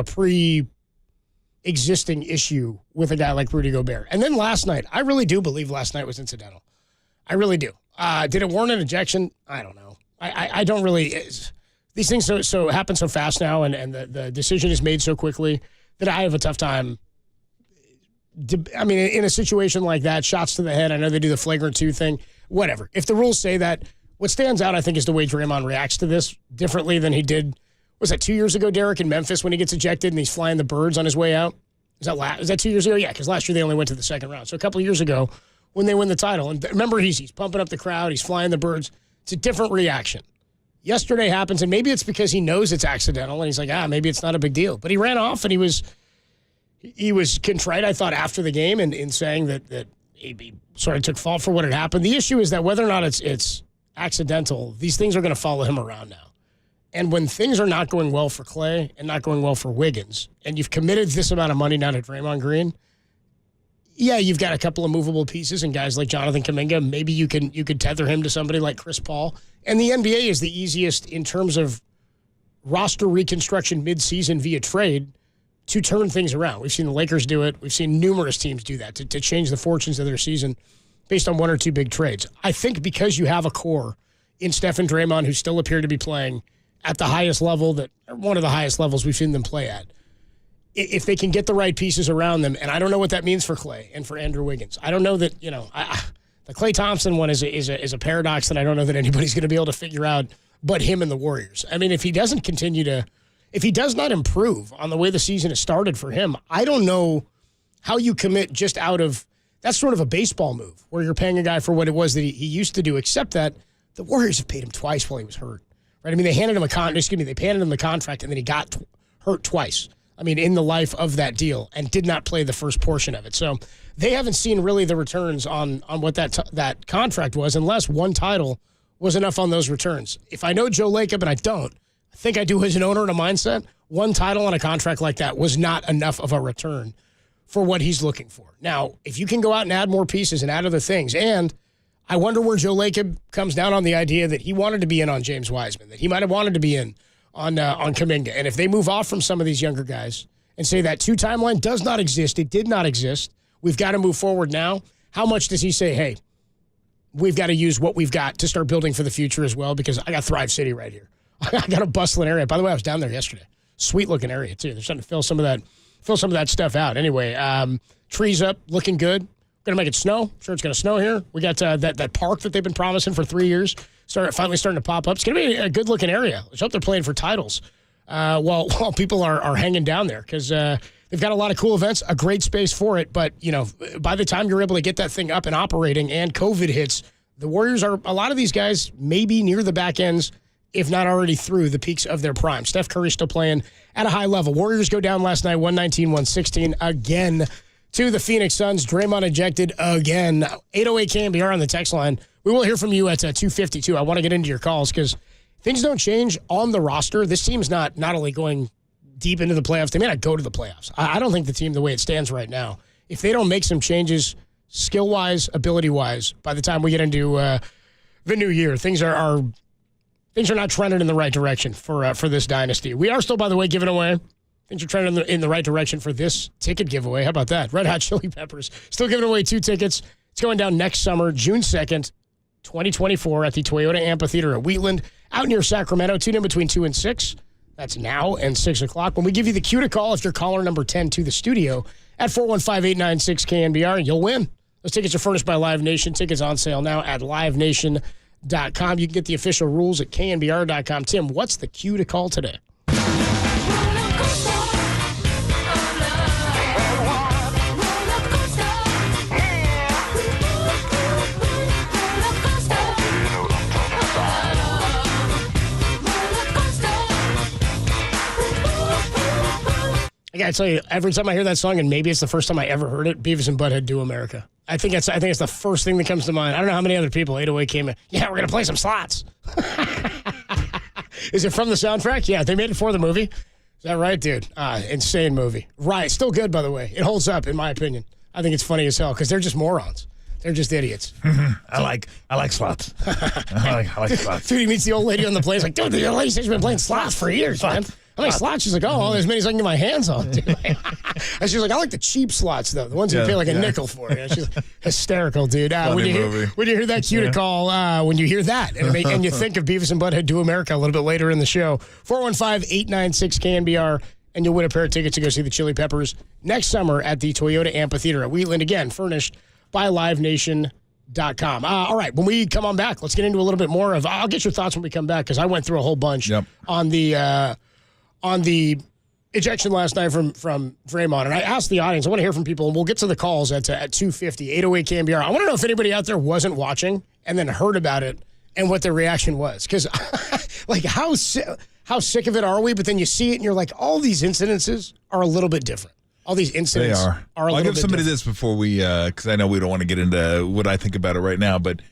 pre-existing issue with a guy like Rudy Gobert. And then last night, I really do believe last night was incidental. I really do. Did it warrant an ejection? I don't know. I don't really. These things so happen so fast now, and the decision is made so quickly that I have a tough time. I mean, in a situation like that, shots to the head, I know they do the flagrant 2 thing, whatever. If the rules say that, what stands out, I think, is the way Draymond reacts to this differently than he did. Was that 2 years ago, Derek, in Memphis when he gets ejected and he's flying the birds on his way out? Is that 2 years ago? Yeah, because last year they only went to the second round. So a couple of years ago when they win the title. And remember, he's pumping up the crowd. He's flying the birds. It's a different reaction. Yesterday happens, and maybe it's because he knows it's accidental, and he's like, maybe it's not a big deal. But he ran off, and he was contrite, I thought, after the game in saying that he sort of took fault for what had happened. The issue is that whether or not it's accidental, these things are going to follow him around now. And when things are not going well for Clay and not going well for Wiggins, and you've committed this amount of money now to Draymond Green, yeah, you've got a couple of movable pieces and guys like Jonathan Kuminga. Maybe you could tether him to somebody like Chris Paul. And the NBA is the easiest in terms of roster reconstruction midseason via trade to turn things around. We've seen the Lakers do it. We've seen numerous teams do that to change the fortunes of their season based on one or two big trades. I think because you have a core in Steph and Draymond who still appear to be playing at the highest level, one of the highest levels we've seen them play at, if they can get the right pieces around them, and I don't know what that means for Clay and for Andrew Wiggins. I don't know that, the Klay Thompson one is a paradox that I don't know that anybody's going to be able to figure out but him and the Warriors. I mean, if he does not improve on the way the season has started for him, I don't know how you commit just out of, that's sort of a baseball move where you're paying a guy for what it was that he used to do, except that the Warriors have paid him twice while he was hurt. Right? I mean, they handed him they handed him the contract and then he got hurt twice. I mean, in the life of that deal, and did not play the first portion of it. So they haven't seen really the returns on what that contract was, unless one title was enough on those returns. If I know Joe Lacob, and I don't, I think I do as an owner in a mindset, one title on a contract like that was not enough of a return for what he's looking for. Now, if you can go out and add more pieces and add other things, and I wonder where Joe Lacob comes down on the idea that he wanted to be in on James Wiseman, that he might have wanted to be in on Kuminga. And if they move off from some of these younger guys and say that 2 timeline does not exist, it did not exist, we've got to move forward now, how much does he say, hey, we've got to use what we've got to start building for the future as well, because I got Thrive City right here. I got a bustling area. By the way, I was down there yesterday. Sweet looking area too. They're starting to fill some of that stuff out. Anyway, trees up, looking good. Gonna make it snow. I'm sure it's gonna snow here. We got that park that they've been promising for 3 years. Finally starting to pop up. It's gonna be a good looking area. Let's hope they're playing for titles while people are hanging down there, because they've got a lot of cool events, a great space for it. But by the time you're able to get that thing up and operating, and COVID hits, the Warriors are, a lot of these guys maybe near the back ends, if not already through the peaks of their prime. Steph Curry still playing at a high level. Warriors go down last night, 119-116 again to the Phoenix Suns. Draymond ejected again. 808 KNBR on the text line. We will hear from you at 2:52. I want to get into your calls because things don't change on the roster. This team's not only going deep into the playoffs, they may not go to the playoffs. I don't think the team, the way it stands right now, if they don't make some changes skill-wise, ability-wise, by the time we get into the new year, things are not trending in the right direction for this dynasty. We are still, by the way, giving away. Things are trending in the right direction for this ticket giveaway. How about that? Red Hot Chili Peppers still giving away 2 tickets. It's going down next summer, June 2nd, 2024, at the Toyota Amphitheater at Wheatland, out near Sacramento. Tune in between 2 and 6. That's now and 6 o'clock. When we give you the cue to call, if you're caller number 10 to the studio at 415-896-KNBR, you'll win. Those tickets are furnished by Live Nation. Tickets on sale now at livenation.com. You can get the official rules at knbr.com. Tim, what's the cue to call today? I gotta tell you, every time I hear that song, and maybe it's the first time I ever heard it, Beavis and Butthead Do America. I think it's the first thing that comes to mind. I don't know how many other people 808 came in. Yeah, we're gonna play some slots. Is it from the soundtrack? Yeah, they made it for the movie. Is that right, dude? Insane movie. Right, still good, by the way. It holds up, in my opinion. I think it's funny as hell because they're just morons. They're just idiots. I like slots. I like slots. Dude, he meets the old lady on the plane. He's like, dude, the old lady says she's been playing slots for years, man. How many slots? She's like, oh, as many as I can get my hands on. Dude. And she's like, I like the cheap slots, though. The ones you pay like a nickel for. Yeah, she's hysterical, dude. When you hear that cue to call, when you hear that, and you think of Beavis and Butthead Do America a little bit later in the show, 415-896-KNBR, and you'll win a pair of tickets to go see the Chili Peppers next summer at the Toyota Amphitheater at Wheatland. Again, furnished by LiveNation.com. All right, when we come on back, let's get into a little bit more of. I'll get your thoughts when we come back because I went through a whole bunch on the ejection last night from Draymond, and I asked the audience. I want to hear from people, and we'll get to the calls at 2:50, 808 KNBR. I want to know if anybody out there wasn't watching and then heard about it and what their reaction was, because like how sick of it are we? But then you see it and you're like, all these incidences are a little bit different. All these incidents are a little bit different. I'll give somebody this before we, because I know we don't want to get into what I think about it right now, but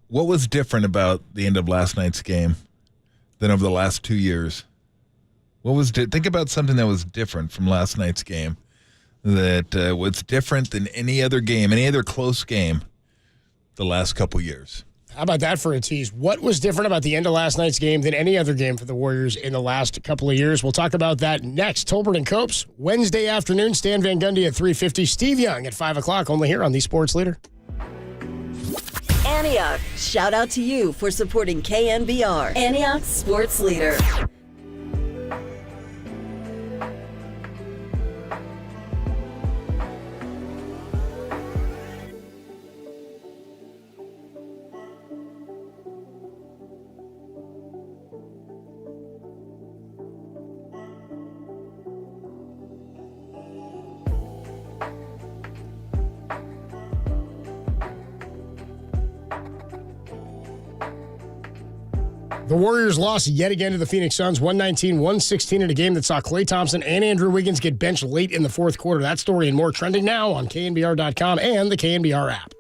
what was different about the end of last night's game than over the last 2 years? What was think about something that was different from last night's game that was different than any other game, any other close game the last couple years. How about that for a tease? What was different about the end of last night's game than any other game for the Warriors in the last couple of years? We'll talk about that next. Tolbert and Copes, Wednesday afternoon. Stan Van Gundy at 3:50. Steve Young at 5 o'clock, only here on the Sports Leader. Antioch, shout out to you for supporting KNBR. Antioch Sports Leader. The Warriors lost yet again to the Phoenix Suns, 119-116 in a game that saw Klay Thompson and Andrew Wiggins get benched late in the fourth quarter. That story and more trending now on KNBR.com and the KNBR app.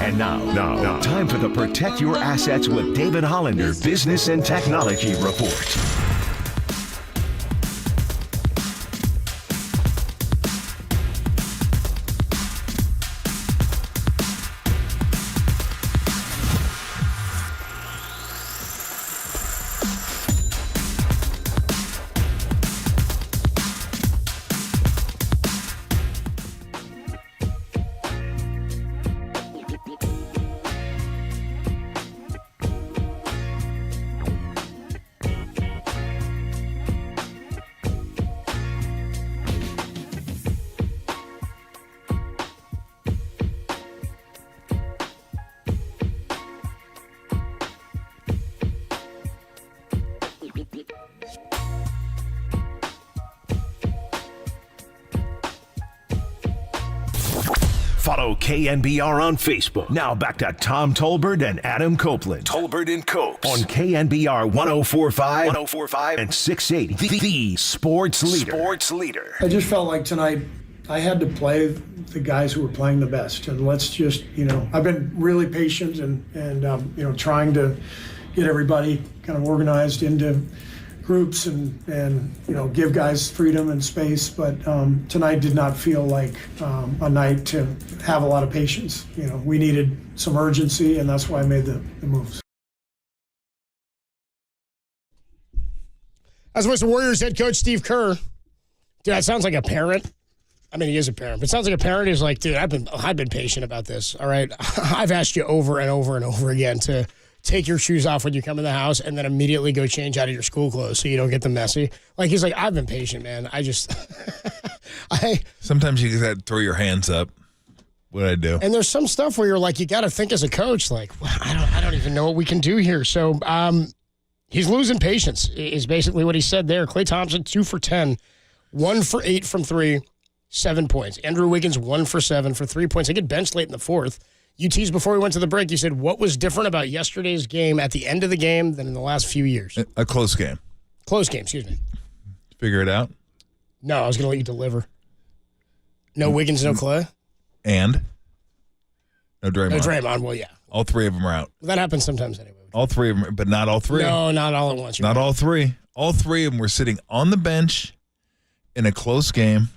And now, time for the Protect Your Assets with David Hollander Business and Technology Report. Follow KNBR on Facebook. Now back to Tom Tolbert and Adam Copeland. Tolbert and Copes on KNBR 104.5 and 680. The Sports Leader. I just felt like tonight I had to play the guys who were playing the best. And let's just, I've been really patient and trying to get everybody kind of organized into groups and give guys freedom and space, but tonight did not feel like a night to have a lot of patience. We needed some urgency, and that's why I made the moves. As was the Warriors head coach Steve Kerr. Dude, that sounds like a parent. I mean, he is a parent, but it sounds like a parent who's like, dude, I've been patient about this. All right, I've asked you over and over and over again to take your shoes off when you come in the house and then immediately go change out of your school clothes so you don't get them messy. Like, he's like, I've been patient, man. Sometimes you just got to throw your hands up. What I do. And there's some stuff where you're like, you got to think as a coach, like, well, I don't even know what we can do here. So he's losing patience is basically what he said there. Klay Thompson, 2 for 10, 1 for 8 from 3, 7 points. Andrew Wiggins, 1 for 7 for 3 points. They get benched late in the fourth. You teased before we went to the break, you said, what was different about yesterday's game at the end of the game than in the last few years? A close game. Close game, excuse me. Figure it out? No, I was going to let you deliver. No Wiggins, no Klay? And? No Draymond. No Draymond, well, yeah. All three of them are out. Well, that happens sometimes anyway. All three of them, but not all three. No, not all at once. Not all three. All three of them were sitting on the bench in a close game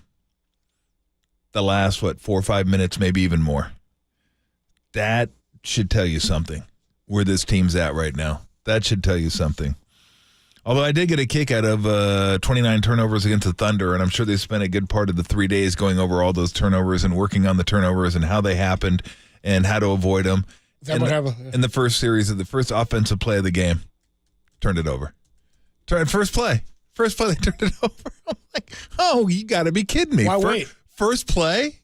the last, 4 or 5 minutes, maybe even more. That should tell you something, where this team's at right now. That should tell you something. Although I did get a kick out of 29 turnovers against the Thunder, and I'm sure they spent a good part of the 3 days going over all those turnovers and working on the turnovers and how they happened and how to avoid them. Is that what happened? In the first series of the first offensive play of the game, turned it over. First play, they turned it over. I'm like, oh, you got to be kidding me. Why wait? First play?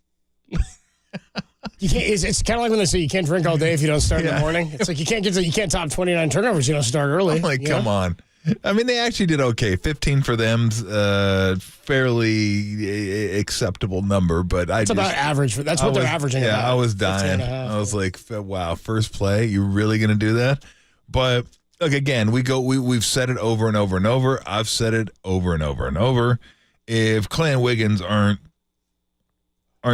You can't. It's kind of like when they say you can't drink all day if you don't start in the morning. It's like you can't top 29 turnovers. You don't start early. I'm like, come on. I mean, they actually did okay. 15 for them's fairly acceptable number, but it's about average. That's what they're averaging. Yeah, I was dying. I was like, wow, first play, you really going to do that? But look, again, we've said it over and over and over. I've said it over and over and over. If Klay and Wiggins aren't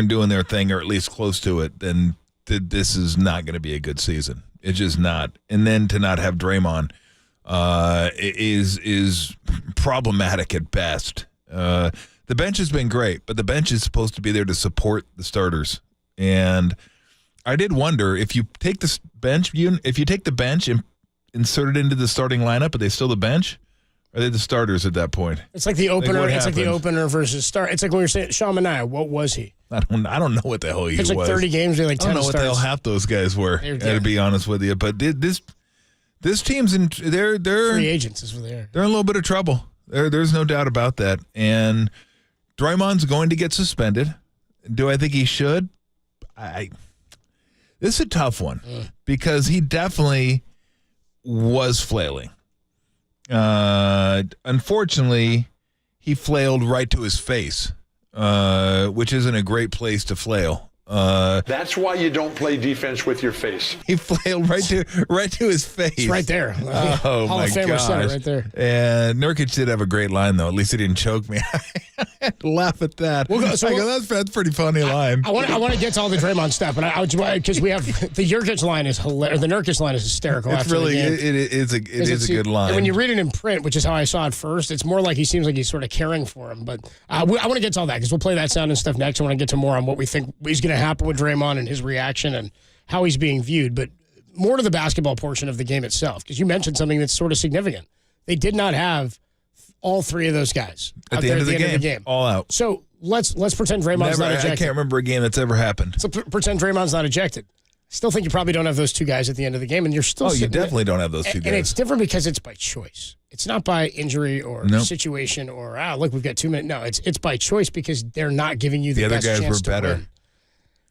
doing their thing, or at least close to it, then this is not going to be a good season. It's just not. And then to not have Draymond is problematic at best. The bench has been great, but the bench is supposed to be there to support the starters. And I did wonder, if you take the bench and insert it into the starting lineup, are they still the bench? Are they the starters at that point? It's like the opener. It's like the opener versus start. It's like when you're saying Sean Mania. What was he? I don't know what the hell he was. It's like 30 games. They like 10 I don't know what the hell half those guys were. To be honest with you, but this team's in. They're free agents is what they are. They're in a little bit of trouble. There's no doubt about that. And Draymond's going to get suspended. Do I think he should? This is a tough one because he definitely was flailing. Unfortunately, he flailed right to his face, which isn't a great place to flail. That's why you don't play defense with your face. He flailed right to his face. It's right there. Oh, Hall my of Famer gosh. center right there. And Nurkic did have a great line, though. At least he didn't choke me. Laugh at that. That's pretty funny line. I want to get to all the Draymond stuff, but because we have the Nurkic line is hilarious. The Nurkic line is hysterical. It's really it is a good line. And when you read it in print, which is how I saw it first, it's more like he seems like he's sort of caring for him. But I want to get to all that because we'll play that sound and stuff next. I want to get to more on what we think is going to happen with Draymond and his reaction and how he's being viewed. But more to the basketball portion of the game itself, because you mentioned something that's sort of significant. They did not have all three of those guys at the end of the game, all out. So let's pretend Draymond's not ejected. I can't remember a game that's ever happened. So pretend Draymond's not ejected. Still think you probably don't have those two guys at the end of the game, and you're still. Oh, you definitely don't have those two guys. And it's different because it's by choice. It's not by injury or situation or look, we've got 2 minutes. No, it's by choice because they're not giving you the best chance to win. The other guys were better.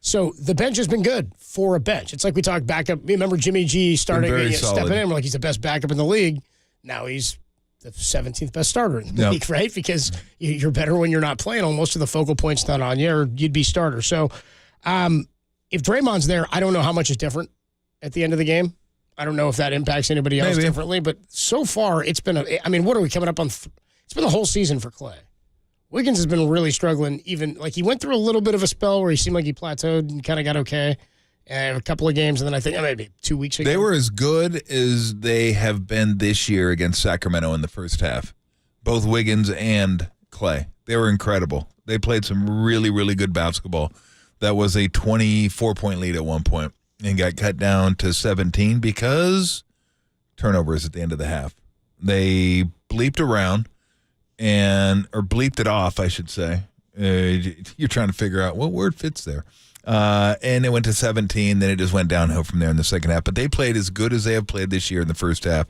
So the bench has been good for a bench. It's like we talked backup. Remember Jimmy G starting stepping in. We're like, he's the best backup in the league. Now he's the 17th best starter in the league, right? Because you're better when you're not playing. Almost to the focal point's not on you, or you'd be starter. So if Draymond's there, I don't know how much is different at the end of the game. I don't know if that impacts anybody else differently. But so far, it's been what are we coming up on? It's been the whole season for Clay. Wiggins has been really struggling. Even like he went through a little bit of a spell where he seemed like he plateaued and kind of got okay. And a couple of games, and then I think maybe 2 weeks ago. They were as good as they have been this year against Sacramento in the first half. Both Wiggins and Clay. They were incredible. They played some really, really good basketball. That was a 24-point lead at one point and got cut down to 17 because turnovers at the end of the half. They bleeped around or bleeped it off, I should say. You're trying to figure out what word fits there. And it went to 17, then it just went downhill from there in the second half. But they played as good as they have played this year in the first half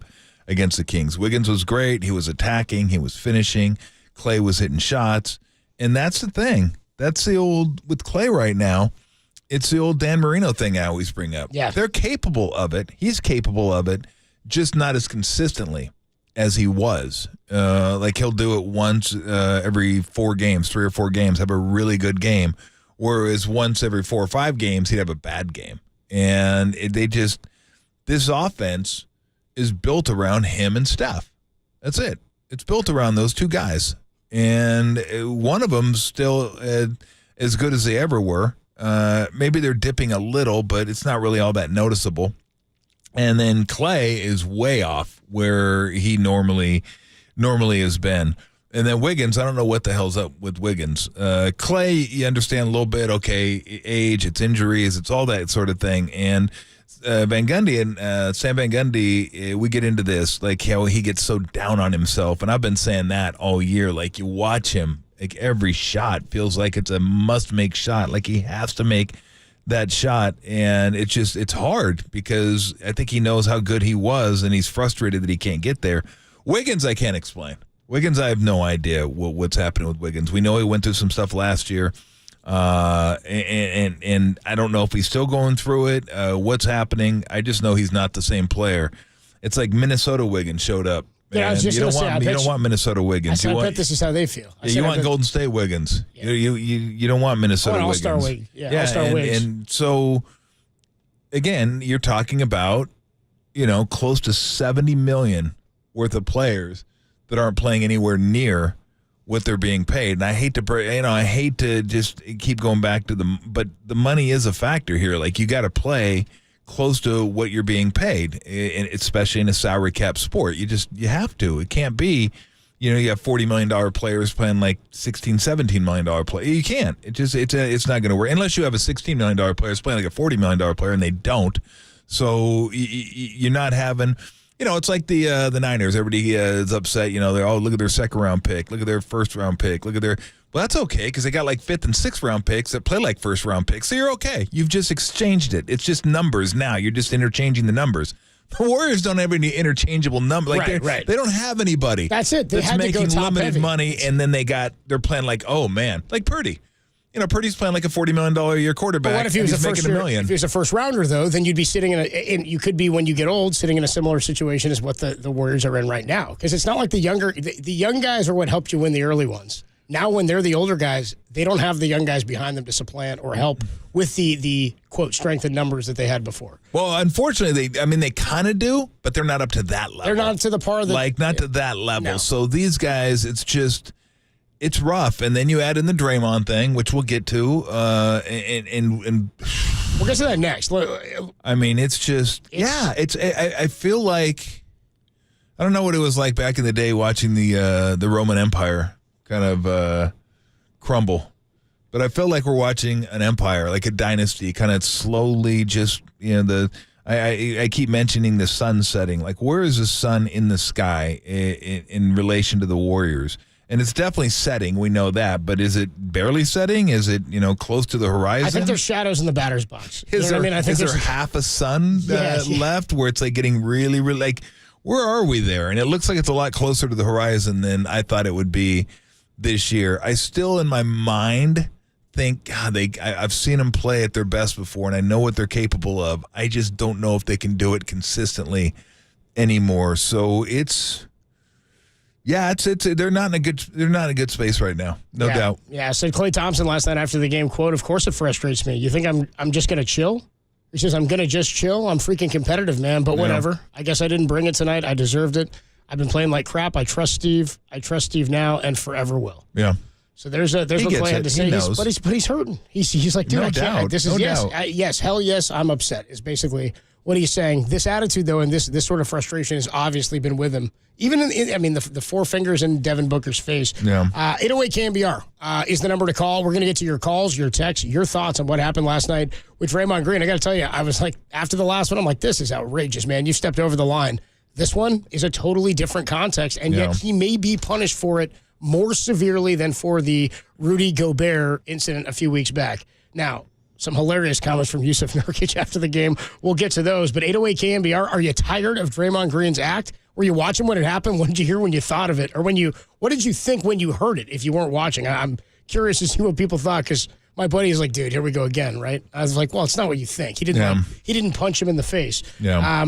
against the Kings. Wiggins was great. He was attacking. He was finishing. Clay was hitting shots. And that's the thing. That's the old, with Clay right now, it's the old Dan Marino thing I always bring up. Yeah. They're capable of it. He's capable of it, just not as consistently as he was. Like he'll do it once every 4 games, 3 or 4 games, have a really good game. Whereas once every 4 or 5 games, he'd have a bad game. And this offense is built around him and Steph. That's it. It's built around those two guys. And one of them's still as good as they ever were. Maybe they're dipping a little, but it's not really all that noticeable. And then Clay is way off where he normally has been. And then Wiggins, I don't know what the hell's up with Wiggins. Clay, you understand a little bit, okay, age, it's injuries, it's all that sort of thing. And Van Gundy and Sam Van Gundy, we get into this, like how he gets so down on himself. And I've been saying that all year. Like you watch him, like every shot feels like it's a must-make shot. Like he has to make that shot. And it's hard because I think he knows how good he was and he's frustrated that he can't get there. Wiggins, I can't explain. Wiggins, I have no idea what's happening with Wiggins. We know he went through some stuff last year, and I don't know if he's still going through it, what's happening. I just know he's not the same player. It's like Minnesota Wiggins showed up. Yeah, I was just going to say, you don't want Minnesota Wiggins. I bet this is how they feel. You want Golden State Wiggins. Yeah. You don't want Minnesota Wiggins. All-Star Wiggins. Yeah, All-Star Wiggins. And so, again, you're talking about, close to $70 million worth of players that aren't playing anywhere near what they're being paid. And I hate to just keep going back to but the money is a factor here. Like you got to play close to what you're being paid, especially in a salary cap sport. You have to. It can't be, you have $40 million players playing like $16, $17 million players. You can't. It's not going to work unless you have a $16 million player playing like a $40 million player, and they don't. So you're not having. It's like the Niners. Everybody is upset. They're look at their second round pick, look at their first round pick, look at their. Well, that's okay because they got like 5th and 6th round picks that play like first round picks. So you're okay. You've just exchanged it. It's just numbers now. You're just interchanging the numbers. The Warriors don't have any interchangeable numbers. Like right. They don't have anybody. That's it. That's making limited money, and then they're playing like, oh man, like Purdy. Purdy's playing like a $40 million a year quarterback. But what if he was making $1 million? If he was a first rounder, though, then you'd be sitting you could be when you get old, sitting in a similar situation as what the Warriors are in right now. Because it's not like the young guys are what helped you win the early ones. Now, when they're the older guys, they don't have the young guys behind them to supplant or help with the quote strength and numbers that they had before. Well, unfortunately, they kind of do, but they're not up to that level. They're not to the par that to that level. No. So these guys, it's just. it's rough. And then you add in the Draymond thing, which we'll get to. And we'll get to that next. I mean, it's just, I feel like, I don't know what it was like back in the day watching the Roman Empire kind of crumble. But I feel like we're watching an empire, like a dynasty, kind of slowly just, I keep mentioning the sun setting. Like, where is the sun in the sky in relation to the Warriors? And it's definitely setting. We know that. But is it barely setting? Is it, close to the horizon? I think there's shadows in the batter's box. Is there half a sun left where it's like getting really, really, like, where are we there? And it looks like it's a lot closer to the horizon than I thought it would be this year. I still, in my mind, think, God, I've seen them play at their best before, and I know what they're capable of. I just don't know if they can do it consistently anymore. So they're not in a good space right now, no doubt. Yeah, said Klay Thompson last night after the game, quote, "Of course it frustrates me. You think I'm just gonna chill?" He says, "I'm gonna just chill. I'm freaking competitive, man. But whatever. I guess I didn't bring it tonight. I deserved it. I've been playing like crap. I trust Steve. I trust Steve now and forever will." Yeah. So there's what Klay had to say. But he's hurting. He's like, dude, no I can't. doubt. This is yes, hell yes. I'm upset. Is basically what he's saying. This attitude though, and this sort of frustration has obviously been with him. Even the four fingers in Devin Booker's face. Yeah. 808 KNBR is the number to call. We're going to get to your calls, your texts, your thoughts on what happened last night with Draymond Green. I got to tell you, I was like, after the last one, I'm like, this is outrageous, man. You stepped over the line. This one is a totally different context, and yet he may be punished for it more severely than for the Rudy Gobert incident a few weeks back. Now, some hilarious comments from Yusuf Nurkic after the game. We'll get to those. But 808 KNBR, are you tired of Draymond Green's act? Were you watching when it happened? What did you hear when you thought of it? Or what did you think when you heard it if you weren't watching? I'm curious to see what people thought, because my buddy is like, dude, here we go again, right? I was like, well, it's not what you think. He didn't punch him in the face. Yeah.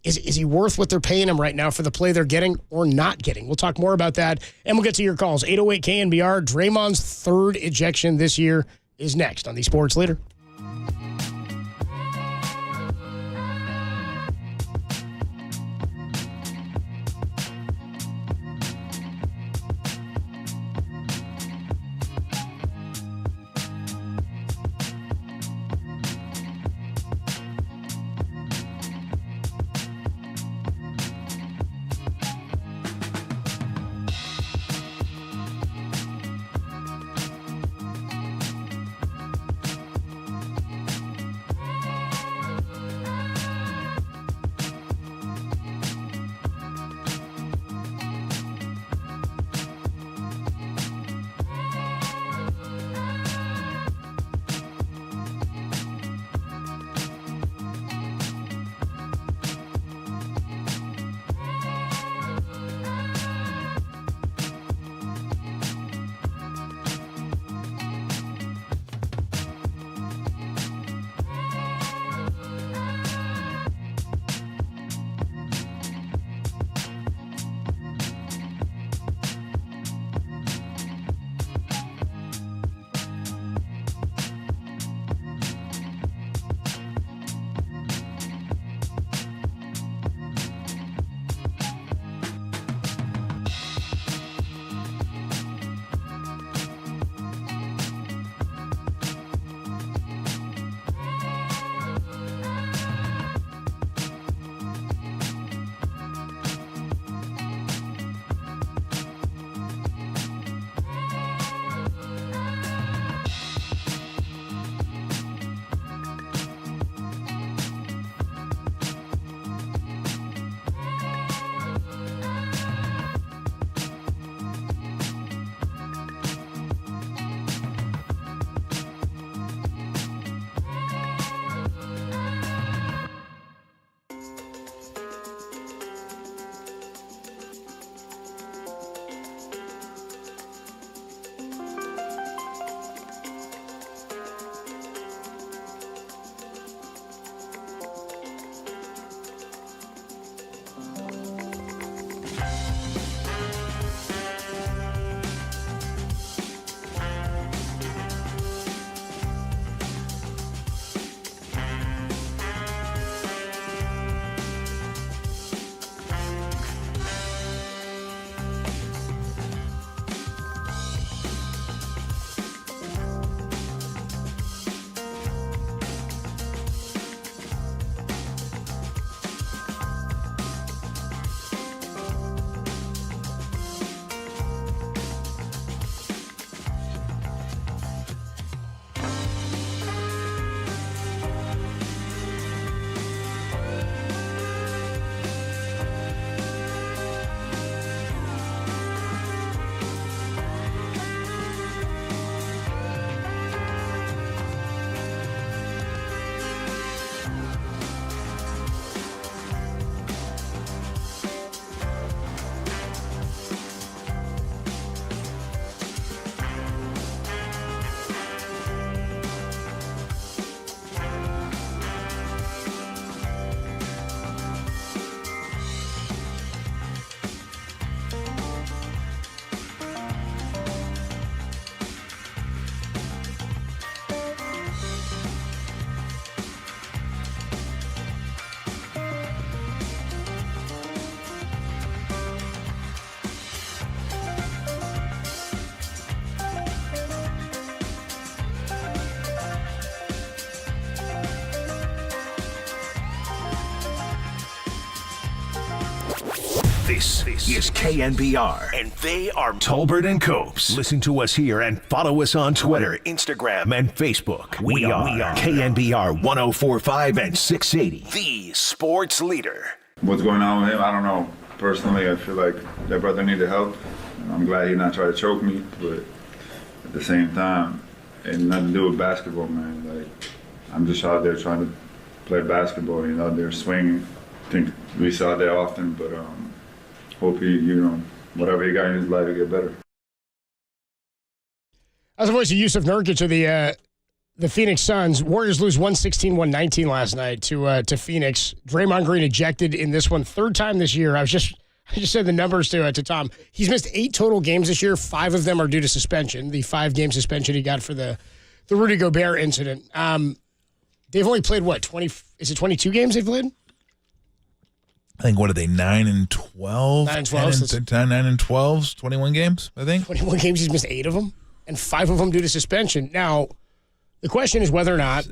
Is he worth what they're paying him right now for the play they're getting or not getting? We'll talk more about that, and we'll get to your calls. 808 KNBR, Draymond's third ejection this year is next on the Sports Leader. This is KNBR, and they are Tolbert and Copes. Listen to us here and follow us on Twitter, Instagram, and Facebook. We are KNBR 104.5 and 680, the sports leader. What's going on with him? I don't know. Personally, I feel like that brother needed help. I'm glad he not trying to choke me, but at the same time, it had nothing to do with basketball, man. Like, I'm just out there trying to play basketball, out there swinging. I think we saw that often, but hope he, whatever he got in his life, to get better. As a voice of Yusuf Nurkic of the Phoenix Suns, Warriors lose 116-119 last night to Phoenix. Draymond Green ejected in this one, third time this year. I just said the numbers to Tom. He's missed 8 total games this year. 5 of them are due to suspension. The 5-game suspension he got for the Rudy Gobert incident. They've only played, 20? Is it 22 games they've played? I think, what are they, 9 and 12? 9 and 12. 9 and 12, 21 games, I think. 21 games, he's missed 8 of them, and 5 of them due to suspension. Now, the question is whether or not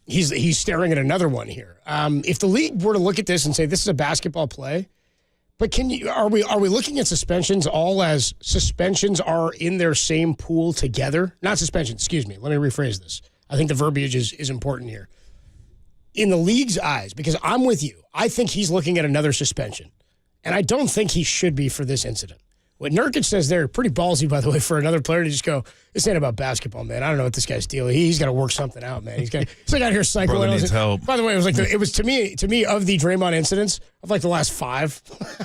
he's staring at another one here. If the league were to look at this and say this is a basketball play, but are we looking at suspensions all as suspensions are in their same pool together? Not suspensions, excuse me. Let me rephrase this. I think the verbiage is important here. In the league's eyes, because I'm with you, I think he's looking at another suspension. And I don't think he should be for this incident. What Nurkic says there, pretty ballsy, by the way, for another player to just go, this ain't about basketball, man. I don't know what this guy's deal. He's got to work something out, man. He's like out here cycling. Brother needs help. By the way, it was to me of the Draymond incidents of the last 5.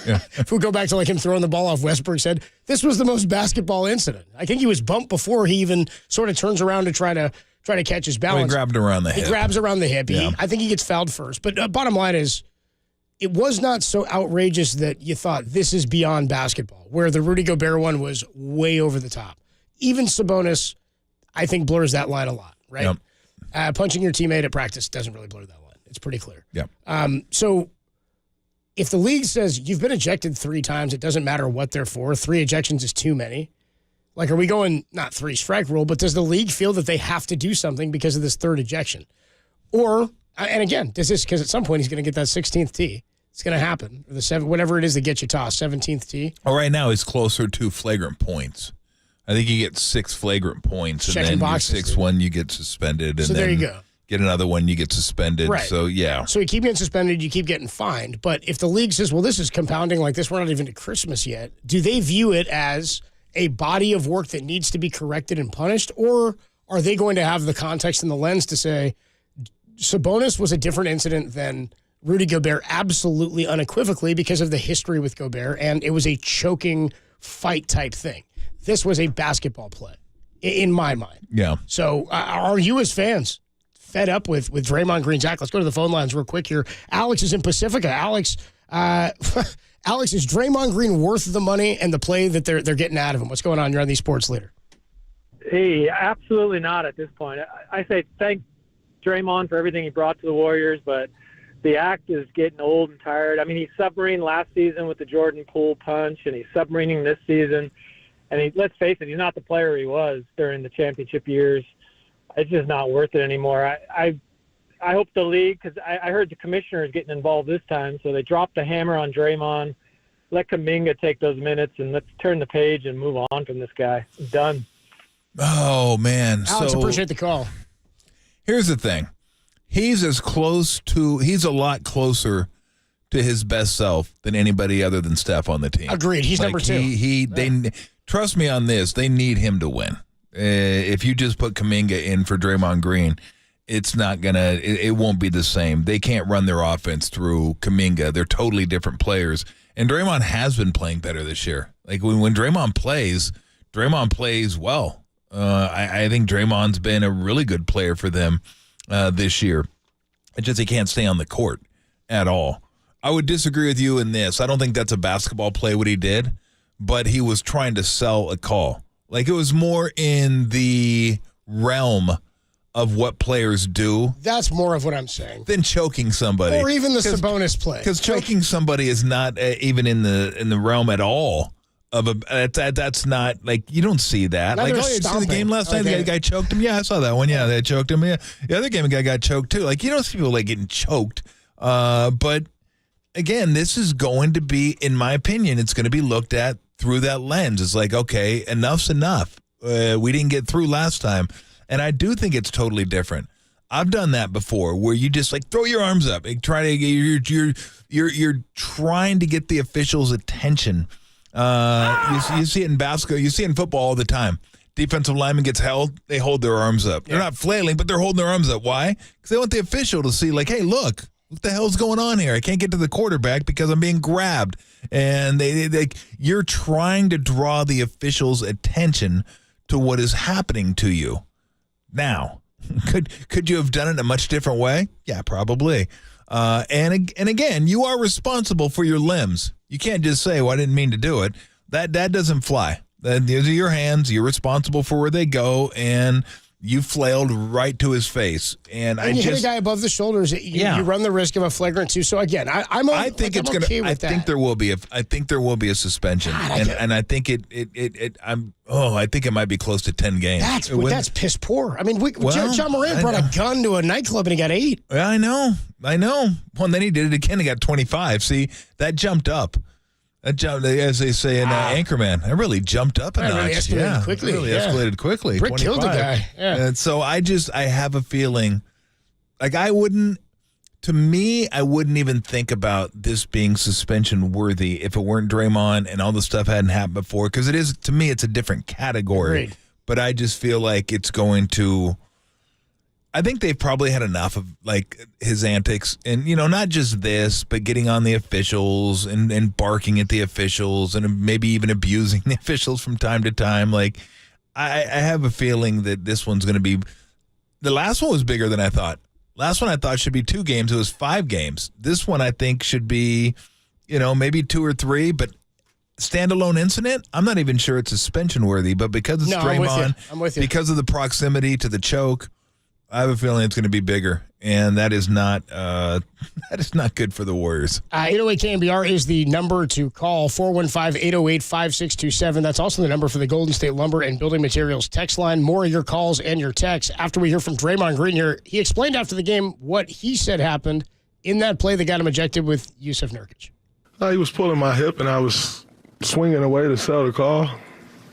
Yeah. If we go back to him throwing the ball off Westbrook, said this was the most basketball incident. I think he was bumped before he even sort of turns around to try to catch his balance. He grabbed around the hip. He grabs around the hip. Yeah. I think he gets fouled first. But bottom line is, it was not so outrageous that you thought this is beyond basketball, where the Rudy Gobert one was way over the top. Even Sabonis, I think, blurs that line a lot, right? Yep. Punching your teammate at practice doesn't really blur that line. It's pretty clear. Yep. So if the league says you've been ejected 3 times, it doesn't matter what they're for, 3 ejections is too many. Are we going, not 3-strike rule, but does the league feel that they have to do something because of this 3rd ejection? Or, and again, does this, because at some point he's going to get that 16th tee. It's going to happen. Or the 7, whatever it is that gets you tossed, 17th tee. Oh, right now he's closer to flagrant points. I think you get 6 flagrant points, and then your 6th one you get suspended. And so there you go. Get another one, you get suspended. Right. So, yeah. So you keep getting suspended, you keep getting fined. But if the league says, well, this is compounding like this, we're not even to Christmas yet, do they view it as a body of work that needs to be corrected and punished? Or are they going to have the context and the lens to say, Sabonis was a different incident than Rudy Gobert, absolutely unequivocally, because of the history with Gobert, and it was a choking fight type thing. This was a basketball play, in my mind. Yeah. So are you as fans fed up with Draymond Green's act? Let's go to the phone lines real quick here. Alex is in Pacifica. Alex, Alex, is Draymond Green worth the money and the play that they're getting out of him? What's going on? You're on the Sports Leader. Hey, absolutely not at this point. I say thank Draymond for everything he brought to the Warriors, but the act is getting old and tired. I mean, he submarined last season with the Jordan Poole punch, and he's submarining this season. And let's face it, he's not the player he was during the championship years. It's just not worth it anymore. I hope the league, because I heard the commissioner is getting involved this time, so they dropped the hammer on Draymond. Let Kuminga take those minutes, and let's turn the page and move on from this guy. I'm done. Oh, man. Alex, appreciate the call. Here's the thing. He's a lot closer to his best self than anybody other than Steph on the team. Agreed. He's number 2. They trust me on this. They need him to win. If you just put Kuminga in for Draymond Green, it's not gonna. It won't be the same. They can't run their offense through Kuminga. They're totally different players. And Draymond has been playing better this year. Like when Draymond plays well. I think Draymond's been a really good player for them this year. It's just he can't stay on the court at all. I would disagree with you in this. I don't think that's a basketball play what he did, but he was trying to sell a call. Like it was more in the realm of what players do. That's more of what I'm saying. Than choking somebody. Or even the Sabonis play. Because choking somebody is not even in the realm at all. That's not, like, you don't see that. Now like, oh, you see the game last night? The guy choked him? Yeah, I saw that one. Yeah, they choked him. Yeah. The other game, the guy got choked too. Like, you don't see people, like, getting choked. But again, this is going to be, in my opinion, it's going to be looked at through that lens. It's like, okay, enough's enough. We didn't get through last time. And I do think it's totally different. I've done that before where you just like throw your arms up and try to you're trying to get the officials' attention. You see it in basketball, you see it in football all the time. Defensive lineman gets held, they hold their arms up. They're not flailing, but they're holding their arms up. Why? Because they want the official to see, like, hey, look, what the hell's going on here? I can't get to the quarterback because I'm being grabbed. And you're trying to draw the official's attention to what is happening to you. Now, could you have done it in a much different way? Yeah, probably. And again, you are responsible for your limbs. You can't just say, well, I didn't mean to do it. That doesn't fly. These are your hands. You're responsible for where they go, and you flailed right to his face. And you hit a guy above the shoulders. You run the risk of a flagrant two. So again, I think there will be a suspension, and I think I think it might be close to 10 games. That's piss poor. I mean, John Morant brought a gun to a nightclub and he got 8. I know. Well, and then he did it again. He got 25. See, that jumped up. That jumped, as they say in Anchorman, it really jumped up a notch. Really escalated quickly. Escalated quickly. Brick killed the guy. Yeah. And so I have a feeling, like I wouldn't even think about this being suspension worthy if it weren't Draymond and all the stuff hadn't happened before. Because it is, to me, it's a different category. Agreed. But I just feel like it's going to. I think they've probably had enough of like his antics and, not just this, but getting on the officials and barking at the officials and maybe even abusing the officials from time to time. Like I have a feeling that this one's going to be, the last one was bigger than I thought. Last one I thought should be 2 games. It was 5 games. This one I think should be, maybe 2 or 3, but standalone incident. I'm not even sure it's suspension worthy, but because it's Draymond, I'm with you. Because of the proximity to the choke, I have a feeling it's going to be bigger, and that is not good for the Warriors. 808 KNBR is the number to call, 415-808-5627. That's also the number for the Golden State Lumber and Building Materials text line. More of your calls and your texts. After we hear from Draymond Green here, he explained after the game what he said happened in that play that got him ejected with Yusuf Nurkic. He was pulling my hip, and I was swinging away to sell the call.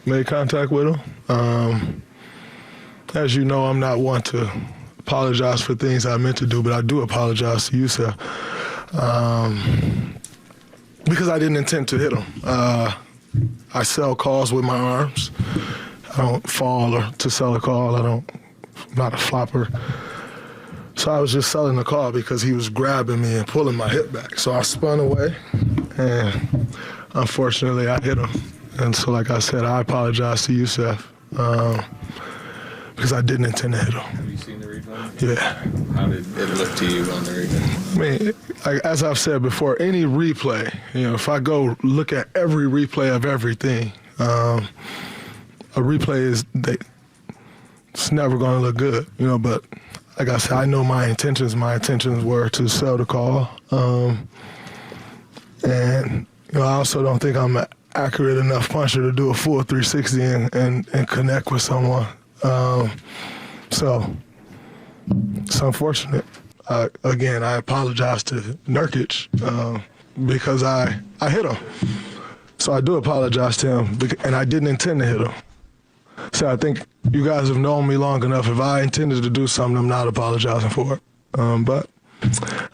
Made contact with him. As you know, I'm not one to apologize for things I meant to do, but I do apologize to you, sir, because I didn't intend to hit him. I sell calls with my arms. I don't fall or to sell a call. I'm not a flopper. So I was just selling the call because he was grabbing me and pulling my hip back. So I spun away, and unfortunately, I hit him. And so, like I said, I apologize to Yusuf. Because I didn't intend to hit him. Have you seen the replay? Yeah. How did it look to you on the replay? I mean, as I've said before, any replay, if I go look at every replay of everything, a replay it's never going to look good, but like I said, I know my intentions. My intentions were to sell the call. And I also don't think I'm an accurate enough puncher to do a full 360 and connect with someone. So it's unfortunate. Again, I apologize to Nurkic because I hit him. So I do apologize to him, and I didn't intend to hit him. So I think you guys have known me long enough. If I intended to do something, I'm not apologizing for it. But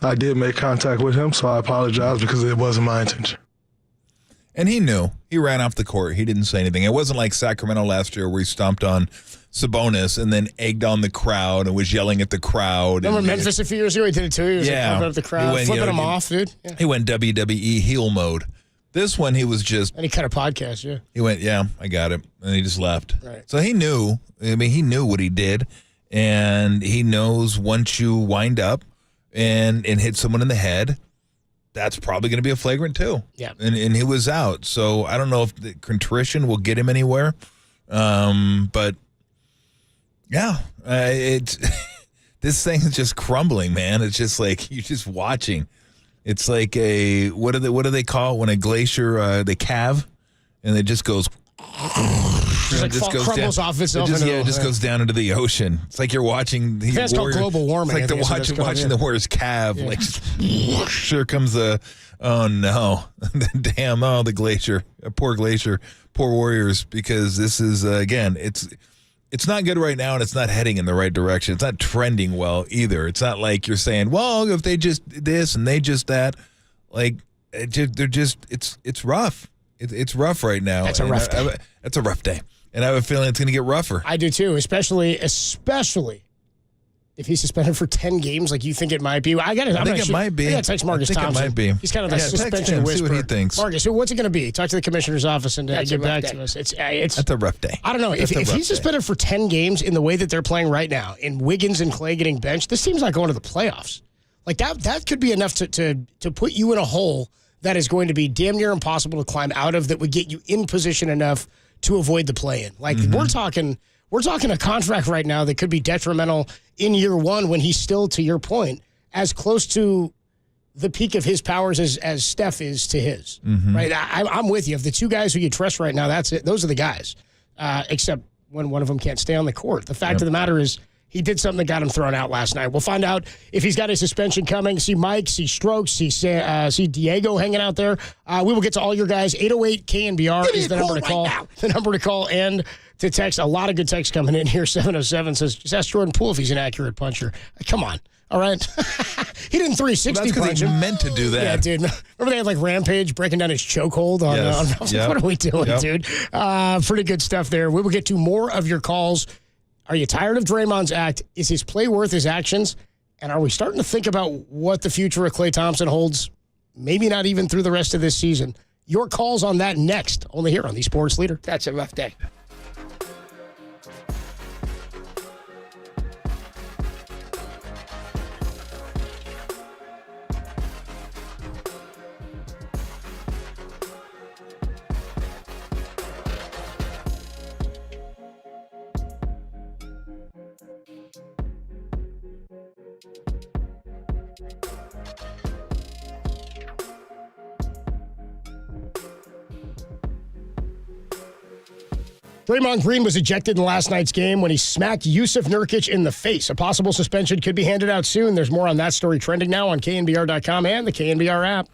I did make contact with him, so I apologize because it wasn't my intention. And he knew. He ran off the court. He didn't say anything. It wasn't like Sacramento last year where he stomped on Sabonis and then egged on the crowd and was yelling at the crowd. Remember Memphis a few years ago? He did it too. He was pumping up the crowd, flipping them off, dude. Yeah. He went WWE heel mode. This one, he was just... And he cut a podcast, yeah. He went, I got it. And he just left. Right. So he knew. He knew what he did. And he knows once you wind up and hit someone in the head, that's probably going to be a flagrant too. Yeah. And he was out. So I don't know if the contrition will get him anywhere. But yeah, it's this thing is just crumbling, man. It's just like you're just watching. It's like what do they call it when a glacier they calve and it just goes crumbles off itself. It just goes down into the ocean. It's like you're watching the That's called global warming. It's like watching the Warriors calve. Yeah. Like, sure comes oh no, damn, the glacier, poor Warriors, because this is again, it's not good right now, and it's not heading in the right direction. It's not trending well either. It's not like you're saying, well, if they just this and they just that, like they're just it's rough. It's rough right now. That's a rough day. That's a rough day. And I have a feeling it's going to get rougher. I do too, especially if he's suspended for 10 games like you think it might be. I think it might be. I got to text Marcus Thompson. It might be. He's kind of the suspension whisperer. See what he thinks. Marcus, what's it going to be? Talk to the commissioner's office and get back to us. It's That's a rough day. I don't know. If he's suspended for 10 games in the way that they're playing right now, and Wiggins and Clay getting benched, this team's not going to the playoffs. Like that could be enough to put you in a hole that is going to be damn near impossible to climb out of, that would get you in position enough to avoid the play-in. Like, we're talking a contract right now that could be detrimental in year one, when he's still, to your point, as close to the peak of his powers as Steph is to his. Right? I'm with you. Of the two guys who you trust right now, that's it. Those are the guys, except when one of them can't stay on the court. The fact of the matter is, he did something that got him thrown out last night. We'll find out if he's got a suspension coming. See Mike, see Strokes, see Diego hanging out there. We will get to all your guys. 808 KNBR is the number to call. The number to call and to text. A lot of good texts coming in here. 707 says, just ask Jordan Poole if he's an accurate puncher. Come on. All right. He didn't 360 punch him. He meant to do that. Yeah, dude. Remember they had like Rampage breaking down his chokehold on I was like, what are we doing, dude? Pretty good stuff there. We will get to more of your calls. Are you tired of Draymond's act? Is his play worth his actions? And are we starting to think about what the future of Klay Thompson holds? Maybe not even through the rest of this season. Your calls on that next, only here on the Sports Leader. That's a rough day. Draymond Green was ejected in last night's game when he smacked Yusuf Nurkic in the face. A possible suspension could be handed out soon. There's more on that story trending now on KNBR.com and the KNBR app.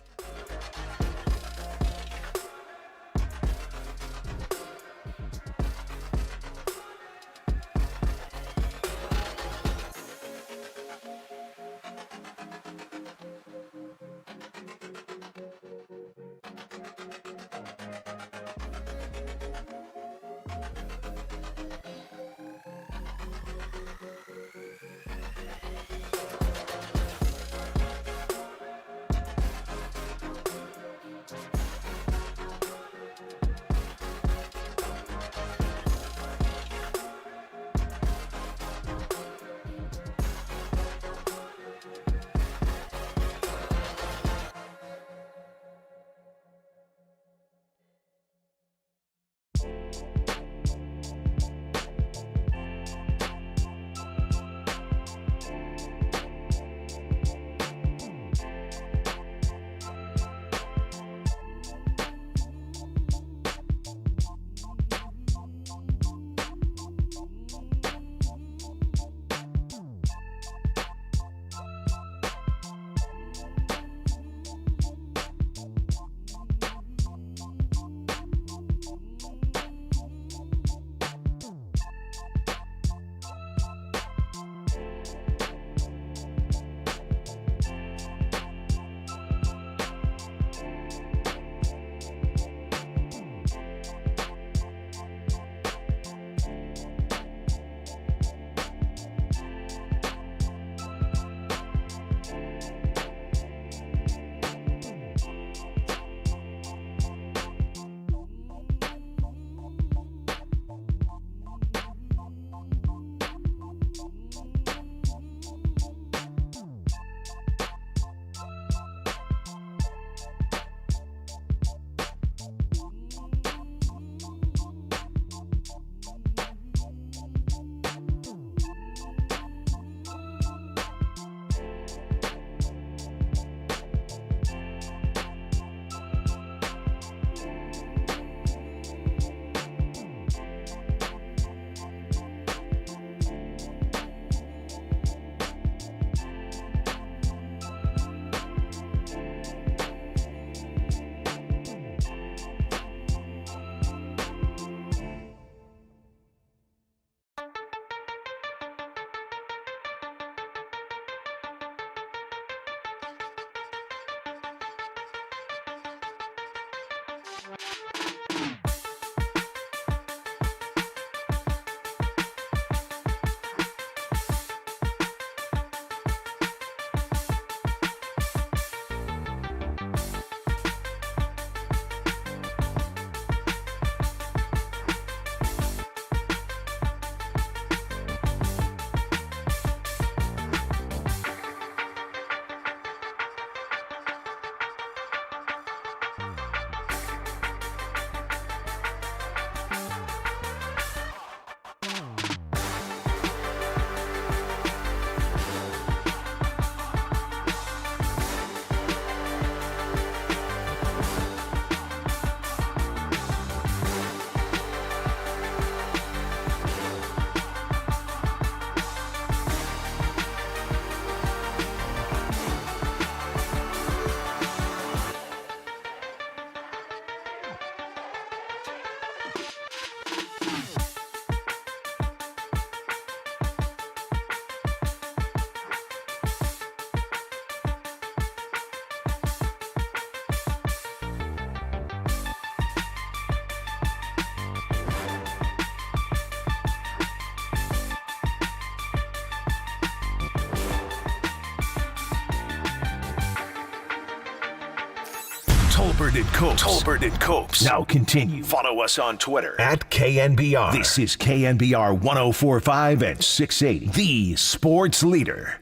Tolbert and Copes. Tolbert and Copes. Now continue. Follow us on Twitter at KNBR. This is KNBR 104.5 and 680, the sports leader.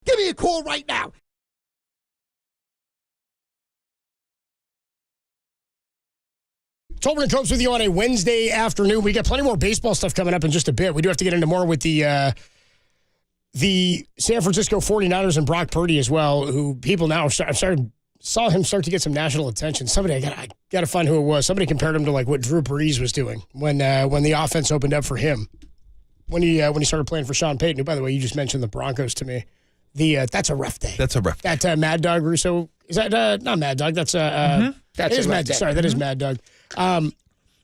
Give me a call right now. Tolbert and Copes with you on a Wednesday afternoon. We got plenty more baseball stuff coming up in just a bit. We do have to get into more with the San Francisco 49ers and Brock Purdy as well, who people now saw him start to get some national attention. Somebody, I got to find who it was. Somebody compared him to like what Drew Brees was doing when the offense opened up for him. When he started playing for Sean Payton, who, by the way, you just mentioned the Broncos to me. That's a rough day. That's a rough day. That Mad Dog Russo, is that not Mad Dog? That's That's it is Mad. Sorry, that is Mad Dog.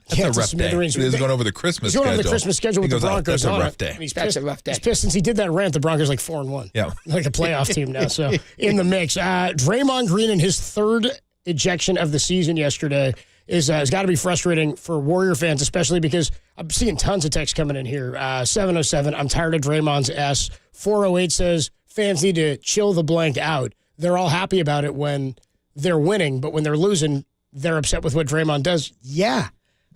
That's a rough day. He's going over the Christmas schedule. He's going over the Christmas schedule with the Broncos. That's a rough day. That's a rough day. He's pissed since he did that rant. The Broncos like 4-1. Yeah, like a playoff team now. So in the mix, Draymond Green in his third ejection of the season yesterday has got to be frustrating for Warrior fans, especially because I'm seeing tons of texts coming in here. 707, I'm tired of Draymond's S. 408 says fans need to chill the blank out. They're all happy about it when they're winning, but when they're losing, they're upset with what Draymond does. Yeah.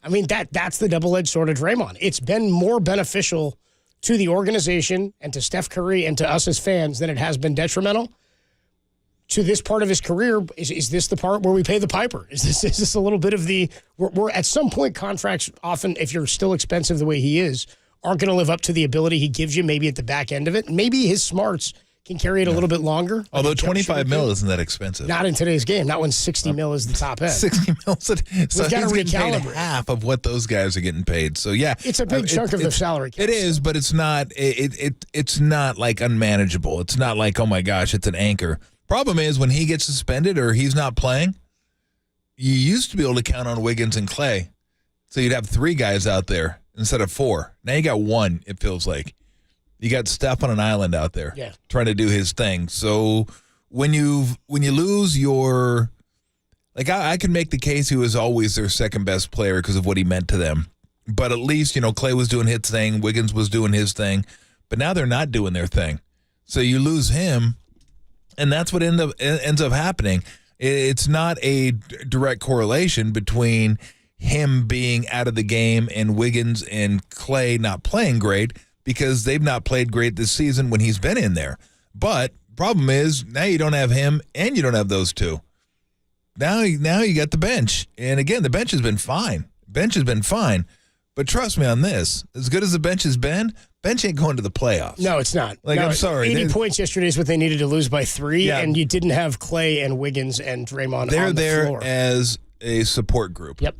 I mean, that's the double-edged sword of Draymond. It's been more beneficial to the organization and to Steph Curry and to us as fans than it has been detrimental. To this part of his career, is this the part where we pay the piper? Is this a little bit of the we're at some point, contracts often, if you're still expensive the way he is, aren't going to live up to the ability he gives you maybe at the back end of it. Maybe his smarts can carry it a little bit longer. Although $25 million isn't that expensive. Not in today's game. Not when $60 million is the top end. $60 million. So We've got to he's getting paid recalibrate. half of what those guys are getting paid. So yeah, It's a big chunk of the salary cap. It is, but it's not. It's not like unmanageable. It's not like, oh my gosh, it's an anchor. Problem is when he gets suspended or he's not playing, you used to be able to count on Wiggins and Clay, so you'd have 3 guys out there instead of 4. Now you got 1. It feels like. You got Steph on an island out there trying to do his thing. So when you lose your, like I can make the case he was always their second best player because of what he meant to them. But at least, Clay was doing his thing, Wiggins was doing his thing, but now they're not doing their thing. So you lose him, and that's what ends up happening. It's not a direct correlation between him being out of the game and Wiggins and Clay not playing great, because they've not played great this season when he's been in there. But problem is, now you don't have him and you don't have those two. Now you got the bench. And again, the bench has been fine. But trust me on this, as good as the bench has been, bench ain't going to the playoffs. No, it's not. Like, no, I'm sorry. 80 points yesterday is what they needed to lose by 3, and you didn't have Clay and Wiggins and Draymond on the floor. They're there as a support group. Yep.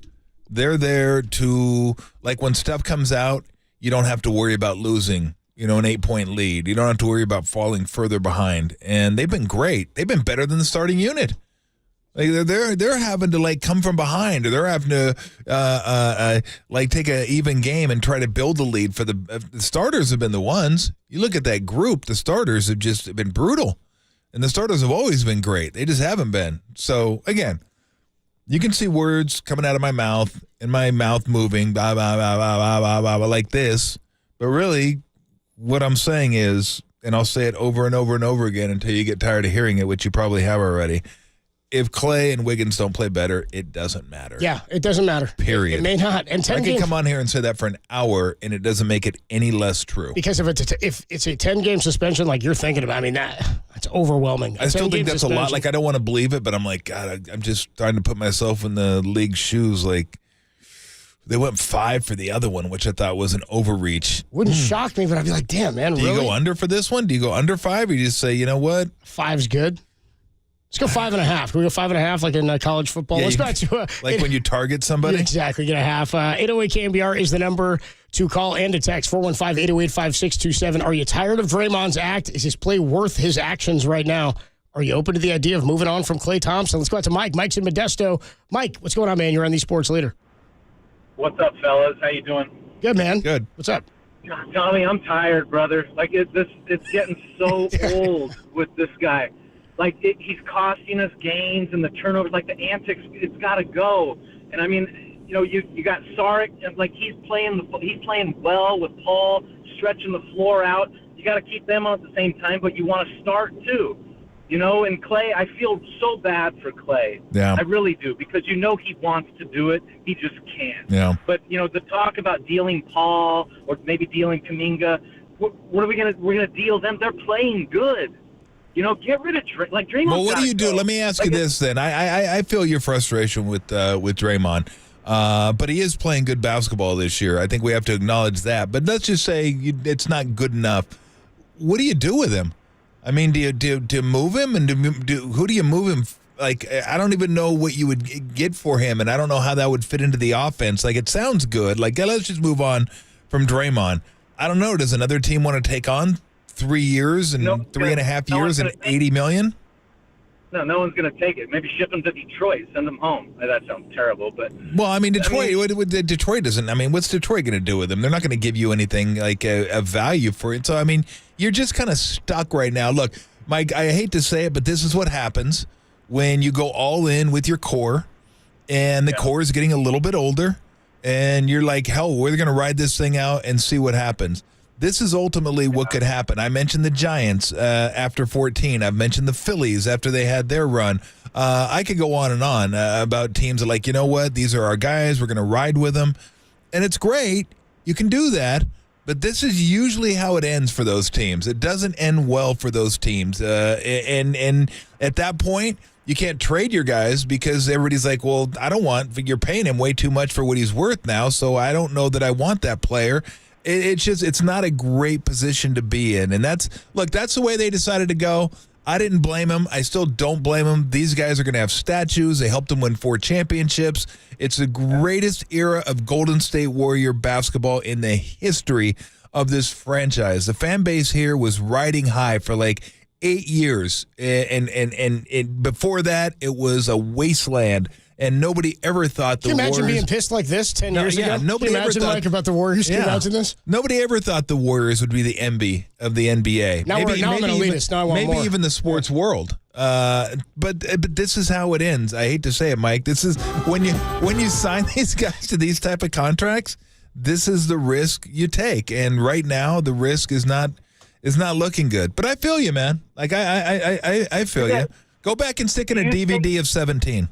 They're there to, like when stuff comes out, you don't have to worry about losing, an 8-point lead. You don't have to worry about falling further behind. And they've been great. They've been better than the starting unit. Like they're having to come from behind, or they're having to take an even game and try to build the lead. For the starters have been the ones. You look at that group, the starters have just been brutal, and the starters have always been great. They just haven't been. So again, you can see words coming out of my mouth and my mouth moving, blah, blah, blah, blah, blah, blah, blah, blah, like this. But really, what I'm saying is, and I'll say it over and over and over again until you get tired of hearing it, which you probably have already. If Clay and Wiggins don't play better, it doesn't matter. Yeah, it doesn't matter. Period. It may not. And 10 I can come on here and say that for an hour, and it doesn't make it any less true. Because if it's a 10-game suspension like you're thinking about, I mean, that's overwhelming. I still think that's a lot. Like, I don't want to believe it, but I'm like, God, I'm just trying to put myself in the league's shoes. Like, they went 5 for the other one, which I thought was an overreach. Wouldn't shock me, but I'd be like, damn, man, Do you go under for this one? Do you go under 5, or you just say, you know what? 5's good. Let's go 5.5. Can we go 5.5 like in college football? Yeah, Let's go to like when you target somebody? Exactly. Get a half. 808 KNBR is the number to call and to text. 415-808-5627. Are you tired of Draymond's act? Is his play worth his actions right now? Are you open to the idea of moving on from Klay Thompson? Let's go out to Mike. Mike's in Modesto. Mike, what's going on, man? You're on the Sports Leader. What's up, fellas? How you doing? Good, man. Good. What's up? Tommy, I'm tired, brother. Like, it's getting so old with this guy. Like, he's costing us games, and the turnovers, like the antics, it's got to go. And I mean, you got Saric, and like he's playing well with Paul, stretching the floor out. You got to keep them on at the same time, but you want to start too. And Clay, I feel so bad for Clay. Yeah. I really do, because he wants to do it. He just can't. Yeah. But, the talk about dealing Paul or maybe dealing Kuminga, what are we going to – we're going to deal them? They're playing good. Get rid of Draymond. Well, what do you do? Let me ask you this then. I feel your frustration with Draymond, but he is playing good basketball this year. I think we have to acknowledge that. But let's just say it's not good enough. What do you do with him? I mean, do you move him, and who do you move him? Like, I don't even know what you would get for him, and I don't know how that would fit into the offense. Like, it sounds good. Like, let's just move on from Draymond. I don't know. Does another team want to take on 3 years and 3.5 years and $80 million? No one's going to take it. Maybe ship them to Detroit, send them home. That sounds terrible, but well, I mean, Detroit. Detroit doesn't. I mean, what's Detroit going to do with him? They're not going to give you anything like a value for it. So, I mean, you're just kind of stuck right now. Look, Mike, I hate to say it, but this is what happens when you go all in with your core, and the core is getting a little bit older, and you're like, hell, we're going to ride this thing out and see what happens. This is ultimately what could happen. I mentioned the Giants after 14. I've mentioned the Phillies after they had their run. I could go on and on about teams that like, you know what, these are our guys. We're going to ride with them. And it's great. You can do that. But this is usually how it ends for those teams. It doesn't end well for those teams. And at that point, you can't trade your guys because everybody's like, well, you're paying him way too much for what he's worth now, so I don't know that I want that player. It's not a great position to be in. And that's the way they decided to go. I didn't blame him. I still don't blame him. These guys are going to have statues. They helped him win 4 championships. It's the greatest era of Golden State Warrior basketball in the history of this franchise. The fan base here was riding high for like 8 years. And before that, it was a wasteland. And nobody ever thought the Warriors... Can you imagine being pissed like this 10 years ago? Nobody Can you imagine, Mike, about the Warriors? Can you imagine this? Nobody ever thought the Warriors would be the MB of the NBA. Now I'm going to lead us. Now I want maybe more. even the sports world. But this is how it ends. I hate to say it, Mike. This is when you sign these guys to these type of contracts, this is the risk you take. And right now, the risk is not looking good. But I feel you, man. Like, I feel you. Go back and stick in a DVD of 17.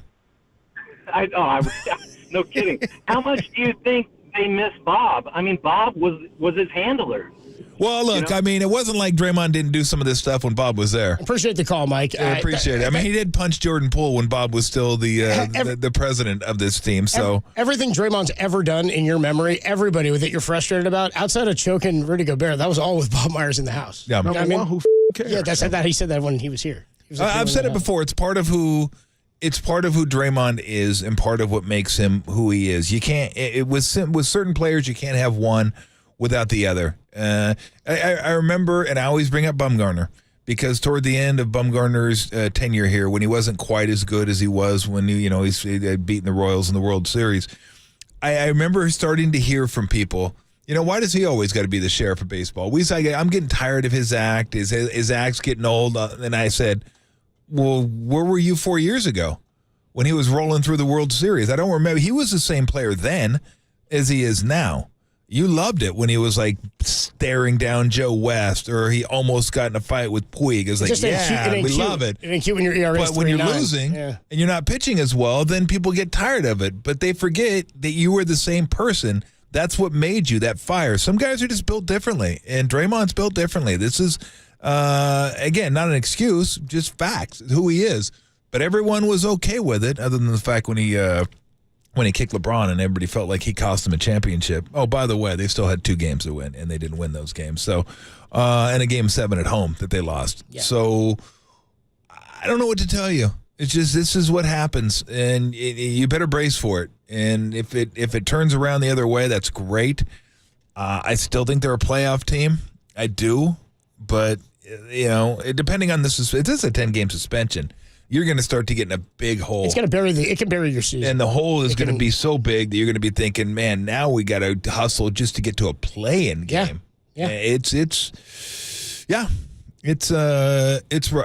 No kidding. How much do you think they miss Bob? I mean, Bob was his handler. Well, look, I mean, it wasn't like Draymond didn't do some of this stuff when Bob was there. Appreciate the call, Mike. I appreciate it. I mean, he did punch Jordan Poole when Bob was still the president of this team. So everything Draymond's ever done in your memory, everybody that you're frustrated about, outside of choking Rudy Gobert, that was all with Bob Myers in the house. Yeah, who cares? Yeah, he said that when he was here. I've said it before. It's part of who Draymond is, and part of what makes him who he is. You can't. With certain players, you can't have one without the other. I remember, and I always bring up Bumgarner because toward the end of Bumgarner's tenure here, when he wasn't quite as good as he was when he's beaten the Royals in the World Series, I remember starting to hear from people, why does he always got to be the sheriff of baseball? I'm getting tired of his act. His act's getting old. And I said, well, where were you 4 years ago when he was rolling through the World Series? I don't remember. He was the same player then as he is now. You loved it when he was like staring down Joe West, or he almost got in a fight with Puig. It was like, we love it. It ain't cute when your ERA is 3.9. But when you're losing and you're not pitching as well, then people get tired of it. But they forget that you were the same person. That's what made you that fire. Some guys are just built differently, and Draymond's built differently. This is, again, not an excuse, just facts, who he is. But everyone was okay with it, other than the fact when he kicked LeBron and everybody felt like he cost them a championship. Oh, by the way, they still had 2 games to win, and they didn't win those games. So, and a game 7 at home that they lost. Yeah. So, I don't know what to tell you. It's just, this is what happens, and you better brace for it. And if it turns around the other way, that's great. I still think they're a playoff team. I do, but depending on this is a 10-game suspension. You're going to start to get in a big hole. It's going to it can bury your season. And the hole is going to be so big that you're going to be thinking, man, now we got to hustle just to get to a play-in game. Yeah. It's rough.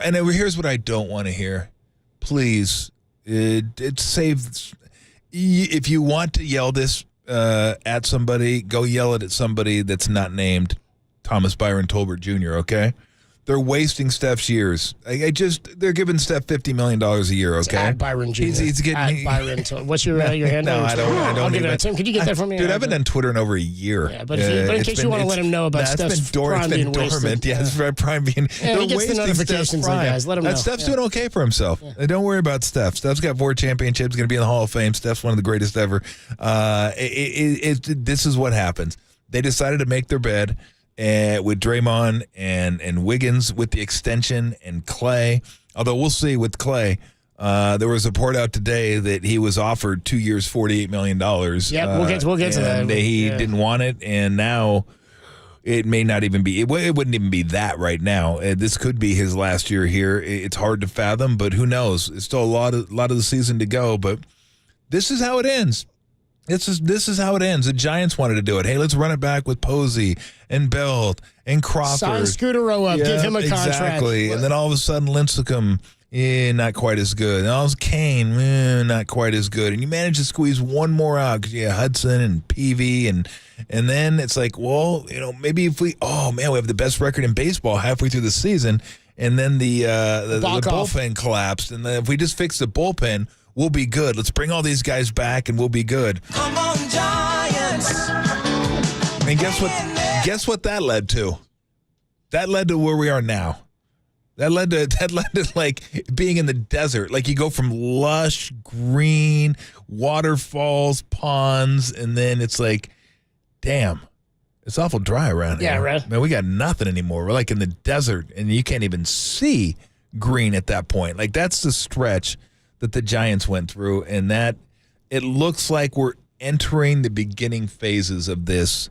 And here's what I don't want to hear. Please, save. If you want to yell this at somebody, go yell it at somebody that's not named Thomas Byron Tolbert Jr., okay? They're wasting Steph's years. They're giving Steph $50 million a year. Okay, at Byron Jr. He's getting Byron. What's your handle? No, I don't. I'll give even. it to Tim. Could you get that for me? Dude, I haven't done Twitter in over a year. Yeah, but in case you want to let him know about Steph's prime being wasted. Yeah, it's prime being. Yeah, he gets the notifications, guys. Let him know. Steph's doing okay for himself. Yeah. Don't worry about Steph. Steph's got 4 championships. Going to be in the Hall of Fame. Steph's one of the greatest ever. This is what happens. They decided to make their bed. With Draymond and Wiggins with the extension and Clay. Although we'll see with Clay. There was a report out today that he was offered 2 years, $48 million. Yeah, we'll get to that. He didn't want it, and now it may not even be. It wouldn't even be that right now. This could be his last year here. It's hard to fathom, but who knows? It's still a lot of the season to go. But this is how it ends. This is how it ends. The Giants wanted to do it. Hey, let's run it back with Posey and Belt and Crawford. Sign Scooter Rowe up. Give him a contract. Exactly. And then all of a sudden, Lincecum, not quite as good. And all of Kane, not quite as good. And you manage to squeeze one more out because you have Hudson and Peavy. And then it's like, well, maybe if we have the best record in baseball halfway through the season. And then the bullpen collapsed. And then if we just fix the bullpen, we'll be good. Let's bring all these guys back, and we'll be good. Come on, Giants. And guess what that led to? That led to where we are now. That led to like being in the desert. Like you go from lush green waterfalls, ponds, and then it's like, damn, it's awful dry around here. Yeah, right. Man, we got nothing anymore. We're like in the desert, and you can't even see green at that point. Like that's the stretch that the Giants went through, and that it looks like we're entering the beginning phases of this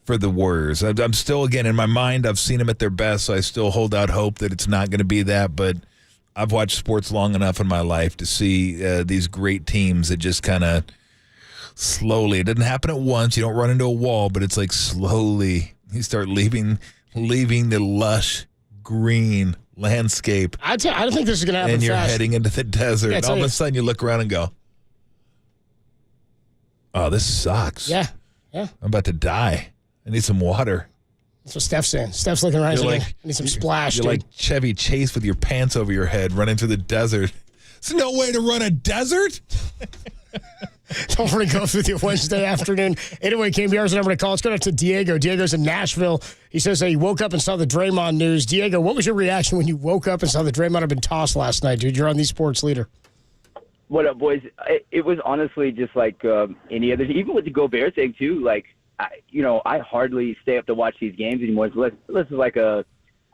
for the Warriors. I'm still, again, in my mind, I've seen them at their best, so I still hold out hope that it's not going to be that, but I've watched sports long enough in my life to see these great teams that just kind of slowly, it doesn't happen at once, you don't run into a wall, but it's like slowly you start leaving the lush green landscape. I don't think this is going to happen and you're fast. heading into the desert. Yeah, all of a sudden you look around and go, oh, this sucks. Yeah. I'm about to die. I need some water. That's what Steph's saying. Steph's looking around. I need some splash. You're like Chevy Chase with your pants over your head running through the desert. There's no way to run a desert. Don't worry, goes with you Wednesday afternoon. Anyway, KNBR's the number to call. Let's go to Diego. Diego's in Nashville. He says he woke up and saw the Draymond news. Diego, what was your reaction when you woke up and saw the Draymond had been tossed last night, dude? You're on the Sports Leader. What up, boys? It was honestly just like any other, even with the Gobert thing, too. Like, I hardly stay up to watch these games anymore. So this is like a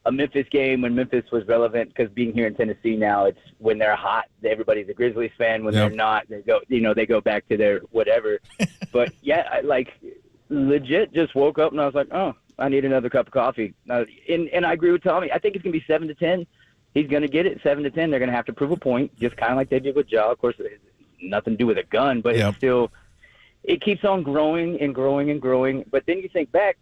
Memphis game when Memphis was relevant, because being here in Tennessee now, it's when they're hot, everybody's a Grizzlies fan. When they're not, they go back to their whatever. But yeah, I legit just woke up and I was like, oh, I need another cup of coffee. And I agree with Tommy. I think it's gonna be 7-10. He's gonna get it 7-10. They're gonna have to prove a point, just kind of like they did with Ja. Of course, it has nothing to do with a gun, but it's still, it keeps on growing and growing and growing. But then you think back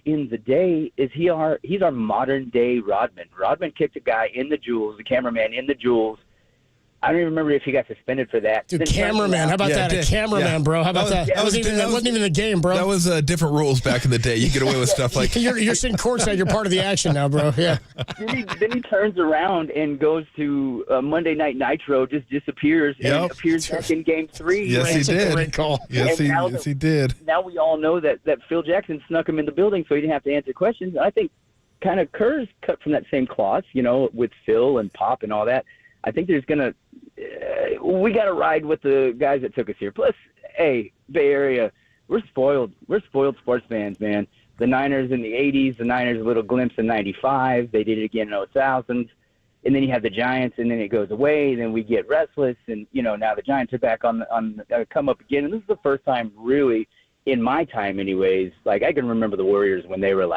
in the day, he's our modern day Rodman. Rodman kicked a guy in the jewels, the cameraman in the jewels. I don't even remember if he got suspended for that. Dude, cameraman. How about that? A cameraman, bro. How about that? That wasn't even a game, bro. That was different rules back in the day. You get away with stuff like you're sitting courtside. You're part of the action now, bro. Yeah. Then he turns around and goes to Monday Night Nitro, just disappears, and appears back in Game 3. Yes, he did. Great call. Yes, he did. Now we all know that Phil Jackson snuck him in the building, so he didn't have to answer questions. And I think kind of Kerr's cut from that same cloth, with Phil and Pop and all that. I think there's going to we got to ride with the guys that took us here. Plus, hey, Bay Area, we're spoiled. We're spoiled sports fans, man. The Niners in the 80s, the Niners a little glimpse in 95. They did it again in 2000s. And then you have the Giants, and then it goes away. And then we get restless. And, now the Giants are back on come up again. And this is the first time really in my time anyways. Like, I can remember the Warriors when they were,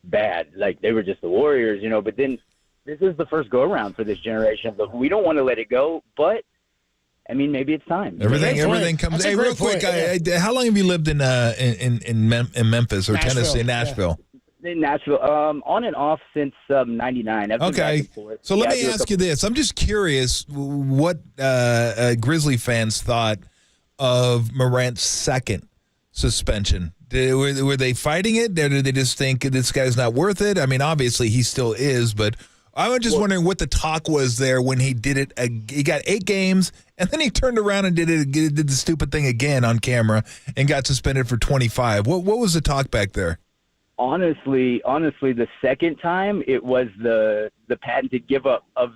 bad. Like, they were just the Warriors, But then this is the first go-around for this generation. But we don't want to let it go, but, maybe it's time. Everything comes. Hey, real quick, how long have you lived in Memphis or Tennessee, Nashville? In Nashville, on and off since 99. Okay, so let me ask you this. I'm just curious what Grizzly fans thought of Morant's second suspension? Were they fighting it? Or did they just think this guy's not worth it? I mean, obviously he still is, but I was just wondering what the talk was there when he did it. He got 8 games, and then he turned around and did the stupid thing again on camera and got suspended for 25. What was the talk back there? Honestly, the second time it was the patented give up of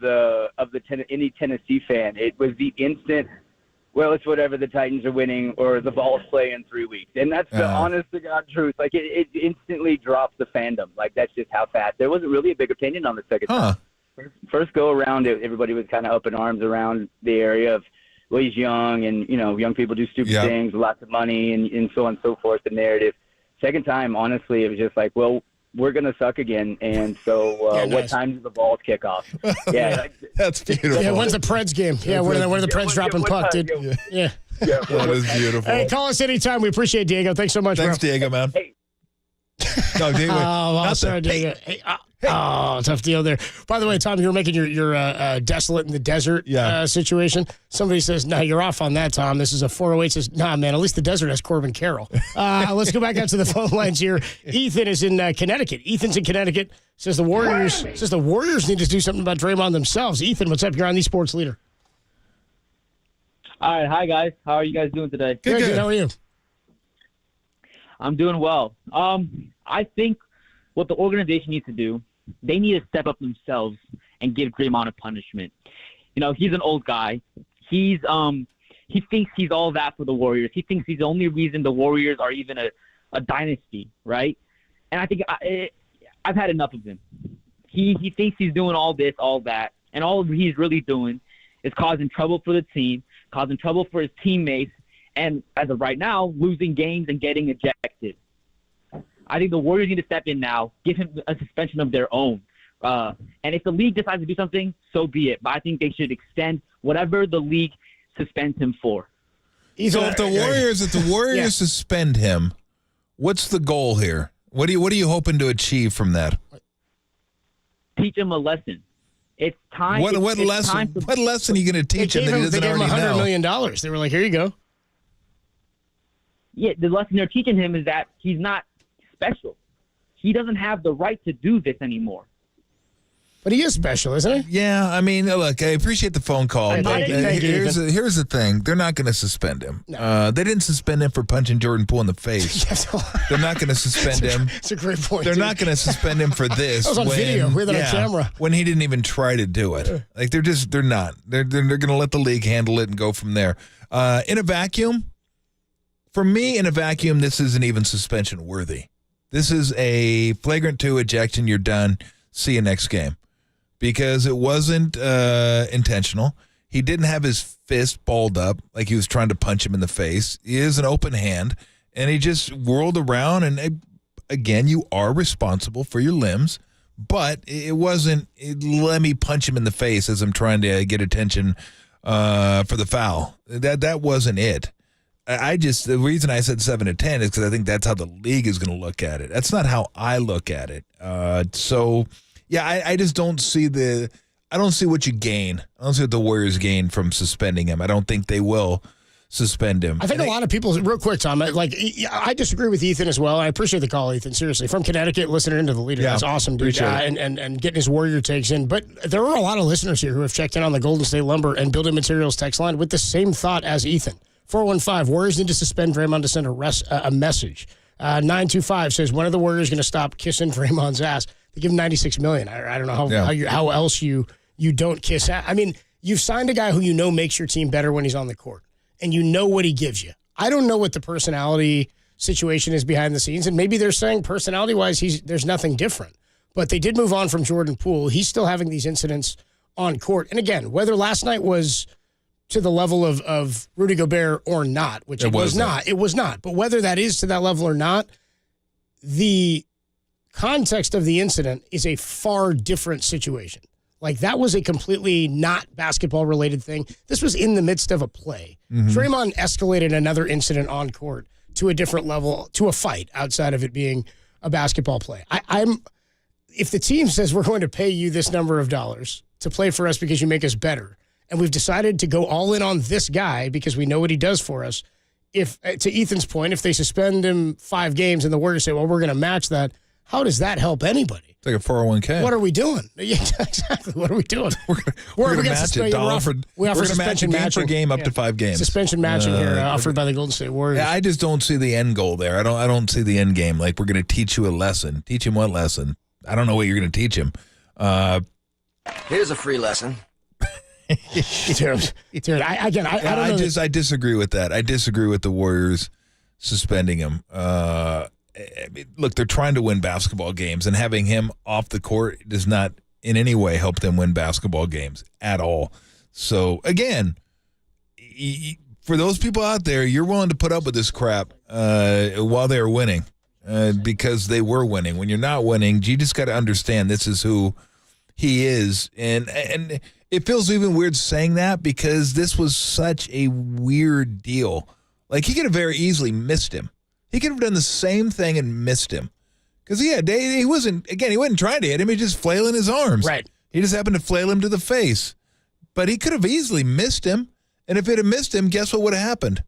any Tennessee fan. It was the instant. Well, it's whatever, the Titans are winning or the Vols play in 3 weeks. And that's the honest to God truth. Like, it instantly drops the fandom. Like, that's just how fast. There wasn't really a big opinion on the second time. First go around, everybody was kind of up in arms around the area of, well, he's young and, young people do stupid things, lots of money and so on and so forth, the narrative. Second time, honestly, it was just like, well, we're going to suck again. And so what time does the Vols kick off? Yeah. That's beautiful. Yeah, when's the Preds game? Yeah, when are the Preds dropping puck, dude? Yeah. That is beautiful. Hey, call us anytime. We appreciate it, Diego. Thanks so much, Thanks, bro. Diego, man. Hey. No, Diego. Sorry, Diego. Hey, tough deal there. By the way, Tom, you were making your desolate in the desert situation. Somebody says, no, you're off on that, Tom. This is a 408. Says, nah, man, at least the desert has Corbin Carroll. Let's go back out to the phone lines here. Ethan is in Connecticut. Ethan's in Connecticut. Says the Warriors need to do something about Draymond themselves. Ethan, what's up? You're on the Sports Leader. All right. Hi, guys. How are you guys doing today? Good. How are you? I'm doing well. I think what the organization needs to do, they need to step up themselves and give Draymond a punishment. He's an old guy. He thinks he's all that for the Warriors. He thinks he's the only reason the Warriors are even a dynasty, right? And I think I've had enough of him. He thinks he's doing all this, all that, and all he's really doing is causing trouble for the team, causing trouble for his teammates, and as of right now, losing games and getting ejected. I think the Warriors need to step in now, give him a suspension of their own. And if the league decides to do something, so be it. But I think they should extend whatever the league suspends him for. So if the Warriors suspend him, what's the goal here? What are you hoping to achieve from that? Teach him a lesson. It's time. What lesson are you going to teach him that he doesn't already know? They gave him $100 million. They were like, here you go. Yeah, the lesson they're teaching him is that he's not special. He doesn't have the right to do this anymore. But he is special, isn't he? Yeah, I mean, look, I appreciate the phone call. Here's the thing. They're not going to suspend him. No. They didn't suspend him for punching Jordan Poole in the face. They're not going to suspend him. It's a great point. They're not going to suspend him for this. That was on video. We had it on camera. When he didn't even try to do it. Like, they're not. They're going to let the league handle it and go from there. In a vacuum, for me, this isn't even suspension worthy. This is a flagrant 2 ejection. You're done. See you next game. Because it wasn't intentional. He didn't have his fist balled up like he was trying to punch him in the face. He is an open hand, and he just whirled around. And again, you are responsible for your limbs, but it wasn't, let me punch him in the face as I'm trying to get attention for the foul. That wasn't it. The reason I said 7 to 10 is because I think that's how the league is going to look at it. That's not how I look at it. Yeah, I just don't see what you gain. I don't see what the Warriors gain from suspending him. I don't think they will suspend him. I think a lot of people, real quick, Tom, I disagree with Ethan as well. I appreciate the call, Ethan, seriously. From Connecticut, listening into the leader. Yeah, that's awesome, dude. And getting his Warrior takes in. But there are a lot of listeners here who have checked in on the Golden State Lumber and Building Materials text line with the same thought as Ethan. 415, Warriors need to suspend Draymond to send a message. 925 says, when are the Warriors going to stop kissing Draymond's ass? They give him $96 million. I don't know how else you don't kiss. I mean, you've signed a guy who you know makes your team better when he's on the court, and you know what he gives you. I don't know what the personality situation is behind the scenes, and maybe they're saying personality-wise there's nothing different. But they did move on from Jordan Poole. He's still having these incidents on court. And again, whether last night was to the level of Rudy Gobert or not, which it was not. It was not. But whether that is to that level or not, the context of the incident is a far different situation. Like, that was a completely not basketball-related thing. This was in the midst of a play. Mm-hmm. Draymond escalated another incident on court to a different level, to a fight, outside of it being a basketball play. If the team says we're going to pay you this number of dollars to play for us because you make us better, and we've decided to go all in on this guy because we know what he does for us, if to Ethan's point, if they suspend him 5 games and the Warriors say, well, we're going to match that, how does that help anybody? It's like a 401k. What are we doing? Yeah, exactly. What are we doing? We're going to match it. We offer suspension game per game up to 5 games. Suspension matching here offered by the Golden State Warriors. Yeah, I just don't see the end goal there. I don't see the end game. Like, we're going to teach you a lesson. Teach him what lesson? I don't know what you're going to teach him. Here's a free lesson. Dude, I don't know. I disagree with that. I disagree with the Warriors suspending him. Look, they're trying to win basketball games, and having him off the court does not in any way help them win basketball games at all. So, again, for those people out there, you're willing to put up with this crap while they're winning because they were winning. When you're not winning, you just got to understand this is who he is. And it feels even weird saying that because this was such a weird deal. Like, he could have very easily missed him. He could have done the same thing and missed him. Because, he wasn't trying to hit him. He was just flailing his arms. Right. He just happened to flail him to the face. But he could have easily missed him. And if it had missed him, guess what would have happened?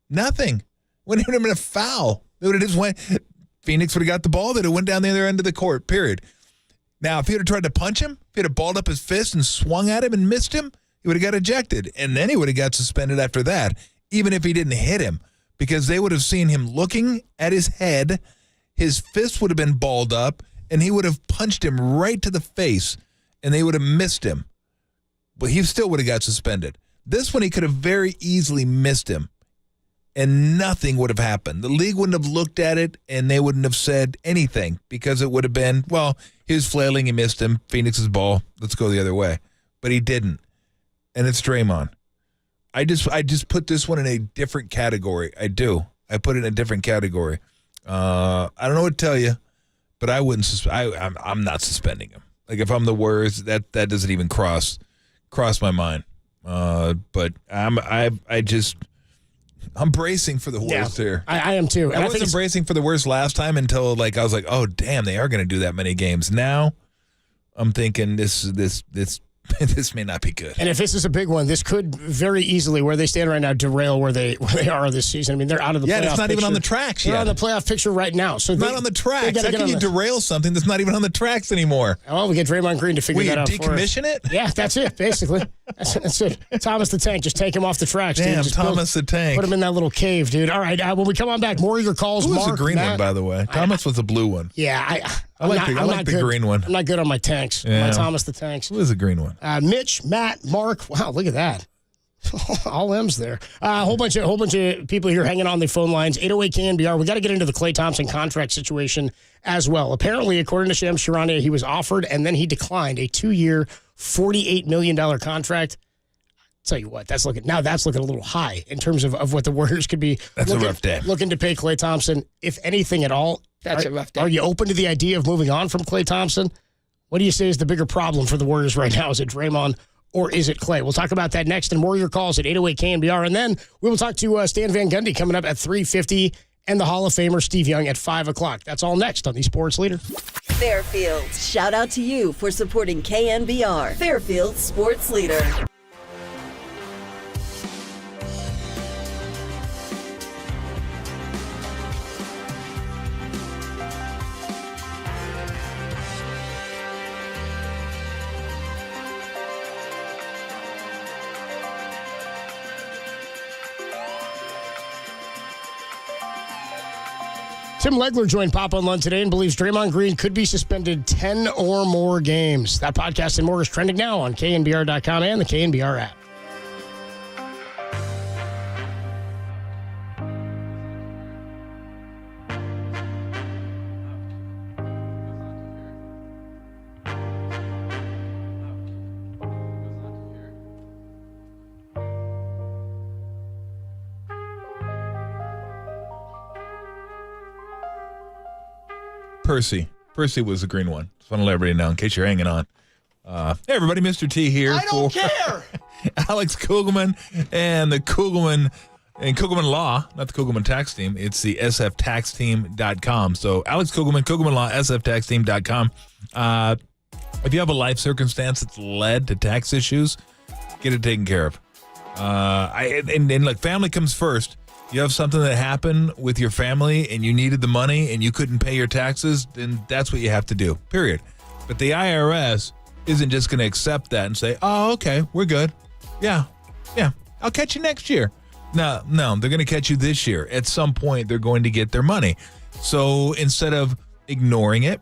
Nothing. Wouldn't have been a foul. It would have just went. Phoenix would have got the ball. They'd have went down the other end of the court, period. Now, if he would have tried to punch him, if he had balled up his fist and swung at him and missed him, he would have got ejected. And then he would have got suspended after that, even if he didn't hit him. Because they would have seen him looking at his head, his fist would have been balled up, and he would have punched him right to the face, and they would have missed him. But he still would have got suspended. This one, he could have very easily missed him, and nothing would have happened. The league wouldn't have looked at it, and they wouldn't have said anything, because it would have been, well, he was flailing, he missed him, Phoenix's ball, let's go the other way. But he didn't, and it's Draymond. I just put this one in a different category. I do. I put it in a different category. I don't know what to tell you, but I wouldn't. I'm not suspending him. Like, if I'm the Warriors, that doesn't even cross my mind. But I'm bracing for the worst here. I am too. I wasn't bracing for the worst last time until I was like, oh damn, they are going to do that many games. Now I'm thinking this may not be good. And if this is a big one, this could very easily, where they stand right now, derail where they are this season. I mean, they're out of the playoff picture. Yeah, it's not even on the tracks yet. They're on the playoff picture right now. So not on the tracks. How can you derail something that's not even on the tracks anymore? Well, we get Draymond Green to figure that out for us. Decommission it? Yeah, that's it, basically. That's it. Thomas the Tank, just take him off the tracks. Damn, dude. Thomas the Tank. Put him in that little cave, dude. All right, when we come on back, more of your calls. Who was Mark, the green Matt? one, by the way? Thomas was the blue one. Yeah, I like the green one. I'm not good on my tanks. Yeah. My Thomas the Tanks. Who is the green one? Mitch, Matt, Mark. Wow, look at that. All M's there. A whole bunch of people here hanging on the phone lines. 808 KNBR. We got to get into the Klay Thompson contract situation as well. Apparently, according to Shams Charania, he was offered and then he declined a 2-year, $48 million contract. Tell you what, that's looking a little high in terms of what the Warriors could be. That's a rough day. Looking to pay Klay Thompson, if anything at all. That's a rough day. Are you open to the idea of moving on from Klay Thompson? What do you say is the bigger problem for the Warriors right now? Is it Draymond or is it Klay? We'll talk about that next, and more of your calls at 808 KNBR. And then we will talk to Stan Van Gundy coming up at 3:50 and the Hall of Famer Steve Young at 5 o'clock. That's all next on the Sports Leader. Fairfield, shout out to you for supporting KNBR, Fairfield Sports Leader. Tim Legler joined Pop on Lund today and believes Draymond Green could be suspended 10 or more games. That podcast and more is trending now on KNBR.com and the KNBR app. Percy was the green one. Just want to let everybody know in case you're hanging on. Hey, everybody, Mr. T here. I don't care. Alex Kugelman and the Kugelman Law, not the Kugelman Tax Team. It's the sftaxteam.com. So Alex Kugelman Law, sftaxteam.com. If you have a life circumstance that's led to tax issues, get it taken care of. And look, family comes first. You have something that happened with your family and you needed the money and you couldn't pay your taxes, then that's what you have to do, period. But the IRS isn't just going to accept that and say, oh, okay, we're good. Yeah, I'll catch you next year. No, they're going to catch you this year. At some point, they're going to get their money. So instead of ignoring it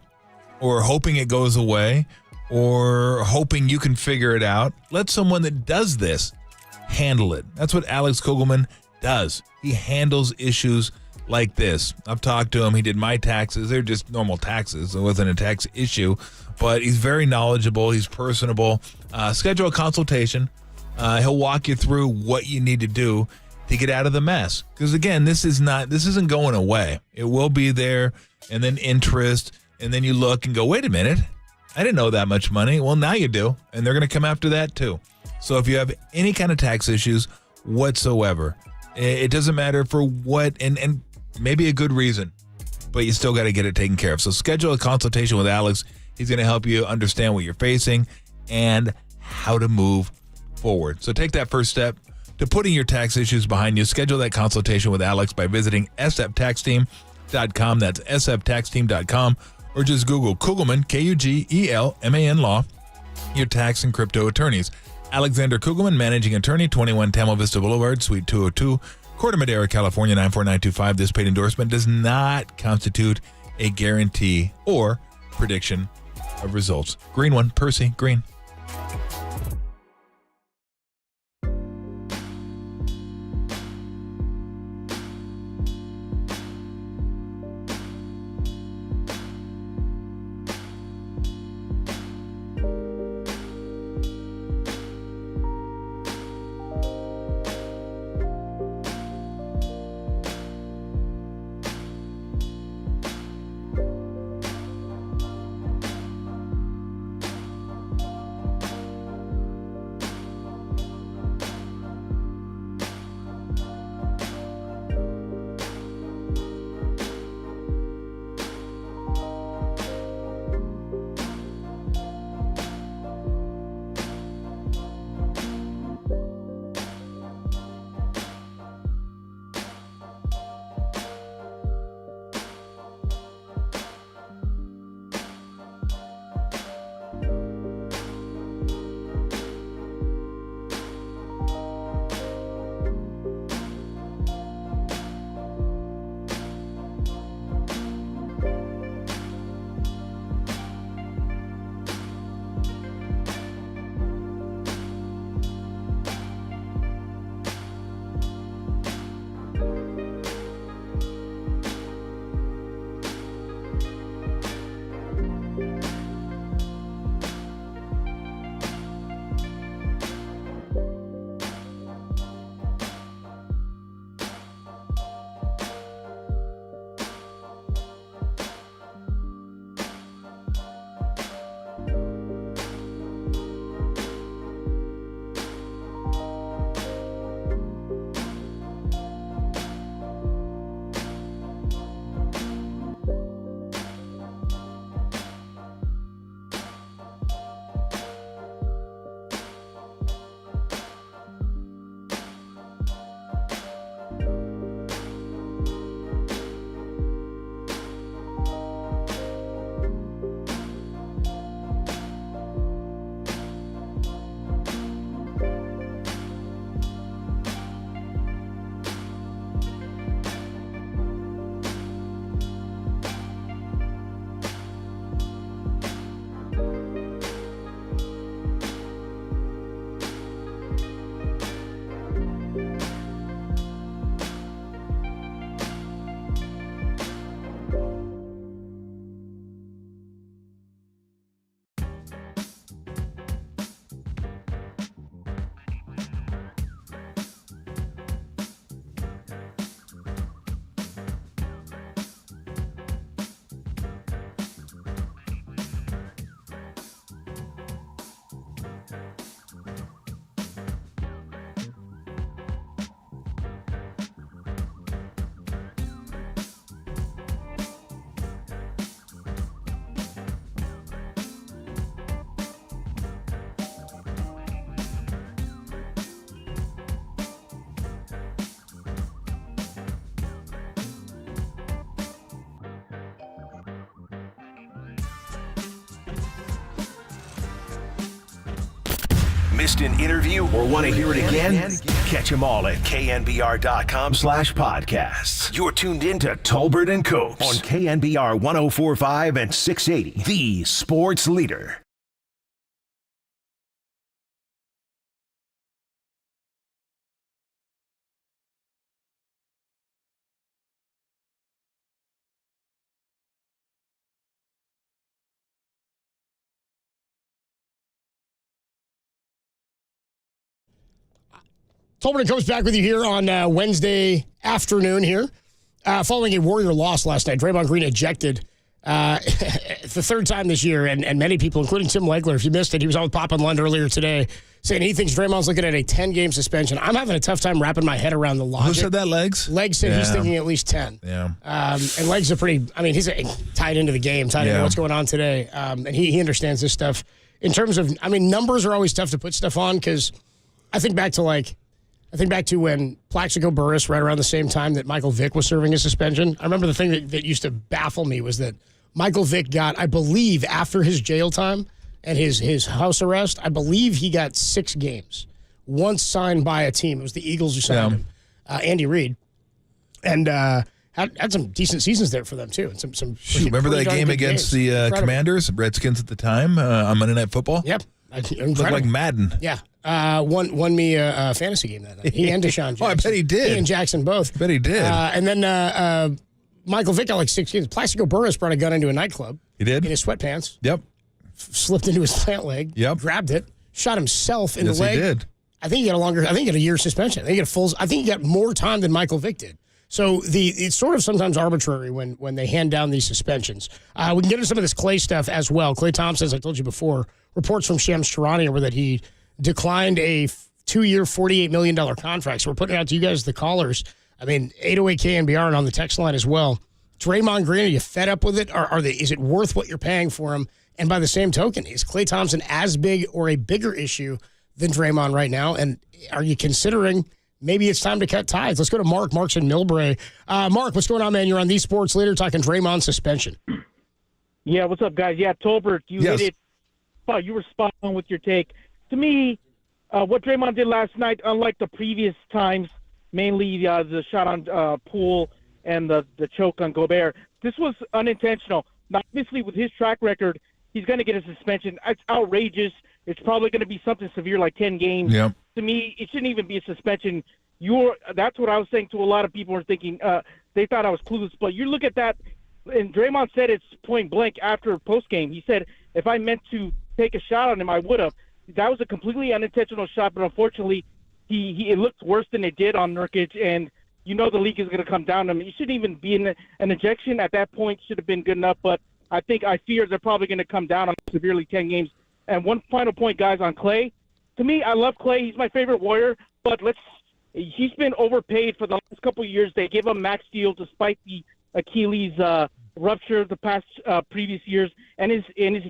or hoping it goes away or hoping you can figure it out, let someone that does this handle it. That's what Alex Kugelman does. He handles issues like this. I've talked to him. He did my taxes. They're just normal taxes. It wasn't a tax issue, but he's very knowledgeable. He's personable. Schedule a consultation. He'll walk you through what you need to do to get out of the mess. Because again, this isn't going away. It will be there, and then interest, and then you look and go, wait a minute, I didn't know that much money. Well, now you do, and they're going to come after that too. So if you have any kind of tax issues whatsoever, it doesn't matter for what, and maybe a good reason, but you still got to get it taken care of. So schedule a consultation with Alex. He's going to help you understand what you're facing and how to move forward. So take that first step to putting your tax issues behind you. Schedule that consultation with Alex by visiting sftaxteam.com. That's sftaxteam.com, or just Google Kugelman, Kugelman Law, your tax and crypto attorneys. Alexander Kugelman, managing attorney, 21 Tamil Vista Boulevard, Suite 202, Corte Madera, California, 94925. This paid endorsement does not constitute a guarantee or prediction of results. Green one, Percy, green. Missed an interview or want to hear it again? Catch them all at knbr.com/podcasts. You're tuned in to Tolbert and Copes on KNBR 104.5 and 680, the sports leader. Tolbert comes back with you here on Wednesday afternoon here. Following a Warrior loss last night, Draymond Green ejected the third time this year, and many people, including Tim Legler, if you missed it, he was on with Pop and Lund earlier today, saying he thinks Draymond's looking at a 10-game suspension. I'm having a tough time wrapping my head around the logic. Who said that, Legs? Legs said he's thinking at least 10. Yeah. And Legs are pretty, he's tied into the game, tied into what's going on today. And he understands this stuff. In terms of, numbers are always tough to put stuff on because I think back to when Plaxico Burress, right around the same time that Michael Vick was serving his suspension. I remember the thing that used to baffle me was that Michael Vick got, I believe, after his jail time and his house arrest, I believe he got 6 games. Once signed by a team. It was the Eagles who signed him, Andy Reid. And had some decent seasons there for them, too. And some remember that game against the Commanders, Redskins at the time, on Monday Night Football? Yep. Looked like Madden. Yeah. Won me a fantasy game that night. He and Deshaun Jackson. I bet he did. He and Jackson both. I bet he did. And then Michael Vick got like 6 games. Plaxico Burress brought a gun into a nightclub. He did? In his sweatpants. Yep. Slipped into his plant leg. Yep. Grabbed it. Shot himself in the leg. Yes, he did. I think he got a year suspension. I think he got more time than Michael Vick did. So it's sort of sometimes arbitrary when they hand down these suspensions. We can get into some of this Klay stuff as well. Klay Thompson, as I told you before, reports from Shams Charania were that he declined a 2-year, $48 million contract. So we're putting it out to you guys, the callers. 808 KNBR and on the text line as well. Draymond Green, are you fed up with it? Is it worth what you're paying for him? And by the same token, is Klay Thompson as big or a bigger issue than Draymond right now? And are you considering maybe it's time to cut ties? Let's go to Mark. Mark's in Millbrae. Mark, what's going on, man? You're on the Sports Leader talking Draymond suspension. Yeah, what's up, guys? Yeah, Tolbert, you hit it. Oh, you were spot on with your take. To me, what Draymond did last night, unlike the previous times, mainly the shot on Poole and the choke on Gobert, this was unintentional. Now, obviously, with his track record, he's going to get a suspension. It's outrageous. It's probably going to be something severe like 10 games. Yep. To me, it shouldn't even be a suspension. That's what I was saying to a lot of people were thinking. They thought I was clueless. But you look at that, and Draymond said it's point blank after post-game. He said, if I meant to take a shot on him, I would have. That was a completely unintentional shot, but unfortunately, it looked worse than it did on Nurkic, and the league is going to come down to him. It shouldn't even be an ejection at that point. Should have been good enough, but I fear they're probably going to come down on severely 10 games. And one final point, guys, on Klay. To me, I love Klay. He's my favorite Warrior, but he's been overpaid for the last couple of years. They gave him max deal despite the Achilles rupture the past previous years, and his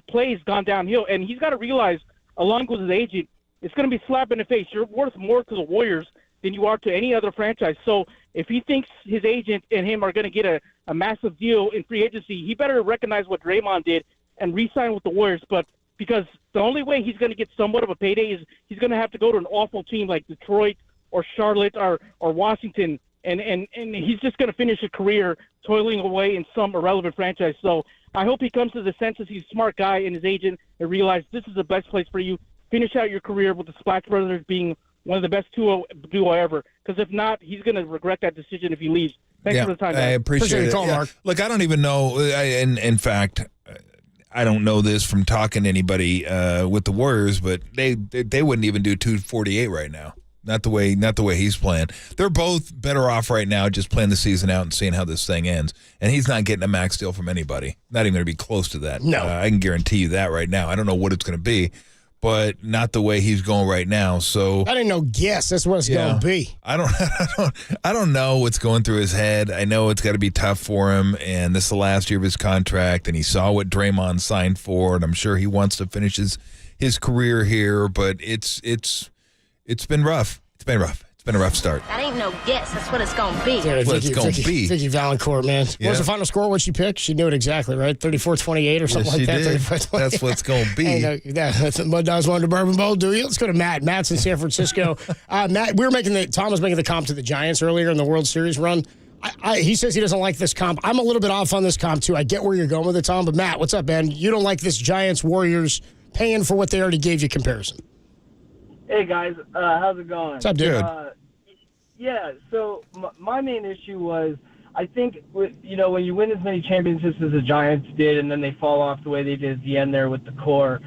play has gone downhill. And he's got to realize, along with his agent, it's going to be slap in the face. You're worth more to the Warriors than you are to any other franchise. So if he thinks his agent and him are going to get a massive deal in free agency, he better recognize what Draymond did and re-sign with the Warriors. But because the only way he's going to get somewhat of a payday is he's going to have to go to an awful team like Detroit or Charlotte or Washington, and he's just going to finish a career toiling away in some irrelevant franchise. So I hope he comes to the senses. He's a smart guy, and his agent, and realize this is the best place for you. Finish out your career with the Splash Brothers being one of the best duo ever. Because if not, he's going to regret that decision if he leaves. Thanks for the time, guys. I appreciate it. Mark. Look, I don't even know. In fact, I don't know this from talking to anybody with the Warriors, but they wouldn't even do 248 right now. Not the way he's playing. They're both better off right now just playing the season out and seeing how this thing ends. And he's not getting a max deal from anybody. Not even going to be close to that. No. I can guarantee you that right now. I don't know what it's going to be, but not the way he's going right now. So I didn't know. Guess that's what it's going to be. I don't know what's going through his head. I know it's got to be tough for him, and this is the last year of his contract, and he saw what Draymond signed for, and I'm sure he wants to finish his career here. But it's been rough. It's been rough. It's been a rough start. That ain't no guess. That's what it's going to be. Yeah, What it's gonna be. Vicky Valancourt, man. What was the final score? What'd she pick? She knew it exactly, right? 34-28 or something like that. Did. 34-28. That's what it's going to be. Hey, that's what Mud Dogs won the Bourbon Bowl, do you? Let's go to Matt. Matt's in San Francisco. Matt, Tom was making the comp to the Giants earlier in the World Series run. He says he doesn't like this comp. I'm a little bit off on this comp, too. I get where you're going with it, Tom. But, Matt, what's up, man? You don't like this Giants-Warriors paying for what they already gave you comparison. Hey, guys. How's it going? What's up, dude? Yeah, so my main issue was I think, when you win as many championships as the Giants did and then they fall off the way they did at the end there with the core,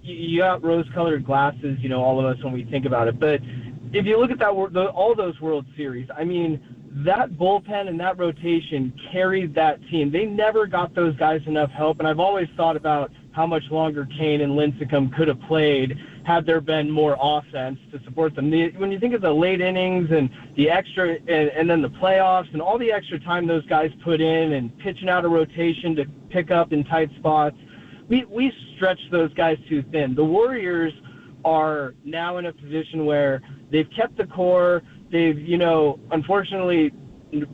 you got rose-colored glasses, all of us when we think about it. But if you look at all those World Series, I mean, that bullpen and that rotation carried that team. They never got those guys enough help, and I've always thought about how much longer Kane and Lincecum could have played had there been more offense to support them. When you think of the late innings and the extra and then the playoffs and all the extra time those guys put in and pitching out a rotation to pick up in tight spots, we stretched those guys too thin. The Warriors are now in a position where they've kept the core. They've, unfortunately,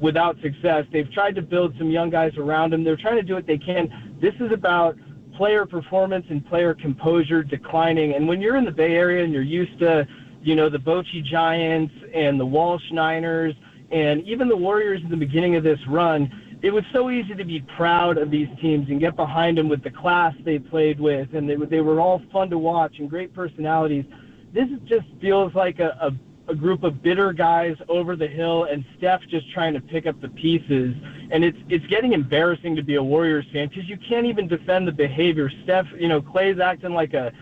without success, they've tried to build some young guys around them. They're trying to do what they can. This is about player performance and player composure declining. And when you're in the Bay Area and you're used to, the Bochy Giants and the Walsh Niners and even the Warriors in the beginning of this run, it was so easy to be proud of these teams and get behind them with the class they played with. And they were all fun to watch and great personalities. This just feels like a group of bitter guys over the hill and Steph just trying to pick up the pieces. And it's getting embarrassing to be a Warriors fan because you can't even defend the behavior. Steph, Clay's acting like a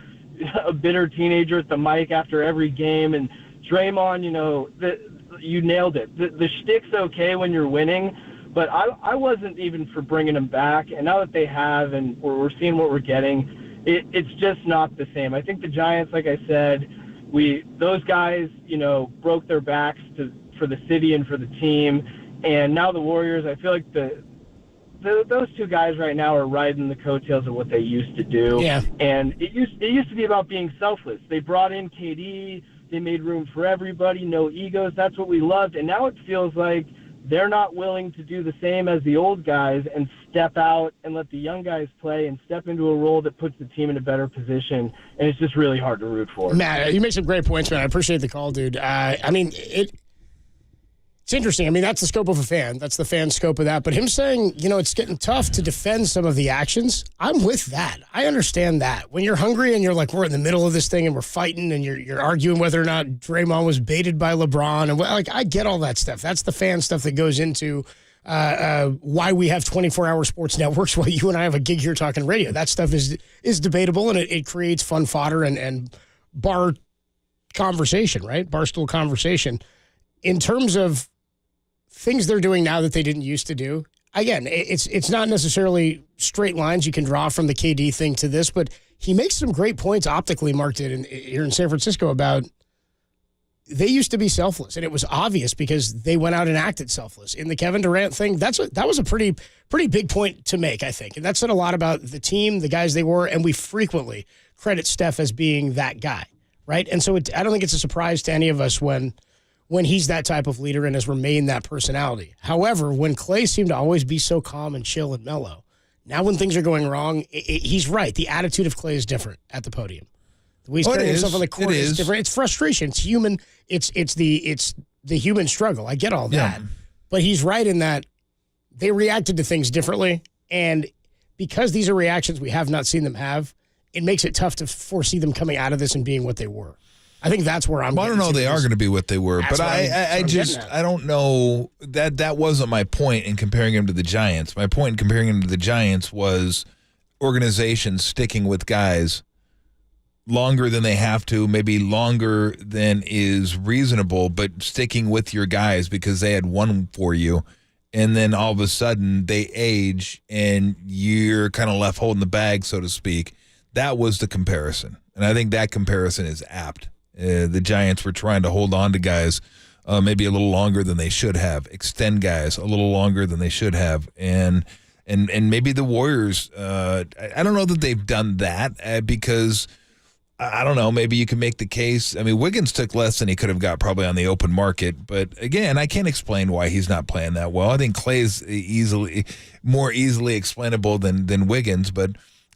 bitter teenager at the mic after every game. And Draymond, you nailed it. The shtick's okay when you're winning, but I wasn't even for bringing them back. And now that they have and we're seeing what we're getting, it's just not the same. I think the Giants, like I said, those guys, broke their backs for the city and for the team, and now the Warriors. I feel like those two guys right now are riding the coattails of what they used to do. Yeah. And it used to be about being selfless. They brought in KD, they made room for everybody, no egos. That's what we loved, and now it feels like they're not willing to do the same as the old guys and step out and let the young guys play and step into a role that puts the team in a better position. And it's just really hard to root for. Matt, you make some great points, man. I appreciate the call, dude. It's interesting. I mean, that's the scope of a fan. That's the fan scope of that. But him saying, it's getting tough to defend some of the actions, I'm with that. I understand that. When you're hungry and you're like, we're in the middle of this thing and we're fighting and you're arguing whether or not Draymond was baited by LeBron. And I get all that stuff. That's the fan stuff that goes into why we have 24-hour sports networks while you and I have a gig here talking radio. That stuff is debatable, and it creates fun fodder and bar conversation, right? Barstool conversation. In terms of things they're doing now that they didn't used to do, again, it's not necessarily straight lines you can draw from the KD thing to this, but he makes some great points optically, Mark did here in San Francisco, about they used to be selfless, and it was obvious because they went out and acted selfless. In the Kevin Durant thing, that was a pretty big point to make, I think. And that said a lot about the team, the guys they were, and we frequently credit Steph as being that guy, right? And so I don't think it's a surprise to any of us when he's that type of leader and has remained that personality. However, when Clay seemed to always be so calm and chill and mellow, now when things are going wrong, he's right. The attitude of Clay is different at the podium. The way he's carrying himself on the court is different. It's frustration. It's human. It's the human struggle. I get all that. Yeah. But he's right in that they reacted to things differently. And because these are reactions we have not seen them have, it makes it tough to foresee them coming out of this and being what they were. I think that's where I'm. Well, I don't know they are going to be what they were, but I don't know that wasn't my point in comparing him to the Giants. My point in comparing him to the Giants was organizations sticking with guys longer than they have to, maybe longer than is reasonable, but sticking with your guys because they had won for you, and then all of a sudden they age and you're kind of left holding the bag, so to speak. That was the comparison, and I think that comparison is apt. The Giants were trying to hold on to guys maybe a little longer than they should have, extend guys a little longer than they should have, and maybe the Warriors. I don't know that they've done that because I don't know. Maybe you can make the case. I mean, Wiggins took less than he could have got probably on the open market. But again, I can't explain why he's not playing that well. I think Clay's more easily explainable than Wiggins. But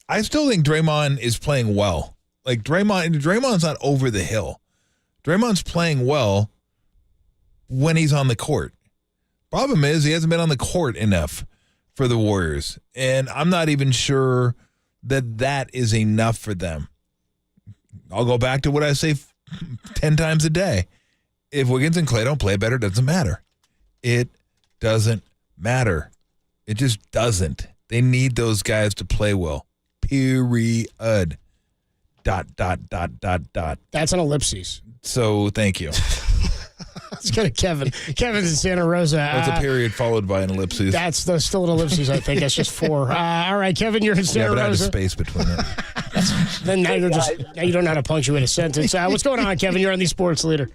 I still think Draymond is playing well. Like Draymond's not over the hill. Draymond's playing well when he's on the court. Problem is he hasn't been on the court enough for the Warriors. And I'm not even sure that is enough for them. I'll go back to what I say 10 times a day. If Wiggins and Clay don't play better, it doesn't matter. It doesn't matter. It just doesn't. They need those guys to play well. Period. ... That's an ellipses. So thank you. Let's go to Kevin. Kevin's in Santa Rosa. That's a period followed by an ellipsis. That's still an ellipsis, I think. That's just 4. All right, Kevin, you're in Santa Rosa. Yeah, but I had a space between it. Then now you don't know how to punctuate a sentence. What's going on, Kevin? You're on the Sports Leader.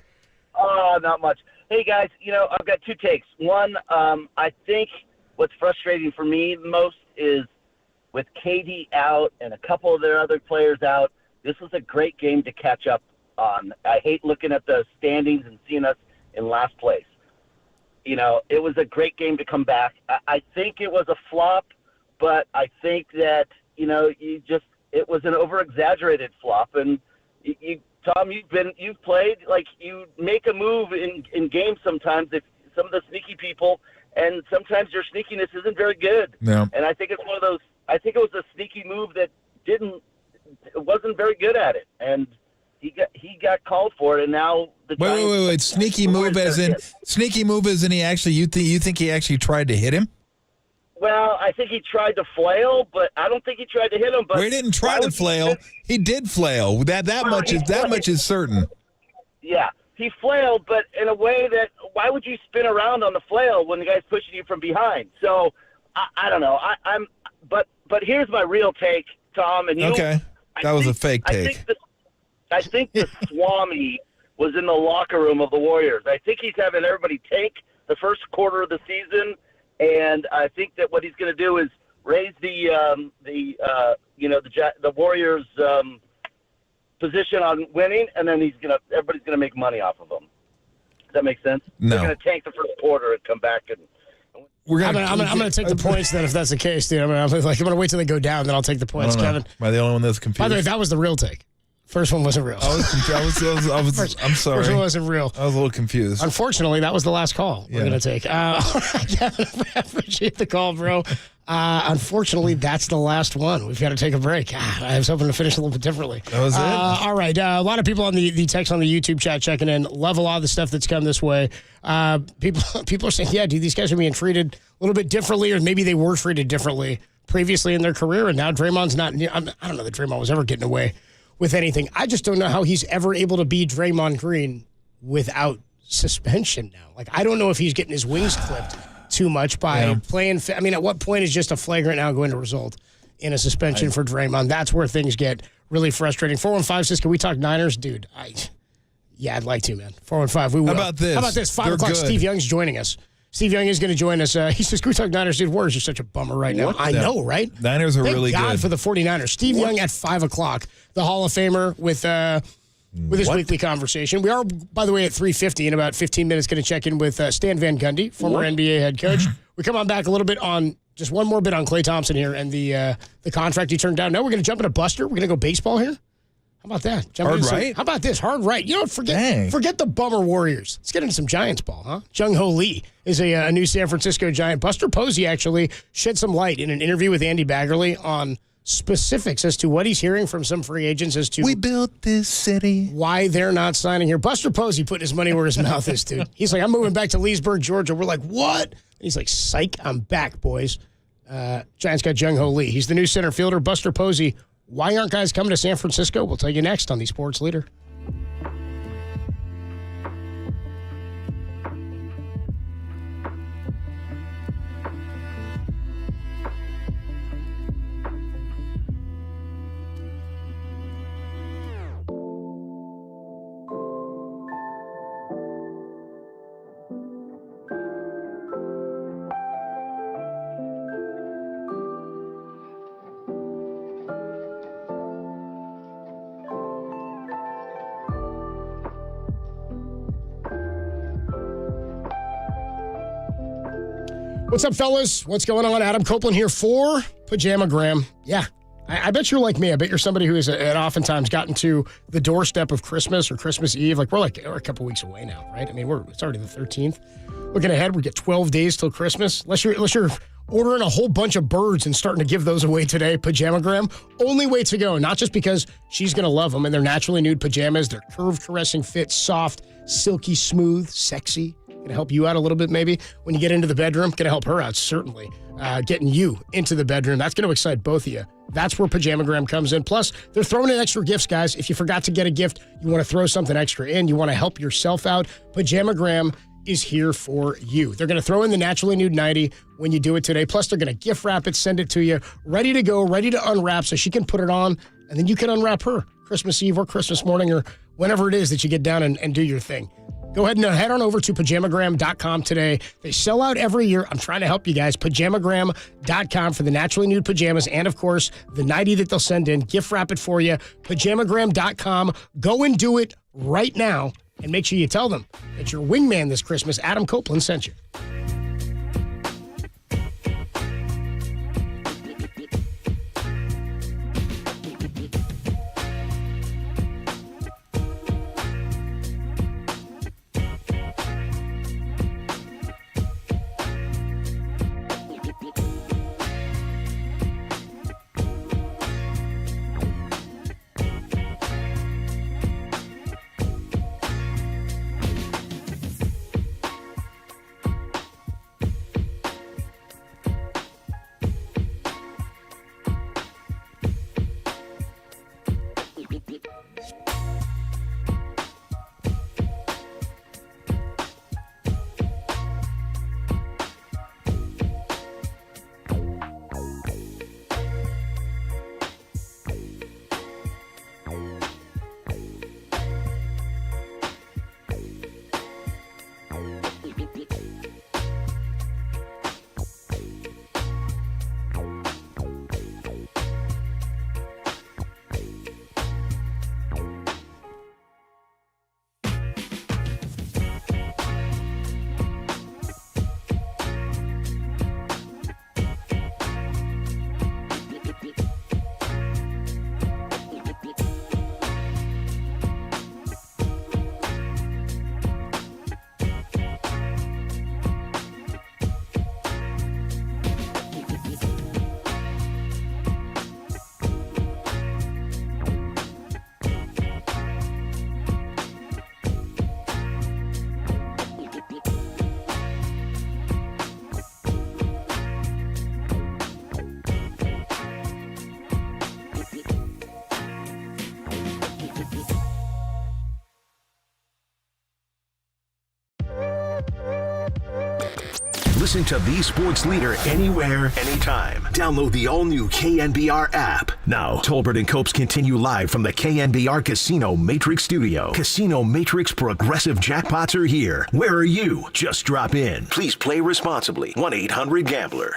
Not much. Hey, guys, I've got 2 takes. One, I think what's frustrating for me the most is with KD out and a couple of their other players out, this was a great game to catch up on. I hate looking at the standings and seeing us in last place. It was a great game to come back. I think it was a flop, but I think that, it was an over-exaggerated flop. And Tom, you've played, like, you make a move in games sometimes, if some of the sneaky people, and sometimes your sneakiness isn't very good. Yeah. And I think it's one of those, I think it was a sneaky move that wasn't very good at it. And he got called for it, and now the wait. Sneaky move as in he actually you think he actually tried to hit him? Well, I think he tried to flail, but I don't think he tried to hit him. But he didn't try to flail. He did flail. That much is certain. Yeah, he flailed, but in a way that why would you spin around on the flail when the guy's pushing you from behind? So I don't know. But here's my real take, Tom. And okay, that was a fake take. I think the Swami was in the locker room of the Warriors. I think he's having everybody tank the first quarter of the season, and I think that what he's going to do is raise the Warriors' position on winning, and then everybody's going to make money off of them. Does that make sense? No. They're going to tank the first quarter and come back and. I'm going to take the points then if that's the case, dude. I'm going to wait till they go down, then I'll take the points, Kevin. Am I the only one that's confused? By the way, that was the real take. First one wasn't real. I'm sorry. First one wasn't real. I was a little confused. Unfortunately, that was the last call we're going to take. All right, Kevin, I appreciate the call, bro. Unfortunately, that's the last one. We've got to take a break. I was hoping to finish a little bit differently. That was it? All right. A lot of people on the text on the YouTube chat checking in. Love a lot of the stuff that's come this way. People are saying, yeah, dude, these guys are being treated a little bit differently, or maybe they were treated differently previously in their career, and now Draymond's not. I don't know that Draymond was ever getting away with anything. I just don't know how he's ever able to be Draymond Green without suspension now. Like, I don't know if he's getting his wings clipped too much by playing. I mean, at what point is just a flagrant now going to result in a suspension for Draymond? That's where things get really frustrating. 415 says, can we talk Niners? Dude, I'd like to, man. 415, we will. How about this? 5 o'clock, good. Steve Young's joining us. Steve Young is going to join us. He says, can we talk Niners? Dude, Warriors are such a bummer right now. I know, right? Niners are really good. Thank God for the 49ers. Steve Young at 5 o'clock, the Hall of Famer with his weekly conversation. We are, by the way, at 3:50 in about 15 minutes going to check in with Stan Van Gundy, former NBA head coach. We come on back a little bit on, just one more bit on Klay Thompson here and the contract he turned down. No, we're going to jump into Buster. We're going to go baseball here. How about that? Hard right? How about this? Hard right. You know, forget the bummer Warriors. Let's get into some Giants ball, huh? Jung Hoo Lee is a new San Francisco Giant. Buster Posey actually shed some light in an interview with Andy Baggerly on specifics as to what he's hearing from some free agents as to we built this city, why they're not signing here. Buster Posey putting his money where his mouth is, dude. He's like, I'm moving back to Leesburg, Georgia. We're like, what? And he's like, psych, I'm back, boys. Giants got Jung Hoo Lee. He's the new center fielder. Buster Posey. Why aren't guys coming to San Francisco? We'll tell you next on the Sports Leader. What's up, fellas? What's going on? Adam Copeland here for Pajamagram. Yeah, I bet you're like me. I bet you're somebody who has oftentimes gotten to the doorstep of Christmas or Christmas Eve. Like, we're a couple weeks away now, right? I mean, it's already the 13th. Looking ahead, we get 12 days till Christmas. Unless you're ordering a whole bunch of birds and starting to give those away today, Pajamagram, only way to go. Not just because she's going to love them and they're naturally nude pajamas. They're curved, caressing fit, soft, silky, smooth, sexy. Going to help you out a little bit maybe when you get into the bedroom. Going to help her out, certainly. Getting you into the bedroom. That's going to excite both of you. That's where Pajamagram comes in. Plus, they're throwing in extra gifts, guys. If you forgot to get a gift, you want to throw something extra in, you want to help yourself out, Pajamagram is here for you. They're going to throw in the Naturally Nude 90 when you do it today. Plus, they're going to gift wrap it, send it to you, ready to go, ready to unwrap so she can put it on, and then you can unwrap her Christmas Eve or Christmas morning or whenever it is that you get down and do your thing. Go ahead and head on over to pajamagram.com today. They sell out every year. I'm trying to help you guys. Pajamagram.com for the Naturally Nude pajamas and, of course, the 90 that they'll send in. Gift wrap it for you. Pajamagram.com. Go and do it right now. And make sure you tell them that your wingman this Christmas, Adam Copeland, sent you. Listen to the sports leader anywhere, anytime. Download the all-new KNBR app. Now, Tolbert and Copes continue live from the KNBR Casino Matrix Studio. Casino Matrix Progressive Jackpots are here. Where are you? Just drop in. Please play responsibly. 1-800-GAMBLER.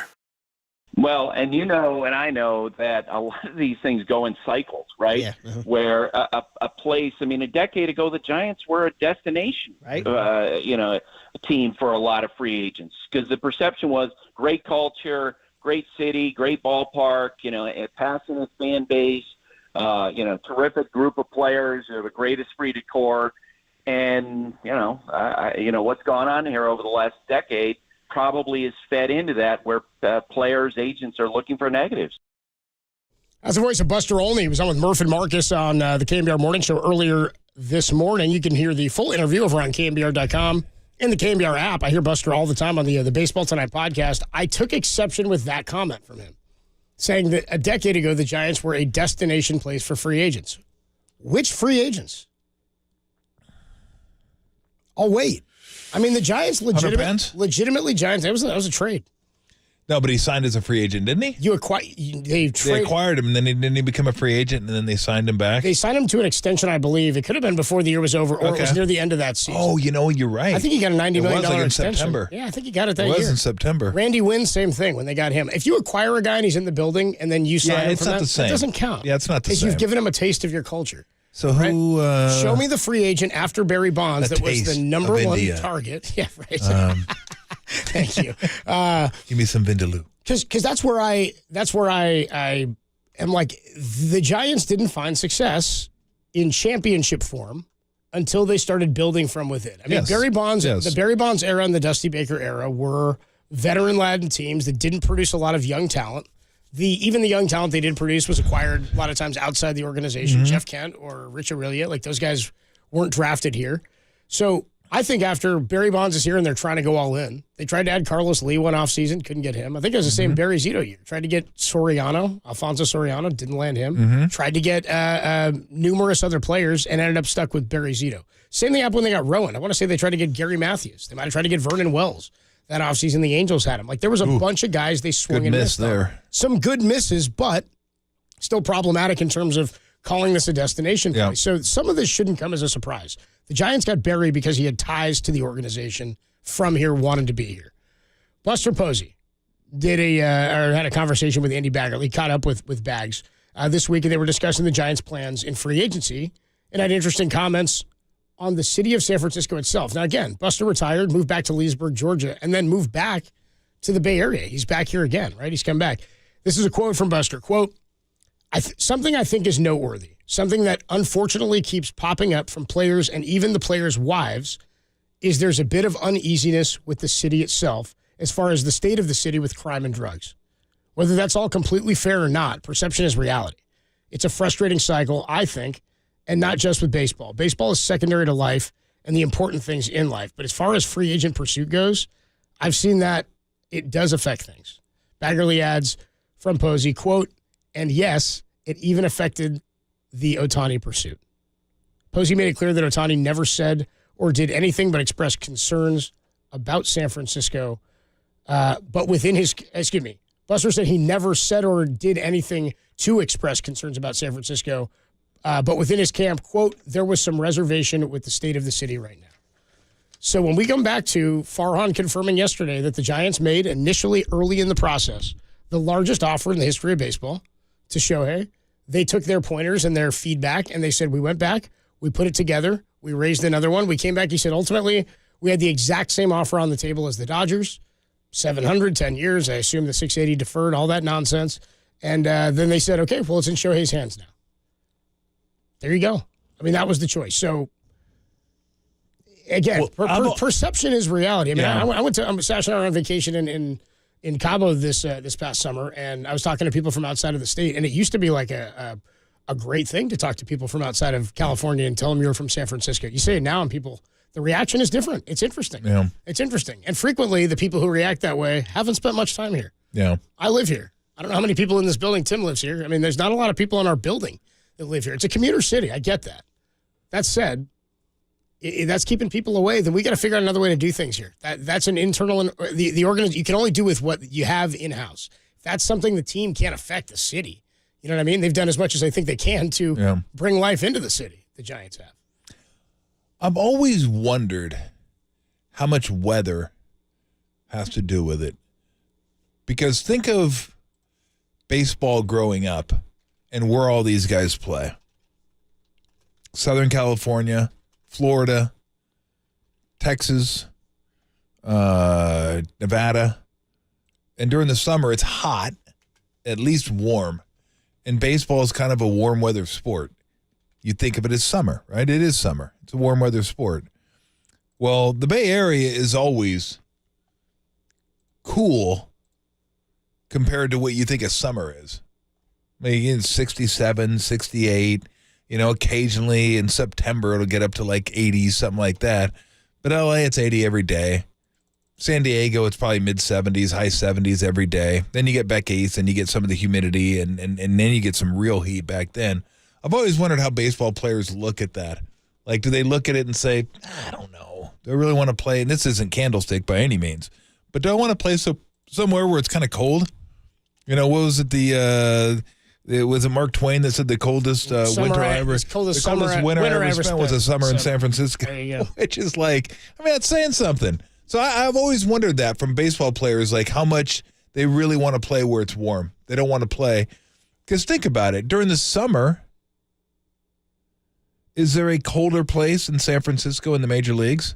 Well, and you know, and I know that a lot of these things go in cycles, right? Yeah. Uh-huh. Where a place, I mean, a decade ago, the Giants were a destination, right? A team for a lot of free agents because the perception was great culture, great city, great ballpark, a passionate fan base, terrific group of players, the greatest free decor. And, what's gone on here over the last decade probably is fed into that where players, agents are looking for negatives. That's the voice of Buster Olney. He was on with Murph and Marcus on the KNBR Morning Show earlier this morning. You can hear the full interview over on KNBR.com and the KNBR app. I hear Buster all the time on the Baseball Tonight podcast. I took exception with that comment from him, saying that a decade ago the Giants were a destination place for free agents. Which free agents? I'll wait. I mean, the Giants legitimately Giants. That was a trade. No, but he signed as a free agent, didn't he? They acquired him, and then didn't he become a free agent, and then they signed him back? They signed him to an extension, I believe. It could have been before the year was over, or it was near the end of that season. Oh, you're right. I think he got a $90 million extension. September. Yeah, I think he got it that year. It was in September. Randy Wynn, same thing when they got him. If you acquire a guy and he's in the building, and then you sign him it's from not that, the same. It doesn't count. Yeah, it's not the same. same. You've given him a taste of your culture. So who? Show me the free agent after Barry Bonds that was the number one target. Yeah, right. Thank you. Give me some Vindaloo. Because that's where I am like, the Giants didn't find success in championship form until they started building from within. I mean, Yes. Barry Bonds, Yes. the Barry Bonds era and the Dusty Baker era were veteran-laden teams that didn't produce a lot of young talent. Even the young talent they did produce was acquired a lot of times outside the organization. Jeff Kent or Rich Aurelia, like those guys weren't drafted here. So I think after Barry Bonds is here and they're trying to go all in, they tried to add Carlos Lee one offseason, couldn't get him. I think it was the same Barry Zito year. Tried to get Alfonso Soriano, didn't land him. Tried to get numerous other players and ended up stuck with Barry Zito. Same thing happened when they got Rowan. I want to say they tried to get Gary Matthews. They might have tried to get Vernon Wells. That offseason, the Angels had him. Like, there was a bunch of guys they swung and missed there. on. Some good misses, but still problematic in terms of calling this a destination place. Yeah. So some of this shouldn't come as a surprise. The Giants got Barry because he had ties to the organization from here, wanted to be here. Buster Posey had a conversation with Andy Baggerly. He caught up with Bags this week, and they were discussing the Giants' plans in free agency and had interesting comments on the city of San Francisco itself. Now, again, Buster retired, moved back to Leesburg, Georgia, and then moved back to the Bay Area. He's back here again, right? He's come back. This is a quote from Buster. Quote, something I think is noteworthy, something that unfortunately keeps popping up from players and even the players' wives, is there's a bit of uneasiness with the city itself as far as the state of the city with crime and drugs. Whether that's all completely fair or not, perception is reality. It's a frustrating cycle, I think, and not just with baseball. Baseball is secondary to life and the important things in life. But as far as free agent pursuit goes, I've seen that it does affect things. Baggerly adds from Posey, quote, and yes, it even affected the Otani pursuit. Posey made it clear that Otani never said or did anything but express concerns about San Francisco. But within his, Buster said he never said or did anything to express concerns about San Francisco. But within his camp, quote, there was some reservation with the state of the city right now. So when we come back to Farhan confirming yesterday that the Giants made initially early in the process the largest offer in the history of baseball to Shohei, they took their pointers and their feedback and they said, we went back, we put it together, we raised another one. We came back, he said, ultimately, we had the exact same offer on the table as the Dodgers, 700, 10 years, I assume the 680 deferred, all that nonsense. And then they said, okay, well, it's in Shohei's hands now. There you go. I mean, that was the choice. So, again, perception is reality. I mean, Yeah. I went to Sash and I were on vacation in Cabo this past summer, and I was talking to people from outside of the state, and it used to be like a great thing to talk to people from outside of California and tell them you're from San Francisco. You say it now, and the reaction is different. It's interesting. Yeah. It's interesting. And frequently, the people who react that way haven't spent much time here. Yeah. I live here. I don't know how many people in this building. Tim lives here. I mean, there's not a lot of people in our building that live here. It's a commuter city. I get that. That said, that's keeping people away. Then we got to figure out another way to do things here. That's an internal, the organization. You can only do with what you have in-house. If that's something the team can't affect the city. You know what I mean? They've done as much as they think they can to bring life into the city. The Giants have. I've always wondered how much weather has to do with it. Because think of baseball growing up and where all these guys play. Southern California, Florida, Texas, Nevada. And during the summer, it's hot, at least warm. And baseball is kind of a warm weather sport. You think of it as summer, right? It is summer. It's a warm weather sport. Well, the Bay Area is always cool compared to what you think a summer is. Maybe it's 67, 68. You know, occasionally in September it'll get up to like 80, something like that. But LA, it's 80 every day. San Diego, it's probably mid-70s, high 70s every day. Then you get back east and you get some of the humidity and then you get some real heat back then. I've always wondered how baseball players look at that. Like, do they look at it and say, I don't know. Do I really want to play? And this isn't Candlestick by any means. But do I want to play somewhere where it's kind of cold? You know, what was it, was it Mark Twain that said the coldest winter I ever spent was a summer in San Francisco? There you go. Which is like, I mean, that's saying something. So I've always wondered that from baseball players, like how much they really want to play where it's warm. They don't want to play. Because think about it. During the summer, is there a colder place in San Francisco in the major leagues?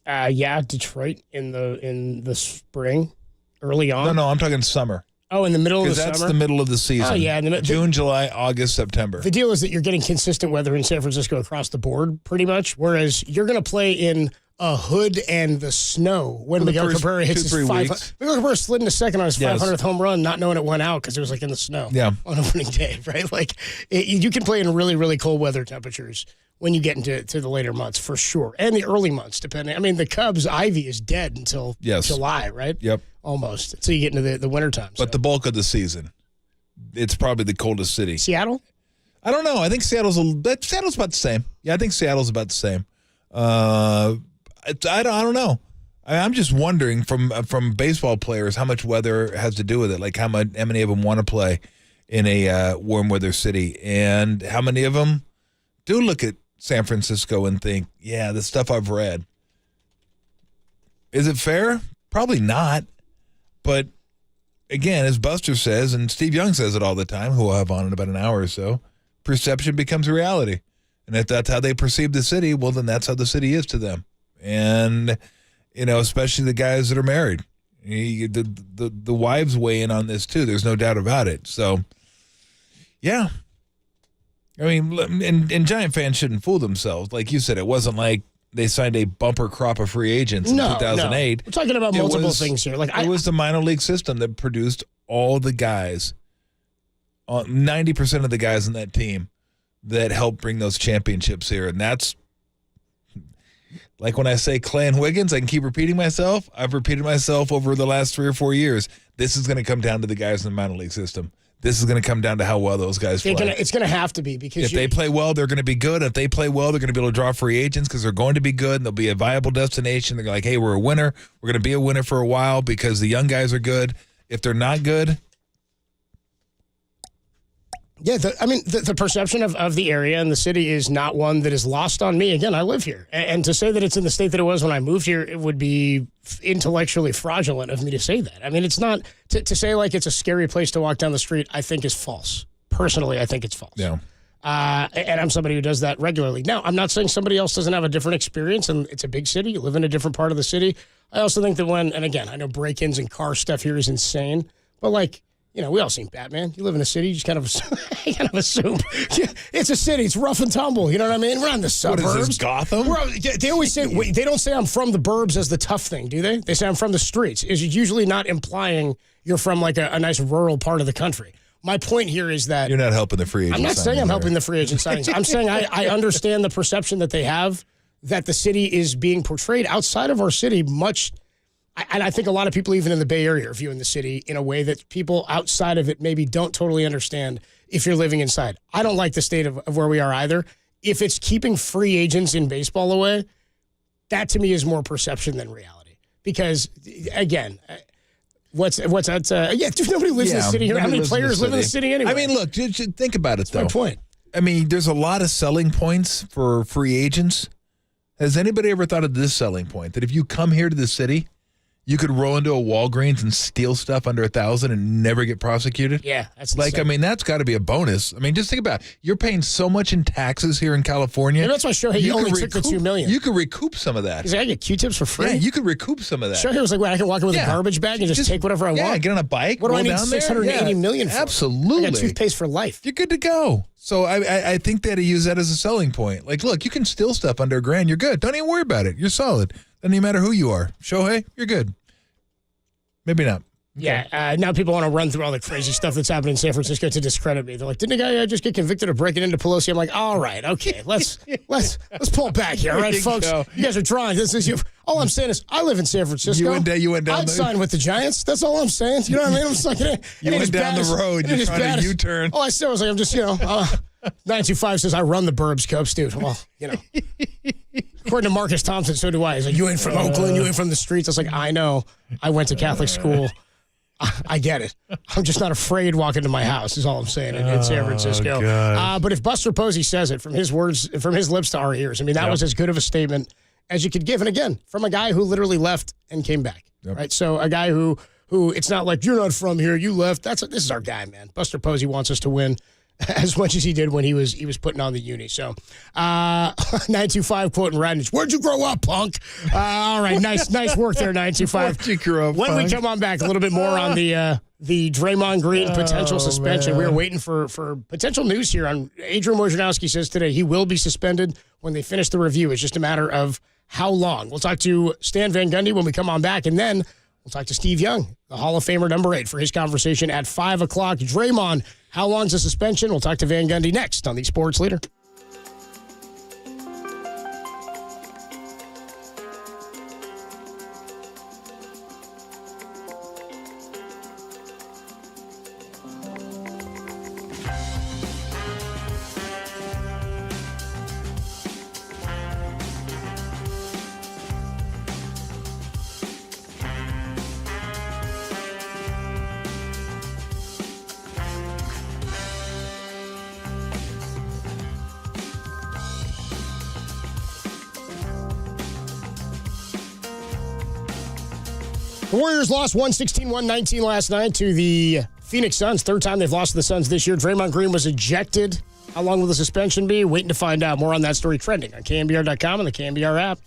Yeah, Detroit in the spring, early on. No, I'm talking summer. Oh, in the middle of the summer? Because that's the middle of the season. Oh, yeah. June, July, August, September. The deal is that you're getting consistent weather in San Francisco across the board, pretty much, whereas you're going to play in a hood and the snow when Miguel Cabrera hits his 500. Miguel Cabrera slid into second on his 500th home run, not knowing it went out because it was like in the snow on opening day, right? Like you can play in really, really cold weather temperatures when you get into the later months for sure, and the early months, depending. I mean, the Cubs' ivy is dead until July, right? Yep, almost. Until you get into the winter time. But the bulk of the season, it's probably the coldest city. Seattle? I don't know. I think Seattle's about the same. Yeah, I think Seattle's about the same. I don't know. I'm just wondering from baseball players how much weather has to do with it. Like how many of them want to play in a warm weather city, and how many of them do look at San Francisco and think, yeah, the stuff I've read. Is it fair? Probably not. But again, as Buster says, and Steve Young says it all the time, who I'll have on in about an hour or so, perception becomes reality. And if that's how they perceive the city, well, then that's how the city is to them. And, especially the guys that are married. The wives weigh in on this, too. There's no doubt about it. So, yeah. I mean, and Giant fans shouldn't fool themselves. Like you said, it wasn't like they signed a bumper crop of free agents in 2008. No. We're talking about multiple things here. It was the minor league system that produced all the guys, 90% of the guys in that team that helped bring those championships here. And that's, like when I say Clay and Wiggins, I can keep repeating myself. I've repeated myself over the last 3 or 4 years. This is going to come down to the guys in the minor league system. This is going to come down to how well those guys play. It's going to have to be because if they play well, they're going to be good. If they play well, they're going to be able to draw free agents because they're going to be good and they'll be a viable destination. They're like, hey, we're a winner. We're going to be a winner for a while because the young guys are good. If they're not good. Yeah, the perception of the area and the city is not one that is lost on me. Again, I live here. And to say that it's in the state that it was when I moved here, it would be intellectually fraudulent of me to say that. I mean, it's not, to say like it's a scary place to walk down the street, I think is false. Personally, I think it's false. Yeah. And I'm somebody who does that regularly. Now, I'm not saying somebody else doesn't have a different experience, and it's a big city. You live in a different part of the city. I also think that and again, I know break-ins and car stuff here is insane, but like, we all seen Batman. You live in a city, you just kind of assume. It's a city. It's rough and tumble. You know what I mean? We're on the suburbs. What is this, Gotham? They always say, they don't say I'm from the burbs as the tough thing, do they? They say I'm from the streets. It's usually not implying you're from like a nice rural part of the country. My point here is that you're not helping the free agent. I'm not saying I'm helping the free agent signings. I'm saying I understand the perception that they have that the city is being portrayed outside of our city much. And I think a lot of people, even in the Bay Area, are viewing the city in a way that people outside of it maybe don't totally understand if you're living inside. I don't like the state of where we are either. If it's keeping free agents in baseball away, that to me is more perception than reality. Because, again, what's that? Dude, nobody lives in the city here. How many players live in the city anyway? I mean, look, just think about it, though. That's my point. I mean, there's a lot of selling points for free agents. Has anybody ever thought of this selling point? That if you come here to the city, you could roll into a Walgreens and steal stuff under $1,000 and never get prosecuted? Yeah, that's like, insane. I mean, that's got to be a bonus. I mean, just think about it. You're paying so much in taxes here in California. Yeah, that's why Shohei only took the $2 million. You could recoup some of that. He's like, I get Q-tips for free? Yeah, you could recoup some of that. Shohei was like, well, I can walk in with a garbage bag and just take whatever I want? Yeah, get on a bike, what do I need down there? $680 million for? Absolutely. I got toothpaste for life. You're good to go. So I think that he use that as a selling point. Like, look, you can steal stuff under $1,000. You're good. Don't even worry about it. You're solid. Doesn't even matter who you are. Shohei, you're good. Maybe not. Yeah, now people want to run through all the crazy stuff that's happening in San Francisco to discredit me. They're like, didn't a guy just get convicted of breaking into Pelosi? I'm like, all right, okay, let's pull back here, all right, folks? You guys are drawing. This is you. All I'm saying is, I live in San Francisco. You went down. I'd sign with the Giants. That's all I'm saying. You know what I mean? I'm just like, you went down the road. You're trying to U-turn. All I said was like, I'm just 925 says I run the burbs, Cubs, dude. Well, according to Marcus Thompson, so do I. He's like, you ain't from Oakland, you ain't from the streets. I was like, I know. I went to Catholic school. I get it. I'm just not afraid walking to my house, is all I'm saying in San Francisco. But if Buster Posey says it from his words, from his lips to our ears, I mean, that was as good of a statement as you could give. And again, from a guy who literally left and came back, right? So a guy who it's not like, you're not from here, you left. This is our guy, man. Buster Posey wants us to win. as much as he did when he was putting on the uni. So 925 quoting Radnich. Where'd you grow up, punk? All right, nice work there, 925. Where'd you grow up, when punk? we come on back, a little bit more on the Draymond Green potential suspension. Man. We are waiting for potential news here on Adrian Wojnarowski says today he will be suspended when they finish the review. It's just a matter of how long. We'll talk to Stan Van Gundy when we come on back, and then we'll talk to Steve Young, the Hall of Famer number 8, for his conversation at 5 o'clock. Draymond, how long's the suspension? We'll talk to Van Gundy next on the Sports Leader. The Warriors lost 116-119 last night to the Phoenix Suns. Third time they've lost to the Suns this year. Draymond Green was ejected. How long will the suspension be? Waiting to find out. More on that story trending on KNBR.com and the KNBR app.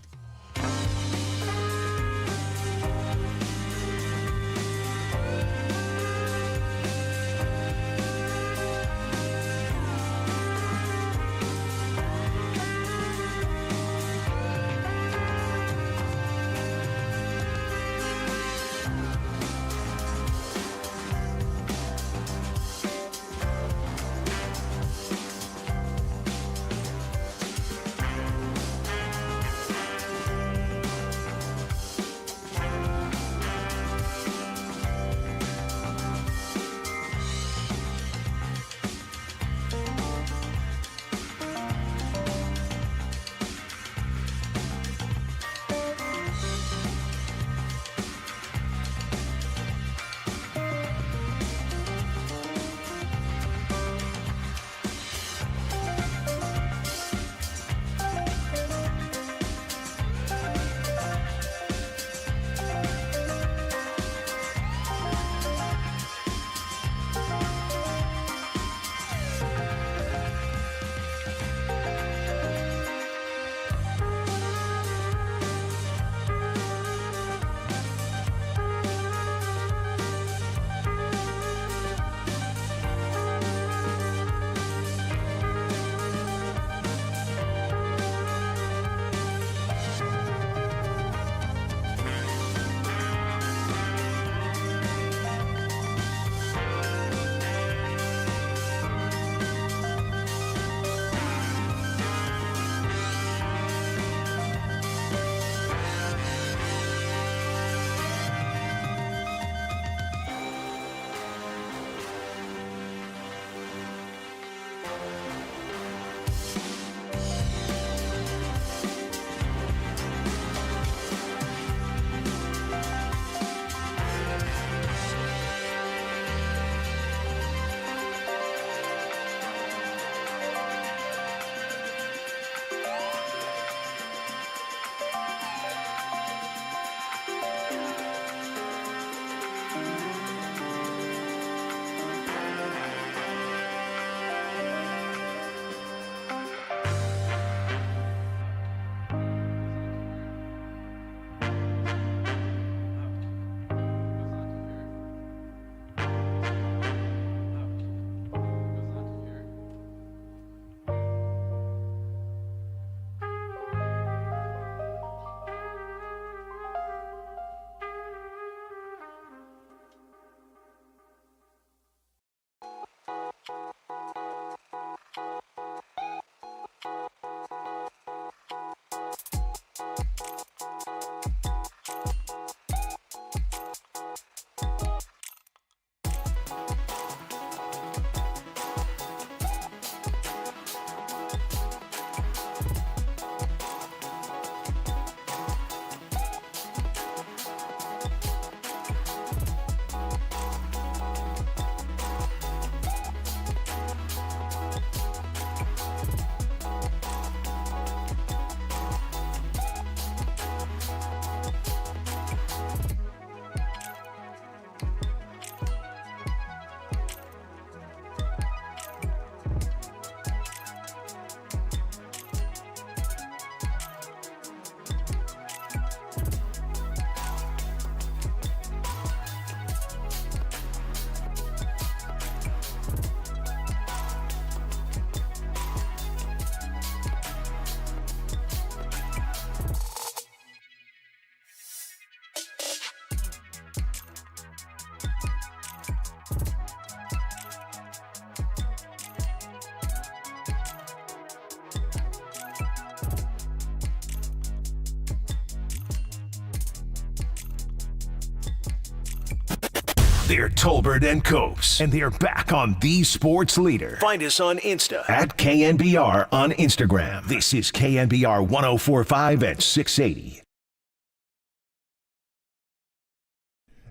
They're Tolbert and Copes, and they're back on The Sports Leader. Find us on Insta at KNBR on Instagram. This is KNBR 104.5 at 680.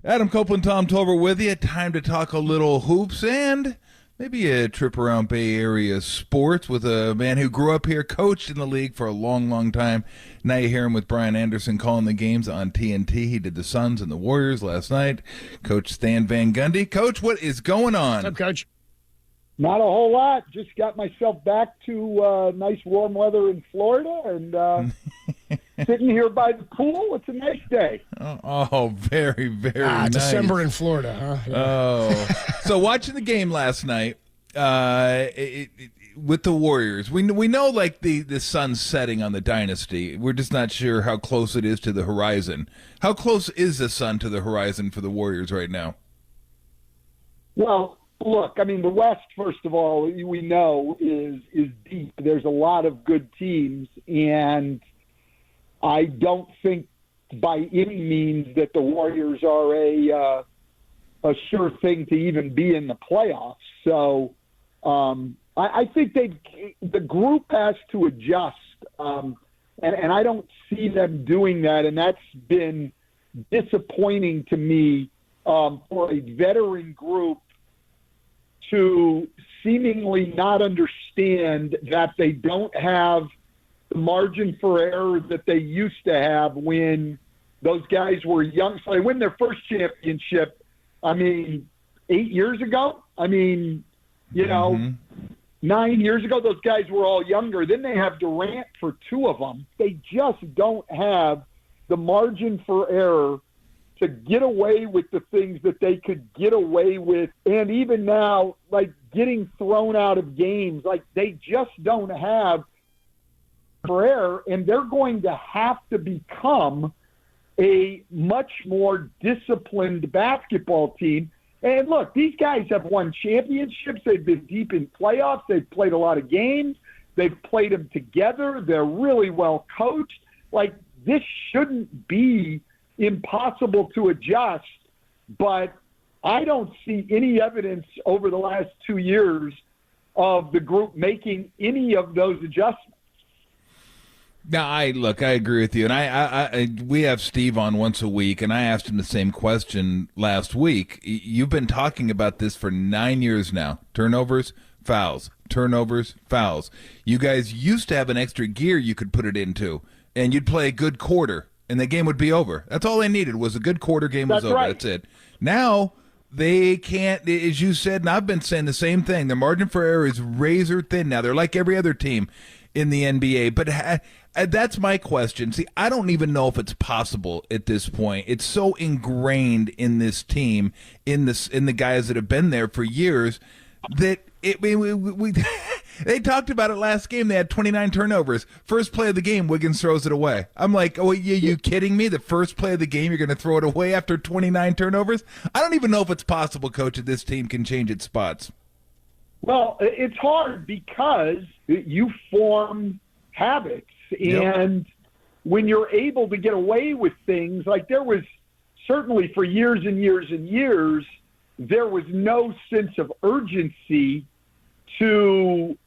Adam Copeland, Tom Tolbert with you. Time to talk a little hoops and maybe a trip around Bay Area sports with a man who grew up here, coached in the league for a long, long time. Now you hear him with Brian Anderson calling the games on TNT. He did the Suns and the Warriors last night. Coach Stan Van Gundy. Coach, what is going on? What's up, Coach? Not a whole lot. Just got myself back to nice warm weather in Florida and sitting here by the pool. It's a nice day. Oh, very, very nice. December in Florida, huh? Yeah. Oh. So watching the game last night with the Warriors, we know like the sun's setting on the dynasty. We're just not sure how close it is to the horizon. How close is the sun to the horizon for the Warriors right now? Well, look, I mean, the West, first of all, we know is deep. There's a lot of good teams, and I don't think by any means that the Warriors are a sure thing to even be in the playoffs. So I think the group has to adjust, and I don't see them doing that, and that's been disappointing to me for a veteran group to seemingly not understand that they don't have the margin for error that they used to have when those guys were young. So they win their first championship, 8 years ago. 9 years ago, those guys were all younger. Then they have Durant for 2 of them. They just don't have the margin for error to get away with the things that they could get away with. And even now, like getting thrown out of games, like they just don't have for error, and they're going to have to become a much more disciplined basketball team. And look, these guys have won championships. They've been deep in playoffs. They've played a lot of games. They've played them together. They're really well coached. Like, this shouldn't be impossible to adjust, but I don't see any evidence over the last 2 years of the group making any of those adjustments. Now, I agree with you, and I we have Steve on once a week, and I asked him the same question last week. You've been talking about this for 9 years now. Turnovers, fouls, turnovers, fouls. You guys used to have an extra gear you could put it into, and you'd play a good quarter, and the game would be over. That's all they needed was a good quarter, game was over. Right. That's it. Now, they can't, as you said, and I've been saying the same thing, the margin for error is razor thin now. They're like every other team in the NBA, but that's my question. See, I don't even know if it's possible at this point. It's so ingrained in this team, in the guys that have been there for years, that they talked about it last game. They had 29 turnovers. First play of the game, Wiggins throws it away. I'm like, oh, you kidding me? The first play of the game, you're going to throw it away after 29 turnovers? I don't even know if it's possible, Coach, that this team can change its spots. Well, it's hard because you form habits. And when you're able to get away with things, like there was certainly for years and years and years, there was no sense of urgency to,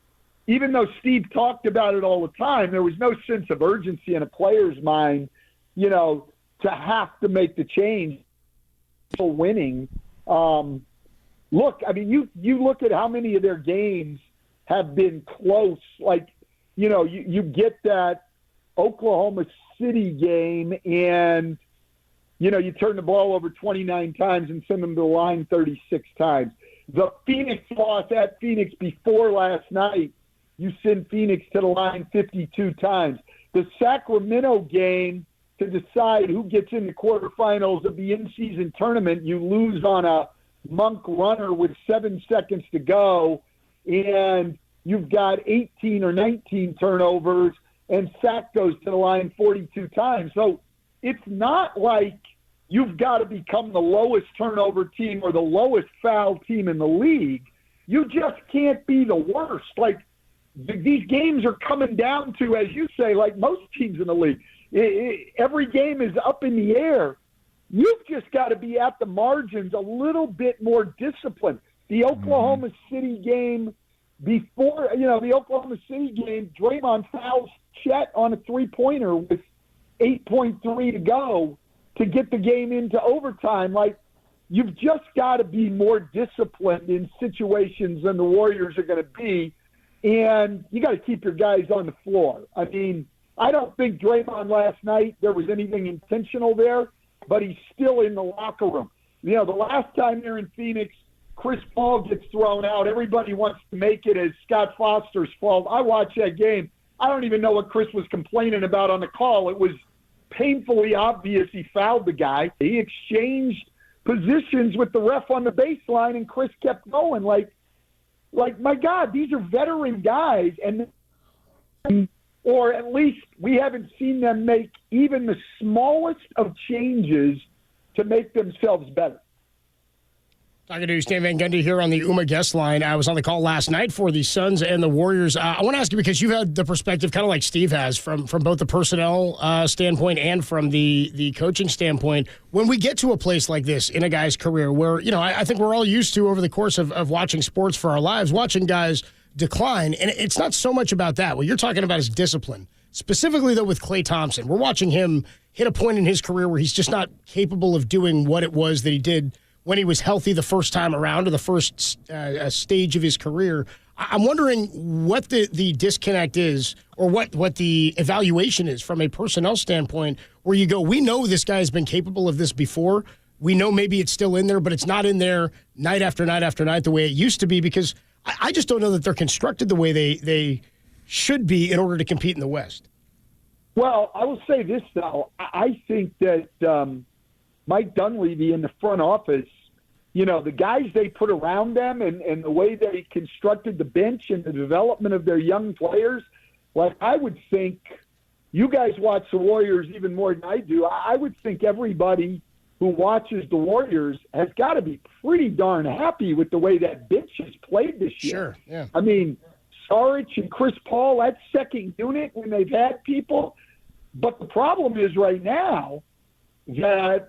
even though Steve talked about it all the time, there was no sense of urgency in a player's mind, to have to make the change for winning. Look, you look at how many of their games have been close. Like, you get that Oklahoma City game and, you turn the ball over 29 times and send them to the line 36 times. The Phoenix loss at Phoenix before last night, you send Phoenix to the line 52 times. The Sacramento game to decide who gets in the quarterfinals of the in-season tournament, you lose on a Monk runner with 7 seconds to go, and you've got 18 or 19 turnovers, and Sac goes to the line 42 times. So it's not like you've got to become the lowest turnover team or the lowest foul team in the league. You just can't be the worst. Like, these games are coming down to, as you say, like most teams in the league, every game is up in the air. you've just got to be at the margins a little bit more disciplined. The Oklahoma City game before, the Oklahoma City game, Draymond fouls Chet on a three-pointer with 8.3 to go to get the game into overtime. Like, you've just got to be more disciplined in situations than the Warriors are going to be, and you got to keep your guys on the floor. I mean, I don't think Draymond last night, there was anything intentional there, but he's still in the locker room. The last time they're in Phoenix, Chris Paul gets thrown out. Everybody wants to make it as Scott Foster's fault. I watched that game. I don't even know what Chris was complaining about on the call. It was painfully obvious he fouled the guy. He exchanged positions with the ref on the baseline, and Chris kept going. Like my God, these are veteran guys, or at least we haven't seen them make even the smallest of changes to make themselves better. Talking to Stan Van Gundy here on the UMA guest line. I was on the call last night for the Suns and the Warriors. I want to ask you, because you've had the perspective, kind of like Steve has, from both the personnel standpoint and from the coaching standpoint. When we get to a place like this in a guy's career where, I think we're all used to, over the course of watching sports for our lives, watching guys decline. And it's not so much about that. What you're talking about is discipline. Specifically, though, with Klay Thompson. We're watching him hit a point in his career where he's just not capable of doing what it was that he did when he was healthy the first time around, or the first stage of his career. I'm wondering what the disconnect is, or what the evaluation is from a personnel standpoint, where you go, we know this guy's been capable of this before. We know maybe it's still in there, but it's not in there night after night after night the way it used to be, because I just don't know that they're constructed the way they should be in order to compete in the West. Well, I will say this, though. I think that Mike Dunleavy in the front office, the guys they put around them and the way they constructed the bench and the development of their young players, I would think, you guys watch the Warriors even more than I do, I would think everybody who watches the Warriors has got to be pretty darn happy with the way that bench has played this year. Sure, yeah. I mean, Saric and Chris Paul, that second unit when they've had people. But the problem is right now that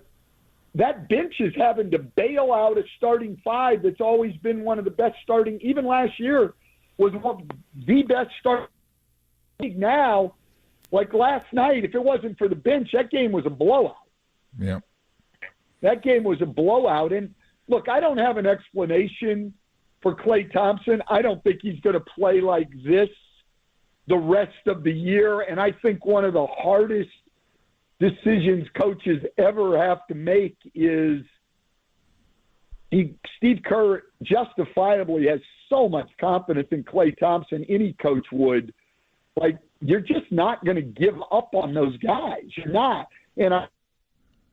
bench is having to bail out a starting five that's always been one of the best starting. Even last year was the best starting now. Like last night, if it wasn't for the bench, that game was a blowout. Yeah. That game was a blowout. And look, I don't have an explanation for Klay Thompson. I don't think he's going to play like this the rest of the year. And I think one of the hardest decisions coaches ever have to make is Steve Kerr justifiably has so much confidence in Klay Thompson, any coach would. You're just not going to give up on those guys. You're not. And I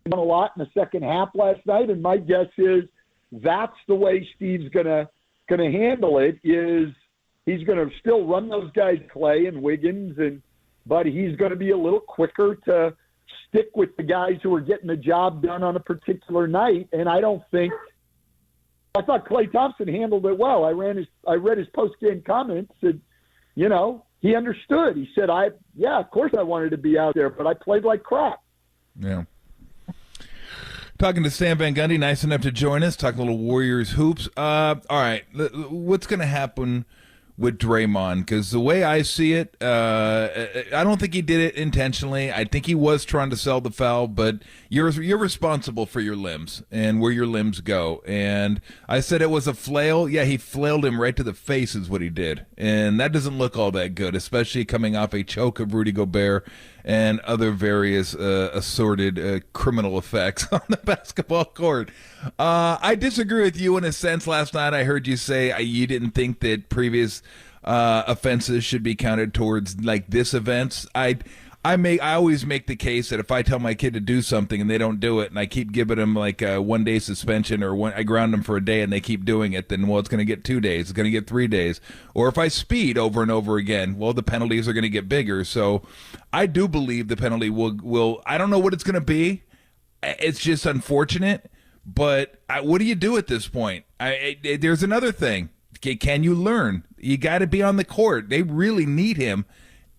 done a lot in the second half last night, and my guess is that's the way Steve's going to handle it. Is he's going to still run those guys, Klay and Wiggins, but he's going to be a little quicker to stick with the guys who are getting the job done on a particular night. And I thought Klay Thompson handled it well. I read his post-game comments, and, he understood. He said, of course I wanted to be out there, but I played like crap. Yeah. Talking to Stan Van Gundy, nice enough to join us, talk a little Warriors hoops. All right, what's going to happen with Draymond? Because the way I see it, I don't think he did it intentionally. I think he was trying to sell the foul, but you're responsible for your limbs and where your limbs go. And I said it was a flail. Yeah, he flailed him right to the face is what he did. And that doesn't look all that good, especially coming off a choke of Rudy Gobert and other various assorted criminal effects on the basketball court. I disagree with you in a sense. Last night I heard you say you didn't think that previous offenses should be counted towards this events. I always make the case that if I tell my kid to do something and they don't do it, and I keep giving them a 1 day suspension, or I ground them for a day and they keep doing it, then it's going to get 2 days, it's going to get 3 days. Or if I speed over and over again, the penalties are going to get bigger. So I do believe the penalty will. I don't know what it's going to be. It's just unfortunate. But what do you do at this point? There's another thing. Can you learn? You got to be on the court. They really need him,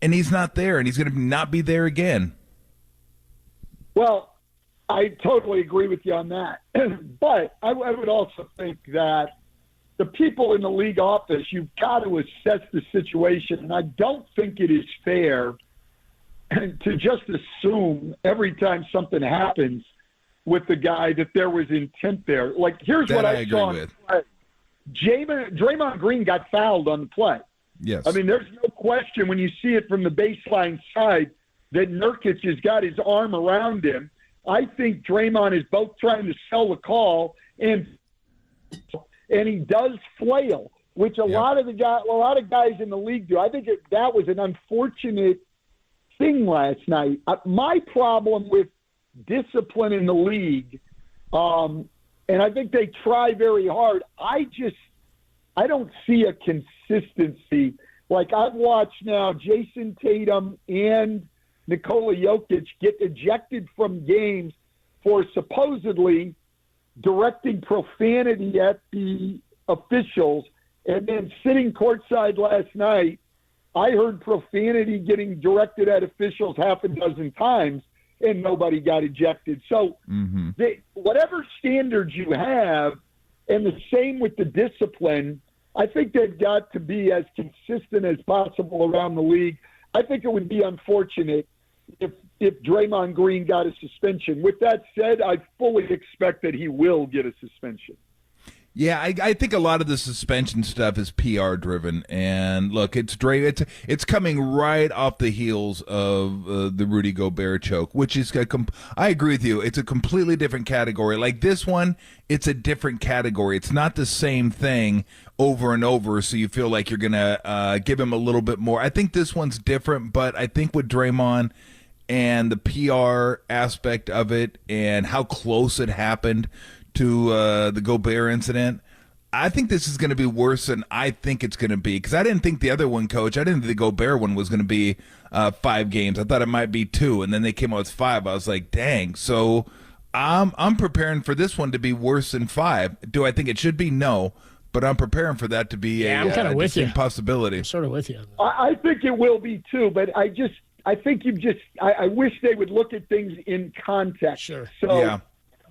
and he's not there, and he's going to not be there again. Well, I totally agree with you on that. But I would also think that the people in the league office, you've got to assess the situation. And I don't think it is fair to just assume every time something happens with the guy that there was intent there. Like, here's That what I I agree saw. with. Draymond Green got fouled on the play. Yes. I mean, there's no question when you see it from the baseline side that Nurkic has got his arm around him. I think Draymond is both trying to sell the call and he does flail, which a lot of guys in the league do. I think that was an unfortunate thing last night. My problem with discipline in the league, and I think they try very hard. I don't see a consistency. Like, I've watched now Jason Tatum and Nikola Jokic get ejected from games for supposedly directing profanity at the officials, and then sitting courtside last night, I heard profanity getting directed at officials half a dozen times, and nobody got ejected. So whatever standards you have, and the same with the discipline, I think they've got to be as consistent as possible around the league. I think it would be unfortunate if Draymond Green got a suspension. With that said, I fully expect that he will get a suspension. Yeah, I think a lot of the suspension stuff is PR driven, and look, it's coming right off the heels of the Rudy Gobert choke, which is I agree with you. It's a completely different category. Like this one, it's a different category. It's not the same thing over and over, so you feel like you're gonna give him a little bit more. I think this one's different, but I think with Draymond and the PR aspect of it and how close it happened to the Gobert incident, I think this is going to be worse than I think it's going to be, because I didn't think the other one, Coach, I didn't think the Gobert one was going to be 5 games. I thought it might be 2, and then they came out with 5. I was like, dang. So I'm preparing for this one to be worse than 5. Do I think it should be? No, but I'm preparing for that to be I'm kind of with you. Possibility. I'm sort of with you. I think it will be too, but I wish they would look at things in context. Sure. So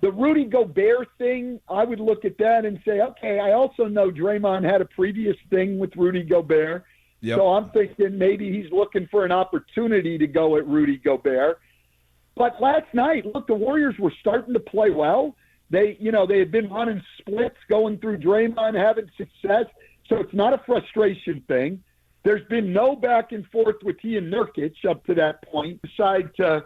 the Rudy Gobert thing, I would look at that and say, okay, I also know Draymond had a previous thing with Rudy Gobert. Yep. So I'm thinking maybe he's looking for an opportunity to go at Rudy Gobert. But last night, look, the Warriors were starting to play well. They had been running splits, going through Draymond, having success. So it's not a frustration thing. There's been no back and forth with he and Nurkic up to that point, aside to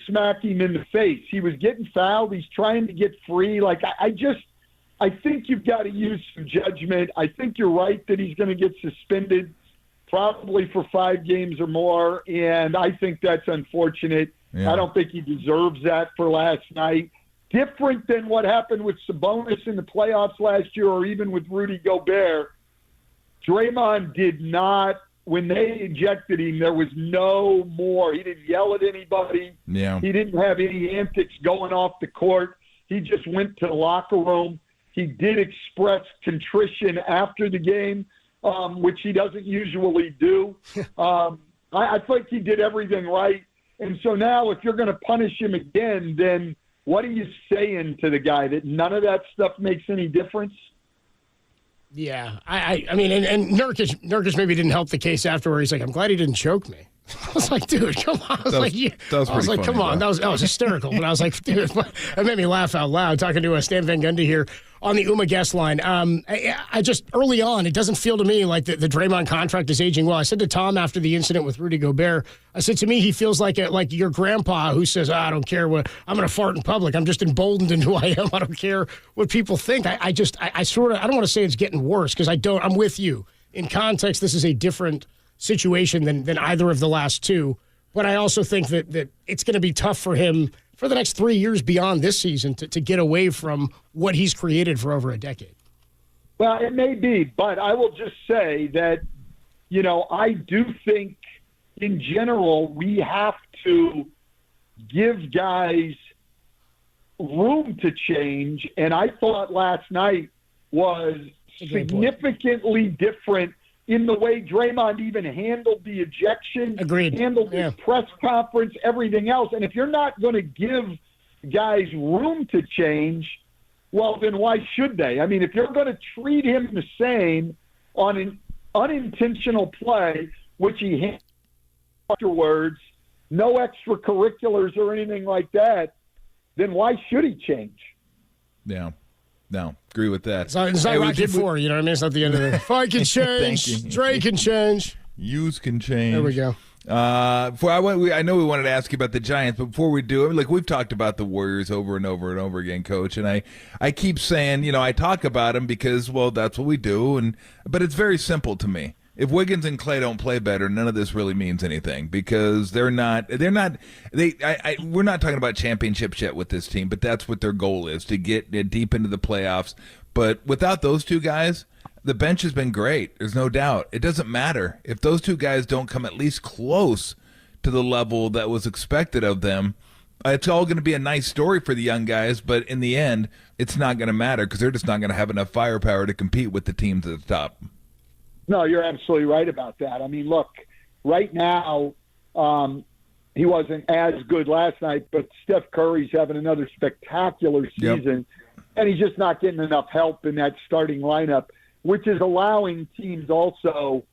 smack him in the face. He was getting fouled. He's trying to get free. Like, I think you've got to use some judgment. I think you're right that he's going to get suspended probably for 5 games or more, and I think that's unfortunate. Yeah. I don't think he deserves that for last night. Different than what happened with Sabonis in the playoffs last year, or even with Rudy Gobert. Draymond did not, when they ejected him, there was no more. He didn't yell at anybody. Yeah. He didn't have any antics going off the court. He just went to the locker room. He did express contrition after the game, which he doesn't usually do. I think he did everything right. And so now if you're going to punish him again, then what are you saying to the guy, that none of that stuff makes any difference? Yeah, I mean, and Nurkic maybe didn't help the case afterward. He's like, I'm glad he didn't choke me. I was like, dude, come on. I was like, come on. That was hysterical. But I was like, dude, that made me laugh out loud talking to Stan Van Gundy here on the Uma guest line. I just, early on, it doesn't feel to me like the Draymond contract is aging well. I said to Tom after the incident with Rudy Gobert, I said, to me, he feels like your grandpa who says, I don't care what, I'm going to fart in public. I'm just emboldened in who I am. I don't care what people think. I don't want to say it's getting worse, because I'm with you. In context, this is a different situation than either of the last two. But I also think that it's going to be tough for him for the next 3 years beyond this season to get away from what he's created for over a decade. Well, it may be, but I will just say that, I do think in general we have to give guys room to change. And I thought last night was significantly different in the way Draymond even handled the ejection, Agreed. handled his press conference, everything else. And if you're not going to give guys room to change, well, then why should they? I mean, if you're going to treat him the same on an unintentional play, which he handled afterwards, no extracurriculars or anything like that, then why should he change? Yeah. No, agree with that. It's not Rocky 4, you know what I mean? It's not the end of it. If I can change, Dre can change. Yous can change. There we go. I know we wanted to ask you about the Giants, but before we do, like we've talked about the Warriors over and over and over again, Coach, and I keep saying, I talk about them because, well, that's what we do, but it's very simple to me. If Wiggins and Clay don't play better, none of this really means anything because we're not talking about championships yet with this team, but that's what their goal is, to get deep into the playoffs. But without those two guys, the bench has been great. There's no doubt. It doesn't matter. If those two guys don't come at least close to the level that was expected of them, it's all going to be a nice story for the young guys, but in the end, it's not going to matter because they're just not going to have enough firepower to compete with the teams at the top. No, you're absolutely right about that. I mean, look, right now, he wasn't as good last night, but Steph Curry's having another spectacular season, and he's just not getting enough help in that starting lineup, which is allowing teams also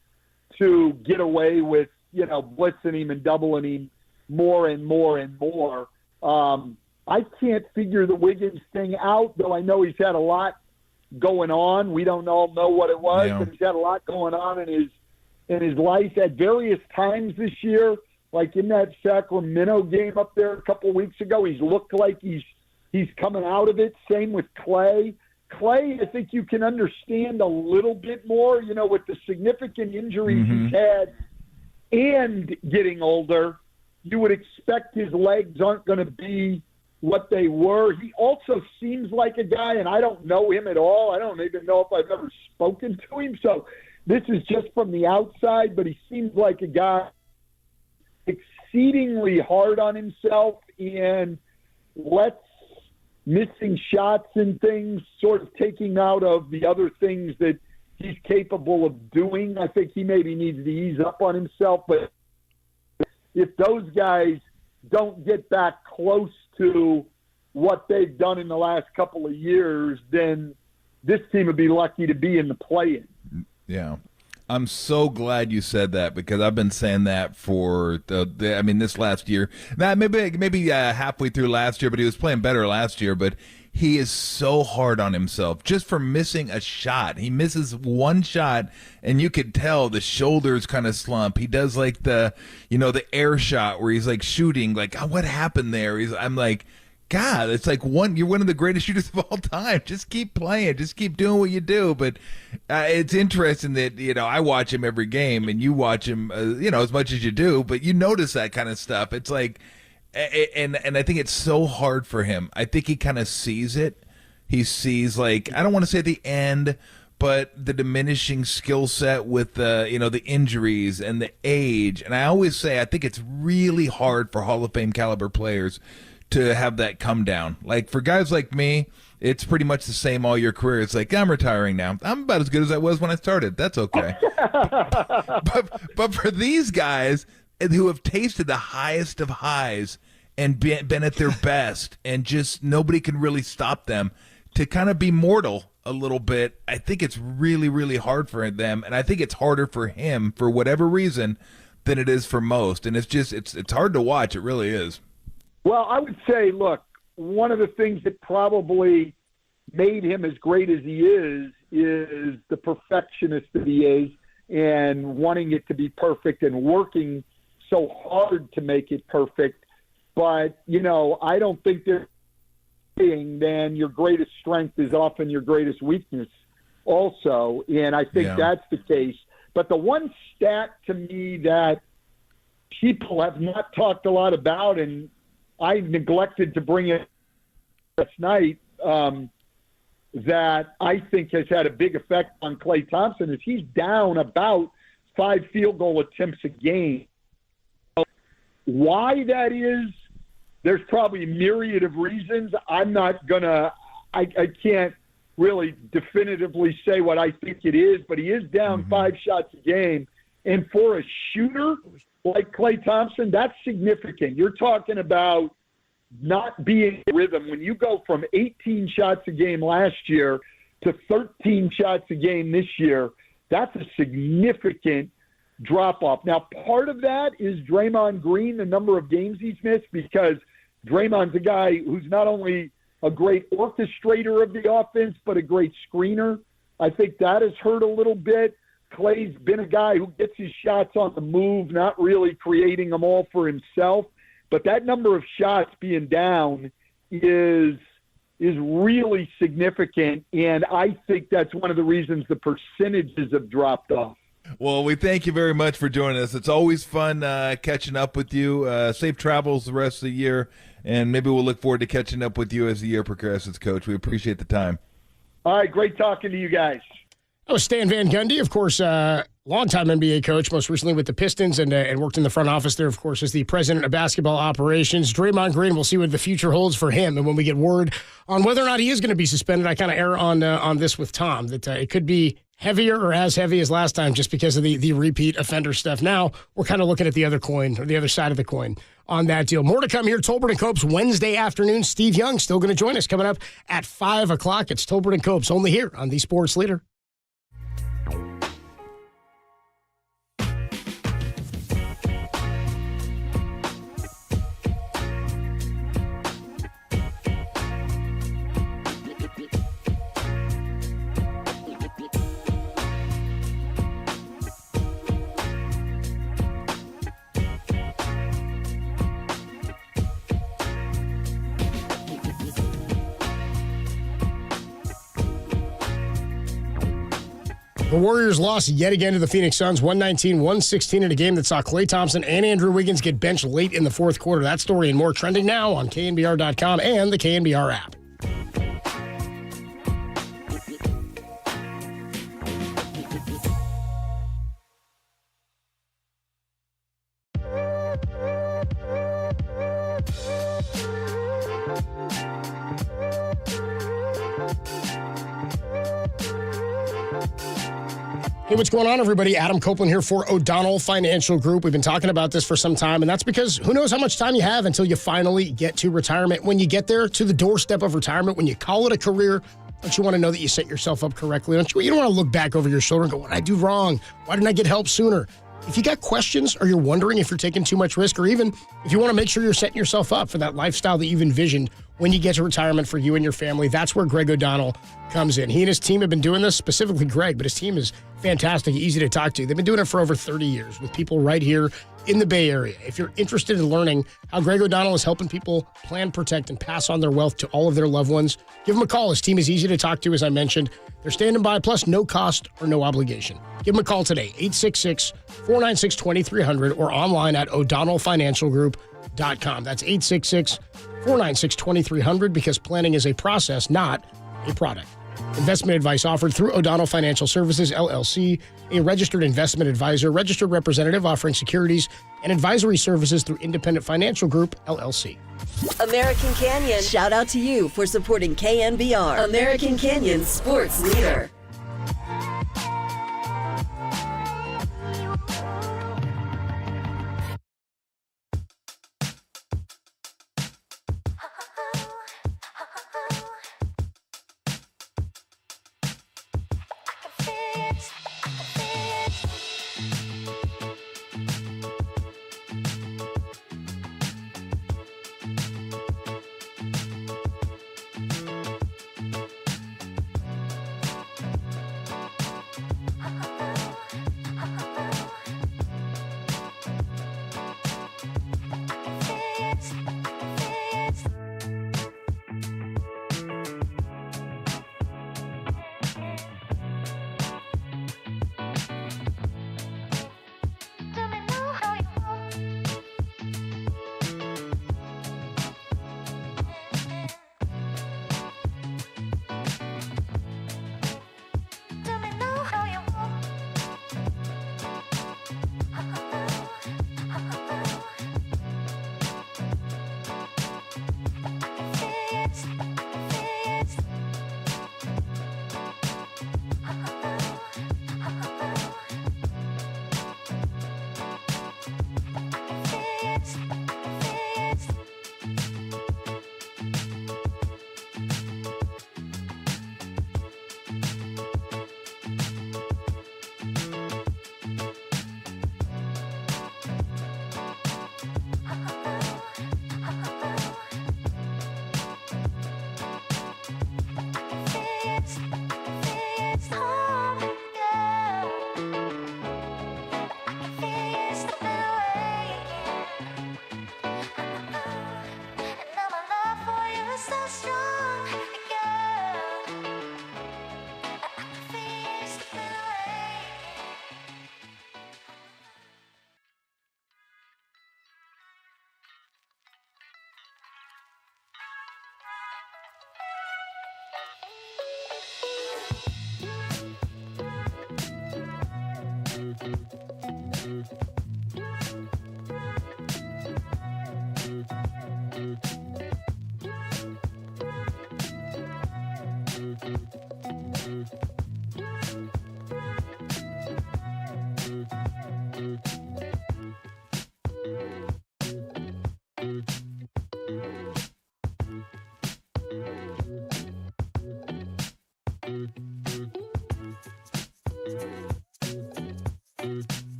to get away with, blitzing him and doubling him more and more and more. I can't figure the Wiggins thing out, though I know he's had a lot going on. We don't all know what it was, but he's had a lot going on in his life at various times this year. Like in that Sacramento game up there a couple of weeks ago, he's looked like he's coming out of it. Same with Clay. Clay, I think you can understand a little bit more, with the significant injuries he's had and getting older. You would expect his legs aren't going to be what they were. He also seems like a guy, and I don't know him at all. I don't even know if I've ever spoken to him. So this is just from the outside, but he seems like a guy exceedingly hard on himself and lets missing shots and things sort of taking out of the other things that he's capable of doing. I think he maybe needs to ease up on himself, but if those guys don't get back close to what they've done in the last couple of years, then this team would be lucky to be in the play-in. Yeah. I'm so glad you said that because I've been saying that for this last year. Now, maybe halfway through last year, but he was playing better last year. But he is so hard on himself just for missing a shot. He misses one shot, and you could tell the shoulders kind of slump. He does like the air shot where he's like shooting, like, oh, what happened there? I'm like, God, it's like you're one of the greatest shooters of all time. Just keep playing. Just keep doing what you do. But it's interesting that, I watch him every game and you watch him, as much as you do, but you notice that kind of stuff. It's like, and I think it's so hard for him. I think he kind of sees it. He sees, like, I don't want to say the end, but the diminishing skill set with the injuries and the age. And I always say, I think it's really hard for Hall of Fame caliber players to have that come down. Like for guys like me, it's pretty much the same all your career. It's like, I'm retiring now. I'm about as good as I was when I started. That's okay. but for these guys who have tasted the highest of highs and been at their best and just nobody can really stop them, to kind of be mortal a little bit, I think it's really, really hard for them. And I think it's harder for him for whatever reason than it is for most. And it's hard to watch. It really is. Well, I would say, look, one of the things that probably made him as great as he is the perfectionist that he is and wanting it to be perfect and working so hard to make it perfect. But, I don't think they're saying then your greatest strength is often your greatest weakness also. And I think that's the case. But the one stat to me that people have not talked a lot about, and I neglected to bring it last night, that I think has had a big effect on Klay Thompson, is he's down about 5 field goal attempts a game. Why that is, there's probably a myriad of reasons. I'm not going to – I can't really definitively say what I think it is, but he is down 5 shots a game. And for a shooter like Klay Thompson, that's significant. You're talking about not being in rhythm. When you go from 18 shots a game last year to 13 shots a game this year, that's a significant drop-off. Now, part of that is Draymond Green, the number of games he's missed, because Draymond's a guy who's not only a great orchestrator of the offense, but a great screener. I think that has hurt a little bit. Clay's been a guy who gets his shots on the move, not really creating them all for himself. But that number of shots being down is really significant, and I think that's one of the reasons the percentages have dropped off. Well, we thank you very much for joining us. It's always fun catching up with you. Safe travels the rest of the year, and maybe we'll look forward to catching up with you as the year progresses, Coach. We appreciate the time. All right, great talking to you guys. That was Stan Van Gundy, of course, longtime NBA coach, most recently with the Pistons, and worked in the front office there, of course, as the president of basketball operations. Draymond Green, we'll see what the future holds for him. And when we get word on whether or not he is going to be suspended, I kind of err on this with Tom, that it could be heavier or as heavy as last time just because of the repeat offender stuff. Now we're kind of looking at the other coin, or the other side of the coin on that deal. More to come here. Tolbert and Copes Wednesday afternoon. Steve Young still going to join us coming up at 5 o'clock. It's Tolbert and Copes only here on the Sports Leader. The Warriors lost yet again to the Phoenix Suns, 119-116 in a game that saw Klay Thompson and Andrew Wiggins get benched late in the fourth quarter. That story and more trending now on KNBR.com and the KNBR app. Hey, what's going on, everybody? Adam Copeland here for O'Donnell Financial Group. We've been talking about this for some time, and that's because who knows how much time you have until you finally get to retirement. When you get there to the doorstep of retirement, when you call it a career, don't you want to know that you set yourself up correctly? You don't want to look back over your shoulder and go, what did I do wrong? Why didn't I get help sooner? If you got questions or you're wondering if you're taking too much risk, or even if you want to make sure you're setting yourself up for that lifestyle that you've envisioned when you get to retirement for you and your family, that's where Greg O'Donnell comes in. He and his team have been doing this, specifically Greg, but his team is fantastic, easy to talk to. They've been doing it for over 30 years with people right here in the Bay Area. If you're interested in learning how Greg O'Donnell is helping people plan, protect, and pass on their wealth to all of their loved ones, give him a call. His team is easy to talk to, as I mentioned. They're standing by, plus no cost or no obligation. Give him a call today, 866-496-2300, or online at o'donnellfinancialgroup.com. That's 866-496-2300, because planning is a process, not a product. Investment advice offered through O'Donnell Financial Services, LLC, a registered investment advisor, registered representative offering securities and advisory services through Independent Financial Group, LLC. American Canyon, shout out to you for supporting KNBR, American Canyon's sports leader.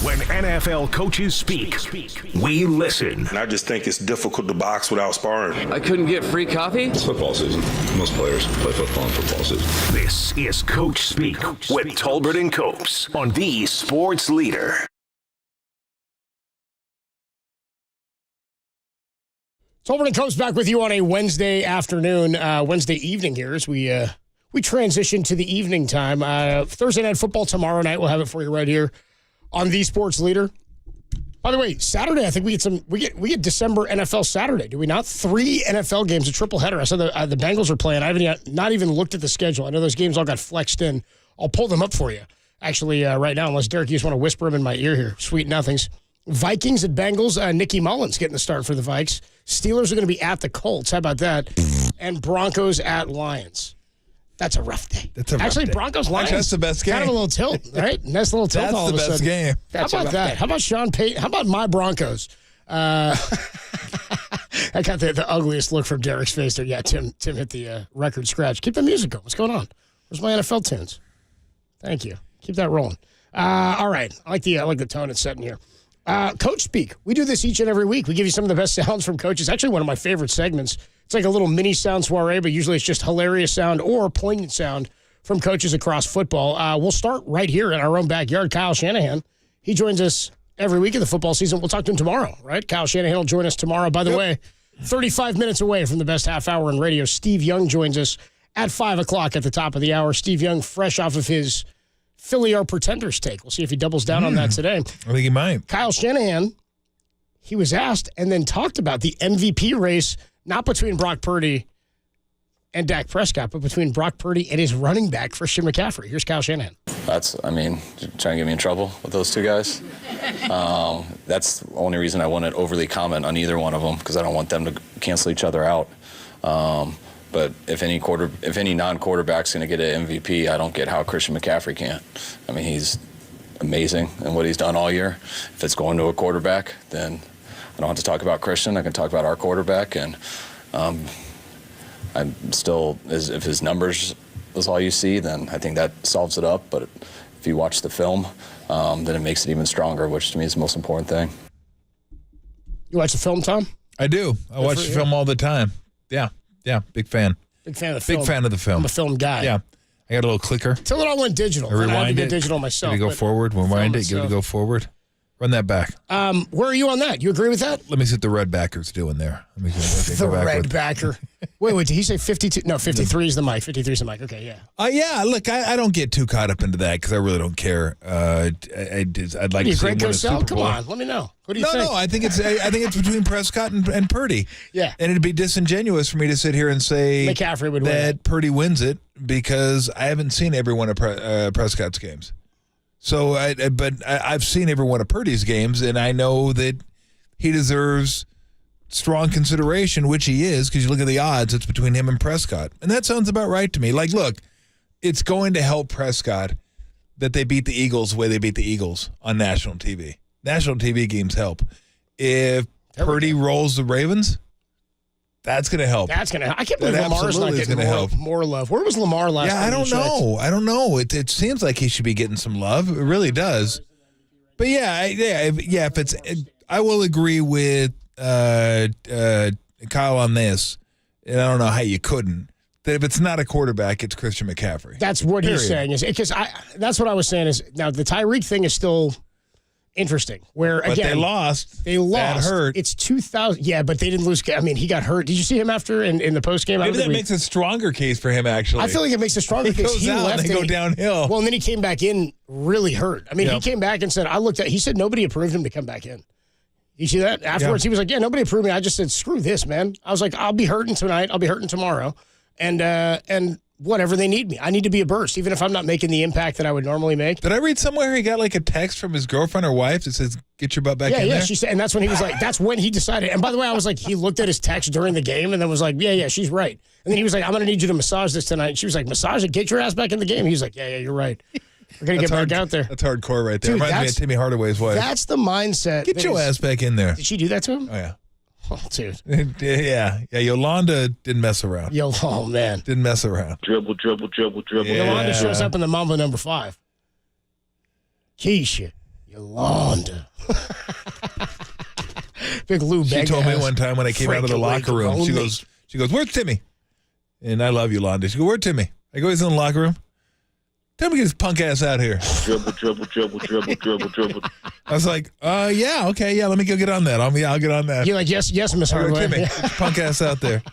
When NFL coaches speak, we listen. And I just think it's difficult to box without sparring. I couldn't get free coffee? It's football season. Most players play football in football season. This is Coach Speak with Tolbert and Copes on the Sports Leader. Tolbert and Copes back with you on a Wednesday afternoon, Wednesday evening here as we transition to the evening time. Thursday Night Football tomorrow night. We'll have it for you right here on the Sports Leader. By the way, Saturday, I think we get December NFL Saturday, do we not? 3 NFL games, a triple header. I saw the Bengals are playing. I haven't not even looked at the schedule. I know those games all got flexed in. I'll pull them up for you, actually, right now, unless Derek, you just want to whisper them in my ear here. Sweet nothings. Vikings at Bengals. Nicky Mullins getting the start for the Vikes. Steelers are going to be at the Colts. How about that? And Broncos at Lions. That's a rough day. Actually, Broncos Lions. That's the best game. Kind of a little tilt, right? Nice little tilt. That's all the of a best sudden. game. How about that? How about Sean Payton? How about my Broncos? I got the ugliest look from Derek's face there. Yeah, Tim hit the record scratch. Keep the music going. What's going on? Where's my NFL tunes? Thank you. Keep that rolling. All right. I like the tone it's setting here. Coach Speak. We do this each and every week. We give you some of the best sounds from coaches. Actually, one of my favorite segments. It's like a little mini sound soiree, but usually it's just hilarious sound or poignant sound from coaches across football. We'll start right here in our own backyard. Kyle Shanahan. He joins us every week of the football season. We'll talk to him tomorrow, right? Kyle Shanahan will join us tomorrow. By the way, 35 minutes away from the best half hour in radio, Steve Young joins us at 5 o'clock at the top of the hour. Steve Young, fresh off of his Philly are pretenders take. We'll see if he doubles down on that today. I think he might. Kyle Shanahan, he was asked and then talked about the MVP race, not between Brock Purdy and Dak Prescott, but between Brock Purdy and his running back, Christian McCaffrey. Here's Kyle Shanahan. Trying to get me in trouble with those two guys. That's the only reason I wouldn't overly comment on either one of them, because I don't want them to cancel each other out. But if any non-quarterback's going to get an MVP, I don't get how Christian McCaffrey can't. I mean, he's amazing in what he's done all year. If it's going to a quarterback, then I don't have to talk about Christian. I can talk about our quarterback. And I'm still, if his numbers is all you see, then I think that solves it up. But if you watch the film, then it makes it even stronger, which to me is the most important thing. You watch the film, Tom? I do. I watch the film all the time. Yeah, big fan. Big fan of the film. Big fan of the film. I'm a film guy. Yeah. I got a little clicker. Till it all went digital. I rewind had to get it. digital myself. Give it go forward. Rewind it. Give it a go forward. Run that back. Where are you on that? You agree with that? Let me see what the red backer's doing there. Let me the red backer. Wait, did he say 52? No, 53 is the mic. 53 is the mic. Okay, yeah. Yeah, look, I don't get too caught up into that because I really don't care. I'd like to see him win a Super Bowl. Come on, let me know. What do you think? No, I think it's between Prescott and Purdy. Yeah. And it'd be disingenuous for me to sit here and say McCaffrey would that win. Purdy wins it because I haven't seen every one of Prescott's games. So, I've seen every one of Purdy's games, and I know that he deserves strong consideration, which he is, because you look at the odds, it's between him and Prescott. And that sounds about right to me. Like, look, it's going to help Prescott that they beat the Eagles the way they beat the Eagles on national TV. National TV games help. If Purdy rolls the Ravens, that's going to help. That's going to. I can't believe Lamar's not getting more love. Where was Lamar last time? I don't know. I don't know. It seems like he should be getting some love. It really does. But if it's, I will agree with Kyle on this, and I don't know how you couldn't, that if it's not a quarterback, it's Christian McCaffrey. That's what he's saying. That's what I was saying is now the Tyreek thing is still interesting. Where but again they lost. That hurt. It's 2000. Yeah, but they didn't lose. I mean, he got hurt. Did you see him after in the post game? Maybe that makes a stronger case for him. Actually, I feel like it makes a stronger case. He left and they go downhill. Well, and then he came back in really hurt. I mean, he came back and said, he said nobody approved him to come back in. You see that? Afterwards, he was like, yeah, nobody approved me. I just said, screw this, man. I was like, I'll be hurting tonight. I'll be hurting tomorrow. And whatever they need me. I need to be a burst, even if I'm not making the impact that I would normally make. Did I read somewhere he got like a text from his girlfriend or wife that says, get your butt back in there? Yeah, she said, and that's when he was like, that's when he decided. And by the way, I was like, he looked at his text during the game and then was like, yeah, she's right. And then he was like, I'm going to need you to massage this tonight. And she was like, massage it, get your ass back in the game. He was like, yeah, you're right. We're going to get back out there. That's hardcore right there. Dude, reminds me of Timmy Hardaway's wife. That's the mindset. Get your ass back in there. Did she do that to him? Oh, yeah. Oh, dude. Yeah, Yolanda didn't mess around. Oh, man. Didn't mess around. Dribble. Yeah. Yolanda shows up in the Mambo number 5. Keisha. Yolanda. Big Lou She told me one time when I came out of the locker room, she goes, where's Timmy? And I love Yolanda. She goes, where's Timmy? I go, he's in the locker room. Tell me, get his punk ass out here. Dribble. I was like, yeah, okay, yeah, let me go get on that. I'll get on that. You're like, yes, Miss Hardaway. Timmy, get your punk ass out there.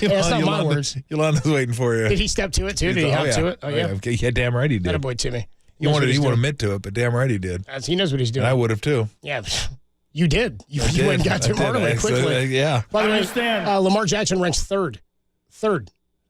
That's not my words. Yolanda's waiting for you. Did he step to it, too? Did he hop to it? Oh, yeah. Yeah, damn right he did. Attaboy, Timmy. He won't admit to it, but damn right he did. He knows what he's doing. And I would have, too. Yeah, you did. You went and got Tim Hardaway quickly. Yeah. By the way, Lamar Jackson ranks third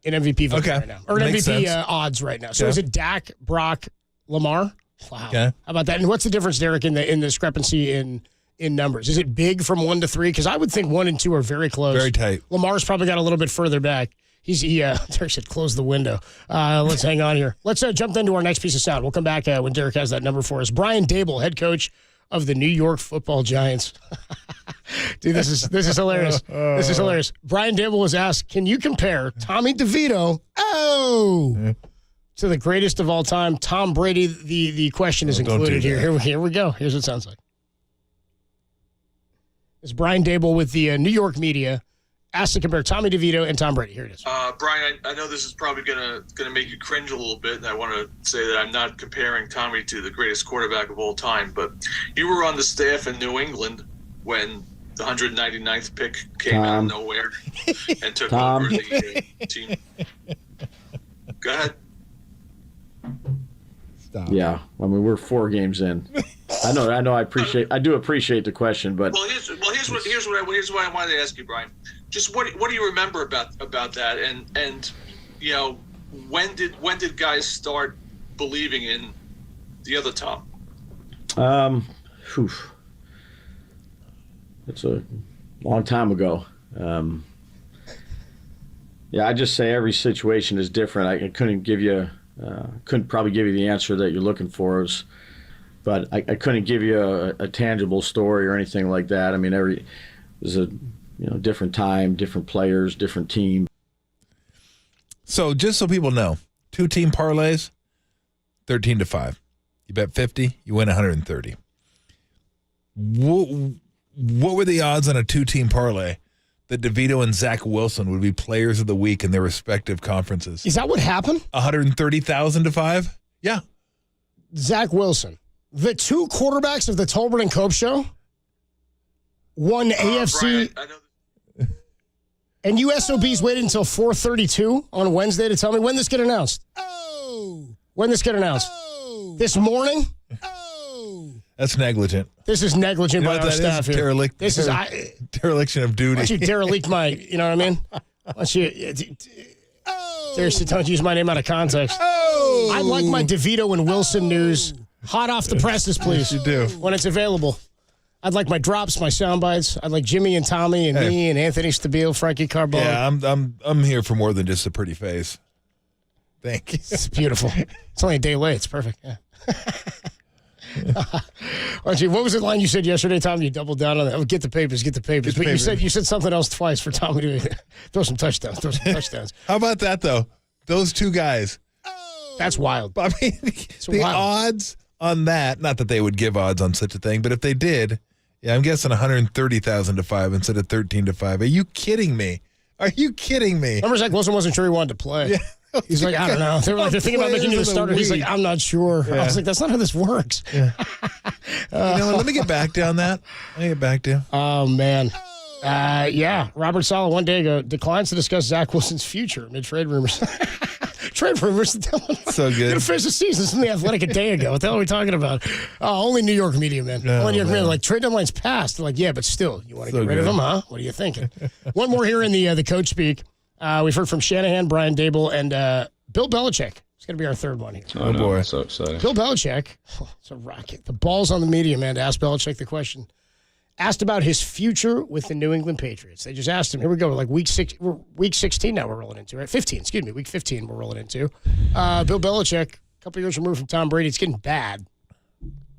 in MVP voting right now. Or in MVP odds right now. So is it Dak, Brock, Lamar? Wow. Okay. How about that? And what's the difference, Derek, in the discrepancy in numbers? Is it big from 1 to 3? Because I would think 1 and 2 are very close. Very tight. Lamar's probably got a little bit further back. Derek said close the window. Let's hang on here. Let's jump into our next piece of sound. We'll come back when Derek has that number for us. Brian Dable, head coach of the New York Football Giants. Dude, this is hilarious. This is hilarious. Brian Dable was asked, can you compare Tommy DeVito to the greatest of all time, Tom Brady? The question is included here. Here we go. Here's what it sounds like. It's Brian Dable with the New York media asked to compare Tommy DeVito and Tom Brady. Here it is. Brian, I know this is probably gonna make you cringe a little bit, and I want to say that I'm not comparing Tommy to the greatest quarterback of all time, but you were on the staff in New England when the 199th pick came out of nowhere and took over the team. Go ahead. Stop. Yeah, I mean we're 4 games in. I know. I do appreciate the question, but here's what I wanted to ask you, Brian. Just what do you remember about that, and you know when did guys start believing in the other Tom? It's a long time ago. I just say every situation is different. I couldn't probably give you the answer that you're looking for, but I couldn't give you a tangible story or anything like that. I mean, it was a different time, different players, different team. So just so people know, 2-team parlays, 13-5. You bet 50, you win 130. What were the odds on a 2-team parlay that DeVito and Zach Wilson would be players of the week in their respective conferences? Is that what happened? 130,000 to 5? Yeah. Zach Wilson, the 2 quarterbacks of the Tolbert and Cope show, won AFC. Brian, and USOBs waited until 4:32 on Wednesday to tell me when this get announced. When this get announced? This morning? That's negligent. This is negligent by our staff here. Dereliction of duty. Why don't you derelict my, you know what I mean? Why don't you, seriously, don't use my name out of context. I like my DeVito and Wilson news hot off the presses, please. Yes, you do. When it's available. I'd like my drops, my sound bites. I'd like Jimmy and Tommy and me and Anthony Stabile, Frankie Carbone. Yeah, I'm here for more than just a pretty face. Thank you. It's beautiful. It's only a day late. It's perfect. Yeah. Archie, what was the line you said yesterday, Tom? You doubled down on that. Get the papers. But you said something else twice for Tommy to throw some touchdowns. How about that though? Those 2 guys. That's wild. I mean, the odds on that. Not that they would give odds on such a thing, but if they did, I'm guessing 130,000 to 5 instead of 13 to 5. Are you kidding me? Are you kidding me? Remember Zach Wilson wasn't sure he wanted to play. Yeah. He's like, I don't know. They're thinking about making you the starter. He's like, I'm not sure. Yeah. I was like, that's not how this works. Yeah. Let me get back to on that. Oh, man. Robert Saleh one day ago declines to discuss Zach Wilson's future amid trade rumors. Trade rumors. So good. Going to finish the season. This is in the Athletic a day ago. What the hell are we talking about? Only New York media, man. Only New York media. Like, trade deadline's passed. They're like, yeah, but still, you want to get rid of him, huh? What are you thinking? One more here in the coach speak. We've heard from Shanahan, Brian Dable, and Bill Belichick. It's going to be our third one here. Oh, boy. So exciting. Bill Belichick. It's a rocket. The ball's on the media, man, to ask Belichick the question. Asked about his future with the New England Patriots. They just asked him. Here we go. Like week 16 now we're rolling into, right? 15, excuse me. Week 15 we're rolling into. Bill Belichick, a couple years removed from Tom Brady. It's getting bad.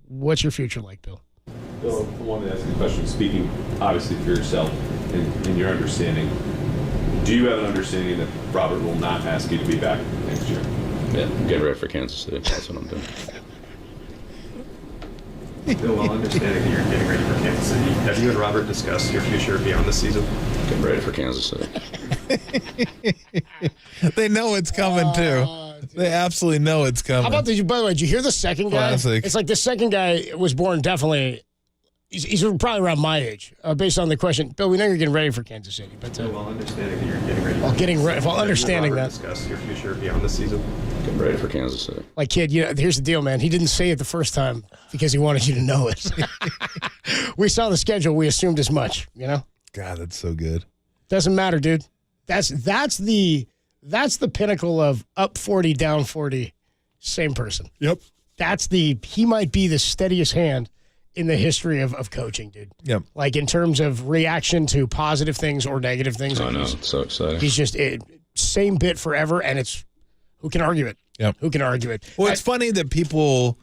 What's your future like, Bill? Bill, I wanted to ask you a question. Speaking, obviously, for yourself and your understanding, do you have an understanding that Robert will not ask you to be back next year? Yeah, I'm getting ready for Kansas City. That's what I'm doing. Bill, while understanding that you're getting ready for Kansas City, have you and Robert discussed your future beyond this season? Getting ready for Kansas City. They know it's coming, too. They absolutely know it's coming. How about by the way, did you hear the second guy? Classic. It's like the second guy was born definitely. He's probably around my age, based on the question. Bill, we know you're getting ready for Kansas City, but while understanding that you're getting ready. While understanding that. Discuss your future beyond this season. Getting ready for Kansas City. Like, kid, here's the deal, man. He didn't say it the first time because he wanted you to know it. We saw the schedule. We assumed as much. God, that's so good. Doesn't matter, dude. That's the pinnacle of up 40, down 40, same person. Yep. He might be the steadiest hand in the history of coaching, dude. Yep. Like in terms of reaction to positive things or negative things. I know, it's so exciting. He's just same bit forever, and it's who can argue it? Yep. Who can argue it? Well, it's funny that people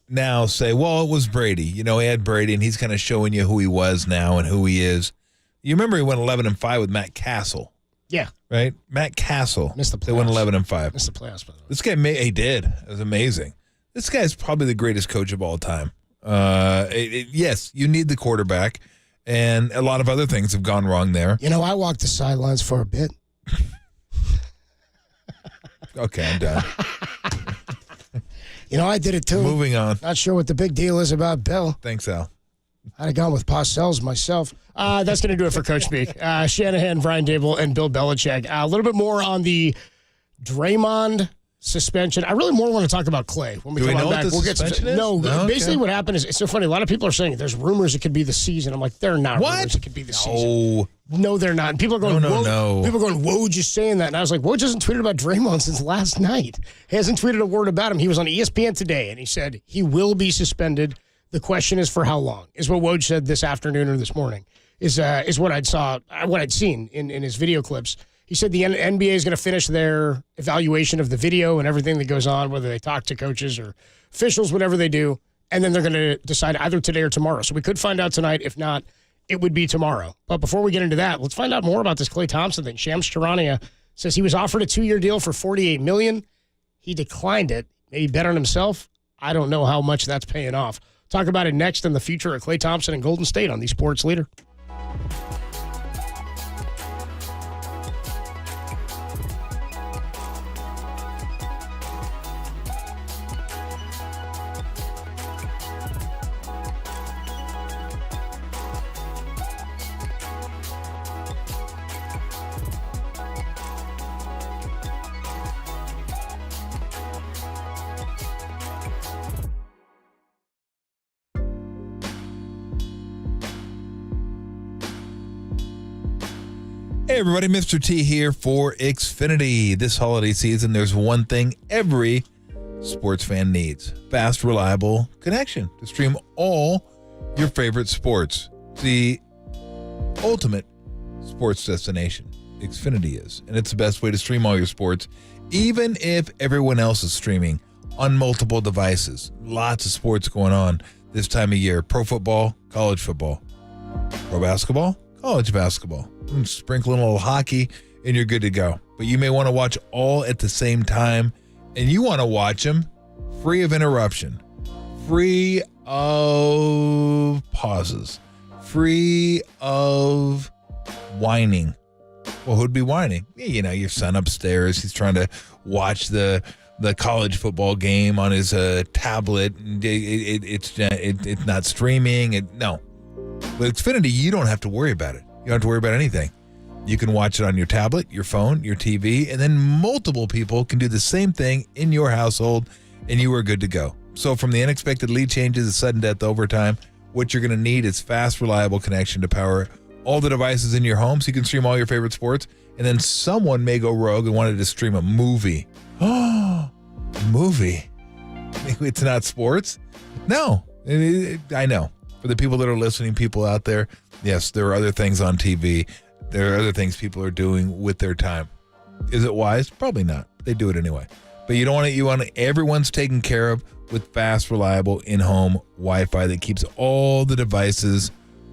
now say, well, it was Brady. He had Brady, and he's kind of showing you who he was now and who he is. You remember he went 11-5 with Matt Castle. Yeah. Right? Matt Castle. Missed the playoffs. They went 11-5. Missed the playoffs, by the way. This guy, he did. It was amazing. This guy's probably the greatest coach of all time. Yes, you need the quarterback, and a lot of other things have gone wrong there. I walked the sidelines for a bit. Okay, I'm done. I did it too. Moving on. Not sure what the big deal is about Bill. Thanks, Al. I'd have gone with Parcells myself. That's going to do it for Coach Speak. Shanahan, Brian Dable, and Bill Belichick. A little bit more on the Draymond suspension. I really more want to talk about Clay when we come on back. We'll get to no. Basically, what happened is it's so funny. A lot of people are saying there's rumors it could be the season. I'm like, they're not rumors. It could be the season. No, they're not. And people are going, no. People are going, Woj just saying that. And I was like, Woj hasn't tweeted about Draymond since last night. He hasn't tweeted a word about him. He was on ESPN today, and he said he will be suspended. The question is for how long, is what Woj said this afternoon or this morning, is what I'd seen in his video clips. He said the NBA is going to finish their evaluation of the video and everything that goes on, whether they talk to coaches or officials, whatever they do, and then they're going to decide either today or tomorrow. So we could find out tonight. If not, it would be tomorrow. But before we get into that, let's find out more about this Klay Thompson thing. Shams Charania says he was offered a 2-year deal for $48 million. He declined it. Maybe bet on himself. I don't know how much that's paying off. Talk about it next and the future of Klay Thompson and Golden State on the Sports Leader. Hey everybody, Mr. T here for Xfinity. This holiday season, there's one thing every sports fan needs. Fast, reliable connection to stream all your favorite sports. The ultimate sports destination, Xfinity is. And it's the best way to stream all your sports, even if everyone else is streaming on multiple devices. Lots of sports going on this time of year. Pro football, college football. Pro basketball, college basketball. Sprinkle in a little hockey, and you're good to go. But you may want to watch all at the same time, and you want to watch them free of interruption, free of pauses, free of whining Well, who'd be whining? You know, your son upstairs. He's trying to watch the college football game on his tablet. It's not streaming. No. With Xfinity, you don't have to worry about it. You don't have to worry about anything. You can watch it on your tablet, your phone, your TV, and then multiple people can do the same thing in your household, and you are good to go. So from the unexpected lead changes to sudden death overtime, what you're going to need is fast, reliable connection to power all the devices in your home so you can stream all your favorite sports. And then someone may go rogue and wanted to stream a movie. Oh, movie. It's not sports? No. I know. For the people that are listening, people out there, yes, there are other things on TV. There are other things people are doing with their time. Is it wise? Probably not. They do it anyway. But you want everyone's taken care of with fast, reliable, in-home Wi-Fi that keeps all the devices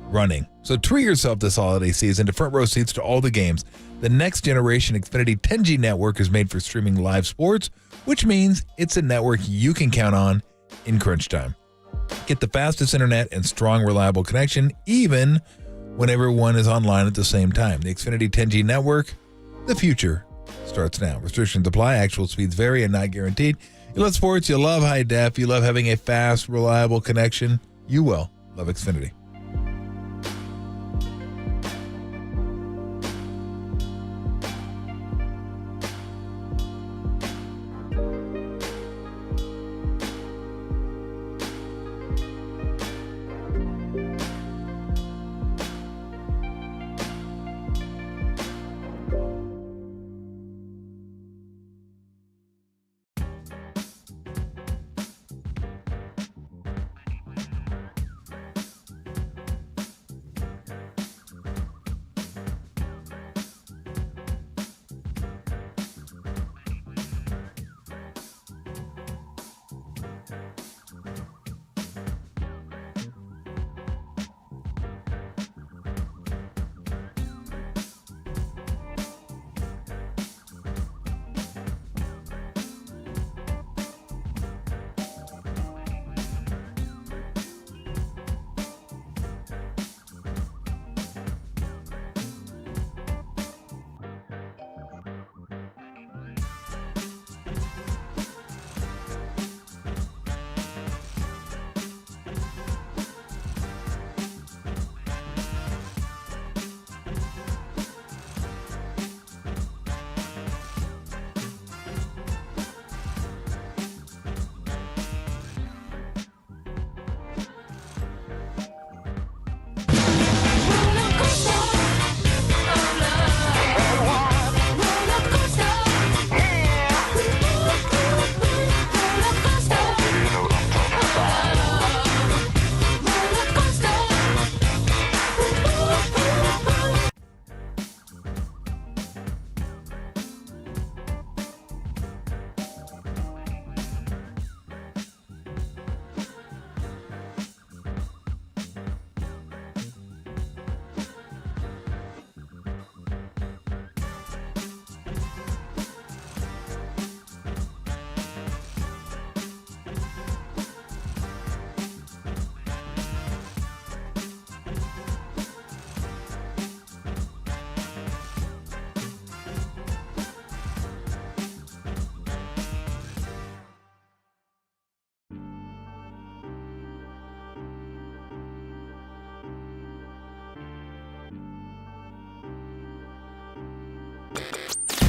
running. So treat yourself this holiday season to front row seats to all the games. The next generation Xfinity 10G network is made for streaming live sports, which means it's a network you can count on in crunch time. Get the fastest internet and strong, reliable connection, even when everyone is online at the same time. The Xfinity 10G network, the future starts now. Restrictions apply. Actual speeds vary and not guaranteed. You love sports. You love high def. You love having a fast, reliable connection. You will love Xfinity.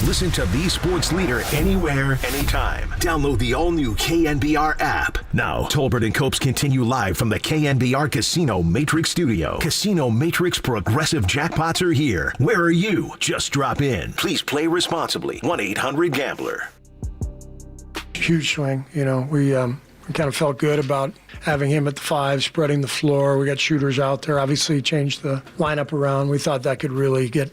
Listen to the sports leader anywhere, anytime. Download the all-new KNBR app. Now, Tolbert and Copes continue live from the KNBR Casino Matrix Studio. Casino Matrix Progressive Jackpots are here. Where are you? Just drop in. Please play responsibly. 1-800-GAMBLER. Huge swing. You know, we kind of felt good about having him at the 5, spreading the floor. We got shooters out there. Obviously changed the lineup around. We thought that could really get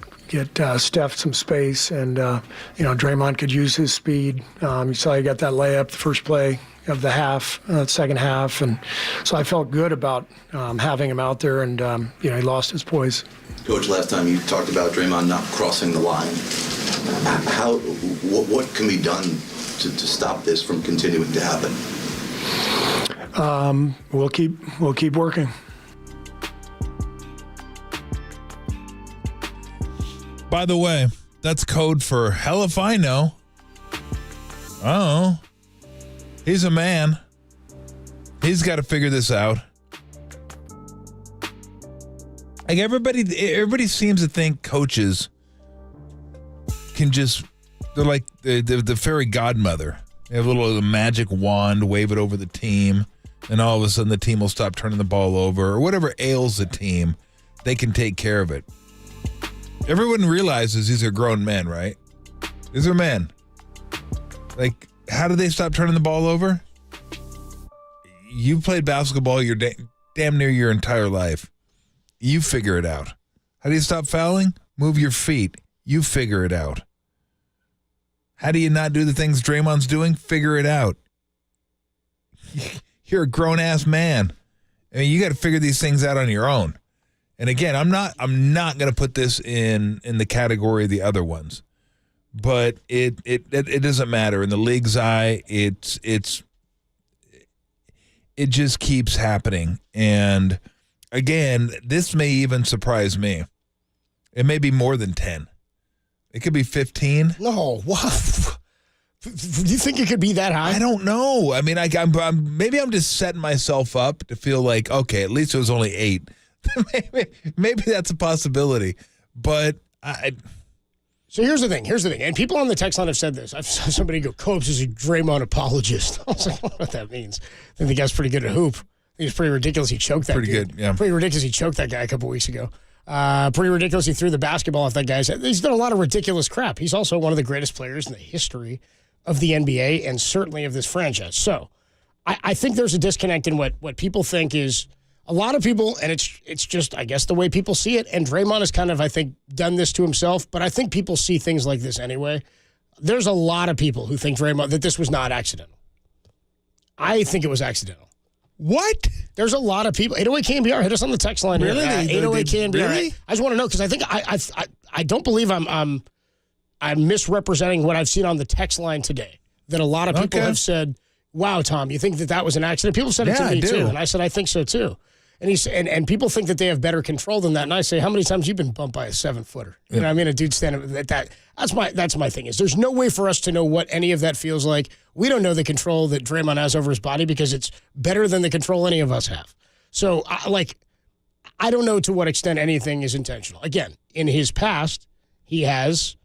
Steph some space, and Draymond could use his speed. You saw he got that layup the first play of the second half, and so I felt good about having him out there, and he lost his poise. Coach, last time you talked about Draymond not crossing the line. What can be done to stop this from continuing to happen? We'll keep working. By the way, That's code for hell if I know. Oh, he's a man. He's got to figure this out. Like everybody seems to think coaches can just, they're like the fairy godmother. They have a little magic wand, wave it over the team, and all of a sudden the team will stop turning the ball over, or whatever ails the team, they can take care of it. Everyone realizes these are grown men, right? These are men. Like, how do they stop turning the ball over? You played basketball your damn near your entire life. You figure it out. How do you stop fouling? Move your feet. You figure it out. How do you not do the things Draymond's doing? Figure it out. You're a grown-ass man. I mean, you got to figure these things out on your own. And again, I'm not going to put this in the category of the other ones. But it doesn't matter. In the league's eye, it just keeps happening. And again, this may even surprise me. It may be more than 10. It could be 15. No, what? Do you think it could be that high? I don't know. I mean, maybe I'm just setting myself up to feel like, okay, at least it was only 8. maybe that's a possibility. But So here's the thing, and people on the text line have said this. I've saw somebody go, Copes is a Draymond apologist. I was like, I don't know what that means. I think the guy's pretty good at hoop. I think it's pretty ridiculous he choked that Pretty dude. good, yeah. Pretty ridiculous he choked that guy a couple weeks ago. Pretty ridiculous he threw the basketball off that guy's head. He's done a lot of ridiculous crap. He's also one of the greatest players in the history of the NBA and certainly of this franchise. So I think there's a disconnect in what people think is a lot of people, and it's just, I guess, the way people see it. And Draymond has kind of, I think, done this to himself. But I think people see things like this anyway. There's a lot of people who think Draymond, that this was not accidental. I think it was accidental. What? There's a lot of people. 808 KNBR, hit us on the text line. Really? 808 KNBR. Really? I just want to know, because I think I don't believe I'm misrepresenting what I've seen on the text line today. That a lot of people have said, wow, Tom, you think that was an accident? People said it to me too. And I said, I think so too. And and people think that they have better control than that. And I say, how many times have you been bumped by a 7-footer? You know what I mean? A dude standing at that. That's my thing. Is there's no way for us to know what any of that feels like. We don't know the control that Draymond has over his body because it's better than the control any of us have. So, I don't know to what extent anything is intentional. Again, in his past, he has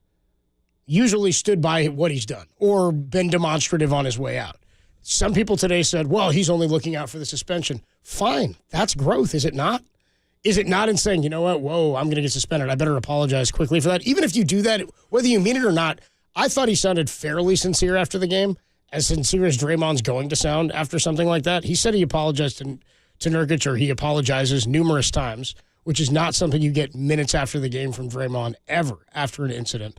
usually stood by what he's done or been demonstrative on his way out. Some people today said, well, he's only looking out for the suspension. Fine. That's growth, is it not? Is it not in saying, you know what, whoa, I'm going to get suspended. I better apologize quickly for that. Even if you do that, whether you mean it or not, I thought he sounded fairly sincere after the game, as sincere as Draymond's going to sound after something like that. He said he apologized to Nurkic, or he apologizes numerous times, which is not something you get minutes after the game from Draymond ever after an incident.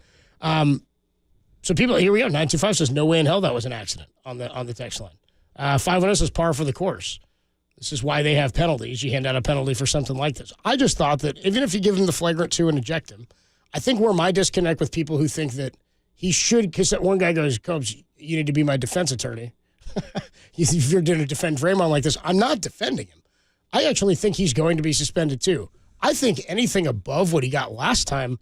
So people, here we go. 925 says, no way in hell that was an accident on the text line. 510 says par for the course. This is why they have penalties. You hand out a penalty for something like this. I just thought that even if you give him the flagrant 2 and eject him, I think where my disconnect with people who think that he should, because that one guy goes, Cubs, you need to be my defense attorney. If you're going to defend Draymond like this, I'm not defending him. I actually think he's going to be suspended too. I think anything above what he got last time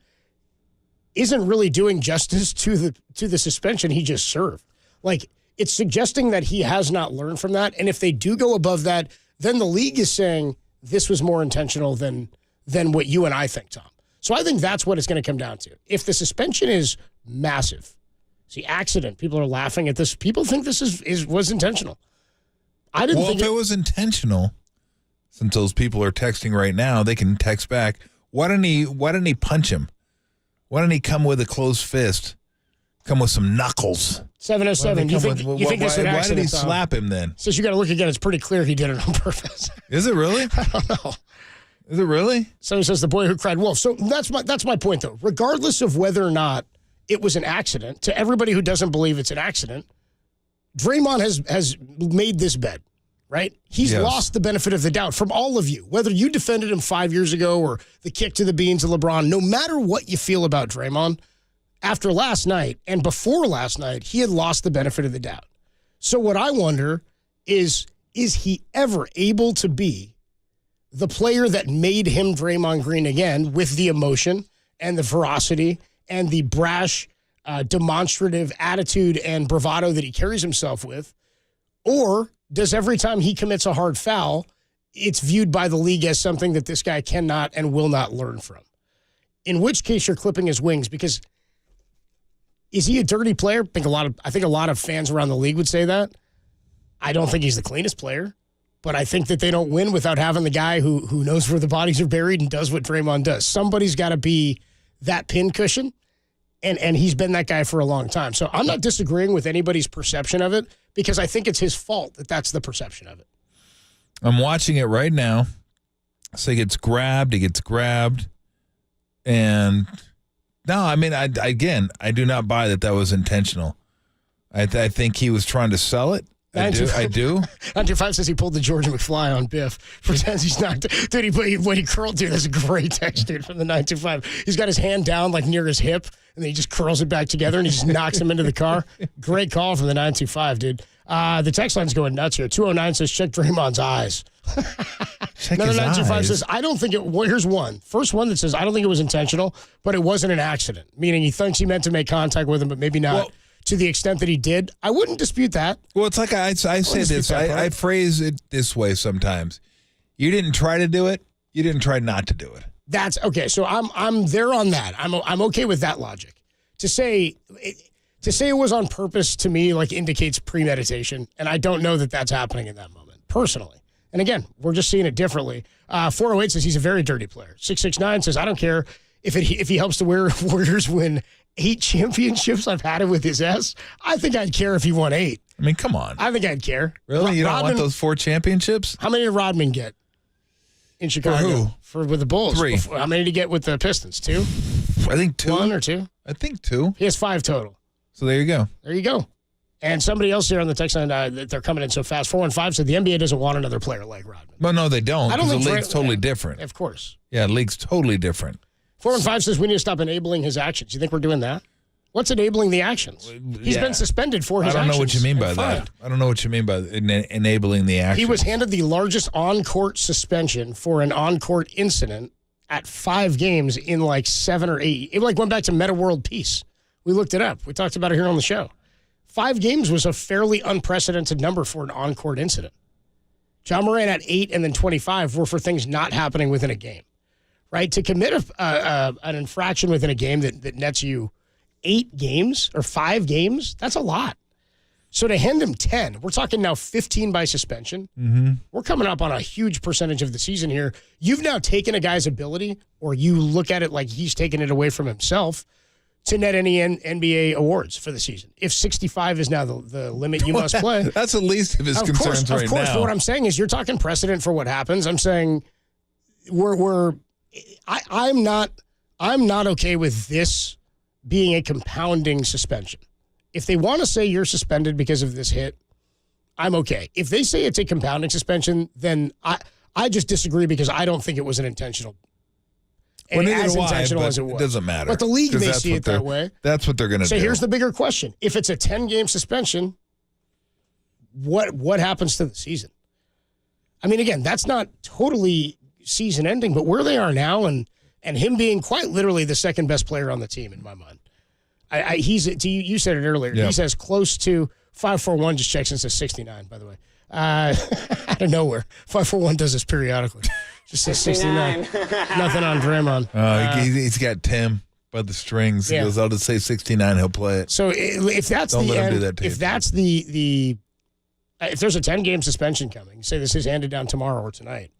isn't really doing justice to the suspension he just served. Like, it's suggesting that he has not learned from that. And if they do go above that, then the league is saying this was more intentional than what you and I think, Tom. So I think that's what it's going to come down to. If the suspension is massive, see, accident, people are laughing at this. People think this was intentional. I didn't think if it was intentional, since those people are texting right now, they can text back. Why didn't he punch him? Why didn't he come with a closed fist? Come with some knuckles. 707. You think this is an accident? Why did he slap him then? Since you got to look again, it's pretty clear he did it on purpose. Is it really? I don't know. Is it really? Someone says the boy who cried wolf. So that's my point, though. Regardless of whether or not it was an accident, to everybody who doesn't believe it's an accident, Draymond has made this bet, right? He's lost the benefit of the doubt from all of you. Whether you defended him 5 years ago or the kick to the beans of LeBron, no matter what you feel about Draymond, after last night and before last night, he had lost the benefit of the doubt. So what I wonder is he ever able to be the player that made him Draymond Green again with the emotion and the ferocity and the brash, demonstrative attitude and bravado that he carries himself with? Or does every time he commits a hard foul, it's viewed by the league as something that this guy cannot and will not learn from? In which case you're clipping his wings, because is he a dirty player? I think a lot of fans around the league would say that. I don't think he's the cleanest player, but I think that they don't win without having the guy who knows where the bodies are buried and does what Draymond does. Somebody's got to be that pincushion, and he's been that guy for a long time. So I'm not disagreeing with anybody's perception of it, because I think it's his fault that that's the perception of it. I'm watching it right now. So he gets grabbed, and no, I mean, I do not buy that was intentional. I think he was trying to sell it. I do. 925 says he pulled the Georgia McFly on Biff. Pretends he's not. Dude, when he curled, dude, that's a great text, dude, from the 925. He's got his hand down like near his hip, and then he just curls it back together, and he just knocks him into the car. Great call from the 925, dude. The text line's going nuts here. 209 says, check Draymond's eyes. Another 925 says, I don't think it. Well, here's one. First one that says, I don't think it was intentional, but it wasn't an accident. Meaning he thinks he meant to make contact with him, but maybe not. Well, to the extent that he did. I wouldn't dispute that. Well, it's like I say this. I phrase it this way sometimes. You didn't try to do it. You didn't try not to do it. That's okay. So I'm there on that. I'm okay with that logic. To say it was on purpose, to me, like, indicates premeditation, and I don't know that that's happening in that moment personally. And again, we're just seeing it differently. 408 says he's a very dirty player. 669 says, I don't care if he helps the Warriors win 8 championships. I've had it with his S. I think I'd care if he won 8. I mean, come on. I think I'd care. Really? You don't want those 4 championships? How many did Rodman get in Chicago? With the Bulls? 3. How many did he get with the Pistons? 2? I think 2. 1 or 2? I think 2. He has 5 total. So there you go. There you go. And somebody else here on the text line, they're coming in so fast. 415 said the NBA doesn't want another player like Rodman. Well, no, they don't. I don't think the league's totally different. Of course. Yeah, the league's totally different. 415 says we need to stop enabling his actions. You think we're doing that? What's enabling the actions? He's been suspended for his actions. I don't know what you mean by that. I don't know what you mean by enabling the actions. He was handed the largest on-court suspension for an on-court incident at 5 games in like 7 or 8. It went back to Meta World Peace. We looked it up. We talked about it here on the show. 5 games was a fairly unprecedented number for an on-court incident. John Moran at 8 and then 25 were for things not happening within a game, right? To commit an infraction within a game that nets you 8 games or 5 games, that's a lot. So to hand him 10, we're talking now 15 by suspension. Mm-hmm. We're coming up on a huge percentage of the season here. You've now taken a guy's ability, or you look at it like he's taken it away from himself, to net any NBA awards for the season. If 65 is now the limit you must play. That's the least of his concerns right now. Of course, but what I'm saying is you're talking precedent for what happens. I'm saying I'm not okay with this being a compounding suspension. If they want to say you're suspended because of this hit, I'm okay. If they say it's a compounding suspension, then I just disagree, because I don't think it was an intentional. And as intentional as it was. It doesn't matter. But the league may see it that way. That's what they're going to do. So here's the bigger question. If it's a 10-game suspension, what happens to the season? I mean, again, that's not totally season ending, but where they are now and him being quite literally the second best player on the team in my mind. You said it earlier. Yep. He's as close to 541, just checks and says 69, by the way. Out of nowhere. 541 does this periodically. Just says 69. Nothing on Draymond. He's got Tim by the strings. He goes, I'll just say 69, he'll play it. So if that's Don't the let him end, do that to if you. that's the if there's a 10-game suspension coming, say this is handed down tomorrow or tonight.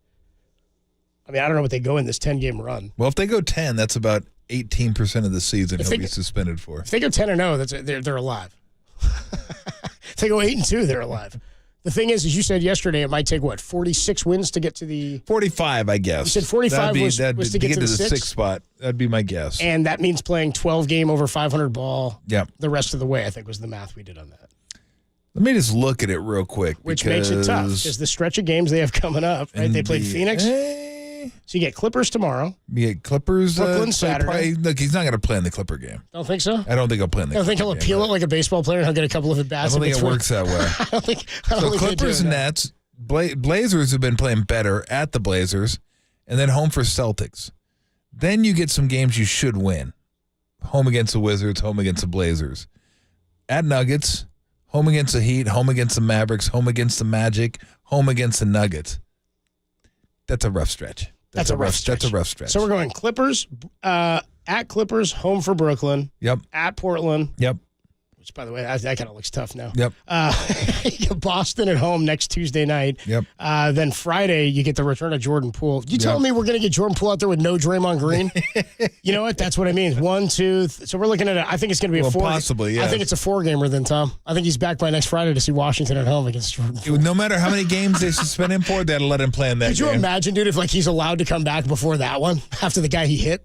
I mean, I don't know what they go in this 10-game run. Well, if they go 10, that's about 18% of the season he'll be suspended for. If they go 10-0, they're alive. If they go 8-2, they're alive. The thing is, as you said yesterday, it might take, 46 wins to get to the... 45, I guess. You said 45 was to get to the 6th spot. That'd be my guess. And that means playing 12-game over 500 ball the rest of the way, I think, was the math we did on that. Let me just look at it real quick. Which makes it tough, because the stretch of games they have coming up, right? They played Phoenix. So you get Clippers tomorrow. You get Clippers. Brooklyn Saturday. Look, he's not going to play in the Clipper game. Don't think so? I don't think he'll play in the Clipper game. I don't think he'll appeal it like a baseball player and he'll get a couple of at-bats. I don't think it works that way. I don't think Clippers and Nets. Blazers have been playing better at the Blazers, and then home for Celtics. Then you get some games you should win. home against the Wizards, home against the Blazers. At Nuggets, home against the Heat, home against the Mavericks, home against the Magic, home against the Nuggets. That's a rough stretch. That's a rough stretch. So we're going Clippers, at Clippers, home for Brooklyn. Yep. At Portland. Yep. Which, by the way, that kind of looks tough now. Yep. Boston at home next Tuesday night. Yep. Then Friday, you get the return of Jordan Poole. You telling me we're going to get Jordan Poole out there with no Draymond Green? You know what? That's what I mean. 1, 2. So we're looking at it. I think it's going to be a 4. Possibly, yeah. I think it's a 4-gamer then, Tom. I think he's back by next Friday to see Washington at home against Jordan Poole. No matter how many games they suspend him for, they had to let him play in that Could you game. imagine, dude, if he's allowed to come back before that one, after the guy he hit?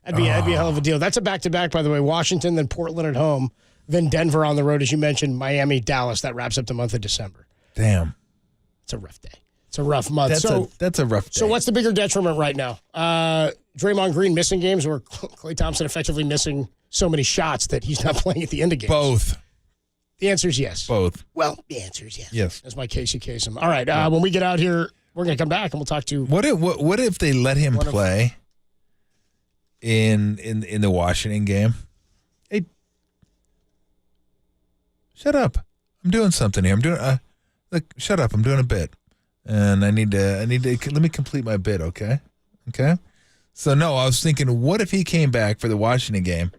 That'd be a hell of a deal. That's a back-to-back, by the way. Washington, then Portland at home. Then Denver on the road, as you mentioned, Miami, Dallas. That wraps up the month of December. Damn. It's a rough day. It's a rough month. That's a rough day. So what's the bigger detriment right now? Draymond Green missing games or Klay Thompson effectively missing so many shots that he's not playing at the end of games? Both. The answer is yes. Both. Well, the answer is yes. Yes. That's my Casey Kasem. All right, when we get out here, we're going to come back and we'll talk to... What if they let him play in the Washington game? Hey, shut up. I'm doing something here. I'm doing look, shut up. I'm doing a bit. And I need to let me complete my bit, okay? Okay? So no, I was thinking, what if he came back for the Washington game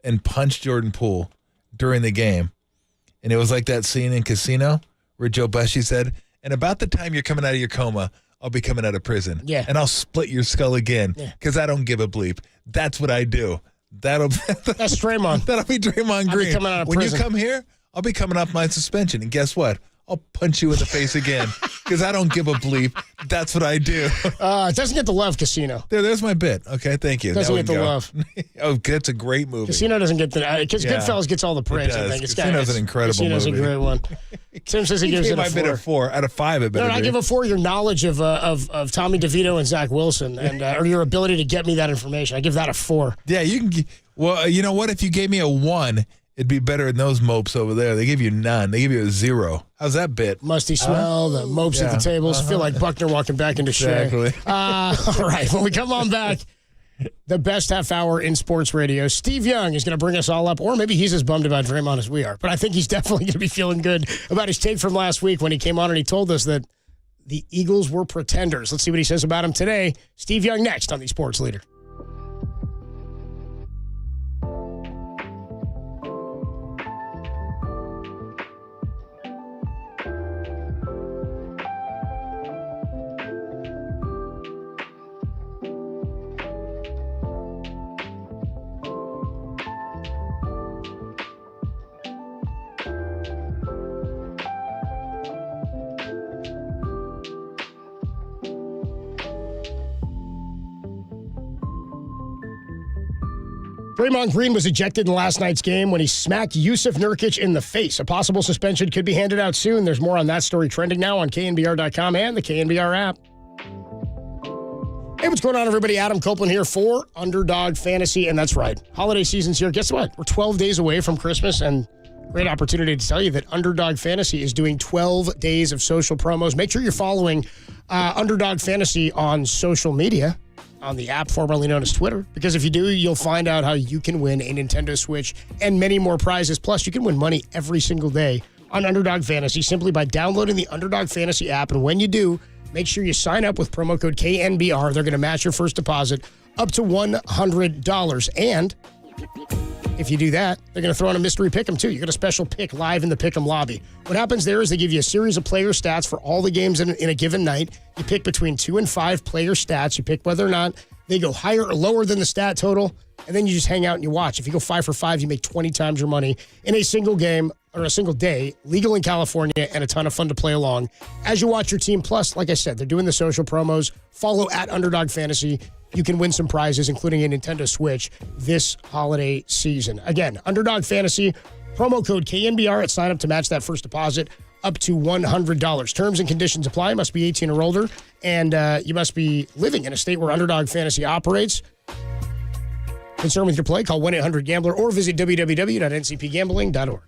and punched Jordan Poole during the game? And it was like that scene in Casino where Joe Pesci said, and about the time you're coming out of your coma, I'll be coming out of prison. Yeah. And I'll split your skull again because I don't give a bleep. That's what I do. That's Draymond. That'll be Draymond Green. Coming out of when prison. you come here, I'll be coming off my suspension. And guess what? I'll punch you in the face again because I don't give a bleep. That's what I do. It doesn't get the love, Casino. There's my bit. Okay, thank you. Doesn't get the love. Oh, that's a great movie. Casino doesn't get the... Because Goodfellas gets all the praise, I think. Casino's an incredible Casino's movie. a great one. Tim says he gives it a 4. My bit a 4 out of 5. It better I give a 4 your knowledge of Tommy DeVito and Zach Wilson and or your ability to get me that information. I give that a 4. Yeah, you can... Well, you know what? If you gave me a 1... it'd be better than those mopes over there. They give you none. They give you a 0. How's that bit? Musty smell, the mopes at the tables. Feel like Buckner walking back into share. Exactly. All right, when we come on back, the best half hour in sports radio. Steve Young is going to bring us all up, or maybe he's as bummed about Draymond as we are. But I think he's definitely going to be feeling good about his take from last week when he came on and he told us that the Eagles were pretenders. Let's see what he says about him today. Steve Young next on the Sports Leader. Draymond Green was ejected in last night's game when he smacked Yusuf Nurkic in the face. A possible suspension could be handed out soon. There's more on that story trending now on KNBR.com and the KNBR app. Hey, what's going on, everybody? Adam Copeland here for Underdog Fantasy, and that's right. Holiday season's here. Guess what? We're 12 days away from Christmas, and great opportunity to tell you that Underdog Fantasy is doing 12 days of social promos. Make sure you're following Underdog Fantasy on social media, on the app formerly known as Twitter, because if you do, you'll find out how you can win a Nintendo Switch and many more prizes. Plus, you can win money every single day on Underdog Fantasy simply by downloading the Underdog Fantasy app. And when you do, make sure you sign up with promo code KNBR. They're going to match your first deposit up to $100. And if you do that, they're going to throw in a mystery pick'em too. You get a special pick live in the pick'em lobby. What happens there is they give you a series of player stats for all the games in a given night. You pick between 2 and 5 player stats. You pick whether or not they go higher or lower than the stat total, and then you just hang out and you watch. If you go 5 for 5, you make 20 times your money in a single game or a single day, legal in California, and a ton of fun to play along as you watch your team. Plus, like I said, they're doing the social promos. Follow at Underdog Fantasy. You can win some prizes, including a Nintendo Switch this holiday season. Again, Underdog Fantasy, promo code KNBR at sign up to match that first deposit up to $100. Terms and conditions apply. You must be 18 or older, and you must be living in a state where Underdog Fantasy operates. Concerned with your play? Call 1-800-GAMBLER or visit www.ncpgambling.org.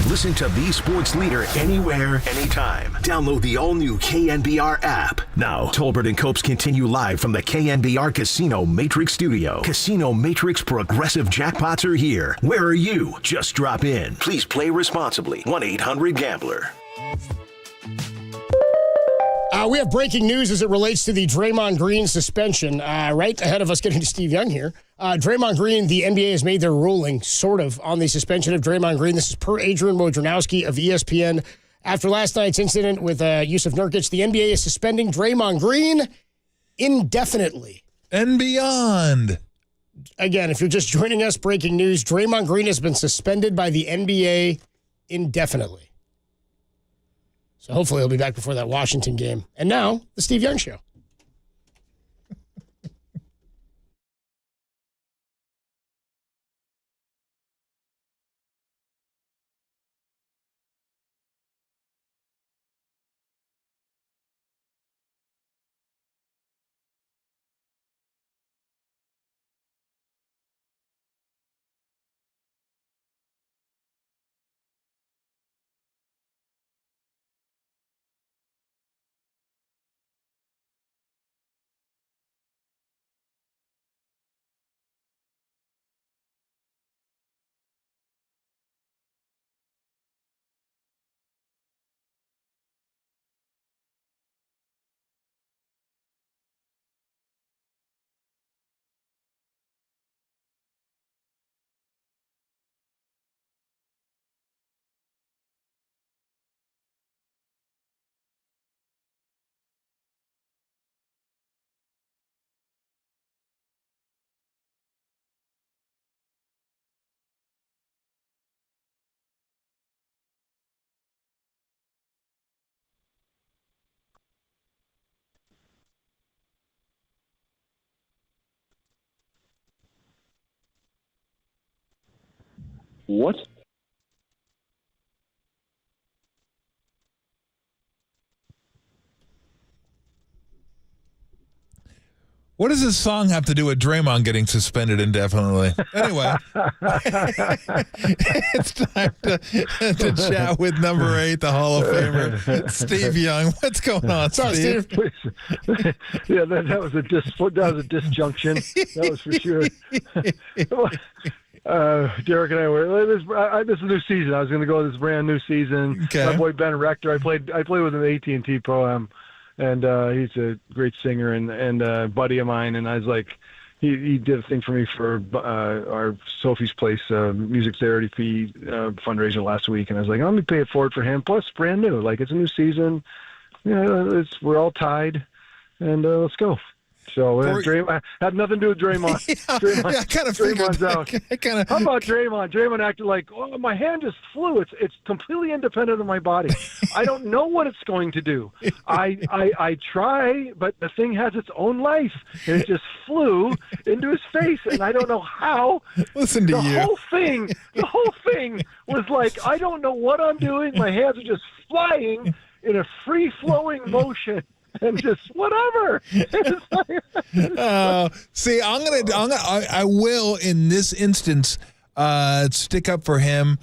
Listen to the sports leader anywhere, anytime. Download the all-new KNBR app. Now, Tolbert and Copes continue live from the KNBR Casino Matrix Studio. Casino Matrix progressive jackpots are here. Where are you? Just drop in. Please play responsibly. 1-800-GAMBLER. We have breaking news as it relates to the Draymond Green suspension. Right ahead of us getting to Steve Young here. Draymond Green, the NBA has made their ruling, sort of, on the suspension of Draymond Green. This is per Adrian Wojnarowski of ESPN. After last night's incident with Yusuf Nurkic, the NBA is suspending Draymond Green indefinitely. And beyond. Again, if you're just joining us, breaking news, Draymond Green has been suspended by the NBA indefinitely. So hopefully he'll be back before that Washington game. And now, the Steve Young Show. What? What does this song have to do with Draymond getting suspended indefinitely? Anyway, it's time to chat with number 8, the Hall of Famer, Steve Young. What's going on, Steve? Yeah, that was a disjunction. That was for sure. Derek and I were. This is a new season. I was going to go this brand new season. Okay. My boy Ben Rector. I played with him at AT&T Pro-Am. And he's a great singer and a buddy of mine. And I was like, he did a thing for me for our Sophie's Place music therapy fundraiser last week. And I was like, let me pay it forward for him. Plus, brand new. Like, it's a new season. We're all tied. And let's go. So Draymond had nothing to do with Draymond. Draymond, I kind of figured Draymond's out. How about Draymond? Draymond acted like, oh, my hand just flew. It's completely independent of my body. I don't know what it's going to do. I try, but the thing has its own life. And it just flew into his face, and I don't know how. Listen to you. The whole thing was like, I don't know what I'm doing. My hands are just flying in a free-flowing motion. And just whatever. See, I will in this instance stick up for him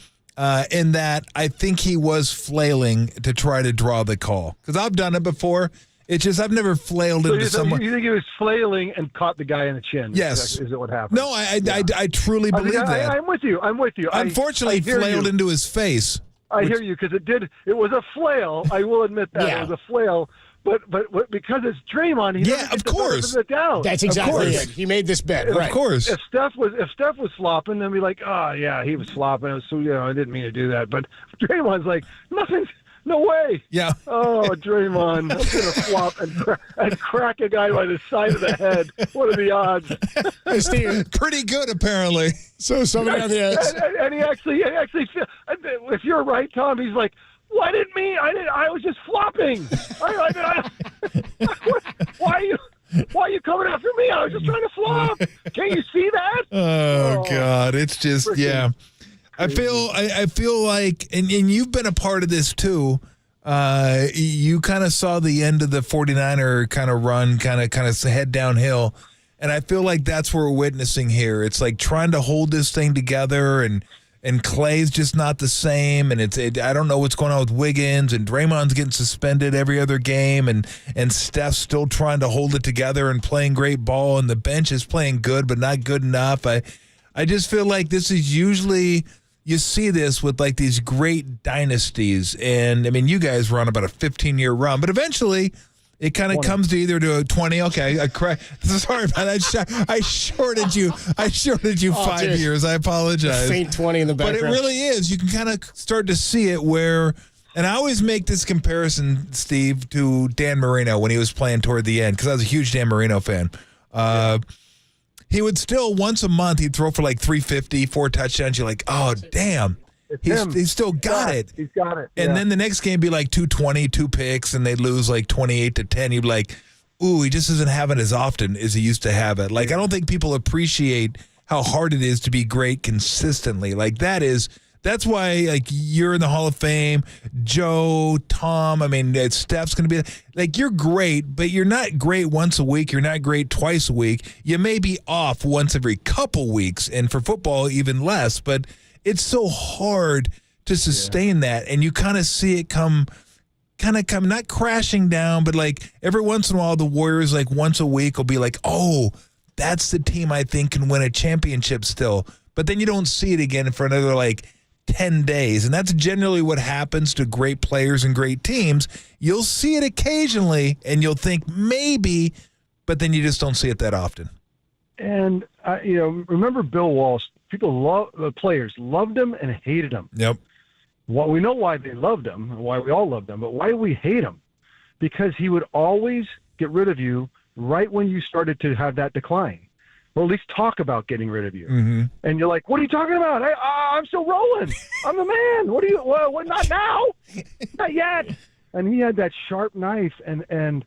in that I think he was flailing to try to draw the call because I've done it before. It's just I've never flailed into someone. You think he was flailing and caught the guy in the chin? Yes. Is it what happened? No, I truly believe that. I'm with you. Unfortunately, he flailed into his face. I hear you because it was a flail. I will admit that it was a flail. But because it's Draymond, he doesn't get the benefit of the doubt. That's exactly it. He made this bet, right? Of course. If Steph was flopping, then we'd be like, oh yeah, he was flopping. It was, I didn't mean to do that. But Draymond's like, no way. Yeah. Oh, Draymond, I'm gonna flop and crack a guy by the side of the head. What are the odds? Hey, Steve, pretty good apparently. So somebody on the edge, and he actually, if you're right, Tom, he's like, well, I didn't mean. I was just flopping. Why are you coming after me? I was just trying to flop. Can't you see that? Oh God, it's just I feel like, and you've been a part of this too. You kind of saw the end of the 49er kind of run, kind of head downhill, and I feel like that's what we're witnessing here. It's like trying to hold this thing together and Clay's just not the same, and I don't know what's going on with Wiggins, and Draymond's getting suspended every other game, and Steph's still trying to hold it together and playing great ball, and the bench is playing good but not good enough. I just feel like this is usually you see this with like these great dynasties, and I mean you guys were on about a 15-year run, but eventually it kind of comes to either to a 20. Okay, sorry about that. I shorted you. 5 years. I apologize. Faint 20 in the background. But it really is. You can kind of start to see it where, and I always make this comparison, Steve, to Dan Marino when he was playing toward the end because I was a huge Dan Marino fan. He would still once a month he'd throw for like 350, 4 touchdowns. You're like, oh damn. He's still got it. He's got it. And then the next game be like 220, 2 picks, and they lose like 28-10. You'd be like, ooh, he just doesn't have it as often as he used to have it. Like, I don't think people appreciate how hard it is to be great consistently. Like, that's why, like, you're in the Hall of Fame. Joe, Tom, I mean, Steph's going to be, like, you're great, but you're not great once a week. You're not great twice a week. You may be off once every couple weeks, and for football, even less, but it's so hard to sustain that, and you kind of see it come not crashing down, but like every once in a while the Warriors like once a week will be like, oh, that's the team I think can win a championship still, but then you don't see it again for another like 10 days, and that's generally what happens to great players and great teams. You'll see it occasionally, and you'll think maybe, but then you just don't see it that often. And remember Bill Walsh. The players loved him and hated him. Yep. Well, we know why they loved him and why we all loved him, but why do we hate him? Because he would always get rid of you right when you started to have that decline. Or at least talk about getting rid of you. Mm-hmm. And you're like, what are you talking about? I'm still rolling. I'm the man. What not now? Not yet. And he had that sharp knife. And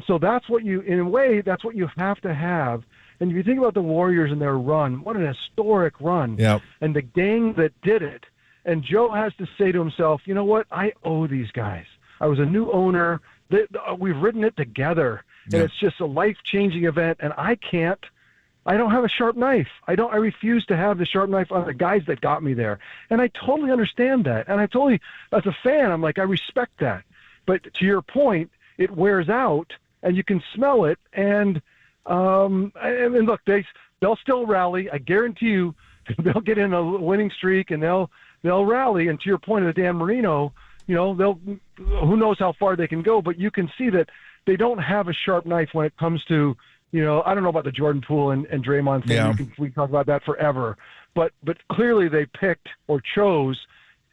so that's what in a way, that's what you have to have. And if you think about the Warriors and their run, what an historic run. Yep. And the gang that did it. And Joe has to say to himself, you know what? I owe these guys. I was a new owner. We've ridden it together. and it's just a life-changing event, and I don't have a sharp knife. I refuse to have the sharp knife on the guys that got me there. And I totally understand that. And as a fan, I'm like, I respect that. But to your point, it wears out and you can smell it. And look, they'll still rally. I guarantee you they'll get in a winning streak and they'll rally. And to your point of the Dan Marino, who knows how far they can go, but you can see that they don't have a sharp knife when it comes to, I don't know about the Jordan Poole and Draymond thing. Yeah. We can talk about that forever. But clearly they picked or chose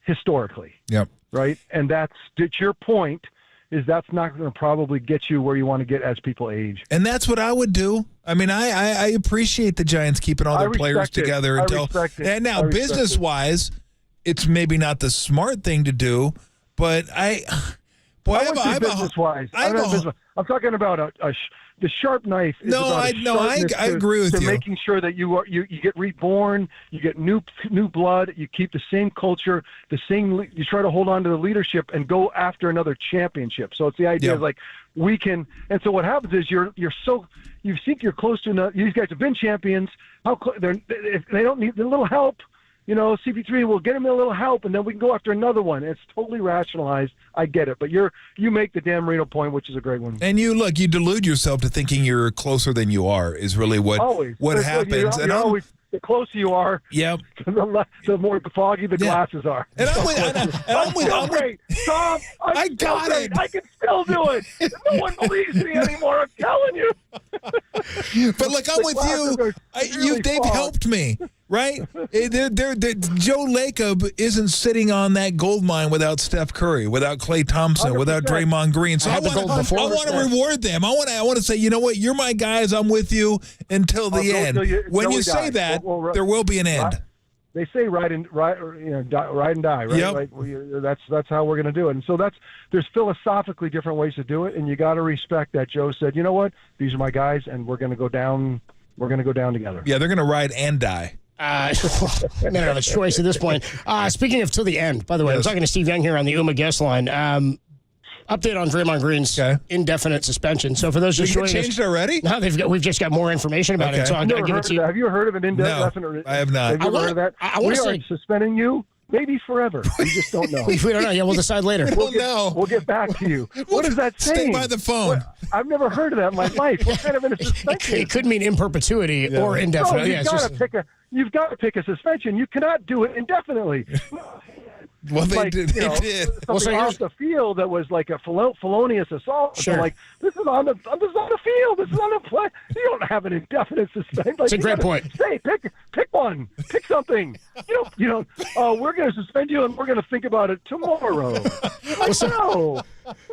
historically. Yep. Right? And that's, to your point, is that's not going to probably get you where you want to get as people age. And that's what I would do. I mean, I appreciate the Giants keeping all their players together. And now, business-wise, it's maybe not the smart thing to do, but I'm talking about the sharp knife. Is I agree with you. Making sure that you get reborn, you get new blood, you keep the same culture, you try to hold on to the leadership and go after another championship. So it's the idea of like we can. And so what happens is you think you're close to enough. These guys have been champions. If they don't need a little help. CP3 will get him a little help, and then we can go after another one. It's totally rationalized. I get it, but you make the Dan Marino point, which is a great one. And you delude yourself to thinking you're closer than you are is really what happens. The closer you are, the more foggy the glasses are. And I'm with Tom, I got it. I can still do it. No one believes me anymore. I'm telling you. But look, I'm with you. They've helped me. Right? Joe Lacob isn't sitting on that gold mine without Steph Curry, without Klay Thompson, 100%. Without Draymond Green. So I want to reward them. I want to say, you know what? You're my guys. I'm with you until the end. When you say that, there will be an end. They say ride and die, right? Yep. Like, that's how we're going to do it. And so there's philosophically different ways to do it, and you got to respect that Joe said, you know what? These are my guys, and we're going to go down. We're going to go down together. Yeah, they're going to ride and die. I don't have a choice at this point. Speaking of till the end, by the way, I'm talking to Steve Young here on the UMA guest line. Update on Draymond Green's indefinite suspension. So for those just joining us, changed already? No, we've just got more information about it. So I'll give it to you. Have you heard of an indefinite? No, I have not. Have you ever heard of that? We are suspending you. Maybe forever. We just don't know. We don't know. Yeah, we'll decide later. We'll get back to you. What is that saying? Stay by the phone. I've never heard of that in my life. What kind of a suspension? It could mean in perpetuity or indefinite. You've got to pick a suspension. You cannot do it indefinitely. Well, they did. Something off the field that was like a felonious assault. Sure. So like, this is on the field. This is on the play. You don't have an indefinite suspension. Like, it's a great point. Say, pick one. Pick something. We're going to suspend you, and we're going to think about it tomorrow.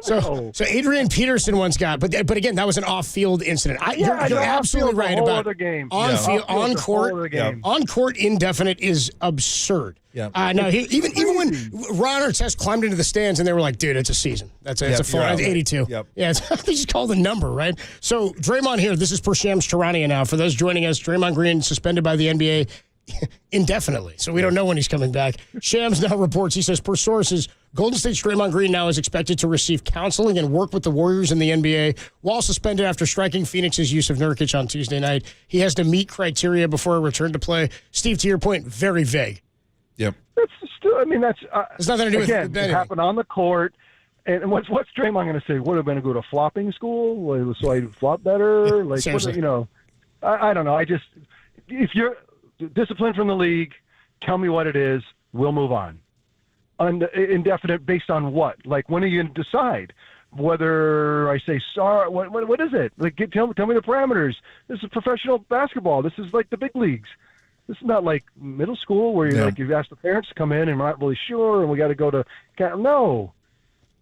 So Adrian Peterson once got, but again, that was an off-field incident. You're absolutely right about other game. On court indefinite is absurd. Yeah. Now even when Ron Artest climbed into the stands and they were like, "Dude, it's a season. It's a full 82." Yep. Yeah, they just call the number, right? So Draymond here. This is per Shams Charania now. For those joining us, Draymond Green suspended by the NBA indefinitely, so we don't know when he's coming back. Shams now reports, he says, per sources, Golden State's Draymond Green now is expected to receive counseling and work with the Warriors in the NBA while suspended after striking Phoenix's use of Nurkic on Tuesday night. He has to meet criteria before a return to play. Steve, to your point, very vague. Yep. It's nothing to do with it happened on the court. And what's Draymond going to say? What, am I going to go to flopping school so I flop better? Like, I don't know. If you're disciplined from the league, tell me what it is. We'll move on. Indefinite based on what? Like, when are you going to decide whether I say sorry? What is it? Like, tell me the parameters. This is professional basketball. This is like the big leagues. This is not like middle school where you've asked the parents to come in and we're not really sure and we got to go to no.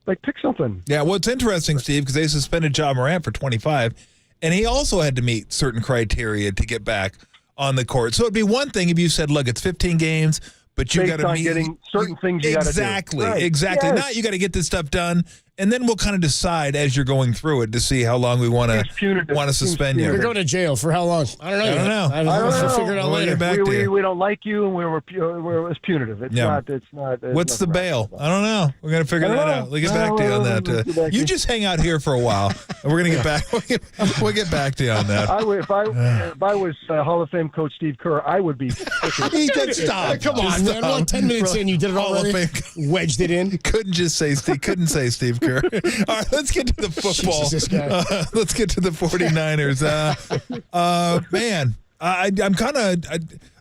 Like, pick something. Yeah, well, it's interesting, Steve, because they suspended Ja Morant for 25, and he also had to meet certain criteria to get back on the court. So it'd be one thing if you said, look, it's 15 games, but you got to meet getting certain things you got to do. Exactly. Yes. Now you got to get this stuff done And then we'll kind of decide as you're going through it to see how long we want to suspend you. You're going to jail for how long? I don't know. I don't know. We'll figure it out later. We don't like you, and it's punitive. It's not. What's the bail? I don't know. We're going to figure that out. We'll get back to you on that. You just hang out here for a while, and we're going to get back. We'll get back to you on that. If I was Hall of Fame coach Steve Kerr, I would be. He did stop. Come on, man. Well, 10 minutes in, you did it already. Wedged it in. Couldn't say Steve Kerr. All right, let's get to the football. Jesus, this guy. Let's get to the 49ers. Man, I'm kind of.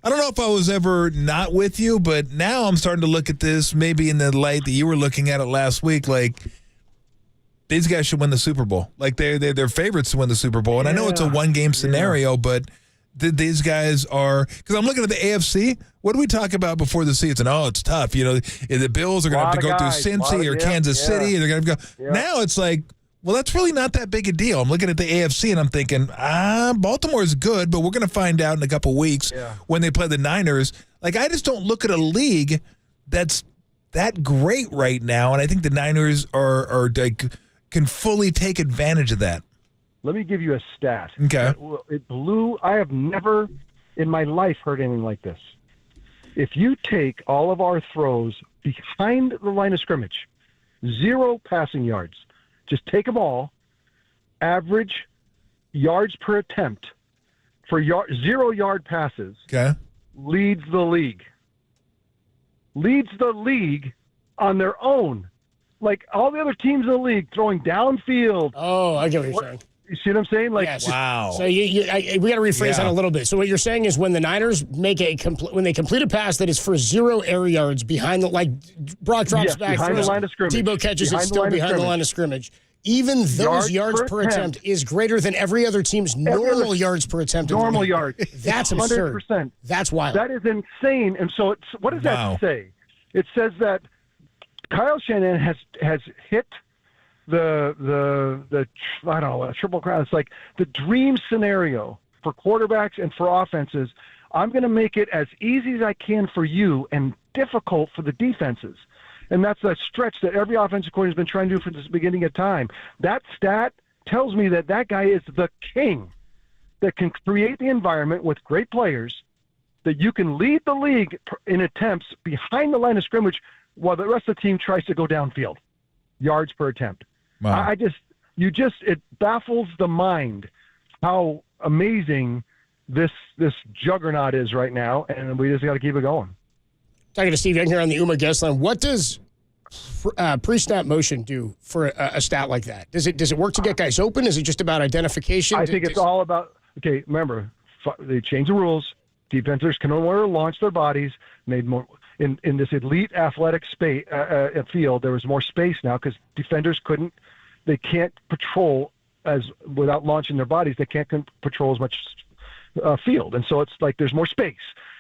I don't know if I was ever not with you, but now I'm starting to look at this maybe in the light that you were looking at it last week. Like, these guys should win the Super Bowl. Like, they're favorites to win the Super Bowl. And I know it's a one-game scenario, but these guys are – because I'm looking at the AFC. What do we talk about before the season? Oh, it's tough. You know, the Bills are going to have to go through Cincy or Kansas City. They're going to go. Yeah. Now it's like, well, that's really not that big a deal. I'm looking at the AFC, and I'm thinking, Baltimore's good, but we're going to find out in a couple weeks when they play the Niners. Like, I just don't look at a league that's that great right now, and I think the Niners are can fully take advantage of that. Let me give you a stat. Okay. It blew. I have never in my life heard anything like this. If you take all of our throws behind the line of scrimmage, 0 passing yards, just take them all, average yards per attempt for 0-yard passes, leads the league. Leads the league on their own. Like all the other teams in the league throwing downfield. Oh, I get what you're saying. You see what I'm saying? Like, yes. Wow. So we got to rephrase that a little bit. So what you're saying is when the Niners make when they complete a pass that is for 0 air yards behind Brock drops back behind the line of scrimmage. Tebow catches it still behind the line of scrimmage. Even those yards per attempt is greater than every other team's normal yards per attempt. Normal yards. That's absurd. 100%. That's wild. That is insane. And so what does that say? It says that Kyle Shanahan has hit the I don't know, triple crown. It's like the dream scenario for quarterbacks and for offenses. I'm going to make it as easy as I can for you and difficult for the defenses. And that's a stretch that every offensive coordinator has been trying to do from the beginning of time. That stat tells me that guy is the king that can create the environment with great players that you can lead the league in attempts behind the line of scrimmage while the rest of the team tries to go downfield. Yards per attempt. Wow. It baffles the mind how amazing this juggernaut is right now, and we just got to keep it going. Talking to Steve Young here on the UMA guest line. What does pre-snap motion do for a stat like that? Does it work to get guys open? Is it just about identification? I think it's all about. Okay, remember they changed the rules. Defenders can no longer launch their bodies. Made more in this elite athletic space field. There was more space now because defenders couldn't. They can't patrol without launching their bodies. They can't patrol as much field, and so it's like there's more space.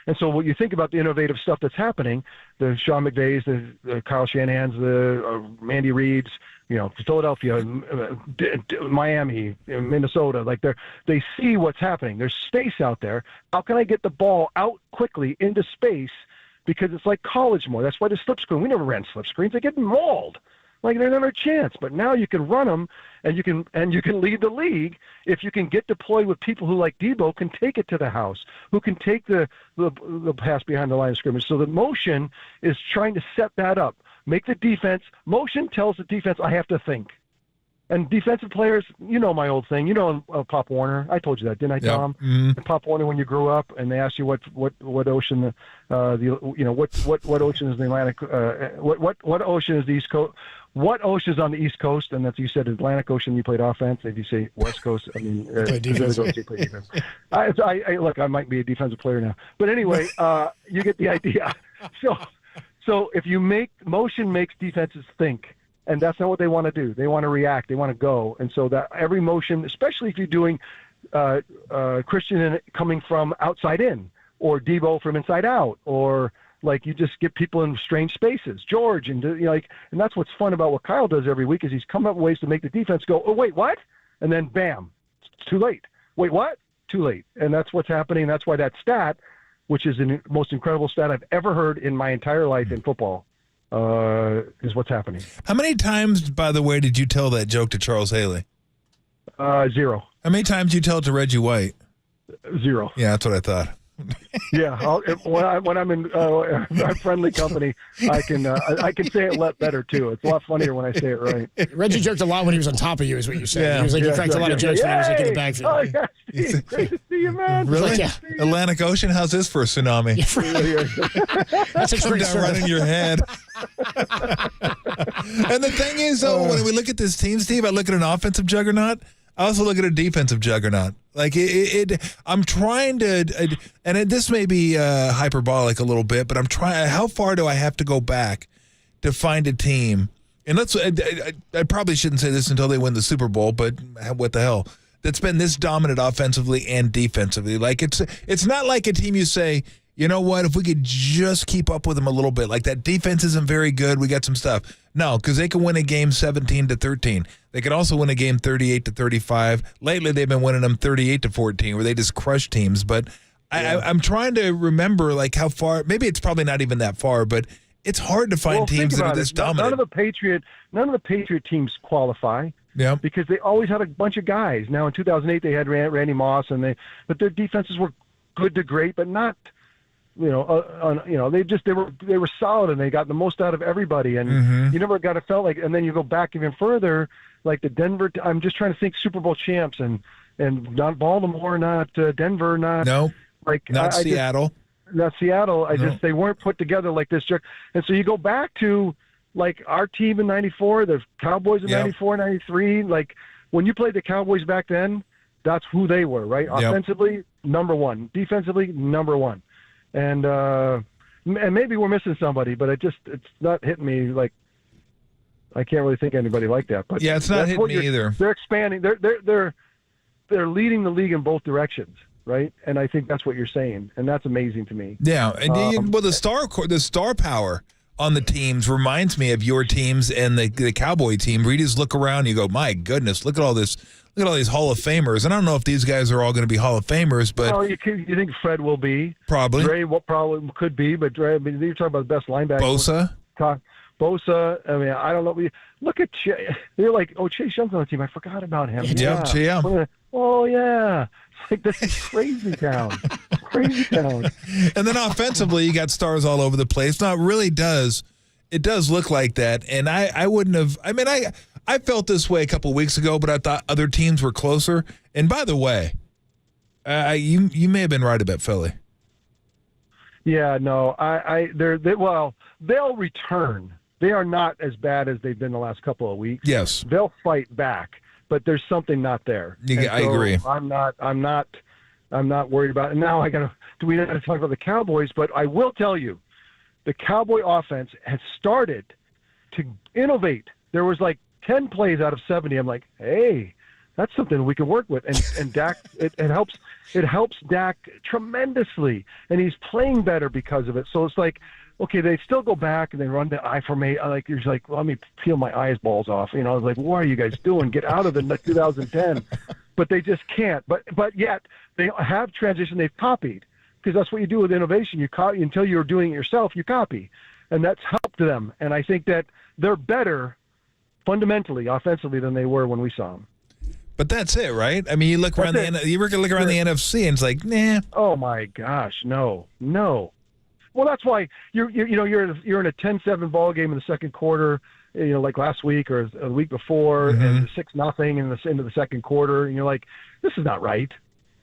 And so when you think about the innovative stuff that's happening, the Sean McVays, the Kyle Shanahans, the Mandy Reeds, Philadelphia, Miami, Minnesota, like they see what's happening. There's space out there. How can I get the ball out quickly into space? Because it's like college more. That's why the slip screen. We never ran slip screens. They get mauled. Like there's never a chance. But now you can run them, and you can lead the league if you can get deployed with people who, like Debo, can take it to the house, who can take the pass behind the line of scrimmage. So the motion is trying to set that up. Make the defense. Motion tells the defense, I have to think. And defensive players, my old thing. Pop Warner. I told you that, didn't I, Tom? Yep. Mm-hmm. Pop Warner, when you grew up, and they asked you what ocean what ocean is the Atlantic? What ocean is the East Coast? What ocean is on the East Coast? And that's you said Atlantic Ocean. You played offense. If you say West Coast, I mean defense. You play defense. Look, I might be a defensive player now, but anyway, you get the idea. So if you motion makes defenses think. And that's not what they want to do. They want to react. They want to go. And so that every motion, especially if you're doing Christian coming from outside in, or Debo from inside out, or like you just get people in strange spaces, George, and and that's what's fun about what Kyle does every week is he's come up with ways to make the defense go, oh wait, what? And then bam, it's too late. Wait, what? Too late. And that's what's happening. That's why that stat, which is the most incredible stat I've ever heard in my entire life in football, is what's happening. How many times, by the way, did you tell that joke to Charles Haley? 0. How many times did you tell it to Reggie White? 0. Yeah, that's what I thought. Yeah, when I'm in a friendly company, I can say it better too. It's a lot funnier when I say it right. Reggie joked a lot when he was on top of you, is what you said. Yeah. He was like, he cracked a lot of jokes when he was like in the backfield. Oh yeah, Steve, great to see you, man. Really? Like, yeah. Atlantic Ocean? How's this for a tsunami? That's a Come great down story. right in your head. And the thing is, though, when we look at this team, Steve, I look at an offensive juggernaut. I also look at a defensive juggernaut. Like I'm trying to, and this may be hyperbolic a little bit, but I'm trying. How far do I have to go back to find a team? And I probably shouldn't say this until they win the Super Bowl, but what the hell? That's been this dominant offensively and defensively. Like it's not like a team you say, you know what, if we could just keep up with them a little bit, like that defense isn't very good, we got some stuff. No, because they can win a game 17-13. They can also win a game 38-35. Lately, they've been winning them 38-14, where they just crush teams. But I'm trying to remember like how far. Maybe it's probably not even that far, but it's hard to find teams that are this dominant. None of the Patriot teams qualify. Yeah, because they always had a bunch of guys. Now in 2008, they had Randy Moss, but their defenses were good to great, but not. They were solid and they got the most out of everybody, and you never got felt like. And then you go back even further, like the Denver. I'm just trying to think Super Bowl champs and not Baltimore, not Denver, not Seattle, not Seattle. They weren't put together like this. And so you go back to like our team in '94, the Cowboys in '94, '93. Like when you played the Cowboys back then, that's who they were, right? Offensively, number one. Defensively, number one. And maybe we're missing somebody, but it's not hitting me like I can't really think of anybody like that. But yeah, it's not hitting me either. They're expanding. They're leading the league in both directions, right? And I think that's what you're saying, and that's amazing to me. Yeah, and the star power on the teams reminds me of your teams and the Cowboy team. We just look around and you go, my goodness, look at all this. Look at all these Hall of Famers. And I don't know if these guys are all going to be Hall of Famers, but... Well, you think Fred will be. Probably. Dre probably could be, but Dre, I mean, you're talking about the best linebacker. Bosa. I mean, I don't know. Look at they're like, Chase Young's on the team. I forgot about him. Yeah. Oh, yeah. It's like, this is crazy town. Crazy town. And then offensively, you got stars all over the place. Now, it really does. It does look like that. And I wouldn't have... I mean, I felt this way a couple of weeks ago, but I thought other teams were closer. And by the way, you may have been right about Philly. Yeah, no, they'll return. They are not as bad as they've been the last couple of weeks. Yes, they'll fight back, but there's something not there. I agree. I'm not worried about it. Now we got to talk about the Cowboys, but I will tell you, the Cowboy offense has started to innovate. There was like 10 plays out of 70. I'm like, hey, that's something we can work with. And Dak, it helps Dak tremendously. And he's playing better because of it. So it's like, okay, they still go back and they run the I formation. Like, you're like, well, let me peel my eyeballs off. I was like, what are you guys doing? Get out of the 2010. But they just can't. But yet they have transition. They've copied, because that's what you do with innovation. You copy until you're doing it yourself. You copy, and that's helped them. And I think that they're better fundamentally, offensively, than they were when we saw them. But that's it, right? I mean, you look around the NFC, and it's like, nah. Oh my gosh, no. Well, that's why you're in a 10-7 ball game in the second quarter, like last week or the week before, and 6-0 into the second quarter, and you're like, this is not right.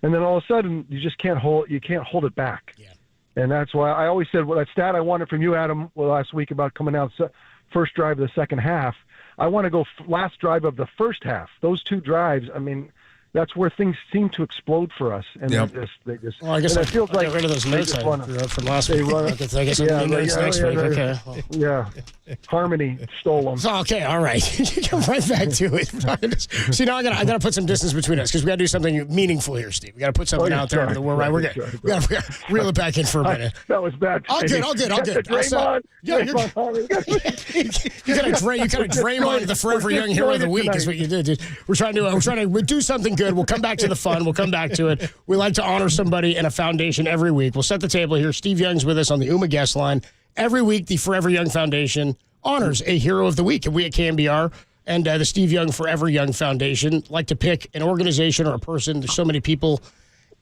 And then all of a sudden, you just can't hold it back. Yeah. And that's why I always said, that stat I wanted from you, Adam, last week about coming out first drive of the second half. I want to go last drive of the first half. Those two drives, I mean, that's where things seem to explode for us. And they just. Well, I guess it feels like get rid of those notes from last week. I guess I'll notes next week. Okay. Yeah. Harmony stole them. So, okay, all right. Come right back to it. See, now I got to put some distance between us, because we got to do something meaningful here, Steve. We got to put something out there. We're right. We got to reel it back in for a minute. That was bad. All good. Draymond. You got to Draymond the forever young hero of the week is what you did. We're trying to do something good. We'll come back to the fun. We'll come back to it. We like to honor somebody and a foundation every week. We'll set the table here. Steve Young's with us on the UMA guest line. every week the Forever Young Foundation honors a hero of the week. And we at KNBR and the Steve Young Forever Young Foundation like to pick an organization or a person. There's so many people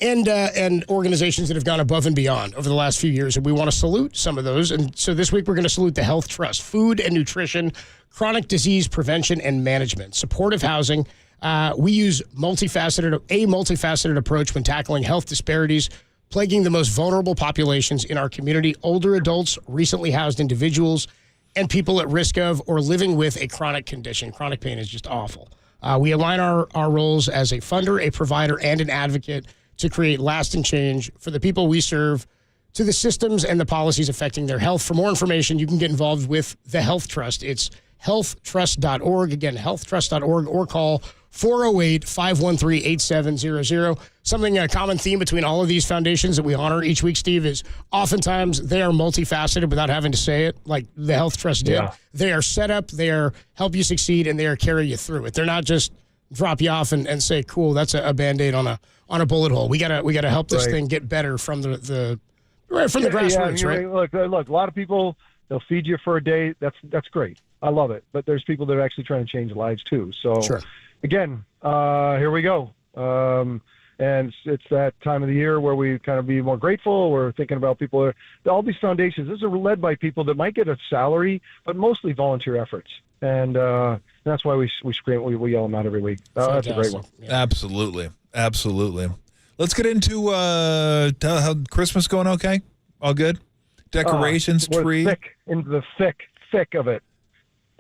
and organizations that have gone above and beyond over the last few years, and we want to salute some of those. And so this week we're going to salute the Health Trust, food and nutrition, chronic disease prevention and management, supportive housing. We use a multifaceted approach when tackling health disparities plaguing the most vulnerable populations in our community: older adults, recently housed individuals, and people at risk of or living with a chronic condition. Chronic pain is just awful. We align our roles as a funder, a provider, and an advocate to create lasting change for the people we serve, to the systems and the policies affecting their health. For more information, you can get involved with the Health Trust. It's healthtrust.org. Again, healthtrust.org, or call 408-513-8700. Something, a common theme between all of these foundations that we honor each week, Steve, is oftentimes they are multifaceted without having to say it, like the Health Trust did. Yeah. They are set up, they are help you succeed, and they are carry you through it. They're not just drop you off and say, cool, that's a Band-Aid on a bullet hole. We gotta help this thing get better from the grassroots, right? Look, a lot of people, they'll feed you for a day. That's great. I love it. But there's people that are actually trying to change lives too. So again, here we go. And it's that time of the year where we kind of be more grateful. We're thinking about people. All these foundations, these are led by people that might get a salary, but mostly volunteer efforts. And that's why we scream, we yell them out every week. That's a great one. Yeah. Absolutely. Let's get into how Christmas going. Okay, all good. Decorations, tree. Into the thick of it.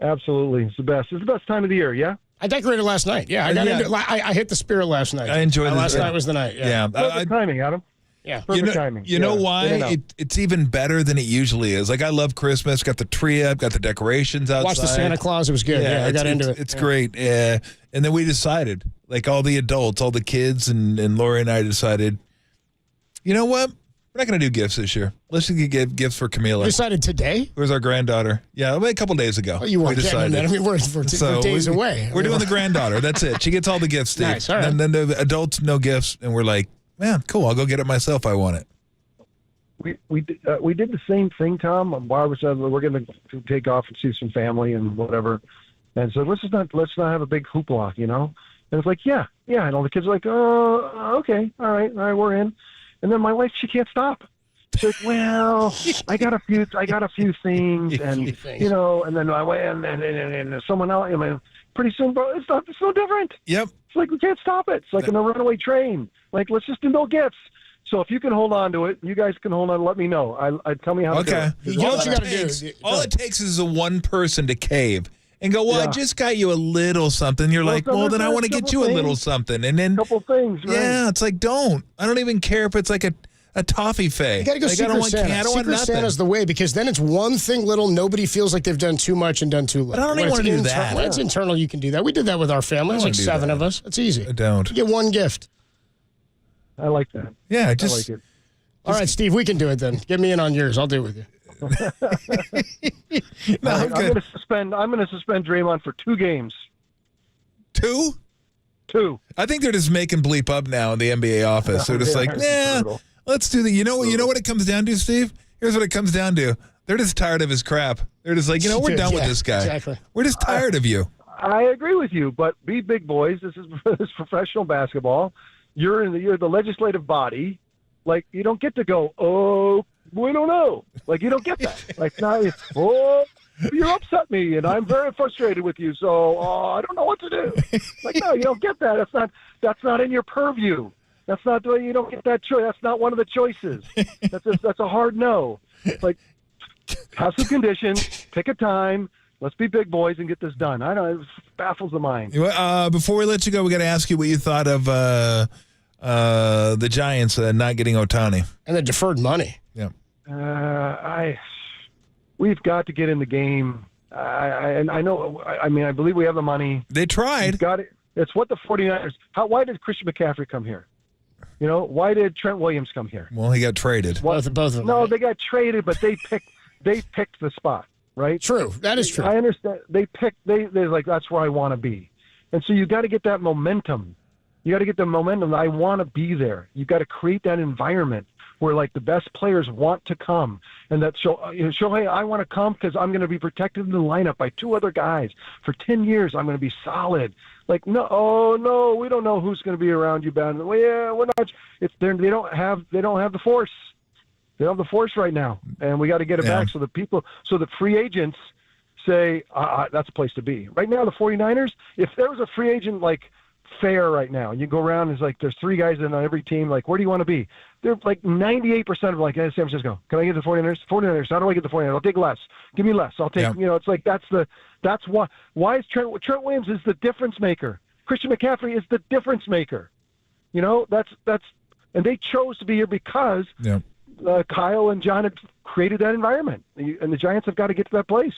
Absolutely, it's the best. It's the best time of the year. Yeah. I decorated last night. Yeah, I hit the spirit last night. I enjoyed it. Last night was the night. Yeah. Perfect timing, Adam. Yeah. Perfect timing. You know why? It's even better than it usually is. Like, I love Christmas. Got the tree up. Got the decorations outside. Watched the Santa Claus. It was good. Yeah, I got into it. It's great. And then we decided, like all the adults, all the kids, and Lori and I decided, you know what? We're not going to do gifts this year. Let's just get gifts for Camila. You decided today? Where's our granddaughter? Yeah, a couple days ago. Oh, you weren't getting that. I mean, we're days away. We're doing the granddaughter. That's it. She gets all the gifts, Steve. Nice. All right. And then the adults, no gifts. And we're like, man, cool. I'll go get it myself. I want it. We did the same thing, Tom. Barbara said we're going to take off and see some family and whatever. And so let's not have a big hoopla, you know? And it's like, yeah. And all the kids are like, oh, okay. All right, we're in. And then my wife, she can't stop. She's like, well, I got a few things, and you know, and then I went and someone else. I mean, pretty soon, bro, it's no different. Yep. It's like we can't stop it. It's like in a runaway train. Like, let's just do no gifts. So if you can hold on to it, you guys can hold on. Let me know. I tell me how to do it. You know what you got to do. All it takes is a one person to cave and go, well, I just got you a little something. You're like, well, then I want to get you a little something. And then, couple things, right? Yeah, it's like, I don't even care if it's like a toffee fay. You got to go Secret Santa. I don't want nothing. Santa's the way, because then it's one thing little. Nobody feels like they've done too much and done too little. But I don't even want to do that. When it's internal, you can do that. We did that with our family. It's like 7 of us. It's easy. I don't. You get one gift. I like that. Yeah, I like it. All right, Steve, we can do it then. Get me in on yours. I'll do it with you. I'm going to suspend Draymond for 2 games. 2? 2. I think they're just making bleep up now in the NBA office. They're just like, let's do the. You know what it comes down to, Steve? Here's what it comes down to. They're just tired of his crap. They're just like, we're done with this guy. Exactly. We're just tired of you. I agree with you, but be big boys. This is professional basketball. You're the legislative body. Like, you don't get to go, oh, we don't know. Like, you don't get that. Like, now, you upset me, and I'm very frustrated with you, so I don't know what to do. Like, no, you don't get that. That's not in your purview. That's not the way. You don't get that choice. That's not one of the choices. That's a hard no. Like, have some conditions, pick a time. Let's be big boys and get this done. I know, it baffles the mind. Before we let you go, we got to ask you what you thought of the Giants not getting Otani and the deferred money. Yeah. We've got to get in the game. I know. I mean, I believe we have the money. They tried. Got it. It's what the 49ers. Why did Christian McCaffrey come here? You know, why did Trent Williams come here? Well, he got traded. Both of them. No, they got traded, but they picked the spot, right? True. That is true. I understand. They're like, that's where I want to be. And so you got to get that momentum. You got to get the momentum. I want to be there. You got to create that environment where like the best players want to come, and that Shohei, I want to come because I'm going to be protected in the lineup by 2 other guys for 10 years. I'm going to be solid. Like, no, we don't know who's going to be around you, Ben. Well, yeah, we're not. They don't have the force. They don't have the force right now, and we got to get it back. So the free agents say that's a place to be. Right now, the 49ers, if there was a free agent like fair right now, and you go around, and it's like there's 3 guys in on every team, like, where do you want to be? They're like 98% of like, hey, San Francisco, can I get the 49ers? 49ers, how do I get the 49ers? I'll take less. Give me less. I'll take, it's like that's why is Trent Williams is the difference maker. Christian McCaffrey is the difference maker. And they chose to be here because Kyle and John had created that environment, and the Giants have got to get to that place.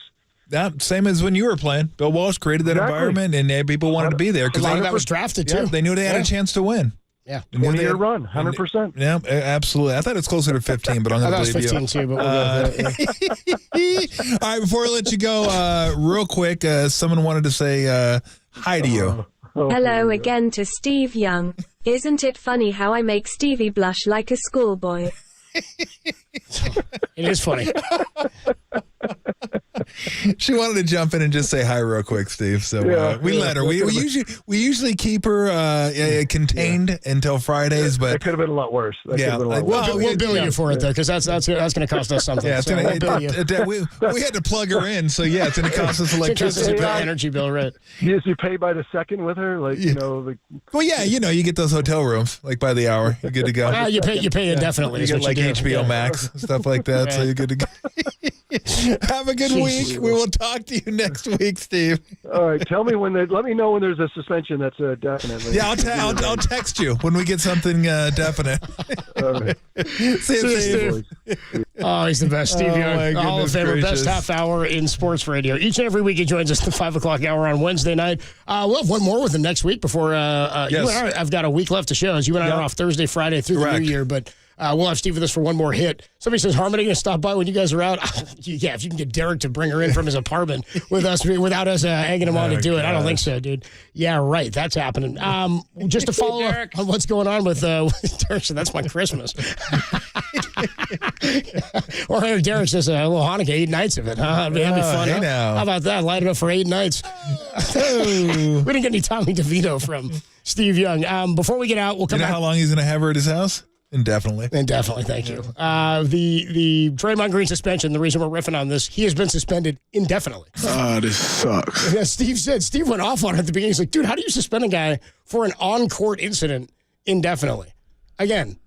Yeah, same as when you were playing. Bill Walsh created that environment, and people wanted to be there because a lot of that was drafted too. They knew they had a chance to win. Yeah, 20-year run, 100%. Yeah, absolutely. I thought it was closer to 15, but I'm going to believe you. 15 too, but we'll go with it. All right, before I let you go, real quick, someone wanted to say hi to you. Hello again to Steve Young. Isn't it funny how I make Stevie blush like a schoolboy? It is funny. She wanted to jump in and just say hi real quick, Steve. So we let her. We usually keep her contained until Fridays, but it could have been a lot worse. We'll bill you for it though, because that's going to cost us something. Yeah, we had to plug her in, so it's going to cost us electricity. Energy bill, right? You pay by the second with her, you get those hotel rooms like by the hour. You're good to go. You pay indefinitely. You get like HBO Max stuff like that, so you're good to go. Have a good week. We will talk to you next week, Steve. All right. Let me know when there's a suspension that's definite. Yeah, I'll text you when we get something definite. All right. See you, Steve. Oh, he's the best. Steve Young, Hall of Famer, best half hour in sports radio. Each and every week he joins us at the 5 o'clock hour on Wednesday night. We'll have one more with him next week before you and I, I've got a week left to shows. You and I are off Thursday, Friday through the new year, but we'll have Steve with us for one more hit. Somebody says, Harmony going to stop by when you guys are out? Yeah, if you can get Derek to bring her in from his apartment without us egging him on to do it. I don't think so, dude. Yeah, right. That's happening. Just to follow up on what's going on with Derek, so that's my Christmas. Or Derek says a little Hanukkah, 8 nights of it. That'd be fun. Hey now. How about that? Light it up for 8 nights. We didn't get any Tommy DeVito from Steve Young. Before we get out, we'll come back. How long he's going to have her at his house? Indefinitely, thank you. The Draymond Green suspension, the reason we're riffing on this, he has been suspended indefinitely. This sucks. Yeah, Steve went off on it at the beginning. He's like, dude, how do you suspend a guy for an on-court incident indefinitely? Again,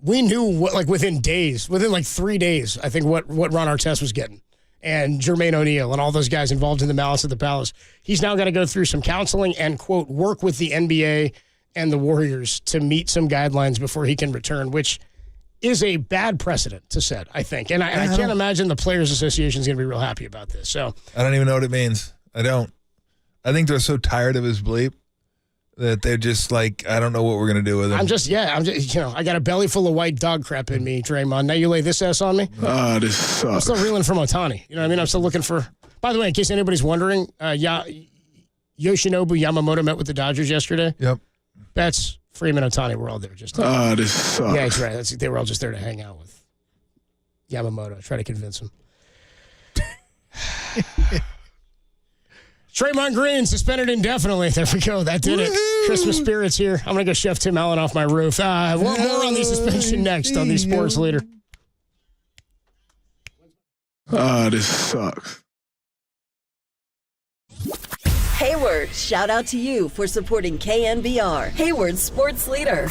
we knew within 3 days, I think what Ron Artest was getting. And Jermaine O'Neal and all those guys involved in the Malice at the Palace. He's now got to go through some counseling and, quote, work with the NBA and the Warriors to meet some guidelines before he can return, which is a bad precedent to set, I think. And I can't imagine the Players Association is going to be real happy about this. So I don't even know what it means. I don't. I think they're so tired of his bleep that they're just like, I don't know what we're going to do with him. I'm just, I got a belly full of white dog crap in me, Draymond. Now you lay this ass on me? This sucks. I'm still reeling from Otani. You know what I mean? I'm still looking for, by the way, in case anybody's wondering, Yoshinobu Yamamoto met with the Dodgers yesterday. Yep. That's Freeman and Otani were all there just this sucks. Yeah, he's right. They were all just there to hang out with Yamamoto. Try to convince him. Draymond Green suspended indefinitely. There we go. That did it. Christmas spirits here. I'm going to go Chef Tim Allen off my roof. More on the suspension next on the Sports Leader. This sucks. Hayward, shout out to you for supporting KNBR, Hayward's sports leader.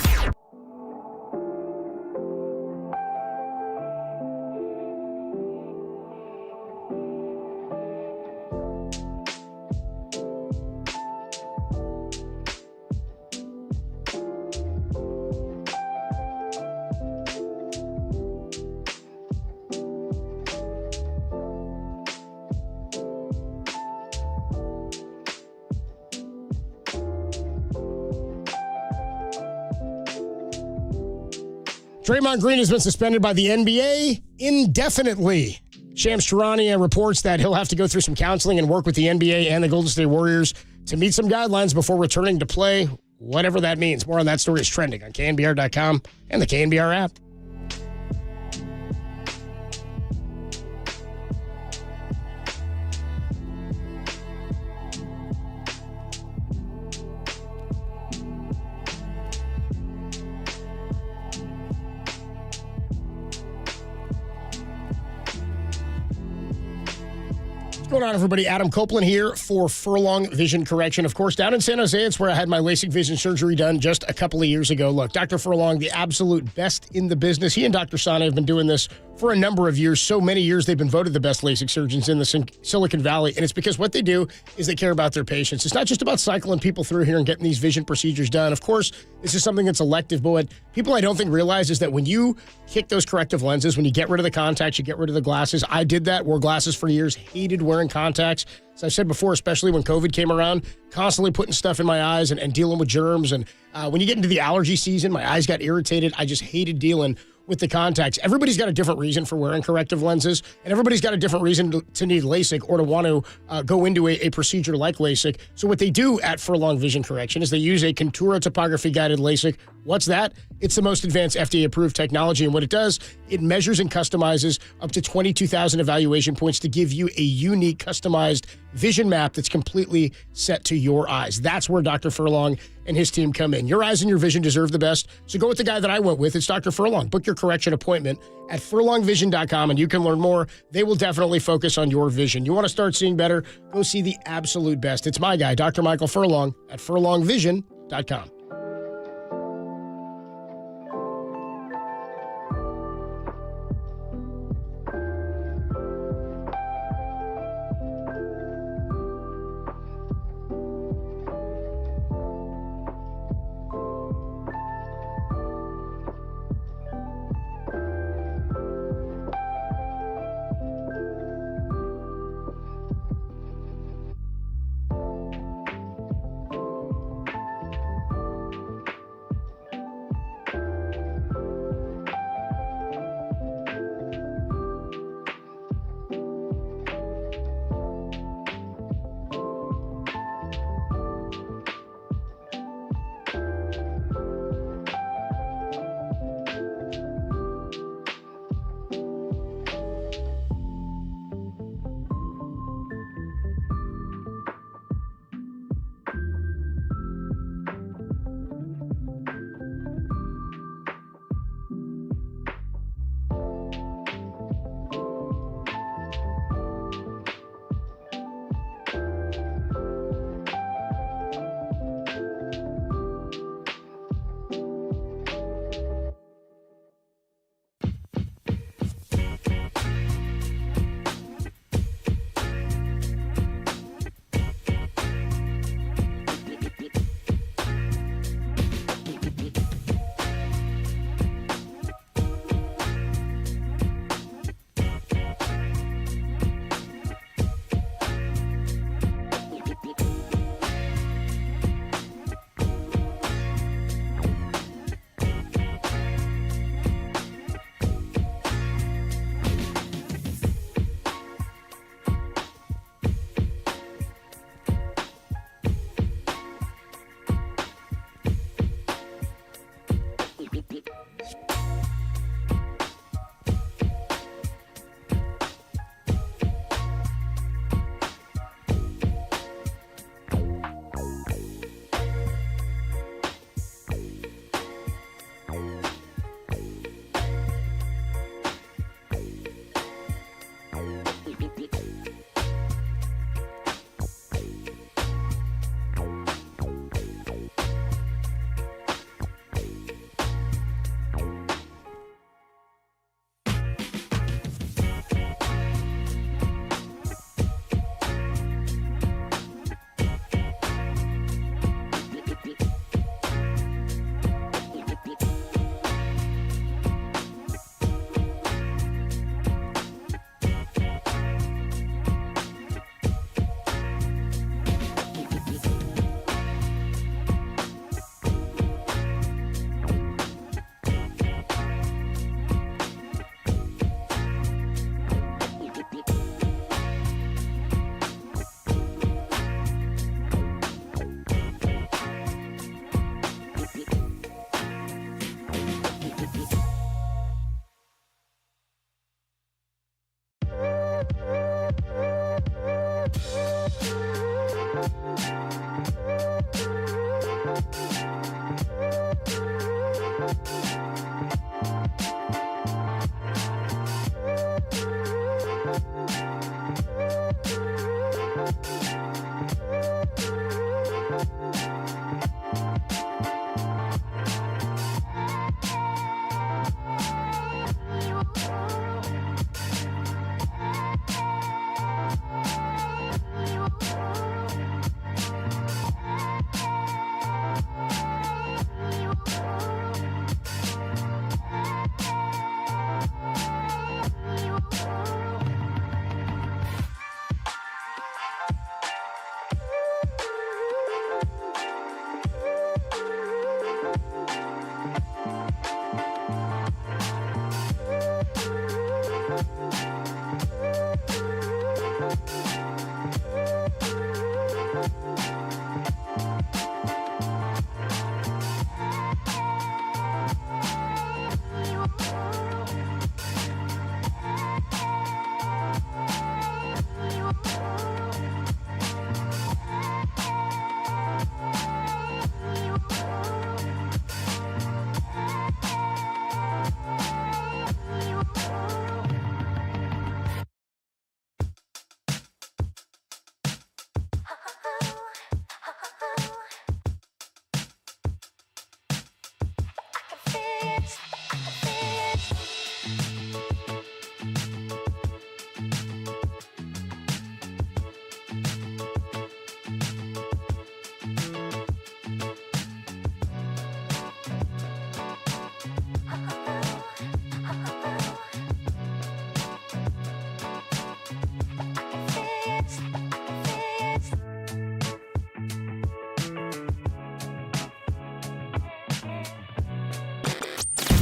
Draymond Green has been suspended by the NBA indefinitely. Shams Charania reports that he'll have to go through some counseling and work with the NBA and the Golden State Warriors to meet some guidelines before returning to play, whatever that means. More on that story is trending on KNBR.com and the KNBR app. What's going on, everybody? Adam Copeland here for Furlong Vision Correction. Of course, down in San Jose, it's where I had my LASIK vision surgery done just a couple of years ago. Look, Dr. Furlong, the absolute best in the business. He and Dr. Sane have been doing this for a number of years. So many years they've been voted the best LASIK surgeons in the Silicon Valley. And it's because what they do is they care about their patients. It's not just about cycling people through here and getting these vision procedures done. Of course, this is something that's elective, but what people I don't think realize is that when you kick those corrective lenses, when you get rid of the contacts, you get rid of the glasses. I did that, wore glasses for years, hated wearing contacts. As I've said before, especially when COVID came around, constantly putting stuff in my eyes and dealing with germs. And when you get into the allergy season, my eyes got irritated. I just hated dealing with the contacts. Everybody's got a different reason for wearing corrective lenses, and everybody's got a different reason to need LASIK or to want to go into a procedure like LASIK. So what they do at Furlong Vision Correction is they use a Contura topography-guided LASIK. What's that? It's the most advanced FDA-approved technology, and what it does, it measures and customizes up to 22,000 evaluation points to give you a unique, customized vision map that's completely set to your eyes. That's where Dr. Furlong and his team come in. Your eyes and your vision deserve the best, so go with the guy that I went with. It's Dr. Furlong. Book your correction appointment at furlongvision.com, and you can learn more. They will definitely focus on your vision. You want to start seeing better? Go see the absolute best. It's my guy, Dr. Michael Furlong, at furlongvision.com.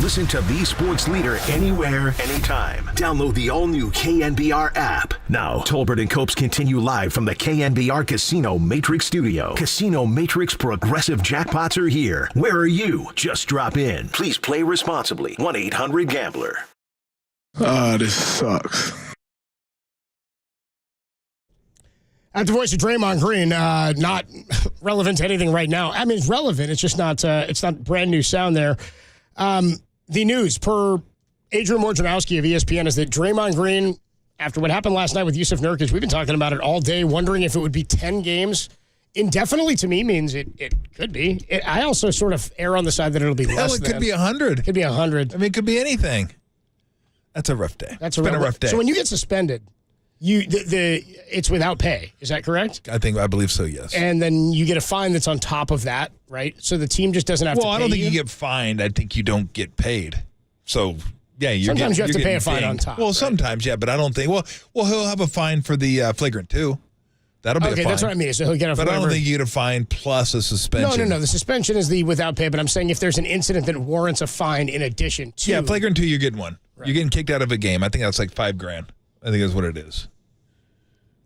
Listen to the sports leader anywhere, anytime. Download the all-new KNBR app. Now, Tolbert and Copes continue live from the KNBR Casino Matrix Studio. Casino Matrix progressive jackpots are here. Where are you? Just drop in. Please play responsibly. 1-800-GAMBLER. This sucks. At the voice of Draymond Green, not relevant to anything right now. I mean, it's relevant. It's just not. It's not brand new sound there. The news per Adrian Wojnarowski of ESPN is that Draymond Green, after what happened last night with Yusuf Nurkic, we've been talking about it all day, wondering if it would be 10 games. Indefinitely to me means it could be. I also sort of err on the side that it'll be less. Hell, it could be 100. It could be 100. I mean, it could be anything. That's a rough day. It's been a rough day. So when you get suspended, it's without pay. Is that correct? I believe so, yes. And then you get a fine that's on top of that, right? So the team just doesn't have to pay. Well, I don't think you get fined. I think you don't get paid. So, yeah, sometimes you have to pay a fine dinged on top. Well, right? sometimes, yeah, but I don't think. Well, he'll have a fine for the flagrant too. That'll be a fine. Okay, that's what I mean. So he'll get a fine. But I don't think you get a fine plus a suspension. No. The suspension is the without pay. But I'm saying if there's an incident that warrants a fine in addition to. Yeah, flagrant 2, you're getting one. Right. You're getting kicked out of a game. I think that's like $5,000. I think that's what it is.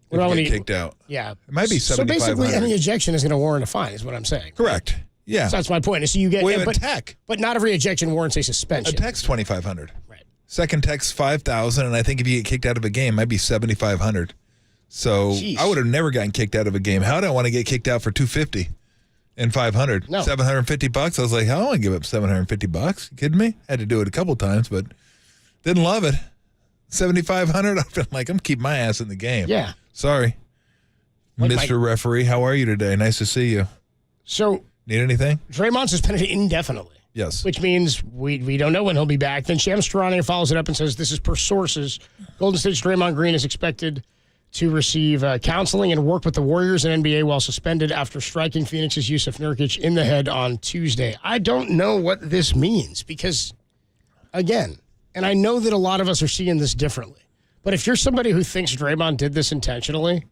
What about when you get kicked out? Yeah. It might be $7,500. So basically, any ejection is going to warrant a fine, is what I'm saying. Correct. Yeah. So that's my point. So you get a tech. But not every ejection warrants a suspension. A tech's $2,500. Right. Second tech's $5,000, and I think if you get kicked out of a game, it might be $7,500. So Jeez. I would have never gotten kicked out of a game. How do I want to get kicked out for $250 and $500? No. $750. I was like, how do I want to give up $750? You kidding me? Had to do it a couple times, but didn't love it. $7,500. I've been like, I'm keeping my ass in the game. Yeah. Sorry. Like Mr. Referee, how are you today? Nice to see you. So need anything? Draymond suspended indefinitely. Yes. Which means we don't know when he'll be back. Then Shams Charania follows it up and says, this is per sources. Golden State's Draymond Green is expected to receive counseling and work with the Warriors and NBA while suspended after striking Phoenix's Yusuf Nurkic in the head on Tuesday. I don't know what this means because, again, and I know that a lot of us are seeing this differently, but if you're somebody who thinks Draymond did this intentionally,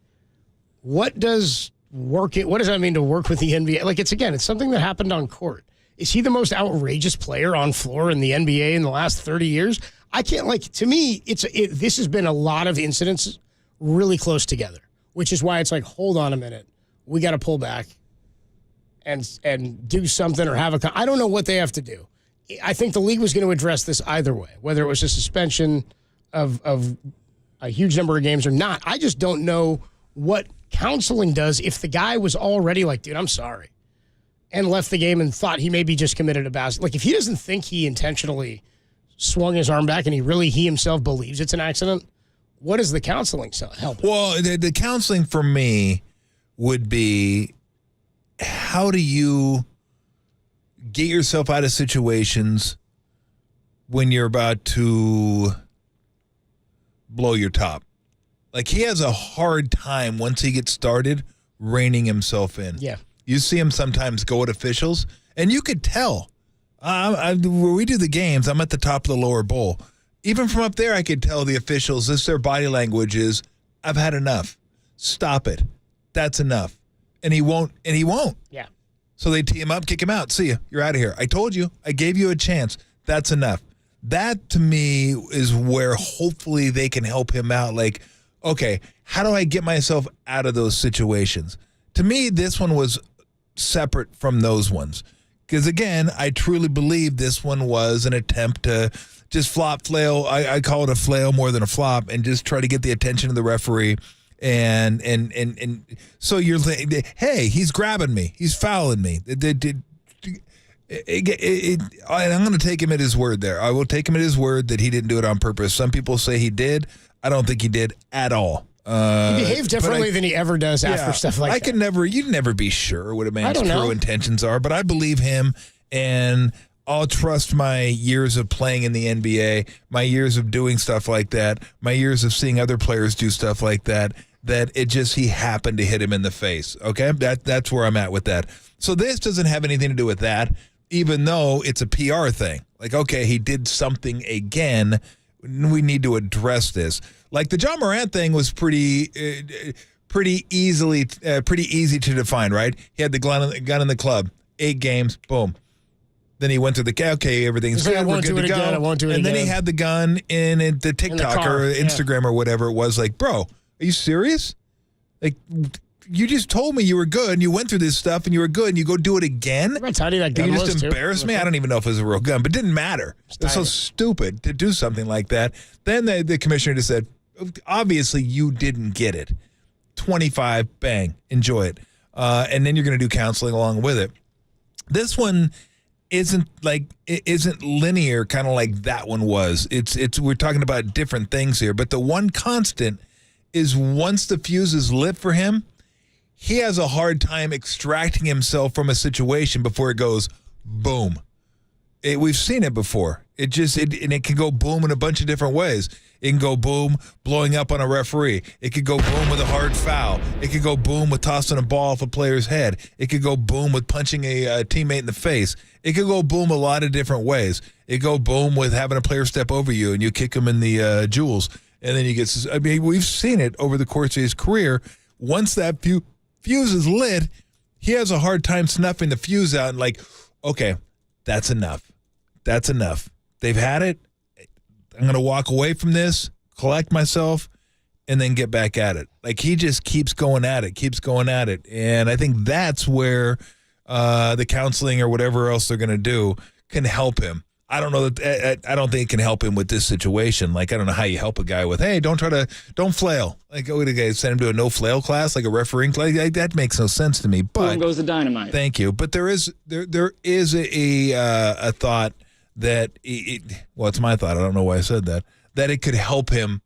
what does that mean to work with the NBA? Like, it's something that happened on court. Is he the most outrageous player on floor in the NBA in the last 30 years? I can't, to me, this has been a lot of incidents really close together, which is why it's like, hold on a minute. We got to pull back and do something or I don't know what they have to do. I think the league was going to address this either way, whether it was a suspension of a huge number of games or not. I just don't know what counseling does if the guy was already like, dude, I'm sorry, and left the game and thought he maybe just committed a basket. Like, if he doesn't think he intentionally swung his arm back and he himself believes it's an accident, what does the counseling help? Well, the counseling for me would be, how do you get yourself out of situations when you're about to blow your top? Like, he has a hard time once he gets started reining himself in. Yeah. You see him sometimes go at officials, and you could tell. Where we do the games, I'm at the top of the lower bowl. Even from up there, I could tell the officials, their body language is, I've had enough. Stop it. That's enough. And he won't. Yeah. So they tee him up, kick him out. See you. You're out of here. I told you. I gave you a chance. That's enough. That to me is where hopefully they can help him out. Like, okay, how do I get myself out of those situations? To me, this one was separate from those ones. Because, again, I truly believe this one was an attempt to just flail. I call it a flail more than a flop, and just try to get the attention of the referee. And so you're like, hey, he's grabbing me. He's fouling me. I'm going to take him at his word there. I will take him at his word that he didn't do it on purpose. Some people say he did. I don't think he did at all. He behaved differently than he ever does after stuff like that. You'd never be sure what a man's true intentions are, but I believe him, and I'll trust my years of playing in the NBA, my years of doing stuff like that, my years of seeing other players do stuff like that, that he happened to hit him in the face. Okay? That's where I'm at with that. So this doesn't have anything to do with that, even though it's a PR thing. Like, okay, he did something again. We need to address this. Like the John Morant thing was pretty easy to define, right? He had the gun in the club, 8 games, boom. Then he went through everything's good, we're good to go. I won't do it and again. then he had the gun in the TikTok or Instagram or whatever it was. Like, bro, are you serious? Like, you just told me you were good, and you went through this stuff, and you were good, and you go do it again? How tiny that gun you was, just embarrassed me? I don't even know if it was a real gun, but it didn't matter. It's so stupid to do something like that. Then the commissioner just said, obviously you didn't get it. 25, bang, enjoy it. And then you're going to do counseling along with it. This one isn't linear, kind of like that one was. It's we're talking about different things here, but the one constant is once the fuse is lit for him, he has a hard time extracting himself from a situation before it goes boom. We've seen it before. It can go boom in a bunch of different ways. It can go boom blowing up on a referee. It could go boom with a hard foul. It could go boom with tossing a ball off a player's head. It could go boom with punching a teammate in the face. It could go boom a lot of different ways. It could go boom with having a player step over you and you kick him in the jewels. And then you get, we've seen it over the course of his career. Once that fuse is lit, he has a hard time snuffing the fuse out and like, okay, that's enough. That's enough. They've had it. I'm going to walk away from this, collect myself, and then get back at it. Like, he just keeps going at it. And I think that's where the counseling or whatever else they're going to do can help him. I don't know that. I don't think it can help him with this situation. Like, I don't know how you help a guy with, hey, don't flail. Like, oh, the guy send him to a no flail class, like a refereeing class. Like, that makes no sense to me. But boom goes the dynamite. Thank you. But there is a thought that it's my thought. I don't know why I said that. That it could help him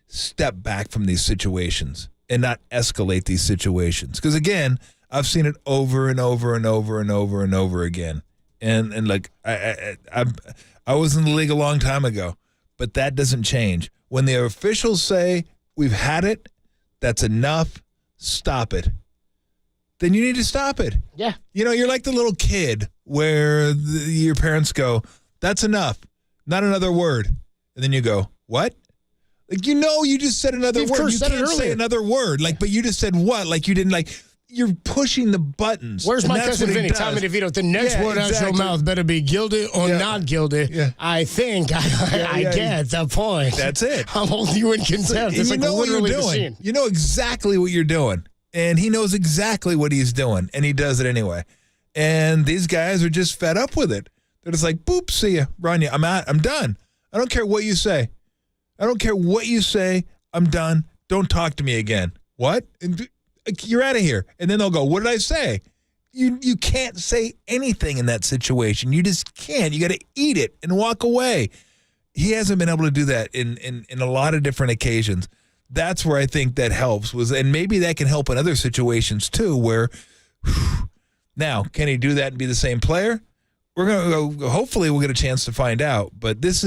step back from these situations and not escalate these situations. Because again, I've seen it over and over and over and over and over again. And like I was in the league a long time ago, but that doesn't change. When the officials say we've had it, that's enough, stop it. Then you need to stop it. Yeah. You know, you're like the little kid where your parents go, that's enough, not another word. And then you go, what? Like, you just said another word. You can't say another word. Like, but you just said what? Like, you didn't like. You're pushing the buttons. Where's my cousin Vinny? Tommy DeVito. The next word out your mouth better be guilty or not guilty. Yeah. I think I get the point. That's it. I'm holding you in contempt. It's like literally the scene. You know exactly what you're doing. And he knows exactly what he's doing. And he does it anyway. And these guys are just fed up with it. They're just like, boop, see ya. Run ya. I'm out. I'm done. I don't care what you say. I'm done. Don't talk to me again. What? You're out of here. And then they'll go, what did I say? You can't say anything in that situation. You just can't. You got to eat it and walk away. He hasn't been able to do that in a lot of different occasions. That's where I think that helps. And maybe that can help in other situations too, where now, can he do that and be the same player? We're going to go, hopefully we'll get a chance to find out. But this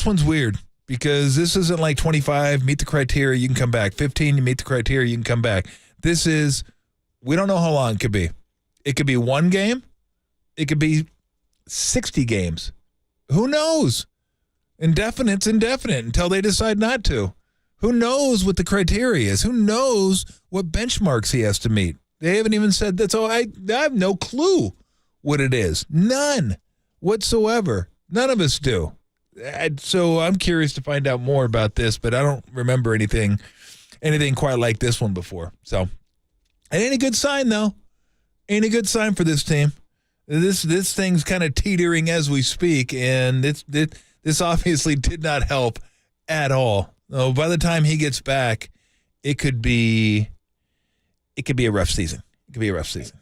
one's weird. Because this isn't like 25, meet the criteria, you can come back. 15, you meet the criteria, you can come back. This is, we don't know how long it could be. It could be one game. It could be 60 games. Who knows? Indefinite's indefinite until they decide not to. Who knows what the criteria is? Who knows what benchmarks he has to meet? They haven't even said that, so I have no clue what it is. None. whatsoever. None of us do. So I'm curious to find out more about this, but I don't remember anything quite like this one before. So it ain't a good sign, though. Ain't a good sign for this team. This thing's kind of teetering as we speak, and this obviously did not help at all. So by the time he gets back, it could be a rough season. It could be a rough season.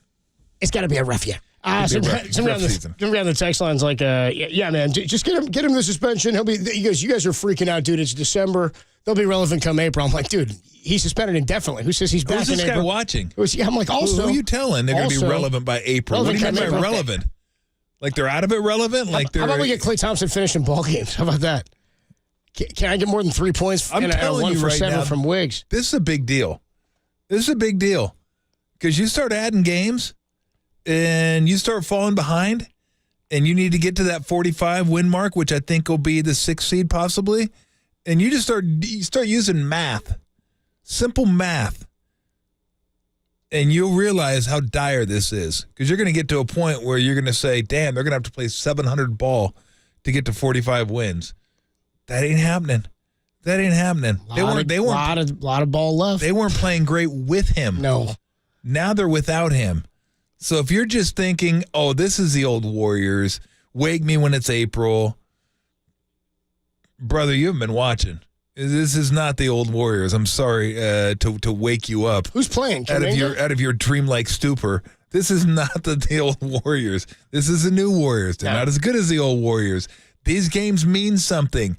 It's got to be a rough year. Somebody on the text line's like, yeah, man, just get him the suspension. He'll be. You guys are freaking out, dude. It's December. They'll be relevant come April. I'm like, dude, he's suspended indefinitely. Who says he's back in April? Who's this guy watching? I'm like, also. Who are you telling they're going to be relevant by April? What do you mean by relevant? Like they're out of it relevant? Like how about we get Klay Thompson finishing ball games? How about that? Can I get more than 3 points? I'm telling 1 you for right 7 now, from Wiggs. This is a big deal. Because you start adding games and you start falling behind and you need to get to that 45 win mark, which I think will be the 6th seed possibly. And you start using math, simple math. And you'll realize how dire this is because you're going to get to a point where you're going to say, damn, they're going to have to play 700 ball to get to 45 wins. That ain't happening. They weren't a lot of ball left. They weren't playing great with him. No. Now they're without him. So if you're just thinking, oh, this is the old Warriors, wake me when it's April. Brother, you haven't been watching. This is not the old Warriors. I'm sorry to wake you up. Who's playing? Out of your dreamlike stupor. This is not the old Warriors. This is the new Warriors. They're not as good as the old Warriors. These games mean something.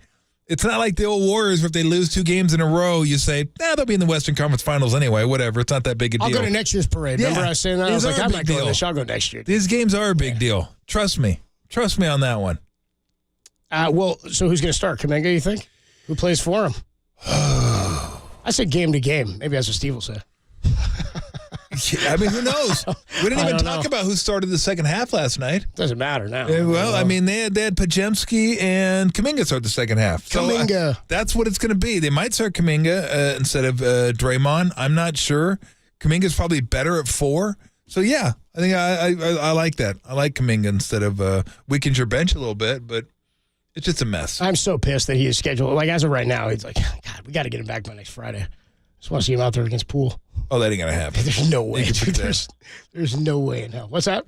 It's not like the old Warriors where if they lose 2 games in a row, you say, they'll be in the Western Conference Finals anyway, whatever. It's not that big a deal. I'll go to next year's parade. Remember I was saying that? I was like, I'm not going to this. I'll go next year. These games are a big deal. Trust me. Trust me on that one. So who's going to start? Kuminga, you think? Who plays for him? I said game to game. Maybe that's what Steve will say. I mean, who knows? We didn't even talk about who started the second half last night. Doesn't matter now. Well, I mean, they had Pajemski and Kuminga start the second half. Kuminga. So that's what it's going to be. They might start Kuminga instead of Draymond. I'm not sure. Kuminga's probably better at 4. So, yeah, I think I like that. I like Kuminga instead of weakens your bench a little bit, but it's just a mess. I'm so pissed that he is scheduled. Like, as of right now, he's like, God, we got to get him back by next Friday. Just want to see him out there against Poole. Oh, that ain't going to happen. There's no way. Dude. There's no way in hell. What's that?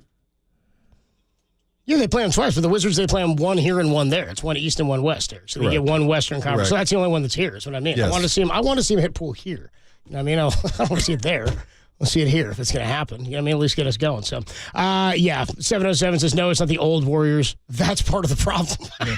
Yeah, they play them twice. For the Wizards, they play them 1 here and 1 there. It's 1 East and 1 West there. So they get 1 Western Conference. Correct. So that's the only one that's here. That's what I mean. Yes. I want to see him hit Poole here. You know what I mean? I don't want to see it there. We'll see it here if it's going to happen. You know what I mean? At least get us going. So, 707 says, no, it's not the old Warriors. That's part of the problem. Yeah.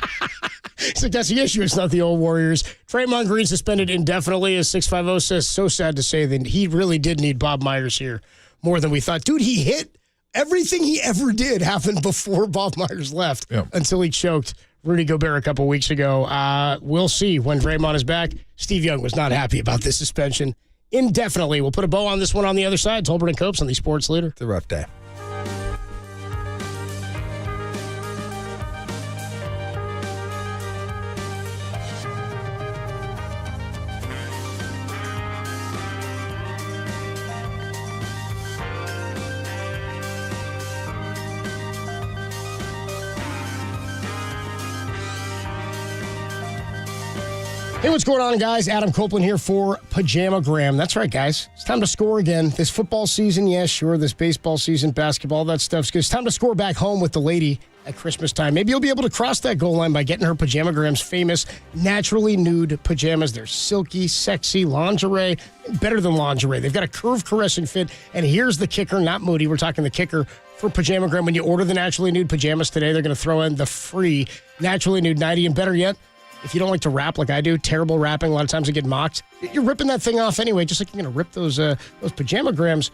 So that's the issue. It's not the old Warriors. Draymond Green suspended indefinitely, as 650 says. So sad to say that he really did need Bob Myers here more than we thought. Dude, he hit everything he ever did happened before Bob Myers left until he choked Rudy Gobert a couple weeks ago. We'll see when Draymond is back. Steve Young was not happy about this suspension indefinitely. We'll put a bow on this one on the other side. Tolbert and Copes on the Sports Leader. It's a rough day. Hey, what's going on, guys? Adam Copeland here for Pajamagram. That's right, guys. It's time to score again. This football season, yes, sure. This baseball season, basketball, that stuff's good. It's time to score back home with the lady at Christmas time. Maybe you'll be able to cross that goal line by getting her Pajamagram's famous naturally nude pajamas. They're silky, sexy, lingerie, better than lingerie. They've got a curve, caressing fit. And here's the kicker, not Moody. We're talking the kicker for Pajamagram. When you order the naturally nude pajamas today, they're going to throw in the free naturally nude nightie. And better yet, if you don't like to rap like I do, terrible rapping, a lot of times I get mocked. You're ripping that thing off anyway, just like you're going to rip those Pajamagrams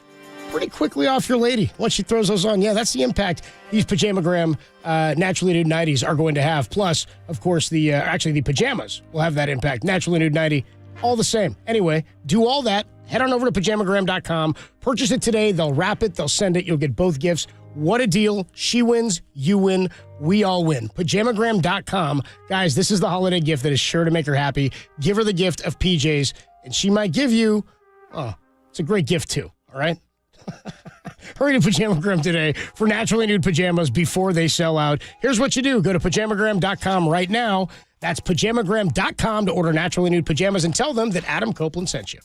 pretty quickly off your lady once she throws those on. Yeah, that's the impact these Pajamagram naturally nude nighties are going to have. Plus, of course, the pajamas will have that impact. Naturally nude nightie, all the same. Anyway, do all that. Head on over to Pajamagram.com. Purchase it today. They'll wrap it. They'll send it. You'll get both gifts. What a deal. She wins. You win. We all win. Pajamagram.com. Guys, this is the holiday gift that is sure to make her happy. Give her the gift of PJs, and she might give you, it's a great gift too, all right? Hurry to Pajamagram today for naturally nude pajamas before they sell out. Here's what you do. Go to pajamagram.com right now. That's pajamagram.com to order naturally nude pajamas and tell them that Adam Copeland sent you.